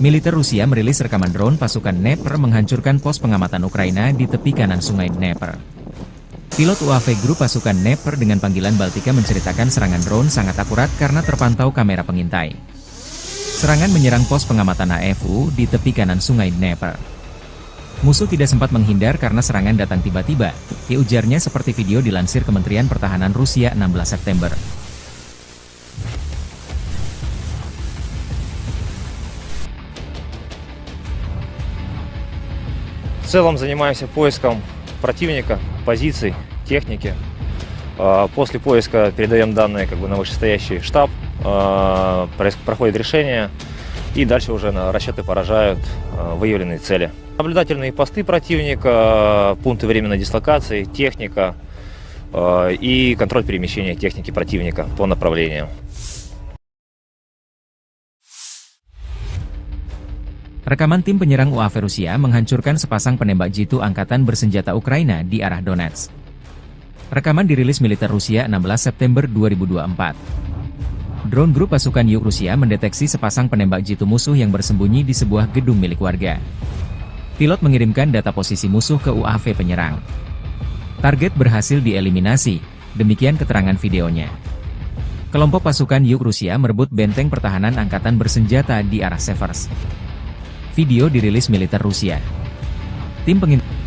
Militer Rusia merilis rekaman drone pasukan Dnepr menghancurkan pos pengamatan Ukraina di tepi kanan sungai Dnepr. Pilot UAV grup pasukan Dnepr dengan panggilan Baltika menceritakan serangan drone sangat akurat karena terpantau kamera pengintai. Serangan menyerang pos pengamatan AFU di tepi kanan sungai Dnepr. Musuh tidak sempat menghindar karena serangan datang tiba-tiba, ujarnya seperti video dilansir Kementerian Pertahanan Rusia 16 September. В целом занимаемся поиском противника, позиций, техники. После поиска передаем данные на вышестоящий штаб, проходит решение, и дальше уже на расчеты поражают выявленные цели. Наблюдательные посты противника, пункты временной дислокации, техника и контроль перемещения техники противника по направлению. Rekaman tim penyerang UAV Rusia menghancurkan sepasang penembak jitu angkatan bersenjata Ukraina di arah Donetsk. Rekaman dirilis militer Rusia 16 September 2024. Drone grup pasukan Yuk Rusia mendeteksi sepasang penembak jitu musuh yang bersembunyi di sebuah gedung milik warga. Pilot mengirimkan data posisi musuh ke UAV penyerang. Target berhasil dieliminasi, demikian keterangan videonya. Kelompok pasukan Yuk Rusia merebut benteng pertahanan angkatan bersenjata di arah Severs. Video dirilis militer Rusia. Tim pengintai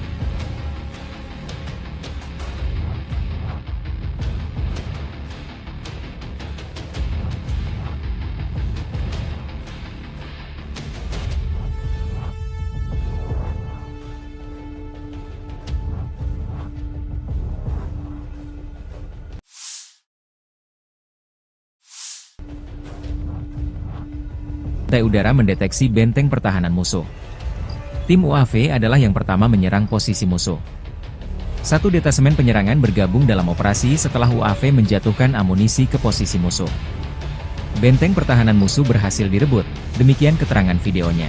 udara mendeteksi benteng pertahanan musuh. Tim UAV adalah yang pertama menyerang posisi musuh. Satu detasemen penyerangan bergabung dalam operasi setelah UAV menjatuhkan amunisi ke posisi musuh. Benteng pertahanan musuh berhasil direbut, demikian keterangan videonya.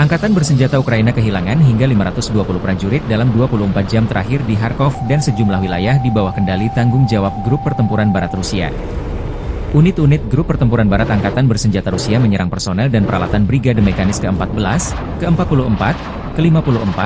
Angkatan bersenjata Ukraina kehilangan hingga 520 prajurit dalam 24 jam terakhir di Kharkov dan sejumlah wilayah di bawah kendali tanggung jawab Grup Pertempuran Barat Rusia. Unit-unit Grup Pertempuran Barat Angkatan Bersenjata Rusia menyerang personel dan peralatan Brigade Mekanis ke-14, ke-44, ke-54,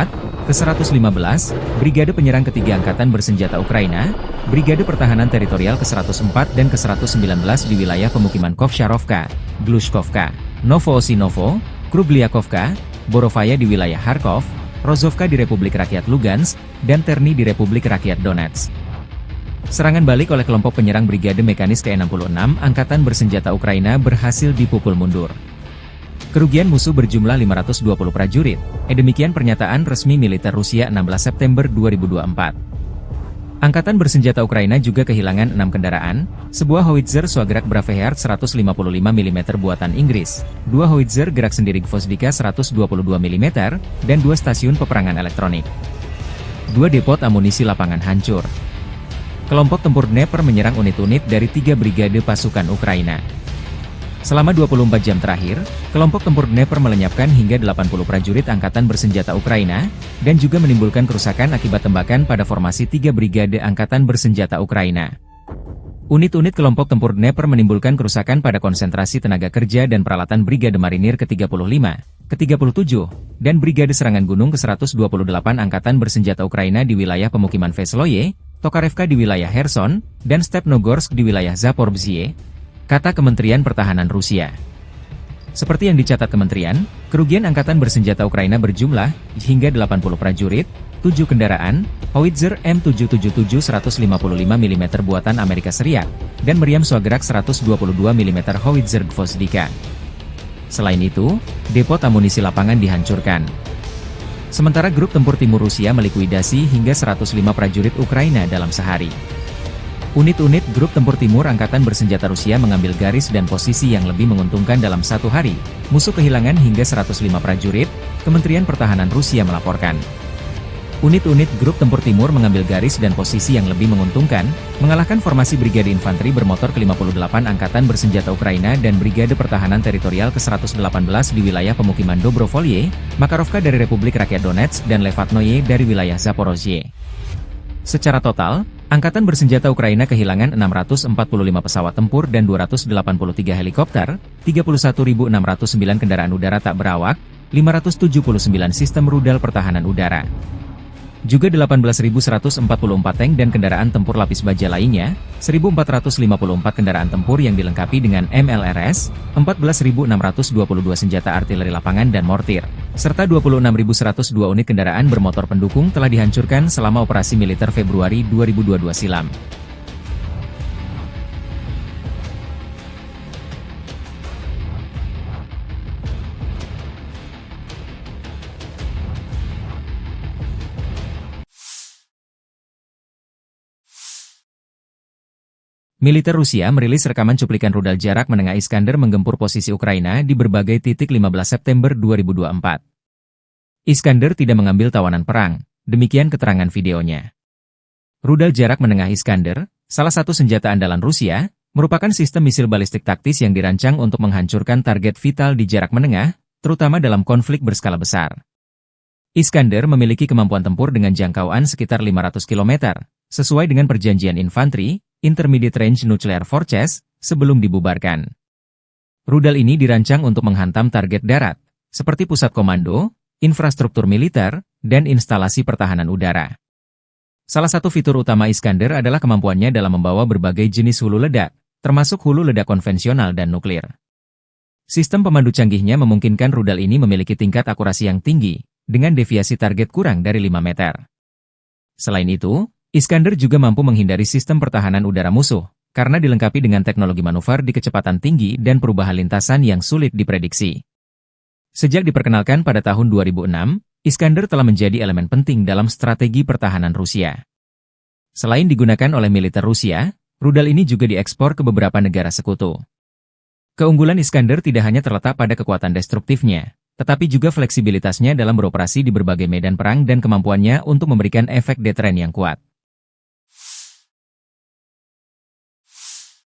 ke-115, Brigade Penyerang Ketiga Angkatan Bersenjata Ukraina, Brigade Pertahanan Teritorial ke-104 dan ke-119 di wilayah pemukiman Kovsharovka, Glushkovka, Novoosinovo, Krubliakovka, Borovaya di wilayah Kharkov, Rozovka di Republik Rakyat Lugansk, dan Terny di Republik Rakyat Donetsk. Serangan balik oleh kelompok penyerang Brigade Mekanis ke-66 Angkatan Bersenjata Ukraina berhasil dipukul mundur. Kerugian musuh berjumlah 520 prajurit, demikian pernyataan resmi militer Rusia 16 September 2024. Angkatan Bersenjata Ukraina juga kehilangan 6 kendaraan, sebuah howitzer Swagrak Braveheart 155 mm buatan Inggris, 2 howitzer gerak sendiri Gvozdika 122 mm, dan 2 stasiun peperangan elektronik. 2 depot amunisi lapangan hancur. Kelompok tempur Dnepr menyerang unit-unit dari 3 brigade pasukan Ukraina. Selama 24 jam terakhir, kelompok tempur Dnepr melenyapkan hingga 80 prajurit Angkatan Bersenjata Ukraina, dan juga menimbulkan kerusakan akibat tembakan pada formasi 3 brigade Angkatan Bersenjata Ukraina. Unit-unit kelompok tempur Dnepr menimbulkan kerusakan pada konsentrasi tenaga kerja dan peralatan Brigade Marinir ke-35, ke-37, dan Brigade Serangan Gunung ke-128 Angkatan Bersenjata Ukraina di wilayah pemukiman Vesloye, Tokarevka di wilayah Kherson, dan Stepnogorsk di wilayah Zaporizhzhia, kata Kementerian Pertahanan Rusia. Seperti yang dicatat kementerian, kerugian Angkatan Bersenjata Ukraina berjumlah hingga 80 prajurit, 7 kendaraan, howitzer M777 155 mm buatan Amerika Serikat, dan meriam Swagrak 122 mm howitzer Gvozdika. Selain itu, depot amunisi lapangan dihancurkan. Sementara grup tempur timur Rusia melikuidasi hingga 105 prajurit Ukraina dalam sehari. Unit-unit grup tempur timur Angkatan Bersenjata Rusia mengambil garis dan posisi yang lebih menguntungkan dalam satu hari. Musuh kehilangan hingga 105 prajurit, Kementerian Pertahanan Rusia melaporkan. Unit-unit grup tempur timur mengambil garis dan posisi yang lebih menguntungkan, mengalahkan formasi Brigade Infanteri bermotor ke-58 Angkatan Bersenjata Ukraina dan Brigade Pertahanan Teritorial ke-118 di wilayah pemukiman Dobrovolye, Makarovka dari Republik Rakyat Donetsk dan Levatnoye dari wilayah Zaporozhye. Secara total, Angkatan Bersenjata Ukraina kehilangan 645 pesawat tempur dan 283 helikopter, 31.609 kendaraan udara tak berawak, 579 sistem rudal pertahanan udara. Juga 18.144 tank dan kendaraan tempur lapis baja lainnya, 1.454 kendaraan tempur yang dilengkapi dengan MLRS, 14.622 senjata artileri lapangan dan mortir, serta 26.102 unit kendaraan bermotor pendukung telah dihancurkan selama operasi militer Februari 2022 silam. Militer Rusia merilis rekaman cuplikan rudal jarak menengah Iskander menggempur posisi Ukraina di berbagai titik 15 September 2024. Iskander tidak mengambil tawanan perang, demikian keterangan videonya. Rudal jarak menengah Iskander, salah satu senjata andalan Rusia, merupakan sistem misil balistik taktis yang dirancang untuk menghancurkan target vital di jarak menengah, terutama dalam konflik berskala besar. Iskander memiliki kemampuan tempur dengan jangkauan sekitar 500 km, sesuai dengan perjanjian infanteri, Intermediate Range Nuclear Forces, sebelum dibubarkan. Rudal ini dirancang untuk menghantam target darat, seperti pusat komando, infrastruktur militer, dan instalasi pertahanan udara. Salah satu fitur utama Iskander adalah kemampuannya dalam membawa berbagai jenis hulu ledak, termasuk hulu ledak konvensional dan nuklir. Sistem pemandu canggihnya memungkinkan rudal ini memiliki tingkat akurasi yang tinggi, dengan deviasi target kurang dari 5 meter. Selain itu, Iskander juga mampu menghindari sistem pertahanan udara musuh, karena dilengkapi dengan teknologi manuver di kecepatan tinggi dan perubahan lintasan yang sulit diprediksi. Sejak diperkenalkan pada tahun 2006, Iskander telah menjadi elemen penting dalam strategi pertahanan Rusia. Selain digunakan oleh militer Rusia, rudal ini juga diekspor ke beberapa negara sekutu. Keunggulan Iskander tidak hanya terletak pada kekuatan destruktifnya, tetapi juga fleksibilitasnya dalam beroperasi di berbagai medan perang dan kemampuannya untuk memberikan efek deteren yang kuat.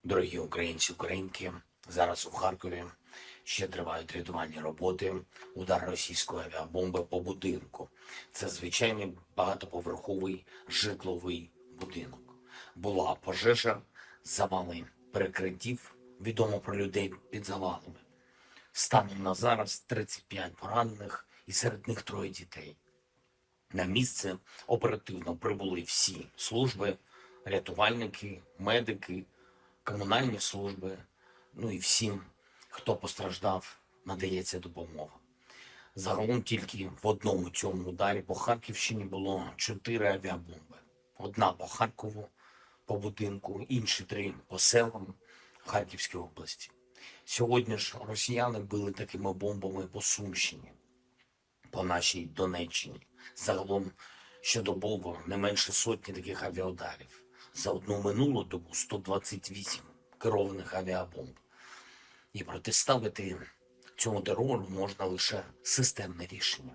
Дорогі українці, українки, зараз у Харкові ще тривають рятувальні роботи. Удар російської авіабомби по будинку. Це звичайний багатоповерховий житловий будинок. Була пожежа, завали перекриттів, відомо про людей під завалами. Станом на зараз 35 поранених і серед них 3 дітей. На місце оперативно прибули всі служби, рятувальники, медики, комунальні служби, ну і всім, хто постраждав, надається допомога. Загалом тільки в одному цьому ударі по Харківщині було 4 авіабомби. Одна по Харкову, по будинку, інші 3 по селам Харківської області. Сьогодні ж росіяни били такими бомбами по Сумщині, по нашій Донеччині. Загалом щодобово не менше сотні таких авіаударів. За одну минулу добу 128 керованих авіабомб. І протиставити цьому терору можна лише системне рішення.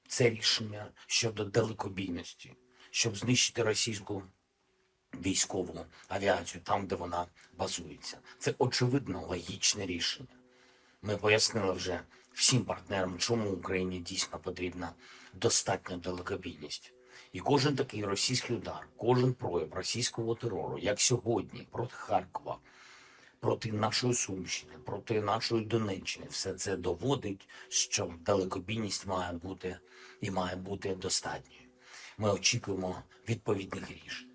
Це рішення щодо далекобійності, щоб знищити російську військову авіацію там, де вона базується. Це очевидно логічне рішення. Ми пояснили вже всім партнерам, чому Україні дійсно потрібна достатня далекобійність. І кожен такий російський удар, кожен прояв російського терору, як сьогодні, проти Харкова, проти нашої Сумщини, проти нашої Донеччини, все це доводить, що далекобійність має бути і має бути достатньою. Ми очікуємо відповідних рішень.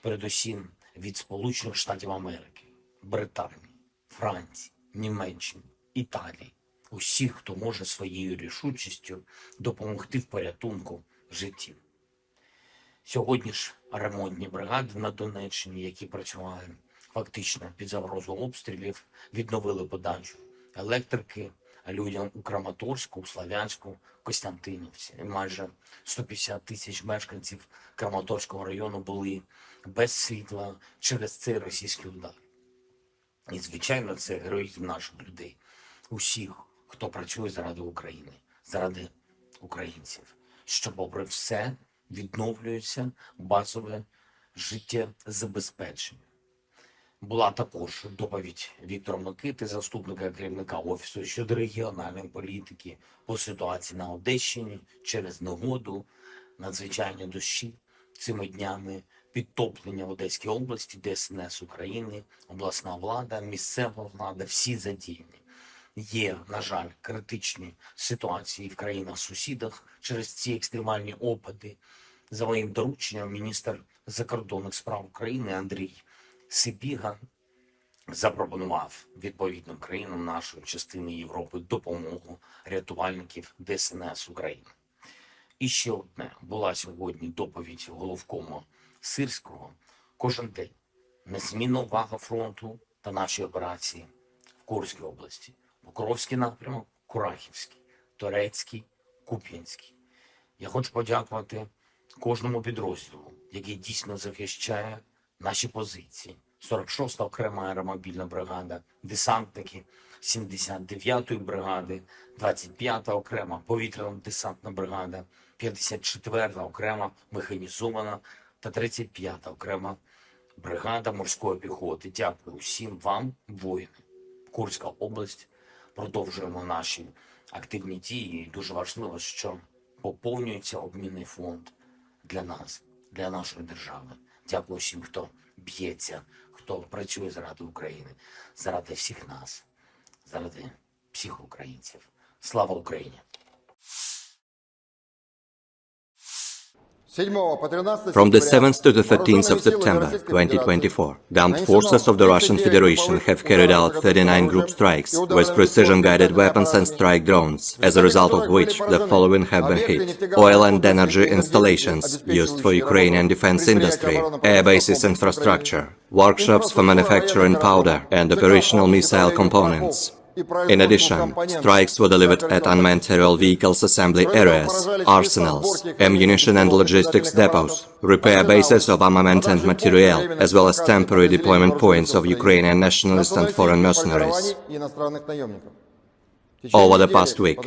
Передусім від Сполучених Штатів Америки, Британії, Франції, Німеччини, Італії. Усіх, хто може своєю рішучістю допомогти в порятунку життів. Сьогодні ж ремонтні бригади на Донеччині, які працювали фактично під загрозою обстрілів, відновили подачу електрики, людям у Краматорську, у Слов'янську, Костянтинівці. І майже 150 тисяч мешканців Краматорського району були без світла через цей російський удар. І, звичайно, це героїзм наших людей, усіх, хто працює заради України, заради українців, що, попри все, відновлюється базове життєзабезпечення. Була також доповідь Віктора Микити, заступника керівника Офісу щодо регіональної політики по ситуації на Одещині через негоду, надзвичайні дощі цими днями, підтоплення в Одеській області, ДСНС України, обласна влада, місцева влада, всі задіяні. Є, на жаль, критичні ситуації в країнах-сусідах через ці екстремальні опади. За моїм дорученням, міністр закордонних справ України Андрій Сибіга запропонував відповідним країнам нашої частини Європи допомогу рятувальників ДСНС України. І ще одне. Була сьогодні доповідь головкома Сирського. Кожен день незмінна увага фронту та наші операції в Курській області. Покровський напрямок, Курахівський, Торецький, Куп'янський. Я хочу подякувати кожному підрозділу, який дійсно захищає наші позиції. 46-та окрема аеромобільна бригада, десантники 79-ї бригади, 25-та окрема повітряно-десантна бригада, 54-та окрема механізована та 35-та окрема бригада морської піхоти. Дякую всім вам, воїни. Курська область. Продовжуємо наші активні дії. І дуже важливо, що поповнюється обмінний фонд для нас, для нашої держави. Дякую всім, хто б'ється, хто працює заради України, заради всіх нас, заради всіх українців. Слава Україні! From the 7th to the 13th of September 2024, the armed forces of the Russian Federation have carried out 39 group strikes with precision-guided weapons and strike drones, as a result of which the following have been hit: oil and energy installations used for Ukrainian defense industry, air bases infrastructure, workshops for manufacturing powder and operational missile components. In addition, strikes were delivered at unmanned aerial vehicles assembly areas, arsenals, ammunition and logistics depots, repair bases of armament and materiel, as well as temporary deployment points of Ukrainian nationalist and foreign mercenaries. Over the past week,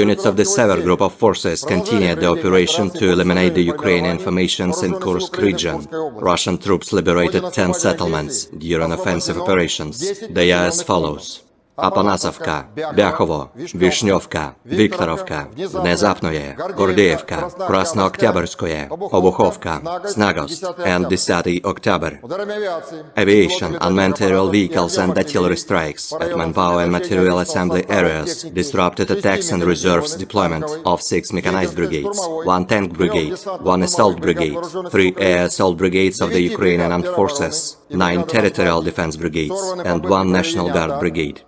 units of the Sever Group of forces continued the operation to eliminate the Ukrainian formations in Kursk region. Russian troops liberated 10 settlements during offensive operations. They are as follows: Апанасовка, Бяхово, Вишневка, Викторовка, Внезапное, Гордеевка, Краснооктябрьское, Обуховка, Snagost, and 10 October. Aviation, unmanned aerial vehicles and artillery strikes at manpower and material assembly areas disrupted attacks and reserves deployment of 6 mechanized brigades, 1 tank brigade, 1 assault brigade, 3 air assault brigades of the Ukrainian armed forces, 9 territorial defense brigades, and 1 National Guard brigade.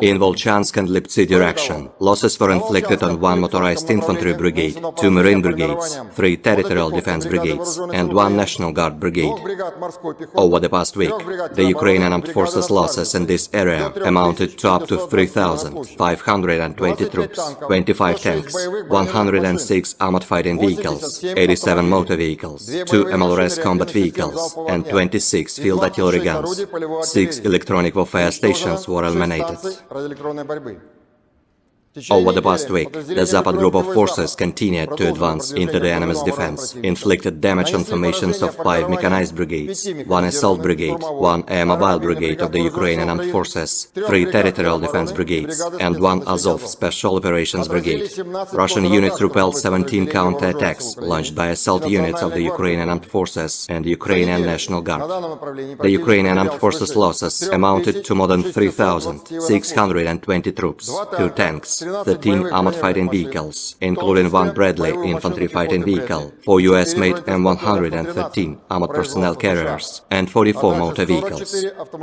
In Volchansk and Liptsy direction, losses were inflicted on 1 motorized infantry brigade, 2 marine brigades, 3 territorial defense brigades, and 1 National Guard brigade. Over the past week, the Ukrainian armed forces losses in this area amounted to up to 3,520 troops, 25 tanks, 106 armored fighting vehicles, 87 motor vehicles, 2 MLRS combat vehicles, and 26 field artillery guns. 6 electronic warfare stations were eliminated. Over the past week, the Zapad group of forces continued to advance into the enemy's defense, inflicted damage on formations of 5 mechanized brigades, 1 assault brigade, 1 air mobile brigade of the Ukrainian armed forces, 3 territorial defense brigades, and 1 Azov special operations brigade. Russian units repelled 17 counterattacks launched by assault units of the Ukrainian armed forces and Ukrainian National Guard. The Ukrainian armed forces losses amounted to more than 3,620 troops, 2 tanks, 13 armored fighting vehicles, including 1 Bradley infantry fighting vehicle, 4 US-made M113 armored personnel carriers, and 44 motor vehicles.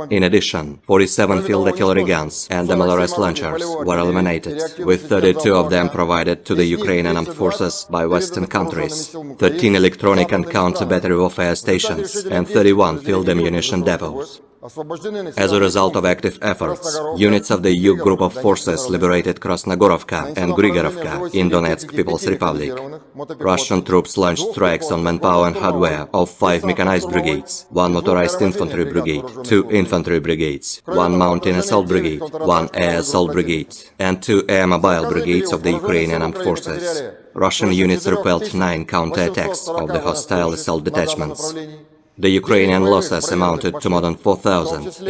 In addition, 47 field artillery guns and MLRS launchers were eliminated, with 32 of them provided to the Ukrainian armed forces by Western countries, 13 electronic and counter-battery warfare stations, and 31 field ammunition depots. As a result of active efforts, units of the EU Group of Forces liberated Krasnogorovka and Grigorovka in Donetsk People's Republic. Russian troops launched strikes on manpower and hardware of 5 mechanized brigades, 1 motorized infantry brigade, 2 infantry brigades, 1 mountain assault brigade, 1 air assault brigade, and 2 air mobile brigades of the Ukrainian armed forces. Russian units repelled 9 counterattacks of the hostile assault detachments. The Ukrainian losses amounted to more than 4,840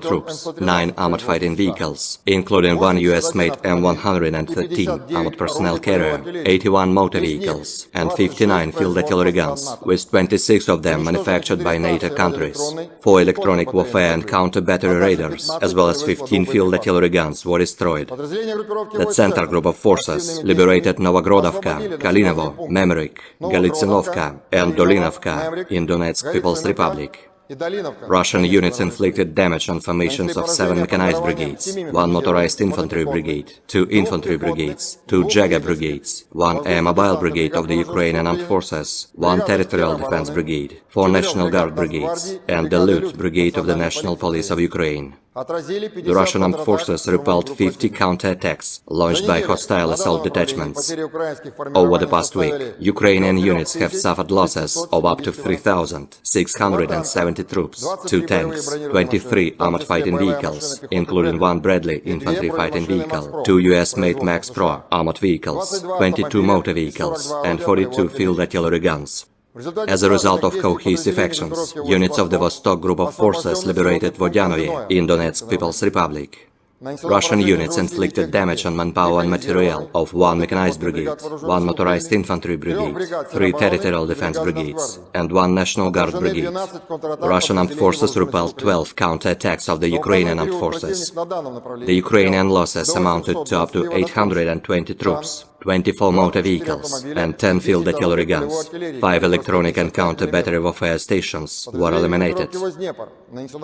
troops, 9 armored fighting vehicles, including 1 US-made M113 armored personnel carrier, 81 motor vehicles, and 59 field artillery guns, with 26 of them manufactured by NATO countries. 4 electronic warfare and counter-battery radars, as well as 15 field artillery guns, were destroyed. The Center Group of Forces liberated Novogrodovka, Kalinovo, Memrik, Galitsinovka, and Dolinovka in Donetsk People's Republic. Russian units inflicted damage on formations of 7 mechanized brigades, 1 motorized infantry brigade, 2 infantry brigades, 2 Jager brigades, 1 air mobile brigade of the Ukrainian armed forces, 1 territorial defense brigade, 4 National Guard brigades, and the Lut brigade of the National Police of Ukraine. The Russian armed forces repelled 50 counterattacks launched by hostile assault detachments. Over the past week, Ukrainian units have suffered losses of up to 3,670 troops, 2 tanks, 23 armored fighting vehicles, including 1 Bradley infantry fighting vehicle, 2 US-made Max Pro armored vehicles, 22 motor vehicles, and 42 field artillery guns. As a result of cohesive actions, units of the Vostok Group of Forces liberated Vodyanoye in Donetsk People's Republic. Russian units inflicted damage on manpower and material of 1 mechanized brigade, 1 motorized infantry brigade, 3 territorial defense brigades, and 1 National Guard brigade. Russian armed forces repelled 12 counterattacks of the Ukrainian armed forces. The Ukrainian losses amounted to up to 820 troops, 24 motor vehicles, and 10 field artillery guns. 5 electronic and counter-battery warfare stations were eliminated.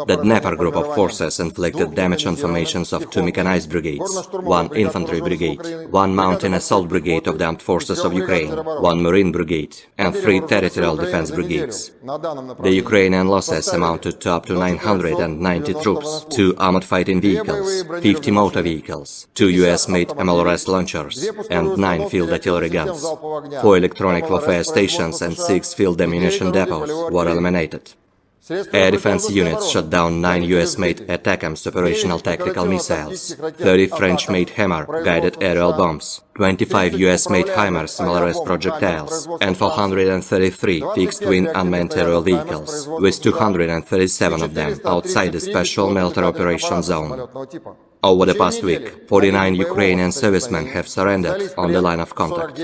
The Dnepr Group of Forces inflicted damage on formations of 2 mechanized brigades, 1 infantry brigade, 1 mountain assault brigade of the armed forces of Ukraine, 1 marine brigade, and 3 territorial defense brigades. The Ukrainian losses amounted to up to 990 troops, 2 armored fighting vehicles, 50 motor vehicles, 2 US-made MLRS launchers, and 9 field artillery guns. 4 electronic warfare stations and 6 field ammunition depots were eliminated. Air defense units shot down 9 US-made ATACMS operational tactical missiles, 30 French-made Hammer guided aerial bombs, 25 US-made HIMARS MLRS projectiles, and 433 fixed-wing unmanned aerial vehicles, with 237 of them outside the Special Military Operations Zone. Over the past week, 49 Ukrainian servicemen have surrendered on the line of contact.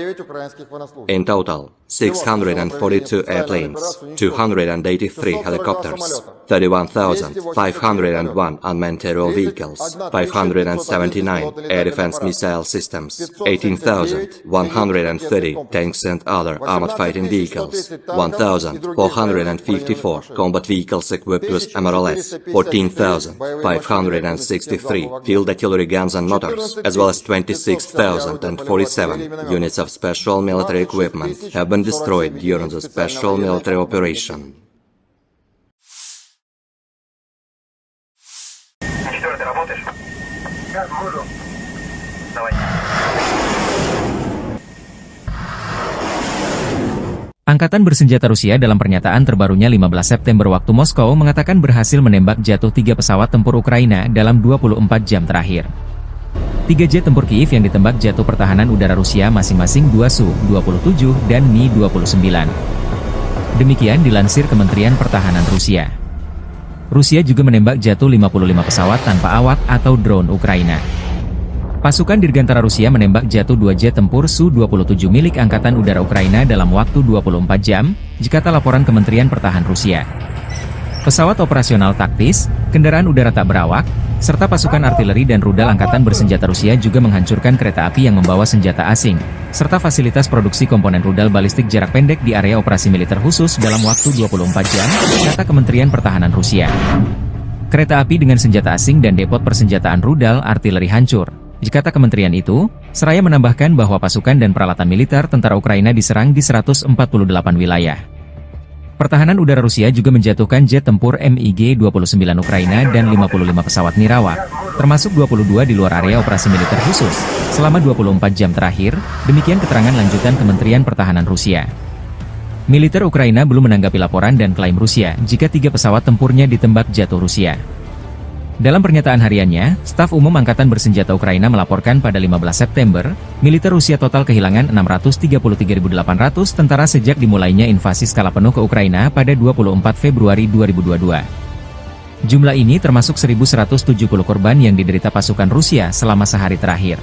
In total, 642 airplanes, 283 helicopters, 31,501 unmanned aerial vehicles, 579 air defense missile systems, 18,130 tanks and other armored fighting vehicles, 1,454 combat vehicles equipped with MLRS, 14,563 field artillery guns and motors, as well as 26,047 units of special military equipment have been destroyed during the special military operation. Angkatan bersenjata Rusia dalam pernyataan terbarunya 15 September waktu Moskow mengatakan berhasil menembak jatuh 3 pesawat tempur Ukraina dalam 24 jam terakhir. 3 jet tempur Kiev yang ditembak jatuh pertahanan udara Rusia masing-masing 2 Su-27 dan Mi-29. Demikian dilansir Kementerian Pertahanan Rusia. Rusia juga menembak jatuh 55 pesawat tanpa awak atau drone Ukraina. Pasukan Dirgantara Rusia menembak jatuh 2 jet tempur Su-27 milik Angkatan Udara Ukraina dalam waktu 24 jam, jikata laporan Kementerian Pertahanan Rusia. Pesawat operasional taktis, kendaraan udara tak berawak, serta pasukan artileri dan rudal Angkatan Bersenjata Rusia juga menghancurkan kereta api yang membawa senjata asing, serta fasilitas produksi komponen rudal balistik jarak pendek di area operasi militer khusus dalam waktu 24 jam, kata Kementerian Pertahanan Rusia. Kereta api dengan senjata asing dan depot persenjataan rudal artileri hancur. Jikata kementerian itu, seraya menambahkan bahwa pasukan dan peralatan militer tentara Ukraina diserang di 148 wilayah. Pertahanan udara Rusia juga menjatuhkan jet tempur MiG-29 Ukraina dan 55 pesawat nirawak, termasuk 22 di luar area operasi militer khusus, selama 24 jam terakhir, demikian keterangan lanjutan Kementerian Pertahanan Rusia. Militer Ukraina belum menanggapi laporan dan klaim Rusia jika 3 pesawat tempurnya ditembak jatuh Rusia. Dalam pernyataan hariannya, Staf Umum Angkatan Bersenjata Ukraina melaporkan pada 15 September, militer Rusia total kehilangan 633.800 tentara sejak dimulainya invasi skala penuh ke Ukraina pada 24 Februari 2022. Jumlah ini termasuk 1.170 korban yang diderita pasukan Rusia selama sehari terakhir.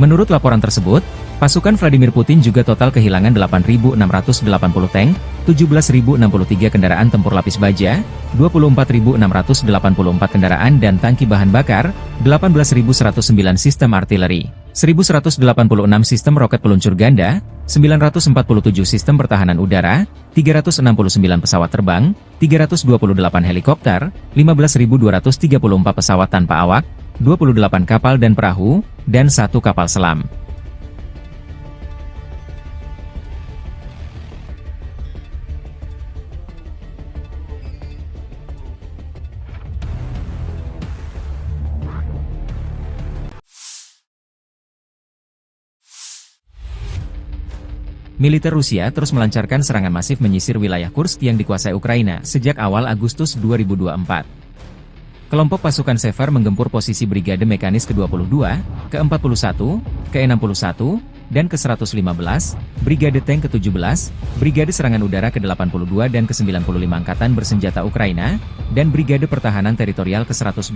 Menurut laporan tersebut, pasukan Vladimir Putin juga total kehilangan 8.680 tank, 17.063 kendaraan tempur lapis baja, 24.684 kendaraan dan tangki bahan bakar, 18.109 sistem artileri, 1.186 sistem roket peluncur ganda, 947 sistem pertahanan udara, 369 pesawat terbang, 328 helikopter, 15.234 pesawat tanpa awak, 28 kapal dan perahu, dan 1 kapal selam. Militer Rusia terus melancarkan serangan masif menyisir wilayah Kursk yang dikuasai Ukraina sejak awal Agustus 2024. Kelompok pasukan Sever menggempur posisi Brigade Mekanis ke-22, ke-41, ke-61, dan ke-115, Brigade Tank ke-17, Brigade Serangan Udara ke-82 dan ke-95 Angkatan Bersenjata Ukraina, dan Brigade Pertahanan Teritorial ke-112,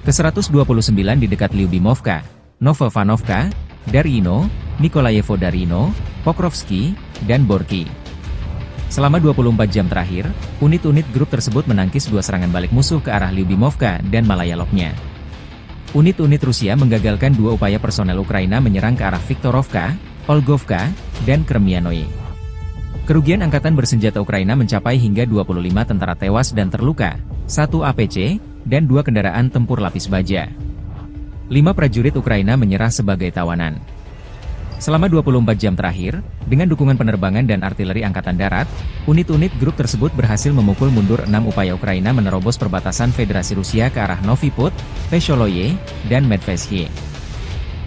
ke-129 di dekat Lyubimovka, Novovanovka, Darino, Nikolayevo Darino, Pokrovsky, dan Borky. Selama 24 jam terakhir, unit-unit grup tersebut menangkis 2 serangan balik musuh ke arah Lyubimovka dan Malayaloknya. Unit-unit Rusia menggagalkan 2 upaya personel Ukraina menyerang ke arah Viktorovka, Olgovka, dan Kremianoye. Kerugian Angkatan Bersenjata Ukraina mencapai hingga 25 tentara tewas dan terluka, 1 APC, dan 2 kendaraan tempur lapis baja. 5 prajurit Ukraina menyerah sebagai tawanan. Selama 24 jam terakhir, dengan dukungan penerbangan dan artileri Angkatan Darat, unit-unit grup tersebut berhasil memukul mundur 6 upaya Ukraina menerobos perbatasan Federasi Rusia ke arah Novy Put, Vesholoye, dan Medvesye.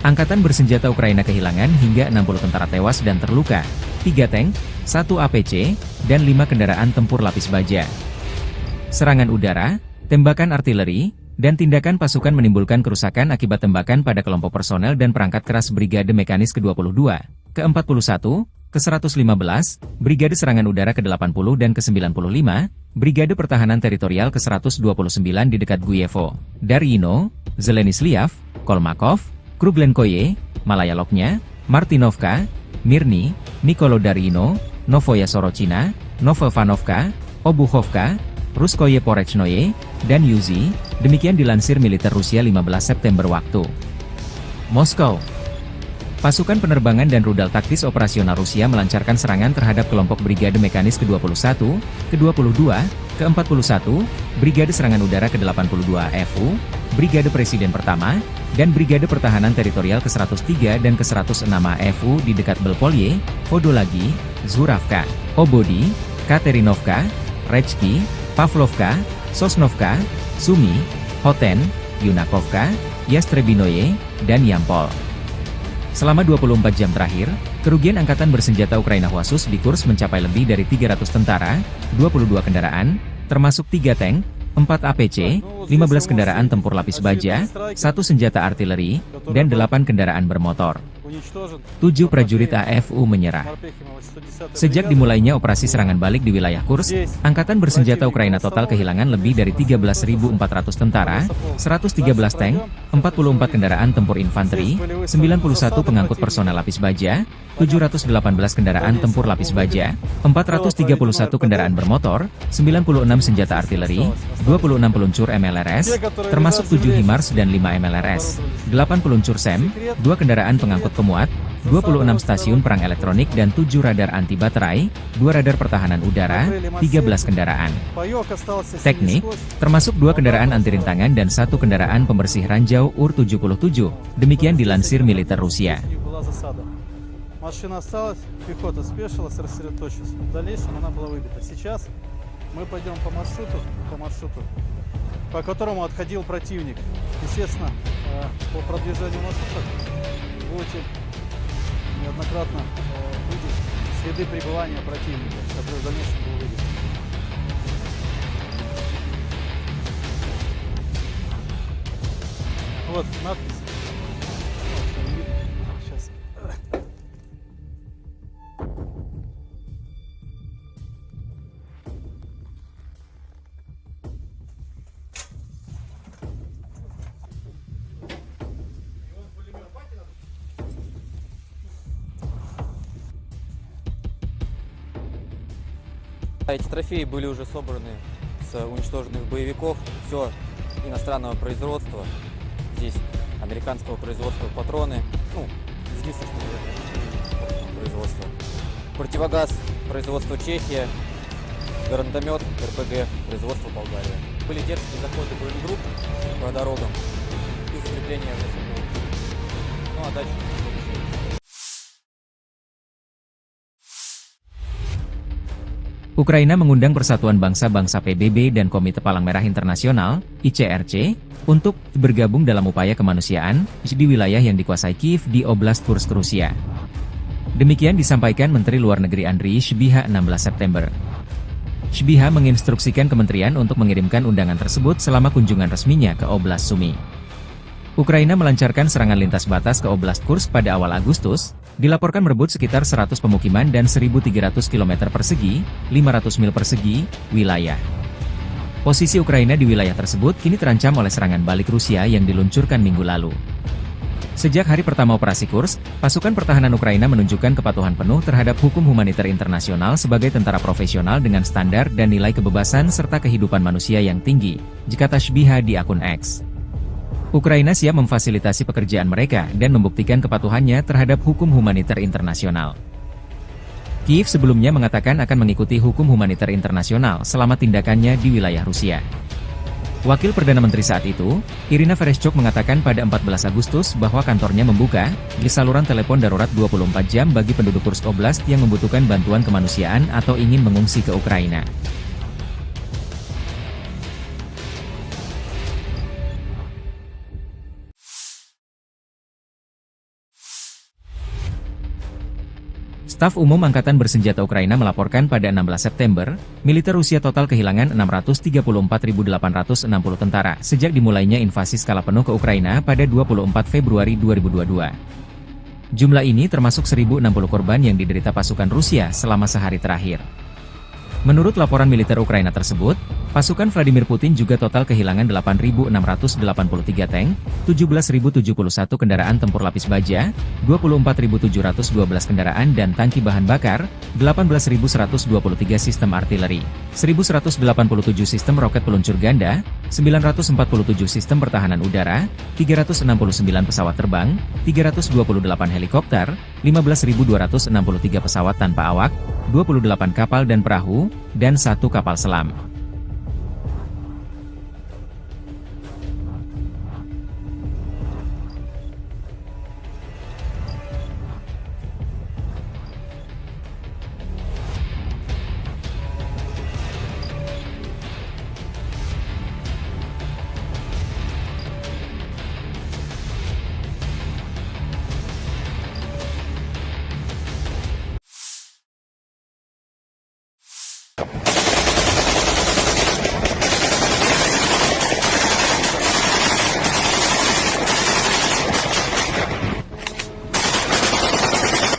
Angkatan Bersenjata Ukraina kehilangan hingga 60 tentara tewas dan terluka, 3 tank, 1 APC, dan 5 kendaraan tempur lapis baja. Serangan udara, tembakan artileri, dan tindakan pasukan menimbulkan kerusakan akibat tembakan pada kelompok personel dan perangkat keras Brigade Mekanis ke-22, ke-41, ke-115, Brigade Serangan Udara ke-80 dan ke-95, Brigade Pertahanan Teritorial ke-129 di dekat Guyevo, Darino, Zelenisliav, Kolmakov, Kruglenkoye, Malayaloknya, Martinovka, Mirny, Nikolodarino, Novoya Sorochina, Novovanovka, Obuchovka, Ruskoye Porechnoye, dan Yuzi, demikian dilansir militer Rusia 15 September waktu Moskow. Pasukan penerbangan dan rudal taktis operasional Rusia melancarkan serangan terhadap kelompok Brigade Mekanis ke-21, ke-22, ke-41, Brigade Serangan Udara ke-82 AFU, Brigade Presiden Pertama, dan Brigade Pertahanan Teritorial ke-103 dan ke-106 AFU di dekat Belpolye, Podolagi, Zuravka, Obodi, Katerinovka, Rechki, Pavlovka, Sosnovka, Sumy, Hoten, Yunakovka, Yastrebinoye, dan Yampol. Selama 24 jam terakhir, kerugian Angkatan Bersenjata Ukraina khusus di Kursk mencapai lebih dari 300 tentara, 22 kendaraan, termasuk 3 tank, 4 APC, 15 kendaraan tempur lapis baja, 1 senjata artileri, dan 8 kendaraan bermotor. 7 prajurit AFU menyerah. Sejak dimulainya operasi serangan balik di wilayah Kursk, Angkatan Bersenjata Ukraina total kehilangan lebih dari 13.400 tentara, 113 tank, 44 kendaraan tempur infanteri, 91 pengangkut personel lapis baja, 718 kendaraan tempur lapis baja, 431 kendaraan bermotor, 96 senjata artileri, 26 peluncur MLRS, termasuk 7 HIMARS dan 5 MLRS, 8 peluncur SEM, 2 kendaraan pengangkut pemuat, 26 stasiun perang elektronik dan 7 radar anti baterai, 2 radar pertahanan udara, 13 kendaraan teknik, termasuk 2 kendaraan anti rintangan dan 1 kendaraan pembersih ranjau UR-77, demikian dilansir militer Rusia. Машина осталась, пехота спешилась, рассредоточилась. В дальнейшем она была выбита. Сейчас мы пойдем по маршруту, по которому отходил противник. Естественно, по продвижению маршрута будете неоднократно видеть следы пребывания противника, который в дальнейшем был выбит. Вот надпись. Сейчас. Эти трофеи были уже собраны с уничтоженных боевиков. Все иностранного производства. Здесь американского производства патроны. Ну, единственного производства. Противогаз производства Чехия. Гранатомет РПГ производства Болгария. Были дерзкие заходы боегрупп по дорогам и закрепления в лесу. Ну а дальше... Ukraina mengundang Persatuan Bangsa-Bangsa PBB dan Komite Palang Merah Internasional, ICRC, untuk bergabung dalam upaya kemanusiaan di wilayah yang dikuasai Kiev di Oblast Kursk, Rusia. Demikian disampaikan Menteri Luar Negeri Andriy Sybiha 16 September. Sybiha menginstruksikan kementerian untuk mengirimkan undangan tersebut selama kunjungan resminya ke Oblast Sumy. Ukraina melancarkan serangan lintas batas ke Oblast Kursk pada awal Agustus, dilaporkan merebut sekitar 100 pemukiman dan 1.300 km persegi, 500 mil persegi, wilayah. Posisi Ukraina di wilayah tersebut kini terancam oleh serangan balik Rusia yang diluncurkan minggu lalu. Sejak hari pertama operasi Kursk, pasukan pertahanan Ukraina menunjukkan kepatuhan penuh terhadap hukum humaniter internasional sebagai tentara profesional dengan standar dan nilai kebebasan serta kehidupan manusia yang tinggi, kata Sybiha di akun X. Ukraina siap memfasilitasi pekerjaan mereka dan membuktikan kepatuhannya terhadap hukum humaniter internasional. Kiev sebelumnya mengatakan akan mengikuti hukum humaniter internasional selama tindakannya di wilayah Rusia. Wakil Perdana Menteri saat itu, Irina Vereshchuk mengatakan pada 14 Agustus bahwa kantornya membuka saluran telepon darurat 24 jam bagi penduduk Kursk Oblast yang membutuhkan bantuan kemanusiaan atau ingin mengungsi ke Ukraina. Staf Umum Angkatan Bersenjata Ukraina melaporkan pada 16 September, militer Rusia total kehilangan 634.860 tentara sejak dimulainya invasi skala penuh ke Ukraina pada 24 Februari 2022. Jumlah ini termasuk 1.060 korban yang diderita pasukan Rusia selama sehari terakhir. Menurut laporan militer Ukraina tersebut, pasukan Vladimir Putin juga total kehilangan 8.683 tank, 17.071 kendaraan tempur lapis baja, 24.712 kendaraan dan tangki bahan bakar, 18.123 sistem artileri, 1.187 sistem roket peluncur ganda, 947 sistem pertahanan udara, 369 pesawat terbang, 328 helikopter, 15.263 pesawat tanpa awak, 28 kapal dan perahu, dan 1 kapal selam.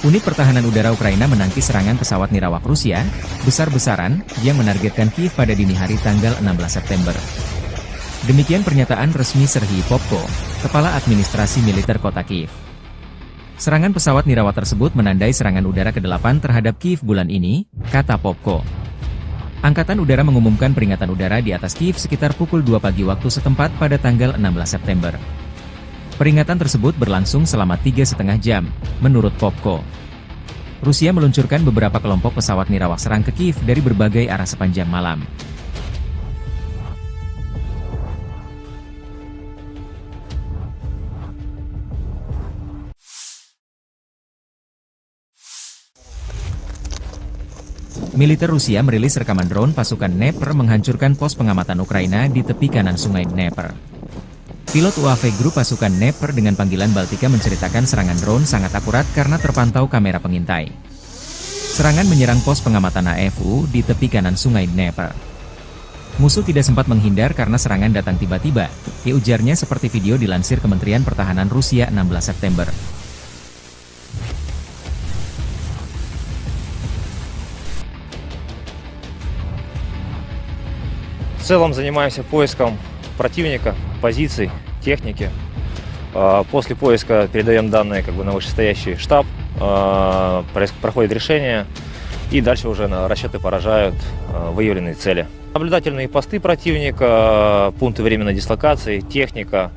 Unit Pertahanan Udara Ukraina menangkis serangan pesawat nirawak Rusia, besar-besaran, yang menargetkan Kiev pada dini hari tanggal 16 September. Demikian pernyataan resmi Serhiy Popko, Kepala Administrasi Militer Kota Kiev. Serangan pesawat nirawak tersebut menandai serangan udara ke-8 terhadap Kiev bulan ini, kata Popko. Angkatan Udara mengumumkan peringatan udara di atas Kiev sekitar pukul 2 pagi waktu setempat pada tanggal 16 September. Peringatan tersebut berlangsung selama 3,5 jam, menurut Popko. Rusia meluncurkan beberapa kelompok pesawat nirawak serang ke Kiev dari berbagai arah sepanjang malam. Militer Rusia merilis rekaman drone pasukan Dnepr menghancurkan pos pengamatan Ukraina di tepi kanan sungai Dnepr. Pilot UAV grup pasukan Dnepr dengan panggilan Baltika menceritakan serangan drone sangat akurat karena terpantau kamera pengintai. Serangan menyerang pos pengamatan AFU di tepi kanan sungai Dnepr. Musuh tidak sempat menghindar karena serangan datang tiba-tiba, ujarnya seperti video dilansir Kementerian Pertahanan Rusia 16 September. В целом занимаемся поиском противника, позиций, техники. После поиска передаем данные на вышестоящий штаб, проходит решение, и дальше уже расчеты поражают выявленные цели. Наблюдательные посты противника, пункты временной дислокации, техника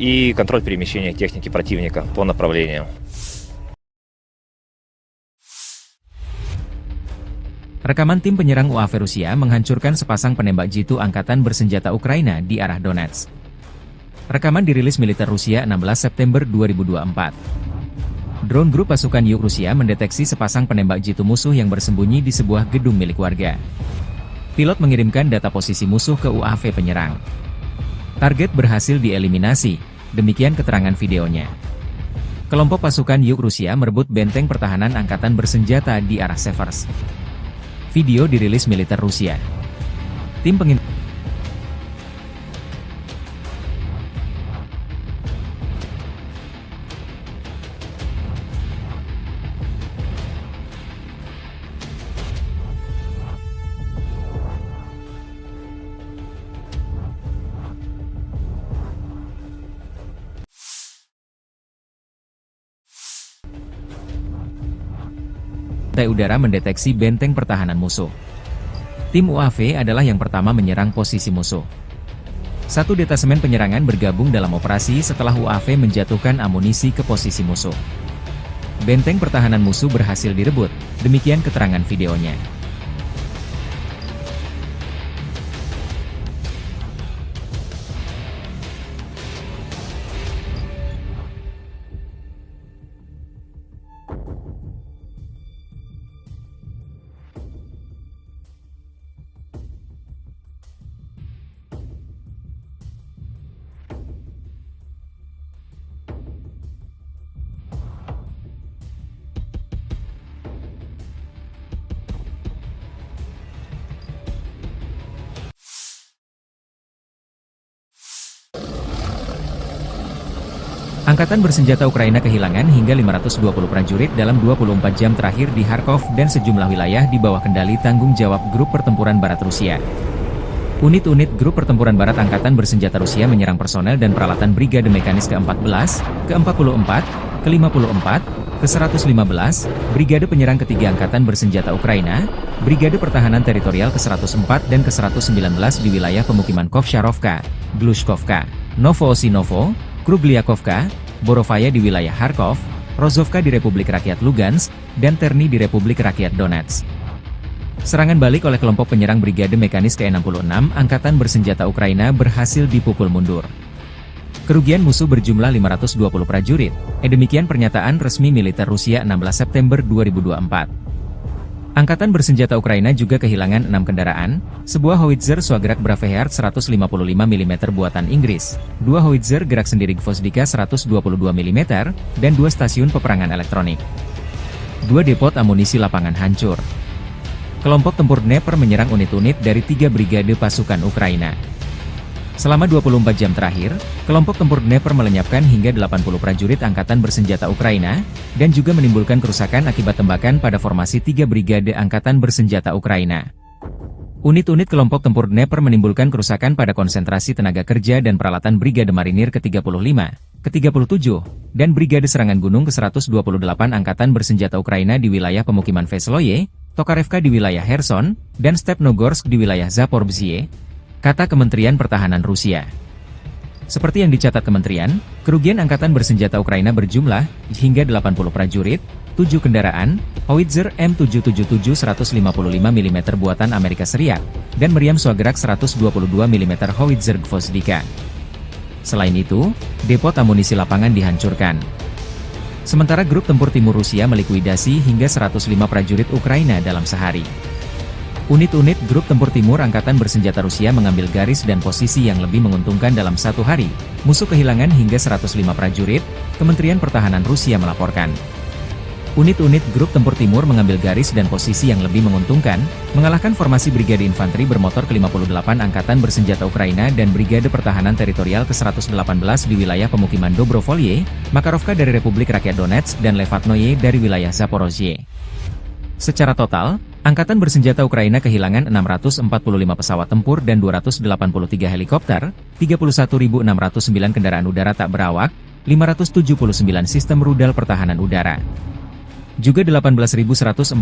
и контроль перемещения техники противника по направлениям. Rekaman tim penyerang UAV Rusia menghancurkan sepasang penembak jitu angkatan bersenjata Ukraina di arah Donetsk. Rekaman dirilis militer Rusia 16 September 2024. Drone grup pasukan Yuk Rusia mendeteksi sepasang penembak jitu musuh yang bersembunyi di sebuah gedung milik warga. Pilot mengirimkan data posisi musuh ke UAV penyerang. Target berhasil dieliminasi, demikian keterangan videonya. Kelompok pasukan Yuk Rusia merebut benteng pertahanan angkatan bersenjata di arah Severs. Video dirilis militer Rusia. Tim pengintai udara mendeteksi benteng pertahanan musuh. Tim UAV adalah yang pertama menyerang posisi musuh. Satu detasemen penyerangan bergabung dalam operasi setelah UAV menjatuhkan amunisi ke posisi musuh. Benteng pertahanan musuh berhasil direbut, demikian keterangan videonya. Angkatan bersenjata Ukraina kehilangan hingga 520 prajurit dalam 24 jam terakhir di Kharkov dan sejumlah wilayah di bawah kendali tanggung jawab Grup Pertempuran Barat Rusia. Unit-unit Grup Pertempuran Barat Angkatan Bersenjata Rusia menyerang personel dan peralatan Brigade Mekanis ke-14, ke-44, ke-54, ke-115, Brigade Penyerang Ketiga Angkatan Bersenjata Ukraina, Brigade Pertahanan Teritorial ke-104 dan ke-119 di wilayah pemukiman Kovsharovka, Glushkovka, Novoosinovo, Krugliakovka, Borovaya di wilayah Kharkov, Rozovka di Republik Rakyat Lugansk, dan Terny di Republik Rakyat Donetsk. Serangan balik oleh kelompok penyerang Brigade Mekanis ke-66 Angkatan Bersenjata Ukraina berhasil dipukul mundur. Kerugian musuh berjumlah 520 prajurit, demikian pernyataan resmi militer Rusia 16 September 2024. Angkatan Bersenjata Ukraina juga kehilangan 6 kendaraan, sebuah howitzer Swagrak Braveheart 155 mm buatan Inggris, 2 howitzer gerak sendiri Gvozdika 122 mm, dan 2 stasiun peperangan elektronik. 2 depot amunisi lapangan hancur. Kelompok tempur Dnepr menyerang unit-unit dari 3 brigade pasukan Ukraina. Selama 24 jam terakhir, kelompok tempur Dnepr melenyapkan hingga 80 prajurit Angkatan Bersenjata Ukraina, dan juga menimbulkan kerusakan akibat tembakan pada formasi 3 brigade Angkatan Bersenjata Ukraina. Unit-unit kelompok tempur Dnepr menimbulkan kerusakan pada konsentrasi tenaga kerja dan peralatan Brigade Marinir ke-35, ke-37, dan Brigade Serangan Gunung ke-128 Angkatan Bersenjata Ukraina di wilayah pemukiman Vesloye, Tokarevka di wilayah Kherson, dan Stepnogorsk di wilayah Zaporizhzhia, kata Kementerian Pertahanan Rusia. Seperti yang dicatat kementerian, kerugian Angkatan Bersenjata Ukraina berjumlah hingga 80 prajurit, 7 kendaraan, howitzer M777 155 mm buatan Amerika Serikat, dan meriam Swagrak 122 mm howitzer Gvozdika. Selain itu, depot amunisi lapangan dihancurkan. Sementara grup tempur timur Rusia melikuidasi hingga 105 prajurit Ukraina dalam sehari. Unit-unit grup tempur timur angkatan bersenjata Rusia mengambil garis dan posisi yang lebih menguntungkan dalam satu hari. Musuh kehilangan hingga 105 prajurit, Kementerian Pertahanan Rusia melaporkan. Unit-unit grup tempur timur mengambil garis dan posisi yang lebih menguntungkan, mengalahkan formasi Brigade Infanteri bermotor ke-58 Angkatan Bersenjata Ukraina dan Brigade Pertahanan Teritorial ke-118 di wilayah pemukiman Dobrovolye, Makarovka dari Republik Rakyat Donetsk dan Levatnoye dari wilayah Zaporozhye. Secara total, Angkatan Bersenjata Ukraina kehilangan 645 pesawat tempur dan 283 helikopter, 31.609 kendaraan udara tak berawak, 579 sistem rudal pertahanan udara. Juga 18.144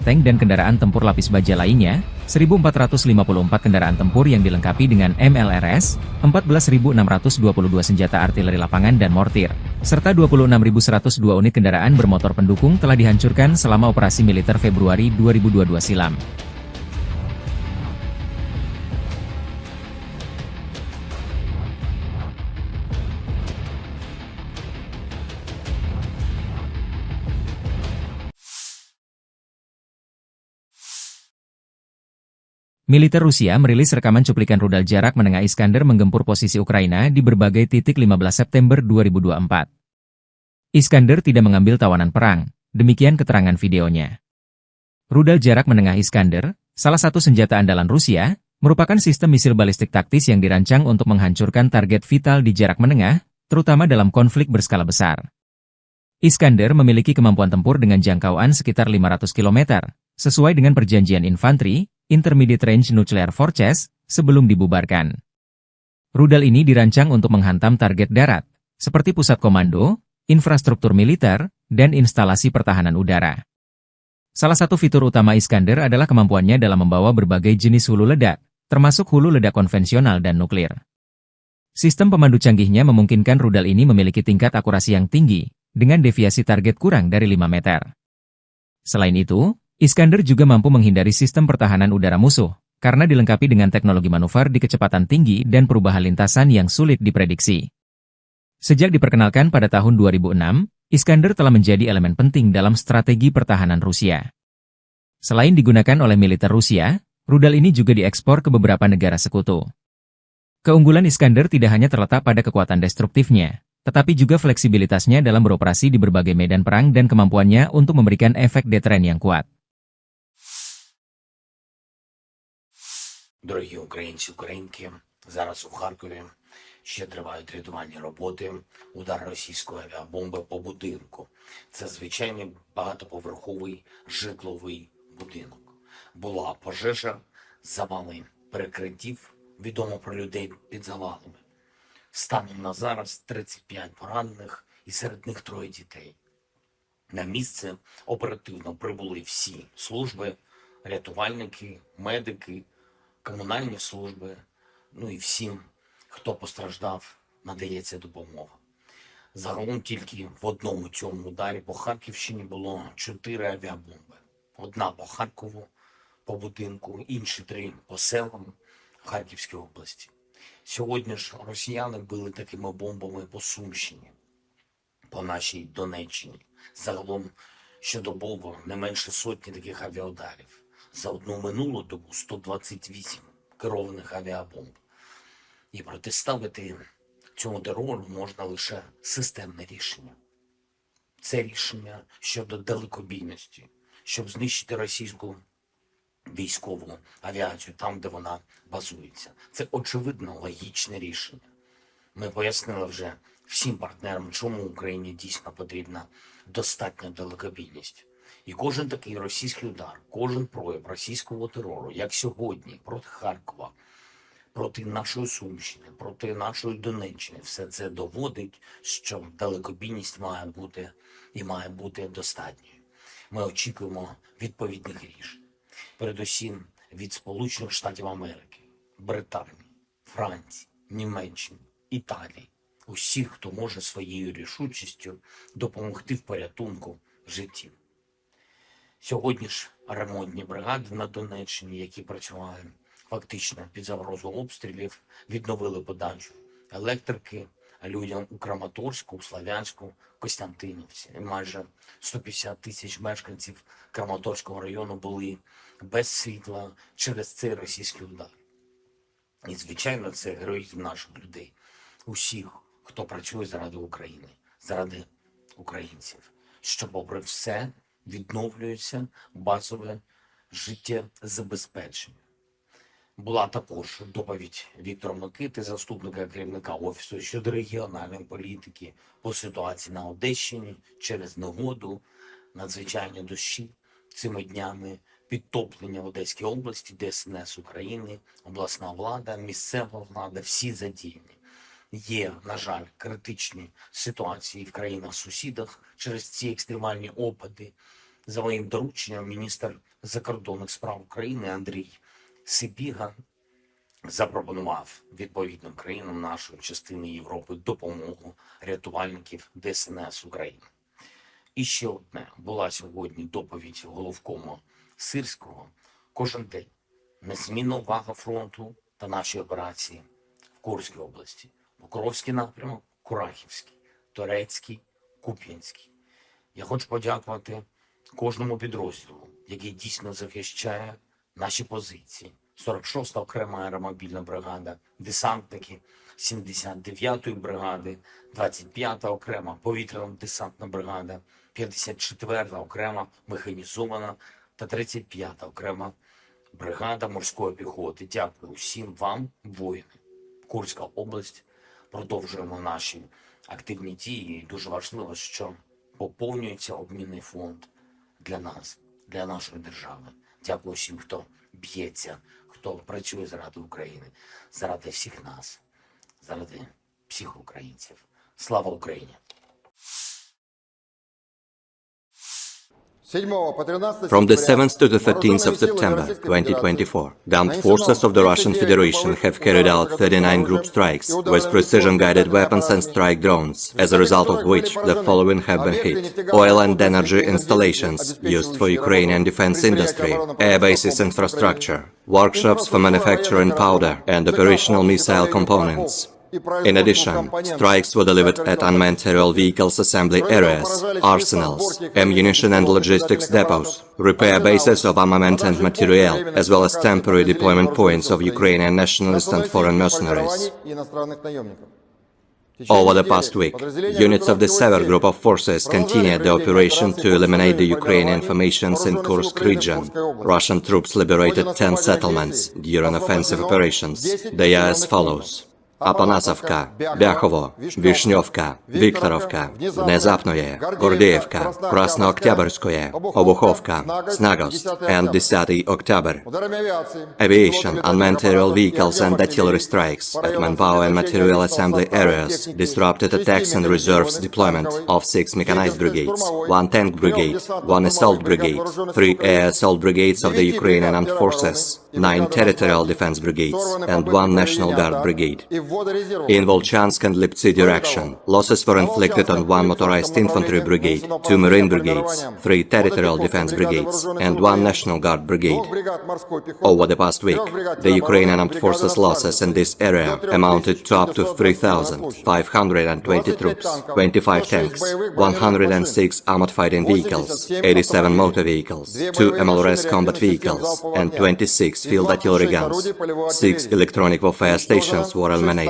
tank dan kendaraan tempur lapis baja lainnya, 1.454 kendaraan tempur yang dilengkapi dengan MLRS, 14.622 senjata artileri lapangan dan mortir, serta 26.102 unit kendaraan bermotor pendukung telah dihancurkan selama operasi militer Februari 2022 silam. Militer Rusia merilis rekaman cuplikan rudal jarak menengah Iskander menggempur posisi Ukraina di berbagai titik 15 September 2024. Iskander tidak mengambil tawanan perang, demikian keterangan videonya. Rudal jarak menengah Iskander, salah satu senjata andalan Rusia, merupakan sistem misil balistik taktis yang dirancang untuk menghancurkan target vital di jarak menengah, terutama dalam konflik berskala besar. Iskander memiliki kemampuan tempur dengan jangkauan sekitar 500 km, sesuai dengan perjanjian infanteri, Intermediate Range Nuclear Forces, sebelum dibubarkan. Rudal ini dirancang untuk menghantam target darat, seperti pusat komando, infrastruktur militer, dan instalasi pertahanan udara. Salah satu fitur utama Iskander adalah kemampuannya dalam membawa berbagai jenis hulu ledak, termasuk hulu ledak konvensional dan nuklir. Sistem pemandu canggihnya memungkinkan rudal ini memiliki tingkat akurasi yang tinggi, dengan deviasi target kurang dari 5 meter. Selain itu, Iskander juga mampu menghindari sistem pertahanan udara musuh, karena dilengkapi dengan teknologi manuver di kecepatan tinggi dan perubahan lintasan yang sulit diprediksi. Sejak diperkenalkan pada tahun 2006, Iskander telah menjadi elemen penting dalam strategi pertahanan Rusia. Selain digunakan oleh militer Rusia, rudal ini juga diekspor ke beberapa negara sekutu. Keunggulan Iskander tidak hanya terletak pada kekuatan destruktifnya, tetapi juga fleksibilitasnya dalam beroperasi di berbagai medan perang dan kemampuannya untuk memberikan efek deteren yang kuat. Дорогі українці, українки, зараз у Харкові ще тривають рятувальні роботи, удар російської авіабомби по будинку. Це звичайний багатоповерховий житловий будинок. Була пожежа, завали перекриттів, відомо про людей під завалами. Станом на зараз 35 поранених і серед них 3 дітей. На місце оперативно прибули всі служби, рятувальники, медики, комунальні служби, ну і всім, хто постраждав, надається допомога. Загалом тільки в одному цьому ударі по Харківщині було 4 авіабомби. Одна по Харкову, по будинку, інші 3 по селам Харківської області. Сьогодні ж росіяни били такими бомбами по Сумщині, по нашій Донеччині. Загалом щодобово не менше сотні таких авіаударів. За одну минулу добу 128 керованих авіабомб. І протиставити цьому терору можна лише системне рішення. Це рішення щодо далекобійності, щоб знищити російську військову авіацію там, де вона базується. Це очевидно логічне рішення. Ми пояснили вже всім партнерам, чому Україні дійсно потрібна достатня далекобійність. І кожен такий російський удар, кожен прояв російського терору, як сьогодні, проти Харкова, проти нашої Сумщини, проти нашої Донеччини, все це доводить, що далекобійність має бути і має бути достатньою. Ми очікуємо відповідних рішень. Передусім від Сполучених Штатів Америки, Британії, Франції, Німеччини, Італії. Усіх, хто може своєю рішучістю допомогти в порятунку життів. Сьогодні ж ремонтні бригади на Донеччині, які працювали фактично під загрозою обстрілів, відновили подачу електрики, людям у Краматорську, у Слов'янську, Костянтинівці. І майже 150 тисяч мешканців Краматорського району були без світла через цей російський удар. І, звичайно, це героїзм наших людей, усіх, хто працює заради України, заради українців, що, попри все, відновлюється базове життєзабезпечення. Була також доповідь Віктора Микити, заступника керівника Офісу щодо регіональної політики по ситуації на Одещині через негоду, надзвичайні дощі цими днями, підтоплення в Одеській області, ДСНС України, обласна влада, місцева влада, всі задіяні. Є, на жаль, критичні ситуації в країнах-сусідах через ці екстремальні опади. За моїм дорученням, міністр закордонних справ України Андрій Сибіга запропонував відповідним країнам нашої частини Європи допомогу рятувальників ДСНС України. І ще одне. Була сьогодні доповідь головкома Сирського. Кожен день незмінна увага фронту та наші операції в Курській області. Покровський напрямок, Курахівський, Торецький, Куп'янський. Я хочу подякувати кожному підрозділу, який дійсно захищає наші позиції. 46-та окрема аеромобільна бригада, десантники 79-ї бригади, 25-та окрема повітряно-десантна бригада, 54-та окрема механізована та 35-та окрема бригада морської піхоти. Дякую всім вам, воїни. Курська область. Продовжуємо наші активні дії. І дуже важливо, що поповнюється обмінний фонд для нас, для нашої держави. Дякую всім, хто б'ється, хто працює заради України, заради всіх нас, заради всіх українців. Слава Україні! From the 7th to the 13th of September 2024, the armed forces of the Russian Federation have carried out 39 group strikes with precision-guided weapons and strike drones, as a result of which the following have been hit: oil and energy installations used for Ukrainian defense industry, air bases infrastructure, workshops for manufacturing powder and operational missile components. In addition, strikes were delivered at unmanned aerial vehicles assembly areas, arsenals, ammunition and logistics depots, repair bases of armament and materiel, as well as temporary deployment points of Ukrainian nationalist and foreign mercenaries. Over the past week, units of the Sever Group of forces continued the operation to eliminate the Ukrainian formations in Kursk region. Russian troops liberated 10 settlements during offensive operations. They are as follows: Апанасовка, Бяхово, Вишневка, Викторовка, Внезапное, Гордеевка, Краснооктябрьское, Обуховка, Snagost, and 10 October. Aviation, unmanned aerial vehicles and artillery strikes at manpower and material assembly areas disrupted attacks and reserves deployment of 6 mechanized brigades, 1 tank brigade, 1 assault brigade, 3 air assault brigades of the Ukrainian armed forces, 9 territorial defense brigades, and 1 National Guard brigade. In Volchansk and Liptsy direction, losses were inflicted on 1 motorized infantry brigade, 2 marine brigades, 3 territorial defense brigades, and 1 National Guard brigade. Over the past week, the Ukrainian armed forces losses in this area amounted to up to 3,520 troops, 25 tanks, 106 armored fighting vehicles, 87 motor vehicles, 2 MLRS combat vehicles, and 26 field artillery guns. 6 electronic warfare stations were eliminated.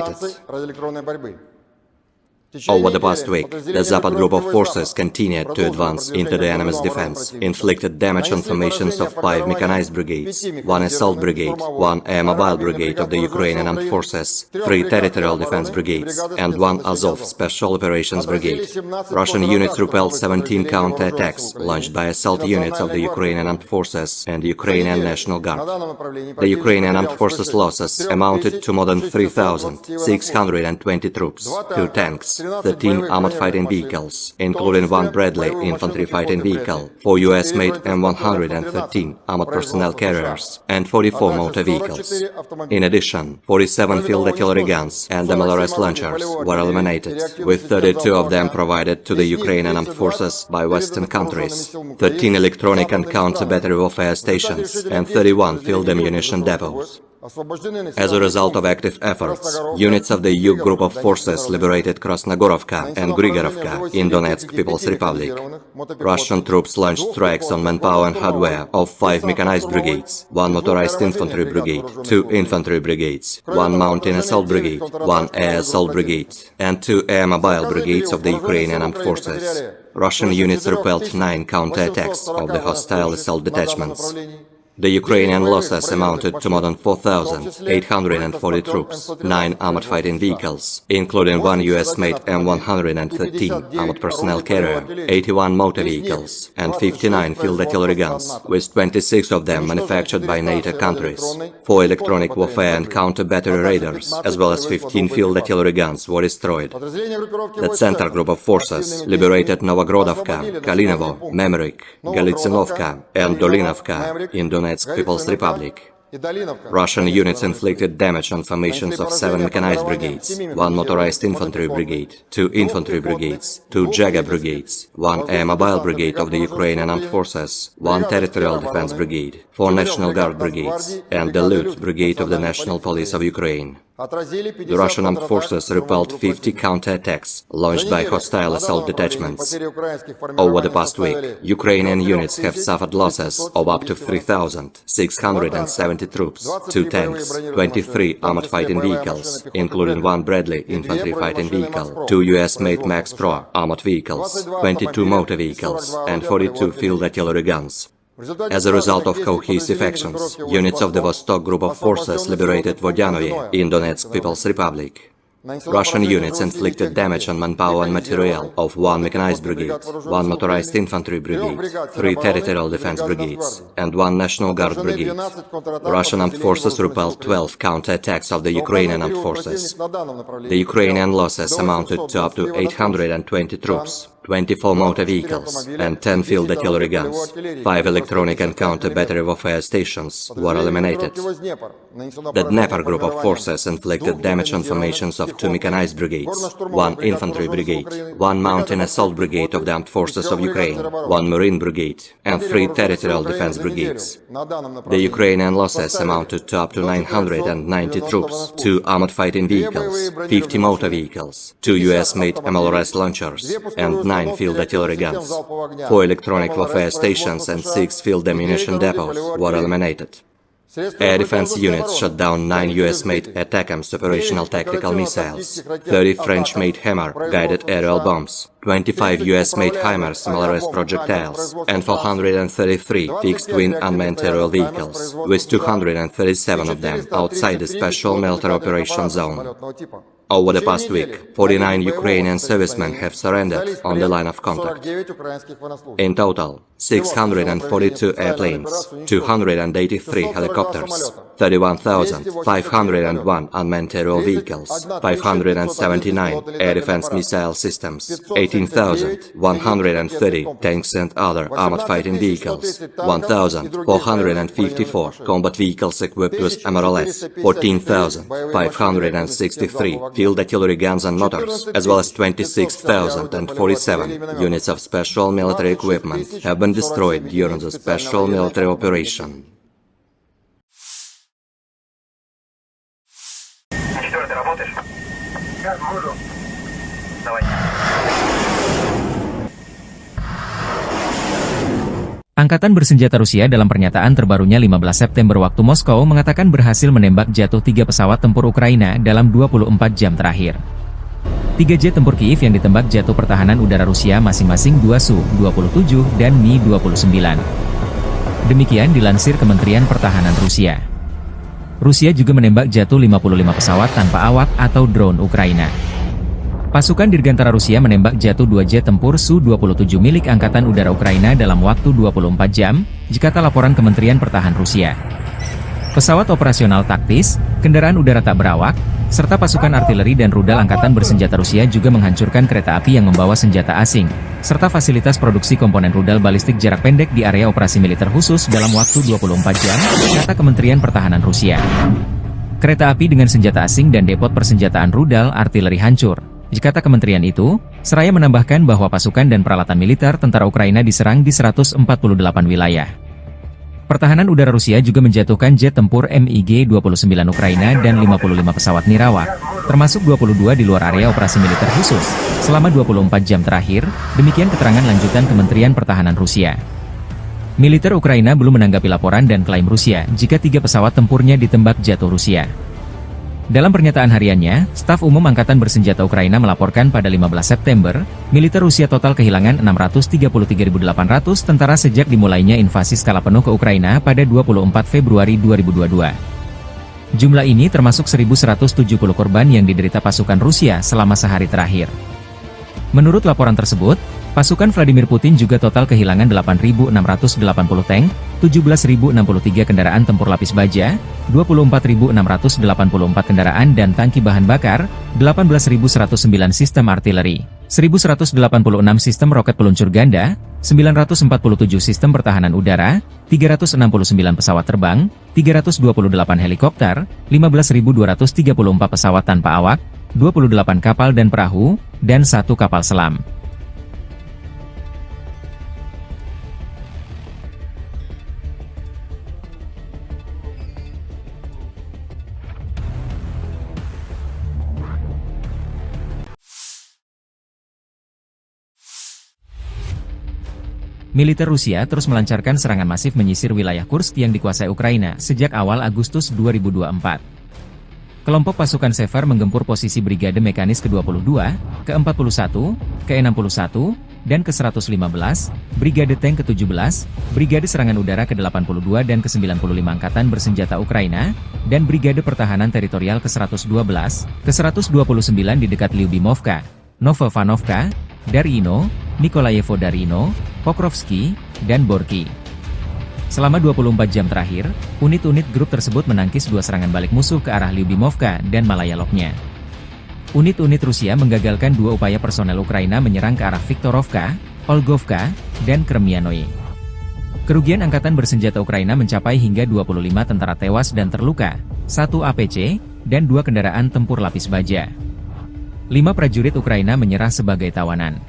Over the past week, the Zapad group of forces continued to advance into the enemy's defense, inflicted damage on formations of 5 mechanized brigades, 1 assault brigade, 1 air mobile brigade of the Ukrainian armed forces, 3 territorial defense brigades, and 1 Azov special operations brigade. Russian units repelled 17 counterattacks launched by assault units of the Ukrainian armed forces and the Ukrainian National Guard. The Ukrainian armed forces losses amounted to more than 3,620 troops, 2 tanks, 13 armored fighting vehicles, including 1 Bradley infantry fighting vehicle, 4 US-made M113 armored personnel carriers, and 44 motor vehicles. In addition, 47 field artillery guns and MLRS launchers were eliminated, with 32 of them provided to the Ukrainian armed forces by Western countries, 13 electronic and counter-battery warfare stations, and 31 field ammunition depots. As a result of active efforts, units of the EU Group of Forces liberated Krasnogorovka and Grigorovka in Donetsk People's Republic. Russian troops launched strikes on manpower and hardware of 5 mechanized brigades, 1 motorized infantry brigade, 2 infantry brigades, 1 mountain assault brigade, 1 air assault brigade, and 2 air mobile brigades of the Ukrainian armed forces. Russian units repelled 9 counterattacks of the hostile assault detachments. The Ukrainian losses amounted to more than 4,840 troops, 9 armored fighting vehicles, including 1 US-made M113 armored personnel carrier, 81 motor vehicles, and 59 field artillery guns, with 26 of them manufactured by NATO countries. 4 electronic warfare and counter-battery radars, as well as 15 field artillery guns, were destroyed. The Center Group of Forces liberated Novogrodovka, Kalinovo, Memrik, Galitsinovka, and Dolinovka in Donetsk People's Republic. Russian units inflicted damage on formations of 7 mechanized brigades, 1 motorized infantry brigade, 2 infantry brigades, 2 Jager brigades, 1 air mobile brigade of the Ukrainian armed forces, 1 territorial defense brigade, 4 National Guard brigades, and the Lut brigade of the National Police of Ukraine. The Russian armed forces repelled 50 counterattacks launched by hostile assault detachments. Over the past week, Ukrainian units have suffered losses of up to 3,670 troops, 2 tanks, 23 armored fighting vehicles, including 1 Bradley infantry fighting vehicle, 2 US-made Max Pro armored vehicles, 22 motor vehicles, and 42 field artillery guns. As a result of cohesive actions, units of the Vostok Group of Forces liberated Vodyanoye in Donetsk People's Republic. Russian units inflicted damage on manpower and material of 1 mechanized brigade, 1 motorized infantry brigade, 3 territorial defense brigades, and 1 National Guard brigade. Russian armed forces repelled 12 counterattacks of the Ukrainian armed forces. The Ukrainian losses amounted to up to 820 troops, 24 motor vehicles, and 10 field artillery guns. 5 electronic and counter-battery warfare stations were eliminated. The Dnieper Group of Forces inflicted damage on formations of 2 mechanized brigades, 1 infantry brigade, 1 mountain assault brigade of the armed forces of Ukraine, 1 marine brigade, and 3 territorial defense brigades. The Ukrainian losses amounted to up to 990 troops, 2 armored fighting vehicles, 50 motor vehicles, 2 US-made MLRS launchers, and 9 field artillery guns. 4 electronic warfare stations and 6 field ammunition depots were eliminated. Air defense units shot down 9 US-made ATACMS operational tactical missiles, 30 French-made Hammer guided aerial bombs, 25 US-made HIMARS MLRS projectiles, and 433 fixed-wing unmanned aerial vehicles, with 237 of them outside the Special Military Operations Zone. Over the past week, 49 Ukrainian servicemen have surrendered on the line of contact. In total, 642 airplanes, 283 helicopters, 31,501 unmanned aerial vehicles, 579 air defense missile systems, 18,130 tanks and other armored fighting vehicles, 1,454 combat vehicles equipped with MLRS, 14,563 field artillery guns and motors, as well as 26,047 units of special military equipment have been destroyed during the special military operation. Angkatan bersenjata Rusia dalam pernyataan terbarunya 15 September waktu Moskow mengatakan berhasil menembak jatuh 3 pesawat tempur Ukraina dalam 24 jam terakhir. 3 jet tempur Kiev yang ditembak jatuh pertahanan udara Rusia masing-masing 2 Su-27 dan Mi-29. Demikian dilansir Kementerian Pertahanan Rusia. Rusia juga menembak jatuh 55 pesawat tanpa awak atau drone Ukraina. Pasukan Dirgantara Rusia menembak jatuh 2 jet tempur Su-27 milik Angkatan Udara Ukraina dalam waktu 24 jam, jikata laporan Kementerian Pertahanan Rusia. Pesawat operasional taktis, kendaraan udara tak berawak, serta pasukan artileri dan rudal Angkatan Bersenjata Rusia juga menghancurkan kereta api yang membawa senjata asing, serta fasilitas produksi komponen rudal balistik jarak pendek di area operasi militer khusus dalam waktu 24 jam, kata Kementerian Pertahanan Rusia. Kereta api dengan senjata asing dan depot persenjataan rudal artileri hancur. Kata kementerian itu, seraya menambahkan bahwa pasukan dan peralatan militer tentara Ukraina diserang di 148 wilayah. Pertahanan udara Rusia juga menjatuhkan jet tempur MiG-29 Ukraina dan 55 pesawat nirawak, termasuk 22 di luar area operasi militer khusus, selama 24 jam terakhir, demikian keterangan lanjutan Kementerian Pertahanan Rusia. Militer Ukraina belum menanggapi laporan dan klaim Rusia jika 3 pesawat tempurnya ditembak jatuh Rusia. Dalam pernyataan hariannya, Staf Umum Angkatan Bersenjata Ukraina melaporkan pada 15 September, militer Rusia total kehilangan 633.800 tentara sejak dimulainya invasi skala penuh ke Ukraina pada 24 Februari 2022. Jumlah ini termasuk 1.170 korban yang diderita pasukan Rusia selama sehari terakhir. Menurut laporan tersebut, pasukan Vladimir Putin juga total kehilangan 8.680 tank, 17.063 kendaraan tempur lapis baja, 24.684 kendaraan dan tangki bahan bakar, 18.109 sistem artileri, 1.186 sistem roket peluncur ganda, 947 sistem pertahanan udara, 369 pesawat terbang, 328 helikopter, 15.234 pesawat tanpa awak, 28 kapal dan perahu, dan 1 kapal selam. Militer Rusia terus melancarkan serangan masif menyisir wilayah Kursk yang dikuasai Ukraina sejak awal Agustus 2024. Kelompok pasukan Sever menggempur posisi Brigade Mekanis ke-22, ke-41, ke-61, dan ke-115, Brigade Tank ke-17, Brigade Serangan Udara ke-82 dan ke-95 Angkatan Bersenjata Ukraina, dan Brigade Pertahanan Teritorial ke-112, ke-129 di dekat Lyubimovka, Novovanovka, Darino, Nikolayevo Darino, Pokrovsky, dan Borky. Selama 24 jam terakhir, unit-unit grup tersebut menangkis 2 serangan balik musuh ke arah Lyubimovka dan Malayaloknya. Unit-unit Rusia menggagalkan 2 upaya personel Ukraina menyerang ke arah Viktorovka, Olgovka, dan Kremianoye. Kerugian Angkatan Bersenjata Ukraina mencapai hingga 25 tentara tewas dan terluka, 1 APC, dan 2 kendaraan tempur lapis baja. 5 prajurit Ukraina menyerah sebagai tawanan.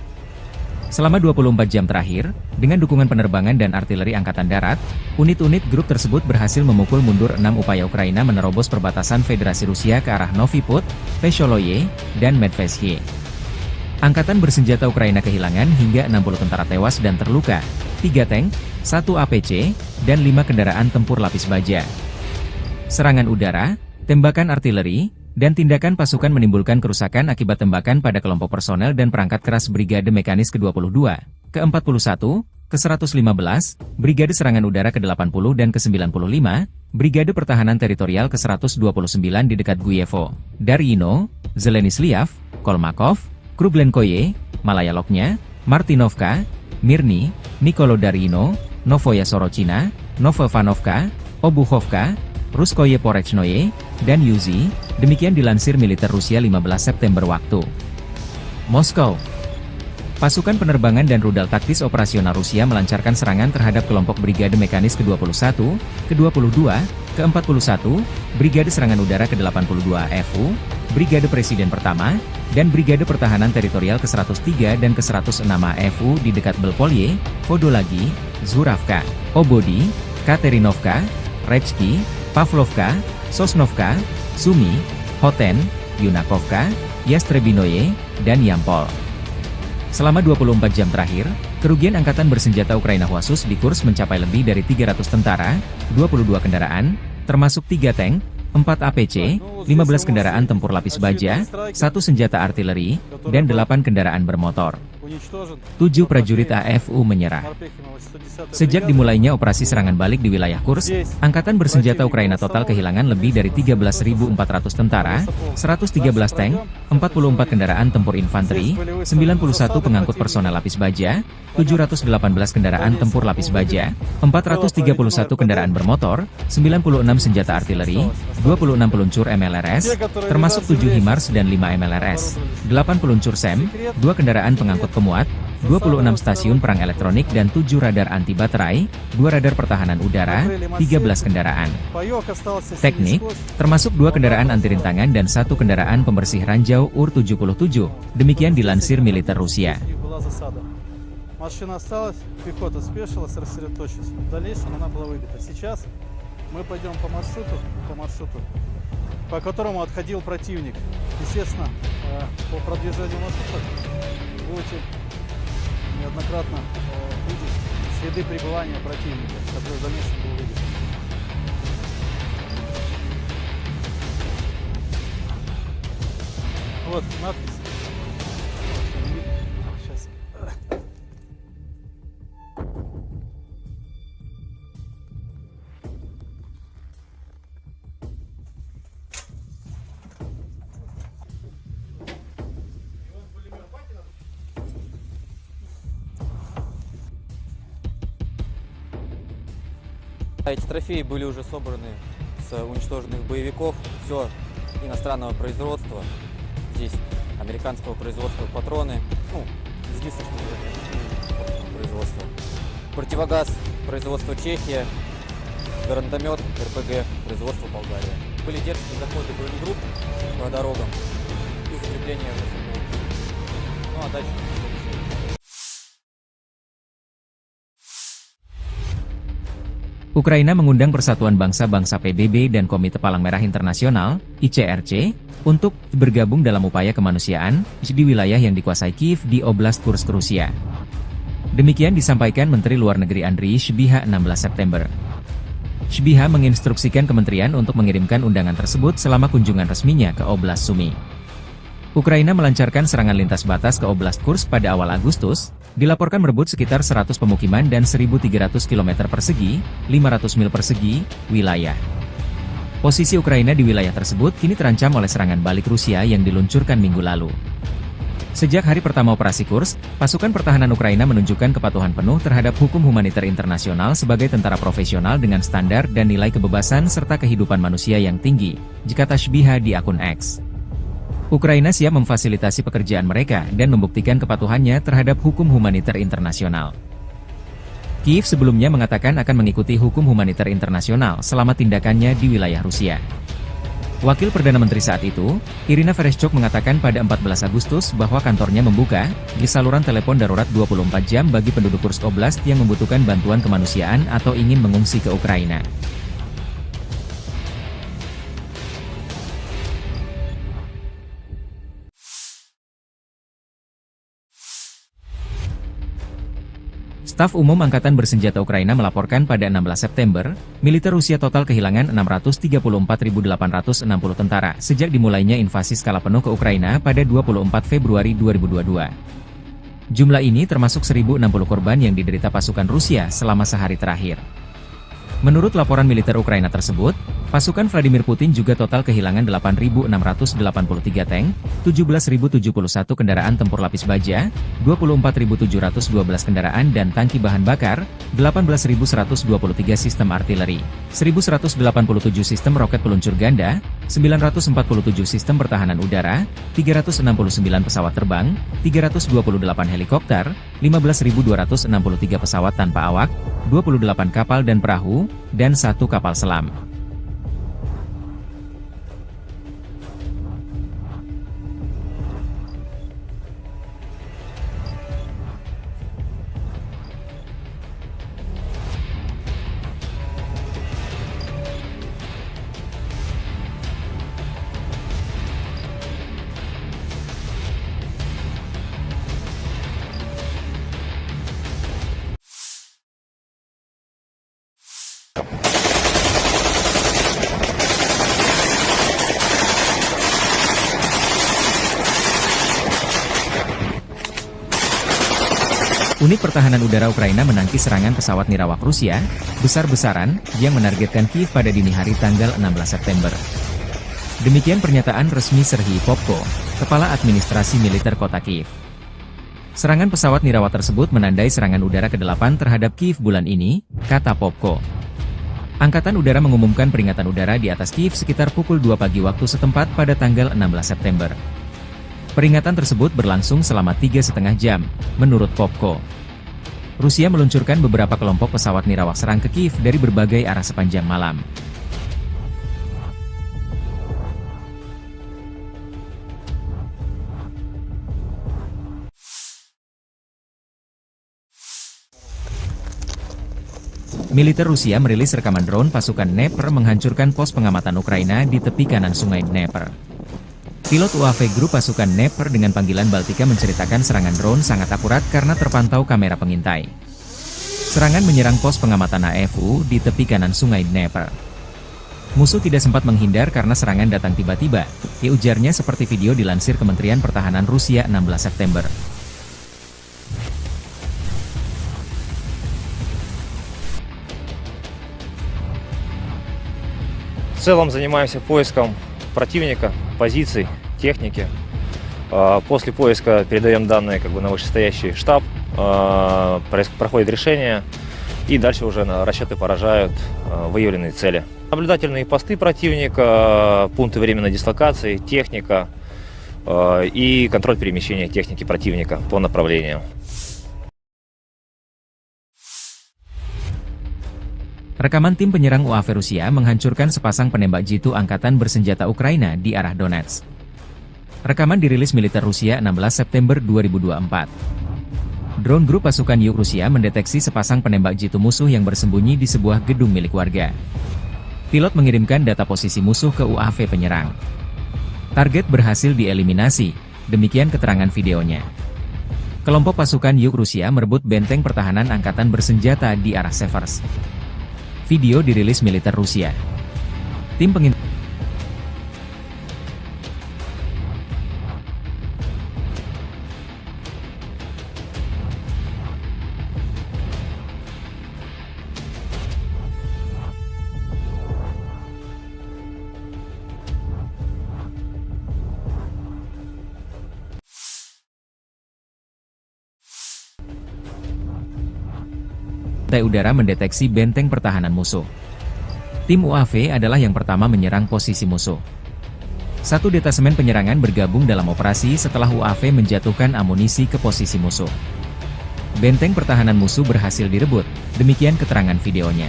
Selama 24 jam terakhir, dengan dukungan penerbangan dan artileri Angkatan Darat, unit-unit grup tersebut berhasil memukul mundur 6 upaya Ukraina menerobos perbatasan Federasi Rusia ke arah Novy Put, Vesholoye, dan Medvesye. Angkatan Bersenjata Ukraina kehilangan hingga 60 tentara tewas dan terluka, 3 tank, 1 APC, dan 5 kendaraan tempur lapis baja. Serangan udara, tembakan artileri, dan tindakan pasukan menimbulkan kerusakan akibat tembakan pada kelompok personel dan perangkat keras Brigade Mekanis ke-22, ke-41, ke-115, Brigade Serangan Udara ke-80 dan ke-95, Brigade Pertahanan Teritorial ke-129 di dekat Guyevo, Darino, Zelenislav, Kolmakov, Kruglenkoye, Malayaloknya, Martinovka, Mirny, Nikolo-Darino, Novoya Sorochina, Novovanovka, Obuchovka, Ruskoye Porechnoye, dan Yuzi, demikian dilansir militer Rusia 15 September waktu Moskow. Pasukan penerbangan dan rudal taktis operasional Rusia melancarkan serangan terhadap kelompok Brigade Mekanis ke-21, ke-22, ke-41, Brigade Serangan Udara ke-82 AFU, Brigade Presiden Pertama, dan Brigade Pertahanan Teritorial ke-103 dan ke-106 AFU di dekat Belpolye, Vodolagi, Zuravka, Obodi, Katerinovka, Rechki, Pavlovka, Sosnovka, Sumy, Hoten, Yunakovka, Yastrebinoye, dan Yampol. Selama 24 jam terakhir, kerugian Angkatan Bersenjata Ukraina khusus di Kursk mencapai lebih dari 300 tentara, 22 kendaraan, termasuk 3 tank, 4 APC, 15 kendaraan tempur lapis baja, 1 senjata artileri, dan 8 kendaraan bermotor. 7 prajurit AFU menyerah. Sejak dimulainya operasi serangan balik di wilayah Kursk, Angkatan Bersenjata Ukraina total kehilangan lebih dari 13.400 tentara, 113 tank, 44 kendaraan tempur infanteri, 91 pengangkut personel lapis baja, 718 kendaraan tempur lapis baja, 431 kendaraan bermotor, 96 senjata artileri, 26 peluncur MLRS, termasuk 7 HIMARS dan 5 MLRS, 8 peluncur SEM, 2 kendaraan pengangkut pemuat, 26 stasiun perang elektronik dan 7 radar anti baterai, 2 radar pertahanan udara, 13 kendaraan teknik, termasuk 2 kendaraan anti rintangan dan 1 kendaraan pembersih ranjau UR-77, demikian dilansir militer Rusia. Машина осталась, пехота спешилась, рассредоточилась. В дальнейшем она была выбита. Сейчас мы пойдем по маршруту, по которому отходил противник. Естественно, по продвижению маршрута будете неоднократно видеть следы пребывания противника, который в дальнейшем был выбит. Вот надпись. Сейчас. Эти трофеи были уже собраны с уничтоженных боевиков. Все иностранного производства. Здесь американского производства патроны. Ну, единственного производства. Противогаз производства Чехия. Гранатомет РПГ производства Болгария. Были дерзкие заходы бронегрупп по дорогам и закрепление в населенных пунктах. Ну а дальше... Ukraina mengundang Persatuan Bangsa-Bangsa PBB dan Komite Palang Merah Internasional, ICRC, untuk bergabung dalam upaya kemanusiaan di wilayah yang dikuasai Kiev di Oblast Kursk, Rusia. Demikian disampaikan Menteri Luar Negeri Andriy Sybiha 16 September. Sybiha menginstruksikan kementerian untuk mengirimkan undangan tersebut selama kunjungan resminya ke Oblast Sumy. Ukraina melancarkan serangan lintas batas ke Oblast Kursk pada awal Agustus, dilaporkan merebut sekitar 100 pemukiman dan 1.300 km persegi, 500 mil persegi, wilayah. Posisi Ukraina di wilayah tersebut kini terancam oleh serangan balik Rusia yang diluncurkan minggu lalu. Sejak hari pertama operasi Kursk, pasukan pertahanan Ukraina menunjukkan kepatuhan penuh terhadap hukum humaniter internasional sebagai tentara profesional dengan standar dan nilai kebebasan serta kehidupan manusia yang tinggi, kata Sybiha di akun X. Ukraina siap memfasilitasi pekerjaan mereka dan membuktikan kepatuhannya terhadap hukum humaniter internasional. Kiev sebelumnya mengatakan akan mengikuti hukum humaniter internasional selama tindakannya di wilayah Rusia. Wakil Perdana Menteri saat itu, Irina Vereshchuk mengatakan pada 14 Agustus bahwa kantornya membuka di saluran telepon darurat 24 jam bagi penduduk Kursk Oblast yang membutuhkan bantuan kemanusiaan atau ingin mengungsi ke Ukraina. Staf Umum Angkatan Bersenjata Ukraina melaporkan pada 16 September, militer Rusia total kehilangan 634.860 tentara sejak dimulainya invasi skala penuh ke Ukraina pada 24 Februari 2022. Jumlah ini termasuk 1.060 korban yang diderita pasukan Rusia selama sehari terakhir. Menurut laporan militer Ukraina tersebut, pasukan Vladimir Putin juga total kehilangan 8.683 tank, 17.071 kendaraan tempur lapis baja, 24.712 kendaraan dan tangki bahan bakar, 18.123 sistem artileri, 1.187 sistem roket peluncur ganda, 947 sistem pertahanan udara, 369 pesawat terbang, 328 helikopter, 15.263 pesawat tanpa awak, 28 kapal dan perahu, dan 1 kapal selam. Unit Pertahanan Udara Ukraina menangkis serangan pesawat nirawak Rusia, besar-besaran, yang menargetkan Kiev pada dini hari tanggal 16 September. Demikian pernyataan resmi Serhiy Popko, Kepala Administrasi Militer Kota Kiev. Serangan pesawat nirawak tersebut menandai serangan udara ke-8 terhadap Kiev bulan ini, kata Popko. Angkatan Udara mengumumkan peringatan udara di atas Kiev sekitar pukul 2 pagi waktu setempat pada tanggal 16 September. Peringatan tersebut berlangsung selama 3,5 jam, menurut Popko. Rusia meluncurkan beberapa kelompok pesawat nirawak serang ke Kiev dari berbagai arah sepanjang malam. Militer Rusia merilis rekaman drone pasukan Dnepr menghancurkan pos pengamatan Ukraina di tepi kanan sungai Dnepr. Pilot UAV grup pasukan Dnepr dengan panggilan Baltika menceritakan serangan drone sangat akurat karena terpantau kamera pengintai. Serangan menyerang pos pengamatan AFU di tepi kanan sungai Dnepr. Musuh tidak sempat menghindar karena serangan datang tiba-tiba, ujarnya seperti video dilansir Kementerian Pertahanan Rusia 16 September. В целом занимаемся поиском противника, позиций, техники. После поиска передаем данные на вышестоящий штаб, проходит решение, и дальше уже расчеты поражают выявленные цели. Наблюдательные посты противника, пункты временной дислокации, техника и контроль перемещения техники противника по направлению. Rekaman tim penyerang UAV Rusia menghancurkan sepasang penembak jitu angkatan bersenjata Ukraina di arah Donetsk. Rekaman dirilis militer Rusia 16 September 2024. Drone grup pasukan Yuk Rusia mendeteksi sepasang penembak jitu musuh yang bersembunyi di sebuah gedung milik warga. Pilot mengirimkan data posisi musuh ke UAV penyerang. Target berhasil dieliminasi, demikian keterangan videonya. Kelompok pasukan Yuk Rusia merebut benteng pertahanan angkatan bersenjata di arah Severs. Video dirilis militer Rusia. Tim pengintai udara mendeteksi benteng pertahanan musuh. Tim UAV adalah yang pertama menyerang posisi musuh. Satu detasemen penyerangan bergabung dalam operasi setelah UAV menjatuhkan amunisi ke posisi musuh. Benteng pertahanan musuh berhasil direbut, demikian keterangan videonya.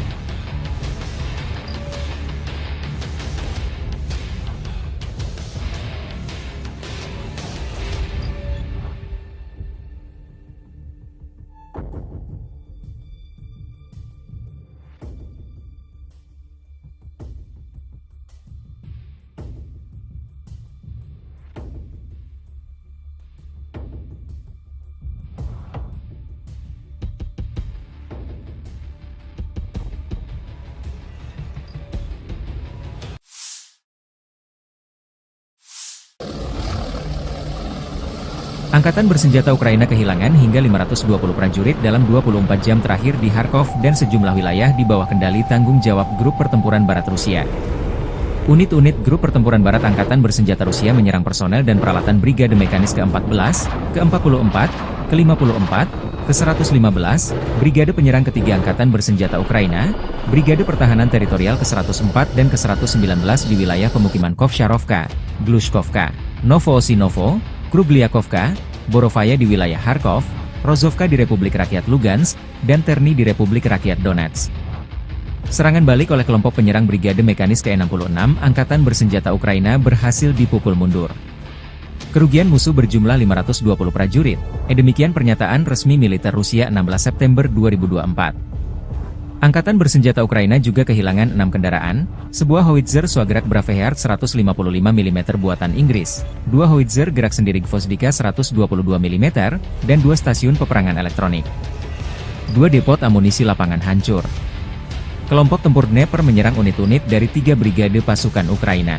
Angkatan bersenjata Ukraina kehilangan hingga 520 prajurit dalam 24 jam terakhir di Kharkov dan sejumlah wilayah di bawah kendali tanggung jawab Grup Pertempuran Barat Rusia. Unit-unit Grup Pertempuran Barat Angkatan Bersenjata Rusia menyerang personel dan peralatan Brigade Mekanis ke-14, ke-44, ke-54, ke-115, Brigade Penyerang Ketiga Angkatan Bersenjata Ukraina, Brigade Pertahanan Teritorial ke-104 dan ke-119 di wilayah pemukiman Kovsharovka, Glushkovka, Novoosinovo, Krugliakovka, Borovaya di wilayah Kharkov, Rozovka di Republik Rakyat Lugansk, dan Terny di Republik Rakyat Donetsk. Serangan balik oleh kelompok penyerang Brigade Mekanis ke-66 Angkatan Bersenjata Ukraina berhasil dipukul mundur. Kerugian musuh berjumlah 520 prajurit, demikian pernyataan resmi militer Rusia 16 September 2024. Angkatan Bersenjata Ukraina juga kehilangan 6 kendaraan, sebuah howitzer Swagerak Braveheart 155 mm buatan Inggris, 2 howitzer gerak sendiri Gvozdika 122 mm, dan 2 stasiun peperangan elektronik. 2 depot amunisi lapangan hancur. Kelompok tempur Dnepr menyerang unit-unit dari 3 brigade pasukan Ukraina.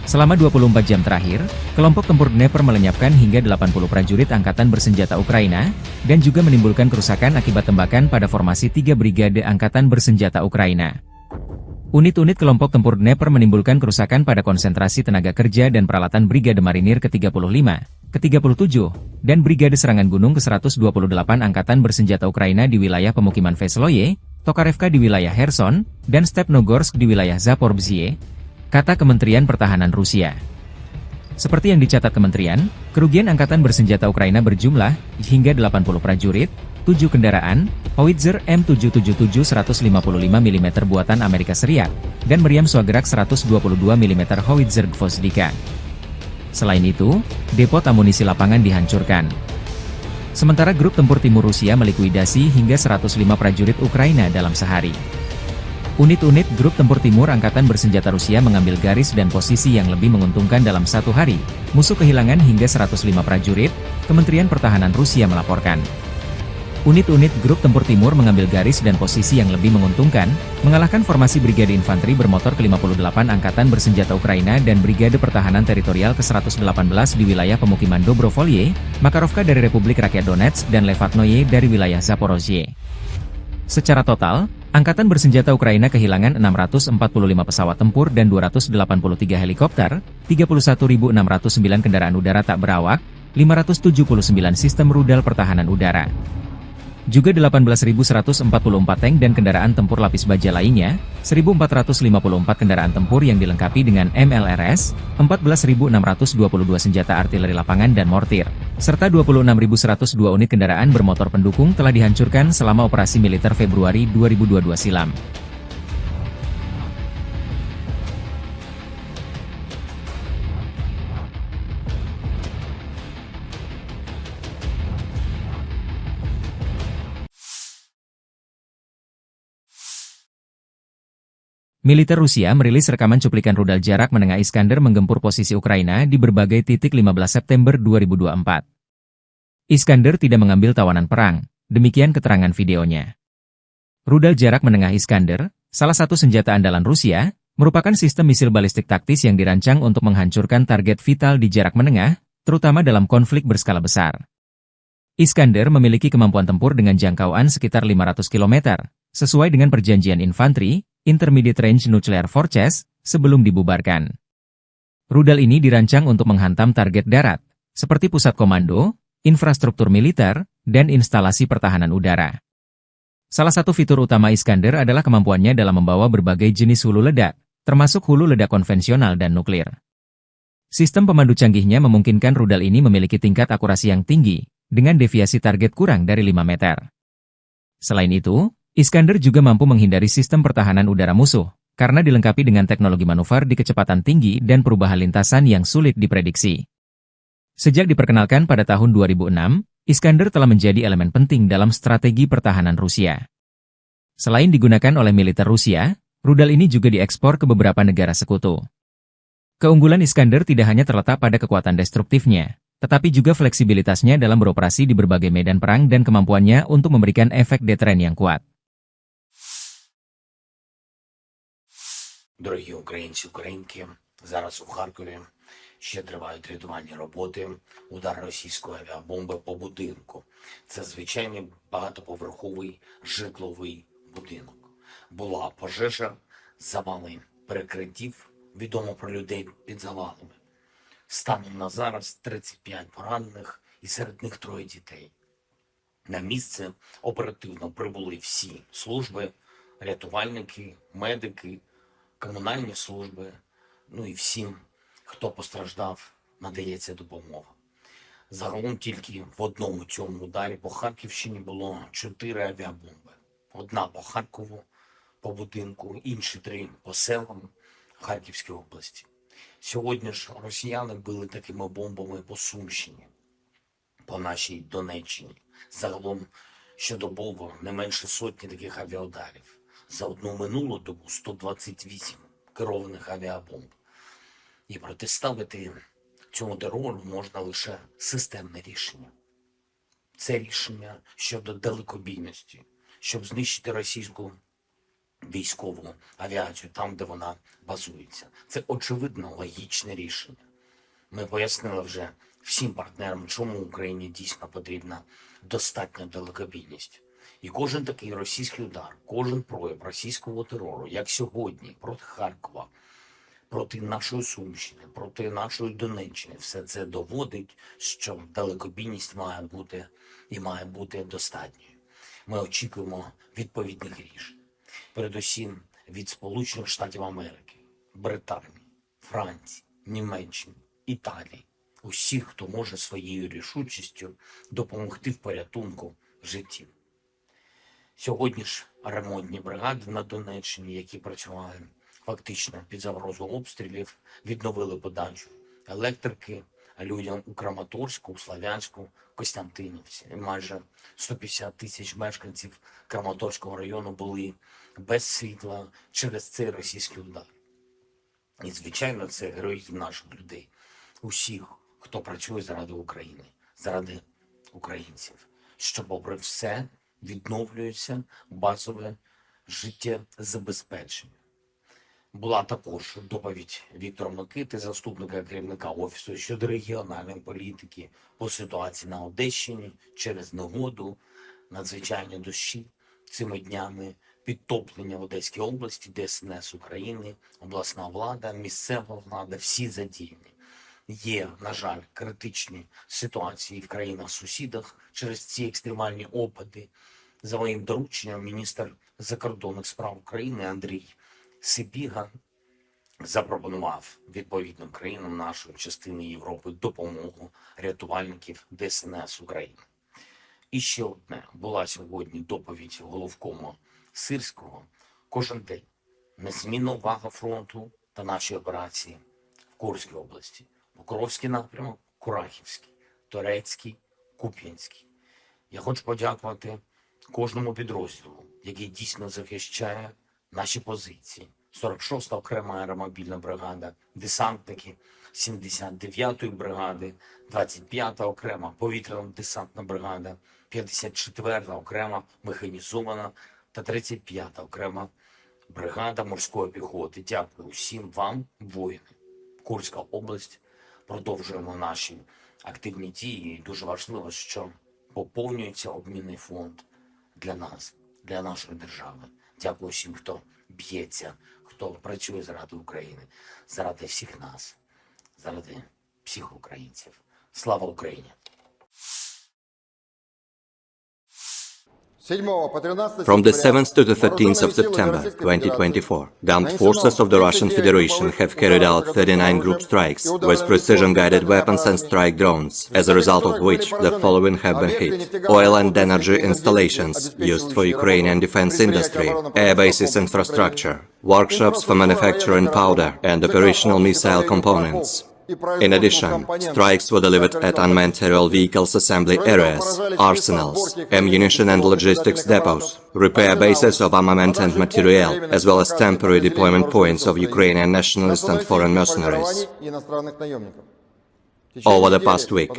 Selama 24 jam terakhir, kelompok tempur Dnepr melenyapkan hingga 80 prajurit Angkatan Bersenjata Ukraina, dan juga menimbulkan kerusakan akibat tembakan pada formasi 3 brigade Angkatan Bersenjata Ukraina. Unit-unit kelompok tempur Dnepr menimbulkan kerusakan pada konsentrasi tenaga kerja dan peralatan Brigade Marinir ke-35, ke-37, dan Brigade Serangan Gunung ke-128 Angkatan Bersenjata Ukraina di wilayah pemukiman Vesloye, Tokarevka di wilayah Kherson, dan Stepnogorsk di wilayah Zaporizhzhia, kata Kementerian Pertahanan Rusia. Seperti yang dicatat kementerian, kerugian Angkatan Bersenjata Ukraina berjumlah hingga 80 prajurit, 7 kendaraan, howitzer M777 155 mm buatan Amerika Serikat, dan meriam Swagerak 122 mm howitzer Gvozdika. Selain itu, depot amunisi lapangan dihancurkan. Sementara grup tempur timur Rusia melikuidasi hingga 105 prajurit Ukraina dalam sehari. Unit-unit grup tempur timur angkatan bersenjata Rusia mengambil garis dan posisi yang lebih menguntungkan dalam satu hari. Musuh kehilangan hingga 105 prajurit, Kementerian Pertahanan Rusia melaporkan. Unit-unit grup tempur timur mengambil garis dan posisi yang lebih menguntungkan, mengalahkan formasi Brigade Infanteri bermotor ke-58 Angkatan Bersenjata Ukraina dan Brigade Pertahanan Teritorial ke-118 di wilayah pemukiman Dobrovolye, Makarovka dari Republik Rakyat Donetsk dan Levatnoye dari wilayah Zaporozhye. Secara total, Angkatan Bersenjata Ukraina kehilangan 645 pesawat tempur dan 283 helikopter, 31.609 kendaraan udara tak berawak, 579 sistem rudal pertahanan udara. Juga 18.144 tank dan kendaraan tempur lapis baja lainnya, 1.454 kendaraan tempur yang dilengkapi dengan MLRS, 14.622 senjata artileri lapangan dan mortir, serta 26.102 unit kendaraan bermotor pendukung telah dihancurkan selama operasi militer Februari 2022 silam. Militer Rusia merilis rekaman cuplikan rudal jarak menengah Iskander menggempur posisi Ukraina di berbagai titik 15 September 2024. Iskander tidak mengambil tawanan perang, demikian keterangan videonya. Rudal jarak menengah Iskander, salah satu senjata andalan Rusia, merupakan sistem misil balistik taktis yang dirancang untuk menghancurkan target vital di jarak menengah, terutama dalam konflik berskala besar. Iskander memiliki kemampuan tempur dengan jangkauan sekitar 500 km, sesuai dengan perjanjian infanteri, Intermediate Range Nuclear Forces, sebelum dibubarkan. Rudal ini dirancang untuk menghantam target darat, seperti pusat komando, infrastruktur militer, dan instalasi pertahanan udara. Salah satu fitur utama Iskander adalah kemampuannya dalam membawa berbagai jenis hulu ledak, termasuk hulu ledak konvensional dan nuklir. Sistem pemandu canggihnya memungkinkan rudal ini memiliki tingkat akurasi yang tinggi, dengan deviasi target kurang dari 5 meter. Selain itu, Iskander juga mampu menghindari sistem pertahanan udara musuh, karena dilengkapi dengan teknologi manuver di kecepatan tinggi dan perubahan lintasan yang sulit diprediksi. Sejak diperkenalkan pada tahun 2006, Iskander telah menjadi elemen penting dalam strategi pertahanan Rusia. Selain digunakan oleh militer Rusia, rudal ini juga diekspor ke beberapa negara sekutu. Keunggulan Iskander tidak hanya terletak pada kekuatan destruktifnya, tetapi juga fleksibilitasnya dalam beroperasi di berbagai medan perang dan kemampuannya untuk memberikan efek deteren yang kuat. Дорогі українці, українки, зараз у Харкові ще тривають рятувальні роботи, удар російської авіабомби по будинку. Це звичайний багатоповерховий житловий будинок. Була пожежа, завали перекриттів, відомо про людей під завалами. Станом на зараз 35 поранених і серед них 3 дітей. На місце оперативно прибули всі служби, рятувальники, медики, комунальні служби, ну і всім, хто постраждав, надається допомога. Загалом тільки в одному цьому ударі по Харківщині було 4 авіабомби. Одна по Харкову, по будинку, інші 3 по селам Харківської області. Сьогодні ж росіяни били такими бомбами по Сумщині, по нашій Донеччині. Загалом щодобово не менше сотні таких авіаударів. За одну минулу добу 128 керованих авіабомб. І протиставити цьому терору можна лише системне рішення. Це рішення щодо далекобійності, щоб знищити російську військову авіацію там, де вона базується. Це очевидно логічне рішення. Ми пояснили вже всім партнерам, чому Україні дійсно потрібна достатня далекобійність. І кожен такий російський удар, кожен прояв російського терору, як сьогодні, проти Харкова, проти нашої Сумщини, проти нашої Донеччини, все це доводить, що далекобійність має бути і має бути достатньою. Ми очікуємо відповідних рішень. Передусім від Сполучених Штатів Америки, Британії, Франції, Німеччини, Італії. Усіх, хто може своєю рішучістю допомогти в порятунку життів. Сьогодні ж ремонтні бригади на Донеччині, які працювали фактично під загрозою обстрілів, відновили подачу електрики, людям у Краматорську, у Слов'янську, Костянтинівці. І майже 150 тисяч мешканців Краматорського району були без світла через цей російський удар. І, звичайно, це героїзм наших людей, усіх, хто працює заради України, заради українців, що, попри все, відновлюється базове життєзабезпечення. Була також доповідь Віктора Микити, заступника керівника Офісу щодо регіональної політики по ситуації на Одещині через негоду, надзвичайні дощі цими днями, підтоплення в Одеській області, ДСНС України, обласна влада, місцева влада, всі задіяні. Є, на жаль, критичні ситуації в країнах-сусідах через ці екстремальні опади. За моїм дорученням, міністр закордонних справ України Андрій Сибіга запропонував відповідним країнам нашої частини Європи допомогу рятувальників ДСНС України. І ще одне. Була сьогодні доповідь головкома Сирського. Кожен день незмінна увага фронту та наші операції в Курській області. Покровський напрямок, Курахівський, Торецький, Куп'янський. Я хочу подякувати кожному підрозділу, який дійсно захищає наші позиції. 46-та окрема аеромобільна бригада, десантники 79-ї бригади, 25-та окрема повітряно-десантна бригада, 54-та окрема механізована та 35-та окрема бригада морської піхоти. Дякую всім вам, воїни. Курська область. Продовжуємо наші активні дії. І дуже важливо, що поповнюється обмінний фонд для нас, для нашої держави. Дякую всім, хто б'ється, хто працює заради України, заради всіх нас, заради всіх українців. Слава Україні! From the 7th to the 13th of September 2024, the armed forces of the Russian Federation have carried out 39 group strikes with precision-guided weapons and strike drones, as a result of which the following have been hit: oil and energy installations used for Ukrainian defense industry, air bases infrastructure, workshops for manufacturing powder and operational missile components. In addition, strikes were delivered at unmanned aerial vehicles assembly areas, arsenals, ammunition and logistics depots, repair bases of armament and materiel, as well as temporary deployment points of Ukrainian nationalist and foreign mercenaries. Over the past week,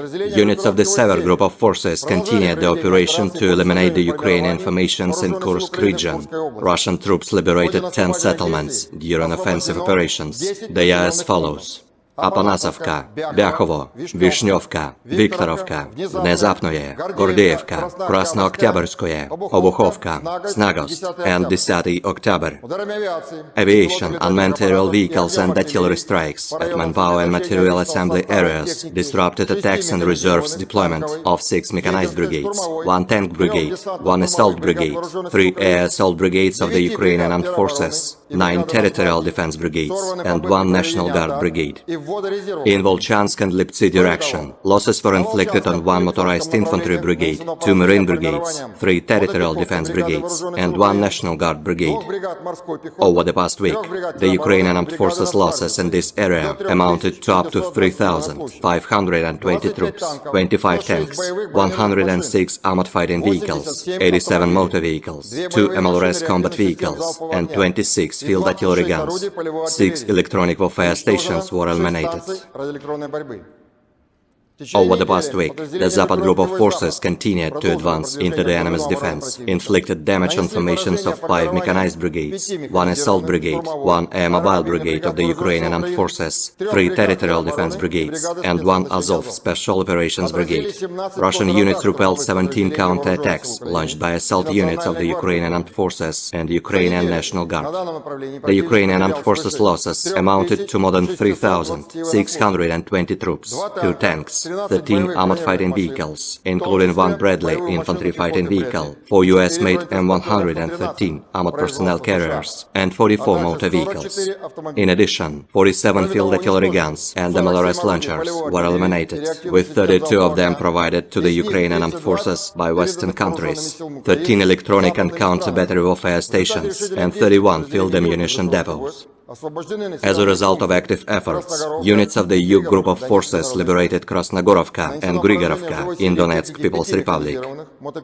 units of the Sever Group of forces continued the operation to eliminate the Ukrainian formations in Kursk region. Russian troops liberated 10 settlements during offensive operations. They are as follows: Апанасовка, Бяхово, Вишневка, Викторовка, Внезапное, Гордеевка, Краснооктябрьское, Обуховка, Snagost, and 10 October. Aviation, unmanned aerial vehicles and artillery strikes at manpower and material assembly areas disrupted attacks and reserves deployment of 6 mechanized brigades, 1 tank brigade, 1 assault brigade, 3 air assault brigades of the Ukrainian armed forces, 9 territorial defense brigades, and 1 National Guard brigade. In Volchansk and Liptsy direction, losses were inflicted on 1 motorized infantry brigade, 2 marine brigades, 3 territorial defense brigades, and 1 National Guard brigade. Over the past week, the Ukrainian armed forces losses in this area amounted to up to 3,520 troops, 25 tanks, 106 armored fighting vehicles, 87 motor vehicles, 2 MLRS combat vehicles, and 26 field artillery guns. 6 electronic warfare stations were eliminated. Over the past week, the Zapad group of forces continued to advance into the enemy's defense, inflicted damage on formations of 5 mechanized brigades, 1 assault brigade, 1 air mobile brigade of the Ukrainian armed forces, 3 territorial defense brigades, and 1 Azov special operations brigade. Russian units repelled 17 counterattacks launched by assault units of the Ukrainian armed forces and Ukrainian National Guard. The Ukrainian armed forces losses amounted to more than 3,620 troops, 2 tanks, 13 armored fighting vehicles, including 1 Bradley infantry fighting vehicle, 4 US-made M113 armored personnel carriers, and 44 motor vehicles. In addition, 47 field artillery guns and MLRS launchers were eliminated, with 32 of them provided to the Ukrainian armed forces by Western countries, 13 electronic and counter-battery warfare stations, and 31 field ammunition depots. As a result of active efforts, units of the EU Group of Forces liberated Krasnogorovka and Grigorovka in Donetsk People's Republic.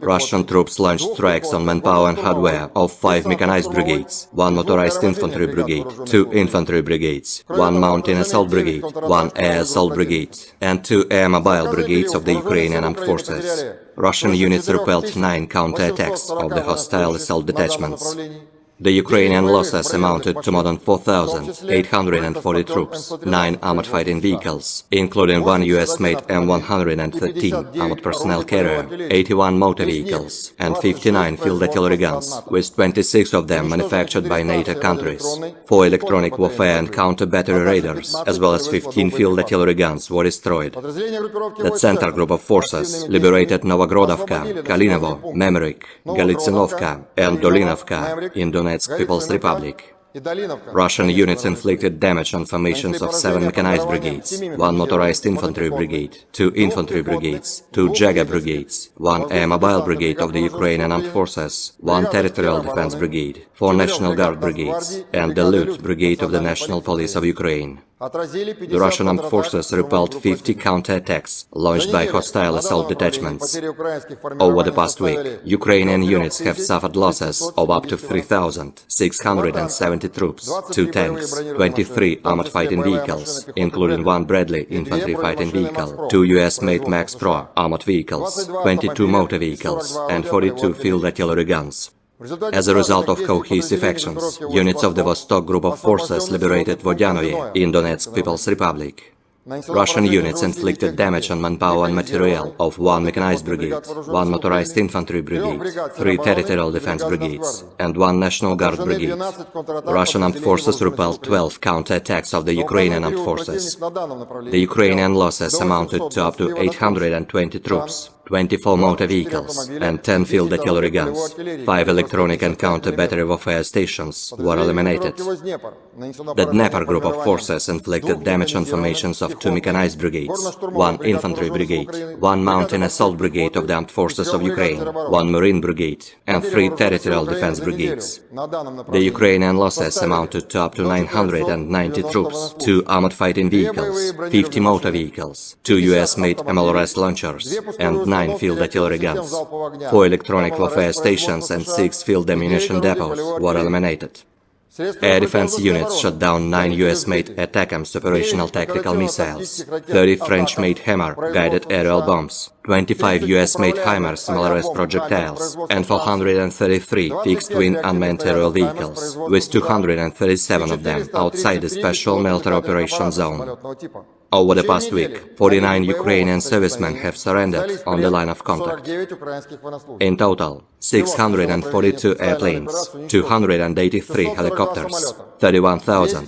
Russian troops launched strikes on manpower and hardware of 5 mechanized brigades, 1 motorized infantry brigade, 2 infantry brigades, 1 mountain assault brigade, 1 air assault brigade, and 2 air mobile brigades of the Ukrainian armed forces. Russian units repelled 9 counterattacks of the hostile assault detachments. The Ukrainian losses amounted to more than 4,840 troops, 9 armored fighting vehicles, including 1 US-made M113 armored personnel carrier, 81 motor vehicles, and 59 field artillery guns, with 26 of them manufactured by NATO countries. 4 electronic warfare and counter-battery radars, as well as 15 field artillery guns, were destroyed. The Center Group of Forces liberated Novogrodovka, Kalinovo, Memrik, Galitsinovka, and Dolinovka in Donetsk People's Republic. Russian units inflicted damage on formations of 7 mechanized brigades, 1 motorized infantry brigade, 2 infantry brigades, 2 Jager brigades, 1 air mobile brigade of the Ukrainian armed forces, 1 territorial defense brigade, 4 National Guard brigades, and the Lut brigade of the National Police of Ukraine. The Russian armed forces repelled 50 counterattacks launched by hostile assault detachments. Over the past week, Ukrainian units have suffered losses of up to 3,670 troops, 2 tanks, 23 armored fighting vehicles, including 1 Bradley infantry fighting vehicle, 2 US-made Max Pro armored vehicles, 22 motor vehicles, and 42 field artillery guns. As a result of cohesive actions, units of the Vostok Group of Forces liberated Vodyanoye in Donetsk People's Republic. Russian units inflicted damage on manpower and material of 1 mechanized brigade, 1 motorized infantry brigade, 3 territorial defense brigades, and 1 National Guard brigade. Russian armed forces repelled 12 counterattacks of the Ukrainian armed forces. The Ukrainian losses amounted to up to 820 troops, 24 motor vehicles, and 10 field artillery guns. 5 electronic and counter-battery warfare stations were eliminated. The Dnepr Group of Forces inflicted damage on formations of 2 mechanized brigades, 1 infantry brigade, 1 mountain assault brigade of the armed forces of Ukraine, 1 marine brigade, and 3 territorial defense brigades. The Ukrainian losses amounted to up to 990 troops, 2 armored fighting vehicles, 50 motor vehicles, 2 US-made MLRS launchers, and 9 field artillery guns. 4 electronic warfare stations and 6 field ammunition depots were eliminated. Air defense units shot down 9 US-made ATACMS operational tactical missiles, 30 French-made Hammer guided aerial bombs, 25 US-made HIMARS MLRS projectiles, and 433 fixed-wing unmanned aerial vehicles, with 237 of them outside the Special Military Operations Zone. Over the past week, 49 Ukrainian servicemen have surrendered on the line of contact. In total, 642 airplanes, 283 helicopters, 31,501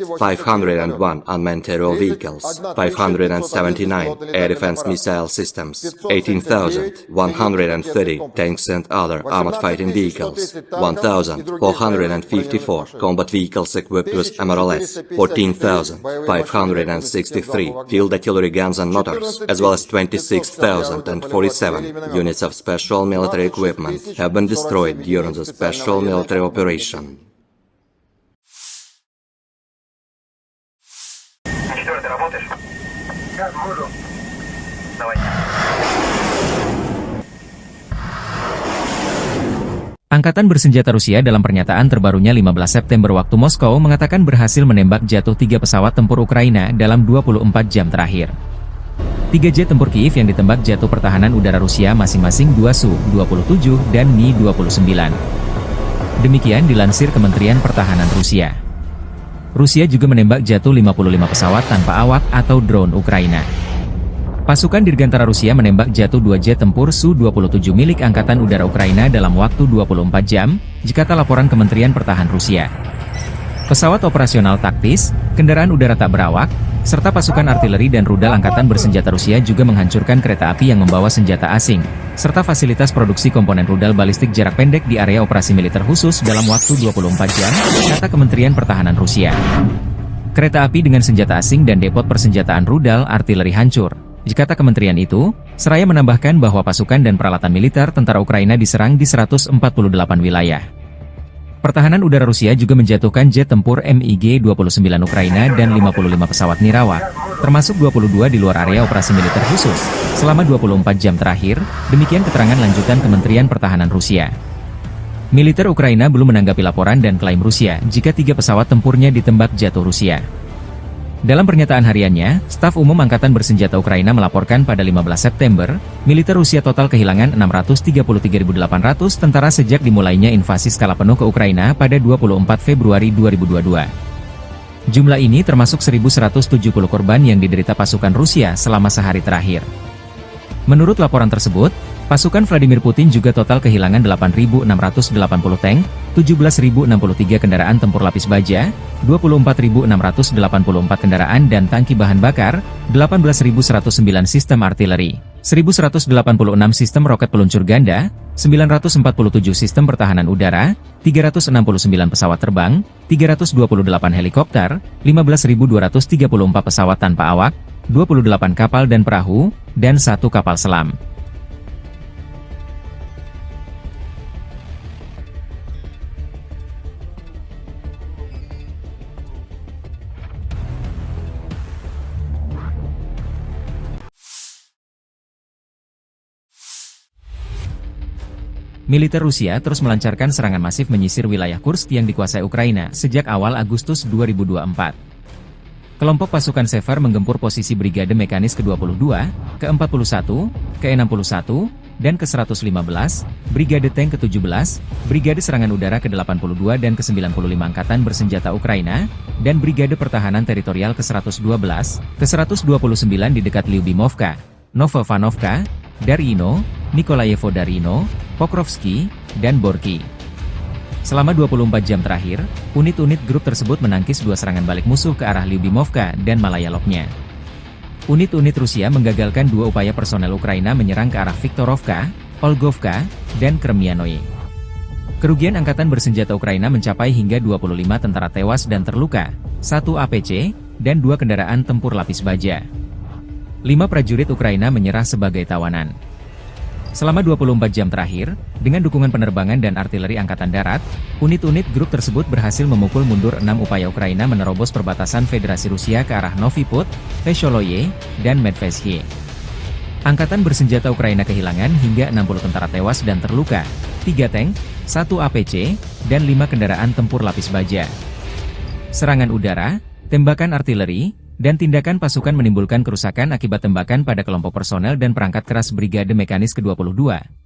unmanned aerial vehicles, 579 air defense missile systems, 18,130 tanks and other armored fighting vehicles, 1,454 combat vehicles equipped with MLRS, 14,563 field artillery guns and motors, as well as 26,047 units of special military equipment have been destroyed during the special military operation. Angkatan bersenjata Rusia dalam pernyataan terbarunya 15 September waktu Moskow mengatakan berhasil menembak jatuh 3 pesawat tempur Ukraina dalam 24 jam terakhir. 3 jet tempur Kiev yang ditembak jatuh pertahanan udara Rusia masing-masing 2 Su-27 dan Mi-29. Demikian dilansir Kementerian Pertahanan Rusia. Rusia juga menembak jatuh 55 pesawat tanpa awak atau drone Ukraina. Pasukan Dirgantara Rusia menembak jatuh 2 jet tempur Su-27 milik Angkatan Udara Ukraina dalam waktu 24 jam, jikata laporan Kementerian Pertahanan Rusia. Pesawat operasional taktis, kendaraan udara tak berawak, serta pasukan artileri dan rudal Angkatan Bersenjata Rusia juga menghancurkan kereta api yang membawa senjata asing, serta fasilitas produksi komponen rudal balistik jarak pendek di area operasi militer khusus dalam waktu 24 jam, kata Kementerian Pertahanan Rusia. Kereta api dengan senjata asing dan depot persenjataan rudal artileri hancur. Jikata kementerian itu, seraya menambahkan bahwa pasukan dan peralatan militer tentara Ukraina diserang di 148 wilayah. Pertahanan udara Rusia juga menjatuhkan jet tempur MiG-29 Ukraina dan 55 pesawat nirawak, termasuk 22 di luar area operasi militer khusus, selama 24 jam terakhir, demikian keterangan lanjutan Kementerian Pertahanan Rusia. Militer Ukraina belum menanggapi laporan dan klaim Rusia jika 3 pesawat tempurnya ditembak jatuh Rusia. Dalam pernyataan hariannya, Staf Umum Angkatan Bersenjata Ukraina melaporkan pada 15 September, militer Rusia total kehilangan 633.800 tentara sejak dimulainya invasi skala penuh ke Ukraina pada 24 Februari 2022. Jumlah ini termasuk 1.170 korban yang diderita pasukan Rusia selama sehari terakhir. Menurut laporan tersebut, pasukan Vladimir Putin juga total kehilangan 8.680 tank, 17.063 kendaraan tempur lapis baja, 24.684 kendaraan dan tangki bahan bakar, 18.109 sistem artileri, 1.186 sistem roket peluncur ganda, 947 sistem pertahanan udara, 369 pesawat terbang, 328 helikopter, 15.234 pesawat tanpa awak, 28 kapal dan perahu, dan 1 kapal selam. Militer Rusia terus melancarkan serangan masif menyisir wilayah Kursk yang dikuasai Ukraina sejak awal Agustus 2024. Kelompok pasukan Sever menggempur posisi Brigade Mekanis ke-22, ke-41, ke-61, dan ke-115, Brigade Tank ke-17, Brigade Serangan Udara ke-82 dan ke-95 Angkatan Bersenjata Ukraina, dan Brigade Pertahanan Teritorial ke-112, ke-129 di dekat Lyubimovka, Novovanovka, Darino, Nikolayevo Darino, Pokrovsky, dan Borky. Selama 24 jam terakhir, unit-unit grup tersebut menangkis 2 serangan balik musuh ke arah Lyubimovka dan Malayaloknya. Unit-unit Rusia menggagalkan 2 upaya personel Ukraina menyerang ke arah Viktorovka, Olgovka, dan Kremianoye. Kerugian Angkatan Bersenjata Ukraina mencapai hingga 25 tentara tewas dan terluka, 1 APC, dan 2 kendaraan tempur lapis baja. 5 prajurit Ukraina menyerah sebagai tawanan. Selama 24 jam terakhir, dengan dukungan penerbangan dan artileri Angkatan Darat, unit-unit grup tersebut berhasil memukul mundur 6 upaya Ukraina menerobos perbatasan Federasi Rusia ke arah Novy Put, Vesholoye, dan Medvesye. Angkatan Bersenjata Ukraina kehilangan hingga 60 tentara tewas dan terluka, 3 tank, 1 APC, dan 5 kendaraan tempur lapis baja. Serangan udara, tembakan artileri, dan tindakan pasukan menimbulkan kerusakan akibat tembakan pada kelompok personel dan perangkat keras Brigade Mekanis ke-22,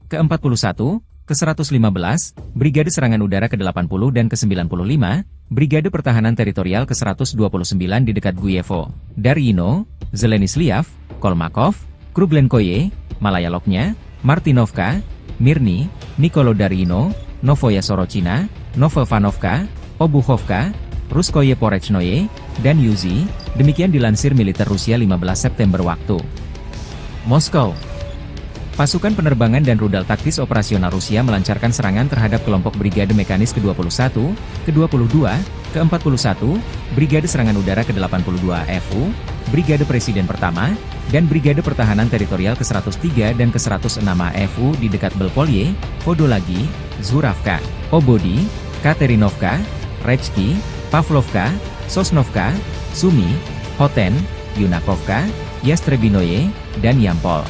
ke-41, ke-115, Brigade Serangan Udara ke-80 dan ke-95, Brigade Pertahanan Teritorial ke-129 di dekat Guyevo, Darino, Zelenislav, Kolmakov, Kruglenkoye, Malayaloknya, Martinovka, Mirny, Nikolo-Darino, Novoya Sorochina, Novovanovka, Obuchovka, Ruskoye Porechnoye, dan Yuzi, demikian dilansir militer Rusia 15 September waktu Moskow. Pasukan penerbangan dan rudal taktis operasional Rusia melancarkan serangan terhadap kelompok Brigade Mekanis ke-21, ke-22, ke-41, Brigade Serangan Udara ke-82 FU, Brigade Presiden Pertama, dan Brigade Pertahanan Teritorial ke-103 dan ke-106 AFU di dekat Belpolye, Podolagi, Zhuravka, Obodi, Katerinovka, Rechki, Pavlovka, Sosnovka, Sumy, Hoten, Yunakovka, Yastrebinoye, dan Yampol.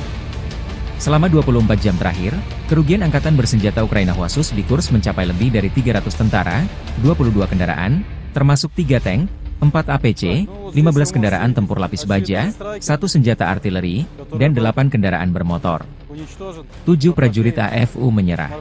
Selama 24 jam terakhir, kerugian Angkatan Bersenjata Ukraina khusus di Kursk mencapai lebih dari 300 tentara, 22 kendaraan, termasuk 3 tank, 4 APC, 15 kendaraan tempur lapis baja, 1 senjata artileri, dan 8 kendaraan bermotor. 7 prajurit AFU menyerah.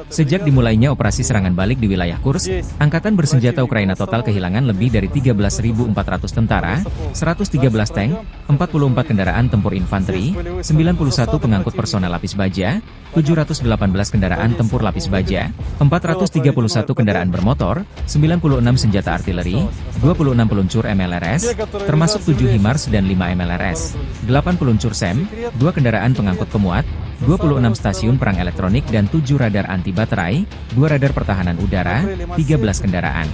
Sejak dimulainya operasi serangan balik di wilayah Kursk, Angkatan Bersenjata Ukraina total kehilangan lebih dari 13.400 tentara, 113 tank, 44 kendaraan tempur infanteri, 91 pengangkut personel lapis baja, 718 kendaraan tempur lapis baja, 431 kendaraan bermotor, 96 senjata artileri, 26 peluncur MLRS, termasuk 7 HIMARS dan 5 MLRS, 8 peluncur SEM, 2 kendaraan pengangkut pemuat, 26 stasiun perang elektronik dan 7 radar anti baterai, 2 radar pertahanan udara, 13 kendaraan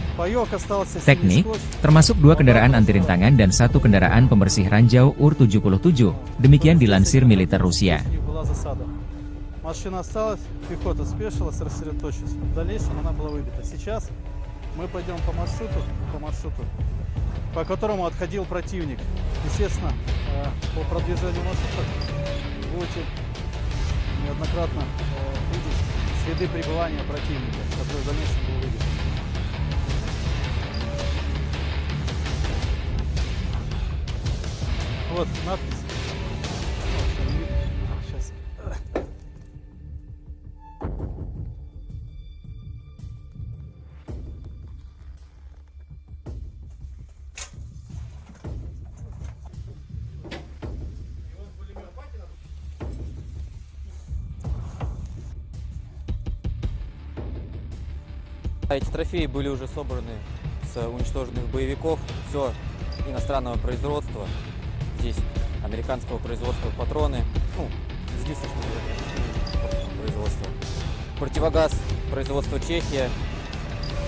teknik, termasuk 2 kendaraan anti rintangan dan 1 kendaraan pembersih ranjau UR-77, demikian dilansir militer Rusia. Машина осталась, пехота спешилась, рассредоточилась. В дальнейшем она была выбита. Сейчас мы пойдем по маршруту, по которому отходил противник. Естественно, по продвижению маршрута будете неоднократно видеть следы пребывания противника, который в дальнейшем был выбит. Вот надпись. Сейчас. Эти трофеи были уже собраны с уничтоженных боевиков. Все иностранного производства. Здесь американского производства патроны. Ну, единственного производства. Противогаз производства Чехия.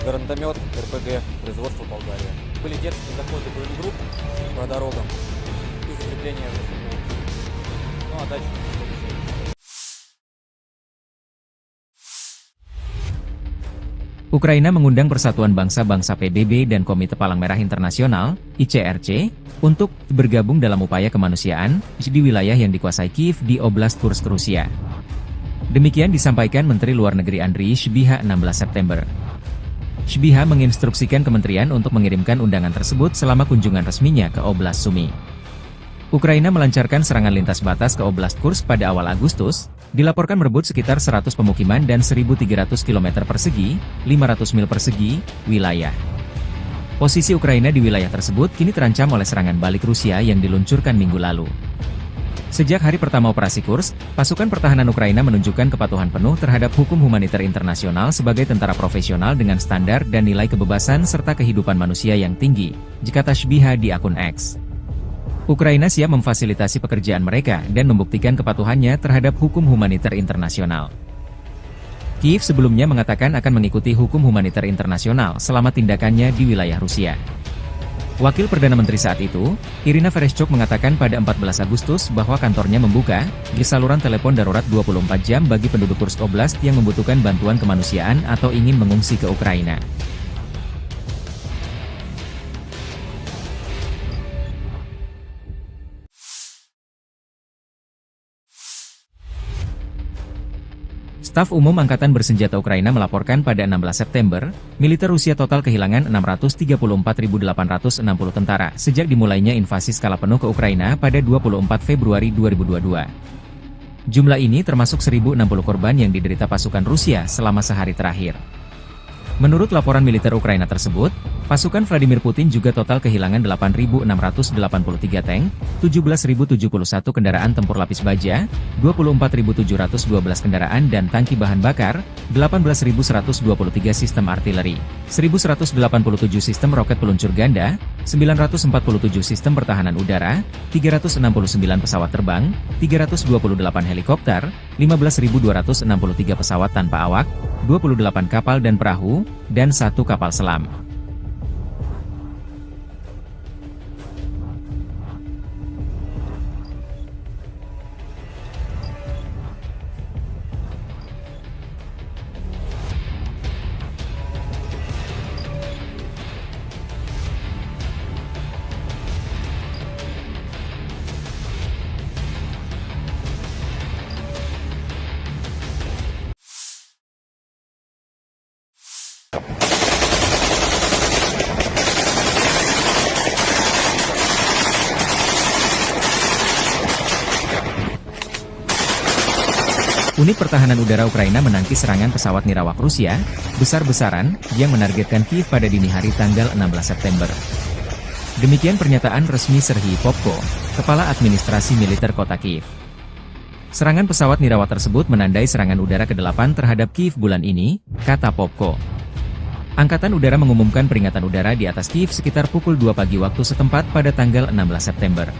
Гранатомет РПГ производства Болгария. Были дерзкие заходы боегрупп по дорогам и закрепление в населенных пунктах. Ну а дальше... Ukraina mengundang Persatuan Bangsa-Bangsa PBB dan Komite Palang Merah Internasional, ICRC, untuk bergabung dalam upaya kemanusiaan di wilayah yang dikuasai Kiev di Oblast Kursk, Rusia. Demikian disampaikan Menteri Luar Negeri Andriy Sybiha 16 September. Sybiha menginstruksikan kementerian untuk mengirimkan undangan tersebut selama kunjungan resminya ke Oblast Sumy. Ukraina melancarkan serangan lintas batas ke Oblast Kursk pada awal Agustus, dilaporkan merebut sekitar 100 pemukiman dan 1.300 km persegi, 500 mil persegi, wilayah. Posisi Ukraina di wilayah tersebut kini terancam oleh serangan balik Rusia yang diluncurkan minggu lalu. Sejak hari pertama operasi Kursk, pasukan pertahanan Ukraina menunjukkan kepatuhan penuh terhadap hukum humaniter internasional sebagai tentara profesional dengan standar dan nilai kebebasan serta kehidupan manusia yang tinggi, kata Sybiha di akun X. Ukraina siap memfasilitasi pekerjaan mereka dan membuktikan kepatuhannya terhadap hukum humaniter internasional. Kiev sebelumnya mengatakan akan mengikuti hukum humaniter internasional selama tindakannya di wilayah Rusia. Wakil Perdana Menteri saat itu, Irina Vereshchuk mengatakan pada 14 Agustus bahwa kantornya membuka saluran telepon darurat 24 jam bagi penduduk Kursk Oblast yang membutuhkan bantuan kemanusiaan atau ingin mengungsi ke Ukraina. Staf Umum Angkatan Bersenjata Ukraina melaporkan pada 16 September, militer Rusia total kehilangan 634.860 tentara sejak dimulainya invasi skala penuh ke Ukraina pada 24 Februari 2022. Jumlah ini termasuk 1.060 korban yang diderita pasukan Rusia selama sehari terakhir. Menurut laporan militer Ukraina tersebut, pasukan Vladimir Putin juga total kehilangan 8.683 tank, 17.071 kendaraan tempur lapis baja, 24.712 kendaraan dan tangki bahan bakar, 18.123 sistem artileri, 1.187 sistem roket peluncur ganda, 947 sistem pertahanan udara, 369 pesawat terbang, 328 helikopter, 15.263 pesawat tanpa awak, 28 kapal dan perahu, dan 1 kapal selam. Unit pertahanan udara Ukraina menangkis serangan pesawat nirawak Rusia, besar-besaran, yang menargetkan Kiev pada dini hari tanggal 16 September. Demikian pernyataan resmi Serhiy Popko, Kepala Administrasi Militer Kota Kiev. Serangan pesawat nirawak tersebut menandai serangan udara ke-8 terhadap Kiev bulan ini, kata Popko. Angkatan Udara mengumumkan peringatan udara di atas Kiev sekitar pukul 2 pagi waktu setempat pada tanggal 16 September.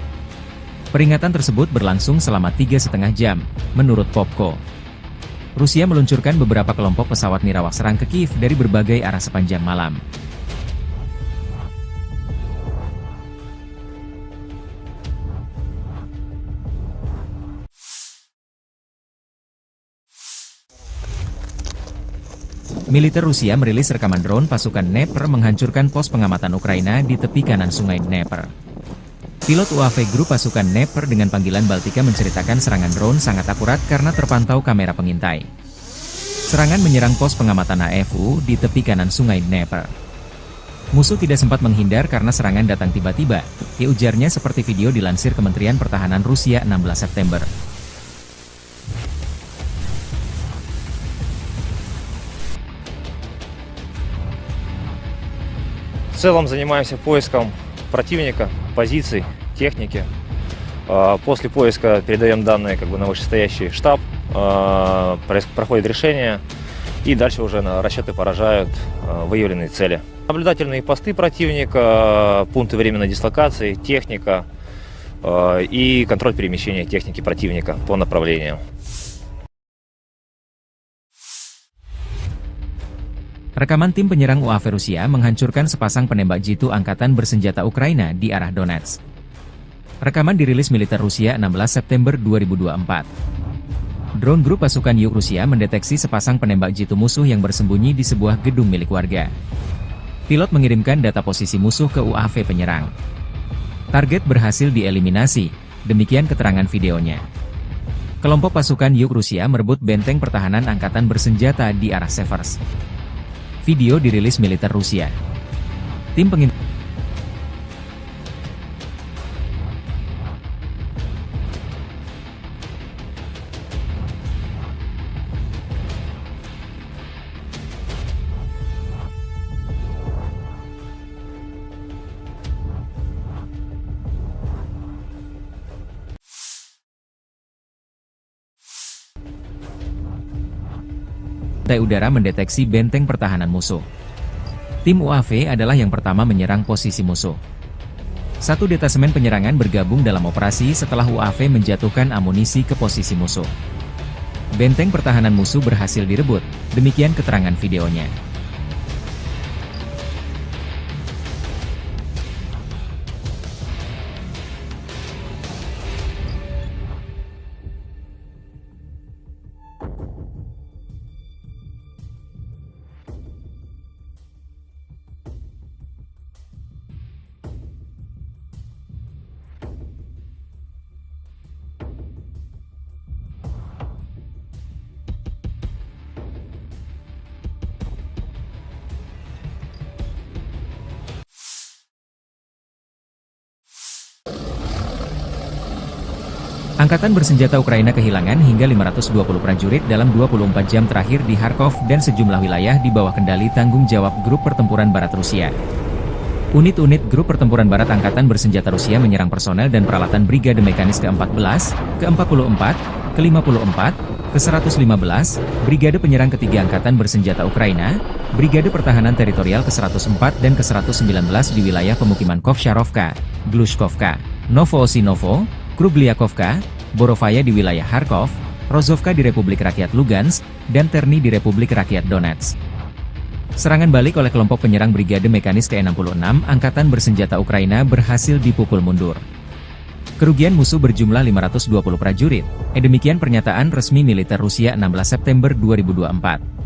Peringatan tersebut berlangsung selama 3,5 jam, menurut Popko. Rusia meluncurkan beberapa kelompok pesawat nirawak serang ke Kiev dari berbagai arah sepanjang malam. Militer Rusia merilis rekaman drone pasukan Dnepr menghancurkan pos pengamatan Ukraina di tepi kanan sungai Dnepr. Pilot UAV grup pasukan Dnepr dengan panggilan Baltika menceritakan serangan drone sangat akurat karena terpantau kamera pengintai. Serangan menyerang pos pengamatan AFU di tepi kanan sungai Dnepr. Musuh tidak sempat menghindar karena serangan datang tiba-tiba, ujarnya seperti video dilansir Kementerian Pertahanan Rusia 16 September. В целом занимаемся поиском противника, позиций, техники. После поиска передаем данные на вышестоящий штаб, проходит решение, и дальше уже расчеты поражают выявленные цели. Наблюдательные посты противника, пункты временной дислокации, техника и контроль перемещения техники противника по направлениям. Rekaman tim penyerang UAV Rusia menghancurkan sepasang penembak jitu angkatan bersenjata Ukraina di arah Donetsk. Rekaman dirilis militer Rusia 16 September 2024. Drone grup pasukan Yuk Rusia mendeteksi sepasang penembak jitu musuh yang bersembunyi di sebuah gedung milik warga. Pilot mengirimkan data posisi musuh ke UAV penyerang. Target berhasil dieliminasi, demikian keterangan videonya. Kelompok pasukan Yuk Rusia merebut benteng pertahanan angkatan bersenjata di arah Severs. Video dirilis militer Rusia. Tim pengintai udara mendeteksi benteng pertahanan musuh. Tim UAV adalah yang pertama menyerang posisi musuh. Satu detasemen penyerangan bergabung dalam operasi setelah UAV menjatuhkan amunisi ke posisi musuh. Benteng pertahanan musuh berhasil direbut, demikian keterangan videonya. Angkatan bersenjata Ukraina kehilangan hingga 520 prajurit dalam 24 jam terakhir di Kharkov dan sejumlah wilayah di bawah kendali tanggung jawab Grup Pertempuran Barat Rusia. Unit-unit Grup Pertempuran Barat Angkatan Bersenjata Rusia menyerang personel dan peralatan Brigade Mekanis ke-14, ke-44, ke-54, ke-115, Brigade Penyerang Ketiga Angkatan Bersenjata Ukraina, Brigade Pertahanan Teritorial ke-104 dan ke-119 di wilayah pemukiman Kovsharovka, Glushkovka, Novoosinovo, Krubliakovka, Borovaya di wilayah Kharkov, Rozovka di Republik Rakyat Lugansk, dan Terny di Republik Rakyat Donetsk. Serangan balik oleh kelompok penyerang Brigade Mekanis ke-66 Angkatan Bersenjata Ukraina berhasil dipukul mundur. Kerugian musuh berjumlah 520 prajurit, demikian pernyataan resmi militer Rusia 16 September 2024.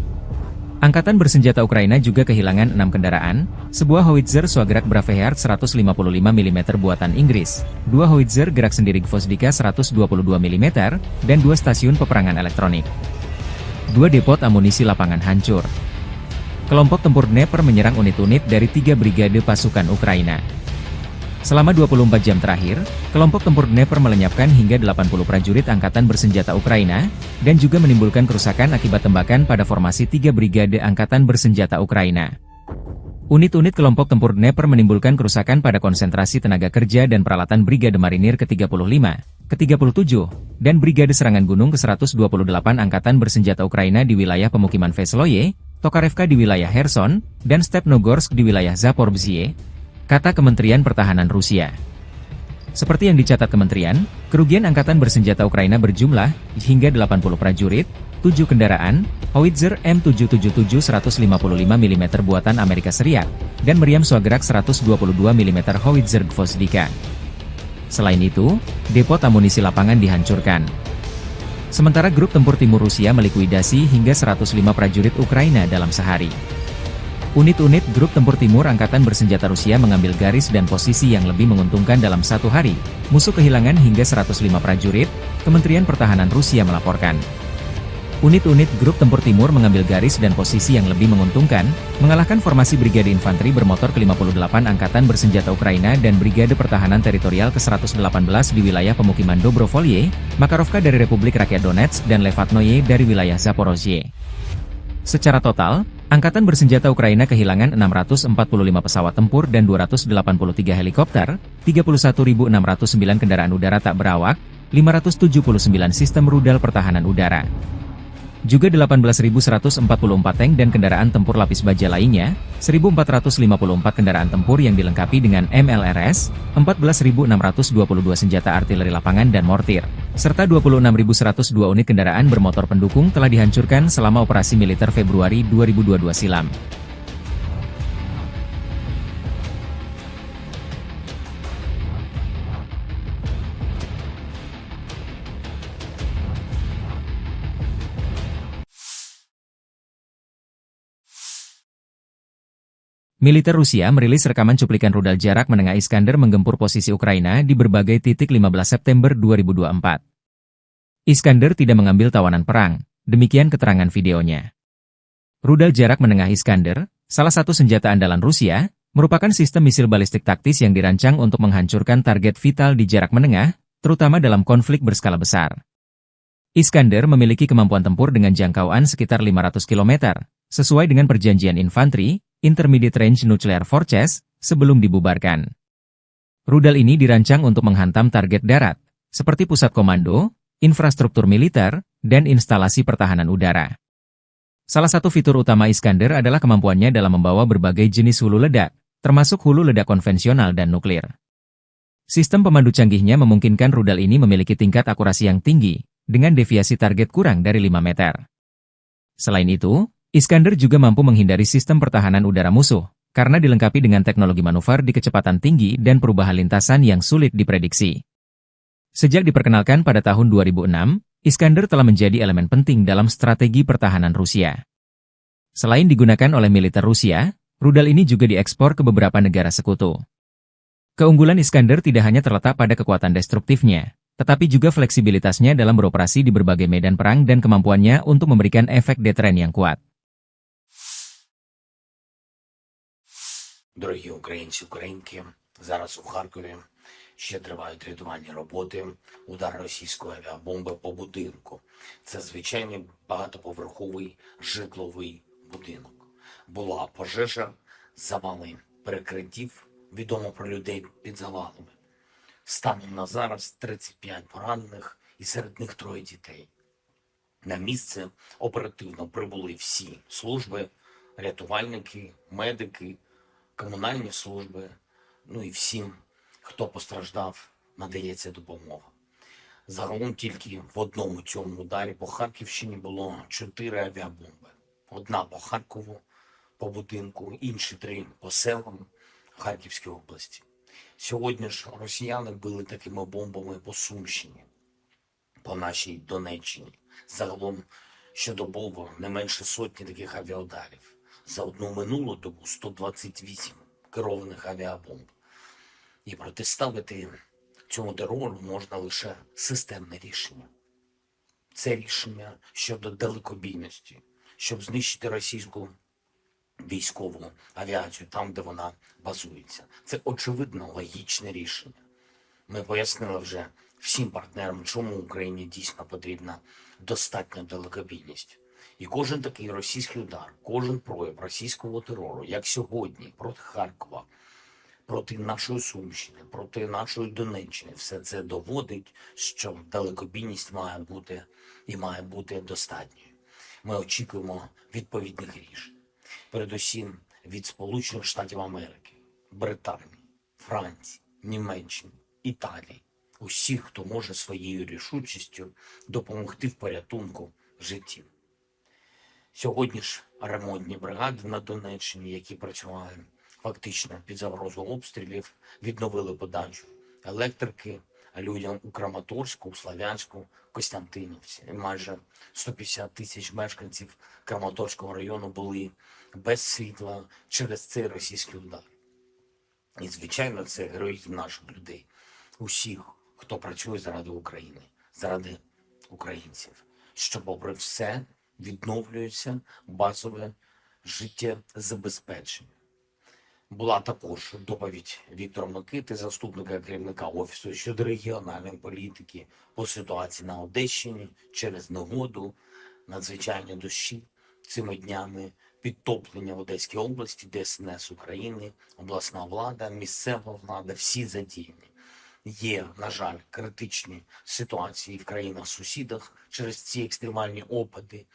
Angkatan Bersenjata Ukraina juga kehilangan 6 kendaraan, sebuah howitzer Swagrak Braveheart 155 mm buatan Inggris, 2 howitzer gerak sendiri Gvozdika 122 mm, dan 2 stasiun peperangan elektronik. 2 depot amunisi lapangan hancur. Kelompok tempur Dnepr menyerang unit-unit dari 3 brigade pasukan Ukraina. Selama 24 jam terakhir, kelompok tempur Dnepr melenyapkan hingga 80 prajurit Angkatan Bersenjata Ukraina, dan juga menimbulkan kerusakan akibat tembakan pada formasi 3 brigade Angkatan Bersenjata Ukraina. Unit-unit kelompok tempur Dnepr menimbulkan kerusakan pada konsentrasi tenaga kerja dan peralatan Brigade Marinir ke-35, ke-37, dan Brigade Serangan Gunung ke-128 Angkatan Bersenjata Ukraina di wilayah pemukiman Vesloye, Tokarevka di wilayah Kherson, dan Stepnogorsk di wilayah Zaporizhzhia, kata Kementerian Pertahanan Rusia. Seperti yang dicatat kementerian, kerugian Angkatan Bersenjata Ukraina berjumlah hingga 80 prajurit, 7 kendaraan, howitzer M777 155 mm buatan Amerika Serikat, dan meriam Swagrak 122 mm howitzer Gvozdika. Selain itu, depot amunisi lapangan dihancurkan. Sementara grup tempur timur Rusia melikuidasi hingga 105 prajurit Ukraina dalam sehari. Unit-unit grup tempur timur angkatan bersenjata Rusia mengambil garis dan posisi yang lebih menguntungkan dalam satu hari. Musuh kehilangan hingga 105 prajurit, Kementerian Pertahanan Rusia melaporkan. Unit-unit grup tempur timur mengambil garis dan posisi yang lebih menguntungkan, mengalahkan formasi Brigade Infanteri bermotor ke-58 Angkatan Bersenjata Ukraina dan Brigade Pertahanan Teritorial ke-118 di wilayah pemukiman Dobrovolye, Makarovka dari Republik Rakyat Donetsk dan Levatnoye dari wilayah Zaporozhye. Secara total, Angkatan Bersenjata Ukraina kehilangan 645 pesawat tempur dan 283 helikopter, 31.609 kendaraan udara tak berawak, 579 sistem rudal pertahanan udara. Juga 18.144 tank dan kendaraan tempur lapis baja lainnya, 1.454 kendaraan tempur yang dilengkapi dengan MLRS, 14.622 senjata artileri lapangan dan mortir, serta 26.102 unit kendaraan bermotor pendukung telah dihancurkan selama operasi militer Februari 2022 silam. Militer Rusia merilis rekaman cuplikan rudal jarak menengah Iskander menggempur posisi Ukraina di berbagai titik 15 September 2024. Iskander tidak mengambil tawanan perang, demikian keterangan videonya. Rudal jarak menengah Iskander, salah satu senjata andalan Rusia, merupakan sistem misil balistik taktis yang dirancang untuk menghancurkan target vital di jarak menengah, terutama dalam konflik berskala besar. Iskander memiliki kemampuan tempur dengan jangkauan sekitar 500 km, sesuai dengan perjanjian infanteri, Intermediate Range Nuclear Forces, sebelum dibubarkan. Rudal ini dirancang untuk menghantam target darat, seperti pusat komando, infrastruktur militer, dan instalasi pertahanan udara. Salah satu fitur utama Iskander adalah kemampuannya dalam membawa berbagai jenis hulu ledak, termasuk hulu ledak konvensional dan nuklir. Sistem pemandu canggihnya memungkinkan rudal ini memiliki tingkat akurasi yang tinggi, dengan deviasi target kurang dari 5 meter. Selain itu, Iskander juga mampu menghindari sistem pertahanan udara musuh, karena dilengkapi dengan teknologi manuver di kecepatan tinggi dan perubahan lintasan yang sulit diprediksi. Sejak diperkenalkan pada tahun 2006, Iskander telah menjadi elemen penting dalam strategi pertahanan Rusia. Selain digunakan oleh militer Rusia, rudal ini juga diekspor ke beberapa negara sekutu. Keunggulan Iskander tidak hanya terletak pada kekuatan destruktifnya, tetapi juga fleksibilitasnya dalam beroperasi di berbagai medan perang dan kemampuannya untuk memberikan efek deteren yang kuat. Дорогі українці, українки, зараз у Харкові ще тривають рятувальні роботи, удар російської авіабомби по будинку. Це звичайний багатоповерховий житловий будинок. Була пожежа, завали перекриттів, відомо про людей під завалами. Станом на зараз 35 поранених і серед них 3 дітей. На місце оперативно прибули всі служби, рятувальники, медики, комунальні служби, ну і всім, хто постраждав, надається допомога. Загалом тільки в одному цьому ударі по Харківщині було 4 авіабомби. Одна по Харкову, по будинку, інші 3 по селам Харківської області. Сьогодні ж росіяни били такими бомбами по Сумщині, по нашій Донеччині. Загалом щодобово не менше сотні таких авіаударів. За одну минулу добу 128 керованих авіабомб. І протиставити цьому терору можна лише системне рішення. Це рішення щодо далекобійності, щоб знищити російську військову авіацію там, де вона базується. Це очевидно логічне рішення. Ми пояснили вже всім партнерам, чому Україні дійсно потрібна достатня далекобійність. І кожен такий російський удар, кожен прояв російського терору, як сьогодні, проти Харкова, проти нашої Сумщини, проти нашої Донеччини, все це доводить, що далекобійність має бути і має бути достатньою. Ми очікуємо відповідних рішень. Передусім від Сполучених Штатів Америки, Британії, Франції, Німеччини, Італії. Усіх, хто може своєю рішучістю допомогти в порятунку життів. Сьогодні ж ремонтні бригади на Донеччині, які працювали фактично під загрозою обстрілів, відновили подачу електрики, людям у Краматорську, у Слов'янську, Костянтинівці. І майже 150 тисяч мешканців Краматорського району були без світла через цей російський удар. І, звичайно, це героїзм наших людей, усіх, хто працює заради України, заради українців, що, попри все, відновлюється базове життєзабезпечення. Була також доповідь Віктора Микити, заступника керівника Офісу щодо регіональної політики по ситуації на Одещині через негоду, надзвичайні дощі цими днями, підтоплення в Одеській області, ДСНС України, обласна влада, місцева влада, всі задіяні. Є, на жаль, критичні ситуації в країнах-сусідах через ці екстремальні опади.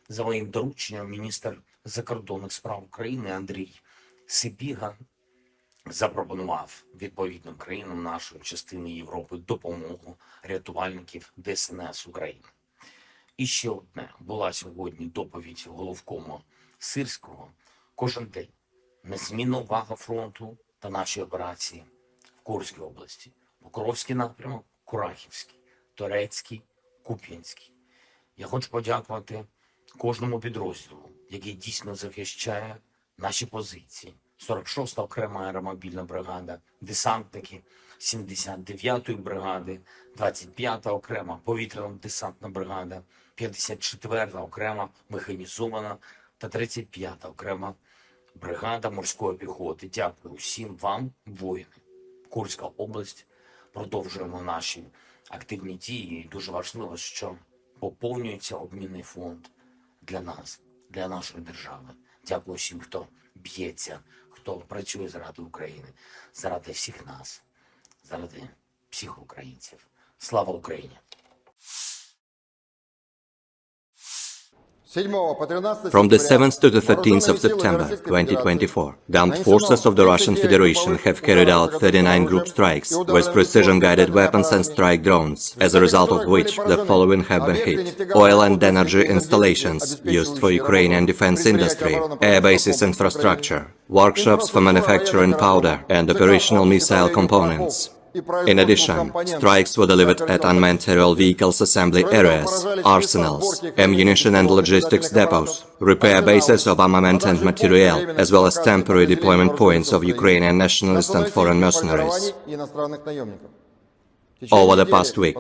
За моїм дорученням, міністр закордонних справ України Андрій Сибіга запропонував відповідним країнам нашої частини Європи допомогу рятувальників ДСНС України. І ще одне. Була сьогодні доповідь головкома Сирського. Кожен день незмінна увага фронту та наші операції в Курській області. Покровський напрямок, Курахівський, Торецький, Куп'янський. Я хочу подякувати кожному підрозділу, який дійсно захищає наші позиції. 46-та окрема аеромобільна бригада, десантники 79-ї бригади, 25-та окрема повітряно-десантна бригада, 54-та окрема механізована та 35-та окрема бригада морської піхоти. Дякую всім вам, воїни. Курська область. Продовжуємо наші активні дії. І дуже важливо, що поповнюється обмінний фонд для нас, для нашої держави. Дякую всім, хто б'ється, хто працює заради України, заради всіх нас, заради всіх українців. Слава Україні! From the 7th to the 13th of September 2024, the armed forces of the Russian Federation have carried out 39 group strikes with precision-guided weapons and strike drones, as a result of which the following have been hit: oil and energy installations used for Ukrainian defense industry, air bases infrastructure, workshops for manufacturing powder and operational missile components. In addition, strikes were delivered at unmanned aerial vehicles assembly areas, arsenals, ammunition and logistics depots, repair bases of armament and materiel, as well as temporary deployment points of Ukrainian nationalist and foreign mercenaries. Over the past week,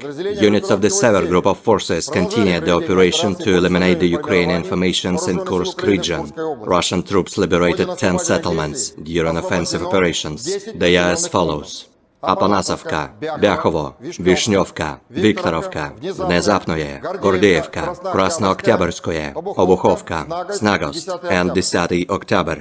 units of the Sever Group of forces continued the operation to eliminate the Ukrainian formations in Kursk region. Russian troops liberated 10 settlements during offensive operations. They are as follows: Апанасовка, Бяхово, Вишневка, Викторовка, Внезапное, Гордеевка, Краснооктябрьское, Обуховка, Snagost, and 10 October.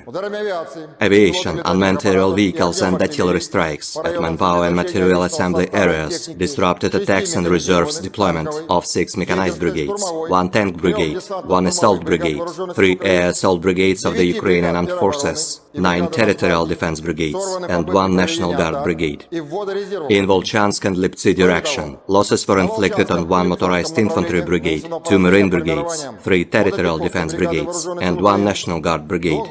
Aviation, unmanned aerial vehicles and artillery strikes at manpower and material assembly areas disrupted attacks and reserves deployment of 6 mechanized brigades, 1 tank brigade, 1 assault brigade, 3 air assault brigades of the Ukrainian armed forces, 9 territorial defense brigades, and 1 National Guard brigade. In Volchansk and Liptsy direction, losses were inflicted on 1 motorized infantry brigade, 2 marine brigades, 3 territorial defense brigades, and 1 National Guard brigade.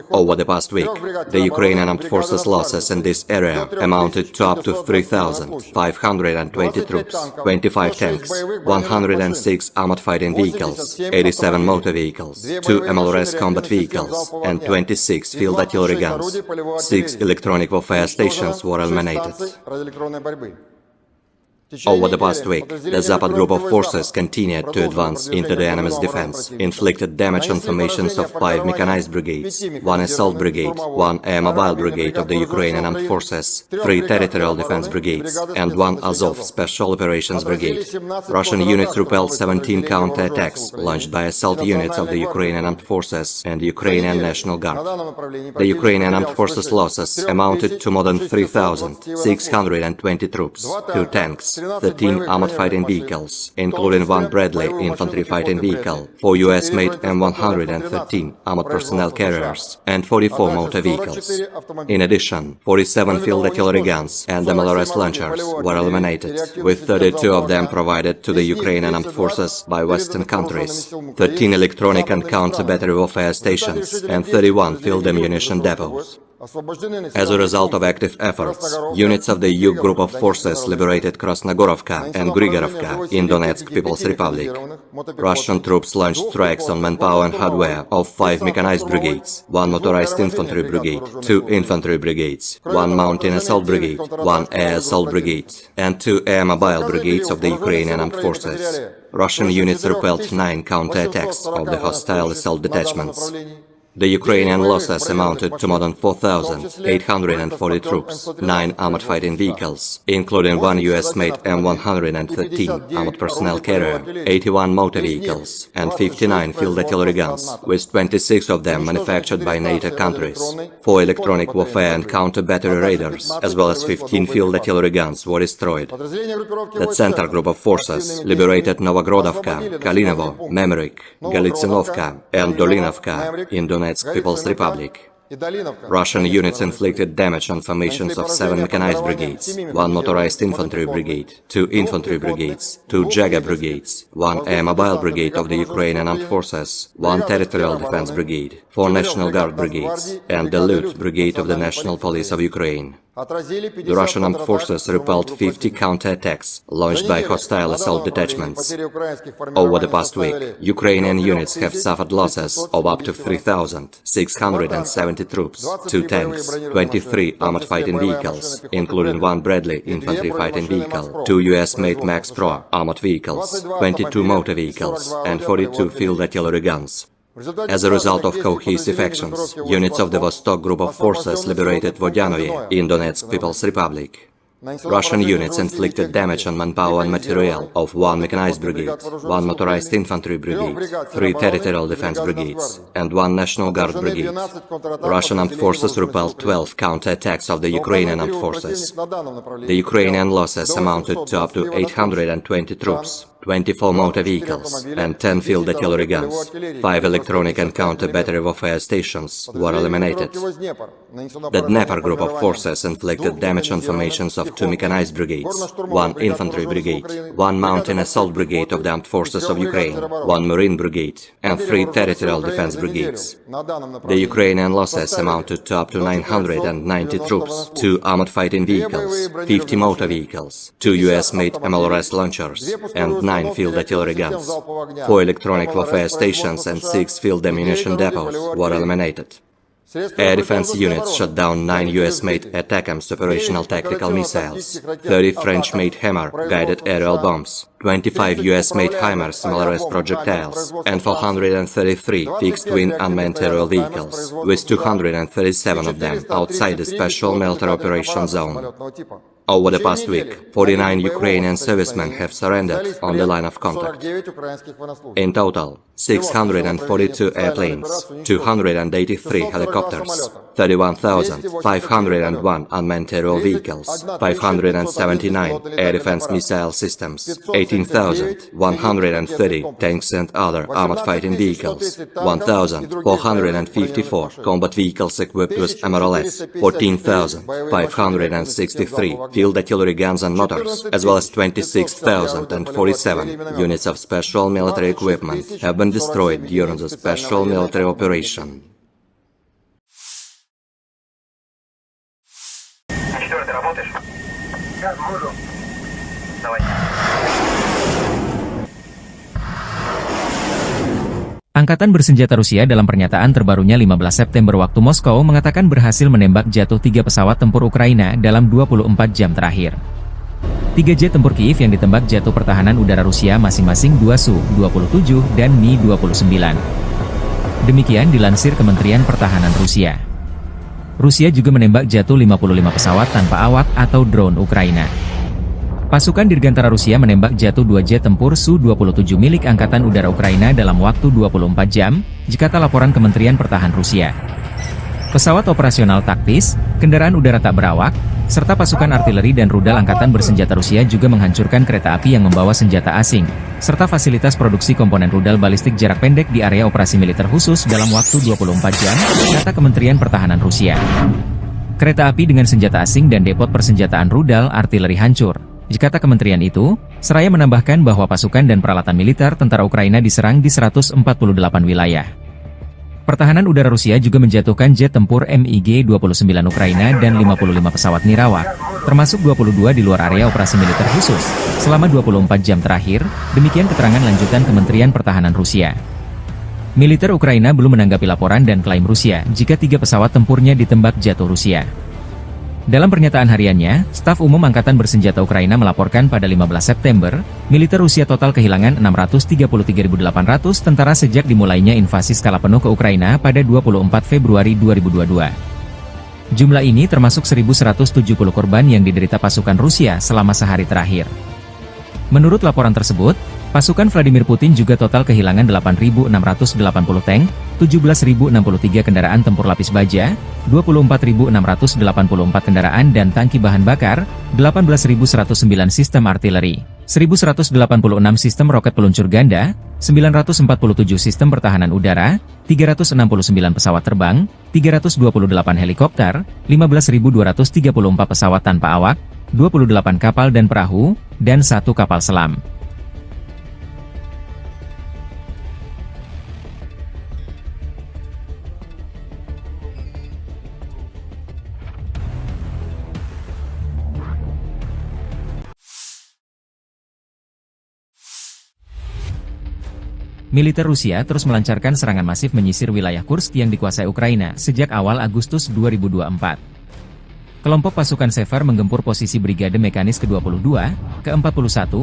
Over the past week, the Ukrainian armed forces losses in this area amounted to up to 3,520 troops, 25 tanks, 106 armored fighting vehicles, 87 motor vehicles, 2 MLRS combat vehicles, and 26 field artillery guns. 6 electronic warfare stations were eliminated. Over the past week, the Zapad group of forces continued to advance into the enemy's defense, inflicted damage on formations of 5 mechanized brigades, 1 assault brigade, 1 air mobile brigade of the Ukrainian armed forces, 3 territorial defense brigades, and 1 Azov special operations brigade. Russian units repelled 17 counterattacks launched by assault units of the Ukrainian armed forces and the Ukrainian National Guard. The Ukrainian armed forces losses amounted to more than 3,620 troops, 2 tanks, 13 armored fighting vehicles, including 1 Bradley infantry fighting vehicle, 4 US-made M113 armored personnel carriers, and 44 motor vehicles. In addition, 47 field artillery guns and MLRS launchers were eliminated, with 32 of them provided to the Ukrainian armed forces by Western countries, 13 electronic and counter-battery warfare stations, and 31 field ammunition depots. As a result of active efforts, units of the EU Group of Forces liberated Krasnogorovka and Grigorovka in Donetsk People's Republic. Russian troops launched strikes on manpower and hardware of 5 mechanized brigades, 1 motorized infantry brigade, 2 infantry brigades, 1 mountain assault brigade, 1 air assault brigade, and 2 air mobile brigades of the Ukrainian armed forces. Russian units repelled 9 counterattacks of the hostile assault detachments. The Ukrainian losses amounted to more than 4,840 troops, 9 armored fighting vehicles, including 1 US-made M113 armored personnel carrier, 81 motor vehicles, and 59 field artillery guns, with 26 of them manufactured by NATO countries. 4 electronic warfare and counter-battery radars, as well as 15 field artillery guns, were destroyed. The Center Group of Forces liberated Novogrodovka, Kalinovo, Memrik, Galitsinovka, and Dolinovka in Donetsk People's Republic. Russian units inflicted damage on formations of 7 mechanized brigades, 1 motorized infantry brigade, 2 infantry brigades, 2 Jager brigades, 1 air mobile brigade of the Ukrainian armed forces, 1 territorial defense brigade, 4 National Guard brigades, and the Lut brigade of the National Police of Ukraine. The Russian armed forces repelled 50 counterattacks launched by hostile assault detachments. Over the past week, Ukrainian units have suffered losses of up to 3,670 troops, 2 tanks, 23 armored fighting vehicles, including 1 Bradley infantry fighting vehicle, 2 US-made Max Pro armored vehicles, 22 motor vehicles, and 42 field artillery guns. As a result of cohesive actions, units of the Vostok Group of Forces liberated Vodyanoye in Donetsk People's Republic. Russian units inflicted damage on manpower and material of 1 mechanized brigade, 1 motorized infantry brigade, 3 territorial defense brigades, and 1 National Guard brigade. Russian armed forces repelled 12 counterattacks of the Ukrainian armed forces. The Ukrainian losses amounted to up to 820 troops, 24 motor vehicles, and 10 field artillery guns. 5 electronic and counter-battery warfare stations were eliminated. The Dnepr Group of Forces inflicted damage on formations of 2 mechanized brigades, 1 infantry brigade, 1 mountain assault brigade of the armed forces of Ukraine, 1 marine brigade, and 3 territorial defense brigades. The Ukrainian losses amounted to up to 990 troops, 2 armored fighting vehicles, 50 motor vehicles, 2 US-made MLRS launchers, and 9 field artillery guns. 4 electronic warfare stations and 6 field ammunition depots were eliminated. Air defense units shot down 9 US-made ATACMS operational tactical missiles, 30 French-made Hammer guided aerial bombs, 25 US-made HIMARS MLRS projectiles, and 433 fixed-wing unmanned aerial vehicles, with 237 of them outside the Special Military Operations Zone. Over the past week, 49 Ukrainian servicemen have surrendered on the line of contact. In total, 642 airplanes, 283 helicopters, 31,501 unmanned aerial vehicles, 579 air defense missile systems, 18,130 tanks and other armored fighting vehicles, 1,454 combat vehicles equipped with MLRS, 14,563 field artillery guns and motors, as well as 26,047 units of special military equipment have been destroyed during the special military operation. Angkatan bersenjata Rusia dalam pernyataan terbarunya 15 September waktu Moskow mengatakan berhasil menembak jatuh 3 pesawat tempur Ukraina dalam 24 jam terakhir. 3 jet tempur Kiev yang ditembak jatuh pertahanan udara Rusia masing-masing 2 Su-27 dan Mi-29. Demikian dilansir Kementerian Pertahanan Rusia. Rusia juga menembak jatuh 55 pesawat tanpa awak atau drone Ukraina. Pasukan Dirgantara Rusia menembak jatuh 2 jet tempur Su-27 milik Angkatan Udara Ukraina dalam waktu 24 jam, jikata laporan Kementerian Pertahanan Rusia. Pesawat operasional taktis, kendaraan udara tak berawak, serta pasukan artileri dan rudal Angkatan Bersenjata Rusia juga menghancurkan kereta api yang membawa senjata asing, serta fasilitas produksi komponen rudal balistik jarak pendek di area operasi militer khusus dalam waktu 24 jam, kata Kementerian Pertahanan Rusia. Kereta api dengan senjata asing dan depot persenjataan rudal artileri hancur. Jikata kementerian itu, seraya menambahkan bahwa pasukan dan peralatan militer tentara Ukraina diserang di 148 wilayah. Pertahanan udara Rusia juga menjatuhkan jet tempur MiG-29 Ukraina dan 55 pesawat nirawak, termasuk 22 di luar area operasi militer khusus, selama 24 jam terakhir, demikian keterangan lanjutan Kementerian Pertahanan Rusia. Militer Ukraina belum menanggapi laporan dan klaim Rusia jika 3 pesawat tempurnya ditembak jatuh Rusia. Dalam pernyataan hariannya, Staf Umum Angkatan Bersenjata Ukraina melaporkan pada 15 September, militer Rusia total kehilangan 633.800 tentara sejak dimulainya invasi skala penuh ke Ukraina pada 24 Februari 2022. Jumlah ini termasuk 1.170 korban yang diderita pasukan Rusia selama sehari terakhir. Menurut laporan tersebut, pasukan Vladimir Putin juga total kehilangan 8.680 tank, 17.063 kendaraan tempur lapis baja, 24.684 kendaraan dan tangki bahan bakar, 18.109 sistem artileri, 1.186 sistem roket peluncur ganda, 947 sistem pertahanan udara, 369 pesawat terbang, 328 helikopter, 15.234 pesawat tanpa awak, 28 kapal dan perahu, dan 1 kapal selam. Militer Rusia terus melancarkan serangan masif menyisir wilayah Kursk yang dikuasai Ukraina sejak awal Agustus 2024. Kelompok pasukan Sever menggempur posisi Brigade Mekanis ke-22, ke-41,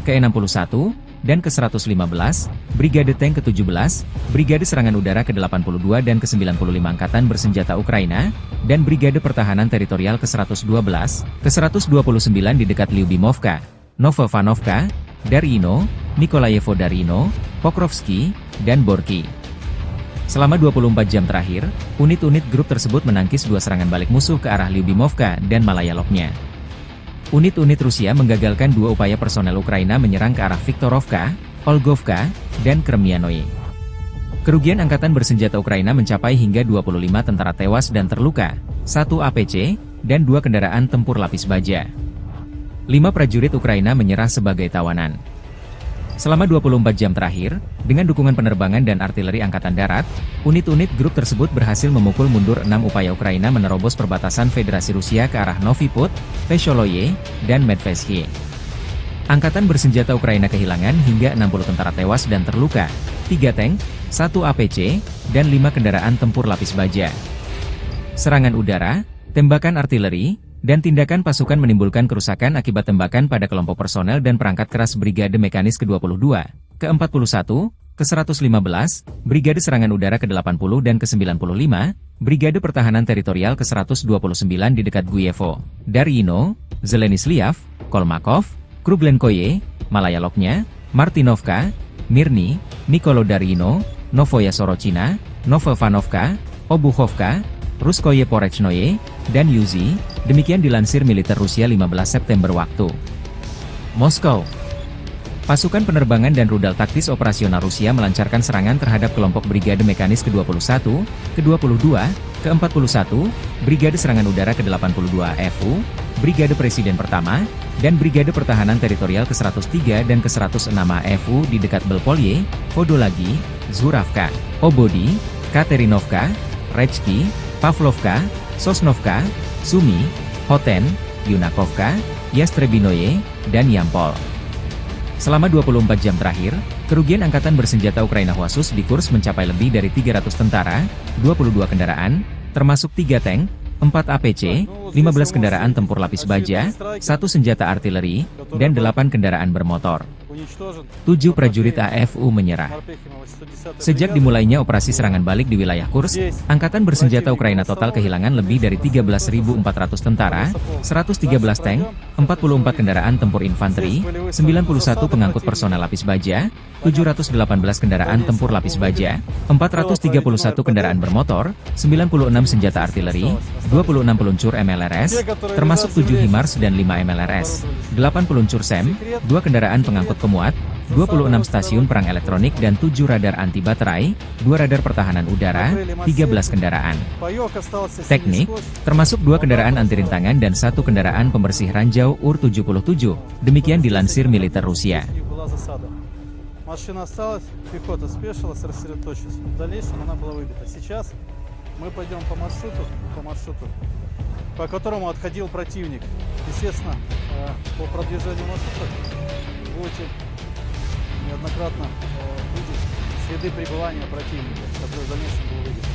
ke-61, dan ke-115, Brigade Tank ke-17, Brigade Serangan Udara ke-82 dan ke-95 Angkatan Bersenjata Ukraina, dan Brigade Pertahanan Teritorial ke-112, ke-129 di dekat Lyubimovka, Novovanovka, Darino, Nikolayevo Darino, Pokrovski, dan Borki. Selama 24 jam terakhir, unit-unit grup tersebut menangkis 2 serangan balik musuh ke arah Lyubimovka dan Malayaloknya. Unit-unit Rusia menggagalkan 2 upaya personel Ukraina menyerang ke arah Viktorovka, Olgovka, dan Kremyanoye. Kerugian Angkatan Bersenjata Ukraina mencapai hingga 25 tentara tewas dan terluka, 1 APC, dan 2 kendaraan tempur lapis baja. 5 prajurit Ukraina menyerah sebagai tawanan. Selama 24 jam terakhir, dengan dukungan penerbangan dan artileri Angkatan Darat, unit-unit grup tersebut berhasil memukul mundur 6 upaya Ukraina menerobos perbatasan Federasi Rusia ke arah Novy Put, Vesholoye, dan Medvesye. Angkatan Bersenjata Ukraina kehilangan hingga 60 tentara tewas dan terluka, 3 tank, 1 APC, dan 5 kendaraan tempur lapis baja. Serangan udara, tembakan artileri, dan tindakan pasukan menimbulkan kerusakan akibat tembakan pada kelompok personel dan perangkat keras Brigade Mekanis ke-22, ke-41, ke-115, Brigade Serangan Udara ke-80 dan ke-95, Brigade Pertahanan Teritorial ke-129 di dekat Guyevo, Darino, Zelenislav, Kolmakov, Kruglenkoye, Malayaloknya, Martinovka, Mirny, Nikolo-Darino, Novoya Sorochina, Novovanovka, Obuchovka, Ruskoye Porechnoye, dan Yuzi, demikian dilansir militer Rusia 15 September waktu Moskow. Pasukan penerbangan dan rudal taktis operasional Rusia melancarkan serangan terhadap kelompok Brigade Mekanis ke-21, ke-22, ke-41, Brigade Serangan Udara ke-82 FU, Brigade Presiden Pertama, dan Brigade Pertahanan Teritorial ke-103 dan ke-106 FU di dekat Belpolye, Vodolagi, Zuravka, Obodi, Katerinovka, Rechki, Pavlovka, Sosnovka, Sumy, Hoten, Yunakovka, Yastrebinoye, dan Yampol. Selama 24 jam terakhir, kerugian Angkatan Bersenjata Ukraina khusus di Kursk mencapai lebih dari 300 tentara, 22 kendaraan, termasuk 3 tank, 4 APC, 15 kendaraan tempur lapis baja, 1 senjata artileri, dan 8 kendaraan bermotor. 7 prajurit AFU menyerah. Sejak dimulainya operasi serangan balik di wilayah Kursk, Angkatan Bersenjata Ukraina total kehilangan lebih dari 13.400 tentara, 113 tank, 44 kendaraan tempur infanteri, 91 pengangkut personel lapis baja, 718 kendaraan tempur lapis baja, 431 kendaraan bermotor, 96 senjata artileri, 26 peluncur MLRS, termasuk 7 HIMARS dan 5 MLRS, 8 peluncur SEM, 2 kendaraan pengangkut pemuat, 26 stasiun perang elektronik dan 7 radar anti baterai, 2 radar pertahanan udara, 13 kendaraan teknik, termasuk 2 kendaraan anti rintangan dan 1 kendaraan pembersih ranjau UR-77, demikian dilansir militer Rusia. Машина осталась, пехота спешилась, рассредоточилась. В дальнейшем она была выбита. Сейчас мы пойдем по маршруту, по которому отходил противник. Естественно, по продвижению маршрута будете неоднократно видеть следы пребывания противника, который в дальнейшем был выбит.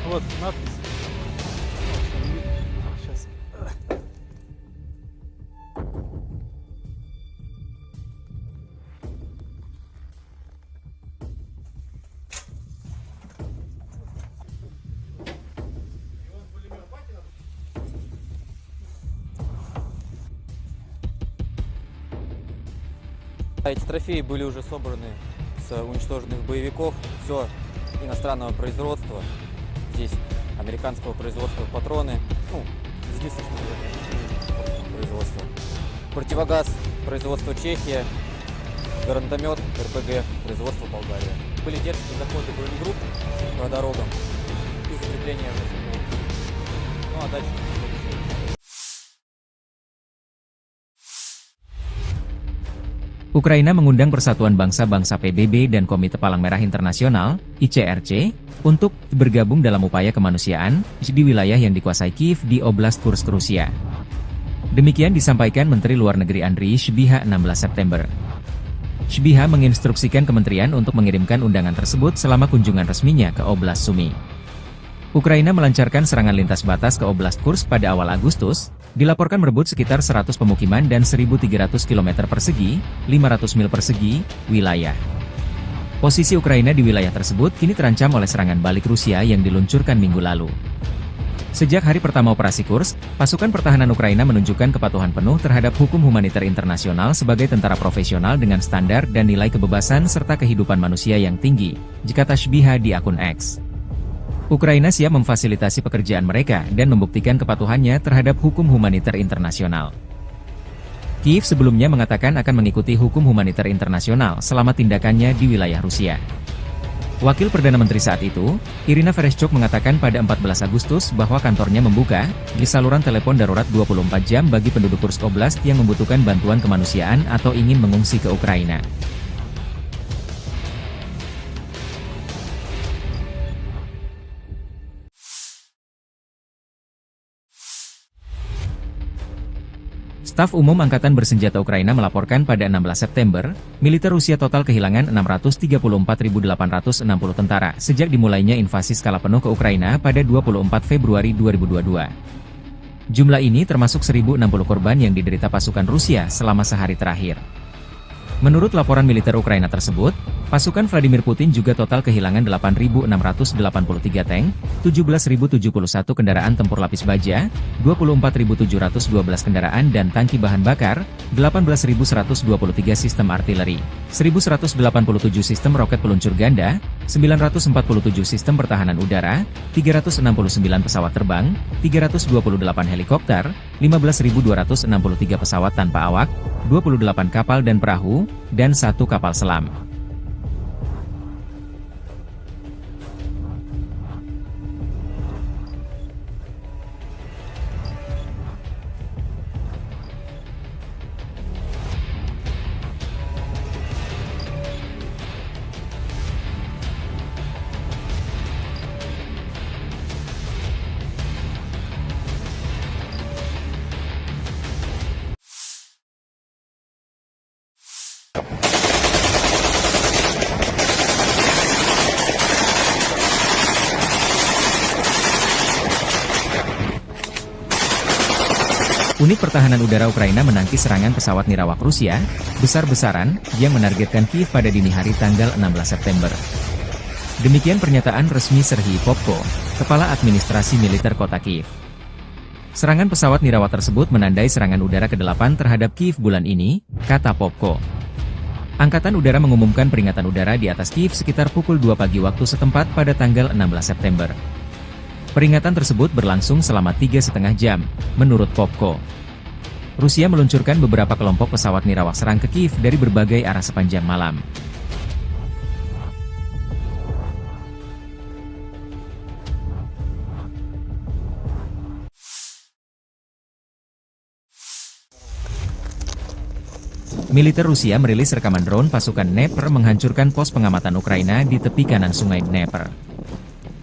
Вот надпись. Сейчас. Эти трофеи были уже собраны с уничтоженных боевиков. Все иностранного производства. Здесь американского производства патроны. Ну, единственное производства. Противогаз производства Чехия. Гранатомет РПГ производства Болгария. Были дерзкие заходы бронегрупп по дорогам и закрепления в населенных. Ну а дальше... Ukraina mengundang Persatuan Bangsa-Bangsa PBB dan Komite Palang Merah Internasional, ICRC, untuk bergabung dalam upaya kemanusiaan di wilayah yang dikuasai Kiev di Oblast Kursk, Rusia. Demikian disampaikan Menteri Luar Negeri Andriy Sybiha 16 September. Sybiha menginstruksikan kementerian untuk mengirimkan undangan tersebut selama kunjungan resminya ke Oblast Sumy. Ukraina melancarkan serangan lintas batas ke Oblast Kursk pada awal Agustus, dilaporkan merebut sekitar 100 pemukiman dan 1.300 km persegi, 500 mil persegi, wilayah. Posisi Ukraina di wilayah tersebut kini terancam oleh serangan balik Rusia yang diluncurkan minggu lalu. Sejak hari pertama operasi Kursk, pasukan pertahanan Ukraina menunjukkan kepatuhan penuh terhadap hukum humaniter internasional sebagai tentara profesional dengan standar dan nilai kebebasan serta kehidupan manusia yang tinggi, kata Sybiha di akun X. Ukraina siap memfasilitasi pekerjaan mereka dan membuktikan kepatuhannya terhadap hukum humaniter internasional. Kiev sebelumnya mengatakan akan mengikuti hukum humaniter internasional selama tindakannya di wilayah Rusia. Wakil Perdana Menteri saat itu, Irina Vereshchuk mengatakan pada 14 Agustus bahwa kantornya membuka di saluran telepon darurat 24 jam bagi penduduk Kursk Oblast yang membutuhkan bantuan kemanusiaan atau ingin mengungsi ke Ukraina. Staf Umum Angkatan Bersenjata Ukraina melaporkan pada 16 September, militer Rusia total kehilangan 634.860 tentara sejak dimulainya invasi skala penuh ke Ukraina pada 24 Februari 2022. Jumlah ini termasuk 1.060 korban yang diderita pasukan Rusia selama sehari terakhir. Menurut laporan militer Ukraina tersebut, pasukan Vladimir Putin juga total kehilangan 8.683 tank, 17.071 kendaraan tempur lapis baja, 24.712 kendaraan dan tangki bahan bakar, 18.123 sistem artileri, 1.187 sistem roket peluncur ganda, 947 sistem pertahanan udara, 369 pesawat terbang, 328 helikopter, 15.263 pesawat tanpa awak, 28 kapal dan perahu, dan 1 kapal selam. Unit pertahanan udara Ukraina menangkis serangan pesawat nirawak Rusia, besar-besaran, yang menargetkan Kiev pada dini hari tanggal 16 September. Demikian pernyataan resmi Serhiy Popko, Kepala Administrasi Militer Kota Kiev. Serangan pesawat nirawak tersebut menandai serangan udara ke-8 terhadap Kiev bulan ini, kata Popko. Angkatan Udara mengumumkan peringatan udara di atas Kiev sekitar pukul 2 pagi waktu setempat pada tanggal 16 September. Peringatan tersebut berlangsung selama 3,5 jam, menurut Popko. Rusia meluncurkan beberapa kelompok pesawat nirawak serang ke Kiev dari berbagai arah sepanjang malam. Militer Rusia merilis rekaman drone pasukan Dnepr menghancurkan pos pengamatan Ukraina di tepi kanan sungai Dnepr.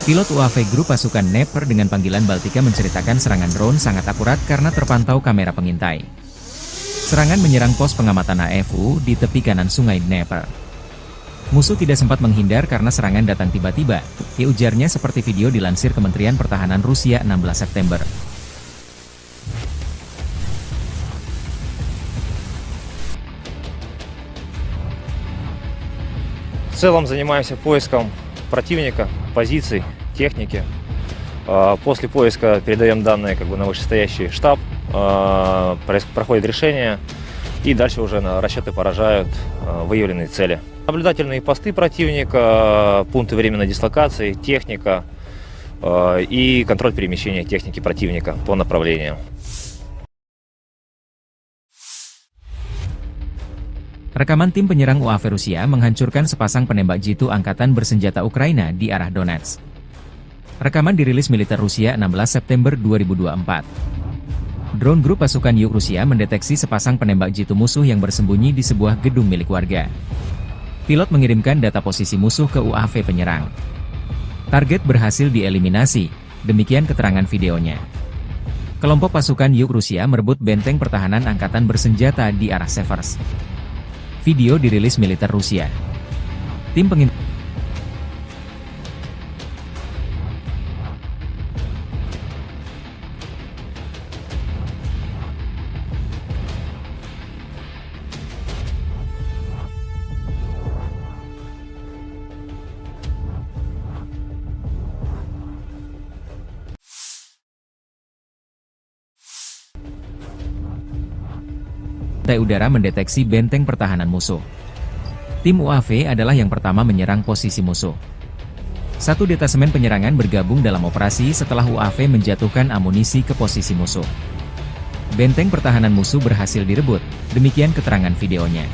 Pilot UAV grup pasukan Dnepr dengan panggilan Baltika menceritakan serangan drone sangat akurat karena terpantau kamera pengintai. Serangan menyerang pos pengamatan AFU di tepi kanan sungai Dnepr. Musuh tidak sempat menghindar karena serangan datang tiba-tiba, ujarnya seperti video dilansir Kementerian Pertahanan Rusia 16 September. В целом занимаемся поиском противника, позиций, техники. После поиска передаем данные на вышестоящий штаб, проходит решение, и дальше уже расчеты поражают выявленные цели. Наблюдательные посты противника, пункты временной дислокации, техника и контроль перемещения техники противника по направлению. Rekaman tim penyerang UAV Rusia menghancurkan sepasang penembak jitu angkatan bersenjata Ukraina di arah Donetsk. Rekaman dirilis militer Rusia 16 September 2024. Drone grup pasukan Yuk Rusia mendeteksi sepasang penembak jitu musuh yang bersembunyi di sebuah gedung milik warga. Pilot mengirimkan data posisi musuh ke UAV penyerang. Target berhasil dieliminasi, demikian keterangan videonya. Kelompok pasukan Yuk Rusia merebut benteng pertahanan angkatan bersenjata di arah Severs. Video dirilis militer Rusia. Tim pengintai udara mendeteksi benteng pertahanan musuh. Tim UAV adalah yang pertama menyerang posisi musuh. Satu detasemen penyerangan bergabung dalam operasi setelah UAV menjatuhkan amunisi ke posisi musuh. Benteng pertahanan musuh berhasil direbut, demikian keterangan videonya.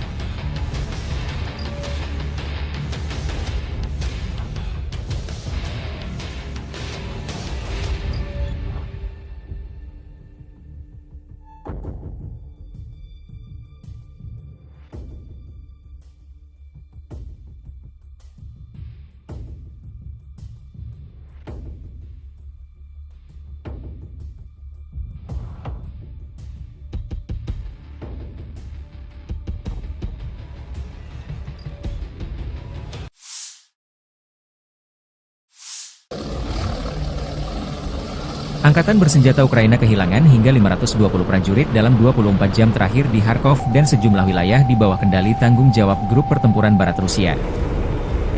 Angkatan bersenjata Ukraina kehilangan hingga 520 prajurit dalam 24 jam terakhir di Kharkov dan sejumlah wilayah di bawah kendali tanggung jawab Grup Pertempuran Barat Rusia.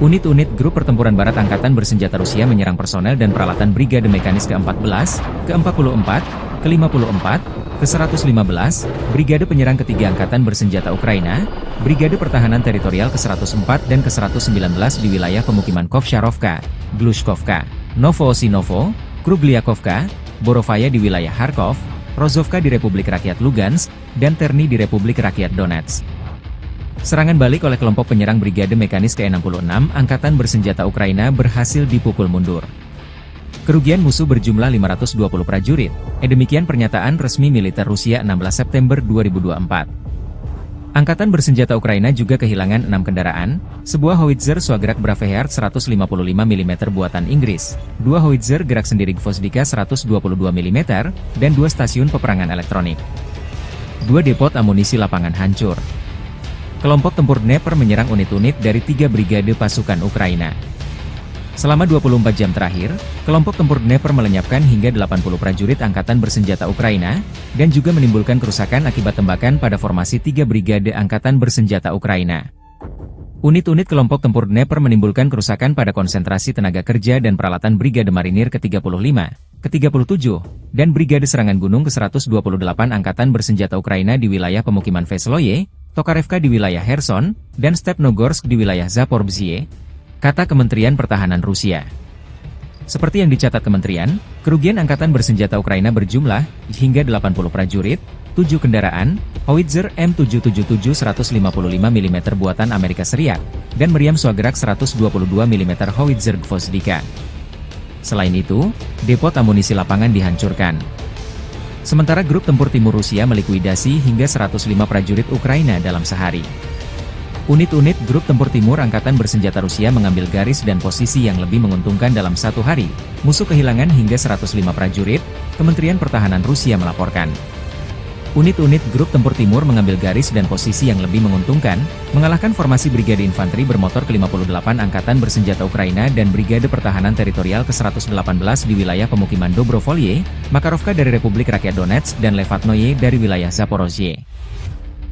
Unit-unit Grup Pertempuran Barat Angkatan Bersenjata Rusia menyerang personel dan peralatan Brigade Mekanis ke-14, ke-44, ke-54, ke-115, Brigade Penyerang Ketiga Angkatan Bersenjata Ukraina, Brigade Pertahanan Teritorial ke-104 dan ke-119 di wilayah pemukiman Kovsharovka, Glushkovka, Novoosinovo, Krugliakovka, Borovaya di wilayah Kharkov, Rozovka di Republik Rakyat Lugansk, dan Terny di Republik Rakyat Donetsk. Serangan balik oleh kelompok penyerang Brigade Mekanis ke-66 Angkatan Bersenjata Ukraina berhasil dipukul mundur. Kerugian musuh berjumlah 520 prajurit, demikian pernyataan resmi militer Rusia 16 September 2024. Angkatan Bersenjata Ukraina juga kehilangan 6 kendaraan, sebuah howitzer Swagrak Braveheart 155 mm buatan Inggris, 2 howitzer gerak sendiri Gvozdika 122 mm, dan 2 stasiun peperangan elektronik. 2 depot amunisi lapangan hancur. Kelompok tempur Dnepr menyerang unit-unit dari 3 brigade pasukan Ukraina. Selama 24 jam terakhir, kelompok tempur Dnepr melenyapkan hingga 80 prajurit Angkatan Bersenjata Ukraina, dan juga menimbulkan kerusakan akibat tembakan pada formasi 3 brigade Angkatan Bersenjata Ukraina. Unit-unit kelompok tempur Dnepr menimbulkan kerusakan pada konsentrasi tenaga kerja dan peralatan Brigade Marinir ke-35, ke-37, dan Brigade Serangan Gunung ke-128 Angkatan Bersenjata Ukraina di wilayah pemukiman Vesloye, Tokarevka di wilayah Kherson, dan Stepnogorsk di wilayah Zaporizhzhia, kata Kementerian Pertahanan Rusia. Seperti yang dicatat kementerian, kerugian Angkatan Bersenjata Ukraina berjumlah hingga 80 prajurit, 7 kendaraan, howitzer M777 155 mm buatan Amerika Serikat, dan meriam Swagrak 122 mm howitzer Gvozdika. Selain itu, depot amunisi lapangan dihancurkan. Sementara grup tempur timur Rusia melikuidasi hingga 105 prajurit Ukraina dalam sehari. Unit-unit grup tempur timur Angkatan Bersenjata Rusia mengambil garis dan posisi yang lebih menguntungkan dalam satu hari. Musuh kehilangan hingga 105 prajurit, Kementerian Pertahanan Rusia melaporkan. Unit-unit grup tempur timur mengambil garis dan posisi yang lebih menguntungkan, mengalahkan formasi Brigade Infanteri Bermotor ke-58 Angkatan Bersenjata Ukraina dan Brigade Pertahanan Teritorial ke-118 di wilayah pemukiman Dobrovolye, Makarovka dari Republik Rakyat Donetsk dan Levatnoye dari wilayah Zaporozhye.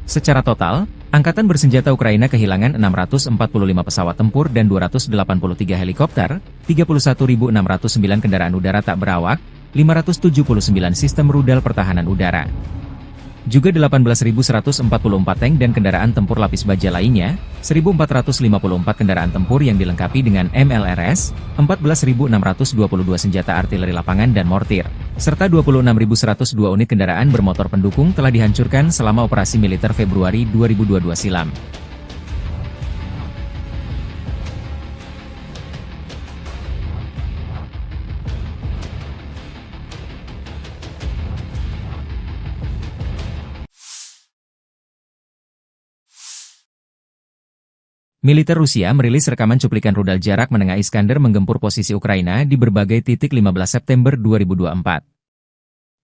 Secara total, Angkatan Bersenjata Ukraina kehilangan 645 pesawat tempur dan 283 helikopter, 31.609 kendaraan udara tak berawak, 579 sistem rudal pertahanan udara. Juga 18.144 tank dan kendaraan tempur lapis baja lainnya, 1.454 kendaraan tempur yang dilengkapi dengan MLRS, 14.622 senjata artileri lapangan dan mortir, serta 26.102 unit kendaraan bermotor pendukung telah dihancurkan selama operasi militer Februari 2022 silam. Militer Rusia merilis rekaman cuplikan rudal jarak menengah Iskander menggempur posisi Ukraina di berbagai titik 15 September 2024.